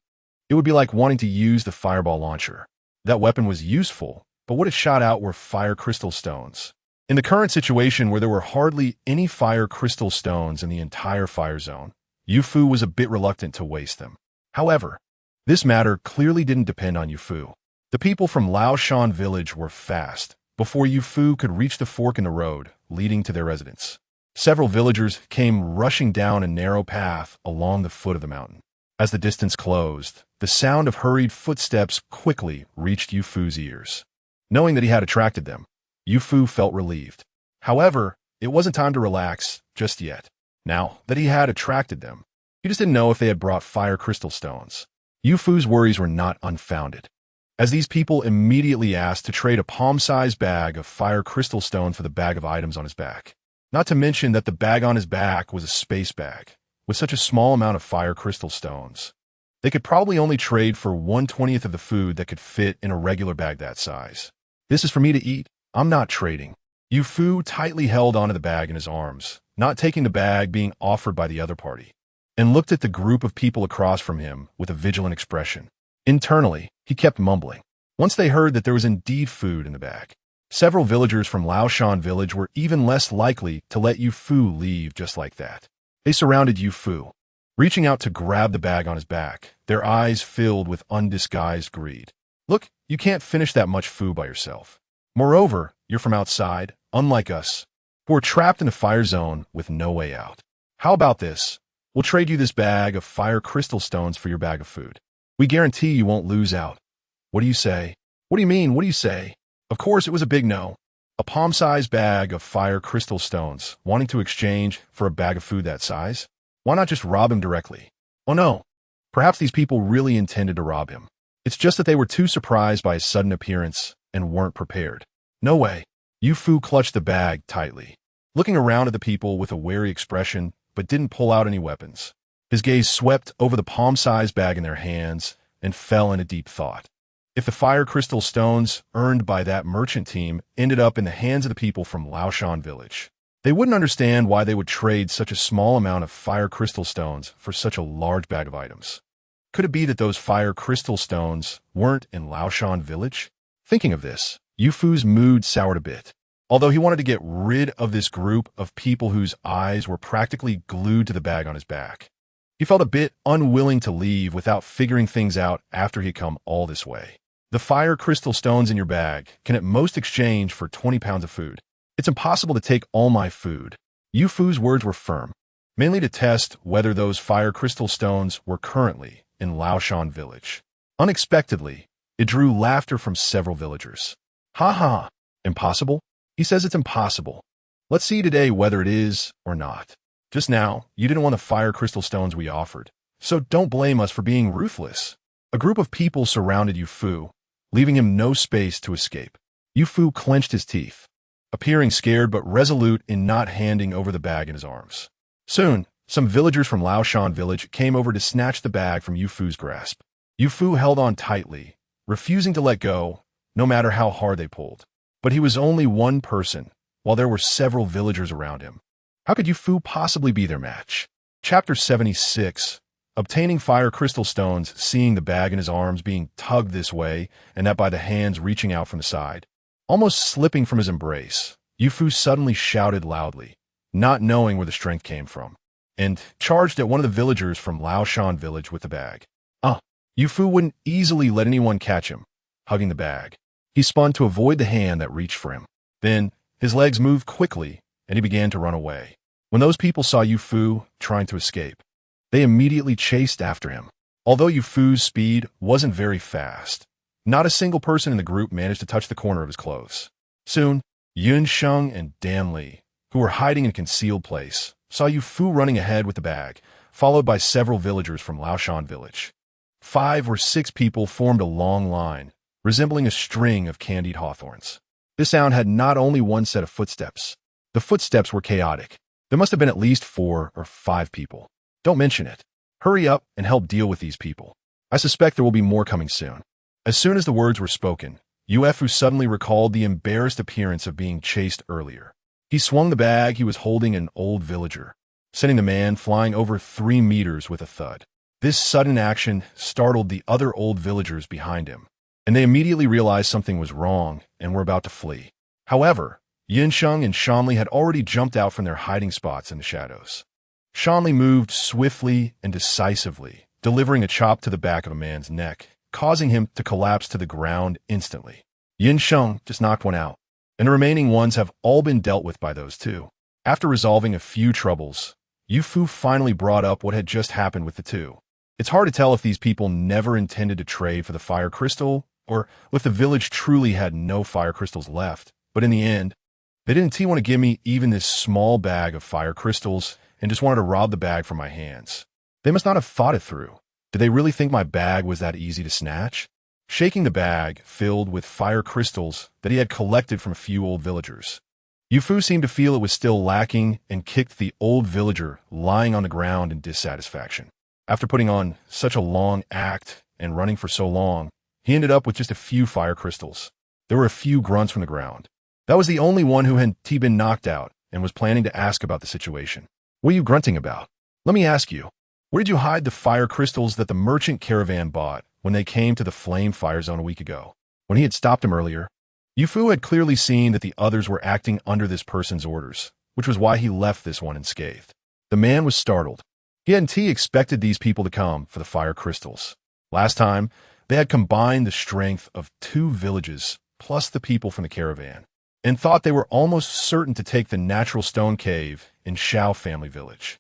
it would be like wanting to use the fireball launcher. That weapon was useful, but what it shot out were fire crystal stones. In the current situation where there were hardly any fire crystal stones in the entire fire zone, Yu Fu was a bit reluctant to waste them. However, this matter clearly didn't depend on Yu Fu. The people from Laoshan village were fast before Yu Fu could reach the fork in the road leading to their residence. Several villagers came rushing down a narrow path along the foot of the mountain. As the distance closed, the sound of hurried footsteps quickly reached Yu Fu's ears. Knowing that he had attracted them, Yu Fu felt relieved. However, it wasn't time to relax just yet. Now that he had attracted them, he just didn't know if they had brought fire crystal stones. Yu Fu's worries were not unfounded, as these people immediately asked to trade a palm-sized bag of fire crystal stone for the bag of items on his back. Not to mention that the bag on his back was a space bag, with such a small amount of fire crystal stones. They could probably only trade for 1/20th of the food that could fit in a regular bag that size. This is for me to eat. I'm not trading. Yu Fu tightly held onto the bag in his arms, not taking the bag being offered by the other party, and looked at the group of people across from him with a vigilant expression. Internally, he kept mumbling. Once they heard that there was indeed food in the bag, several villagers from Laoshan village were even less likely to let Yu Fu leave just like that. They surrounded Yu Fu, reaching out to grab the bag on his back, their eyes filled with undisguised greed. Look, you can't finish that much food by yourself. Moreover, you're from outside, unlike us, who are trapped in a fire zone with no way out. How about this? We'll trade you this bag of fire crystal stones for your bag of food. We guarantee you won't lose out. What do you say? What do you mean? What do you say? Of course, it was a big no. A palm-sized bag of fire crystal stones, wanting to exchange for a bag of food that size? Why not just rob him directly? Oh no. Perhaps these people really intended to rob him. It's just that they were too surprised by his sudden appearance and weren't prepared. No way. Yu Fu clutched the bag tightly, looking around at the people with a wary expression, but didn't pull out any weapons. His gaze swept over the palm-sized bag in their hands and fell into deep thought. If the fire crystal stones earned by that merchant team ended up in the hands of the people from Laoshan village, they wouldn't understand why they would trade such a small amount of fire crystal stones for such a large bag of items. Could it be that those fire crystal stones weren't in Laoshan village? Thinking of this, Yu Fu's mood soured a bit. Although he wanted to get rid of this group of people whose eyes were practically glued to the bag on his back, he felt a bit unwilling to leave without figuring things out after he'd come all this way. The fire crystal stones in your bag can at most exchange for 20 pounds of food. It's impossible to take all my food. Yu Fu's words were firm, mainly to test whether those fire crystal stones were currently in Laoshan village. Unexpectedly, it drew laughter from several villagers. Ha ha! Impossible? He says it's impossible. Let's see today whether it is or not. Just now, you didn't want the fire crystal stones we offered, so don't blame us for being ruthless. A group of people surrounded Yu Fu, leaving him no space to escape. Yu Fu clenched his teeth, appearing scared but resolute in not handing over the bag in his arms. Soon, some villagers from Laoshan village came over to snatch the bag from Yu Fu's grasp. Yu Fu held on tightly, refusing to let go, no matter how hard they pulled. But he was only one person, while there were several villagers around him. How could Yu Fu possibly be their match? Chapter 76. Obtaining fire crystal stones, seeing the bag in his arms being tugged this way, and that by the hands reaching out from the side. Almost slipping from his embrace, Yu Fu suddenly shouted loudly, not knowing where the strength came from, and charged at one of the villagers from Laoshan village with the bag. Yu Fu wouldn't easily let anyone catch him, hugging the bag. He spun to avoid the hand that reached for him. Then, his legs moved quickly, and he began to run away. When those people saw Yu Fu trying to escape, they immediately chased after him. Although Yu Fu's speed wasn't very fast, not a single person in the group managed to touch the corner of his clothes. Soon, Sheng and Li, who were hiding in a concealed place, saw Yu Fu running ahead with the bag, followed by several villagers from Laoshan village. 5 or 6 people formed a long line, resembling a string of candied hawthorns. This sound had not only one set of footsteps. The footsteps were chaotic. There must have been at least 4 or 5 people. Don't mention it. Hurry up and help deal with these people. I suspect there will be more coming soon. As soon as the words were spoken, Yu Fu suddenly recalled the embarrassed appearance of being chased earlier. He swung the bag he was holding at an old villager, sending the man flying over 3 meters with a thud. This sudden action startled the other old villagers behind him, and they immediately realized something was wrong and were about to flee. However, Sheng and Li had already jumped out from their hiding spots in the shadows. Li moved swiftly and decisively, delivering a chop to the back of a man's neck, causing him to collapse to the ground instantly. Sheng just knocked one out, and the remaining ones have all been dealt with by those two. After resolving a few troubles, Yu Fu finally brought up what had just happened with the two. It's hard to tell if these people never intended to trade for the fire crystal, or if the village truly had no fire crystals left, but in the end, they didn't want to give me even this small bag of fire crystals and just wanted to rob the bag from my hands. They must not have thought it through. Did they really think my bag was that easy to snatch? Shaking the bag filled with fire crystals that he had collected from a few old villagers, Yu Fu seemed to feel it was still lacking and kicked the old villager lying on the ground in dissatisfaction. After putting on such a long act and running for so long, he ended up with just a few fire crystals. There were a few grunts from the ground. That was the only one who had been knocked out and was planning to ask about the situation. What are you grunting about? Let me ask you, where did you hide the fire crystals that the merchant caravan bought when they came to the flame fire zone a week ago? When he had stopped him earlier, Yu Fu had clearly seen that the others were acting under this person's orders, which was why he left this one unscathed. The man was startled. He hadn't expected these people to come for the fire crystals. Last time, they had combined the strength of 2 villages plus the people from the caravan, and thought they were almost certain to take the natural stone cave in Shao family village.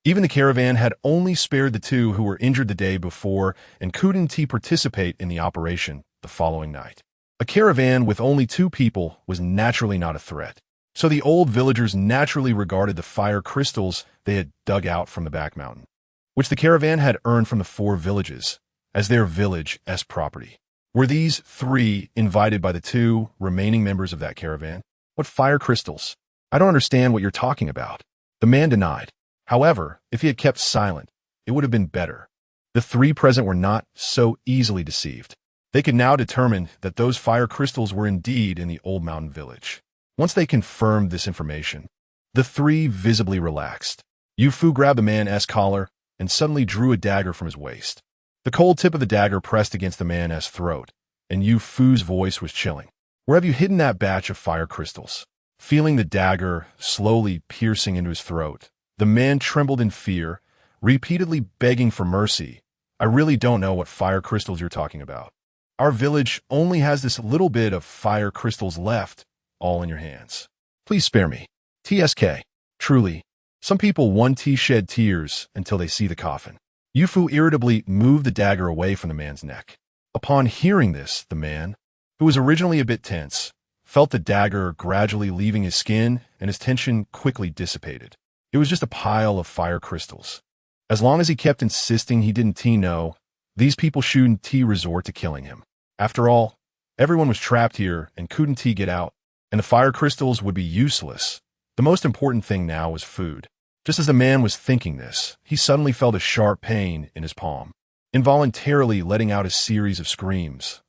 Even the caravan had only spared the two who were injured the day before and couldn't participate in the operation the following night. A caravan with only 2 people was naturally not a threat, so the old villagers naturally regarded the fire crystals they had dug out from the back mountain, which the caravan had earned from the 4 villages, as their village-esque property. Were these 3 invited by the 2 remaining members of that caravan? What fire crystals? I don't understand what you're talking about. The man denied. However, if he had kept silent, it would have been better. The 3 present were not so easily deceived. They could now determine that those fire crystals were indeed in the old mountain village. Once they confirmed this information, the 3 visibly relaxed. Yu Fu grabbed the man's collar and suddenly drew a dagger from his waist. The cold tip of the dagger pressed against the man's throat, and Yu Fu's voice was chilling. Where have you hidden that batch of fire crystals? Feeling the dagger slowly piercing into his throat, the man trembled in fear, repeatedly begging for mercy. I really don't know what fire crystals you're talking about. Our village only has this little bit of fire crystals left, all in your hands. Please spare me. TSK. Truly. Some people want to shed tears until they see the coffin. Yu Fu irritably moved the dagger away from the man's neck. Upon hearing this, the man, who was originally a bit tense, felt the dagger gradually leaving his skin and his tension quickly dissipated. It was just a pile of fire crystals. As long as he kept insisting he didn't know, these people shouldn't resort to killing him. After all, everyone was trapped here and couldn't get out, and the fire crystals would be useless. The most important thing now was food. Just as the man was thinking this, he suddenly felt a sharp pain in his palm, involuntarily letting out a series of screams.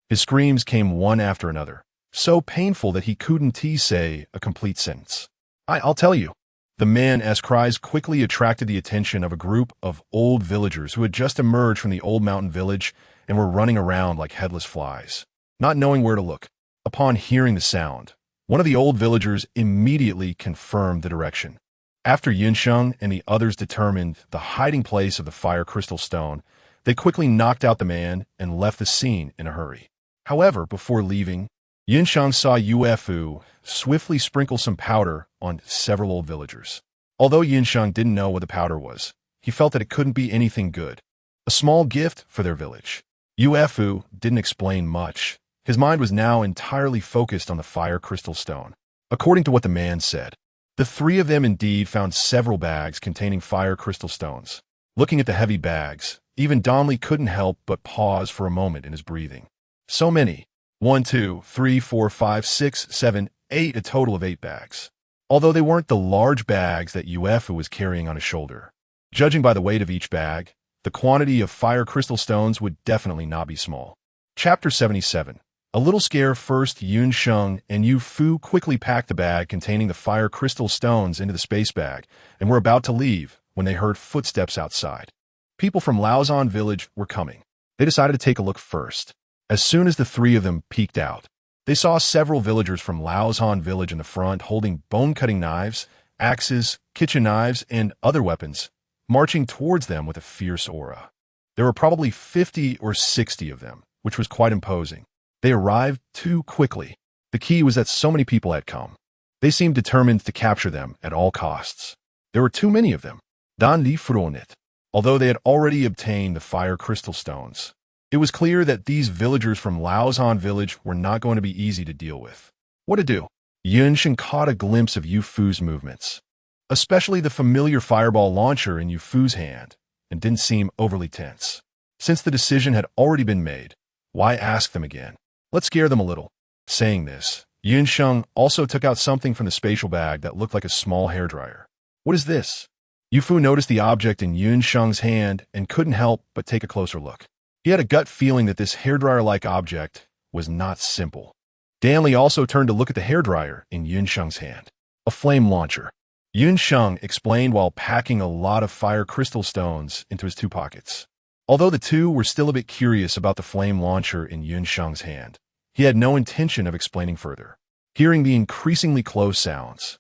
His screams came one after another, so painful that he couldn't say a complete sentence. I'll tell you. The man's cries quickly attracted the attention of a group of old villagers who had just emerged from the old mountain village and were running around like headless flies, not knowing where to look. Upon hearing the sound, one of the old villagers immediately confirmed the direction. After Sheng and the others determined the hiding place of the fire crystal stone, they quickly knocked out the man and left the scene in a hurry. However, before leaving, Sheng saw Yu Fu swiftly sprinkle some powder on several old villagers. Although Sheng didn't know what the powder was, he felt that it couldn't be anything good. A small gift for their village. Yu Fu didn't explain much. His mind was now entirely focused on the fire crystal stone. According to what the man said, the 3 of them indeed found several bags containing fire crystal stones. Looking at the heavy bags, even Donley couldn't help but pause for a moment in his breathing. So many. 1, 2, 3, 4, 5, 6, 7, 8, a total of 8 bags. Although they weren't the large bags that Yu Fu was carrying on his shoulder. Judging by the weight of each bag, the quantity of fire crystal stones would definitely not be small. Chapter 77. A little scared first, Sheng and Yu Fu quickly packed the bag containing the fire crystal stones into the space bag and were about to leave when they heard footsteps outside. People from Laozan village were coming. They decided to take a look first. As soon as the 3 of them peeked out, they saw several villagers from Laozan village in the front holding bone-cutting knives, axes, kitchen knives, and other weapons, marching towards them with a fierce aura. There were probably 50 or 60 of them, which was quite imposing. They arrived too quickly. The key was that so many people had come. They seemed determined to capture them at all costs. There were too many of them. Dan fraught. Although they had already obtained the fire crystal stones, it was clear that these villagers from Laozan village were not going to be easy to deal with. What to do? Sheng caught a glimpse of Yu Fu's movements, especially the familiar fireball launcher in Yu Fu's hand, and didn't seem overly tense. Since the decision had already been made, why ask them again? Let's scare them a little. Saying this, Sheng also took out something from the spatial bag that looked like a small hairdryer. What is this? Yu Fu noticed the object in Sheng's hand and couldn't help but take a closer look. He had a gut feeling that this hairdryer-like object was not simple. Danley also turned to look at the hairdryer in Sheng's hand. A flame launcher. Sheng explained while packing a lot of fire crystal stones into his 2 pockets. Although the 2 were still a bit curious about the flame launcher in Sheng's hand, he had no intention of explaining further. Hearing the increasingly close sounds,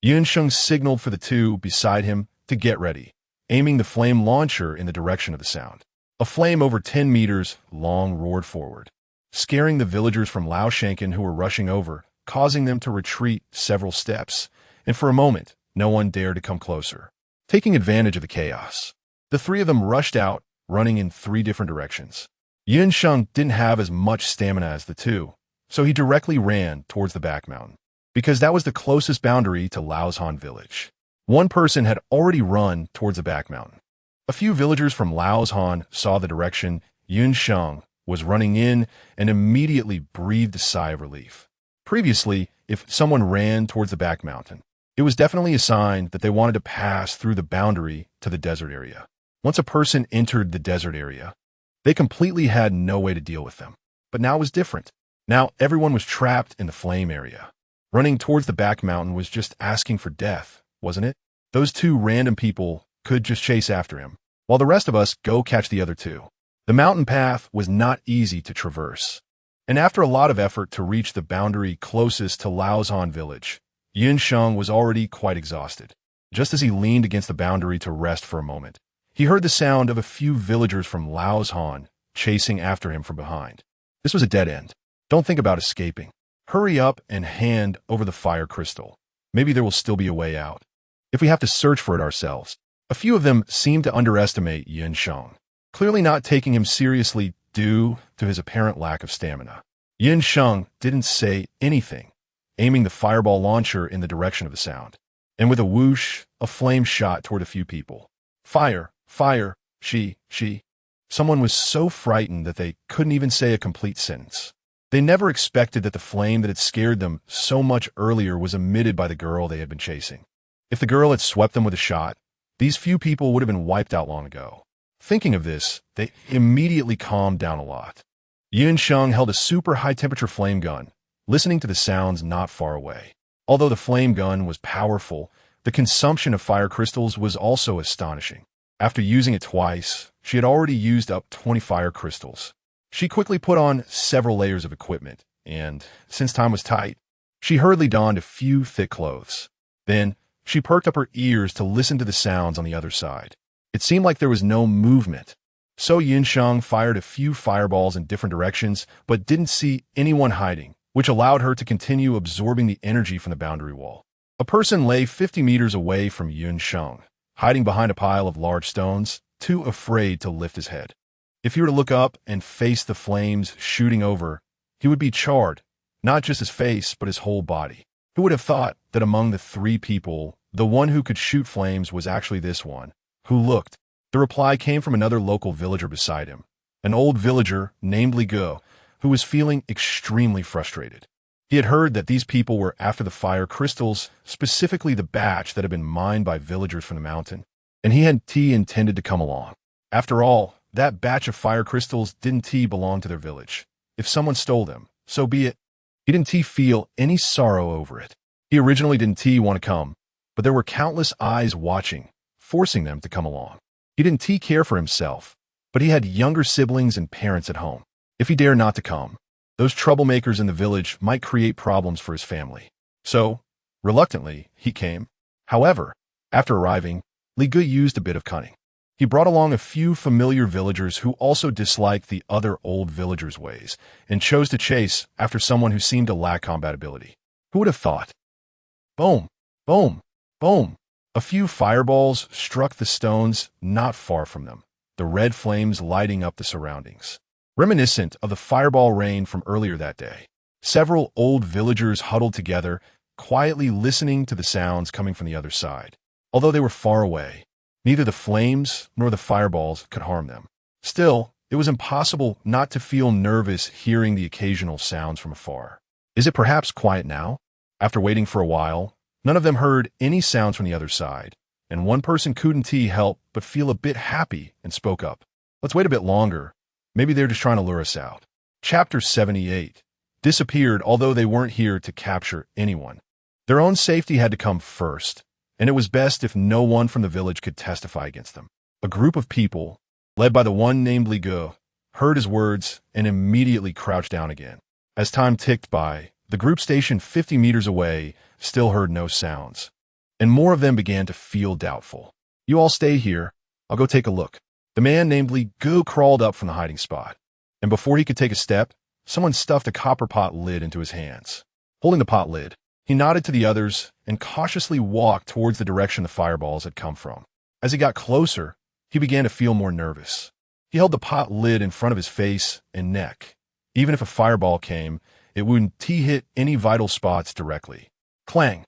Sheng signaled for the 2 beside him to get ready, aiming the flame launcher in the direction of the sound. A flame over 10 meters long roared forward, scaring the villagers from Laoshanken who were rushing over, causing them to retreat several steps, and for a moment, no one dared to come closer. Taking advantage of the chaos, the three of them rushed out, running in three different directions. Sheng didn't have as much stamina as the two, so he directly ran towards the back mountain, because that was the closest boundary to Laoshan village. One person had already run towards the back mountain. A few villagers from Laoshan saw the direction Sheng was running in and immediately breathed a sigh of relief. Previously, if someone ran towards the back mountain, it was definitely a sign that they wanted to pass through the boundary to the desert area. Once a person entered the desert area, they completely had no way to deal with them. But now it was different. Now everyone was trapped in the flame area. Running towards the back mountain was just asking for death, wasn't it? Those two random people could just chase after him, while the rest of us go catch the other two. The mountain path was not easy to traverse, and after a lot of effort to reach the boundary closest to Laoshan village, Sheng was already quite exhausted. Just as he leaned against the boundary to rest for a moment, he heard the sound of a few villagers from Laoshan chasing after him from behind. This was a dead end. Don't think about escaping. Hurry up and hand over the fire crystal. Maybe there will still be a way out, if we have to search for it ourselves. A few of them seemed to underestimate Sheng, clearly not taking him seriously due to his apparent lack of stamina. Sheng didn't say anything, aiming the fireball launcher in the direction of the sound. And with a whoosh, a flame shot toward a few people. Fire, fire, she. Someone was so frightened that they couldn't even say a complete sentence. They never expected that the flame that had scared them so much earlier was emitted by the girl they had been chasing. If the girl had swept them with a shot, these few people would have been wiped out long ago. Thinking of this, they immediately calmed down a lot. Sheng held a super high-temperature flame gun, listening to the sounds not far away. Although the flame gun was powerful, the consumption of fire crystals was also astonishing. After using it twice, she had already used up 20 fire crystals. She quickly put on several layers of equipment, and, since time was tight, she hurriedly donned a few thick clothes. Then, she perked up her ears to listen to the sounds on the other side. It seemed like there was no movement. So Sheng fired a few fireballs in different directions, but didn't see anyone hiding, which allowed her to continue absorbing the energy from the boundary wall. A person lay 50 meters away from Sheng, hiding behind a pile of large stones, too afraid to lift his head. If he were to look up and face the flames shooting over, he would be charred, not just his face, but his whole body. Who would have thought that among the three people, the one who could shoot flames was actually this one, who looked? The reply came from another local villager beside him, an old villager named Go, who was feeling extremely frustrated. He had heard that these people were after the fire crystals, specifically the batch that had been mined by villagers from the mountain, and he had intended to come along. After all, that batch of fire crystals didn't belong to their village. If someone stole them, so be it. He didn't feel any sorrow over it. He originally didn't want to come, but there were countless eyes watching, forcing them to come along. He didn't care for himself, but he had younger siblings and parents at home. If he dared not to come, those troublemakers in the village might create problems for his family. So, reluctantly, he came. However, after arriving, Go used a bit of cunning. He brought along a few familiar villagers who also disliked the other old villagers' ways and chose to chase after someone who seemed to lack combat ability. Who would have thought? Boom, boom, boom. A few fireballs struck the stones not far from them, the red flames lighting up the surroundings. Reminiscent of the fireball rain from earlier that day, several old villagers huddled together, quietly listening to the sounds coming from the other side. Although they were far away, neither the flames nor the fireballs could harm them. Still, it was impossible not to feel nervous hearing the occasional sounds from afar. Is it perhaps quiet now? After waiting for a while, none of them heard any sounds from the other side, and one person couldn't help but feel a bit happy and spoke up. Let's wait a bit longer. Maybe they're just trying to lure us out. Chapter 78. Disappeared, although they weren't here to capture anyone. Their own safety had to come first, and it was best if no one from the village could testify against them. A group of people, led by the one named Go, heard his words and immediately crouched down again. As time ticked by, the group stationed 50 meters away still heard no sounds, and more of them began to feel doubtful. You all stay here. I'll go take a look. The man named Go crawled up from the hiding spot, and before he could take a step, someone stuffed a copper pot lid into his hands. Holding the pot lid, he nodded to the others and cautiously walked towards the direction the fireballs had come from. As he got closer, he began to feel more nervous. He held the pot lid in front of his face and neck. Even if a fireball came, it wouldn't hit any vital spots directly. Clang!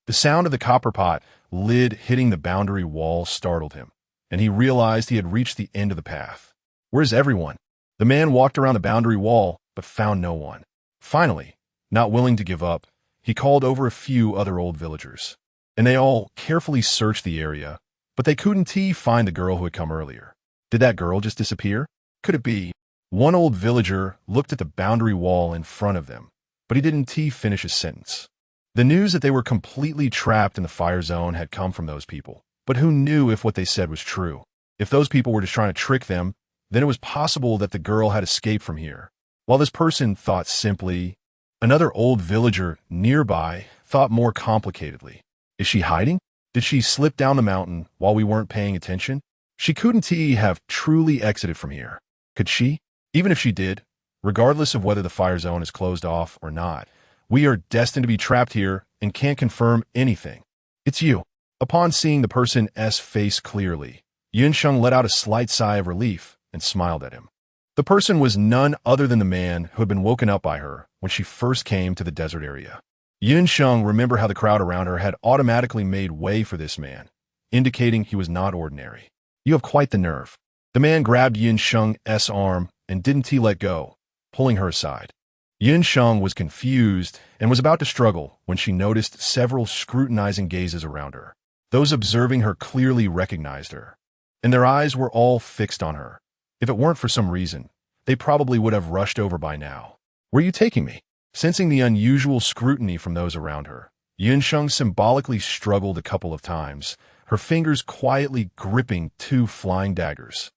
The sound of the copper pot lid hitting the boundary wall startled him, and he realized he had reached the end of the path. Where's everyone? The man walked around the boundary wall, but found no one. Finally, not willing to give up, he called over a few other old villagers, and they all carefully searched the area, but they couldn't find the girl who had come earlier. Did that girl just disappear? Could it be? One old villager looked at the boundary wall in front of them, but he didn't finish his sentence. The news that they were completely trapped in the fire zone had come from those people, but who knew if what they said was true? If those people were just trying to trick them, then it was possible that the girl had escaped from here. While this person thought simply, another old villager nearby thought more complicatedly. Is she hiding? Did she slip down the mountain while we weren't paying attention? She couldn't have truly exited from here. Could she? Even if she did, regardless of whether the fire zone is closed off or not, we are destined to be trapped here and can't confirm anything. It's you. Upon seeing the person's face clearly, Sheng let out a slight sigh of relief and smiled at him. The person was none other than the man who had been woken up by her when she first came to the desert area. Sheng remembered how the crowd around her had automatically made way for this man, indicating he was not ordinary. You have quite the nerve. The man grabbed Sheng's arm and didn't let go, pulling her aside. Sheng was confused and was about to struggle when she noticed several scrutinizing gazes around her. Those observing her clearly recognized her, and their eyes were all fixed on her. If it weren't for some reason, they probably would have rushed over by now. Where are you taking me? Sensing the unusual scrutiny from those around her, Sheng symbolically struggled a couple of times, her fingers quietly gripping two flying daggers.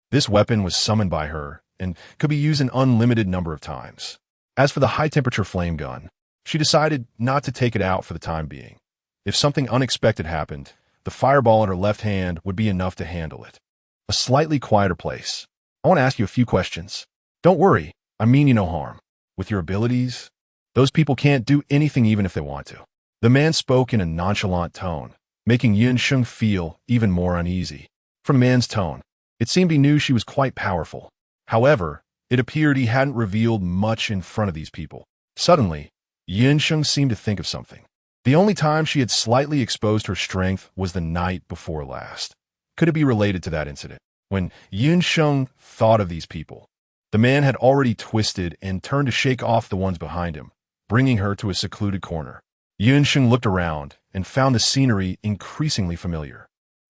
This weapon was summoned by her and could be used an unlimited number of times. As for the high-temperature flame gun, she decided not to take it out for the time being. If something unexpected happened, the fireball in her left hand would be enough to handle it. A slightly quieter place. I want to ask you a few questions. Don't worry, I mean you no harm. With your abilities, those people can't do anything even if they want to. The man spoke in a nonchalant tone, making Sheng feel even more uneasy. From the man's tone, it seemed he knew she was quite powerful. However, it appeared he hadn't revealed much in front of these people. Suddenly, Sheng seemed to think of something. The only time she had slightly exposed her strength was the night before last. Could it be related to that incident? When Sheng thought of these people, the man had already twisted and turned to shake off the ones behind him, bringing her to a secluded corner. Sheng looked around and found the scenery increasingly familiar.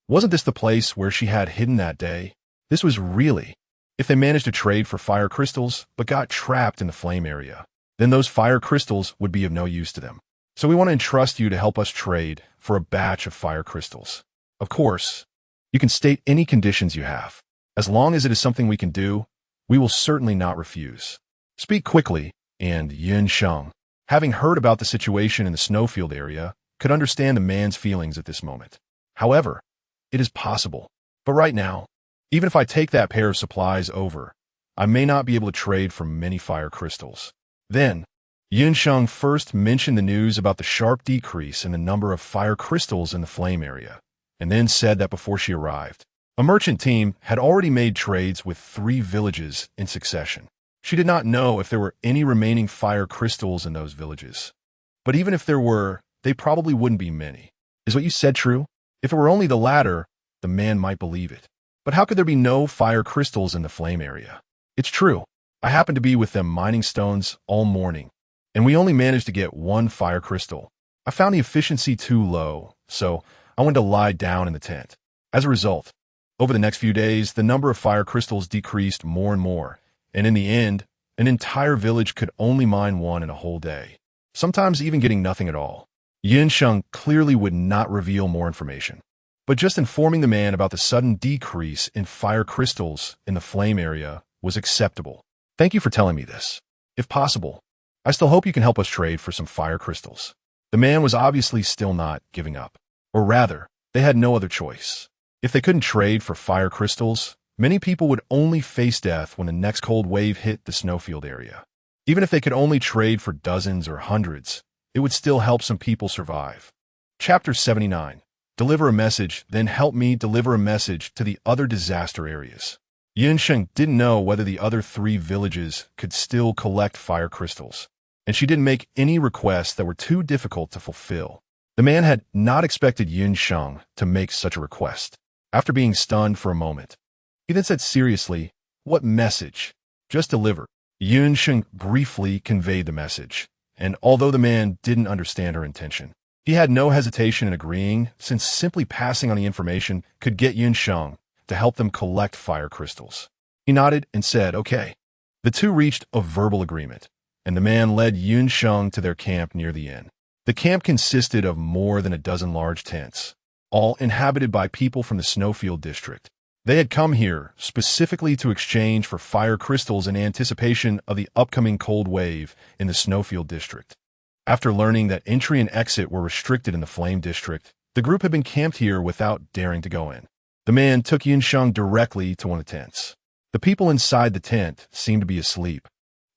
Wasn't this the place where she had hidden that day? This was really... If they managed to trade for fire crystals but got trapped in the flame area, then those fire crystals would be of no use to them. So we want to entrust you to help us trade for a batch of fire crystals. Of course, you can state any conditions you have. As long as it is something we can do, we will certainly not refuse. Speak quickly, and Sheng, having heard about the situation in the snowfield area, could understand the man's feelings at this moment. However, it is possible. But right now, even if I take that pair of supplies over, I may not be able to trade for many fire crystals. Then, Sheng first mentioned the news about the sharp decrease in the number of fire crystals in the flame area, and then said that before she arrived, a merchant team had already made trades with 3 villages in succession. She did not know if there were any remaining fire crystals in those villages. But even if there were, they probably wouldn't be many. Is what you said true? If it were only the latter, the man might believe it. But how could there be no fire crystals in the flame area? It's true. I happened to be with them mining stones all morning, and we only managed to get 1 fire crystal. I found the efficiency too low, so I went to lie down in the tent. As a result, over the next few days, the number of fire crystals decreased more and more, and in the end, an entire village could only mine 1 in a whole day, sometimes even getting nothing at all. Sheng clearly would not reveal more information, but just informing the man about the sudden decrease in fire crystals in the flame area was acceptable. Thank you for telling me this. If possible, I still hope you can help us trade for some fire crystals. The man was obviously still not giving up. Or rather, they had no other choice. If they couldn't trade for fire crystals, many people would only face death when the next cold wave hit the snowfield area. Even if they could only trade for dozens or hundreds, it would still help some people survive. Chapter 79. Deliver a message, then help me deliver a message to the other disaster areas. Sheng didn't know whether the other 3 villages could still collect fire crystals, and she didn't make any requests that were too difficult to fulfill. The man had not expected Sheng to make such a request. After being stunned for a moment, he then said seriously, "What message?" "Just deliver." Sheng briefly conveyed the message, and although the man didn't understand her intention, he had no hesitation in agreeing, since simply passing on the information could get Sheng to help them collect fire crystals. He nodded and said, "Okay." The two reached a verbal agreement, and the man led Sheng to their camp near the inn. The camp consisted of more than a dozen large tents, all inhabited by people from the Snowfield district. They had come here specifically to exchange for fire crystals in anticipation of the upcoming cold wave in the Snowfield district. After learning that entry and exit were restricted in the Flame district, the group had been camped here without daring to go in. The man took Sheng directly to one of the tents. The people inside the tent seemed to be asleep,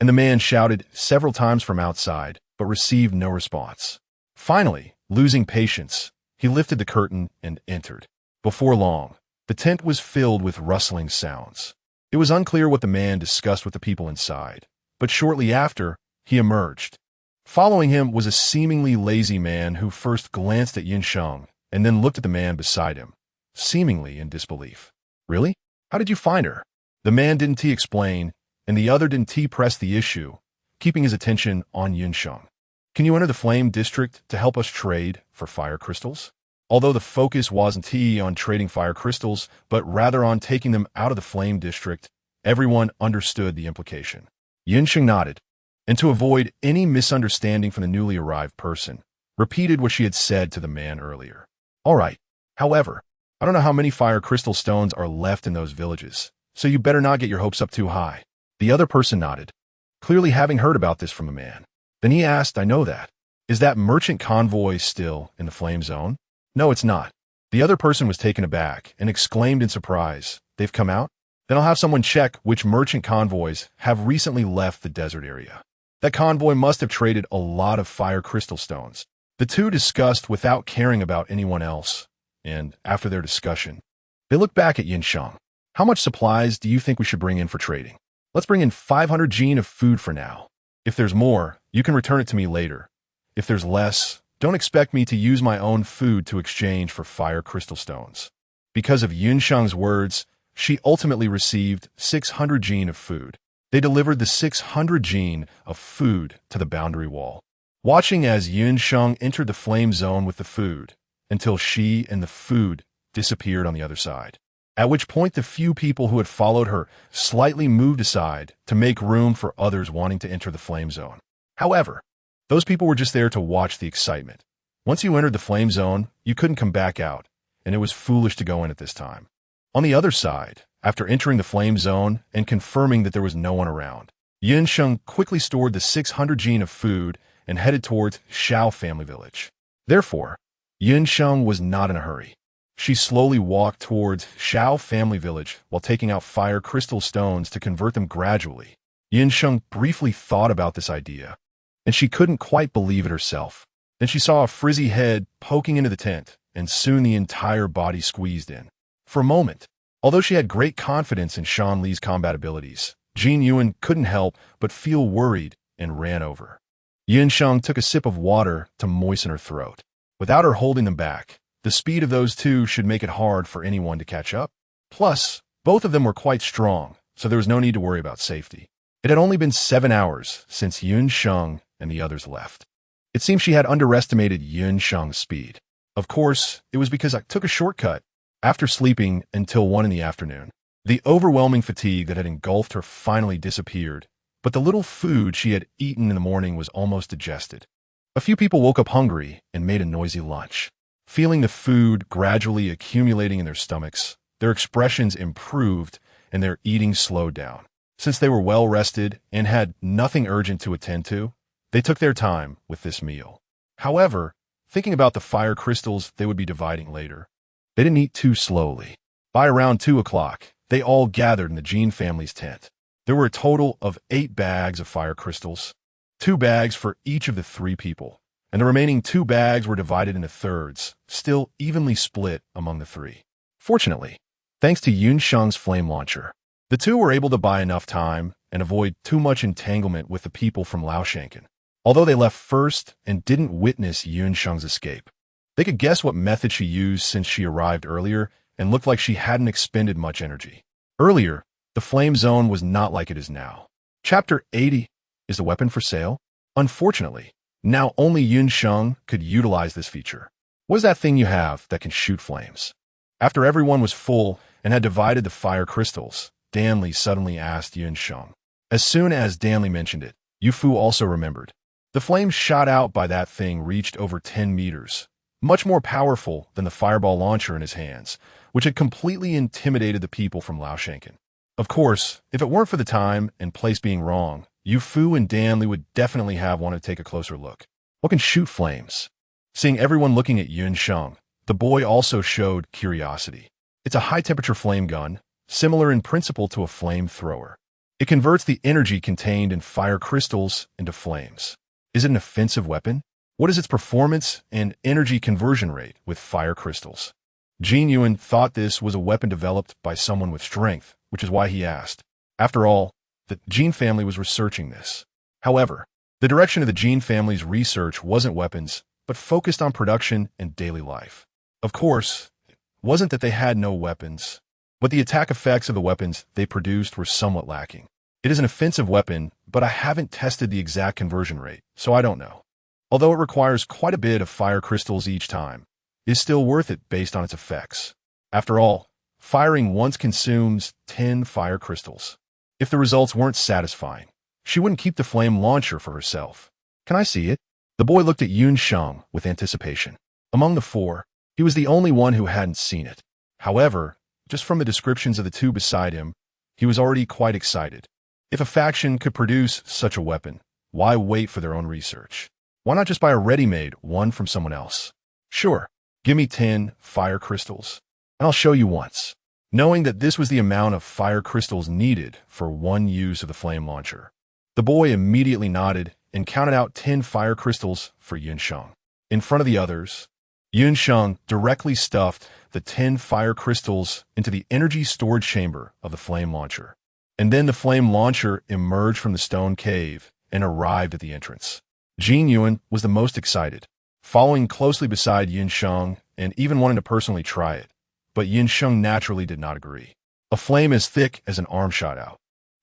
and the man shouted several times from outside, but received no response. Finally, losing patience, he lifted the curtain and entered. Before long, the tent was filled with rustling sounds. It was unclear what the man discussed with the people inside, but shortly after, he emerged. Following him was a seemingly lazy man who first glanced at Sheng and then looked at the man beside him, seemingly in disbelief. "Really? How did you find her?" The man didn't explain, and the other didn't press the issue, keeping his attention on Sheng. "Can you enter the Flame district to help us trade for fire crystals?" Although the focus wasn't on trading fire crystals, but rather on taking them out of the Flame district, everyone understood the implication. Sheng nodded, and to avoid any misunderstanding from the newly arrived person, repeated what she had said to the man earlier. "All right. However, I don't know how many fire crystal stones are left in those villages, so you better not get your hopes up too high." The other person nodded, clearly having heard about this from the man. Then he asked, "I know that. Is that merchant convoy still in the Flame zone?" "No, it's not." The other person was taken aback and exclaimed in surprise, "They've come out? Then I'll have someone check which merchant convoys have recently left the desert area. That convoy must have traded a lot of fire crystal stones." The two discussed without caring about anyone else, and after their discussion, they looked back at Sheng. "How much supplies do you think we should bring in for trading?" "Let's bring in 500 gene of food for now. If there's more, you can return it to me later. If there's less, don't expect me to use my own food to exchange for fire crystal stones." Because of Sheng's words, she ultimately received 600 gene of food. They delivered the 600 gene of food to the boundary wall, watching as Sheng entered the Flame zone with the food, until she and the food disappeared on the other side. At which point the few people who had followed her slightly moved aside to make room for others wanting to enter the Flame zone. However, those people were just there to watch the excitement. Once you entered the Flame zone, you couldn't come back out, and it was foolish to go in at this time. On the other side, after entering the Flame zone and confirming that there was no one around, Sheng quickly stored the 600 gene of food and headed towards Shao family village. Therefore, Sheng was not in a hurry. She slowly walked towards Shao family village while taking out fire crystal stones to convert them gradually. Sheng briefly thought about this idea, and she couldn't quite believe it herself. Then she saw a frizzy head poking into the tent, and soon the entire body squeezed in. For a moment, although she had great confidence in Shan Li's combat abilities, Jin Yuan couldn't help but feel worried and ran over. Yin Sheng took a sip of water to moisten her throat. Without her holding them back, the speed of those two should make it hard for anyone to catch up. Plus, both of them were quite strong, so there was no need to worry about safety. It had only been 7 hours since Yun Sheng and the others left. It seemed she had underestimated Yun Sheng's speed. Of course, it was because I took a shortcut after sleeping until 1 in the afternoon. The overwhelming fatigue that had engulfed her finally disappeared, but the little food she had eaten in the morning was almost digested. A few people woke up hungry and made a noisy lunch. Feeling the food gradually accumulating in their stomachs, their expressions improved and their eating slowed down. Since they were well rested and had nothing urgent to attend to, they took their time with this meal. However, thinking about the fire crystals they would be dividing later, they didn't eat too slowly. By around 2 o'clock, they all gathered in the Jean family's tent. There were a total of 8 bags of fire crystals, 2 bags for each of the 3 people, and the remaining 2 bags were divided into thirds, still evenly split among the 3. Fortunately, thanks to Sheng's flame launcher, the 2 were able to buy enough time and avoid too much entanglement with the people from Laoshankin. Although they left first and didn't witness Sheng's escape, they could guess what method she used since she arrived earlier and looked like she hadn't expended much energy. Earlier, the flame zone was not like it is now. Chapter 80. Is the weapon for sale? Unfortunately, now only Sheng could utilize this feature. What is that thing you have that can shoot flames? After everyone was full and had divided the fire crystals, Danley suddenly asked Sheng. As soon as Danley mentioned it, Yufu also remembered. The flames shot out by that thing reached over 10 meters, much more powerful than the fireball launcher in his hands, which had completely intimidated the people from Laoshankin. Of course, if it weren't for the time and place being wrong, Yufu and Danley would definitely have wanted to take a closer look. What can shoot flames? Seeing everyone looking at Sheng, the boy also showed curiosity. It's a high-temperature flame gun, similar in principle to a flamethrower. It converts the energy contained in fire crystals into flames. Is it an offensive weapon? What is its performance and energy conversion rate with fire crystals? Jin Yuan thought this was a weapon developed by someone with strength, which is why he asked. After all, the Jin family was researching this. However, the direction of the Jin family's research wasn't weapons, but focused on production and daily life. Of course, it wasn't that they had no weapons, but the attack effects of the weapons they produced were somewhat lacking. It is an offensive weapon, but I haven't tested the exact conversion rate, so I don't know. Although it requires quite a bit of fire crystals each time, it is still worth it based on its effects. After all, firing once consumes 10 fire crystals. If the results weren't satisfying, she wouldn't keep the flame launcher for herself. Can I see it? The boy looked at Sheng with anticipation. Among the 4, he was the only one who hadn't seen it. However, just from the descriptions of the 2 beside him, he was already quite excited. If a faction could produce such a weapon, why wait for their own research? Why not just buy a ready-made one from someone else? Sure, give me 10 fire crystals, and I'll show you once. Knowing that this was the amount of fire crystals needed for one use of the flame launcher, the boy immediately nodded and counted out 10 fire crystals for Sheng. In front of the others, Sheng directly stuffed the 10 fire crystals into the energy storage chamber of the flame launcher. And then the flame launcher emerged from the stone cave and arrived at the entrance. Jin Yuan was the most excited, following closely beside Sheng and even wanting to personally try it. But Sheng naturally did not agree. A flame as thick as an arm shot out,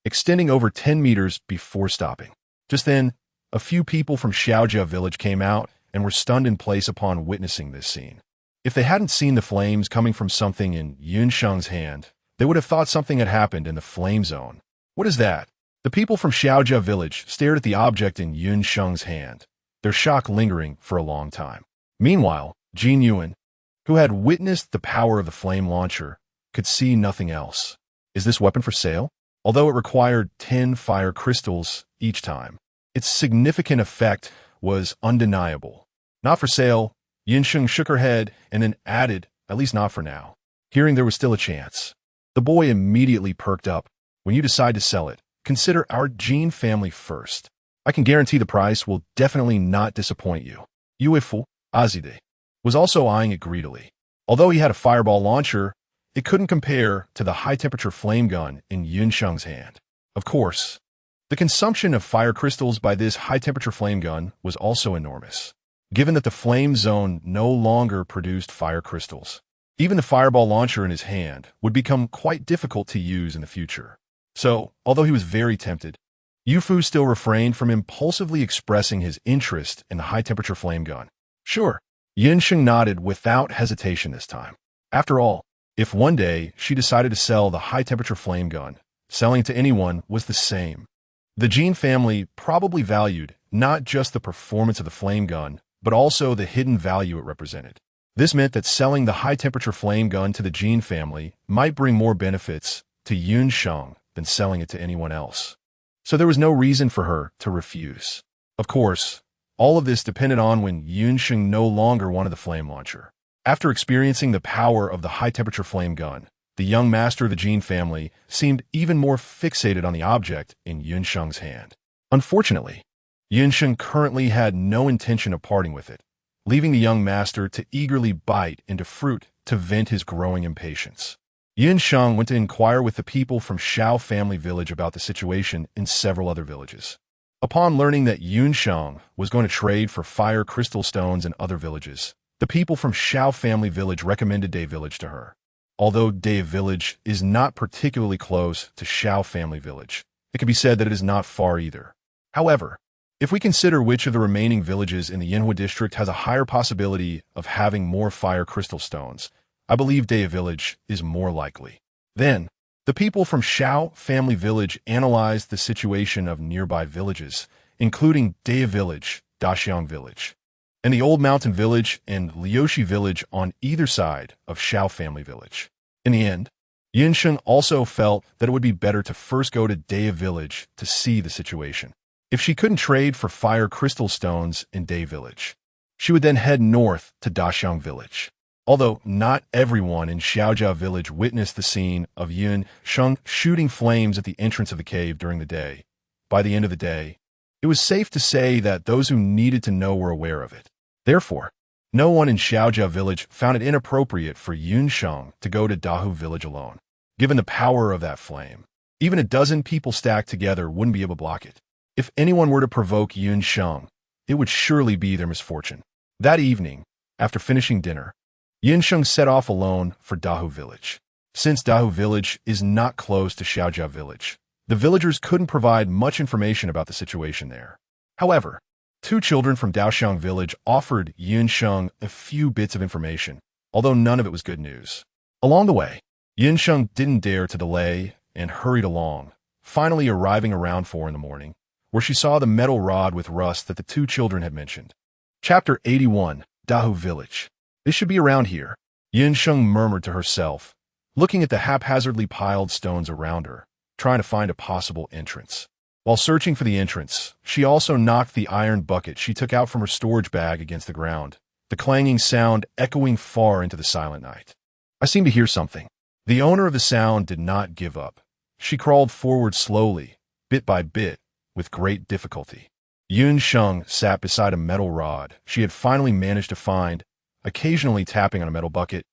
extending over 10 meters before stopping. Just then, a few people from Xiaojia village came out and were stunned in place upon witnessing this scene. If they hadn't seen the flames coming from something in Sheng's hand, they would have thought something had happened in the flame zone. What is that? The people from Xiaojia village stared at the object in Sheng's hand, their shock lingering for a long time. Meanwhile, Jin Yuan, who had witnessed the power of the flame launcher, could see nothing else. Is this weapon for sale? Although it required 10 fire crystals each time, its significant effect was undeniable. Not for sale, Sheng shook her head and then added, at least not for now. Hearing there was still a chance, the boy immediately perked up. When you decide to sell it, consider our Jin family first. I can guarantee the price will definitely not disappoint you. Yuifu, Azide, was also eyeing it greedily. Although he had a fireball launcher, it couldn't compare to the high-temperature flame gun in Sheng's hand. Of course, the consumption of fire crystals by this high-temperature flame gun was also enormous, given that the flame zone no longer produced fire crystals. Even the fireball launcher in his hand would become quite difficult to use in the future. So, although he was very tempted, Yufu still refrained from impulsively expressing his interest in the high-temperature flame gun. Sure, Sheng nodded without hesitation this time. After all, if one day she decided to sell the high-temperature flame gun, selling to anyone was the same. The Jin family probably valued not just the performance of the flame gun, but also the hidden value it represented. This meant that selling the high-temperature flame gun to the Jin family might bring more benefits to Sheng than selling it to anyone else. So there was no reason for her to refuse. Of course, all of this depended on when Sheng no longer wanted the flame launcher. After experiencing the power of the high-temperature flame gun, the young master of the Jin family seemed even more fixated on the object in Sheng's hand. Unfortunately, Sheng currently had no intention of parting with it, leaving the young master to eagerly bite into fruit to vent his growing impatience. Sheng went to inquire with the people from Shao family village about the situation in several other villages. Upon learning that Sheng was going to trade for fire crystal stones in other villages, the people from Shao family village recommended De village to her. Although De village is not particularly close to Shao family village, it can be said that it is not far either. However, if we consider which of the remaining villages in the Yinhua district has a higher possibility of having more fire crystal stones, I believe De village is more likely. Then, the people from Shao family village analyzed the situation of nearby villages, including De village, Daxiang village, and the Old Mountain village and Liushi village on either side of Shao family village. In the end, Sheng also felt that it would be better to first go to De village to see the situation. If she couldn't trade for fire crystal stones in De village, she would then head north to Daxiang village. Although not everyone in Xiaojia village witnessed the scene of Sheng shooting flames at the entrance of the cave during the day, by the end of the day, it was safe to say that those who needed to know were aware of it. Therefore, no one in Xiaojia village found it inappropriate for Sheng to go to Dahu village alone. Given the power of that flame, even a dozen people stacked together wouldn't be able to block it. If anyone were to provoke Sheng, it would surely be their misfortune. That evening, after finishing dinner, Sheng set off alone for Dahu village. Since Dahu village is not close to Xiaojia village, the villagers couldn't provide much information about the situation there. However, two children from Daoxiang village offered Sheng a few bits of information, although none of it was good news. Along the way, Sheng didn't dare to delay and hurried along, finally arriving around 4 in the morning, where she saw the metal rod with rust that the two children had mentioned. Chapter 81, Dahu Village. This should be around here, Sheng murmured to herself, looking at the haphazardly piled stones around her, trying to find a possible entrance. While searching for the entrance, she also knocked the iron bucket she took out from her storage bag against the ground, the clanging sound echoing far into the silent night. I seem to hear something. The owner of the sound did not give up. She crawled forward slowly, bit by bit, with great difficulty. Sheng sat beside a metal rod she had finally managed to find, occasionally tapping on a metal bucket.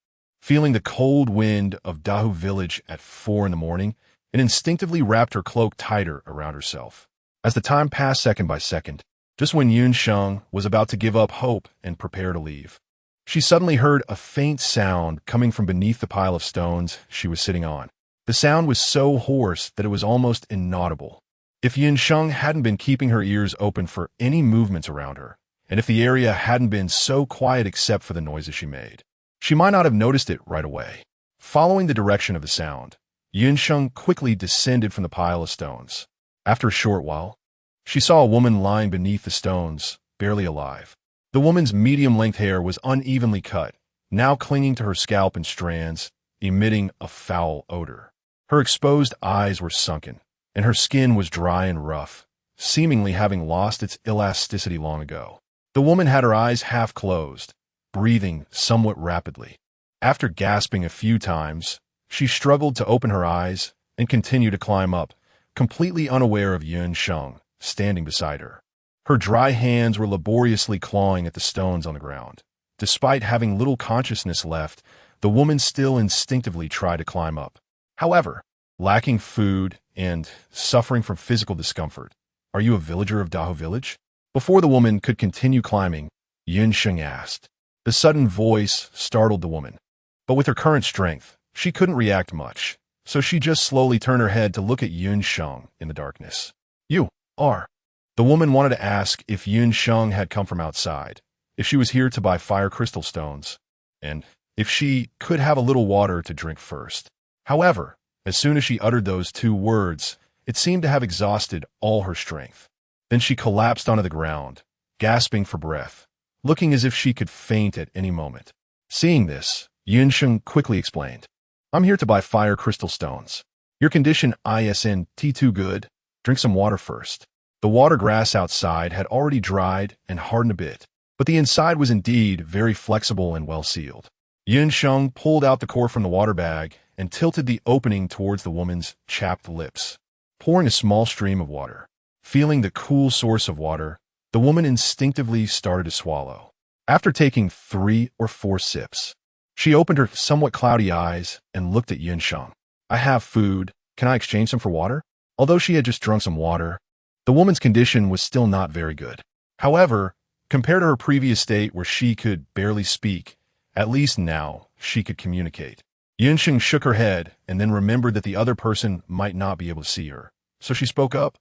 Feeling the cold wind of Dahu village at 4 in the morning, and instinctively wrapped her cloak tighter around herself. As the time passed second by second, just when Sheng was about to give up hope and prepare to leave, she suddenly heard a faint sound coming from beneath the pile of stones she was sitting on. The sound was so hoarse that it was almost inaudible. If Sheng hadn't been keeping her ears open for any movements around her, and if the area hadn't been so quiet except for the noises she made, she might not have noticed it right away. Following the direction of the sound, Sheng quickly descended from the pile of stones. After a short while, she saw a woman lying beneath the stones, barely alive. The woman's medium-length hair was unevenly cut, now clinging to her scalp in strands, emitting a foul odor. Her exposed eyes were sunken, and her skin was dry and rough, seemingly having lost its elasticity long ago. The woman had her eyes half closed, breathing somewhat rapidly. After gasping a few times, she struggled to open her eyes and continued to climb up, completely unaware of Sheng standing beside her. Her dry hands were laboriously clawing at the stones on the ground. Despite having little consciousness left, the woman still instinctively tried to climb up. However, lacking food and suffering from physical discomfort, "Are you a villager of Dahu village?" Before the woman could continue climbing, Sheng asked. The sudden voice startled the woman, but with her current strength, she couldn't react much, so she just slowly turned her head to look at Sheng in the darkness. "You are." The woman wanted to ask if Sheng had come from outside, if she was here to buy fire crystal stones, and if she could have a little water to drink first. However, as soon as she uttered those two words, it seemed to have exhausted all her strength. Then she collapsed onto the ground, gasping for breath, looking as if she could faint at any moment. Seeing this, Sheng quickly explained, "I'm here to buy fire crystal stones. Your condition isn't too good. Drink some water first." The water grass outside had already dried and hardened a bit, but the inside was indeed very flexible and well sealed. Sheng pulled out the core from the water bag and tilted the opening towards the woman's chapped lips, pouring a small stream of water. Feeling the cool source of water, The woman instinctively started to swallow. After taking 3 or 4 sips, she opened her somewhat cloudy eyes and looked at Sheng. I have food. Can I exchange some for water? Although she had just drunk some water, the woman's condition was still not very good. However, compared to her previous state where she could barely speak, at least now she could communicate. Sheng shook her head and then remembered that the other person might not be able to see her. So she spoke up.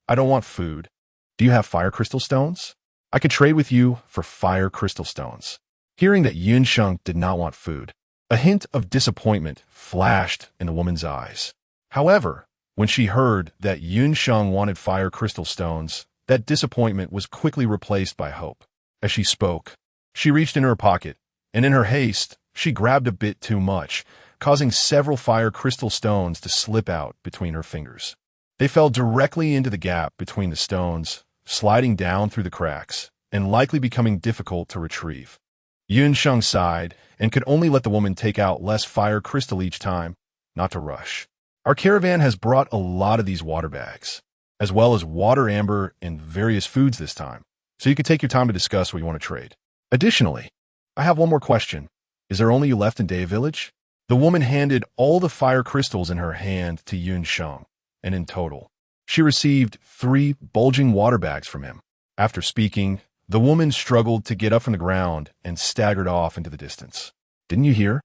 I don't want food. Do you have fire crystal stones? I could trade with you for fire crystal stones. Hearing that Sheng did not want food, a hint of disappointment flashed in the woman's eyes. However, when she heard that Sheng wanted fire crystal stones, that disappointment was quickly replaced by hope. As she spoke, she reached into her pocket, and in her haste, she grabbed a bit too much, causing several fire crystal stones to slip out between her fingers. They fell directly into the gap between the stones, sliding down through the cracks, and likely becoming difficult to retrieve. Sheng sighed and could only let the woman take out less fire crystal each time, not to rush. Our caravan has brought a lot of these water bags, as well as water amber and various foods this time, so you can take your time to discuss what you want to trade. Additionally, I have one more question. Is there only you left in Day Village? The woman handed all the fire crystals in her hand to Sheng, and in total, she received 3 bulging water bags from him. After speaking, the woman struggled to get up from the ground and staggered off into the distance. Didn't you hear?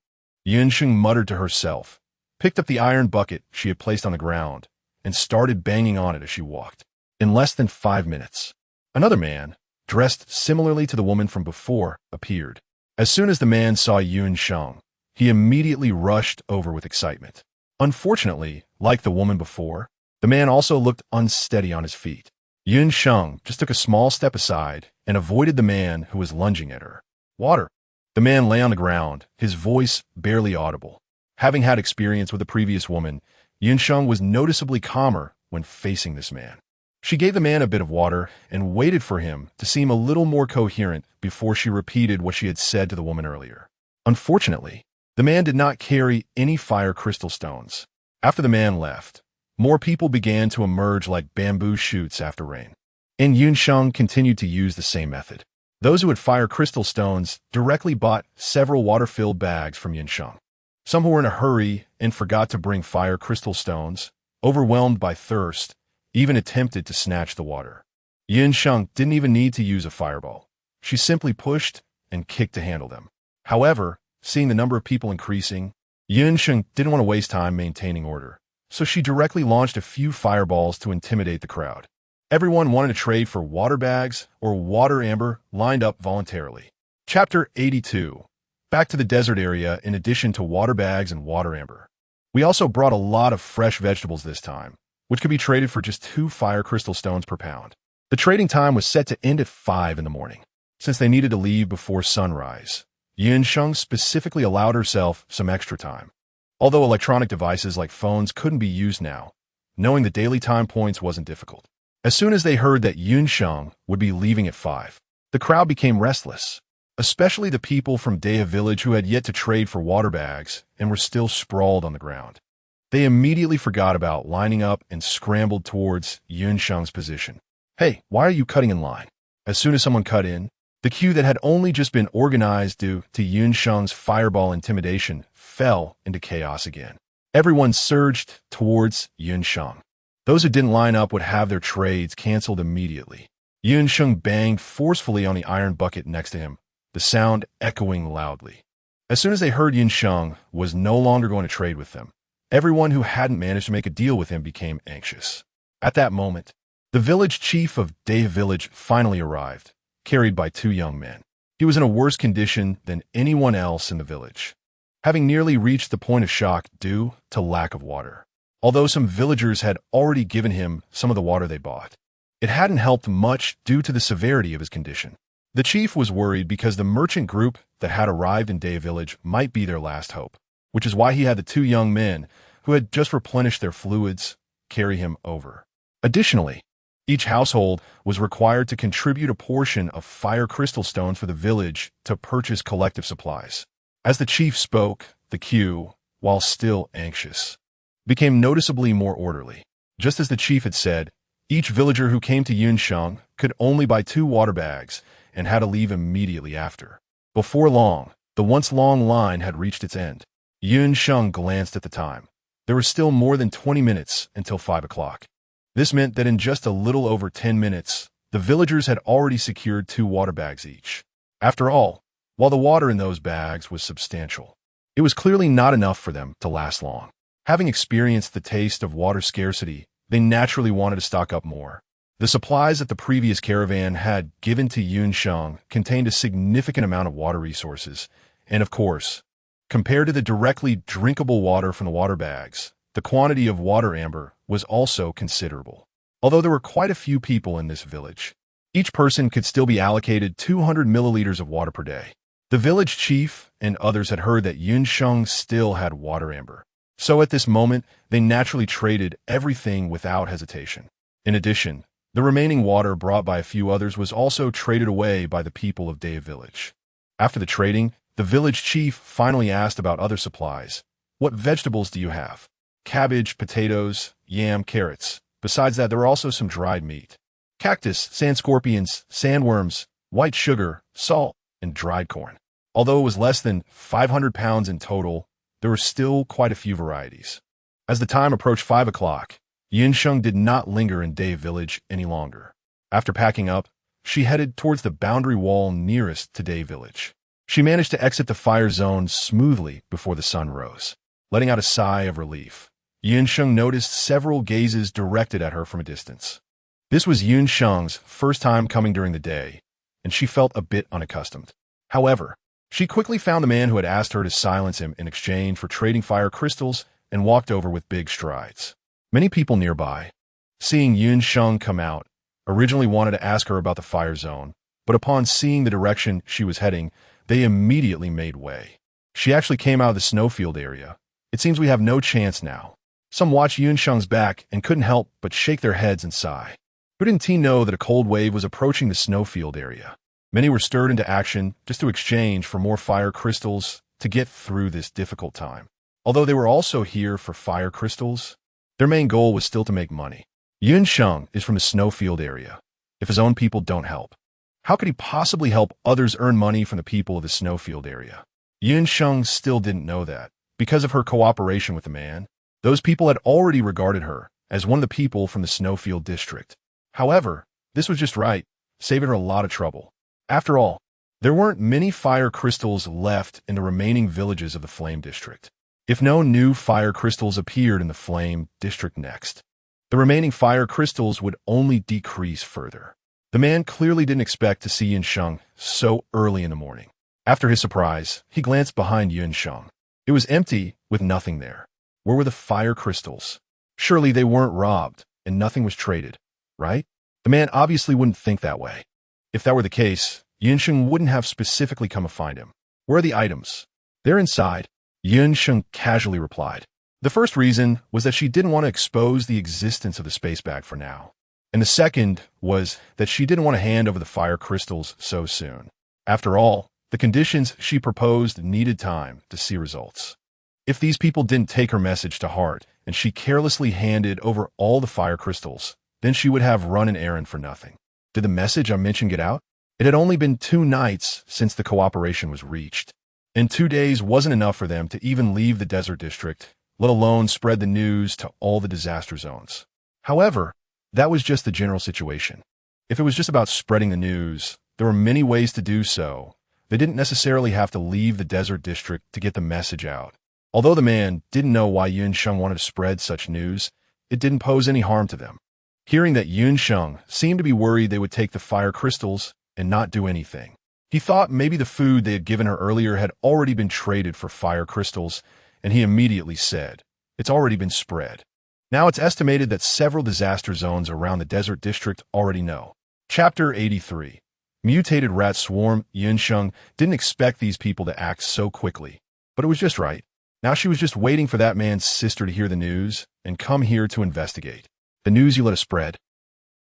Sheng muttered to herself, picked up the iron bucket she had placed on the ground, and started banging on it as she walked. In less than 5 minutes, another man, dressed similarly to the woman from before, appeared. As soon as the man saw Sheng, he immediately rushed over with excitement. Unfortunately, like the woman before, the man also looked unsteady on his feet. Sheng just took a small step aside and avoided the man who was lunging at her. Water. The man lay on the ground, his voice barely audible. Having had experience with the previous woman, Sheng was noticeably calmer when facing this man. She gave the man a bit of water and waited for him to seem a little more coherent before she repeated what she had said to the woman earlier. Unfortunately, the man did not carry any fire crystal stones. After the man left, more people began to emerge like bamboo shoots after rain. And Sheng continued to use the same method. Those who had fire crystal stones directly bought several water-filled bags from Sheng. Some who were in a hurry and forgot to bring fire crystal stones, overwhelmed by thirst, even attempted to snatch the water. Sheng didn't even need to use a fireball. She simply pushed and kicked to handle them. However, seeing the number of people increasing, Sheng didn't want to waste time maintaining order, so she directly launched a few fireballs to intimidate the crowd. Everyone wanted to trade for water bags or water amber lined up voluntarily. Chapter 82. Back to the desert area in addition to water bags and water amber. We also brought a lot of fresh vegetables this time, which could be traded for just 2 fire crystal stones per pound. The trading time was set to end at 5 in the morning. Since they needed to leave before sunrise, Sheng specifically allowed herself some extra time. Although electronic devices like phones couldn't be used now, knowing the daily time points wasn't difficult. As soon as they heard that Sheng would be leaving at 5, the crowd became restless, especially the people from Day Village who had yet to trade for water bags and were still sprawled on the ground. They immediately forgot about lining up and scrambled towards Sheng's position. Hey, why are you cutting in line? As soon as someone cut in, the queue that had only just been organized due to Sheng's fireball intimidation fell into chaos again. Everyone surged towards Sheng. Those who didn't line up would have their trades canceled immediately. Sheng banged forcefully on the iron bucket next to him, the sound echoing loudly. As soon as they heard Sheng was no longer going to trade with them, everyone who hadn't managed to make a deal with him became anxious. At that moment, the village chief of Day Village finally arrived, carried by 2 young men. He was in a worse condition than anyone else in the village, having nearly reached the point of shock due to lack of water. Although some villagers had already given him some of the water they bought, it hadn't helped much due to the severity of his condition. The chief was worried because the merchant group that had arrived in Day Village might be their last hope, which is why he had the 2 young men who had just replenished their fluids carry him over. Additionally, each household was required to contribute a portion of fire crystal stones for the village to purchase collective supplies. As the chief spoke, the queue, while still anxious, became noticeably more orderly. Just as the chief had said, each villager who came to Sheng could only buy 2 water bags and had to leave immediately after. Before long, the once-long line had reached its end. Sheng glanced at the time. There was still more than 20 minutes until 5 o'clock. This meant that in just a little over 10 minutes, the villagers had already secured 2 water bags each. After all, while the water in those bags was substantial, it was clearly not enough for them to last long. Having experienced the taste of water scarcity, they naturally wanted to stock up more. The supplies that the previous caravan had given to Sheng contained a significant amount of water resources, and of course, compared to the directly drinkable water from the water bags, the quantity of water amber was also considerable. Although there were quite a few people in this village, each person could still be allocated 200 milliliters of water per day. The village chief and others had heard that Sheng still had water amber. So at this moment, they naturally traded everything without hesitation. In addition, the remaining water brought by a few others was also traded away by the people of The village. After the trading, the village chief finally asked about other supplies. What vegetables do you have? Cabbage, potatoes, yam, carrots. Besides that, there were also some dried meat. Cactus, sand scorpions, sandworms, white sugar, salt, and dried corn. Although it was less than 500 pounds in total, there were still quite a few varieties. As the time approached 5 o'clock, Sheng did not linger in The village any longer. After packing up, she headed towards the boundary wall nearest to The village. She managed to exit the fire zone smoothly before the sun rose. Letting out a sigh of relief, Sheng noticed several gazes directed at her from a distance. This was Sheng's first time coming during the day, and she felt a bit unaccustomed. However, she quickly found the man who had asked her to silence him in exchange for trading fire crystals and walked over with big strides. Many people nearby, seeing Sheng come out, originally wanted to ask her about the fire zone, but upon seeing the direction she was heading, they immediately made way. She actually came out of the snowfield area. It seems we have no chance now. Some watched Sheng's back and couldn't help but shake their heads and sigh. Who didn't he know that a cold wave was approaching the snowfield area? Many were stirred into action just to exchange for more fire crystals to get through this difficult time. Although they were also here for fire crystals, their main goal was still to make money. Sheng is from the snowfield area. If his own people don't help, how could he possibly help others earn money from the people of the snowfield area? Sheng still didn't know that. Because of her cooperation with the man, those people had already regarded her as one of the people from the snowfield district. However, this was just right, saving her a lot of trouble. After all, there weren't many fire crystals left in the remaining villages of the Flame District. If no new fire crystals appeared in the Flame District next, the remaining fire crystals would only decrease further. The man clearly didn't expect to see Sheng so early in the morning. After his surprise, he glanced behind Sheng. It was empty, with nothing there. Where were the fire crystals? Surely they weren't robbed, and nothing was traded, right? The man obviously wouldn't think that way. If that were the case, Sheng wouldn't have specifically come to find him. Where are the items? They're inside, Sheng casually replied. The first reason was that she didn't want to expose the existence of the space bag for now. And the second was that she didn't want to hand over the fire crystals so soon. After all, the conditions she proposed needed time to see results. If these people didn't take her message to heart and she carelessly handed over all the fire crystals, then she would have run an errand for nothing. Did the message I mentioned get out? It had only been 2 nights since the cooperation was reached, and 2 days wasn't enough for them to even leave the desert district, let alone spread the news to all the disaster zones. However, that was just the general situation. If it was just about spreading the news, there were many ways to do so. They didn't necessarily have to leave the desert district to get the message out. Although the man didn't know why Sheng wanted to spread such news, it didn't pose any harm to them. Hearing that Sheng seemed to be worried they would take the fire crystals and not do anything, he thought maybe the food they had given her earlier had already been traded for fire crystals, and he immediately said, "It's already been spread." Now it's estimated that several disaster zones around the desert district already know. Chapter 83. Mutated Rat Swarm. Sheng didn't expect these people to act so quickly, but it was just right. Now she was just waiting for that man's sister to hear the news and come here to investigate. The news you let us spread.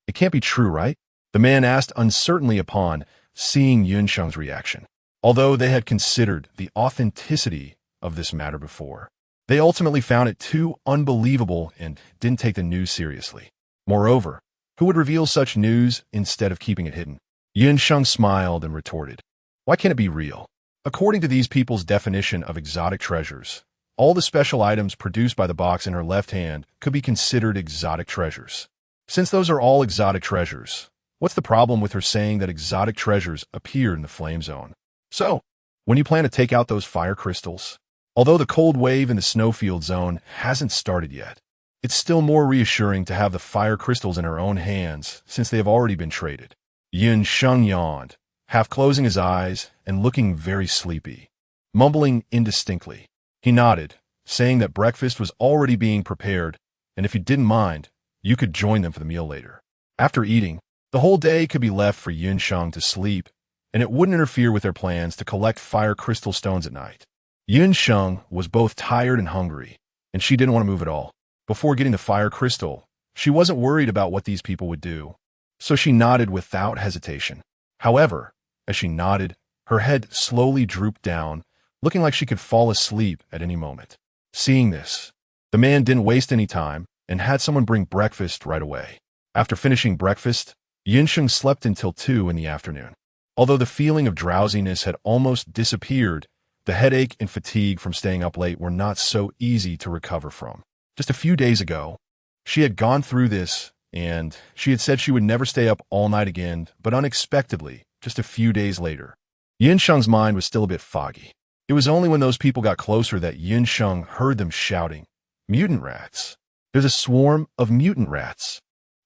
It can't be true, right? The man asked uncertainly upon seeing Sheng's reaction. Although they had considered the authenticity of this matter before, they ultimately found it too unbelievable and didn't take the news seriously. Moreover, who would reveal such news instead of keeping it hidden. Sheng smiled and retorted, "Why can't it be real? According to these people's definition of exotic treasures, all the special items produced by the box in her left hand could be considered exotic treasures. Since those are all exotic treasures, what's the problem with her saying that exotic treasures appear in the flame zone? So, when you plan to take out those fire crystals? Although the cold wave in the snowfield zone hasn't started yet, it's still more reassuring to have the fire crystals in her own hands since they have already been traded." Sheng yawned, half closing his eyes and looking very sleepy. Mumbling indistinctly, he nodded, saying that breakfast was already being prepared, and if you didn't mind, you could join them for the meal later. After eating, the whole day could be left for Sheng to sleep, and it wouldn't interfere with their plans to collect fire crystal stones at night. Sheng was both tired and hungry, and she didn't want to move at all. Before getting the fire crystal, she wasn't worried about what these people would do, so she nodded without hesitation. However, as she nodded, her head slowly drooped down, looking like she could fall asleep at any moment. Seeing this, the man didn't waste any time and had someone bring breakfast right away. After finishing breakfast, Sheng slept until 2 in the afternoon. Although the feeling of drowsiness had almost disappeared, the headache and fatigue from staying up late were not so easy to recover from. Just a few days ago, she had gone through this, and she had said she would never stay up all night again, but unexpectedly, just a few days later, Sheng's mind was still a bit foggy. It was only when those people got closer that Sheng heard them shouting, "Mutant rats! There's a swarm of mutant rats!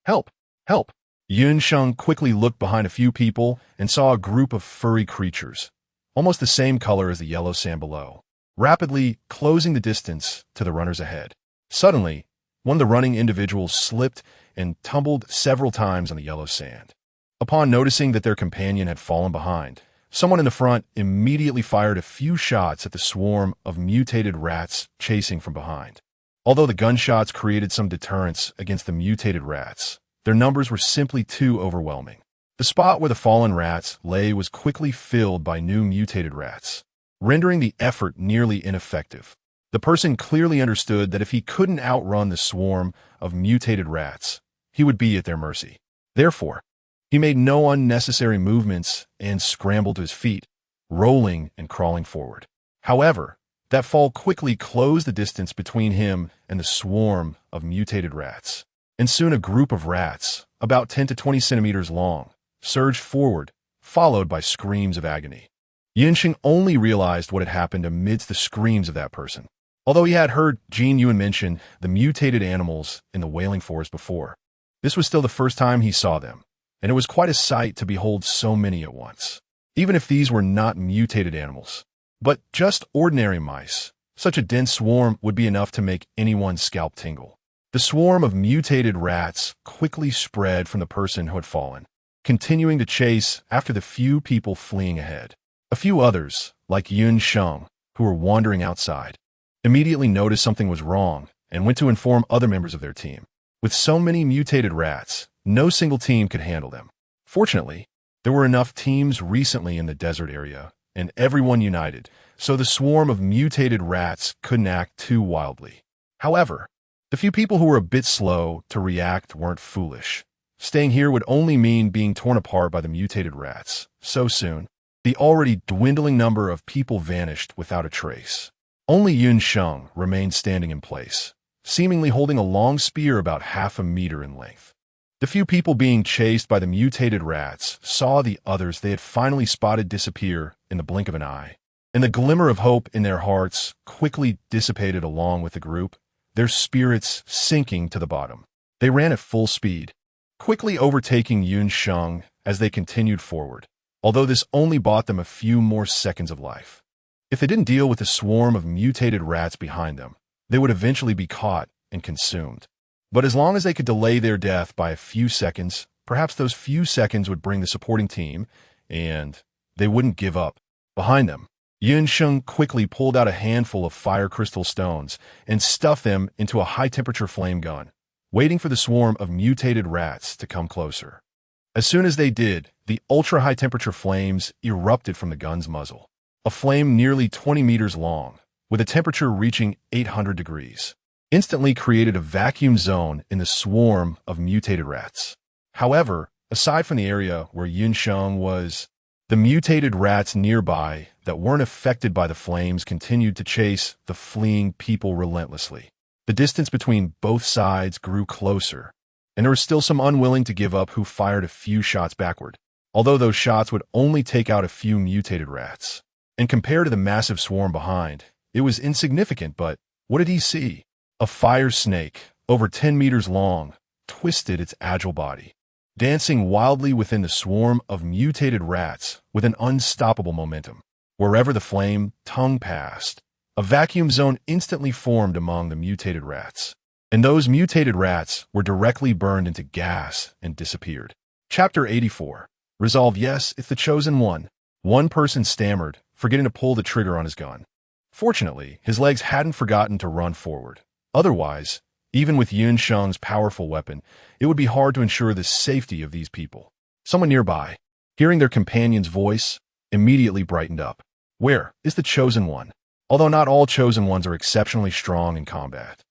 Help! Help!" Sheng quickly looked behind a few people and saw a group of furry creatures, almost the same color as the yellow sand below, rapidly closing the distance to the runners ahead. Suddenly, one of the running individuals slipped and tumbled several times on the yellow sand. Upon noticing that their companion had fallen behind, someone in the front immediately fired a few shots at the swarm of mutated rats chasing from behind. Although the gunshots created some deterrence against the mutated rats, their numbers were simply too overwhelming. The spot where the fallen rats lay was quickly filled by new mutated rats, rendering the effort nearly ineffective. The person clearly understood that if he couldn't outrun the swarm of mutated rats, he would be at their mercy. Therefore, he made no unnecessary movements and scrambled to his feet, rolling and crawling forward. However, that fall quickly closed the distance between him and the swarm of mutated rats, and soon a group of rats, about 10 to 20 centimeters long, surged forward, followed by screams of agony. Sheng only realized what had happened amidst the screams of that person. Although he had heard Jin Yuan mention the mutated animals in the Wailing Forest before, this was still the first time he saw them, and it was quite a sight to behold so many at once. Even if these were not mutated animals, but just ordinary mice, such a dense swarm would be enough to make anyone's scalp tingle. The swarm of mutated rats quickly spread from the person who had fallen, continuing to chase after the few people fleeing ahead. A few others, like Sheng, who were wandering outside, immediately noticed something was wrong and went to inform other members of their team. With so many mutated rats, no single team could handle them. Fortunately, there were enough teams recently in the desert area, and everyone united, so the swarm of mutated rats couldn't act too wildly. However, the few people who were a bit slow to react weren't foolish. Staying here would only mean being torn apart by the mutated rats. So soon, the already dwindling number of people vanished without a trace. Only Sheng remained standing in place, seemingly holding a long spear about half a meter in length. The few people being chased by the mutated rats saw the others they had finally spotted disappear in the blink of an eye, and the glimmer of hope in their hearts quickly dissipated along with the group, their spirits sinking to the bottom. They ran at full speed, quickly overtaking Sheng as they continued forward, although this only bought them a few more seconds of life. If they didn't deal with the swarm of mutated rats behind them, they would eventually be caught and consumed. But as long as they could delay their death by a few seconds, perhaps those few seconds would bring the supporting team, and they wouldn't give up. Behind them, Sheng quickly pulled out a handful of fire crystal stones and stuffed them into a high-temperature flame gun, waiting for the swarm of mutated rats to come closer. As soon as they did, the ultra-high-temperature flames erupted from the gun's muzzle, a flame nearly 20 meters long, with a temperature reaching 800 degrees. Instantly created a vacuum zone in the swarm of mutated rats. However, aside from the area where Sheng was, the mutated rats nearby that weren't affected by the flames continued to chase the fleeing people relentlessly. The distance between both sides grew closer, and there was still some unwilling to give up who fired a few shots backward, although those shots would only take out a few mutated rats. And compared to the massive swarm behind, it was insignificant, but what did he see? A fire snake, over 10 meters long, twisted its agile body, dancing wildly within the swarm of mutated rats with an unstoppable momentum. Wherever the flame tongue passed, a vacuum zone instantly formed among the mutated rats, and those mutated rats were directly burned into gas and disappeared. Chapter 84. Resolve. Yes, it's the chosen one. One person stammered, forgetting to pull the trigger on his gun. Fortunately, his legs hadn't forgotten to run forward. Otherwise, even with Sheng's powerful weapon, it would be hard to ensure the safety of these people. Someone nearby, hearing their companion's voice, immediately brightened up. Where is the chosen one? Although not all chosen ones are exceptionally strong in combat,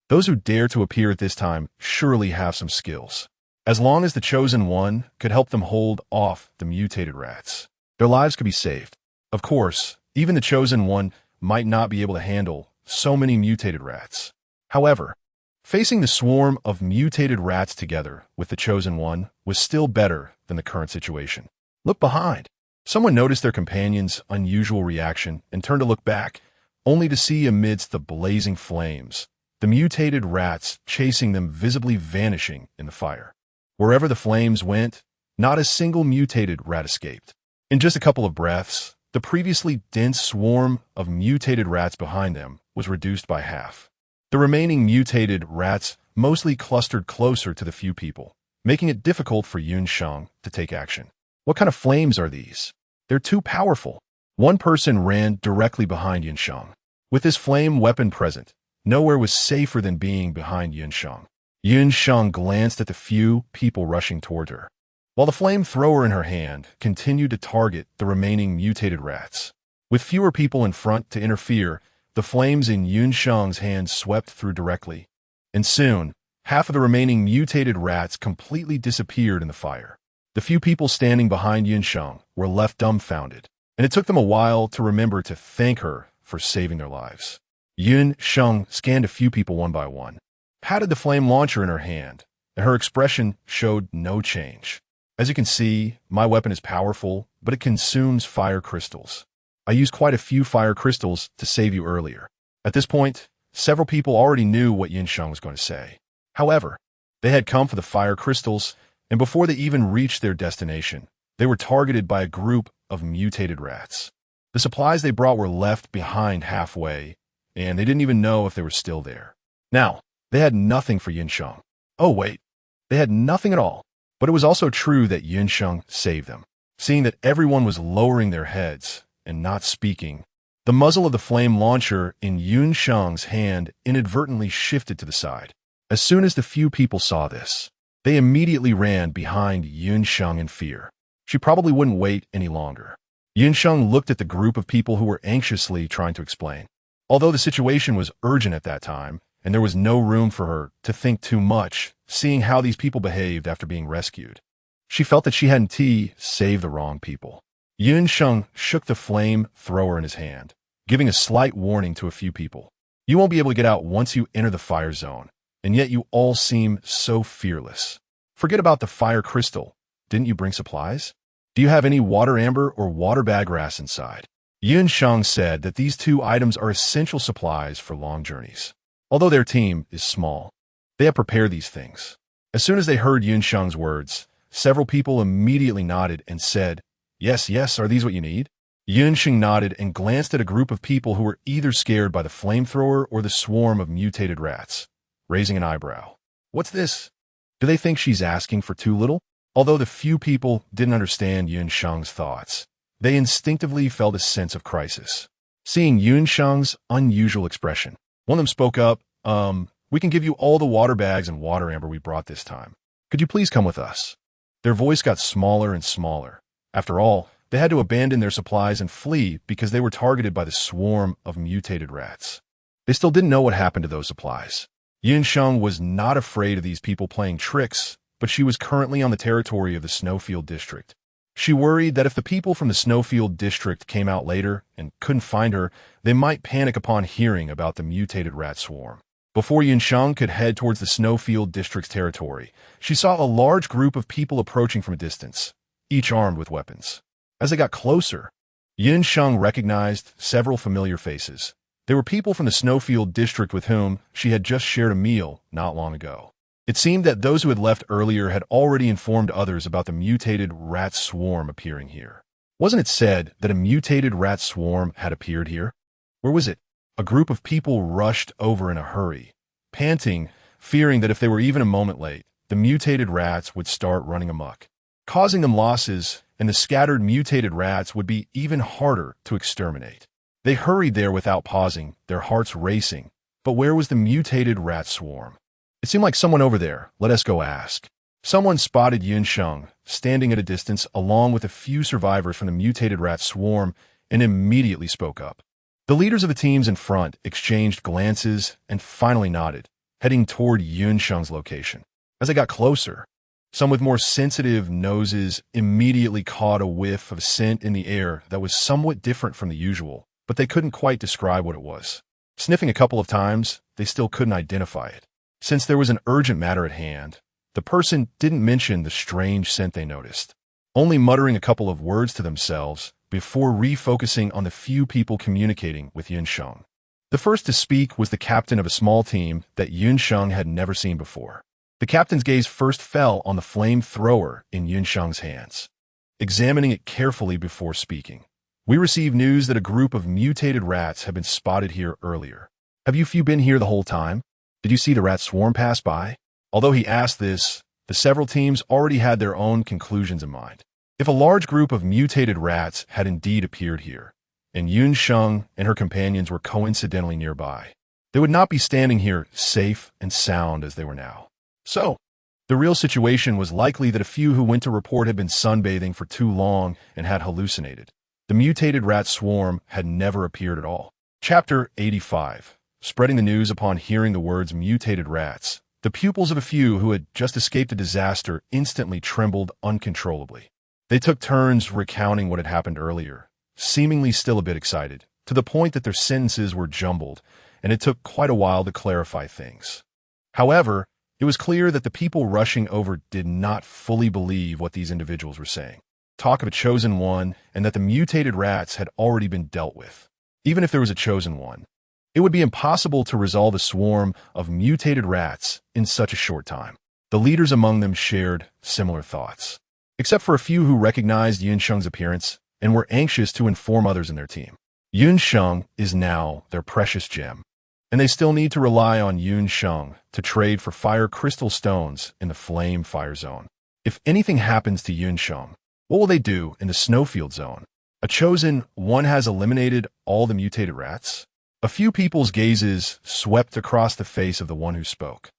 those who dare to appear at this time surely have some skills. As long as the chosen one could help them hold off the mutated rats, their lives could be saved. Of course, even the chosen one might not be able to handle so many mutated rats. However, facing the swarm of mutated rats together with the chosen one was still better than the current situation. Look behind. Someone noticed their companion's unusual reaction and turned to look back, only to see amidst the blazing flames, the mutated rats chasing them visibly vanishing in the fire. Wherever the flames went, not a single mutated rat escaped. In just a couple of breaths, the previously dense swarm of mutated rats behind them was reduced by half. The remaining mutated rats mostly clustered closer to the few people, making it difficult for Sheng to take action. What kind of flames are these? They're too powerful. One person ran directly behind Sheng. With his flame weapon present, nowhere was safer than being behind Sheng. Sheng glanced at the few people rushing toward her, while the flamethrower in her hand continued to target the remaining mutated rats. With fewer people in front to interfere, the flames in Sheng's hand swept through directly, and soon, half of the remaining mutated rats completely disappeared in the fire. The few people standing behind Sheng were left dumbfounded, and it took them a while to remember to thank her for saving their lives. Sheng scanned a few people one by one, patted the flame launcher in her hand, and her expression showed no change. As you can see, my weapon is powerful, but it consumes fire crystals. I used quite a few fire crystals to save you earlier. At this point, several people already knew what Sheng was going to say. However, they had come for the fire crystals, and before they even reached their destination, they were targeted by a group of mutated rats. The supplies they brought were left behind halfway, and they didn't even know if they were still there. Now, they had nothing for Sheng. Oh wait, they had nothing at all. But it was also true that Sheng saved them. Seeing that everyone was lowering their heads and not speaking, the muzzle of the flame launcher in Sheng's hand inadvertently shifted to the side. As soon as the few people saw this, they immediately ran behind Sheng in fear. She probably wouldn't wait any longer. Sheng looked at the group of people who were anxiously trying to explain. Although the situation was urgent at that time, and there was no room for her to think too much, seeing how these people behaved after being rescued, she felt that she hadn't saved the wrong people. Sheng shook the flame thrower in his hand, giving a slight warning to a few people. You won't be able to get out once you enter the fire zone, and yet you all seem so fearless. Forget about the fire crystal. Didn't you bring supplies? Do you have any water amber or water bag grass inside? Sheng said that these two items are essential supplies for long journeys. Although their team is small, they have prepared these things. As soon as they heard Sheng's words, several people immediately nodded and said, Yes, yes, are these what you need? Sheng nodded and glanced at a group of people who were either scared by the flamethrower or the swarm of mutated rats, raising an eyebrow. What's this? Do they think she's asking for too little? Although the few people didn't understand Sheng's thoughts, they instinctively felt a sense of crisis. Seeing Sheng's unusual expression, one of them spoke up, we can give you all the water bags and water amber we brought this time. Could you please come with us? Their voice got smaller and smaller. After all, they had to abandon their supplies and flee because they were targeted by the swarm of mutated rats. They still didn't know what happened to those supplies. Sheng was not afraid of these people playing tricks, but she was currently on the territory of the Snowfield District. She worried that if the people from the Snowfield District came out later and couldn't find her, they might panic upon hearing about the mutated rat swarm. Before Sheng could head towards the Snowfield District's territory, she saw a large group of people approaching from a distance, each armed with weapons. As they got closer, Sheng recognized several familiar faces. They were people from the Snowfield District with whom she had just shared a meal not long ago. It seemed that those who had left earlier had already informed others about the mutated rat swarm appearing here. Wasn't it said that a mutated rat swarm had appeared here? Where was it? A group of people rushed over in a hurry, panting, fearing that if they were even a moment late, the mutated rats would start running amok, causing them losses, and the scattered mutated rats would be even harder to exterminate. They hurried there without pausing, their hearts racing. But where was the mutated rat swarm? It seemed like someone over there. Let us go ask. Someone spotted Sheng standing at a distance along with a few survivors from the mutated rat swarm and immediately spoke up. The leaders of the teams in front exchanged glances and finally nodded, heading toward Sheng's location. As they got closer, some with more sensitive noses immediately caught a whiff of scent in the air that was somewhat different from the usual, but they couldn't quite describe what it was. Sniffing a couple of times, they still couldn't identify it. Since there was an urgent matter at hand, the person didn't mention the strange scent they noticed, only muttering a couple of words to themselves before refocusing on the few people communicating with Sheng. The first to speak was the captain of a small team that Sheng had never seen before. The captain's gaze first fell on the flamethrower in Sheng's hands, examining it carefully before speaking. We received news that a group of mutated rats had been spotted here earlier. Have you few been here the whole time? Did you see the rat swarm pass by? Although he asked this, the several teams already had their own conclusions in mind. If a large group of mutated rats had indeed appeared here, and Sheng and her companions were coincidentally nearby, they would not be standing here safe and sound as they were now. So, the real situation was likely that a few who went to report had been sunbathing for too long and had hallucinated. The mutated rat swarm had never appeared at all. Chapter 85. Spreading the news upon hearing the words mutated rats. The pupils of a few who had just escaped a disaster instantly trembled uncontrollably. They took turns recounting what had happened earlier, seemingly still a bit excited, to the point that their sentences were jumbled, and it took quite a while to clarify things. However, it was clear that the people rushing over did not fully believe what these individuals were saying. Talk of a chosen one, and that the mutated rats had already been dealt with. Even if there was a chosen one, it would be impossible to resolve a swarm of mutated rats in such a short time. The leaders among them shared similar thoughts, except for a few who recognized Sheng's appearance and were anxious to inform others in their team. Sheng is now their precious gem, and they still need to rely on Sheng to trade for fire crystal stones in the flame fire zone. If anything happens to Sheng, what will they do in the snowfield zone? A chosen one has eliminated all the mutated rats? A few people's gazes swept across the face of the one who spoke,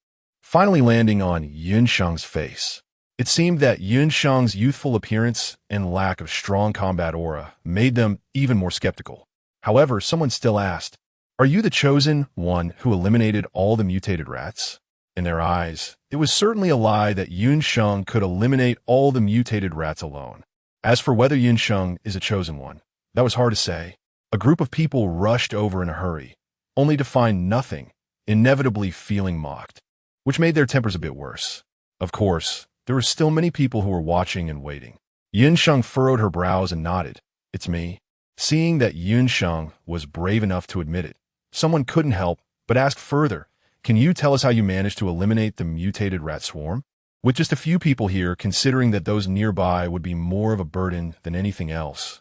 finally landing on Sheng's face. It seemed that Sheng's youthful appearance and lack of strong combat aura made them even more skeptical. However, someone still asked, "Are you the chosen one who eliminated all the mutated rats?" In their eyes, it was certainly a lie that Sheng could eliminate all the mutated rats alone. As for whether Sheng is a chosen one, that was hard to say. A group of people rushed over in a hurry, only to find nothing, inevitably feeling mocked, which made their tempers a bit worse. Of course, there were still many people who were watching and waiting. Sheng furrowed her brows and nodded. "It's me." Seeing that Sheng was brave enough to admit it, someone couldn't help but ask further, "Can you tell us how you managed to eliminate the mutated rat swarm?" With just a few people here, considering that those nearby would be more of a burden than anything else,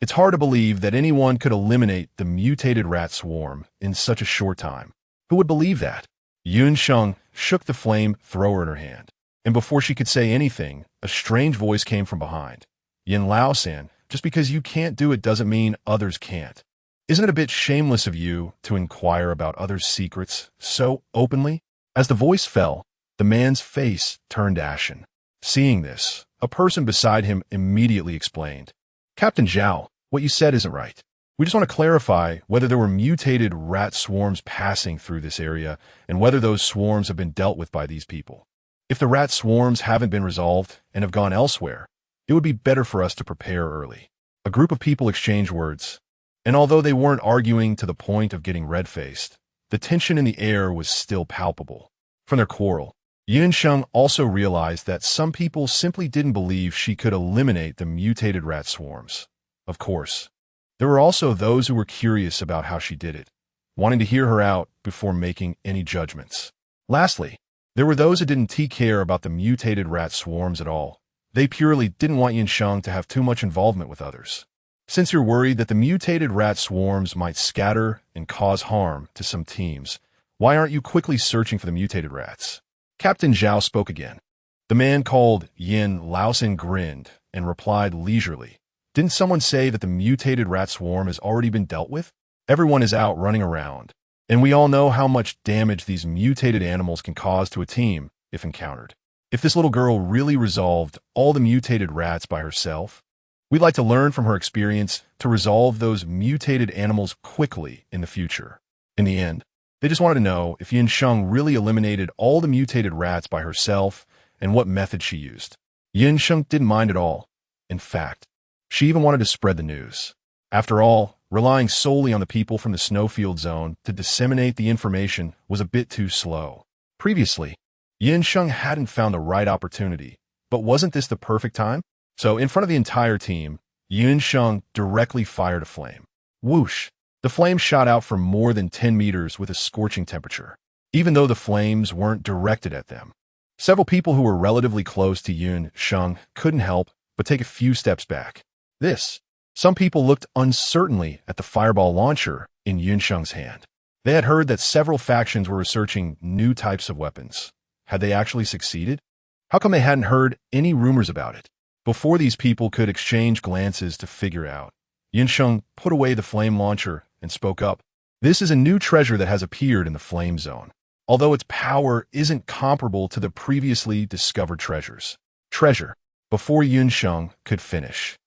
it's hard to believe that anyone could eliminate the mutated rat swarm in such a short time. Who would believe that? Sheng shook the flame thrower in her hand, and before she could say anything, a strange voice came from behind. "Yin Lao-san, just because you can't do it doesn't mean others can't. Isn't it a bit shameless of you to inquire about others' secrets so openly?" As the voice fell, the man's face turned ashen. Seeing this, a person beside him immediately explained, "Captain Zhao, what you said isn't right. We just want to clarify whether there were mutated rat swarms passing through this area and whether those swarms have been dealt with by these people." If the rat swarms haven't been resolved and have gone elsewhere, it would be better for us to prepare early. A group of people exchanged words, and although they weren't arguing to the point of getting red-faced, the tension in the air was still palpable. From their quarrel, Sheng also realized that some people simply didn't believe she could eliminate the mutated rat swarms. Of course, there were also those who were curious about how she did it, wanting to hear her out before making any judgments. Lastly, there were those who didn't care about the mutated rat swarms at all. They purely didn't want Sheng to have too much involvement with others. Since you're worried that the mutated rat swarms might scatter and cause harm to some teams, why aren't you quickly searching for the mutated rats? Captain Zhao spoke again. The man called Yin Laosin grinned and replied leisurely. Didn't someone say that the mutated rat swarm has already been dealt with? Everyone is out running around, and we all know how much damage these mutated animals can cause to a team if encountered. If this little girl really resolved all the mutated rats by herself, we'd like to learn from her experience to resolve those mutated animals quickly in the future. In the end, they just wanted to know if Sheng really eliminated all the mutated rats by herself and what method she used. Sheng didn't mind at all. In fact, she even wanted to spread the news. After all, relying solely on the people from the snowfield zone to disseminate the information was a bit too slow. Previously, Sheng hadn't found the right opportunity, but wasn't this the perfect time? So, in front of the entire team, Sheng directly fired a flame. Whoosh! The flame shot out for more than 10 meters with a scorching temperature, even though the flames weren't directed at them. Several people who were relatively close to Sheng couldn't help but take a few steps back. Some people looked uncertainly at the fireball launcher in Sheng's hand. They had heard that several factions were researching new types of weapons. Had they actually succeeded? How come they hadn't heard any rumors about it? Before these people could exchange glances to figure out, Sheng put away the flame launcher and spoke up. This is a new treasure that has appeared in the flame zone, although its power isn't comparable to the previously discovered treasures. Before Sheng could finish,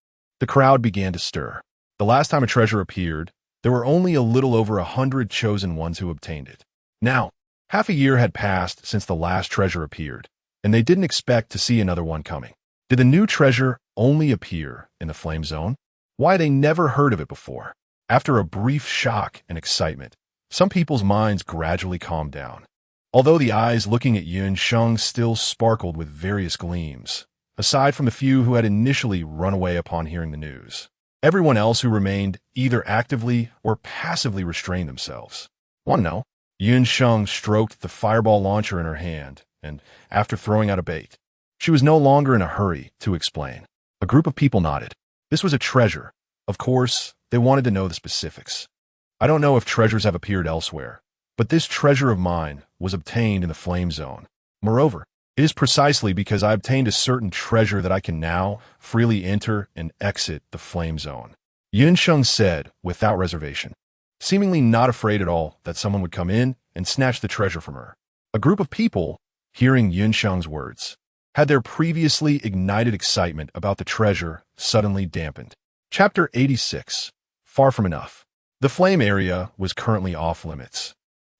the crowd began to stir. The last time a treasure appeared, there were only a little over 100 chosen ones who obtained it. Now, half a year had passed since the last treasure appeared, and they didn't expect to see another one coming. Did the new treasure only appear in the flame zone? Why they never heard of it before? After a brief shock and excitement, some people's minds gradually calmed down. Although the eyes looking at Sheng still sparkled with various gleams, aside from the few who had initially run away upon hearing the news, everyone else who remained either actively or passively restrained themselves. Want to know? Sheng stroked the fireball launcher in her hand, and after throwing out a bait, she was no longer in a hurry to explain. A group of people nodded. This was a treasure. Of course, they wanted to know the specifics. I don't know if treasures have appeared elsewhere, but this treasure of mine was obtained in the flame zone. Moreover, it is precisely because I obtained a certain treasure that I can now freely enter and exit the flame zone. Sheng said without reservation, seemingly not afraid at all that someone would come in and snatch the treasure from her. A group of people, hearing Sheng's words, had their previously ignited excitement about the treasure suddenly dampened. Chapter 86. Far from enough. The flame area was currently off limits,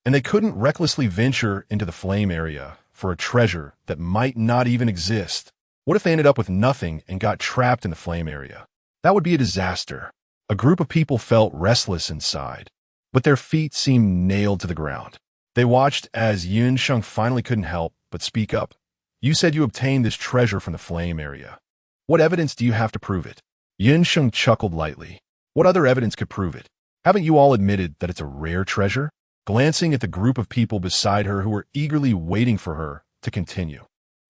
and they couldn't recklessly venture into the flame area for a treasure that might not even exist. What if they ended up with nothing and got trapped in the flame area? That would be a disaster. A group of people felt restless inside, but their feet seemed nailed to the ground. They watched as Sheng finally couldn't help but speak up. You said you obtained this treasure from the flame area. What evidence do you have to prove it? Sheng chuckled lightly. What other evidence could prove it? Haven't you all admitted that it's a rare treasure? Glancing at the group of people beside her who were eagerly waiting for her to continue,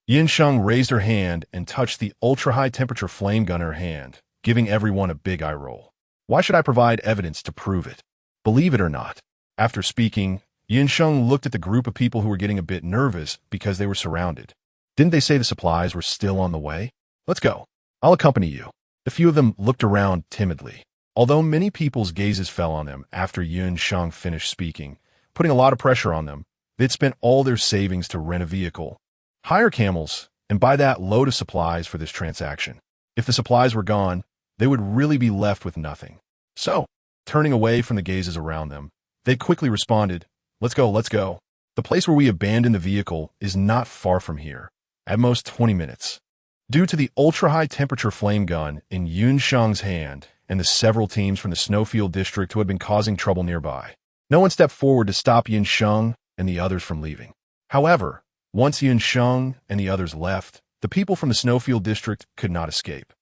Sheng raised her hand and touched the ultra-high temperature flame gun in her hand, giving everyone a big eye roll. Why should I provide evidence to prove it? Believe it or not. After speaking, Sheng looked at the group of people who were getting a bit nervous because they were surrounded. Didn't they say the supplies were still on the way? Let's go. I'll accompany you. The few of them looked around timidly. Although many people's gazes fell on them after Sheng finished speaking, putting a lot of pressure on them, they'd spent all their savings to rent a vehicle, hire camels, and buy that load of supplies for this transaction. If the supplies were gone, they would really be left with nothing. So, turning away from the gazes around them, they quickly responded, let's go, let's go. The place where we abandoned the vehicle is not far from here. at most 20 minutes. Due to the ultra-high temperature flame gun in Sheng's hand and the several teams from the Snowfield district who had been causing trouble nearby, no one stepped forward to stop Sheng and the others from leaving. However, once Sheng and the others left, the people from the Snowfield district could not escape.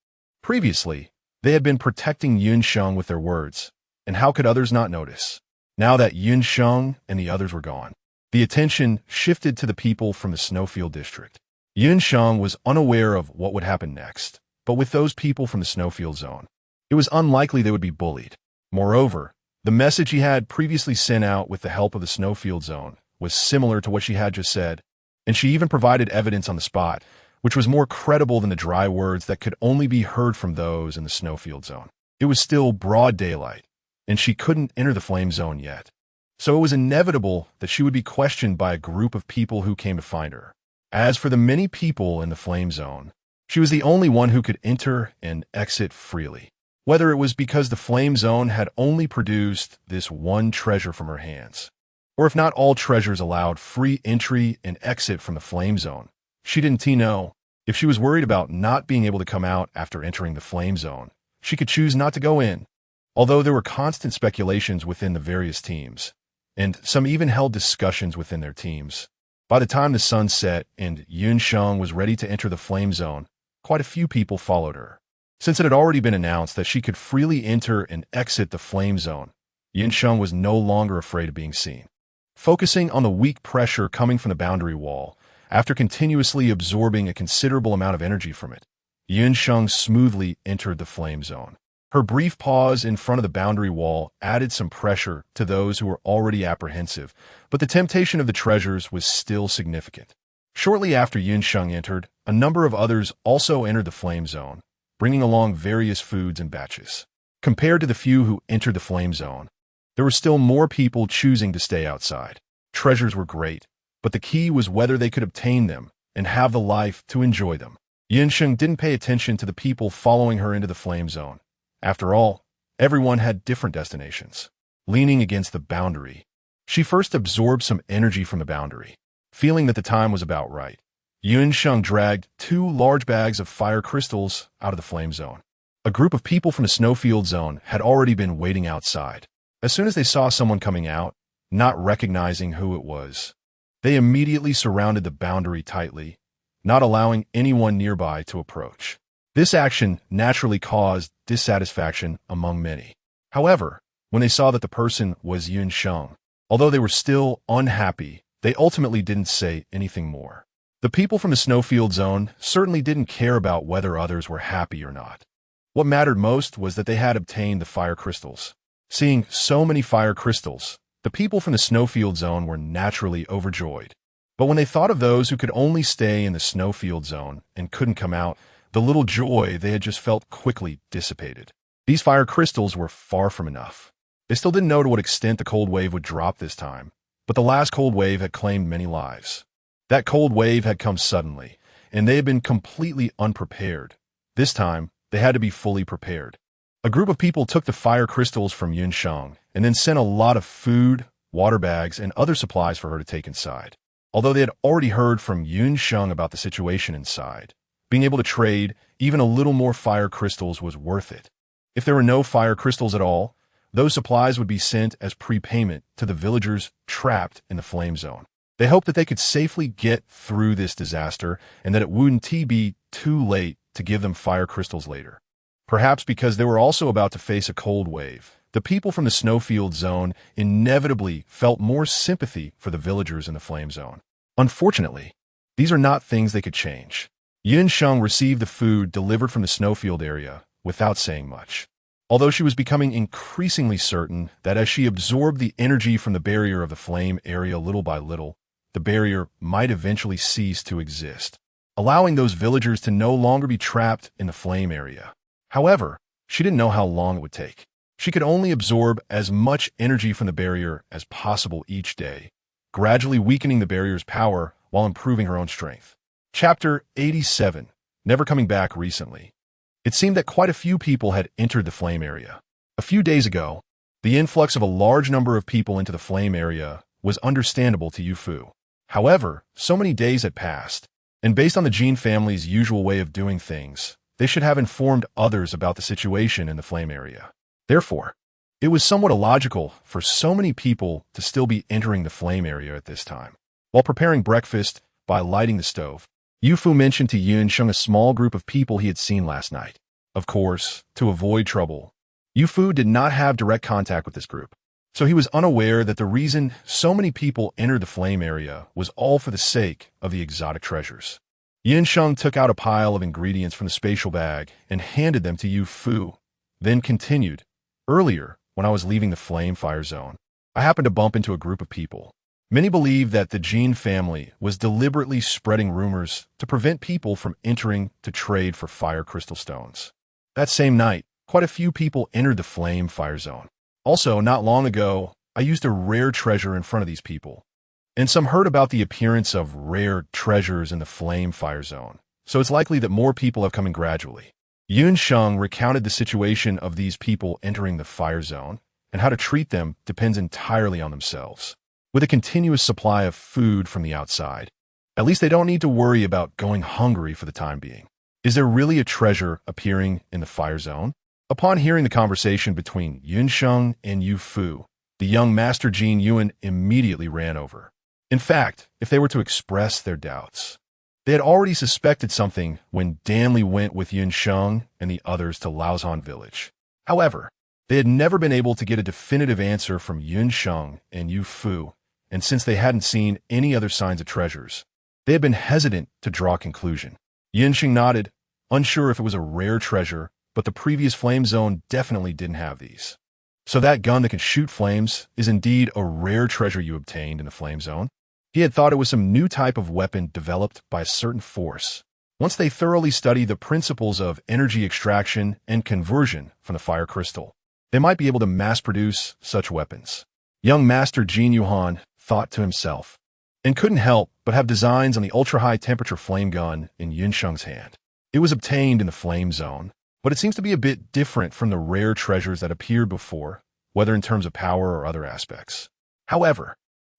Previously, they had been protecting Sheng with their words, and how could others not notice? Now that Sheng and the others were gone, the attention shifted to the people from the Snowfield district. Sheng was unaware of what would happen next, but with those people from the Snowfield zone, it was unlikely they would be bullied. Moreover, the message he had previously sent out with the help of the Snowfield zone was similar to what she had just said, and she even provided evidence on the spot, which was more credible than the dry words that could only be heard from those in the Snowfield zone. It was still broad daylight, and she couldn't enter the flame zone yet. So it was inevitable that she would be questioned by a group of people who came to find her. As for the many people in the flame zone, she was the only one who could enter and exit freely. Whether it was because the flame zone had only produced this one treasure from her hands, or if not all treasures allowed free entry and exit from the flame zone, she didn't know. If she was worried about not being able to come out after entering the flame zone, she could choose not to go in. Although there were constant speculations within the various teams, and some even held discussions within their teams, by the time the sun set and Sheng was ready to enter the flame zone, quite a few people followed her. Since it had already been announced that she could freely enter and exit the flame zone, Sheng was no longer afraid of being seen. Focusing on the weak pressure coming from the boundary wall, after continuously absorbing a considerable amount of energy from it, Sheng smoothly entered the flame zone. Her brief pause in front of the boundary wall added some pressure to those who were already apprehensive, but the temptation of the treasures was still significant. Shortly after Sheng entered, a number of others also entered the flame zone, bringing along various foods and batches. Compared to the few who entered the flame zone, there were still more people choosing to stay outside. Treasures were great, but the key was whether they could obtain them and have the life to enjoy them. Sheng didn't pay attention to the people following her into the flame zone. After all, everyone had different destinations. Leaning against the boundary, she first absorbed some energy from the boundary. Feeling that the time was about right, Sheng dragged 2 large bags of fire crystals out of the flame zone. A group of people from the Snowfield zone had already been waiting outside. As soon as they saw someone coming out, not recognizing who it was, they immediately surrounded the boundary tightly, not allowing anyone nearby to approach. This action naturally caused dissatisfaction among many. However, when they saw that the person was Sheng, although they were still unhappy, they ultimately didn't say anything more. The people from the Snowfield zone certainly didn't care about whether others were happy or not. What mattered most was that they had obtained the fire crystals. Seeing so many fire crystals, the people from the Snowfield zone were naturally overjoyed. But when they thought of those who could only stay in the Snowfield zone and couldn't come out, the little joy they had just felt quickly dissipated. These fire crystals were far from enough. They still didn't know to what extent the cold wave would drop this time, but the last cold wave had claimed many lives. That cold wave had come suddenly, and they had been completely unprepared. This time, they had to be fully prepared. A group of people took the fire crystals from Sheng and then sent a lot of food, water bags, and other supplies for her to take inside. Although they had already heard from Sheng about the situation inside, being able to trade even a little more fire crystals was worth it. If there were no fire crystals at all, those supplies would be sent as prepayment to the villagers trapped in the flame zone. They hoped that they could safely get through this disaster and that it wouldn't be too late to give them fire crystals later. Perhaps because they were also about to face a cold wave, the people from the Snowfield zone inevitably felt more sympathy for the villagers in the flame zone. Unfortunately, these are not things they could change. Sheng received the food delivered from the Snowfield area without saying much, although she was becoming increasingly certain that as she absorbed the energy from the barrier of the flame area little by little, the barrier might eventually cease to exist, allowing those villagers to no longer be trapped in the flame area. However, she didn't know how long it would take. She could only absorb as much energy from the barrier as possible each day, gradually weakening the barrier's power while improving her own strength. Chapter 87. Never coming back recently. It seemed that quite a few people had entered the flame area. A few days ago, the influx of a large number of people into the flame area was understandable to Yufu. However, so many days had passed, And based on the Gene family's usual way of doing things, they should have informed others about the situation in the flame area. Therefore, it was somewhat illogical for so many people to still be entering the flame area at this time. While preparing breakfast by lighting the stove, Yufu mentioned to Sheng a small group of people he had seen last night. Of course, to avoid trouble, Yufu did not have direct contact with this group, so he was unaware that the reason so many people entered the flame area was all for the sake of the exotic treasures. Sheng took out a pile of ingredients from the spatial bag and handed them to Yufu, then continued, "Earlier, when I was leaving the flame fire zone, I happened to bump into a group of people. Many believe that the Gene family was deliberately spreading rumors to prevent people from entering to trade for fire crystal stones. That same night, quite a few people entered the flame fire zone. Also, not long ago, I used a rare treasure in front of these people, and some heard about the appearance of rare treasures in the flame fire zone, so it's likely that more people have come in gradually." Sheng recounted the situation of these people entering the fire zone, and how to treat them depends entirely on themselves. With a continuous supply of food from the outside, at least they don't need to worry about going hungry for the time being. Is there really a treasure appearing in the fire zone? Upon hearing the conversation between Sheng and Yufu, the young Master Gene Yuan immediately ran over. In fact, if they were to express their doubts, they had already suspected something when Danley went with Sheng and the others to Laozhan village. However, they had never been able to get a definitive answer from Sheng and Yufu, and since they hadn't seen any other signs of treasures, they had been hesitant to draw a conclusion. Sheng nodded, unsure if it was a rare treasure, but the previous flame zone definitely didn't have these. "So that gun that can shoot flames is indeed a rare treasure you obtained in the flame zone?" He had thought it was some new type of weapon developed by a certain force. Once they thoroughly study the principles of energy extraction and conversion from the fire crystal, they might be able to mass-produce such weapons. Young Master Gene Yuan thought to himself, and couldn't help but have designs on the ultra-high temperature flame gun in Sheng's hand. It was obtained in the flame zone, but it seems to be a bit different from the rare treasures that appeared before, whether in terms of power or other aspects. However,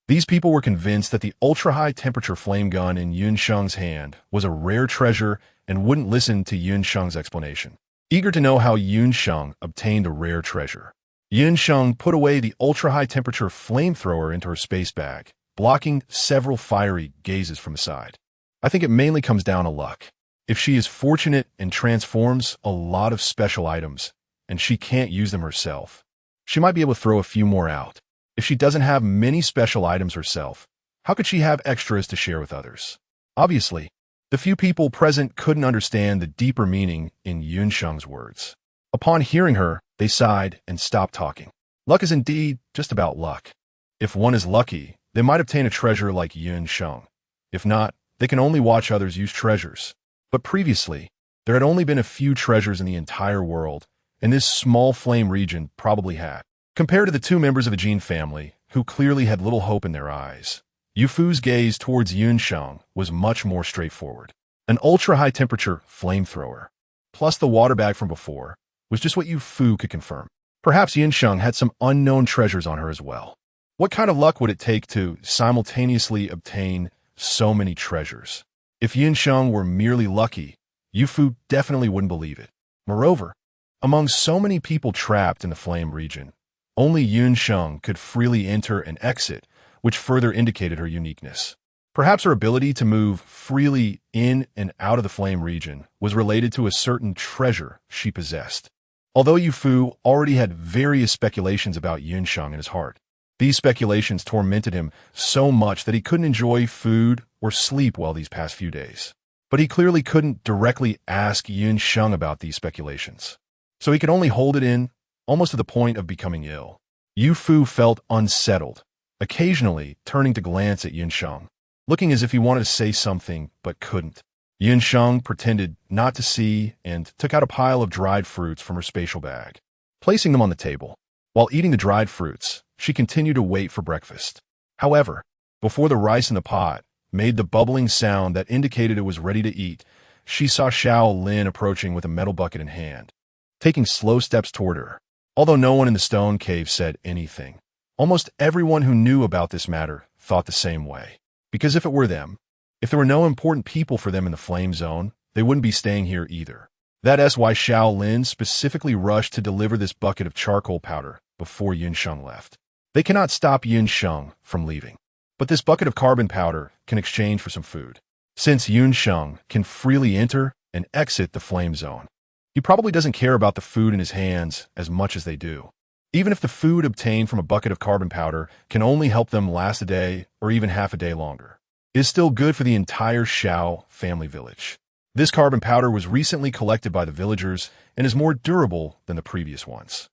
these people were convinced that the ultra-high temperature flame gun in Sheng's hand was a rare treasure and wouldn't listen to Sheng's explanation. Eager to know how Sheng obtained a rare treasure, Sheng put away the ultra-high temperature flamethrower into her space bag, blocking several fiery gazes from the side. "I think it mainly comes down to luck. If she is fortunate and transforms a lot of special items, and she can't use them herself, she might be able to throw a few more out. If she doesn't have many special items herself, how could she have extras to share with others?" Obviously, the few people present couldn't understand the deeper meaning in Sheng's words. Upon hearing her, they sighed and stopped talking. Luck is indeed just about luck. If one is lucky, they might obtain a treasure like Sheng. If not, they can only watch others use treasures. But previously, there had only been a few treasures in the entire world, and this small flame region probably had. Compared to the two members of the Gene family, who clearly had little hope in their eyes, Yufu's gaze towards Sheng was much more straightforward. An ultra-high temperature flamethrower, plus the water bag from before, was just what Yufu could confirm. Perhaps Sheng had some unknown treasures on her as well. What kind of luck would it take to simultaneously obtain so many treasures? If Sheng were merely lucky, Yufu definitely wouldn't believe it. Moreover, among so many people trapped in the flame region, only Sheng could freely enter and exit, which further indicated her uniqueness. Perhaps her ability to move freely in and out of the flame region was related to a certain treasure she possessed. Although Yufu already had various speculations about Sheng in his heart, these speculations tormented him so much that he couldn't enjoy food or sleep well these past few days. But he clearly couldn't directly ask Sheng about these speculations, so he could only hold it in, almost to the point of becoming ill. Yufu felt unsettled, occasionally turning to glance at Sheng, looking as if he wanted to say something but couldn't. Sheng pretended not to see and took out a pile of dried fruits from her spatial bag, placing them on the table. While eating the dried fruits, she continued to wait for breakfast. However, before the rice in the pot made the bubbling sound that indicated it was ready to eat, she saw Xiao Lin approaching with a metal bucket in hand, taking slow steps toward her. Although no one in the stone cave said anything, almost everyone who knew about this matter thought the same way. Because if it were them, If there were no important people for them in the flame zone, they wouldn't be staying here either. That's why Xiao Lin specifically rushed to deliver this bucket of charcoal powder before Yun Sheng left. They cannot stop Yun Sheng from leaving, but this bucket of carbon powder can exchange for some food. Since Yun Sheng can freely enter and exit the flame zone, he probably doesn't care about the food in his hands as much as they do. Even if the food obtained from a bucket of carbon powder can only help them last a day or even half a day longer, it is still good for the entire Xiao family village. This carbon powder was recently collected by the villagers and is more durable than the previous ones.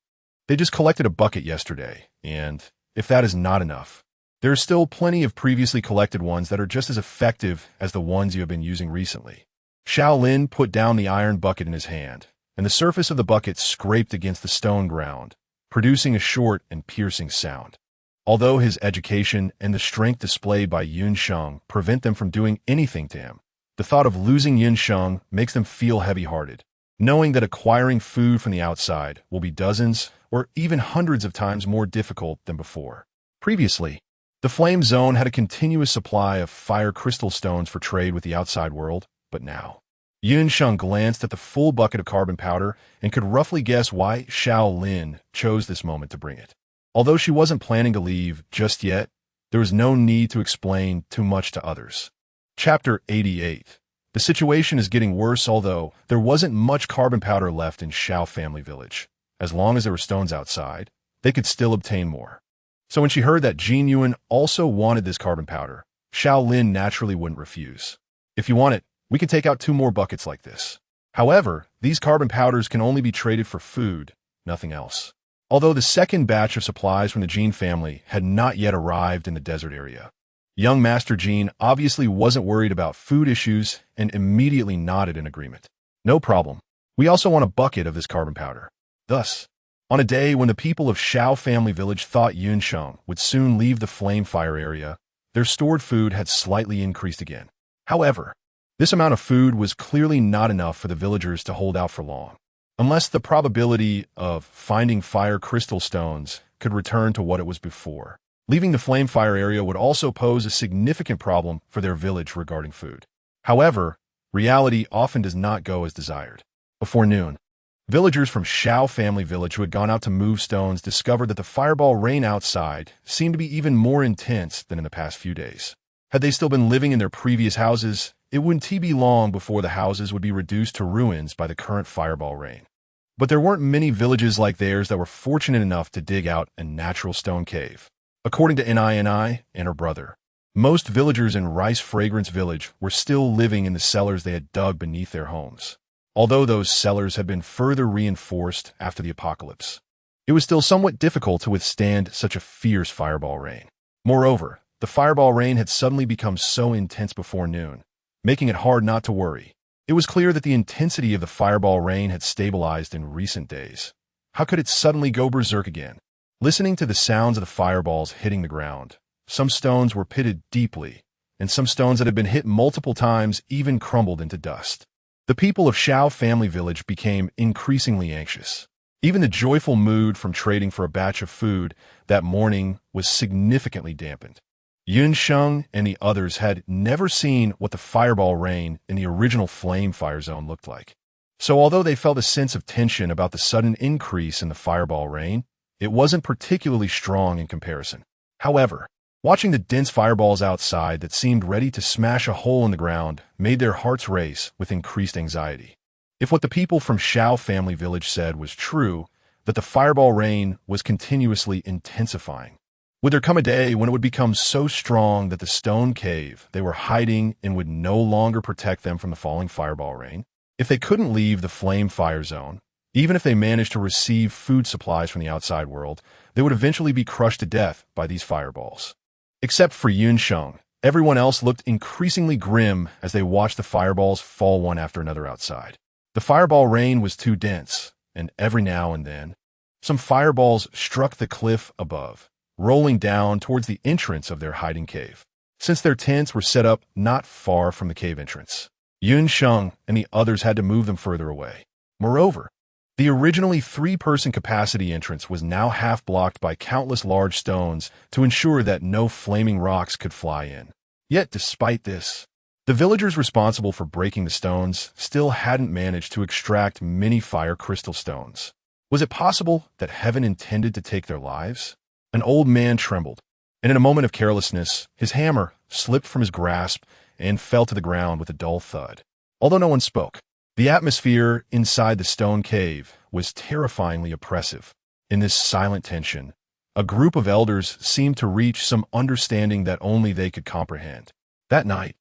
They just collected a bucket yesterday, and if that is not enough, there are still plenty of previously collected ones that are just as effective as the ones you have been using recently. Xiao Lin put down the iron bucket in his hand, and the surface of the bucket scraped against the stone ground, producing a short and piercing sound. Although his education and the strength displayed by Yun Sheng prevent them from doing anything to him, the thought of losing Yun Sheng makes them feel heavy-hearted, knowing that acquiring food from the outside will be dozens or even hundreds of times more difficult than before. Previously, the Flame Zone had a continuous supply of fire crystal stones for trade with the outside world, but now, Yun Sheng glanced at the full bucket of carbon powder and could roughly guess why Xiao Lin chose this moment to bring it. Although she wasn't planning to leave just yet, there was no need to explain too much to others. Chapter 88. The situation is getting worse, although there wasn't much carbon powder left in Xiao family village. As long as there were stones outside, they could still obtain more. So when she heard that Jin Yuan also wanted this carbon powder, Xiao Lin naturally wouldn't refuse. If you want it, we can take out 2 more buckets like this. However, these carbon powders can only be traded for food, nothing else. Although the second batch of supplies from the Jin family had not yet arrived in the desert area, young Master Jin obviously wasn't worried about food issues and immediately nodded in agreement. No problem. We also want a bucket of this carbon powder. Thus, on a day when the people of Xiao family village thought Yun Sheng would soon leave the flame fire area, their stored food had slightly increased again. However, this amount of food was clearly not enough for the villagers to hold out for long, unless the probability of finding fire crystal stones could return to what it was before. Leaving the flame fire area would also pose a significant problem for their village regarding food. However, reality often does not go as desired. Before noon, villagers from Xiao family village who had gone out to move stones discovered that the fireball rain outside seemed to be even more intense than in the past few days. Had they still been living in their previous houses, it wouldn't be long before the houses would be reduced to ruins by the current fireball rain. But there weren't many villages like theirs that were fortunate enough to dig out a natural stone cave. According to Ni and her brother, most villagers in Rice Fragrance Village were still living in the cellars they had dug beneath their homes. Although those cellars had been further reinforced after the apocalypse, it was still somewhat difficult to withstand such a fierce fireball rain. Moreover, the fireball rain had suddenly become so intense before noon, making it hard not to worry. It was clear that the intensity of the fireball rain had stabilized in recent days. How could it suddenly go berserk again? Listening to the sounds of the fireballs hitting the ground, some stones were pitted deeply, and some stones that had been hit multiple times even crumbled into dust. The people of Xiao family village became increasingly anxious. Even the joyful mood from trading for a batch of food that morning was significantly dampened. Yun Sheng and the others had never seen what the fireball rain in the original flame fire zone looked like. So although they felt a sense of tension about the sudden increase in the fireball rain, it wasn't particularly strong in comparison. However, watching the dense fireballs outside that seemed ready to smash a hole in the ground made their hearts race with increased anxiety. If what the people from Xiao family village said was true, that the fireball rain was continuously intensifying, would there come a day when it would become so strong that the stone cave they were hiding in would no longer protect them from the falling fireball rain? If they couldn't leave the flame fire zone, even if they managed to receive food supplies from the outside world, they would eventually be crushed to death by these fireballs. Except for Yun Sheng, everyone else looked increasingly grim as they watched the fireballs fall one after another outside. The fireball rain was too dense, and every now and then, some fireballs struck the cliff above, rolling down towards the entrance of their hiding cave. Since their tents were set up not far from the cave entrance, Yun Sheng and the others had to move them further away. Moreover, the originally 3-person capacity entrance was now half blocked by countless large stones to ensure that no flaming rocks could fly in. Yet despite this, The villagers responsible for breaking the stones still hadn't managed to extract many fire crystal stones. Was it possible that heaven intended to take their lives? An old man trembled, and in a moment of carelessness, his hammer slipped from his grasp and fell to the ground with a dull thud. Although no one spoke, the atmosphere inside the stone cave was terrifyingly oppressive. In this silent tension, a group of elders seemed to reach some understanding that only they could comprehend. That night,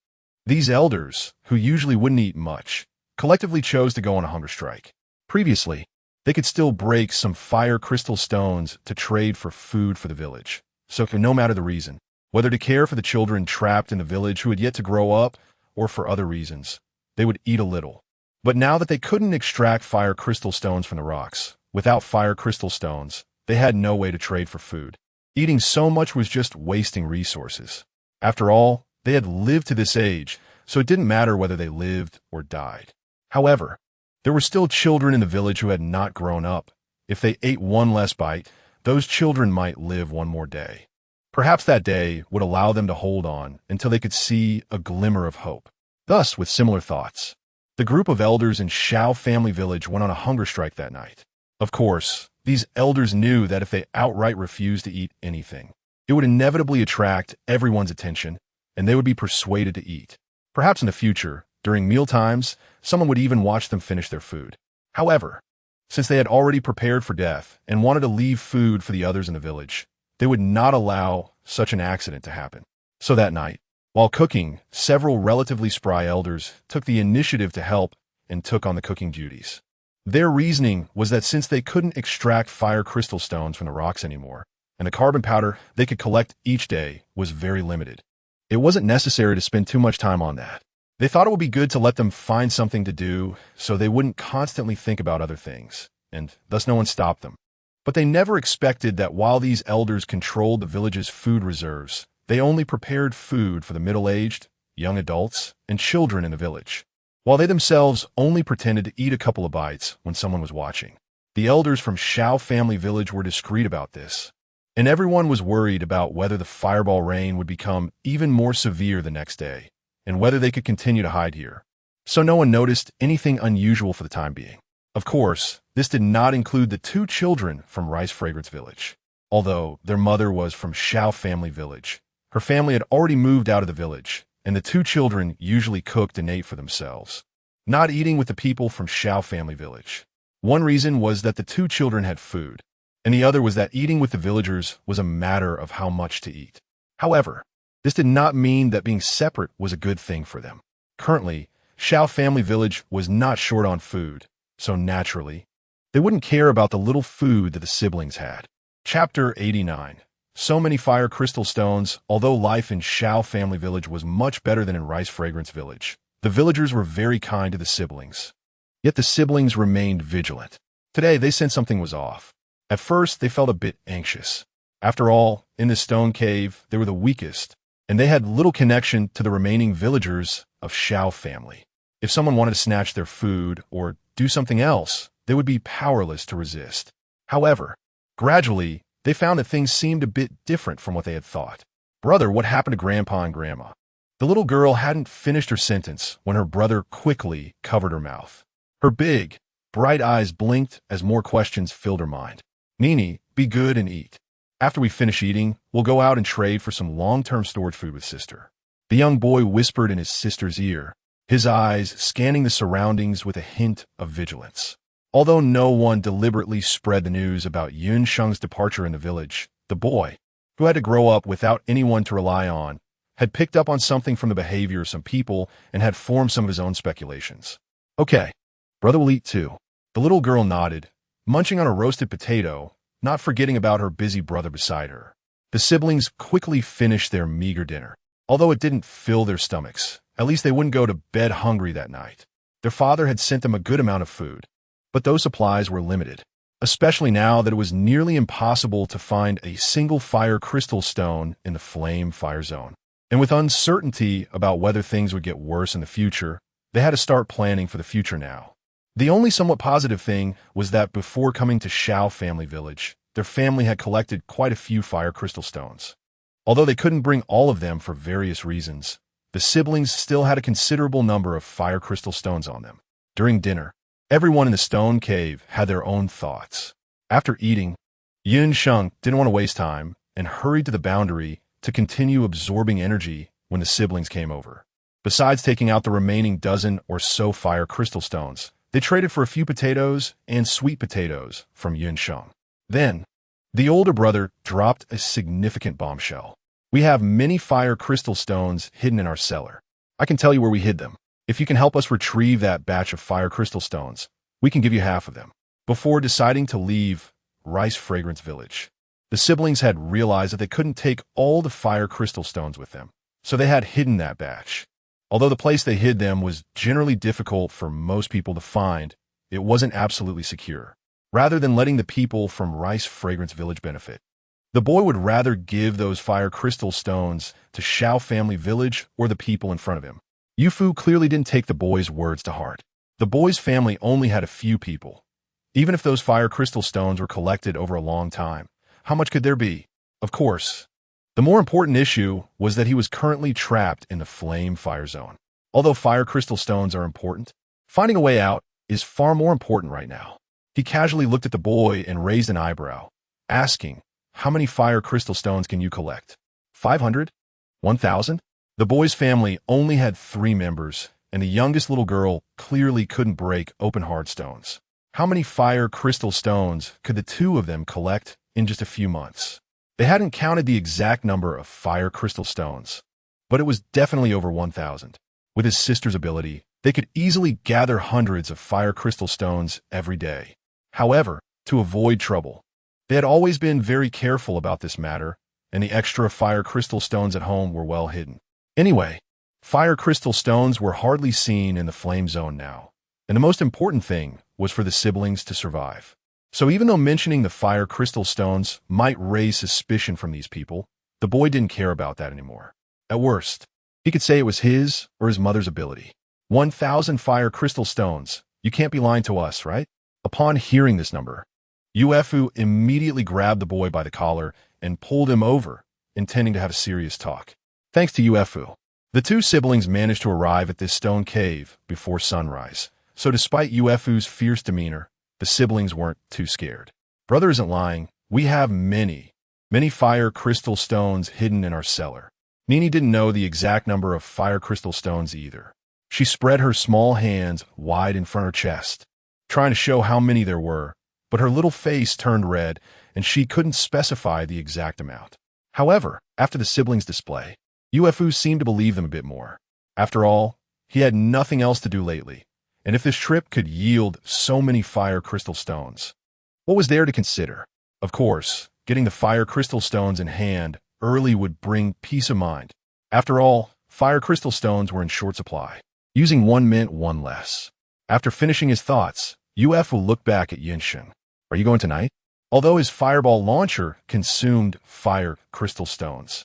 these elders, who usually wouldn't eat much, collectively chose to go on a hunger strike. Previously, they could still break some fire crystal stones to trade for food for the village. So no matter the reason, whether to care for the children trapped in the village who had yet to grow up or for other reasons, they would eat a little. But now that they couldn't extract fire crystal stones from the rocks, without fire crystal stones, they had no way to trade for food. Eating so much was just wasting resources. After all, they had lived to this age, so it didn't matter whether they lived or died. However, there were still children in the village who had not grown up. If they ate one less bite, those children might live one more day. Perhaps that day would allow them to hold on until they could see a glimmer of hope. Thus, with similar thoughts, the group of elders in Shao family village went on a hunger strike that night. Of course, these elders knew that if they outright refused to eat anything, it would inevitably attract everyone's attention, and they would be persuaded to eat. Perhaps in the future, during mealtimes, someone would even watch them finish their food. However, since they had already prepared for death and wanted to leave food for the others in the village, they would not allow such an accident to happen. So that night, while cooking, several relatively spry elders took the initiative to help and took on the cooking duties. Their reasoning was that since they couldn't extract fire crystal stones from the rocks anymore, and the carbon powder they could collect each day was very limited, it wasn't necessary to spend too much time on that. They thought it would be good to let them find something to do so they wouldn't constantly think about other things, and thus no one stopped them. But they never expected that while these elders controlled the village's food reserves, they only prepared food for the middle-aged, young adults, and children in the village, while they themselves only pretended to eat a couple of bites when someone was watching. The elders from Shao family village were discreet about this, and everyone was worried about whether the fireball rain would become even more severe the next day, and whether they could continue to hide here. So no one noticed anything unusual for the time being. Of course, this did not include the two children from Rice Fragrance Village. Although their mother was from Shao family village, her family had already moved out of the village, and the two children usually cooked and ate for themselves, not eating with the people from Shao family village. One reason was that the two children had food, and the other was that eating with the villagers was a matter of how much to eat. However, this did not mean that being separate was a good thing for them. Currently, Shao family village was not short on food, so naturally, they wouldn't care about the little food that the siblings had. Chapter 89. So many fire crystal stones. Although life in Shao family village was much better than in Rice Fragrance Village, the villagers were very kind to the siblings. Yet the siblings remained vigilant. Today, they sensed something was off. At first, they felt a bit anxious. After all, in the stone cave, they were the weakest, and they had little connection to the remaining villagers of Shao family. If someone wanted to snatch their food or do something else, they would be powerless to resist. However, gradually, they found that things seemed a bit different from what they had thought. Brother, what happened to Grandpa and Grandma? The little girl hadn't finished her sentence when her brother quickly covered her mouth. Her big, bright eyes blinked as more questions filled her mind. Nini, be good and eat. After we finish eating, we'll go out and trade for some long-term storage food with sister. The young boy whispered in his sister's ear, his eyes scanning the surroundings with a hint of vigilance. Although no one deliberately spread the news about Yun Sheng's departure in the village, the boy, who had to grow up without anyone to rely on, had picked up on something from the behavior of some people and had formed some of his own speculations. Okay, brother will eat too. The little girl nodded, munching on a roasted potato, not forgetting about her busy brother beside her. The siblings quickly finished their meager dinner. Although it didn't fill their stomachs, at least they wouldn't go to bed hungry that night. Their father had sent them a good amount of food, but those supplies were limited, especially now that it was nearly impossible to find a single fire crystal stone in the flame fire zone. And with uncertainty about whether things would get worse in the future, they had to start planning for the future now. The only somewhat positive thing was that before coming to Shao family village, their family had collected quite a few fire crystal stones. Although they couldn't bring all of them for various reasons, the siblings still had a considerable number of fire crystal stones on them. During dinner, everyone in the stone cave had their own thoughts. After eating, Sheng didn't want to waste time and hurried to the boundary to continue absorbing energy when the siblings came over. Besides taking out the remaining dozen or so fire crystal stones, they traded for a few potatoes and sweet potatoes from Sheng. Then, the older brother dropped a significant bombshell. We have many fire crystal stones hidden in our cellar. I can tell you where we hid them. If you can help us retrieve that batch of fire crystal stones, we can give you half of them. Before deciding to leave Rice Fragrance Village, the siblings had realized that they couldn't take all the fire crystal stones with them, so they had hidden that batch. Although the place they hid them was generally difficult for most people to find, it wasn't absolutely secure. Rather than letting the people from Rice Fragrance Village benefit, the boy would rather give those fire crystal stones to Shao Family Village or the people in front of him. Yufu clearly didn't take the boy's words to heart. The boy's family only had a few people. Even if those fire crystal stones were collected over a long time, how much could there be? Of course. The more important issue was that he was currently trapped in the flame fire zone. Although fire crystal stones are important, finding a way out is far more important right now. He casually looked at the boy and raised an eyebrow, asking, "How many fire crystal stones can you collect? 500? 1,000? The boy's family only had 3 members, and the youngest little girl clearly couldn't break open hard stones. How many fire crystal stones could the 2 of them collect in just a few months? They hadn't counted the exact number of fire crystal stones, but it was definitely over 1,000. With his sister's ability, they could easily gather hundreds of fire crystal stones every day. However, to avoid trouble, they had always been very careful about this matter, and the extra fire crystal stones at home were well hidden. Anyway, fire crystal stones were hardly seen in the flame zone now, and the most important thing was for the siblings to survive. So even though mentioning the fire crystal stones might raise suspicion from these people, the boy didn't care about that anymore. At worst, he could say it was his or his mother's ability. 1,000 fire crystal stones. You can't be lying to us, right? Upon hearing this number, Uefu immediately grabbed the boy by the collar and pulled him over, intending to have a serious talk. Thanks to Uefu, the 2 siblings managed to arrive at this stone cave before sunrise. So despite Uefu's fierce demeanor, the siblings weren't too scared. Brother isn't lying. We have many fire crystal stones hidden in our cellar. Nini didn't know the exact number of fire crystal stones either. She spread her small hands wide in front of her chest, trying to show how many there were, but her little face turned red and she couldn't specify the exact amount. However, after the siblings' display, Uefu seemed to believe them a bit more. After all, he had nothing else to do lately, and if this trip could yield so many fire crystal stones, what was there to consider? Of course, getting the fire crystal stones in hand early would bring peace of mind. After all, fire crystal stones were in short supply. Using one meant one less. After finishing his thoughts, Uefu looked back at Sheng. Are you going tonight? Although his fireball launcher consumed fire crystal stones,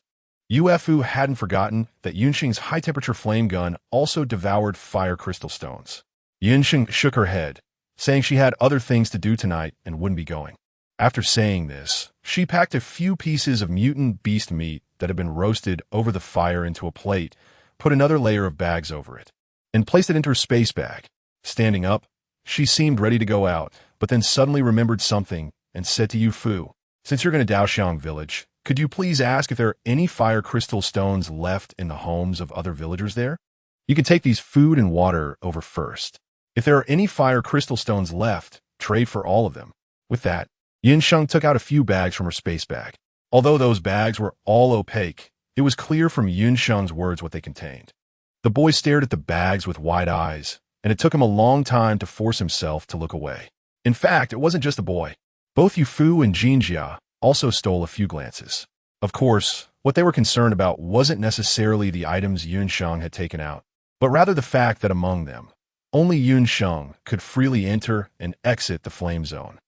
Uefu hadn't forgotten that Sheng's high-temperature flame gun also devoured fire crystal stones. Sheng shook her head, saying she had other things to do tonight and wouldn't be going. After saying this, she packed a few pieces of mutant beast meat that had been roasted over the fire into a plate, put another layer of bags over it, and placed it into her space bag. Standing up, she seemed ready to go out, but then suddenly remembered something and said to Uefu, "Since you're going to Daoxiang village, could you please ask if there are any fire crystal stones left in the homes of other villagers there? You can take these food and water over first. If there are any fire crystal stones left, trade for all of them." With that, Sheng took out a few bags from her space bag. Although those bags were all opaque, it was clear from Sheng's words what they contained. The boy stared at the bags with wide eyes, and it took him a long time to force himself to look away. In fact, it wasn't just the boy. Both Yufu and Jinjia also stole a few glances. Of course, what they were concerned about wasn't necessarily the items Sheng had taken out, but rather the fact that among them, only Sheng could freely enter and exit the flame zone.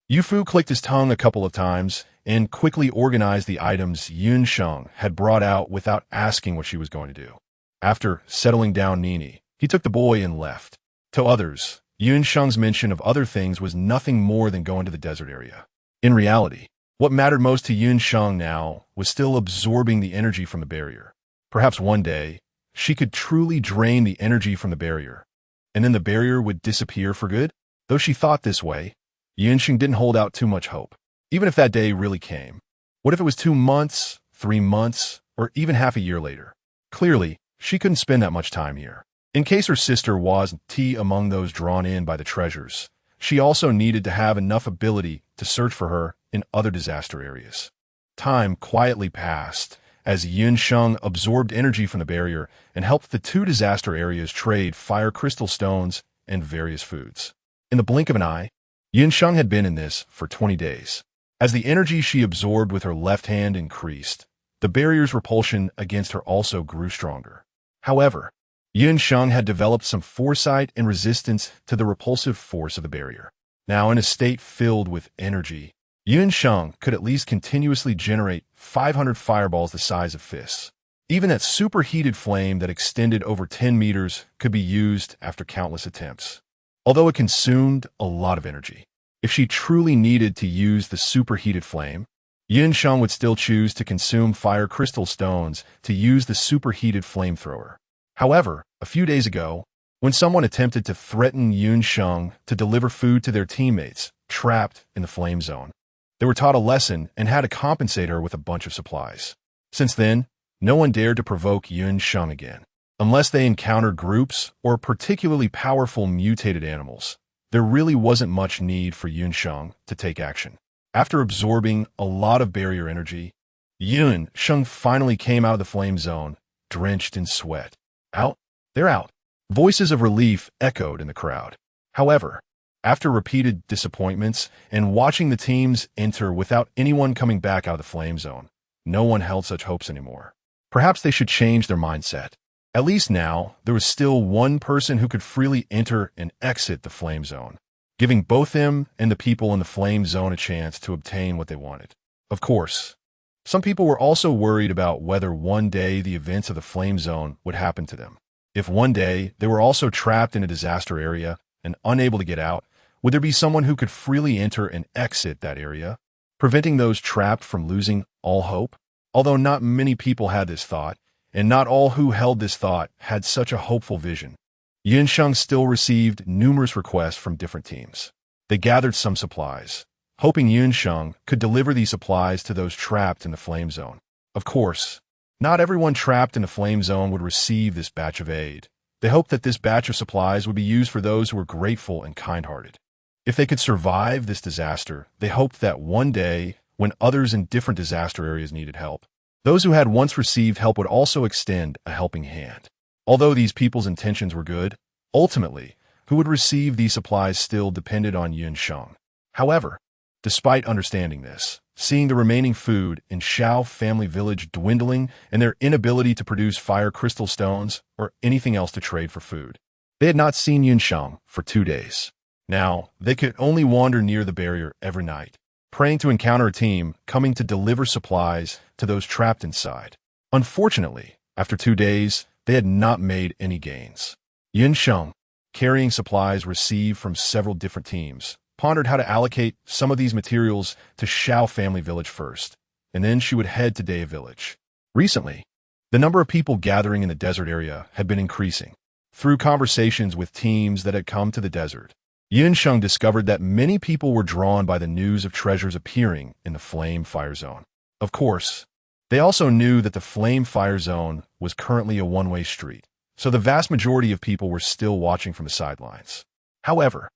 Yufu clicked his tongue a couple of times and quickly organized the items Sheng had brought out without asking what she was going to do. After settling down Nini, he took the boy and left. To others, Sheng's mention of other things was nothing more than going to the desert area. In reality, what mattered most to Sheng now was still absorbing the energy from the barrier. Perhaps one day, she could truly drain the energy from the barrier, and then the barrier would disappear for good? Though she thought this way, Sheng didn't hold out too much hope. Even if that day really came, what if it was 2 months, 3 months, or even half a year later? Clearly, she couldn't spend that much time here. In case her sister wasn't among those drawn in by the treasures, she also needed to have enough ability to search for her in other disaster areas. Time quietly passed as Sheng absorbed energy from the barrier and helped the 2 disaster areas trade fire crystal stones and various foods. In the blink of an eye, Sheng had been in this for 20 days. As the energy she absorbed with her left hand increased, the barrier's repulsion against her also grew stronger. However, Sheng had developed some foresight and resistance to the repulsive force of the barrier. Now, in a state filled with energy, Sheng could at least continuously generate 500 fireballs the size of fists. Even that superheated flame that extended over 10 meters could be used after countless attempts, although it consumed a lot of energy. If she truly needed to use the superheated flame, Sheng would still choose to consume fire crystal stones to use the superheated flamethrower. However, a few days ago, when someone attempted to threaten Sheng to deliver food to their teammates trapped in the flame zone, they were taught a lesson and had to compensate her with a bunch of supplies. Since then, no one dared to provoke Sheng again. Unless they encountered groups or particularly powerful mutated animals, there really wasn't much need for Sheng to take action. After absorbing a lot of barrier energy, Sheng finally came out of the flame zone, drenched in sweat. Out? They're out. Voices of relief echoed in the crowd. However, after repeated disappointments and watching the teams enter without anyone coming back out of the flame zone, no one held such hopes anymore. Perhaps they should change their mindset. At least now, there was still one person who could freely enter and exit the flame zone, giving both them and the people in the flame zone a chance to obtain what they wanted. Of course, some people were also worried about whether one day the events of the flame zone would happen to them. If one day they were also trapped in a disaster area and unable to get out, would there be someone who could freely enter and exit that area, preventing those trapped from losing all hope? Although not many people had this thought, and not all who held this thought had such a hopeful vision, Sheng still received numerous requests from different teams. They gathered some supplies, hoping Sheng could deliver these supplies to those trapped in the flame zone. Of course, not everyone trapped in the flame zone would receive this batch of aid. They hoped that this batch of supplies would be used for those who were grateful and kind-hearted. If they could survive this disaster, they hoped that one day, when others in different disaster areas needed help, those who had once received help would also extend a helping hand. Although these people's intentions were good, ultimately, who would receive these supplies still depended on Sheng. However, despite understanding this, seeing the remaining food in Shao family village dwindling and their inability to produce fire crystal stones or anything else to trade for food, they had not seen Sheng for 2 days. Now, they could only wander near the barrier every night, praying to encounter a team coming to deliver supplies to those trapped inside. Unfortunately, after 2 days, they had not made any gains. Sheng, carrying supplies received from several different teams, pondered how to allocate some of these materials to Shao family village first, and then she would head to Daya village. Recently, the number of people gathering in the desert area had been increasing. Through conversations with teams that had come to the desert, Sheng discovered that many people were drawn by the news of treasures appearing in the flame fire zone. Of course, they also knew that the flame fire zone was currently a one-way street, so the vast majority of people were still watching from the sidelines. However,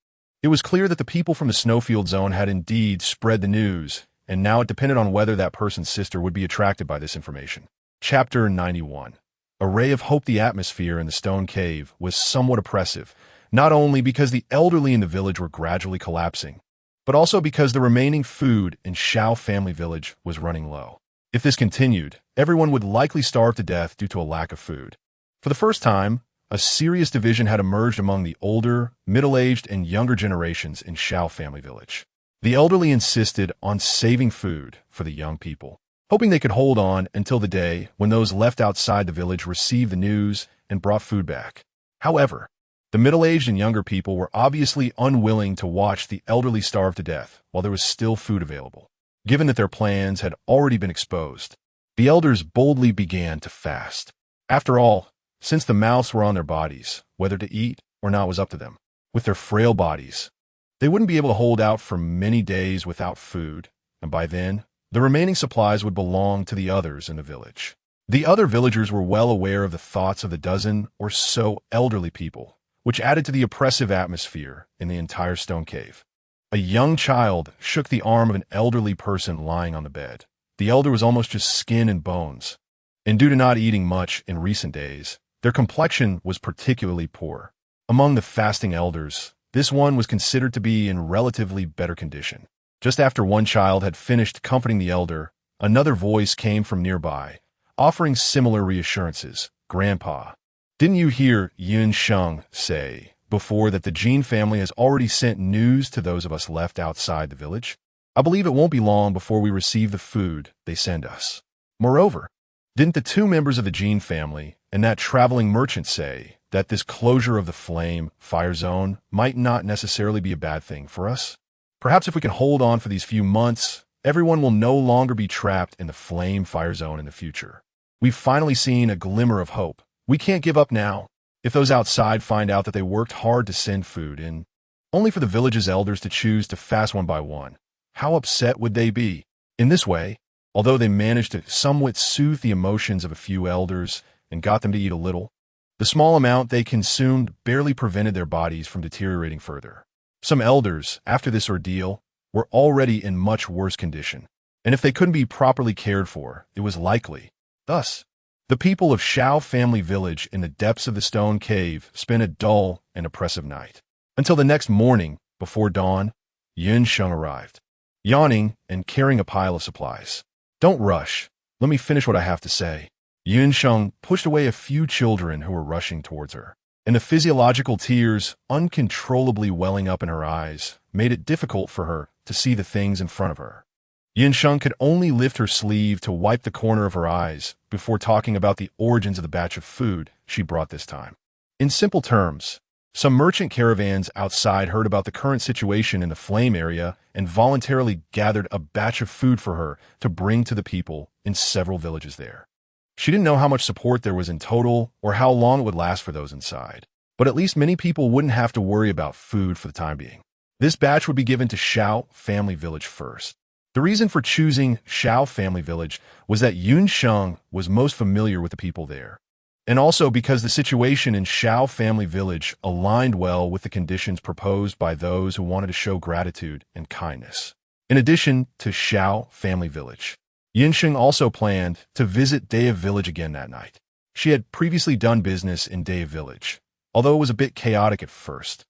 it was clear that the people from the snowfield zone had indeed spread the news, and now it depended on whether that person's sister would be attracted by this information. Chapter 91. A ray of hope. The atmosphere in the stone cave was somewhat oppressive, not only because the elderly in the village were gradually collapsing, but also because the remaining food in Shao family village was running low. If this continued, everyone would likely starve to death due to a lack of food. For the first time, a serious division had emerged among the older, middle-aged, and younger generations in Shao family village. The elderly insisted on saving food for the young people, hoping they could hold on until the day when those left outside the village received the news and brought food back. However, the middle-aged and younger people were obviously unwilling to watch the elderly starve to death while there was still food available. Given that their plans had already been exposed, the elders boldly began to fast. After all, since the mouths were on their bodies, whether to eat or not was up to them. With their frail bodies, they wouldn't be able to hold out for many days without food, and by then, the remaining supplies would belong to the others in the village. The other villagers were well aware of the thoughts of the dozen or so elderly people, which added to the oppressive atmosphere in the entire stone cave. A young child shook the arm of an elderly person lying on the bed. The elder was almost just skin and bones, and due to not eating much in recent days, their complexion was particularly poor. Among the fasting elders, this one was considered to be in relatively better condition. Just after one child had finished comforting the elder, another voice came from nearby, offering similar reassurances. "Grandpa, didn't you hear Sheng say before that the Jean family has already sent news to those of us left outside the village? I believe it won't be long before we receive the food they send us. Moreover, didn't the two members of the Jean family and that traveling merchant say that this closure of the fire zone might not necessarily be a bad thing for us? Perhaps if we can hold on for these few months, everyone will no longer be trapped in the fire zone in the future. We've finally seen a glimmer of hope. We can't give up now. If those outside find out that they worked hard to send food in, only for the village's elders to choose to fast one by one, how upset would they be?" In this way, although they managed to somewhat soothe the emotions of a few elders and got them to eat a little, the small amount they consumed barely prevented their bodies from deteriorating further. Some elders, after this ordeal, were already in much worse condition, and if they couldn't be properly cared for, it was likely. Thus, the people of Shao family village in the depths of the stone cave spent a dull and oppressive night. Until the next morning, before dawn, Sheng arrived, yawning and carrying a pile of supplies. "Don't rush. Let me finish what I have to say." Sheng pushed away a few children who were rushing towards her, and the physiological tears uncontrollably welling up in her eyes made it difficult for her to see the things in front of her. Sheng could only lift her sleeve to wipe the corner of her eyes before talking about the origins of the batch of food she brought this time. In simple terms, some merchant caravans outside heard about the current situation in the flame area and voluntarily gathered a batch of food for her to bring to the people in several villages there. She didn't know how much support there was in total or how long it would last for those inside, but at least many people wouldn't have to worry about food for the time being. This batch would be given to Shao family village first. The reason for choosing Shao family village was that Sheng was most familiar with the people there, and also because the situation in Shao family village aligned well with the conditions proposed by those who wanted to show gratitude and kindness. In addition to Shao family village, Sheng also planned to visit The village again that night. She had previously done business in The village, although it was a bit chaotic at first.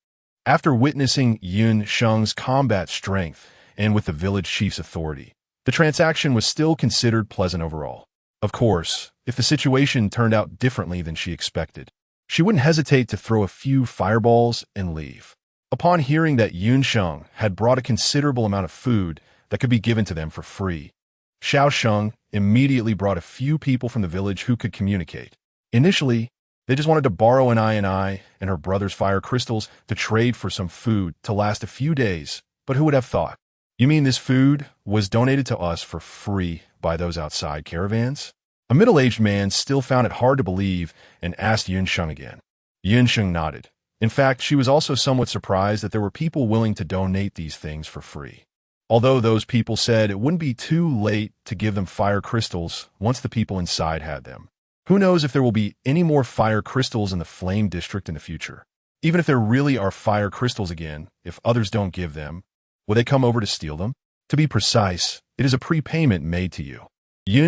After witnessing Sheng's combat strength and with the village chief's authority, the transaction was still considered pleasant overall. Of course, if the situation turned out differently than she expected, she wouldn't hesitate to throw a few fireballs and leave. Upon hearing that Sheng had brought a considerable amount of food that could be given to them for free, Sheng immediately brought a few people from the village who could communicate. Initially, they just wanted to borrow an eye and her brother's fire crystals to trade for some food to last a few days, but who would have thought? "You mean this food was donated to us for free by those outside caravans?" A middle-aged man still found it hard to believe and asked Sheng again. Sheng nodded. In fact, she was also somewhat surprised that there were people willing to donate these things for free. Although those people said it wouldn't be too late to give them fire crystals once the people inside had them. Who knows if there will be any more fire crystals in the Flame District in the future? Even if there really are fire crystals again, if others don't give them, will they come over to steal them? To be precise, it is a prepayment made to you.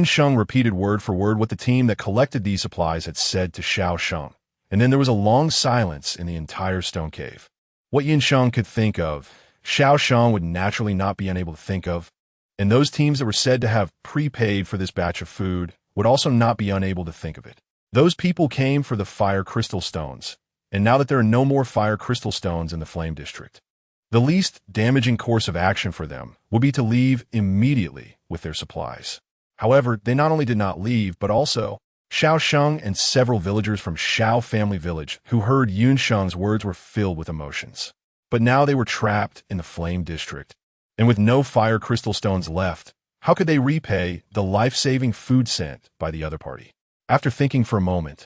Sheng repeated word for word what the team that collected these supplies had said to Sheng, and then there was a long silence in the entire stone cave. What Sheng could think of, Sheng would naturally not be unable to think of, and those teams that were said to have prepaid for this batch of food would also not be unable to think of it. Those people came for the fire crystal stones, and now that there are no more fire crystal stones in the Flame District, the least damaging course of action for them would be to leave immediately with their supplies. However, they not only did not leave, but also Sheng and several villagers from Shao family village who heard Sheng's words were filled with emotions. But now they were trapped in the Flame District, and with no fire crystal stones left, how could they repay the life-saving food sent by the other party? After thinking for a moment,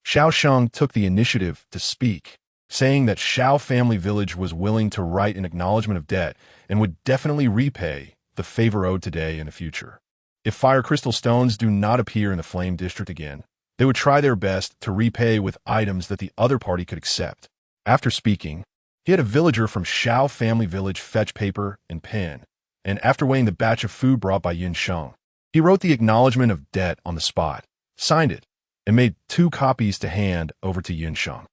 Sheng took the initiative to speak, saying that Shao family village was willing to write an acknowledgement of debt and would definitely repay the favor owed today and the future. If fire crystal stones do not appear in the Flame District again, they would try their best to repay with items that the other party could accept. After speaking, he had a villager from Shao family village fetch paper and pen, and after weighing the batch of food brought by Sheng, he wrote the acknowledgement of debt on the spot, signed it, and made 2 copies to hand over to Sheng.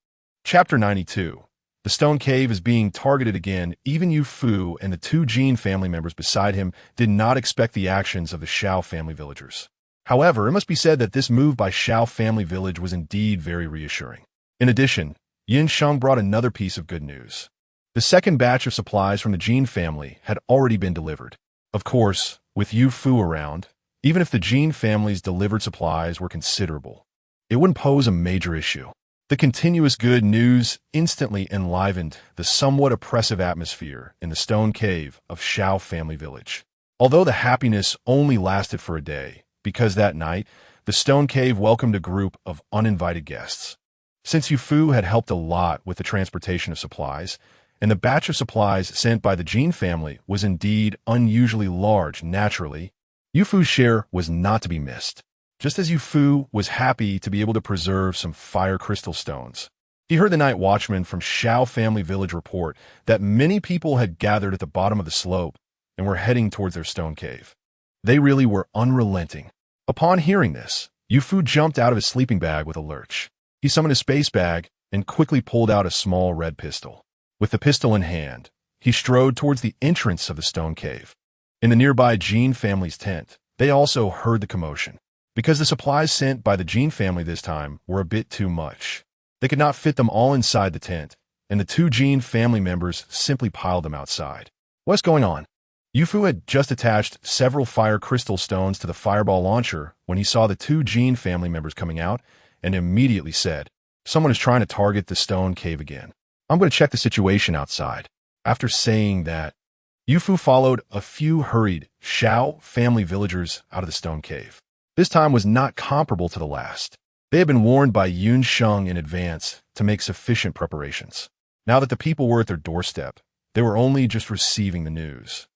Chapter 92. The stone cave is being targeted again. Even Yu Fu and the 2 Jin family members beside him did not expect the actions of the Shao family villagers. However, it must be said that this move by Shao family village was indeed very reassuring. In addition, Sheng brought another piece of good news. The second batch of supplies from the Jin family had already been delivered. Of course, with Yu Fu around, even if the Jin family's delivered supplies were considerable, it wouldn't pose a major issue. The continuous good news instantly enlivened the somewhat oppressive atmosphere in the stone cave of Shao family village. Although the happiness only lasted for a day, because that night, the stone cave welcomed a group of uninvited guests. Since Yu Fu had helped a lot with the transportation of supplies, and the batch of supplies sent by the Jin family was indeed unusually large naturally, Yu Fu's share was not to be missed. Just as Yu Fu was happy to be able to preserve some fire crystal stones, he heard the night watchman from Shao family village report that many people had gathered at the bottom of the slope and were heading towards their stone cave. They really were unrelenting. Upon hearing this, Yu Fu jumped out of his sleeping bag with a lurch. He summoned his space bag and quickly pulled out a small red pistol. With the pistol in hand, he strode towards the entrance of the stone cave. In the nearby Jin family's tent, they also heard the commotion. Because the supplies sent by the Jin family this time were a bit too much. They could not fit them all inside the tent, and the 2 Jin family members simply piled them outside. What's going on? Yu Fu had just attached several fire crystal stones to the fireball launcher when he saw the 2 Jin family members coming out and immediately said, "Someone is trying to target the stone cave again. I'm going to check the situation outside." After saying that, Yu Fu followed a few hurried Shao family villagers out of the stone cave. This time was not comparable to the last. They had been warned by Sheng in advance to make sufficient preparations. Now that the people were at their doorstep, they were only just receiving the news.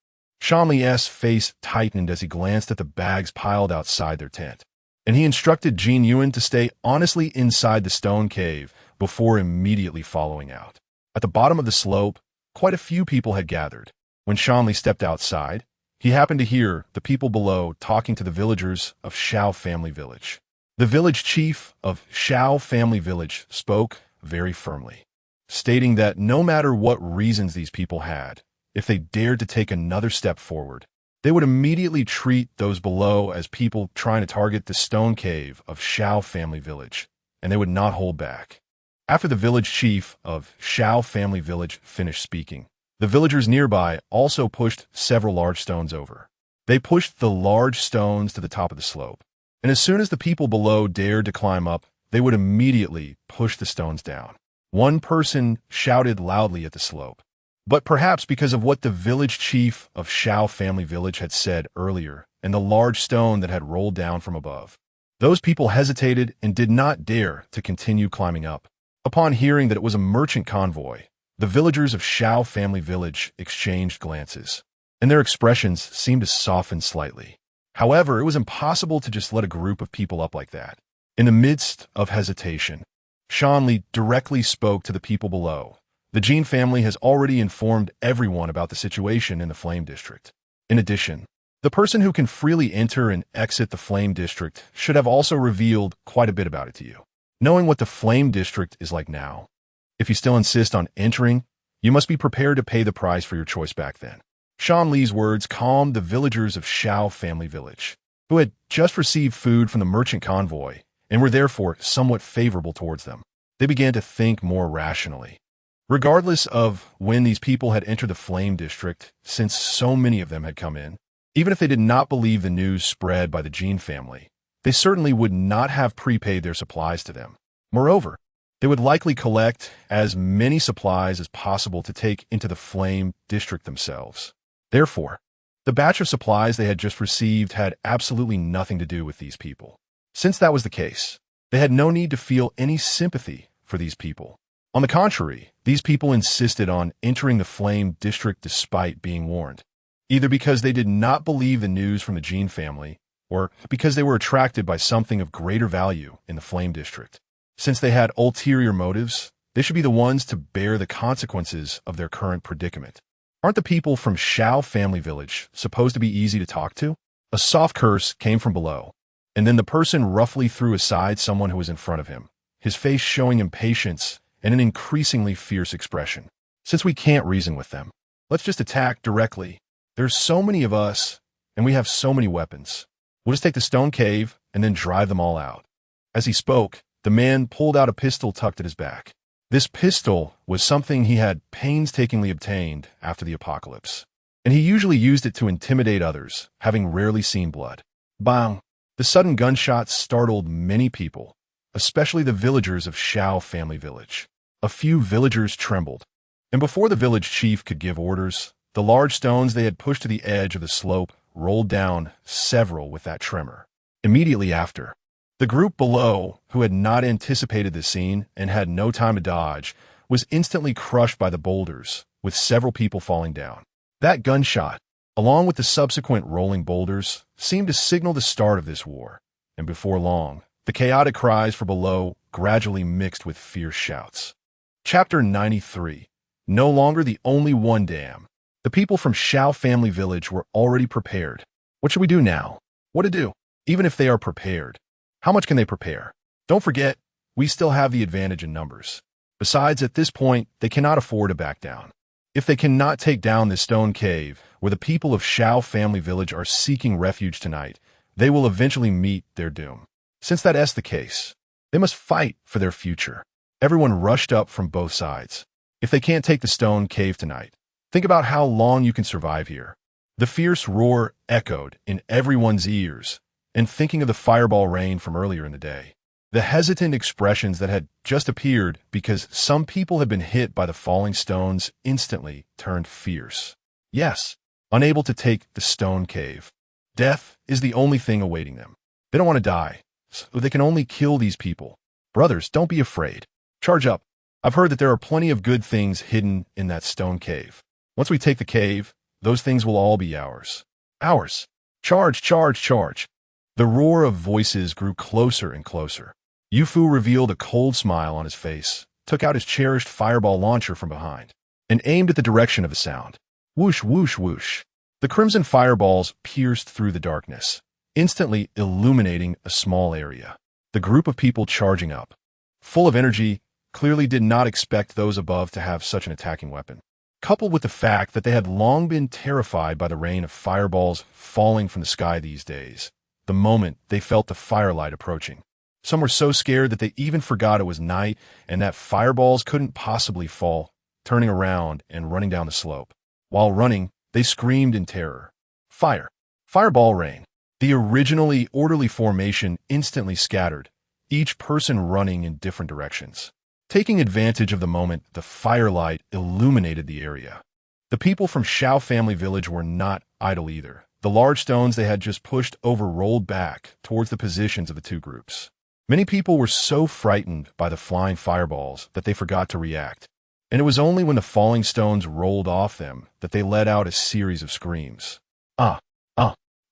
Shanli's face tightened as he glanced at the bags piled outside their tent, and he instructed Jin Yuan to stay honestly inside the stone cave before immediately following out. At the bottom of the slope, quite a few people had gathered. When Shanli stepped outside, he happened to hear the people below talking to the villagers of Shao family village. The village chief of Shao family village spoke very firmly, stating that no matter what reasons these people had, if they dared to take another step forward, they would immediately treat those below as people trying to target the stone cave of Shao family village, and they would not hold back. After the village chief of Shao family village finished speaking, the villagers nearby also pushed several large stones over. They pushed the large stones to the top of the slope, and as soon as the people below dared to climb up, they would immediately push the stones down. One person shouted loudly at the slope, but perhaps because of what the village chief of Shao family village had said earlier and the large stone that had rolled down from above, those people hesitated and did not dare to continue climbing up. Upon hearing that it was a merchant convoy, the villagers of Shao family village exchanged glances, and their expressions seemed to soften slightly. However, it was impossible to just let a group of people up like that. In the midst of hesitation, Shanli directly spoke to the people below. The Jin family has already informed everyone about the situation in the Flame District. In addition, the person who can freely enter and exit the Flame District should have also revealed quite a bit about it to you. Knowing what the Flame District is like now, if you still insist on entering, you must be prepared to pay the price for your choice back then. Shanli's words calmed the villagers of Shao family village, who had just received food from the merchant convoy and were therefore somewhat favorable towards them. They began to think more rationally. Regardless of when these people had entered the Flame District, since so many of them had come in, even if they did not believe the news spread by the Jin family, they certainly would not have prepaid their supplies to them. Moreover, they would likely collect as many supplies as possible to take into the Flame District themselves. Therefore, the batch of supplies they had just received had absolutely nothing to do with these people. Since that was the case, They had no need to feel any sympathy for these people. On the contrary, these people insisted on entering the Flame District despite being warned, either because they did not believe the news from the Gene family, or because they were attracted by something of greater value in the Flame District. Since they had ulterior motives, they should be the ones to bear the consequences of their current predicament. Aren't the people from Shao family village supposed to be easy to talk to? A soft curse came from below, and then the person roughly threw aside someone who was in front of him, his face showing impatience and an increasingly fierce expression. Since we can't reason with them, let's just attack directly. There's so many of us, and we have so many weapons. We'll just take the stone cave and then drive them all out. As he spoke, the man pulled out a pistol tucked at his back. This pistol was something he had painstakingly obtained after the apocalypse, and he usually used it to intimidate others, having rarely seen blood. Bang! The sudden gunshots startled many people, especially the villagers of Shao family village. A few villagers trembled, and before the village chief could give orders, the large stones they had pushed to the edge of the slope rolled down, several with that tremor. Immediately after, the group below, who had not anticipated the scene and had no time to dodge, was instantly crushed by the boulders, with several people falling down. That gunshot, along with the subsequent rolling boulders, seemed to signal the start of this war, and before long, the chaotic cries for below gradually mixed with fierce shouts. Chapter 93. No longer the only one damn. The people from Shao family village were already prepared. What should we do now? What to do? Even if they are prepared, how much can they prepare? Don't forget, we still have the advantage in numbers. Besides, at this point, they cannot afford to back down. If they cannot take down this stone cave, where the people of Shao family village are seeking refuge tonight, they will eventually meet their doom. Since that is the case, they must fight for their future. Everyone rushed up from both sides. If they can't take the stone cave tonight, think about how long you can survive here. The fierce roar echoed in everyone's ears, and thinking of the fireball rain from earlier in the day. The hesitant expressions that had just appeared because some people had been hit by the falling stones instantly turned fierce. Yes, unable to take the stone cave. Death is the only thing awaiting them. They don't want to die, so they can only kill these people. Brothers, don't be afraid. Charge up. I've heard that there are plenty of good things hidden in that stone cave. Once we take the cave, those things will all be ours. Ours. Charge, charge, charge. The roar of voices grew closer and closer. Yufu revealed a cold smile on his face, took out his cherished fireball launcher from behind, and aimed at the direction of the sound. Whoosh, whoosh, whoosh. The crimson fireballs pierced through the darkness, instantly illuminating a small area. The group of people charging up, full of energy, clearly did not expect those above to have such an attacking weapon. Coupled with the fact that they had long been terrified by the rain of fireballs falling from the sky these days, the moment they felt the firelight approaching. Some were so scared that they even forgot it was night and that fireballs couldn't possibly fall, turning around and running down the slope. While running, they screamed in terror. Fire! Fireball rain! The originally orderly formation instantly scattered, each person running in different directions. Taking advantage of the moment, the firelight illuminated the area. The people from Shao family village were not idle either. The large stones they had just pushed over rolled back towards the positions of the two groups. Many people were so frightened by the flying fireballs that they forgot to react, and it was only when the falling stones rolled off them that they let out a series of screams.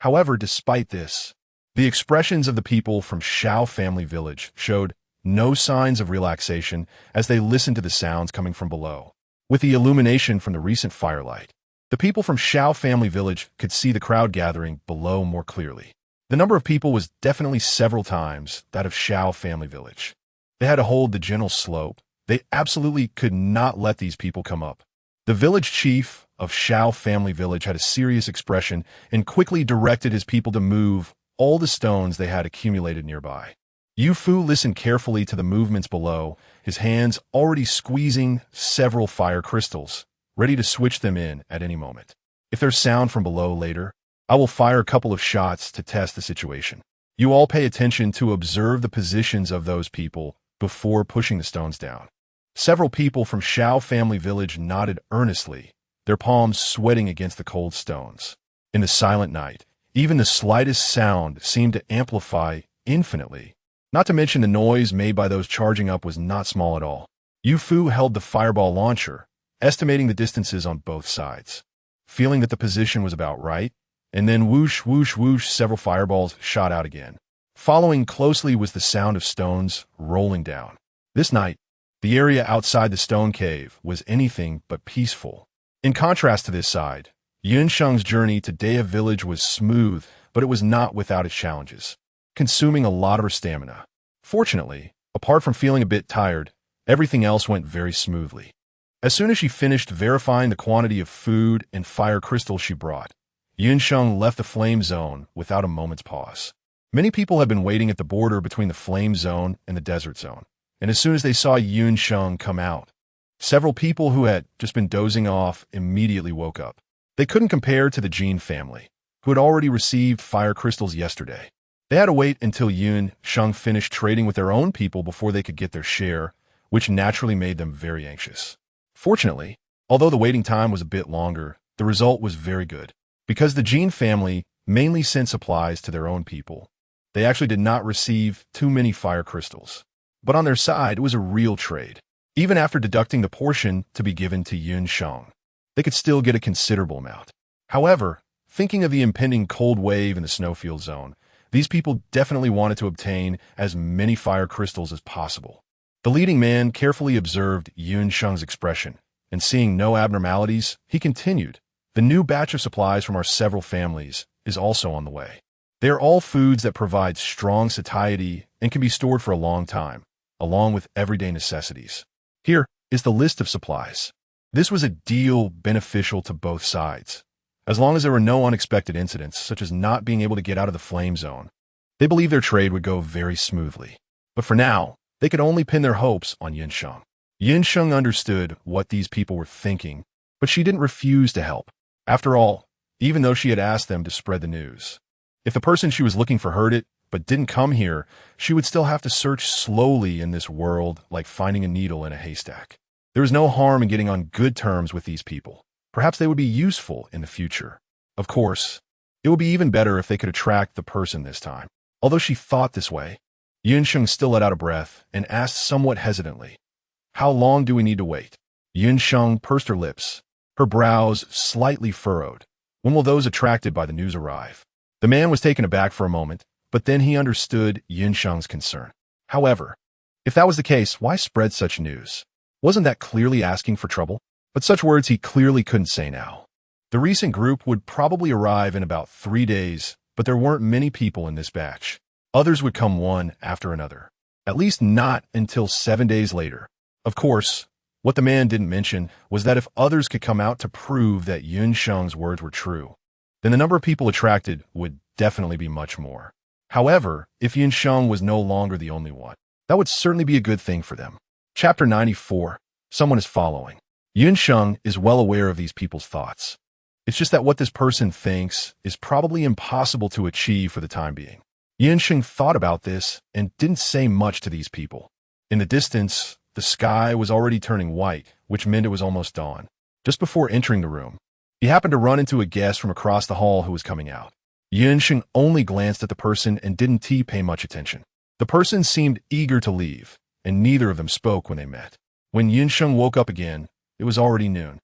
However, despite this, the expressions of the people from Shao family village showed no signs of relaxation as they listened to the sounds coming from below. With the illumination from the recent firelight, the people from Shao family village could see the crowd gathering below more clearly. The number of people was definitely several times that of Shao family village. They had to hold the gentle slope. They absolutely could not let these people come up. The village chief of Shao family village had a serious expression and quickly directed his people to move all the stones they had accumulated nearby. Yufu listened carefully to the movements below, his hands already squeezing several fire crystals, ready to switch them in at any moment. If there's sound from below later, I will fire a couple of shots to test the situation. You all pay attention to observe the positions of those people before pushing the stones down. Several people from Shao family village nodded earnestly, their palms sweating against the cold stones. In the silent night, even the slightest sound seemed to amplify infinitely, Not to mention the noise made by those charging up was not small at all. Yu Fu held the fireball launcher, estimating the distances on both sides. Feeling that the position was about right, and then whoosh, whoosh, whoosh, several fireballs shot out again. Following closely was the sound of stones rolling down. This night, the area outside the stone cave was anything but peaceful. In contrast to this side, Sheng's journey to Dea village was smooth, but it was not without its challenges, consuming a lot of her stamina. Fortunately, apart from feeling a bit tired, everything else went very smoothly. As soon as she finished verifying the quantity of food and fire crystals she brought, Sheng left the flame zone without a moment's pause. Many people had been waiting at the border between the flame zone and the desert zone, and as soon as they saw Sheng come out, several people who had just been dozing off immediately woke up. They couldn't compare to the Jin family, who had already received fire crystals yesterday. They had to wait until Sheng finished trading with their own people before they could get their share, which naturally made them very anxious. Fortunately, although the waiting time was a bit longer, the result was very good. Because the Jin family mainly sent supplies to their own people, they actually did not receive too many fire crystals. But on their side, it was a real trade. Even after deducting the portion to be given to Sheng, they could still get a considerable amount. However, thinking of the impending cold wave in the snowfield zone, these people definitely wanted to obtain as many fire crystals as possible. The leading man carefully observed Sheng's expression, and seeing no abnormalities, he continued, "The new batch of supplies from our several families is also on the way. They are all foods that provide strong satiety and can be stored for a long time, along with everyday necessities. Here is the list of supplies." This was a deal beneficial to both sides. As long as there were no unexpected incidents, such as not being able to get out of the flame zone, they believed their trade would go very smoothly. But for now, they could only pin their hopes on Sheng. Sheng understood what these people were thinking, but she didn't refuse to help. After all, even though she had asked them to spread the news, if the person she was looking for heard it but didn't come here, she would still have to search slowly in this world like finding a needle in a haystack. There was no harm in getting on good terms with these people. Perhaps they would be useful in the future. Of course, it would be even better if they could attract the person this time. Although she thought this way, Sheng still let out a breath and asked somewhat hesitantly, "How long do we need to wait?" Sheng pursed her lips, her brows slightly furrowed. "When will those attracted by the news arrive?" The man was taken aback for a moment, but then he understood Sheng's concern. However, if that was the case, why spread such news? Wasn't that clearly asking for trouble? But such words he clearly couldn't say now. The recent group would probably arrive in about 3 days, but there weren't many people in this batch. Others would come one after another. At least not until 7 days later. Of course, what the man didn't mention was that if others could come out to prove that Sheng's words were true, then the number of people attracted would definitely be much more. However, if Sheng was no longer the only one, that would certainly be a good thing for them. Chapter 94. Someone is following. Sheng is well aware of these people's thoughts. It's just that what this person thinks is probably impossible to achieve for the time being. Sheng thought about this and didn't say much to these people. In the distance, the sky was already turning white, which meant it was almost dawn. Just before entering the room, he happened to run into a guest from across the hall who was coming out. Sheng only glanced at the person and didn't pay much attention. The person seemed eager to leave, and neither of them spoke when they met. When Sheng woke up again, it was already noon.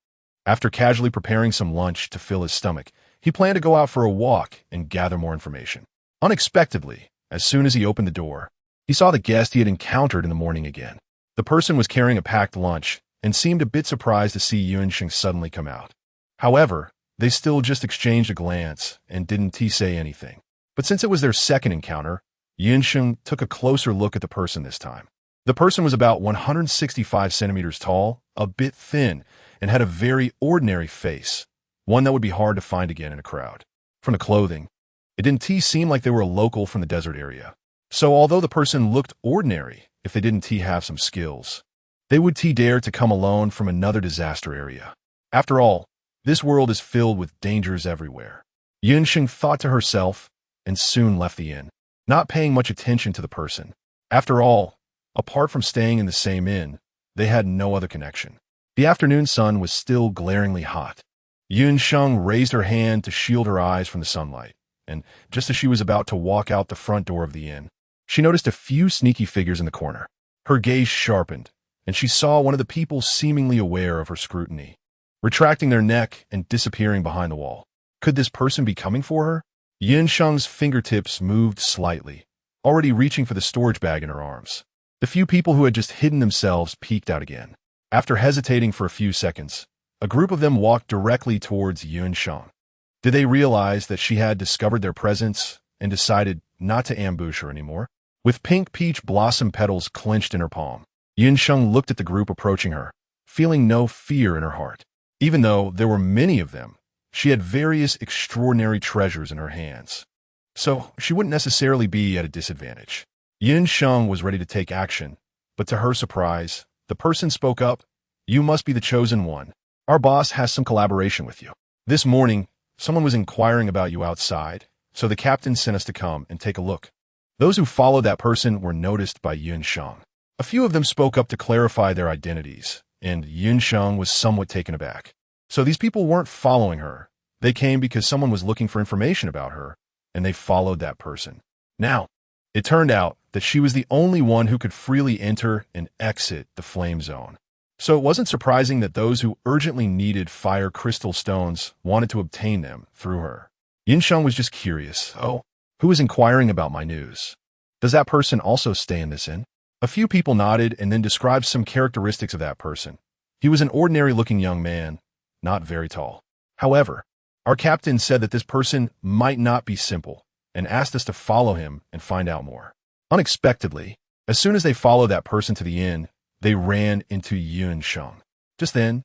After casually preparing some lunch to fill his stomach, he planned to go out for a walk and gather more information. Unexpectedly, as soon as he opened the door, he saw the guest he had encountered in the morning again. The person was carrying a packed lunch and seemed a bit surprised to see Sheng suddenly come out. However, they still just exchanged a glance and didn't say anything. But since it was their second encounter, Sheng took a closer look at the person this time. The person was about 165 centimeters tall, a bit thin, and had a very ordinary face, one that would be hard to find again in a crowd. From the clothing, it didn't seem like they were a local from the desert area. So although the person looked ordinary, if they didn't have some skills, they would dare to come alone from another disaster area. After all, this world is filled with dangers everywhere. Sheng thought to herself and soon left the inn, not paying much attention to the person. After all, apart from staying in the same inn, they had no other connection. The afternoon sun was still glaringly hot. Sheng raised her hand to shield her eyes from the sunlight, and just as she was about to walk out the front door of the inn, She noticed a few sneaky figures in the corner. Her gaze sharpened, and she saw one of the people seemingly aware of her scrutiny, retracting their neck and disappearing behind the wall. Could this person be coming for her? Sheng's fingertips moved slightly, already reaching for the storage bag in her arms. The few people who had just hidden themselves peeked out again. After hesitating for a few seconds, a group of them walked directly towards Sheng. Did they realize that she had discovered their presence and decided not to ambush her anymore? With pink peach blossom petals clenched in her palm, Sheng looked at the group approaching her, feeling no fear in her heart. Even though there were many of them, she had various extraordinary treasures in her hands, so she wouldn't necessarily be at a disadvantage. Sheng was ready to take action, but to her surprise, the person spoke up. "You must be the chosen one. Our boss has some collaboration with you. This morning, someone was inquiring about you outside, so the captain sent us to come and take a look." Those who followed that person were noticed by Sheng. A few of them spoke up to clarify their identities, and Sheng was somewhat taken aback. So these people weren't following her. They came because someone was looking for information about her, and they followed that person. Now, it turned out that she was the only one who could freely enter and exit the flame zone. So it wasn't surprising that those who urgently needed fire crystal stones wanted to obtain them through her. Sheng was just curious. Oh, who is inquiring about my news? Does that person also stay in this inn? A few people nodded and then described some characteristics of that person. He was an ordinary-looking young man, not very tall. However, our captain said that this person might not be simple and asked us to follow him and find out more. Unexpectedly, as soon as they followed that person to the inn, they ran into Sheng. Just then,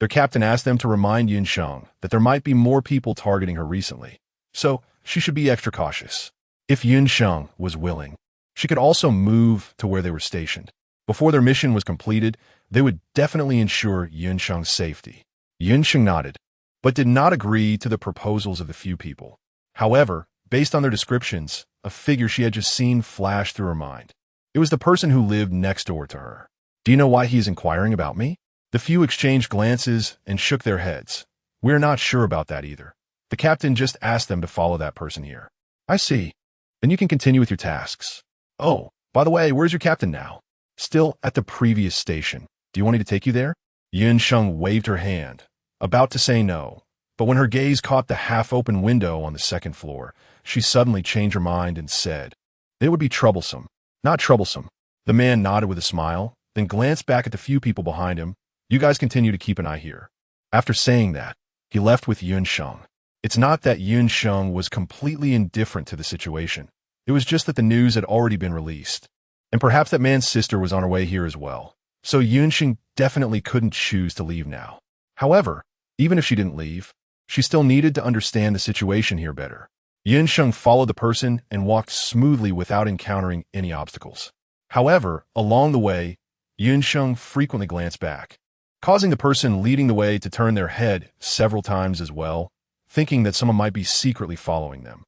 their captain asked them to remind Sheng that there might be more people targeting her recently, so she should be extra cautious. If Sheng was willing, she could also move to where they were stationed. Before their mission was completed, they would definitely ensure Sheng's safety. Sheng nodded, but did not agree to the proposals of the few people. However, based on their descriptions, a figure she had just seen flashed through her mind. It was the person who lived next door to her. "Do you know why he is inquiring about me?" The few exchanged glances and shook their heads. "We're not sure about that either. The captain just asked them to follow that person here." "I see. Then you can continue with your tasks." "Oh, by the way, where's your captain now?" "Still at the previous station. Do you want me to take you there?" Sheng waved her hand, about to say no, but when her gaze caught the half-open window on the second floor, she suddenly changed her mind and said, "It would be troublesome." "Not troublesome." The man nodded with a smile, then glanced back at the few people behind him. "You guys continue to keep an eye here." After saying that, he left with Sheng. It's not that Sheng was completely indifferent to the situation. It was just that the news had already been released, and perhaps that man's sister was on her way here as well. So Sheng definitely couldn't choose to leave now. However, even if she didn't leave, she still needed to understand the situation here better. Sheng followed the person and walked smoothly without encountering any obstacles. However, along the way, Sheng frequently glanced back, causing the person leading the way to turn their head several times as well, thinking that someone might be secretly following them.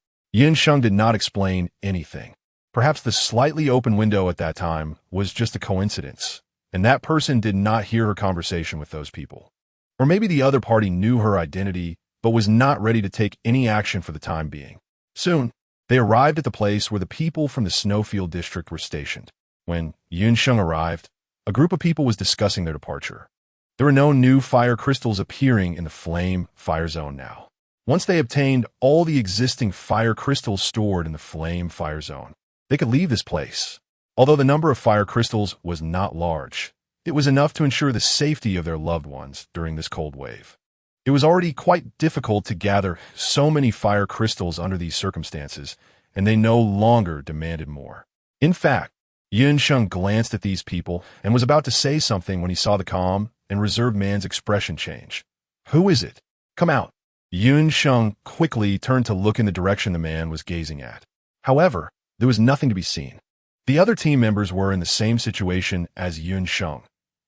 Sheng did not explain anything. Perhaps the slightly open window at that time was just a coincidence, and that person did not hear her conversation with those people. Or maybe the other party knew her identity, but was not ready to take any action for the time being. Soon, they arrived at the place where the people from the Snowfield district were stationed. When Sheng arrived, a group of people was discussing their departure. There were no new fire crystals appearing in the flame fire zone now. Once they obtained all the existing fire crystals stored in the flame fire zone, they could leave this place. Although the number of fire crystals was not large, it was enough to ensure the safety of their loved ones during this cold wave. It was already quite difficult to gather so many fire crystals under these circumstances, and they no longer demanded more. In fact, Sheng glanced at these people and was about to say something when he saw the calm and reserved man's expression change. "Who is it? Come out." Sheng quickly turned to look in the direction the man was gazing at. However, there was nothing to be seen. The other team members were in the same situation as Sheng.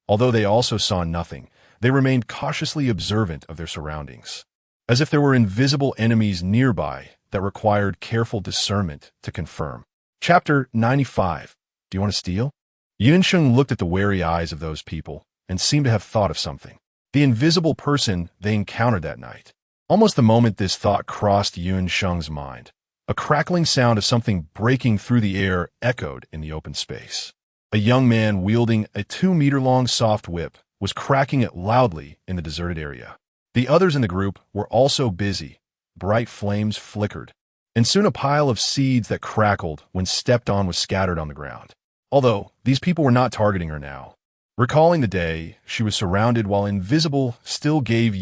Although they also saw nothing, they remained cautiously observant of their surroundings, as if there were invisible enemies nearby that required careful discernment to confirm. Chapter 95. Do you want to steal? Sheng looked at the wary eyes of those people and seemed to have thought of something. The invisible person they encountered that night. Almost the moment this thought crossed Sheng's mind, A crackling sound of something breaking through the air echoed in the open space. A young man wielding a 2-meter-long soft whip was cracking it loudly in the deserted area. The others in the group were also busy. Bright flames flickered, and soon a pile of seeds that crackled when stepped on was scattered on the ground. Although these people were not targeting her now. Recalling the day she was surrounded while invisible still gave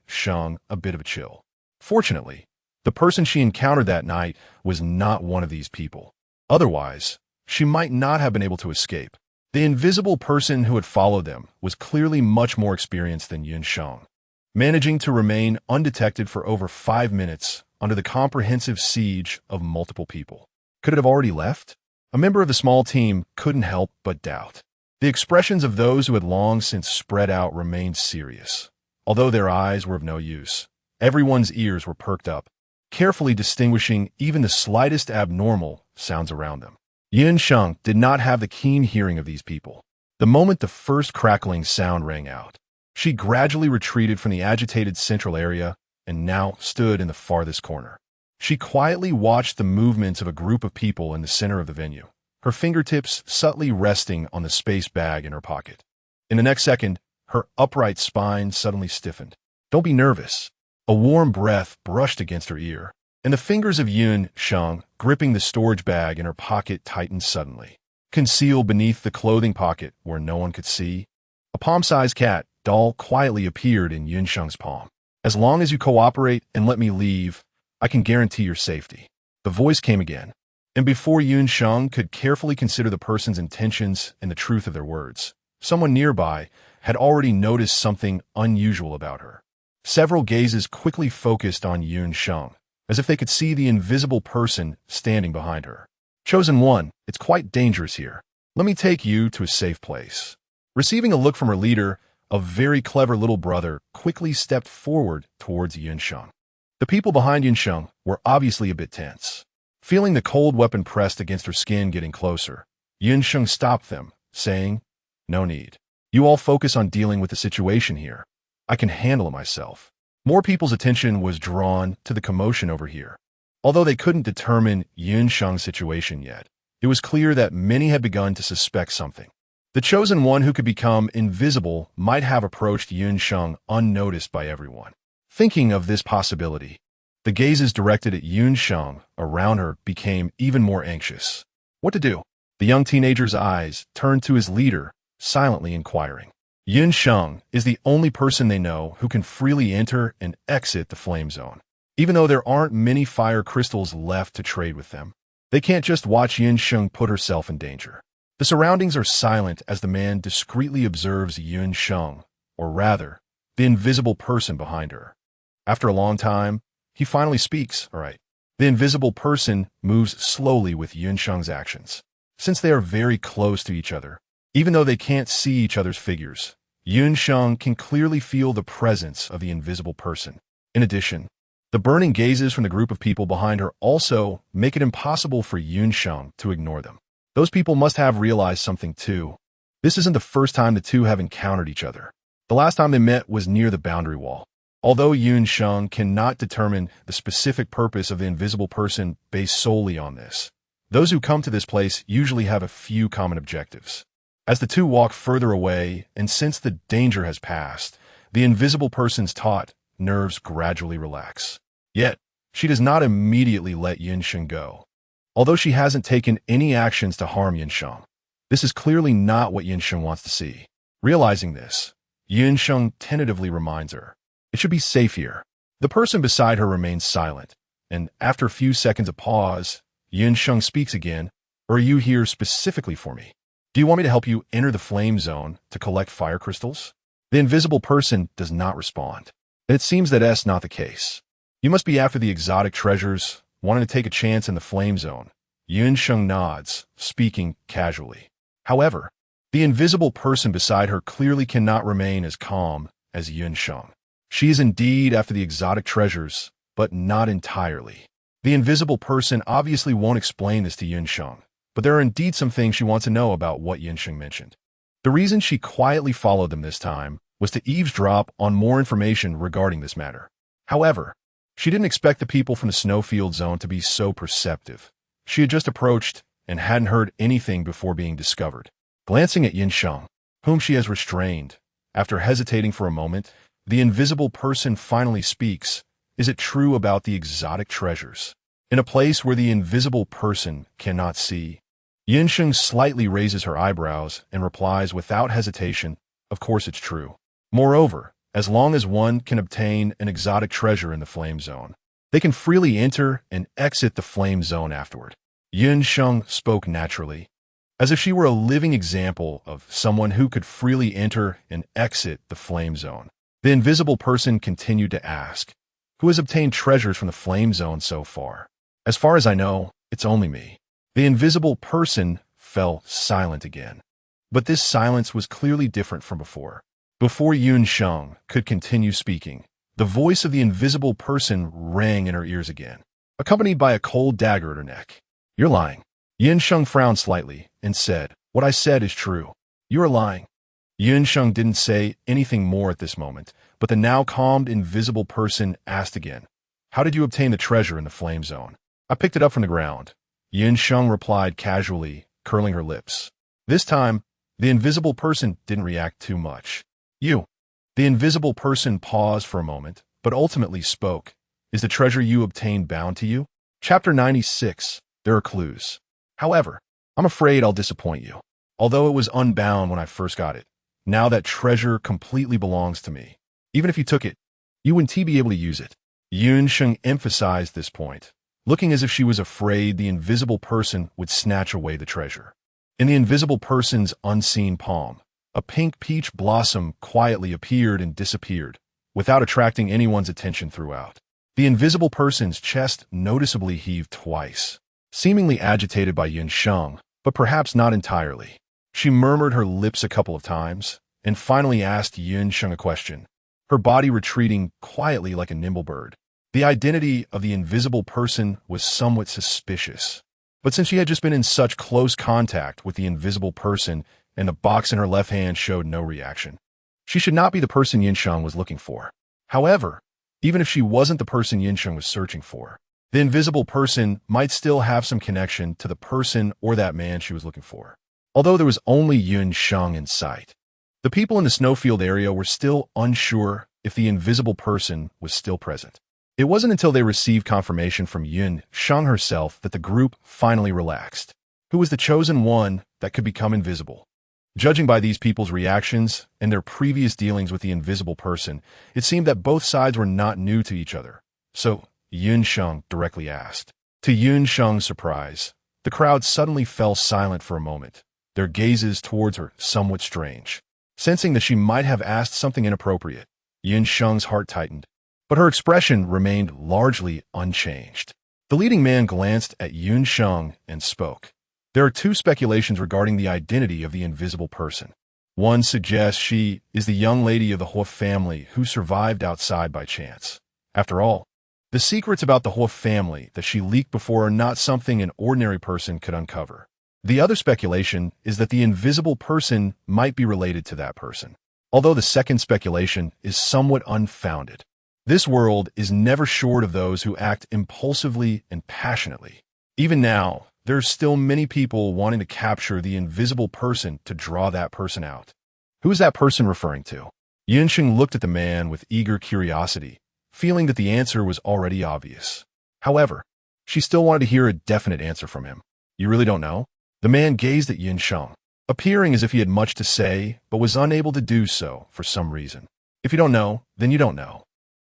Sheng a bit of a chill. Fortunately, the person she encountered that night was not one of these people. Otherwise, she might not have been able to escape. The invisible person who had followed them was clearly much more experienced than Sheng, managing to remain undetected for over 5 minutes under the comprehensive siege of multiple people. Could it have already left? A member of the small team couldn't help but doubt. The expressions of those who had long since spread out remained serious. Although their eyes were of no use, everyone's ears were perked up, carefully distinguishing even the slightest abnormal sounds around them. Sheng did not have the keen hearing of these people. The moment the first crackling sound rang out, she gradually retreated from the agitated central area and now stood in the farthest corner. She quietly watched the movements of a group of people in the center of the venue, her fingertips subtly resting on the space bag in her pocket. In the next second, her upright spine suddenly stiffened. "Don't be nervous." A warm breath brushed against her ear, and the fingers of Sheng gripping the storage bag in her pocket tightened suddenly. Concealed beneath the clothing pocket where no one could see, a palm-sized cat doll quietly appeared in Sheng's palm. "As long as you cooperate and let me leave, I can guarantee your safety." The voice came again, and before Sheng could carefully consider the person's intentions and the truth of their words, someone nearby had already noticed something unusual about her. Several gazes quickly focused on Sheng, as if they could see the invisible person standing behind her. "Chosen One, it's quite dangerous here. Let me take you to a safe place." Receiving a look from her leader, a very clever little brother quickly stepped forward towards Sheng. The people behind Sheng were obviously a bit tense. Feeling the cold weapon pressed against her skin getting closer, Sheng stopped them, saying, "No need. You all focus on dealing with the situation here. I can handle it myself." More people's attention was drawn to the commotion over here. Although they couldn't determine Sheng's situation yet, it was clear that many had begun to suspect something. The Chosen One who could become invisible might have approached Sheng unnoticed by everyone. Thinking of this possibility, the gazes directed at Sheng around her became even more anxious. What to do? The young teenager's eyes turned to his leader, silently inquiring. Sheng is the only person they know who can freely enter and exit the flame zone. Even though there aren't many fire crystals left to trade with them, they can't just watch Sheng put herself in danger. The surroundings are silent as the man discreetly observes Sheng, or rather, the invisible person behind her. After a long time, he finally speaks. "All right." The invisible person moves slowly with Sheng's actions. Since they are very close to each other, even though they can't see each other's figures, Sheng can clearly feel the presence of the invisible person. In addition, the burning gazes from the group of people behind her also make it impossible for Sheng to ignore them. Those people must have realized something too. This isn't the first time the two have encountered each other. The last time they met was near the boundary wall. Although Sheng cannot determine the specific purpose of the invisible person based solely on this, those who come to this place usually have a few common objectives. As the two walk further away, and since the danger has passed, the invisible person's taut nerves gradually relax. Yet, she does not immediately let Sheng go. Although she hasn't taken any actions to harm Sheng, this is clearly not what Sheng wants to see. Realizing this, Sheng tentatively reminds her, "It should be safe here." The person beside her remains silent, and after a few seconds of pause, Sheng speaks again. "Or are you here specifically for me? Do you want me to help you enter the flame zone to collect fire crystals?" The invisible person does not respond, and it seems that that's not the case. "You must be after the exotic treasures, wanting to take a chance in the flame zone." Sheng nods, speaking casually. However, the invisible person beside her clearly cannot remain as calm as Sheng. She is indeed after the exotic treasures, but not entirely. The invisible person obviously won't explain this to Sheng, but there are indeed some things she wants to know about what Sheng mentioned. The reason she quietly followed them this time was to eavesdrop on more information regarding this matter. However, She didn't expect the people from the snowfield zone to be so perceptive. She had just approached and hadn't heard anything before being discovered. Glancing at Sheng, whom she has restrained, after hesitating for a moment, the invisible person finally speaks. Is it true about the exotic treasures? In a place where the invisible person cannot see. Sheng slightly raises her eyebrows and replies without hesitation, of course it's true. Moreover, as long as one can obtain an exotic treasure in the flame zone, they can freely enter and exit the flame zone afterward. Sheng spoke naturally, as if she were a living example of someone who could freely enter and exit the flame zone. The invisible person continued to ask, who has obtained treasures from the flame zone so far? As far as I know, it's only me. The invisible person fell silent again. But this silence was clearly different from before. Before Sheng could continue speaking, the voice of the invisible person rang in her ears again, accompanied by a cold dagger at her neck. You're lying. Sheng frowned slightly and said, what I said is true. You are lying. Sheng didn't say anything more at this moment, but the now calmed invisible person asked again, how did you obtain the treasure in the flame zone? I picked it up from the ground. Sheng replied casually, curling her lips. This time, the invisible person didn't react too much. You. The invisible person paused for a moment, but ultimately spoke. Is the treasure you obtained bound to you? Chapter 96. There are clues. However, I'm afraid I'll disappoint you. Although it was unbound when I first got it, now that treasure completely belongs to me. Even if you took it, you wouldn't be able to use it. Sheng emphasized this point, looking as if she was afraid the invisible person would snatch away the treasure. In the invisible person's unseen palm, a pink peach blossom quietly appeared and disappeared, without attracting anyone's attention throughout. The invisible person's chest noticeably heaved twice, seemingly agitated by Sheng, but perhaps not entirely. She murmured her lips a couple of times, and finally asked Sheng a question, her body retreating quietly like a nimble bird. The identity of the invisible person was somewhat suspicious, but since she had just been in such close contact with the invisible person and the box in her left hand showed no reaction, she should not be the person Sheng was looking for. However, even if she wasn't the person Sheng was searching for, the invisible person might still have some connection to the person or that man she was looking for. Although there was only Sheng in sight, the people in the snowfield area were still unsure if the invisible person was still present. It wasn't until they received confirmation from Sheng herself that the group finally relaxed. Who was the chosen one that could become invisible? Judging by these people's reactions and their previous dealings with the invisible person, it seemed that both sides were not new to each other. So, Sheng directly asked. To Sheng's surprise, the crowd suddenly fell silent for a moment, their gazes towards her somewhat strange. Sensing that she might have asked something inappropriate, Sheng's heart tightened, but her expression remained largely unchanged. The leading man glanced at Sheng and spoke. There are two speculations regarding the identity of the invisible person. One suggests she is the young lady of the He family who survived outside by chance. After all, the secrets about the He family that she leaked before are not something an ordinary person could uncover. The other speculation is that the invisible person might be related to that person, although the second speculation is somewhat unfounded. This world is never short of those who act impulsively and passionately. Even now, there are still many people wanting to capture the invisible person to draw that person out. Who is that person referring to? Sheng looked at the man with eager curiosity, feeling that the answer was already obvious. However, she still wanted to hear a definite answer from him. You really don't know? The man gazed at Sheng, appearing as if he had much to say, but was unable to do so for some reason. If you don't know, then you don't know.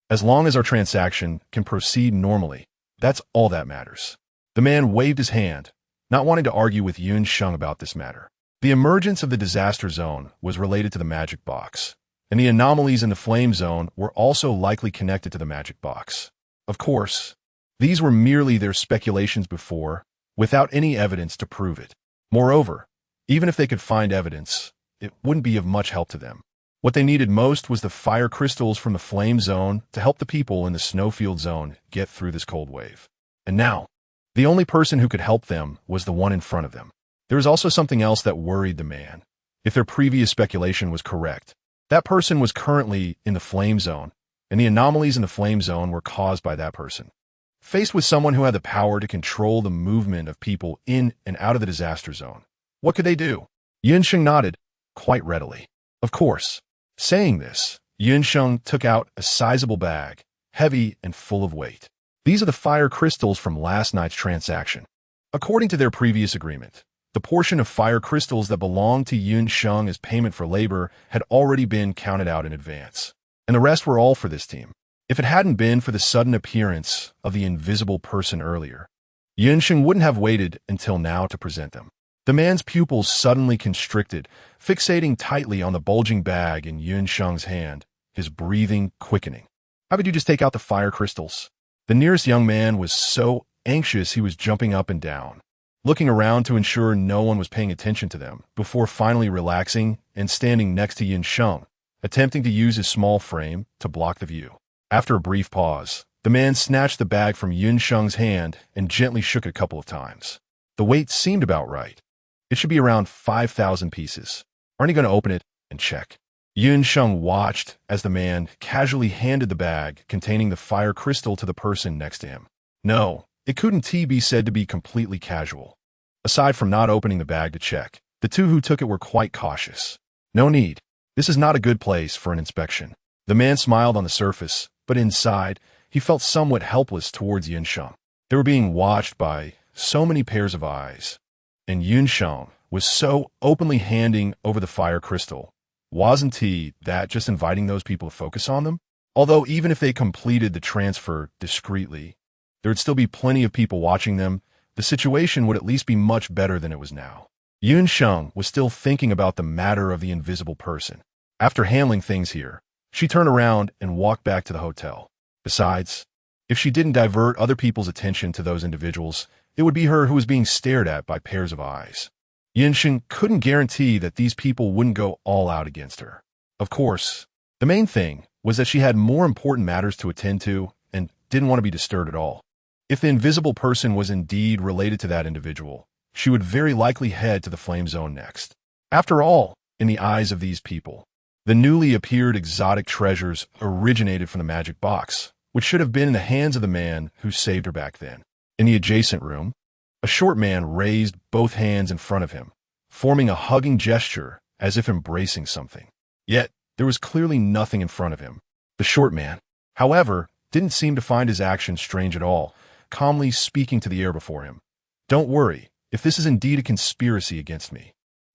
As long as our transaction can proceed normally, that's all that matters. The man waved his hand, not wanting to argue with Sheng about this matter. The emergence of the disaster zone was related to the magic box, and the anomalies in the flame zone were also likely connected to the magic box. Of course, these were merely their speculations before, without any evidence to prove it. Moreover, even if they could find evidence, it wouldn't be of much help to them. What they needed most was the fire crystals from the flame zone to help the people in the snowfield zone get through this cold wave. And now, the only person who could help them was the one in front of them. There was also something else that worried the man. If their previous speculation was correct, that person was currently in the flame zone, and the anomalies in the flame zone were caused by that person. Faced with someone who had the power to control the movement of people in and out of the disaster zone, what could they do? Sheng nodded, quite readily. Of course. Saying this, Sheng took out a sizable bag, heavy and full of weight. These are the fire crystals from last night's transaction. According to their previous agreement, the portion of fire crystals that belonged to Sheng as payment for labor had already been counted out in advance, and the rest were all for this team. If it hadn't been for the sudden appearance of the invisible person earlier, Sheng wouldn't have waited until now to present them. The man's pupils suddenly constricted, fixating tightly on the bulging bag in Sheng's hand, his breathing quickening. How would you just take out the fire crystals? The nearest young man was so anxious he was jumping up and down, looking around to ensure no one was paying attention to them, before finally relaxing and standing next to Sheng, attempting to use his small frame to block the view. After a brief pause, the man snatched the bag from Sheng's hand and gently shook it a couple of times. The weight seemed about right. It should be around 5,000 pieces. Aren't you going to open it and check? Sheng watched as the man casually handed the bag containing the fire crystal to the person next to him. No, it couldn't be said to be completely casual. Aside from not opening the bag to check, the two who took it were quite cautious. No need. This is not a good place for an inspection. The man smiled on the surface, but inside, he felt somewhat helpless towards Sheng. They were being watched by so many pairs of eyes, and Sheng was so openly handing over the fire crystal. Wasn't that just inviting those people to focus on them? Although even if they completed the transfer discreetly, there would still be plenty of people watching them. The situation would at least be much better than it was now. Sheng was still thinking about the matter of the invisible person. After handling things here, she turned around and walked back to the hotel. Besides, if she didn't divert other people's attention to those individuals, it would be her who was being stared at by pairs of eyes. Sheng couldn't guarantee that these people wouldn't go all out against her. Of course, the main thing was that she had more important matters to attend to and didn't want to be disturbed at all. If the invisible person was indeed related to that individual, she would very likely head to the flame zone next. After all, in the eyes of these people, the newly appeared exotic treasures originated from the magic box, which should have been in the hands of the man who saved her back then. In the adjacent room, a short man raised both hands in front of him, forming a hugging gesture as if embracing something. Yet, there was clearly nothing in front of him. The short man, however, didn't seem to find his actions strange at all, calmly speaking to the air before him. Don't worry, if this is indeed a conspiracy against me,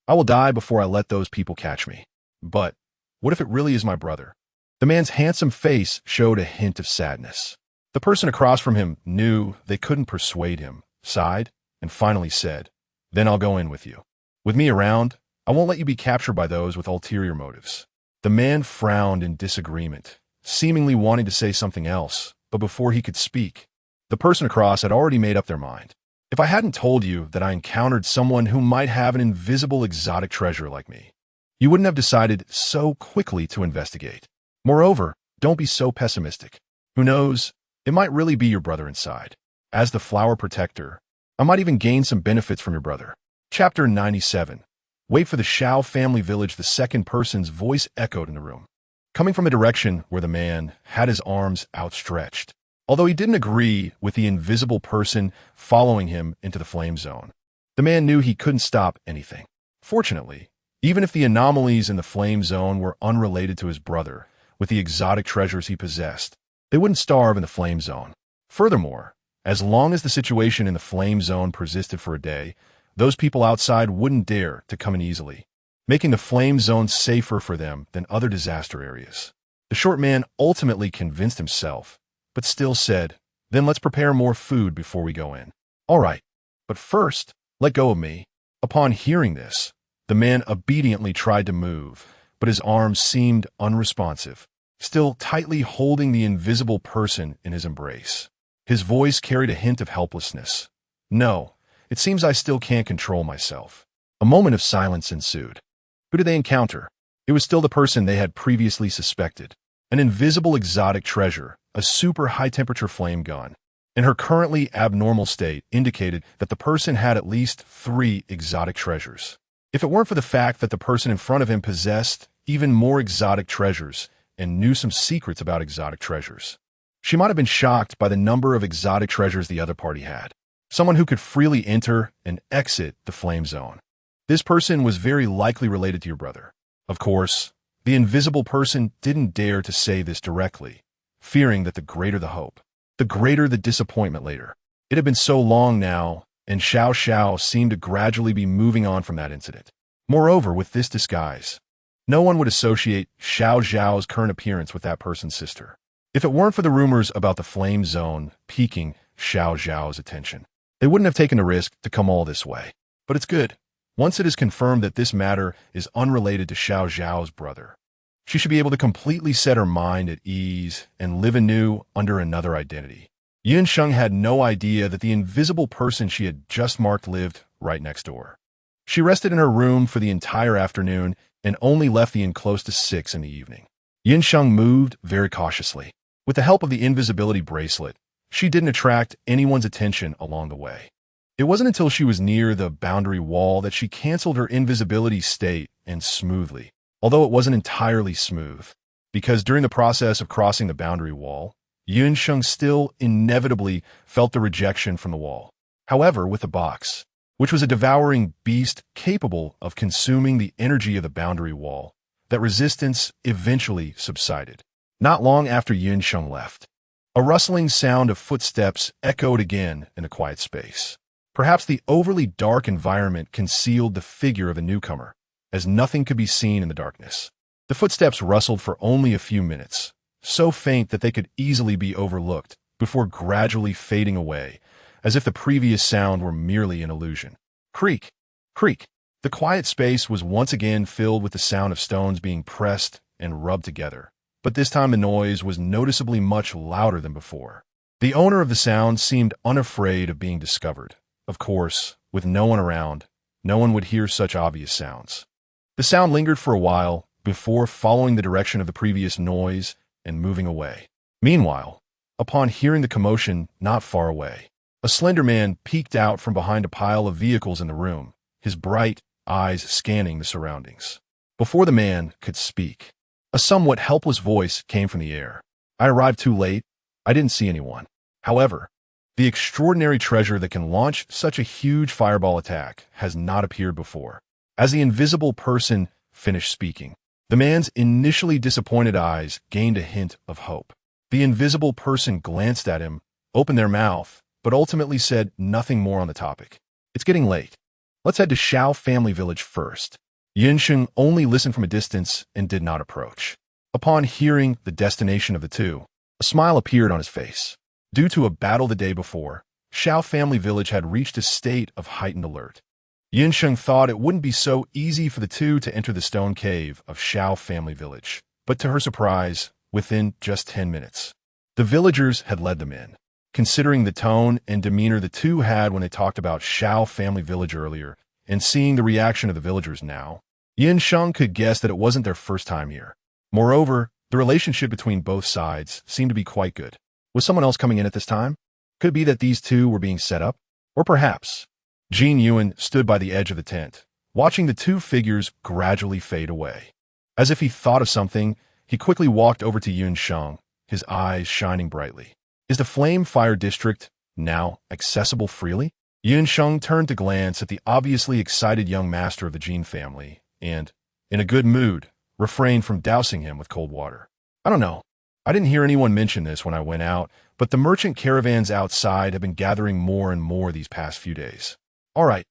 I will die before I let those people catch me. But what if it really is my brother? The man's handsome face showed a hint of sadness. The person across from him knew they couldn't persuade him, sighed, and finally said, "Then I'll go in with you. With me around, I won't let you be captured by those with ulterior motives." The man frowned in disagreement, seemingly wanting to say something else, but before he could speak, the person across had already made up their mind. If I hadn't told you that I encountered someone who might have an invisible exotic treasure like me, you wouldn't have decided so quickly to investigate. Moreover, don't be so pessimistic. Who knows, it might really be your brother inside. As the flower protector, I might even gain some benefits from your brother. Chapter 97. Wait for the Shao family village. The second person's voice echoed in the room, coming from a direction where the man had his arms outstretched. Although he didn't agree with the invisible person following him into the flame zone, the man knew he couldn't stop anything. Fortunately, even if the anomalies in the flame zone were unrelated to his brother, with the exotic treasures he possessed, they wouldn't starve in the flame zone. Furthermore, as long as the situation in the flame zone persisted for a day, those people outside wouldn't dare to come in easily, making the flame zone safer for them than other disaster areas. The short man ultimately convinced himself, but still said, "Then let's prepare more food before we go in." "All right, but first, let go of me." Upon hearing this, the man obediently tried to move, but his arms seemed unresponsive, still tightly holding the invisible person in his embrace. His voice carried a hint of helplessness. "No, it seems I still can't control myself." A moment of silence ensued. Who did they encounter? It was still the person they had previously suspected. An invisible exotic treasure, a super high-temperature flame gun, in her currently abnormal state indicated that the person had at least 3 exotic treasures. If it weren't for the fact that the person in front of him possessed even more exotic treasures and knew some secrets about exotic treasures. She might have been shocked by the number of exotic treasures the other party had. Someone who could freely enter and exit the flame zone. This person was very likely related to your brother. Of course, the invisible person didn't dare to say this directly, fearing that the greater the hope, the greater the disappointment later. It had been so long now, and Xiao Xiao seemed to gradually be moving on from that incident. Moreover, with this disguise, no one would associate Xiao Xiao's current appearance with that person's sister. If it weren't for the rumors about the flame zone piquing Xiao Xiao's attention, they wouldn't have taken the risk to come all this way. But it's good. Once it is confirmed that this matter is unrelated to Xiao Xiao's brother, she should be able to completely set her mind at ease and live anew under another identity. Sheng had no idea that the invisible person she had just marked lived right next door. She rested in her room for the entire afternoon and only left the inn close to 6 in the evening. Sheng moved very cautiously. With the help of the invisibility bracelet, she didn't attract anyone's attention along the way. It wasn't until she was near the boundary wall that she canceled her invisibility state and smoothly, although it wasn't entirely smooth, because during the process of crossing the boundary wall, Sheng still inevitably felt the rejection from the wall. However, with the box, which was a devouring beast capable of consuming the energy of the boundary wall, that resistance eventually subsided. Not long after Sheng left, a rustling sound of footsteps echoed again in the quiet space. Perhaps the overly dark environment concealed the figure of a newcomer, as nothing could be seen in the darkness. The footsteps rustled for only a few minutes, so faint that they could easily be overlooked, before gradually fading away, as if the previous sound were merely an illusion. Creak! Creak! The quiet space was once again filled with the sound of stones being pressed and rubbed together, but this time the noise was noticeably much louder than before. The owner of the sound seemed unafraid of being discovered. Of course, with no one around, no one would hear such obvious sounds. The sound lingered for a while before following the direction of the previous noise and moving away. Meanwhile, upon hearing the commotion not far away, a slender man peeked out from behind a pile of vehicles in the room, his bright eyes scanning the surroundings. Before the man could speak, a somewhat helpless voice came from the air. I arrived too late. I didn't see anyone. However, the extraordinary treasure that can launch such a huge fireball attack has not appeared before. As the invisible person finished speaking, the man's initially disappointed eyes gained a hint of hope. The invisible person glanced at him, opened their mouth, but ultimately said nothing more on the topic. It's getting late. Let's head to Xiao family village first. Sheng only listened from a distance and did not approach. Upon hearing the destination of the two, a smile appeared on his face. Due to a battle the day before, Xiao family village had reached a state of heightened alert. Sheng thought it wouldn't be so easy for the two to enter the stone cave of Xiao family village, but to her surprise, within just 10 minutes, the villagers had led them in. Considering the tone and demeanor the two had when they talked about Xiao family village earlier, and seeing the reaction of the villagers now, Sheng could guess that it wasn't their first time here. Moreover, the relationship between both sides seemed to be quite good. Was someone else coming in at this time? Could it be that these two were being set up? Or perhaps Jin Yuan stood by the edge of the tent, watching the two figures gradually fade away. As if he thought of something, he quickly walked over to Sheng, his eyes shining brightly. Is the Flame Fire District now accessible freely? Sheng turned to glance at the obviously excited young master of the Jin family and, in a good mood, refrained from dousing him with cold water. I don't know. I didn't hear anyone mention this when I went out, but the merchant caravans outside have been gathering more and more these past few days. All right.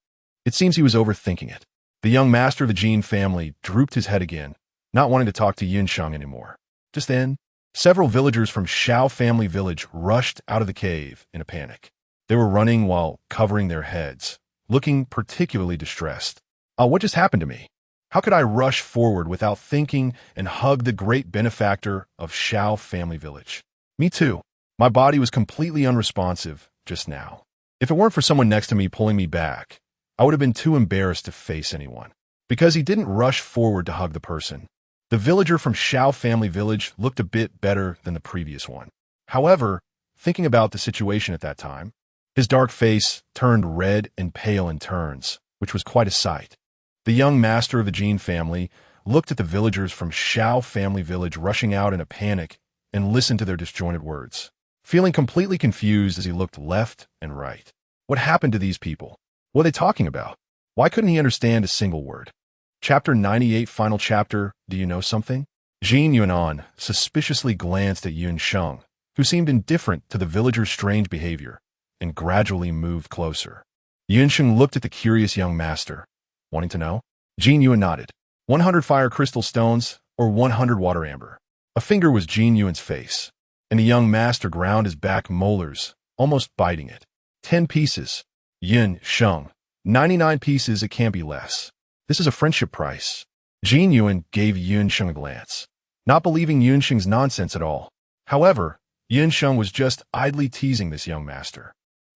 It seems he was overthinking it. The young master of the Jin family drooped his head again, not wanting to talk to Sheng anymore. Just then, several villagers from Xiao family village rushed out of the cave in a panic. They were running while covering their heads, looking particularly distressed. What just happened to me? How could I rush forward without thinking and hug the great benefactor of Xiao family village? Me too. My body was completely unresponsive just now. If it weren't for someone next to me pulling me back, I would have been too embarrassed to face anyone. Because he didn't rush forward to hug the person, the villager from Xiao family village looked a bit better than the previous one. However, thinking about the situation at that time, his dark face turned red and pale in turns, which was quite a sight. The young master of the Jin family looked at the villagers from Shao family village rushing out in a panic and listened to their disjointed words, feeling completely confused as he looked left and right. What happened to these people? What are they talking about? Why couldn't he understand a single word? Chapter 98, final chapter, Do You Know Something? Jin Yuanan suspiciously glanced at Yun Sheng, who seemed indifferent to the villagers' strange behavior, and gradually moved closer. Yun Sheng looked at the curious young master, wanting to know. Jin Yuan nodded. 100 fire crystal stones or 100 water amber. A finger was Jin Yuan's face, and the young master ground his back molars, almost biting it. 10 pieces. Yun Sheng. 99 pieces, it can't be less. This is a friendship price. Jin Yuan gave Yun Sheng a glance, not believing Yun Sheng's nonsense at all. However, Yun Sheng was just idly teasing this young master.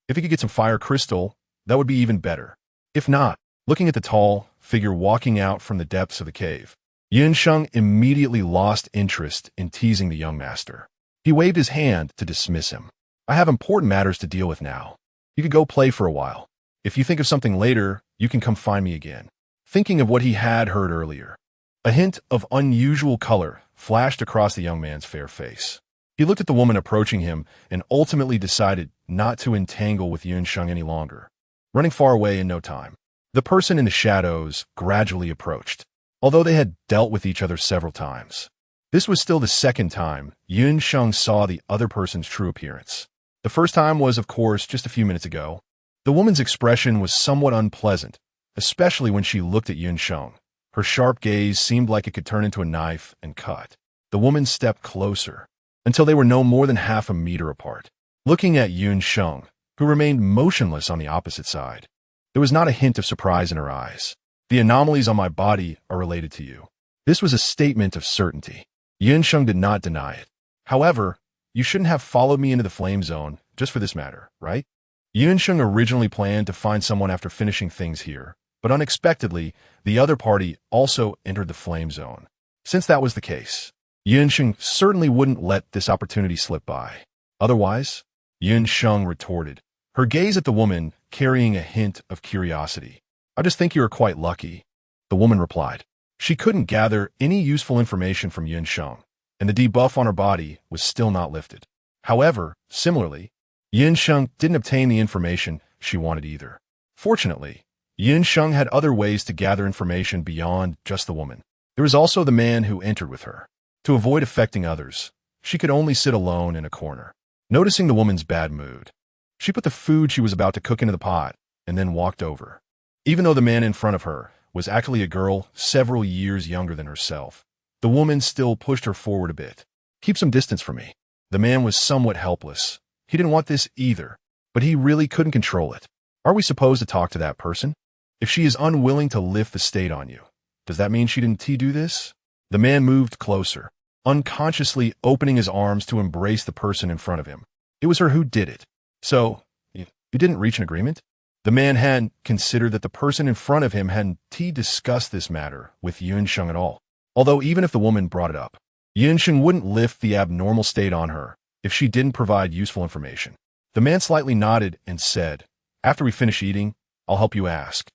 If he could get some fire crystal, that would be even better. If not, looking at the tall figure walking out from the depths of the cave, Yun Sheng immediately lost interest in teasing the young master. He waved his hand to dismiss him. I have important matters to deal with now. You could go play for a while. If you think of something later, you can come find me again. Thinking of what he had heard earlier, a hint of unusual color flashed across the young man's fair face. He looked at the woman approaching him and ultimately decided not to entangle with Yun Sheng any longer, running far away in no time. The person in the shadows gradually approached, although they had dealt with each other several times. This was still the second time Yun Sheng saw the other person's true appearance. The first time was, of course, just a few minutes ago. The woman's expression was somewhat unpleasant, especially when she looked at Yun Sheng. Her sharp gaze seemed like it could turn into a knife and cut. The woman stepped closer, until they were no more than half a meter apart, looking at Yun Sheng, who remained motionless on the opposite side. There was not a hint of surprise in her eyes. The anomalies on my body are related to you. This was a statement of certainty. Yun Sheng did not deny it. However, you shouldn't have followed me into the flame zone just for this matter, right? Yun Sheng originally planned to find someone after finishing things here, but unexpectedly, the other party also entered the flame zone. Since that was the case, Yun Sheng certainly wouldn't let this opportunity slip by. Otherwise, Yun Sheng retorted, her gaze at the woman carrying a hint of curiosity. I just think you are quite lucky, the woman replied. She couldn't gather any useful information from Yun Sheng, and the debuff on her body was still not lifted. However, similarly, Yun Sheng didn't obtain the information she wanted either. Fortunately, Yun Sheng had other ways to gather information beyond just the woman. There was also the man who entered with her. To avoid affecting others, she could only sit alone in a corner. Noticing the woman's bad mood, she put the food she was about to cook into the pot and then walked over. Even though the man in front of her was actually a girl several years younger than herself, the woman still pushed her forward a bit. Keep some distance from me. The man was somewhat helpless. He didn't want this either, but he really couldn't control it. Are we supposed to talk to that person? If she is unwilling to lift the state on you, does that mean she didn't do this? The man moved closer, unconsciously opening his arms to embrace the person in front of him. It was her who did it. So, you didn't reach an agreement? The man hadn't considered that the person in front of him hadn't discussed this matter with Yun Sheng at all. Although even if the woman brought it up, Yun Sheng wouldn't lift the abnormal state on her if she didn't provide useful information. The man slightly nodded and said, after we finish eating, I'll help you ask.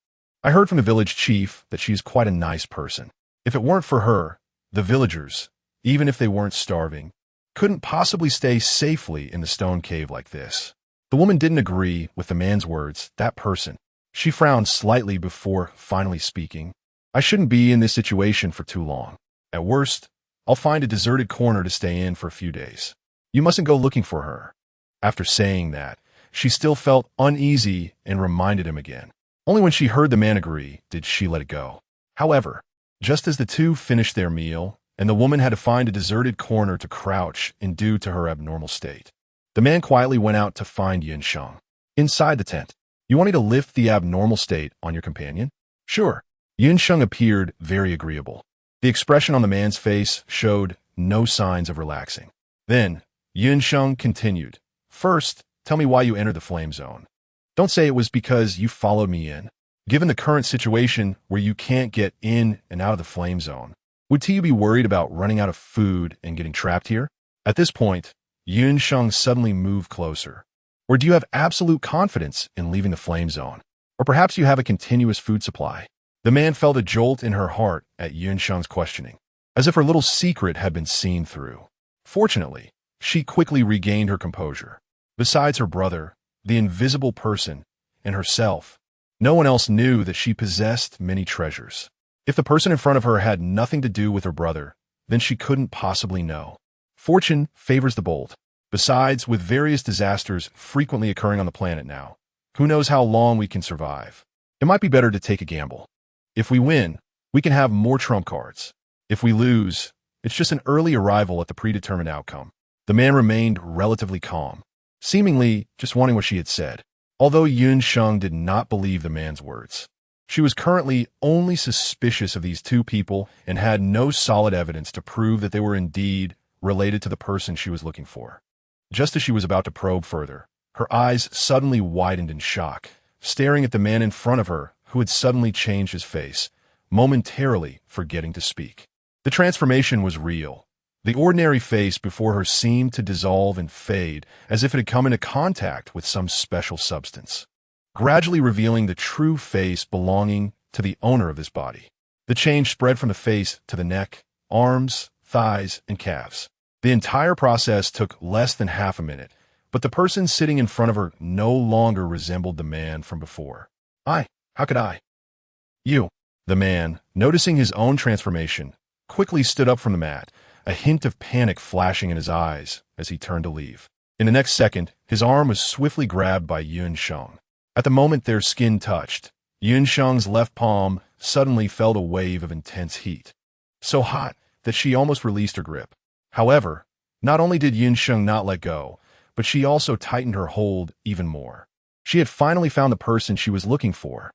I heard from the village chief that she's quite a nice person. If it weren't for her, the villagers, even if they weren't starving, couldn't possibly stay safely in the stone cave like this. The woman didn't agree with the man's words, that person. She frowned slightly before finally speaking. I shouldn't be in this situation for too long. At worst, I'll find a deserted corner to stay in for a few days. You mustn't go looking for her. After saying that, she still felt uneasy and reminded him again. Only when she heard the man agree did she let it go. However, just as the two finished their meal, and the woman had to find a deserted corner to crouch in due to her abnormal state, the man quietly went out to find Yun Sheng. Inside the tent, you want me to lift the abnormal state on your companion? Sure. Yun Sheng appeared very agreeable. The expression on the man's face showed no signs of relaxing. Then, Yun Sheng continued. First, tell me why you entered the flame zone. Don't say it was because you followed me in. Given the current situation where you can't get in and out of the flame zone, would you be worried about running out of food and getting trapped here? At this point, Yun Sheng suddenly moved closer. Or do you have absolute confidence in leaving the flame zone? Or perhaps you have a continuous food supply? The man felt a jolt in her heart at Sheng's questioning, as if her little secret had been seen through. Fortunately, she quickly regained her composure. Besides her brother, the invisible person, and herself, no one else knew that she possessed many treasures. If the person in front of her had nothing to do with her brother, then she couldn't possibly know. Fortune favors the bold. Besides, with various disasters frequently occurring on the planet now, who knows how long we can survive? It might be better to take a gamble. If we win, we can have more trump cards. If we lose, it's just an early arrival at the predetermined outcome. The man remained relatively calm, seemingly just wanting what she had said. Although Sheng did not believe the man's words. She was currently only suspicious of these two people and had no solid evidence to prove that they were indeed related to the person she was looking for. Just as she was about to probe further, her eyes suddenly widened in shock, staring at the man in front of her who had suddenly changed his face, momentarily forgetting to speak. The transformation was real. The ordinary face before her seemed to dissolve and fade as if it had come into contact with some special substance, gradually revealing the true face belonging to the owner of this body. The change spread from the face to the neck, arms, thighs, and calves. The entire process took less than half a minute, but the person sitting in front of her no longer resembled the man from before. How could I? You. The man, noticing his own transformation, quickly stood up from the mat, a hint of panic flashing in his eyes as he turned to leave. In the next second, his arm was swiftly grabbed by Sheng. At the moment their skin touched, Sheng's left palm suddenly felt a wave of intense heat, so hot that she almost released her grip. However, not only did Sheng not let go, but she also tightened her hold even more. She had finally found the person she was looking for,